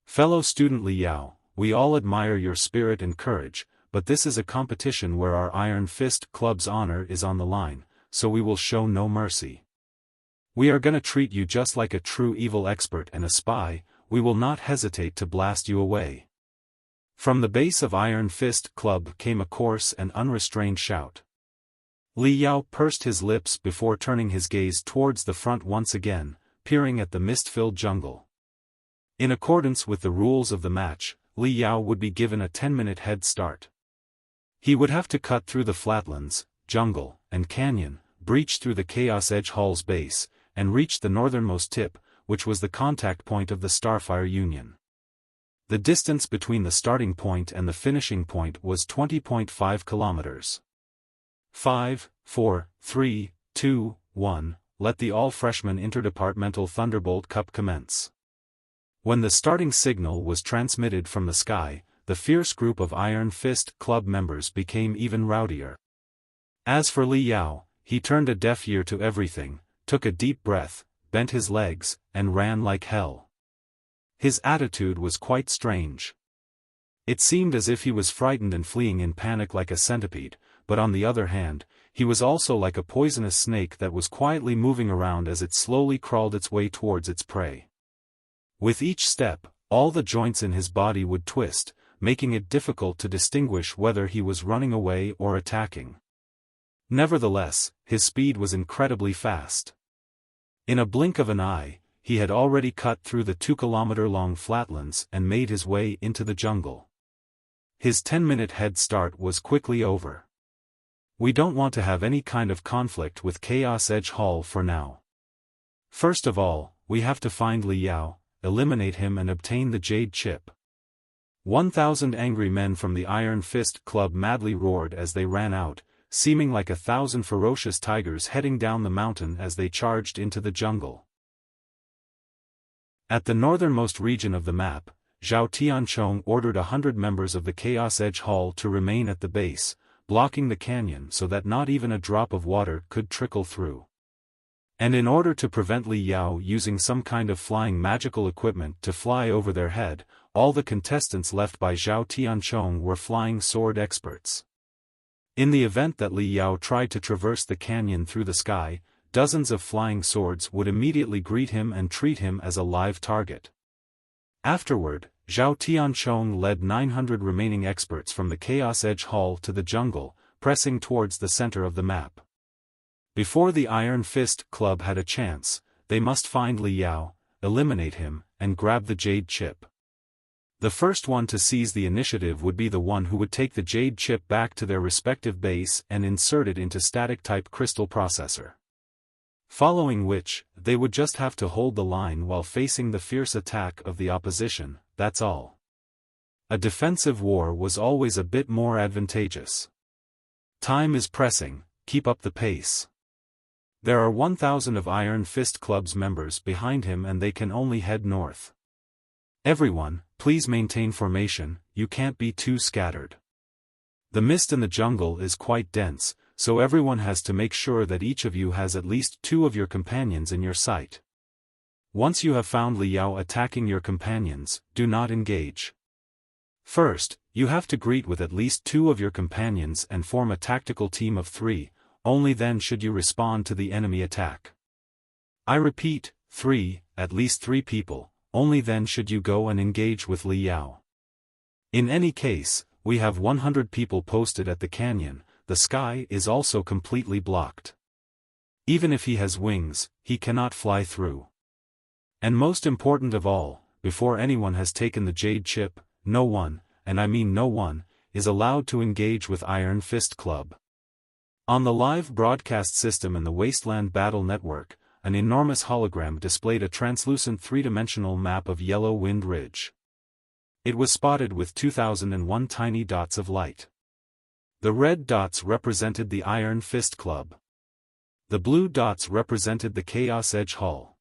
Fellow student Li Yao, we all admire your spirit and courage, but this is a competition where our Iron Fist Club's honor is on the line, so we will show no mercy. We are gonna treat you just like a true evil expert and a spy, we will not hesitate to blast you away. From the base of Iron Fist Club came a coarse and unrestrained shout. Li Yao pursed his lips before turning his gaze towards the front once again, peering at the mist-filled jungle. In accordance with the rules of the match, Li Yao would be given a 10-minute head start. He would have to cut through the flatlands, jungle, and canyon, breach through the Chaos Edge Hall's base, and reach the northernmost tip, which was the contact point of the Starfire Union. The distance between the starting point and the finishing point was 20.5 kilometers. 5, 4, 3, 2, 1, let the all-freshman interdepartmental Thunderbolt Cup commence. When the starting signal was transmitted from the sky, the fierce group of Iron Fist Club members became even rowdier. As for Li Yao, he turned a deaf ear to everything, took a deep breath, bent his legs, and ran like hell. His attitude was quite strange. It seemed as if he was frightened and fleeing in panic like a centipede, but on the other hand, he was also like a poisonous snake that was quietly moving around as it slowly crawled its way towards its prey. With each step, all the joints in his body would twist, making it difficult to distinguish whether he was running away or attacking. Nevertheless, his speed was incredibly fast. In a blink of an eye, he had already cut through the 2-kilometer-long flatlands and made his way into the jungle. His 10-minute head start was quickly over. We don't want to have any kind of conflict with Chaos Edge Hall for now. First of all, we have to find Li Yao, eliminate him and obtain the Jade Chip. 1,000 angry men from the Iron Fist Club madly roared as they ran out, seeming like 1,000 ferocious tigers heading down the mountain as they charged into the jungle. At the northernmost region of the map, Zhao Tianchong ordered 100 members of the Chaos Edge Hall to remain at the base, blocking the canyon so that not even a drop of water could trickle through. And in order to prevent Li Yao using some kind of flying magical equipment to fly over their head, all the contestants left by Zhao Tianchong were flying sword experts. In the event that Li Yao tried to traverse the canyon through the sky, dozens of flying swords would immediately greet him and treat him as a live target. Afterward, Zhao Tianchong led 900 remaining experts from the Chaos Edge Hall to the jungle, pressing towards the center of the map. Before the Iron Fist Club had a chance, they must find Li Yao, eliminate him, and grab the Jade Chip. The first one to seize the initiative would be the one who would take the Jade Chip back to their respective base and insert it into static-type crystal processor. Following which, they would just have to hold the line while facing the fierce attack of the opposition, that's all. A defensive war was always a bit more advantageous. Time is pressing, keep up the pace. There are 1,000 of Iron Fist Club's members behind him and they can only head north. Everyone, please maintain formation, you can't be too scattered. The mist in the jungle is quite dense, so everyone has to make sure that each of you has at least 2 of your companions in your sight. Once you have found Li Yao attacking your companions, do not engage. First, you have to greet with at least 2 of your companions and form a tactical team of 3, only then should you respond to the enemy attack. I repeat, 3, at least 3 people, only then should you go and engage with Li Yao. In any case, we have 100 people posted at the canyon, the sky is also completely blocked. Even if he has wings, he cannot fly through. And most important of all, before anyone has taken the Jade Chip, no one, and I mean no one, is allowed to engage with Iron Fist Club. On the live broadcast system in the Wasteland Battle Network, an enormous hologram displayed a translucent 3-dimensional map of Yellow Wind Ridge. It was spotted with 2001 tiny dots of light. The red dots represented the Iron Fist Club. The blue dots represented the Chaos Edge Hall.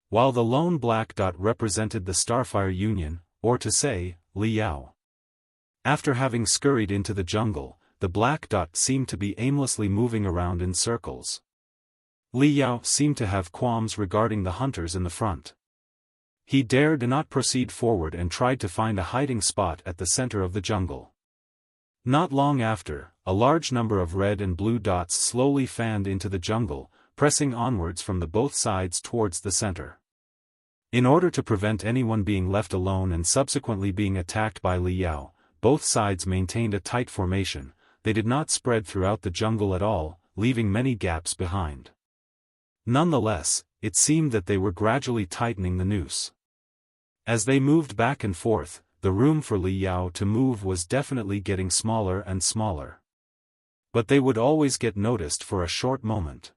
While the lone black dot represented the Starfire Union, or to say, Li Yao. After having scurried into the jungle, the black dot seemed to be aimlessly moving around in circles. Li Yao seemed to have qualms regarding the hunters in the front. He dared not proceed forward and tried to find a hiding spot at the center of the jungle. Not long after, a large number of red and blue dots slowly fanned into the jungle, pressing onwards from the both sides towards the center. In order to prevent anyone being left alone and subsequently being attacked by Li Yao, both sides maintained a tight formation. They did not spread throughout the jungle at all, leaving many gaps behind. Nonetheless, it seemed that they were gradually tightening the noose. As they moved back and forth, the room for Li Yao to move was definitely getting smaller and smaller. But they would always get noticed for a short moment.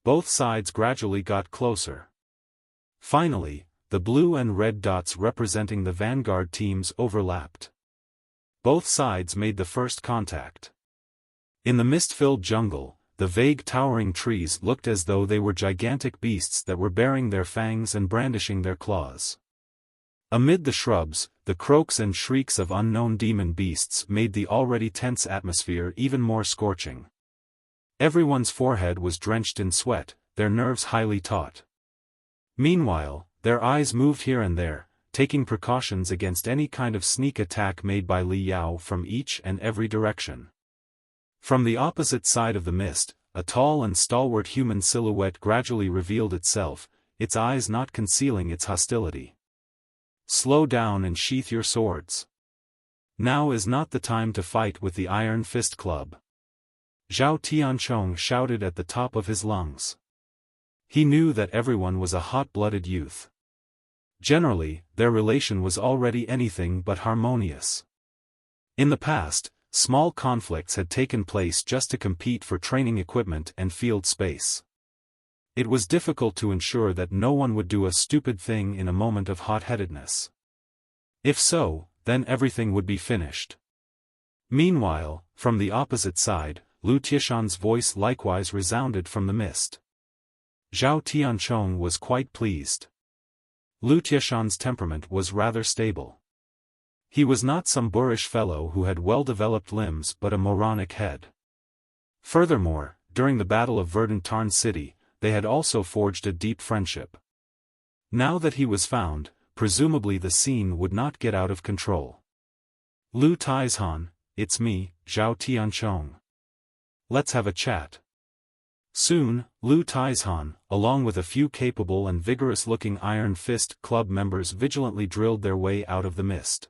Both sides gradually got closer. Finally, the blue and red dots representing the vanguard teams overlapped. Both sides made the first contact. In the mist-filled jungle, the vague towering trees looked as though they were gigantic beasts that were baring their fangs and brandishing their claws. Amid the shrubs, the croaks and shrieks of unknown demon beasts made the already tense atmosphere even more scorching. Everyone's forehead was drenched in sweat, their nerves highly taut. Meanwhile, their eyes moved here and there, taking precautions against any kind of sneak attack made by Li Yao from each and every direction. From the opposite side of the mist, a tall and stalwart human silhouette gradually revealed itself, its eyes not concealing its hostility. "Slow down and sheath your swords. Now is not the time to fight with the Iron Fist Club," Zhao Tianchong shouted at the top of his lungs. He knew that everyone was a hot-blooded youth. Generally, their relation was already anything but harmonious. In the past, small conflicts had taken place just to compete for training equipment and field space. It was difficult to ensure that no one would do a stupid thing in a moment of hot-headedness. If so, then everything would be finished. Meanwhile, from the opposite side, Lu Tieshan's voice likewise resounded from the mist. Zhao Tianchong was quite pleased. Lu Tieshan's temperament was rather stable. He was not some boorish fellow who had well-developed limbs but a moronic head. Furthermore, during the Battle of Verdant Tarn City, they had also forged a deep friendship. Now that he was found, presumably the scene would not get out of control. "Lu Taizhan, it's me, Zhao Tianchong. Let's have a chat." Soon, Lu Taizhan, along with a few capable and vigorous-looking Iron Fist Club members vigilantly drilled their way out of the mist.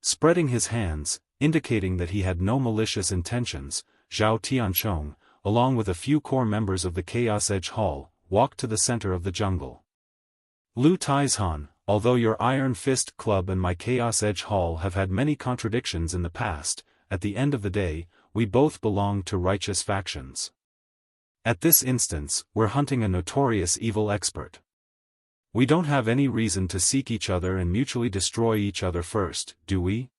Spreading his hands, indicating that he had no malicious intentions, Zhao Tianchong, along with a few core members of the Chaos Edge Hall, walked to the center of the jungle. "Lu Taizhan, although your Iron Fist Club and my Chaos Edge Hall have had many contradictions in the past, at the end of the day, we both belong to righteous factions. At this instance, we're hunting a notorious evil expert. We don't have any reason to seek each other and mutually destroy each other first, do we?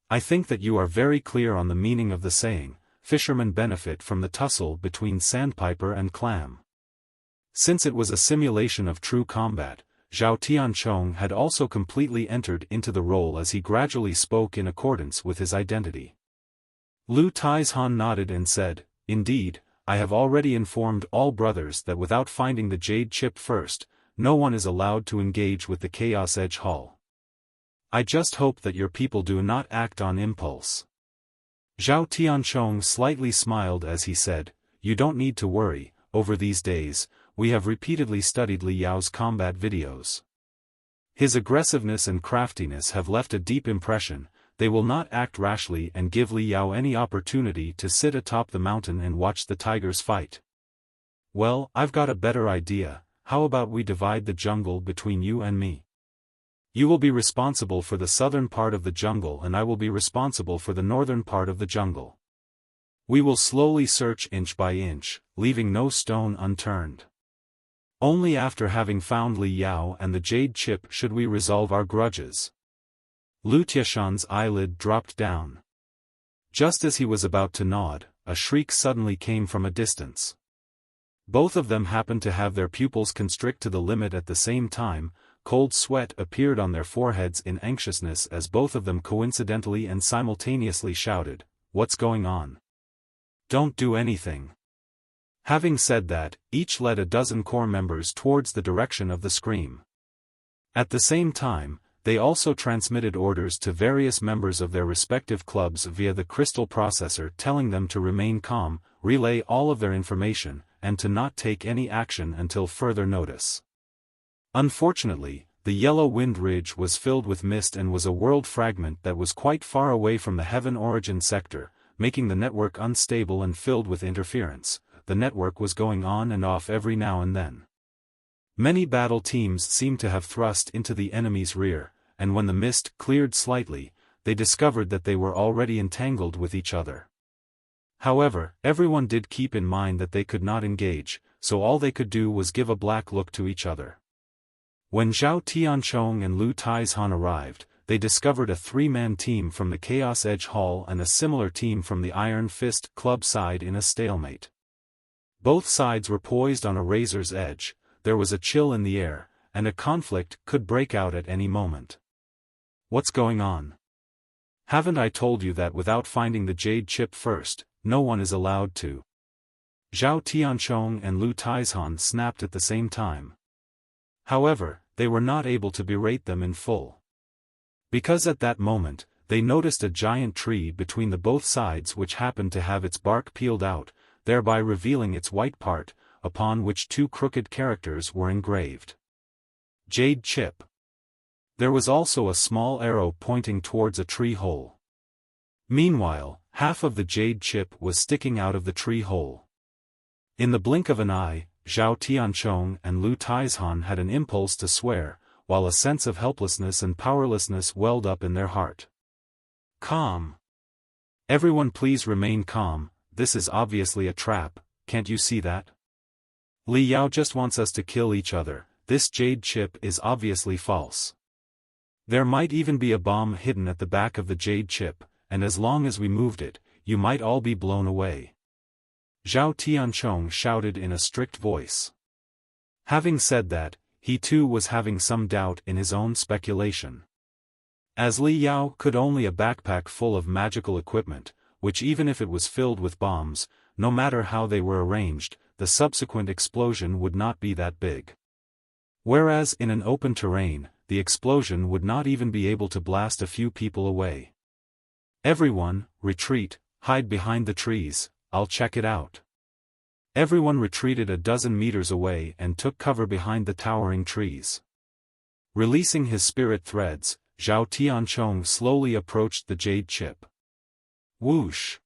I think that you are very clear on the meaning of the saying, fishermen benefit from the tussle between sandpiper and clam." Since it was a simulation of true combat, Zhao Tianchong had also completely entered into the role as he gradually spoke in accordance with his identity. Lu Taizhan nodded and said, "Indeed, I have already informed all brothers that without finding the Jade Chip first, no one is allowed to engage with the Chaos Edge Hall. I just hope that your people do not act on impulse." Zhao Tianchong slightly smiled as he said, "You don't need to worry, over these days, we have repeatedly studied Li Yao's combat videos. His aggressiveness and craftiness have left a deep impression. They will not act rashly and give Li Yao any opportunity to sit atop the mountain and watch the tigers fight. Well, I've got a better idea. How about we divide the jungle between you and me? You will be responsible for the southern part of the jungle and I will be responsible for the northern part of the jungle. We will slowly search inch by inch, leaving no stone unturned. Only after having found Li Yao and the Jade Chip should we resolve our grudges." Lu Tieshan's eyelid dropped down. Just as he was about to nod, a shriek suddenly came from a distance. Both of them happened to have their pupils constrict to the limit at the same time. Cold sweat appeared on their foreheads in anxiousness as both of them coincidentally and simultaneously shouted, "What's going on? Don't do anything." Having said that, each led a dozen core members towards the direction of the scream. At the same time, they also transmitted orders to various members of their respective clubs via the crystal processor telling them to remain calm, relay all of their information, and to not take any action until further notice. Unfortunately, the Yellow Wind Ridge was filled with mist and was a world fragment that was quite far away from the Heaven Origin sector, making the network unstable and filled with interference. The network was going on and off every now and then. Many battle teams seemed to have thrust into the enemy's rear, and when the mist cleared slightly, they discovered that they were already entangled with each other. However, everyone did keep in mind that they could not engage, so all they could do was give a black look to each other. When Zhao Tianchong and Lu Taizhan arrived, they discovered a three-man team from the Chaos Edge Hall and a similar team from the Iron Fist Club side in a stalemate. Both sides were poised on a razor's edge. There was a chill in the air, and a conflict could break out at any moment. "What's going on? Haven't I told you that without finding the Jade Chip first, no one is allowed to?" Zhao Tianchong and Lu Taizhan snapped at the same time. However, they were not able to berate them in full. Because at that moment, they noticed a giant tree between the both sides which happened to have its bark peeled out, thereby revealing its white part, upon which two crooked characters were engraved. Jade chip. There was also a small arrow pointing towards a tree hole. Meanwhile, half of the jade chip was sticking out of the tree hole. In the blink of an eye, Zhao Tianchong and Lu Taizhan had an impulse to swear, while a sense of helplessness and powerlessness welled up in their heart. Calm. Everyone please remain calm, this is obviously a trap, can't you see that? Li Yao just wants us to kill each other, this jade chip is obviously false. There might even be a bomb hidden at the back of the jade chip, and as long as we moved it, you might all be blown away. Zhao Tianchong shouted in a strict voice. Having said that, he too was having some doubt in his own speculation. As Li Yao could only a backpack full of magical equipment, which even if it was filled with bombs, no matter how they were arranged, the subsequent explosion would not be that big. Whereas in an open terrain, the explosion would not even be able to blast a few people away. Everyone, retreat, hide behind the trees, I'll check it out. Everyone retreated a dozen meters away and took cover behind the towering trees. Releasing his spirit threads, Zhao Tianchong slowly approached the jade chip. Whoosh!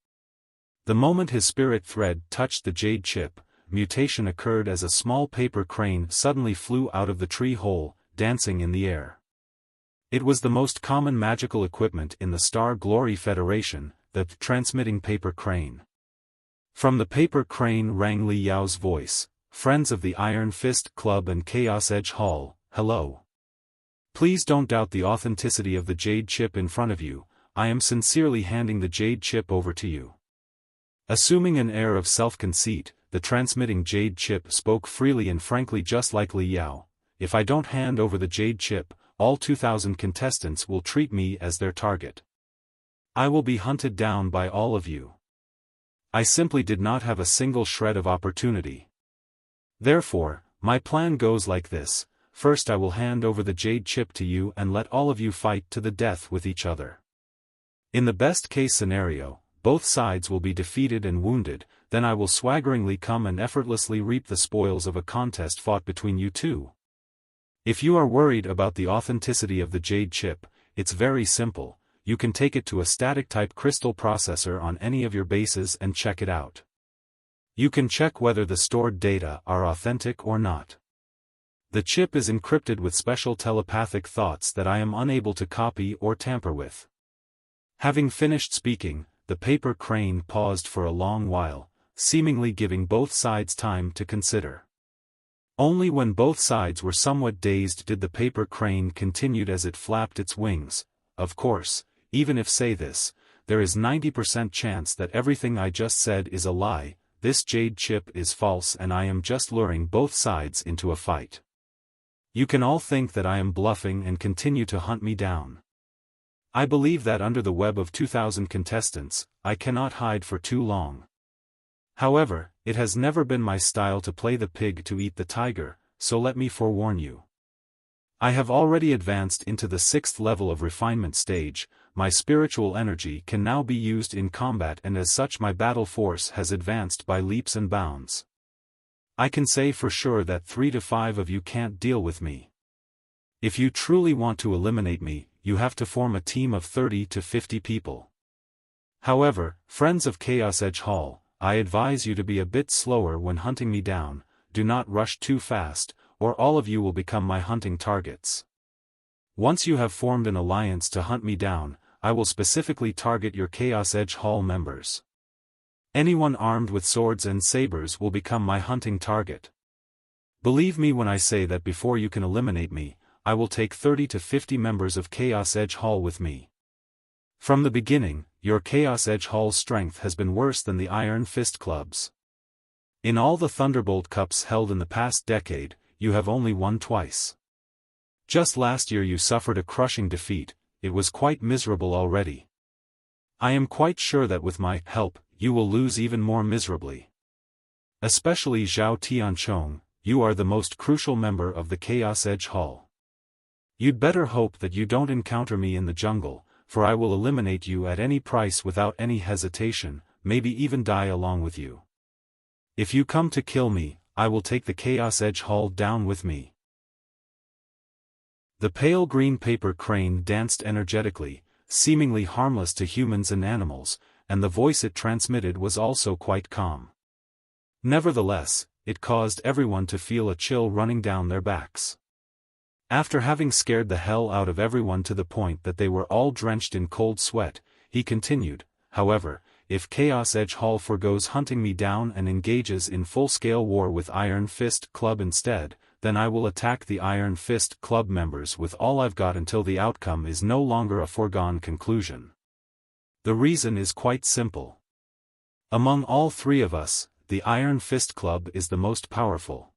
The moment his spirit thread touched the jade chip, mutation occurred as a small paper crane suddenly flew out of the tree hole, dancing in the air. It was the most common magical equipment in the Star Glory Federation, the transmitting paper crane. From the paper crane rang Li Yao's voice, "Friends of the Iron Fist Club and Chaos Edge Hall, hello. Please don't doubt the authenticity of the jade chip in front of you, I am sincerely handing the jade chip over to you." Assuming an air of self-conceit, the transmitting jade chip spoke freely and frankly just like Li Yao. If I don't hand over the jade chip, all 2,000 contestants will treat me as their target. I will be hunted down by all of you. I simply did not have a single shred of opportunity. Therefore, my plan goes like this: first I will hand over the jade chip to you and let all of you fight to the death with each other. In the best case scenario, both sides will be defeated and wounded, then I will swaggeringly come and effortlessly reap the spoils of a contest fought between you two. If you are worried about the authenticity of the jade chip, it's very simple, you can take it to a static-type crystal processor on any of your bases and check it out. You can check whether the stored data are authentic or not. The chip is encrypted with special telepathic thoughts that I am unable to copy or tamper with. Having finished speaking, the paper crane paused for a long while, seemingly giving both sides time to consider. Only when both sides were somewhat dazed did the paper crane continue as it flapped its wings. Of course, even if say this, there is 90% chance that everything I just said is a lie, this jade chip is false and I am just luring both sides into a fight. You can all think that I am bluffing and continue to hunt me down. I believe that under the web of 2,000 contestants, I cannot hide for too long. However, it has never been my style to play the pig to eat the tiger, so let me forewarn you. I have already advanced into the 6th level of refinement stage, my spiritual energy can now be used in combat and as such my battle force has advanced by leaps and bounds. I can say for sure that 3 to 5 of you can't deal with me. If you truly want to eliminate me, you have to form a team of 30 to 50 people. However, friends of Chaos Edge Hall, I advise you to be a bit slower when hunting me down, do not rush too fast, or all of you will become my hunting targets. Once you have formed an alliance to hunt me down, I will specifically target your Chaos Edge Hall members. Anyone armed with swords and sabers will become my hunting target. Believe me when I say that before you can eliminate me, I will take 30 to 50 members of Chaos Edge Hall with me. From the beginning, your Chaos Edge Hall's strength has been worse than the Iron Fist Club's. In all the Thunderbolt Cups held in the past decade, you have only won twice. Just last year you suffered a crushing defeat, it was quite miserable already. I am quite sure that with my help, you will lose even more miserably. Especially Zhao Tianchong, you are the most crucial member of the Chaos Edge Hall. You'd better hope that you don't encounter me in the jungle, for I will eliminate you at any price without any hesitation, maybe even die along with you. If you come to kill me, I will take the Chaos Edge Hall down with me." The pale green paper crane danced energetically, seemingly harmless to humans and animals, and the voice it transmitted was also quite calm. Nevertheless, it caused everyone to feel a chill running down their backs. After having scared the hell out of everyone to the point that they were all drenched in cold sweat, he continued, "However, if Chaos Edge Hall forgoes hunting me down and engages in full-scale war with Iron Fist Club instead, then I will attack the Iron Fist Club members with all I've got until the outcome is no longer a foregone conclusion. The reason is quite simple. Among all three of us, the Iron Fist Club is the most powerful.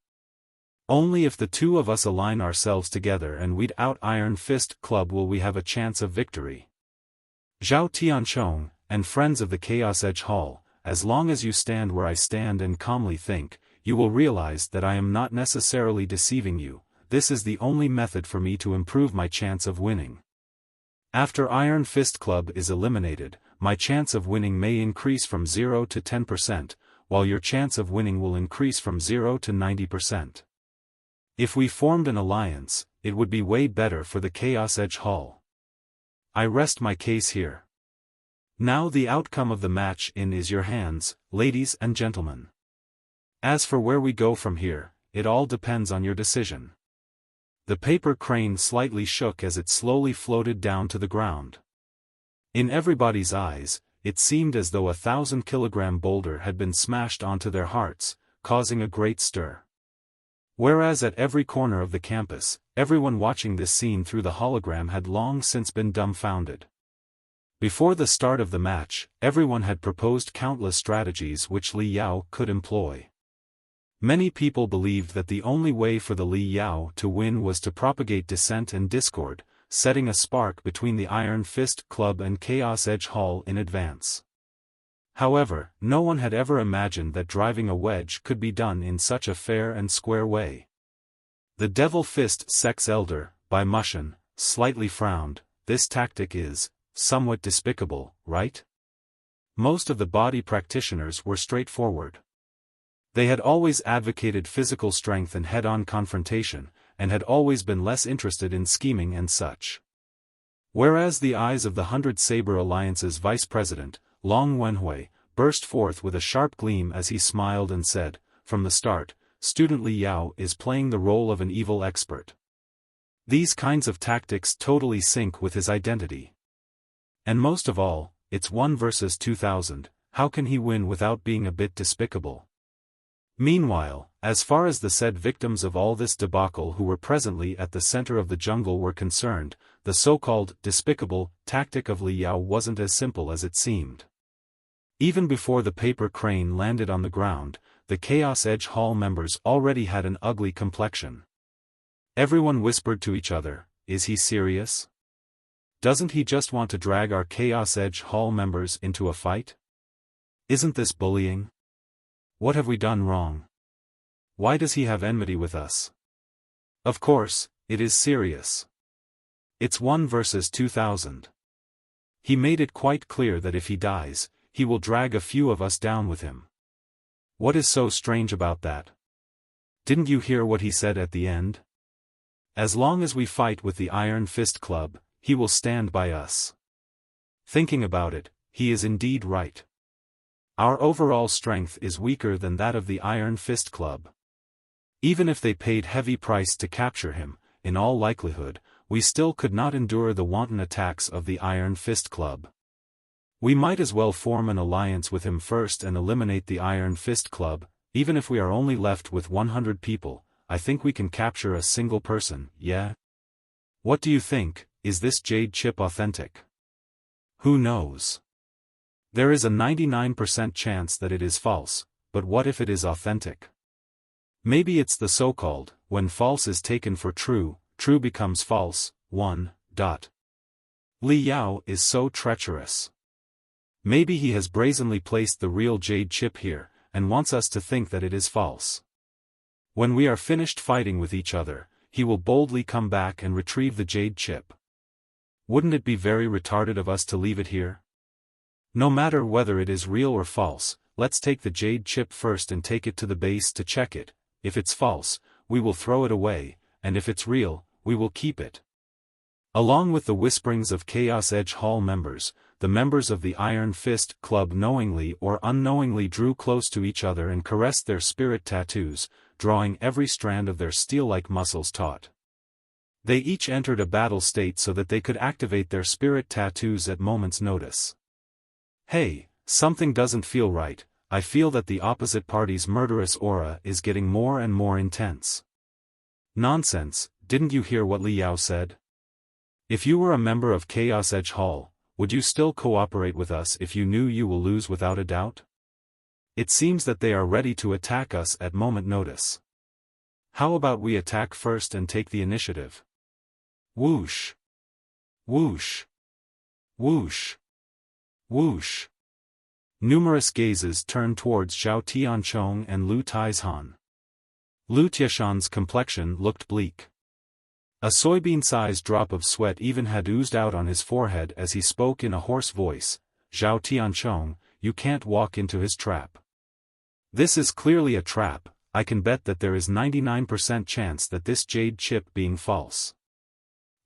Only if the two of us align ourselves together and weed out Iron Fist Club will we have a chance of victory. Zhao Tianchong, and friends of the Chaos Edge Hall, as long as you stand where I stand and calmly think, you will realize that I am not necessarily deceiving you. This is the only method for me to improve my chance of winning. After Iron Fist Club is eliminated, my chance of winning may increase from 0 to 10%, while your chance of winning will increase from 0 to 90%. If we formed an alliance, it would be way better for the Chaos Edge Hall. I rest my case here. Now the outcome of the match is your hands, ladies and gentlemen. As for where we go from here, it all depends on your decision." The paper crane slightly shook as it slowly floated down to the ground. In everybody's eyes, it seemed as though a 1,000-kilogram boulder had been smashed onto their hearts, causing a great stir. Whereas at every corner of the campus, everyone watching this scene through the hologram had long since been dumbfounded. Before the start of the match, everyone had proposed countless strategies which Li Yao could employ. Many people believed that the only way for the Li Yao to win was to propagate dissent and discord, setting a spark between the Iron Fist Club and Chaos Edge Hall in advance. However, no one had ever imagined that driving a wedge could be done in such a fair and square way. The Devil Fist Sex Elder, by Misson, slightly frowned. "This tactic is somewhat despicable, right?" Most of the body practitioners were straightforward. They had always advocated physical strength and head-on confrontation, and had always been less interested in scheming and such. Whereas the eyes of the 100 Saber Alliance's vice president, Long Wenhui, burst forth with a sharp gleam as he smiled and said, "From the start, Student Li Yao is playing the role of an evil expert. These kinds of tactics totally sync with his identity. And most of all, it's 1 versus 2,000, how can he win without being a bit despicable?" Meanwhile, as far as the said victims of all this debacle who were presently at the center of the jungle were concerned, the so-called despicable tactic of Li Yao wasn't as simple as it seemed. Even before the paper crane landed on the ground, the Chaos Edge Hall members already had an ugly complexion. Everyone whispered to each other, "Is he serious? Doesn't he just want to drag our Chaos Edge Hall members into a fight? Isn't this bullying? What have we done wrong? Why does he have enmity with us? Of course, it is serious. It's 1 versus 2,000. He made it quite clear that if he dies, he will drag a few of us down with him. What is so strange about that? Didn't you hear what he said at the end? As long as we fight with the Iron Fist Club, he will stand by us. Thinking about it, he is indeed right. Our overall strength is weaker than that of the Iron Fist Club. Even if they paid heavy price to capture him, in all likelihood, we still could not endure the wanton attacks of the Iron Fist Club. We might as well form an alliance with him first and eliminate the Iron Fist Club. Even if we are only left with 100 people, I think we can capture a single person, yeah? What do you think? Is this jade chip authentic? Who knows? There is a 99% chance that it is false, but what if it is authentic? Maybe it's the so-called, when false is taken for true, true becomes false, 1. Li Yao is so treacherous. Maybe he has brazenly placed the real jade chip here, and wants us to think that it is false. When we are finished fighting with each other, he will boldly come back and retrieve the jade chip. Wouldn't it be very retarded of us to leave it here? No matter whether it is real or false, let's take the jade chip first and take it to the base to check it. If it's false, we will throw it away, and if it's real, we will keep it. Along with the whisperings of Chaos Edge Hall members, the members of the Iron Fist Club knowingly or unknowingly drew close to each other and caressed their spirit tattoos, drawing every strand of their steel-like muscles taut. They each entered a battle state so that they could activate their spirit tattoos at moment's notice. Hey, something doesn't feel right. I feel that the opposite party's murderous aura is getting more and more intense. Nonsense, didn't you hear what Li Yao said? If you were a member of Chaos Edge Hall, would you still cooperate with us if you knew you will lose without a doubt? It seems that they are ready to attack us at moment notice. How about we attack first and take the initiative? Whoosh! Whoosh! Whoosh! Whoosh! Numerous gazes turned towards Zhao Tianchong and Lu Taizhan. Lu Tiashan's complexion looked bleak. A soybean-sized drop of sweat even had oozed out on his forehead as he spoke in a hoarse voice. Zhao Tianchong, you can't walk into his trap. This is clearly a trap. I can bet that there is 99% chance that this jade chip being false.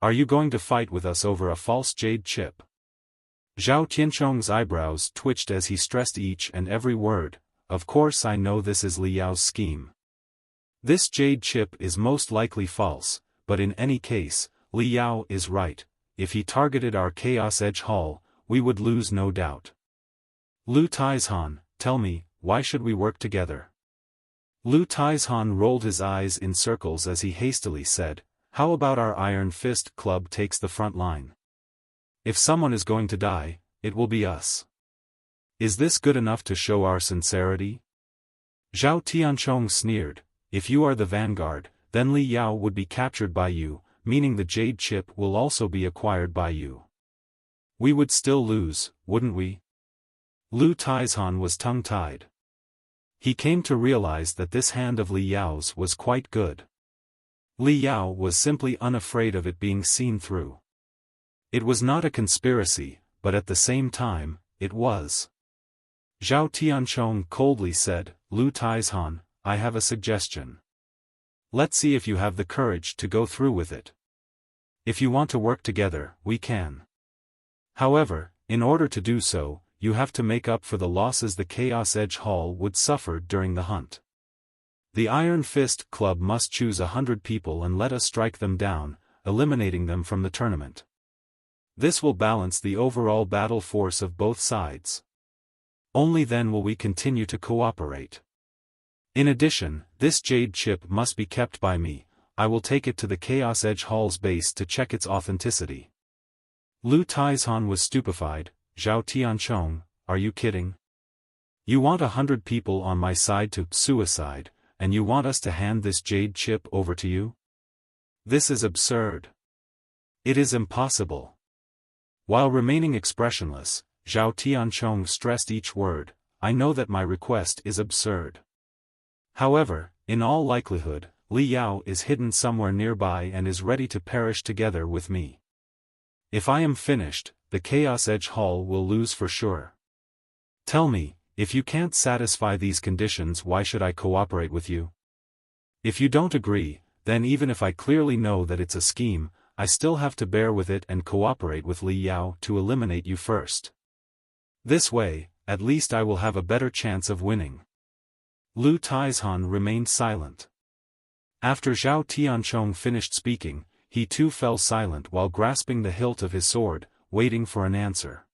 Are you going to fight with us over a false jade chip? Zhao Tianchong's eyebrows twitched as he stressed each and every word. Of course I know this is Li Yao's scheme. This jade chip is most likely false, but in any case, Li Yao is right. If he targeted our Chaos Edge Hall, we would lose no doubt. Lu Taizhan, tell me, why should we work together? Lu Taizhan rolled his eyes in circles as he hastily said, how about our Iron Fist Club takes the front line? If someone is going to die, it will be us. Is this good enough to show our sincerity? Zhao Tianchong sneered, if you are the vanguard, then Li Yao would be captured by you, meaning the jade chip will also be acquired by you. We would still lose, wouldn't we? Lu Taizhan was tongue-tied. He came to realize that this hand of Li Yao's was quite good. Li Yao was simply unafraid of it being seen through. It was not a conspiracy, but at the same time, it was. Zhao Tianchong coldly said, Lu Taizhan, I have a suggestion. Let's see if you have the courage to go through with it. If you want to work together, we can. However, in order to do so, you have to make up for the losses the Chaos Edge Hall would suffer during the hunt. The Iron Fist Club must choose 100 people and let us strike them down, eliminating them from the tournament. This will balance the overall battle force of both sides. Only then will we continue to cooperate. In addition, this jade chip must be kept by me. I will take it to the Chaos Edge Hall's base to check its authenticity. Lu Taizhan was stupefied. Zhao Tianchong, are you kidding? You want 100 people on my side to suicide, and you want us to hand this jade chip over to you? This is absurd. It is impossible. While remaining expressionless, Zhao Tianchong stressed each word, I know that my request is absurd. However, in all likelihood, Li Yao is hidden somewhere nearby and is ready to perish together with me. If I am finished, the Chaos Edge Hall will lose for sure. Tell me, if you can't satisfy these conditions, why should I cooperate with you? If you don't agree, then even if I clearly know that it's a scheme, I still have to bear with it and cooperate with Li Yao to eliminate you first. This way, at least I will have a better chance of winning. Lu Taizhan remained silent. After Zhao Tianchong finished speaking, he too fell silent while grasping the hilt of his sword, waiting for an answer.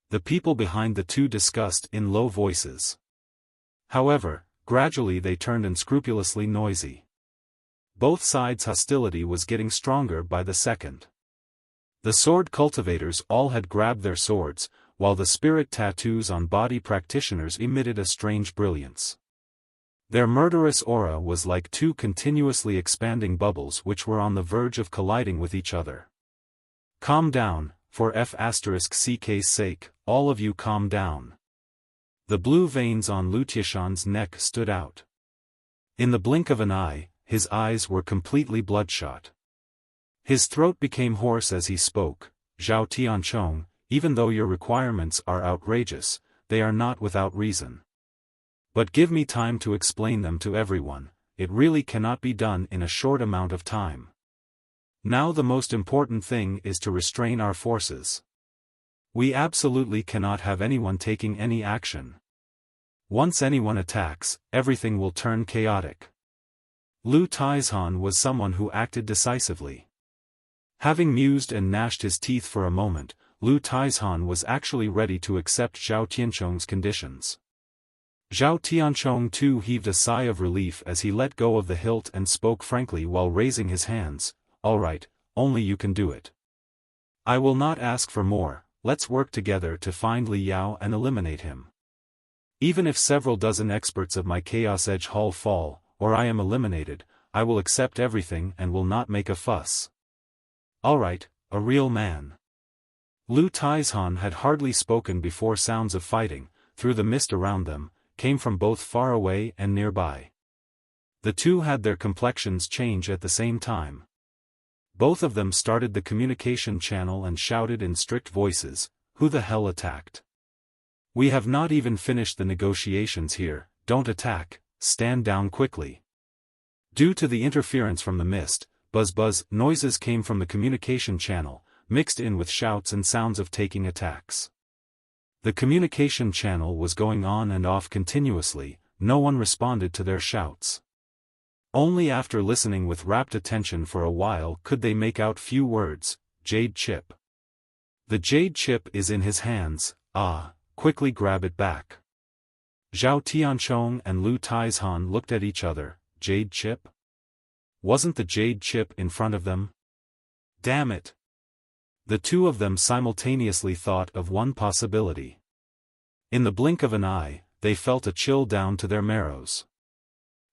The people behind the two discussed in low voices. However, gradually they turned unscrupulously noisy. Both sides' hostility was getting stronger by the second. The sword cultivators all had grabbed their swords, while the spirit tattoos on body practitioners emitted a strange brilliance. Their murderous aura was like two continuously expanding bubbles which were on the verge of colliding with each other. Calm down, for F***'s sake, all of you calm down. The blue veins on Lu Tiashan's neck stood out. In the blink of an eye, his eyes were completely bloodshot. His throat became hoarse as he spoke. Zhao Tianchong, even though your requirements are outrageous, they are not without reason. But give me time to explain them to everyone. It really cannot be done in a short amount of time. Now the most important thing is to restrain our forces. We absolutely cannot have anyone taking any action. Once anyone attacks, everything will turn chaotic. Lu Taizhan was someone who acted decisively. Having mused and gnashed his teeth for a moment, Lu Taizhan was actually ready to accept Zhao Tianchong's conditions. Zhao Tianchong too heaved a sigh of relief as he let go of the hilt and spoke frankly while raising his hands. All right, only you can do it. I will not ask for more. Let's work together to find Li Yao and eliminate him. Even if several dozen experts of my Chaos Edge Hall fall, or I am eliminated, I will accept everything and will not make a fuss. All right, a real man. Lu Taizhan had hardly spoken before sounds of fighting, through the mist around them, came from both far away and nearby. The two had their complexions change at the same time. Both of them started the communication channel and shouted in strict voices, "Who the hell attacked? We have not even finished the negotiations here, don't attack, stand down quickly." Due to the interference from the mist, buzz-buzz noises came from the communication channel, mixed in with shouts and sounds of taking attacks. The communication channel was going on and off continuously, no one responded to their shouts. Only after listening with rapt attention for a while could they make out few words. Jade chip. The jade chip is in his hands, quickly grab it back. Zhao Tianchong and Lu Taizhan looked at each other. Jade chip? Wasn't the jade chip in front of them? Damn it! The two of them simultaneously thought of one possibility. In the blink of an eye, they felt a chill down to their marrows.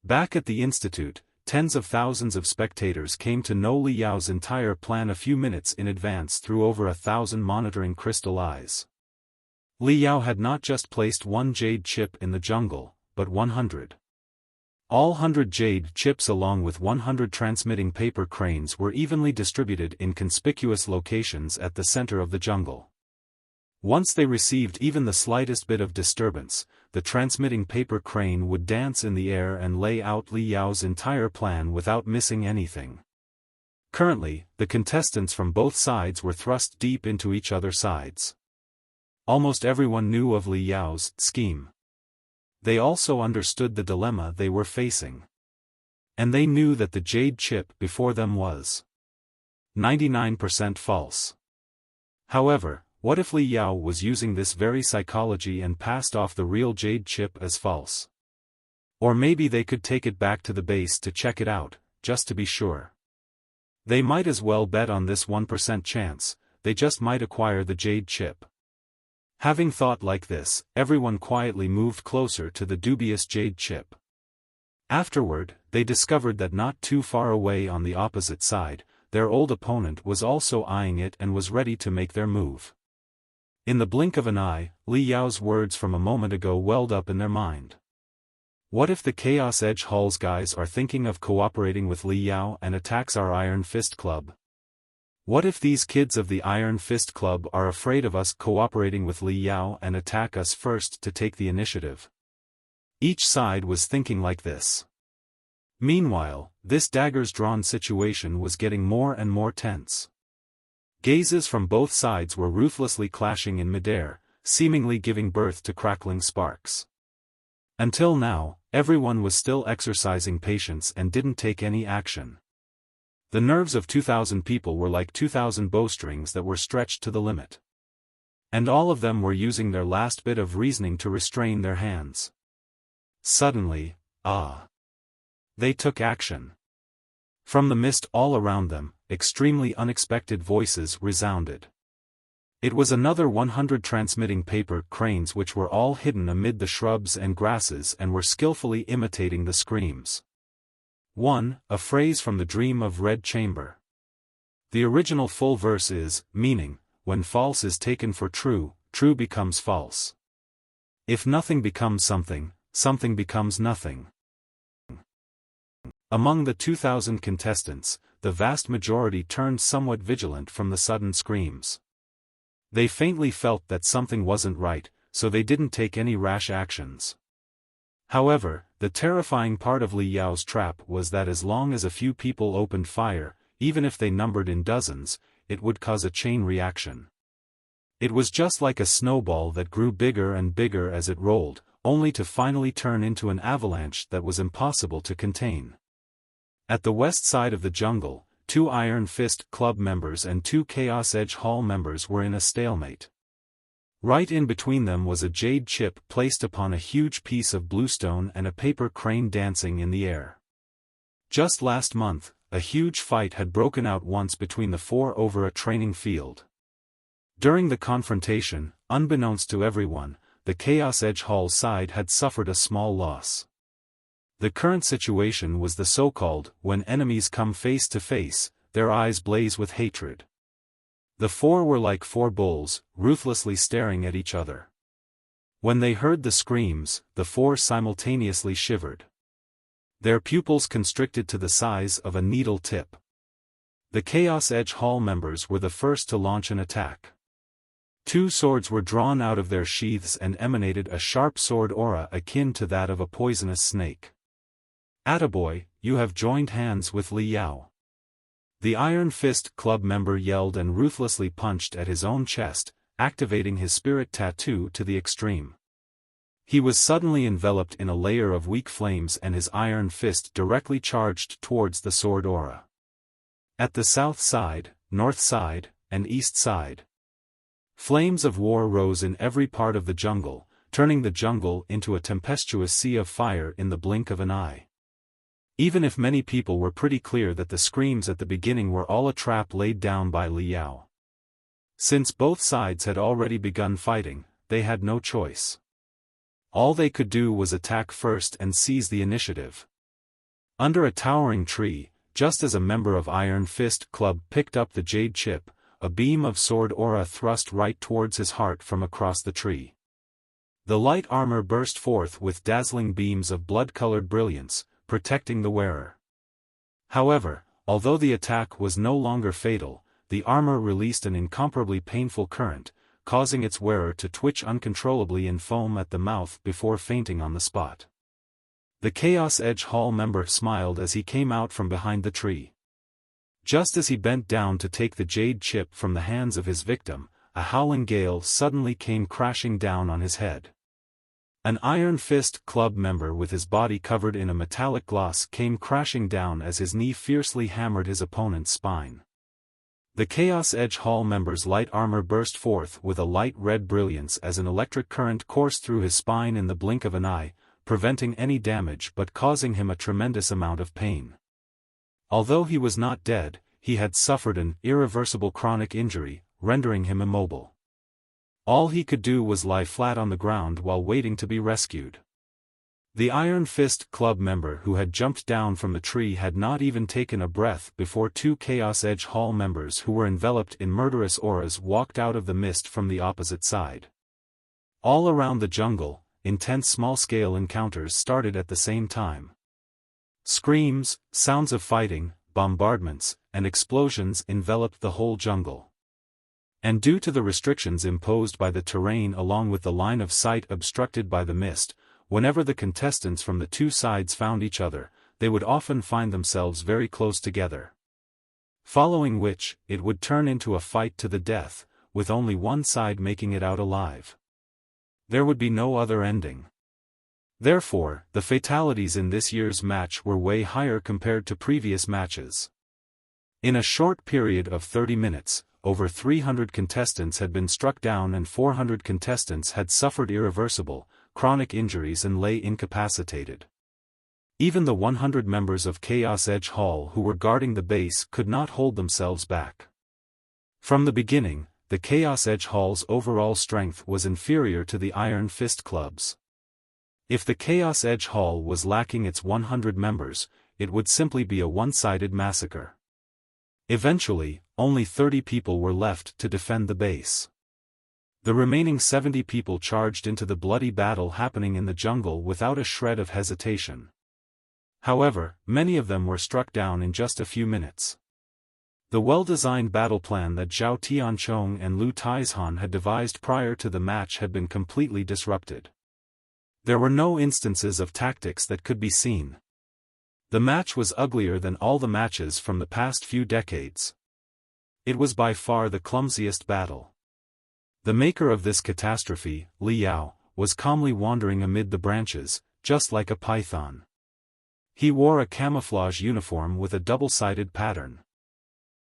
Back at the institute, tens of thousands of spectators came to know Li Yao's entire plan a few minutes in advance through over 1,000 monitoring crystal eyes. Li Yao had not just placed one jade chip in the jungle, but 100. All 100 jade chips along with 100 transmitting paper cranes were evenly distributed in conspicuous locations at the center of the jungle. Once they received even the slightest bit of disturbance, the transmitting paper crane would dance in the air and lay out Li Yao's entire plan without missing anything. Currently, the contestants from both sides were thrust deep into each other's sides. Almost everyone knew of Li Yao's scheme. They also understood the dilemma they were facing. And they knew that the jade chip before them was 99% false. However, what if Li Yao was using this very psychology and passed off the real jade chip as false? Or maybe they could take it back to the base to check it out, just to be sure. They might as well bet on this 1% chance, they just might acquire the jade chip. Having thought like this, everyone quietly moved closer to the dubious jade chip. Afterward, they discovered that not too far away on the opposite side, their old opponent was also eyeing it and was ready to make their move. In the blink of an eye, Li Yao's words from a moment ago welled up in their mind. What if the Chaos Edge Hall's guys are thinking of cooperating with Li Yao and attacks our Iron Fist Club? What if these kids of the Iron Fist Club are afraid of us cooperating with Li Yao and attack us first to take the initiative? Each side was thinking like this. Meanwhile, this daggers-drawn situation was getting more and more tense. Gazes from both sides were ruthlessly clashing in midair, seemingly giving birth to crackling sparks. Until now, everyone was still exercising patience and didn't take any action. The nerves of 2,000 people were like 2,000 bowstrings that were stretched to the limit. And all of them were using their last bit of reasoning to restrain their hands. Suddenly, they took action. From the mist all around them, extremely unexpected voices resounded. It was another 100 transmitting paper cranes which were all hidden amid the shrubs and grasses and were skillfully imitating the screams. 1. A phrase from the Dream of Red Chamber. The original full verse is, meaning, when false is taken for true, true becomes false. If nothing becomes something, something becomes nothing. Among the 2,000 contestants, the vast majority turned somewhat vigilant from the sudden screams. They faintly felt that something wasn't right, so they didn't take any rash actions. However, the terrifying part of Li Yao's trap was that as long as a few people opened fire, even if they numbered in dozens, it would cause a chain reaction. It was just like a snowball that grew bigger and bigger as it rolled, only to finally turn into an avalanche that was impossible to contain. At the west side of the jungle, 2 Iron Fist Club members and 2 Chaos Edge Hall members were in a stalemate. Right in between them was a jade chip placed upon a huge piece of bluestone and a paper crane dancing in the air. Just last month, a huge fight had broken out once between the 4 over a training field. During the confrontation, unbeknownst to everyone, the Chaos Edge Hall side had suffered a small loss. The current situation was the so-called, when enemies come face to face, their eyes blaze with hatred. The 4 were like 4 bulls, ruthlessly staring at each other. When they heard the screams, the 4 simultaneously shivered. Their pupils constricted to the size of a needle tip. The Chaos Edge Hall members were the first to launch an attack. 2 swords were drawn out of their sheaths and emanated a sharp sword aura akin to that of a poisonous snake. "Attaboy, you have joined hands with Li Yao." The Iron Fist Club member yelled and ruthlessly punched at his own chest, activating his spirit tattoo to the extreme. He was suddenly enveloped in a layer of weak flames and his iron fist directly charged towards the sword aura. At the south side, north side, and east side, flames of war rose in every part of the jungle, turning the jungle into a tempestuous sea of fire in the blink of an eye. Even if many people were pretty clear that the screams at the beginning were all a trap laid down by Li Yao. Since both sides had already begun fighting, they had no choice. All they could do was attack first and seize the initiative. Under a towering tree, just as a member of Iron Fist Club picked up the jade chip, a beam of sword aura thrust right towards his heart from across the tree. The light armor burst forth with dazzling beams of blood-colored brilliance, protecting the wearer. However, although the attack was no longer fatal, the armor released an incomparably painful current, causing its wearer to twitch uncontrollably and foam at the mouth before fainting on the spot. The Chaos Edge Hall member smiled as he came out from behind the tree. Just as he bent down to take the jade chip from the hands of his victim, a howling gale suddenly came crashing down on his head. An Iron Fist Club member with his body covered in a metallic gloss came crashing down as his knee fiercely hammered his opponent's spine. The Chaos Edge Hall member's light armor burst forth with a light red brilliance as an electric current coursed through his spine in the blink of an eye, preventing any damage but causing him a tremendous amount of pain. Although he was not dead, he had suffered an irreversible chronic injury, rendering him immobile. All he could do was lie flat on the ground while waiting to be rescued. The Iron Fist Club member who had jumped down from the tree had not even taken a breath before 2 Chaos Edge Hall members who were enveloped in murderous auras walked out of the mist from the opposite side. All around the jungle, intense small-scale encounters started at the same time. Screams, sounds of fighting, bombardments, and explosions enveloped the whole jungle. And due to the restrictions imposed by the terrain along with the line of sight obstructed by the mist, whenever the contestants from the 2 sides found each other, they would often find themselves very close together. Following which, it would turn into a fight to the death, with only one side making it out alive. There would be no other ending. Therefore, the fatalities in this year's match were way higher compared to previous matches. In a short period of 30 minutes, over 300 contestants had been struck down and 400 contestants had suffered irreversible, chronic injuries and lay incapacitated. Even the 100 members of Chaos Edge Hall who were guarding the base could not hold themselves back. From the beginning, the Chaos Edge Hall's overall strength was inferior to the Iron Fist Club's. If the Chaos Edge Hall was lacking its 100 members, it would simply be a one-sided massacre. Eventually, only 30 people were left to defend the base. The remaining 70 people charged into the bloody battle happening in the jungle without a shred of hesitation. However, many of them were struck down in just a few minutes. The well-designed battle plan that Zhao Tianchong and Lu Taizhan had devised prior to the match had been completely disrupted. There were no instances of tactics that could be seen. The match was uglier than all the matches from the past few decades. It was by far the clumsiest battle. The maker of this catastrophe, Li Yao, was calmly wandering amid the branches, just like a python. He wore a camouflage uniform with a double-sided pattern.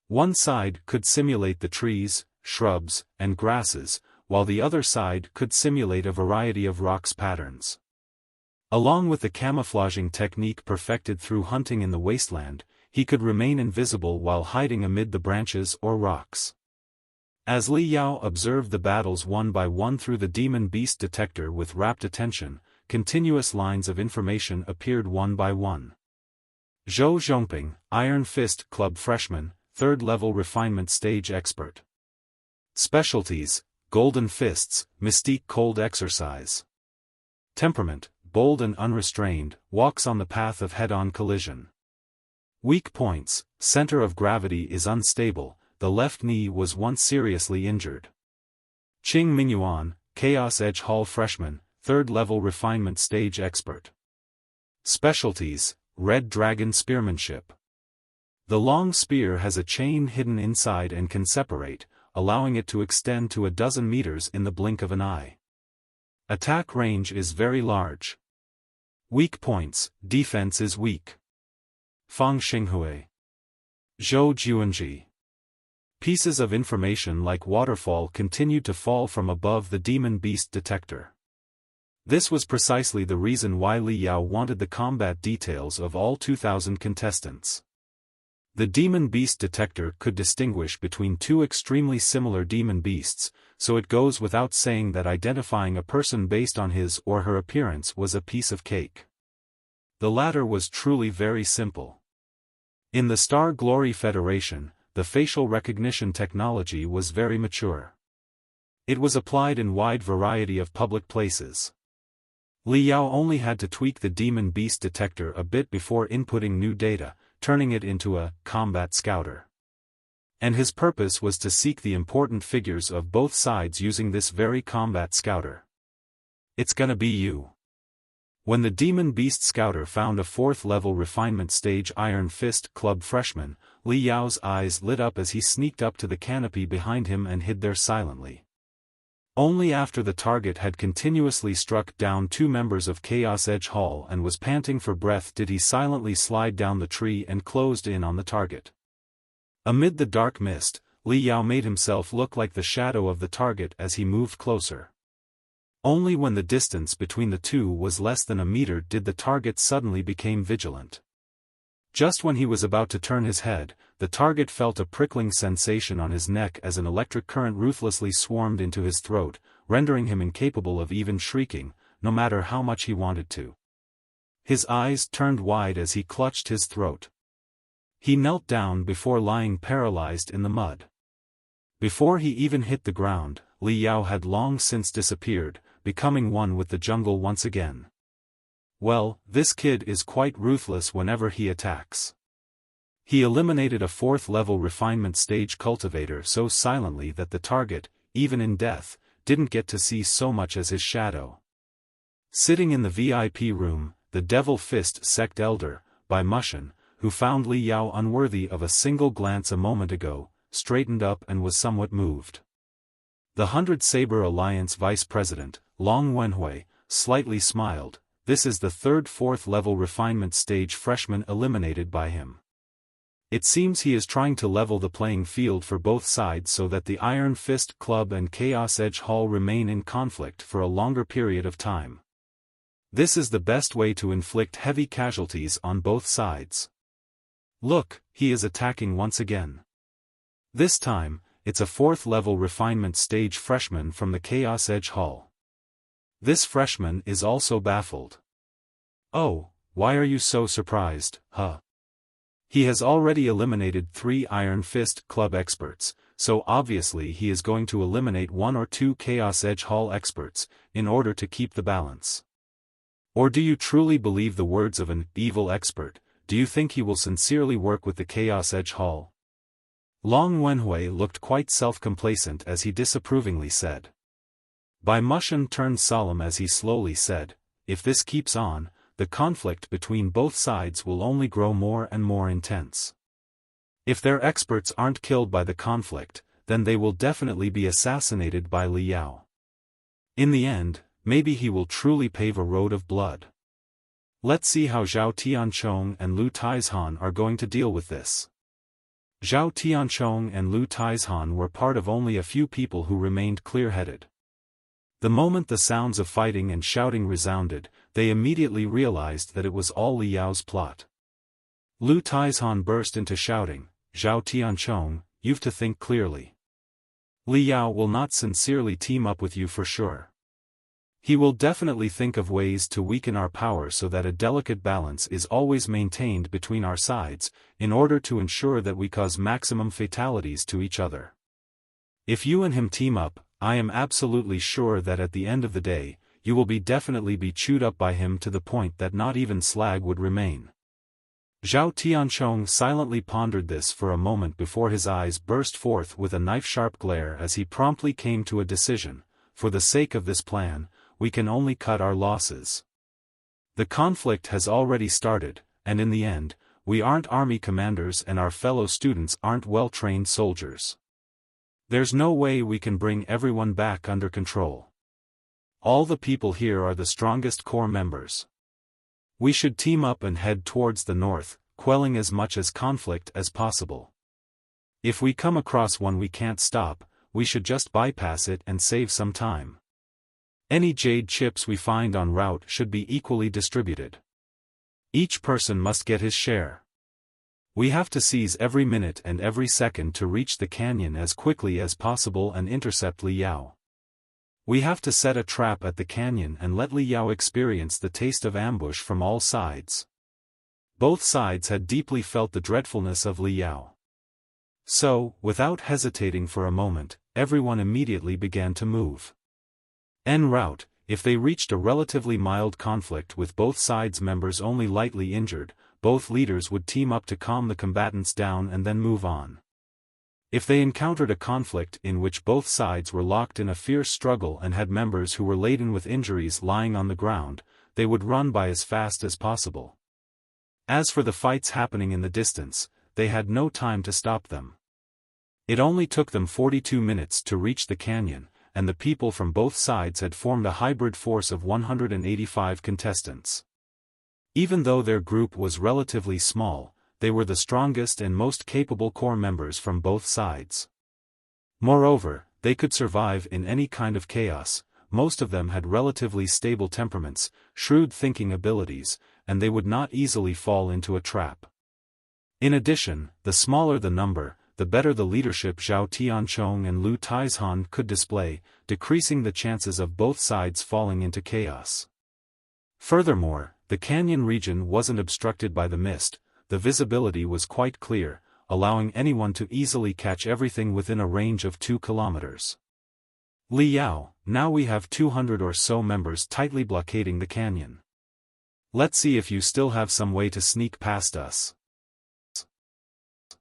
One side could simulate the trees, shrubs, and grasses, while the other side could simulate a variety of rocks patterns. Along with the camouflaging technique perfected through hunting in the wasteland, he could remain invisible while hiding amid the branches or rocks. As Li Yao observed the battles one by one through the demon beast detector with rapt attention, continuous lines of information appeared one by one. Zhou Zhongping, Iron Fist Club Freshman, 3rd level refinement stage expert. Specialties: Golden Fists, Mystique Cold Exercise. Temperament: bold and unrestrained, walks on the path of head-on collision. Weak points: center of gravity is unstable, the left knee was once seriously injured. Qing Mingyuan, Chaos Edge Hall Freshman, 3rd level refinement stage expert. Specialties: Red Dragon Spearmanship. The long spear has a chain hidden inside and can separate, allowing it to extend to 12 meters in the blink of an eye. Attack range is very large. Weak points: defense is weak. Fang Xinghui. Zhou Juanji. Pieces of information like waterfall continued to fall from above the demon beast detector. This was precisely the reason why Li Yao wanted the combat details of all 2,000 contestants. The demon beast detector could distinguish between two extremely similar demon beasts, so it goes without saying that identifying a person based on his or her appearance was a piece of cake. The latter was truly very simple. In the Star Glory Federation, the facial recognition technology was very mature. It was applied in wide variety of public places. Li Yao only had to tweak the demon beast detector a bit before inputting new data, turning it into a combat scouter. And his purpose was to seek the important figures of both sides using this very combat scouter. It's gonna be you. When the demon beast scouter found a 4th level refinement stage Iron Fist Club Freshman, Li Yao's eyes lit up as he sneaked up to the canopy behind him and hid there silently. Only after the target had continuously struck down 2 members of Chaos Edge Hall and was panting for breath did he silently slide down the tree and closed in on the target. Amid the dark mist, Li Yao made himself look like the shadow of the target as he moved closer. Only when the distance between the two was less than a meter did the target suddenly become vigilant. Just when he was about to turn his head, the target felt a prickling sensation on his neck as an electric current ruthlessly swarmed into his throat, rendering him incapable of even shrieking, no matter how much he wanted to. His eyes turned wide as he clutched his throat. He knelt down before lying paralyzed in the mud. Before he even hit the ground, Li Yao had long since disappeared, becoming one with the jungle once again. Well, this kid is quite ruthless whenever he attacks. He eliminated a 4th level refinement stage cultivator so silently that the target, even in death, didn't get to see so much as his shadow. Sitting in the VIP room, the Devil Fist Sect Elder, by Misson, who found Li Yao unworthy of a single glance a moment ago, straightened up and was somewhat moved. The 100 Saber Alliance Vice President, Long Wenhui, slightly smiled. This is the 3rd 4th level refinement stage freshman eliminated by him. It seems he is trying to level the playing field for both sides so that the Iron Fist Club and Chaos Edge Hall remain in conflict for a longer period of time. This is the best way to inflict heavy casualties on both sides. Look, he is attacking once again. This time, it's a 4th level refinement stage freshman from the Chaos Edge Hall. This freshman is also baffled. Oh, why are you so surprised, huh? He has already eliminated 3 Iron Fist Club experts, so obviously he is going to eliminate 1 or 2 Chaos Edge Hall experts, in order to keep the balance. Or do you truly believe the words of an evil expert? Do you think he will sincerely work with the Chaos Edge Hall? Long Wenhui looked quite self-complacent as he disapprovingly said. Bai Mushan turned solemn as he slowly said, if this keeps on, the conflict between both sides will only grow more and more intense. If their experts aren't killed by the conflict, then they will definitely be assassinated by Li Yao. In the end, maybe he will truly pave a road of blood. Let's see how Zhao Tianchong and Lu Taizhan are going to deal with this. Zhao Tianchong and Lu Taizhan were part of only a few people who remained clear-headed. The moment the sounds of fighting and shouting resounded, they immediately realized that it was all Li Yao's plot. Lu Taizhan burst into shouting, Zhao Tianchong, you've to think clearly. Li Yao will not sincerely team up with you for sure. He will definitely think of ways to weaken our power so that a delicate balance is always maintained between our sides, in order to ensure that we cause maximum fatalities to each other. If you and him team up, I am absolutely sure that at the end of the day, you will definitely be chewed up by him to the point that not even slag would remain. Zhao Tianchong silently pondered this for a moment before his eyes burst forth with a knife-sharp glare as he promptly came to a decision. For the sake of this plan, we can only cut our losses. The conflict has already started, and in the end, we aren't army commanders and our fellow students aren't well-trained soldiers. There's no way we can bring everyone back under control. All the people here are the strongest core members. We should team up and head towards the north, quelling as much as conflict as possible. If we come across one we can't stop, we should just bypass it and save some time. Any jade chips we find en route should be equally distributed. Each person must get his share. We have to seize every minute and every second to reach the canyon as quickly as possible and intercept Li Yao. We have to set a trap at the canyon and let Li Yao experience the taste of ambush from all sides. Both sides had deeply felt the dreadfulness of Li Yao. So, without hesitating for a moment, everyone immediately began to move. En route, if they reached a relatively mild conflict with both sides' members only lightly injured, both leaders would team up to calm the combatants down and then move on. If they encountered a conflict in which both sides were locked in a fierce struggle and had members who were laden with injuries lying on the ground, they would run by as fast as possible. As for the fights happening in the distance, they had no time to stop them. It only took them 42 minutes to reach the canyon, and the people from both sides had formed a hybrid force of 185 contestants. Even though their group was relatively small, they were the strongest and most capable core members from both sides. Moreover, they could survive in any kind of chaos. Most of them had relatively stable temperaments, shrewd thinking abilities, and they would not easily fall into a trap. In addition, the smaller the number, the better the leadership Zhao Tianchong and Lu Taizhan could display, decreasing the chances of both sides falling into chaos. Furthermore, the canyon region wasn't obstructed by the mist, the visibility was quite clear, allowing anyone to easily catch everything within a range of 2 kilometers. Li Yao, now we have 200 or so members tightly blockading the canyon. Let's see if you still have some way to sneak past us.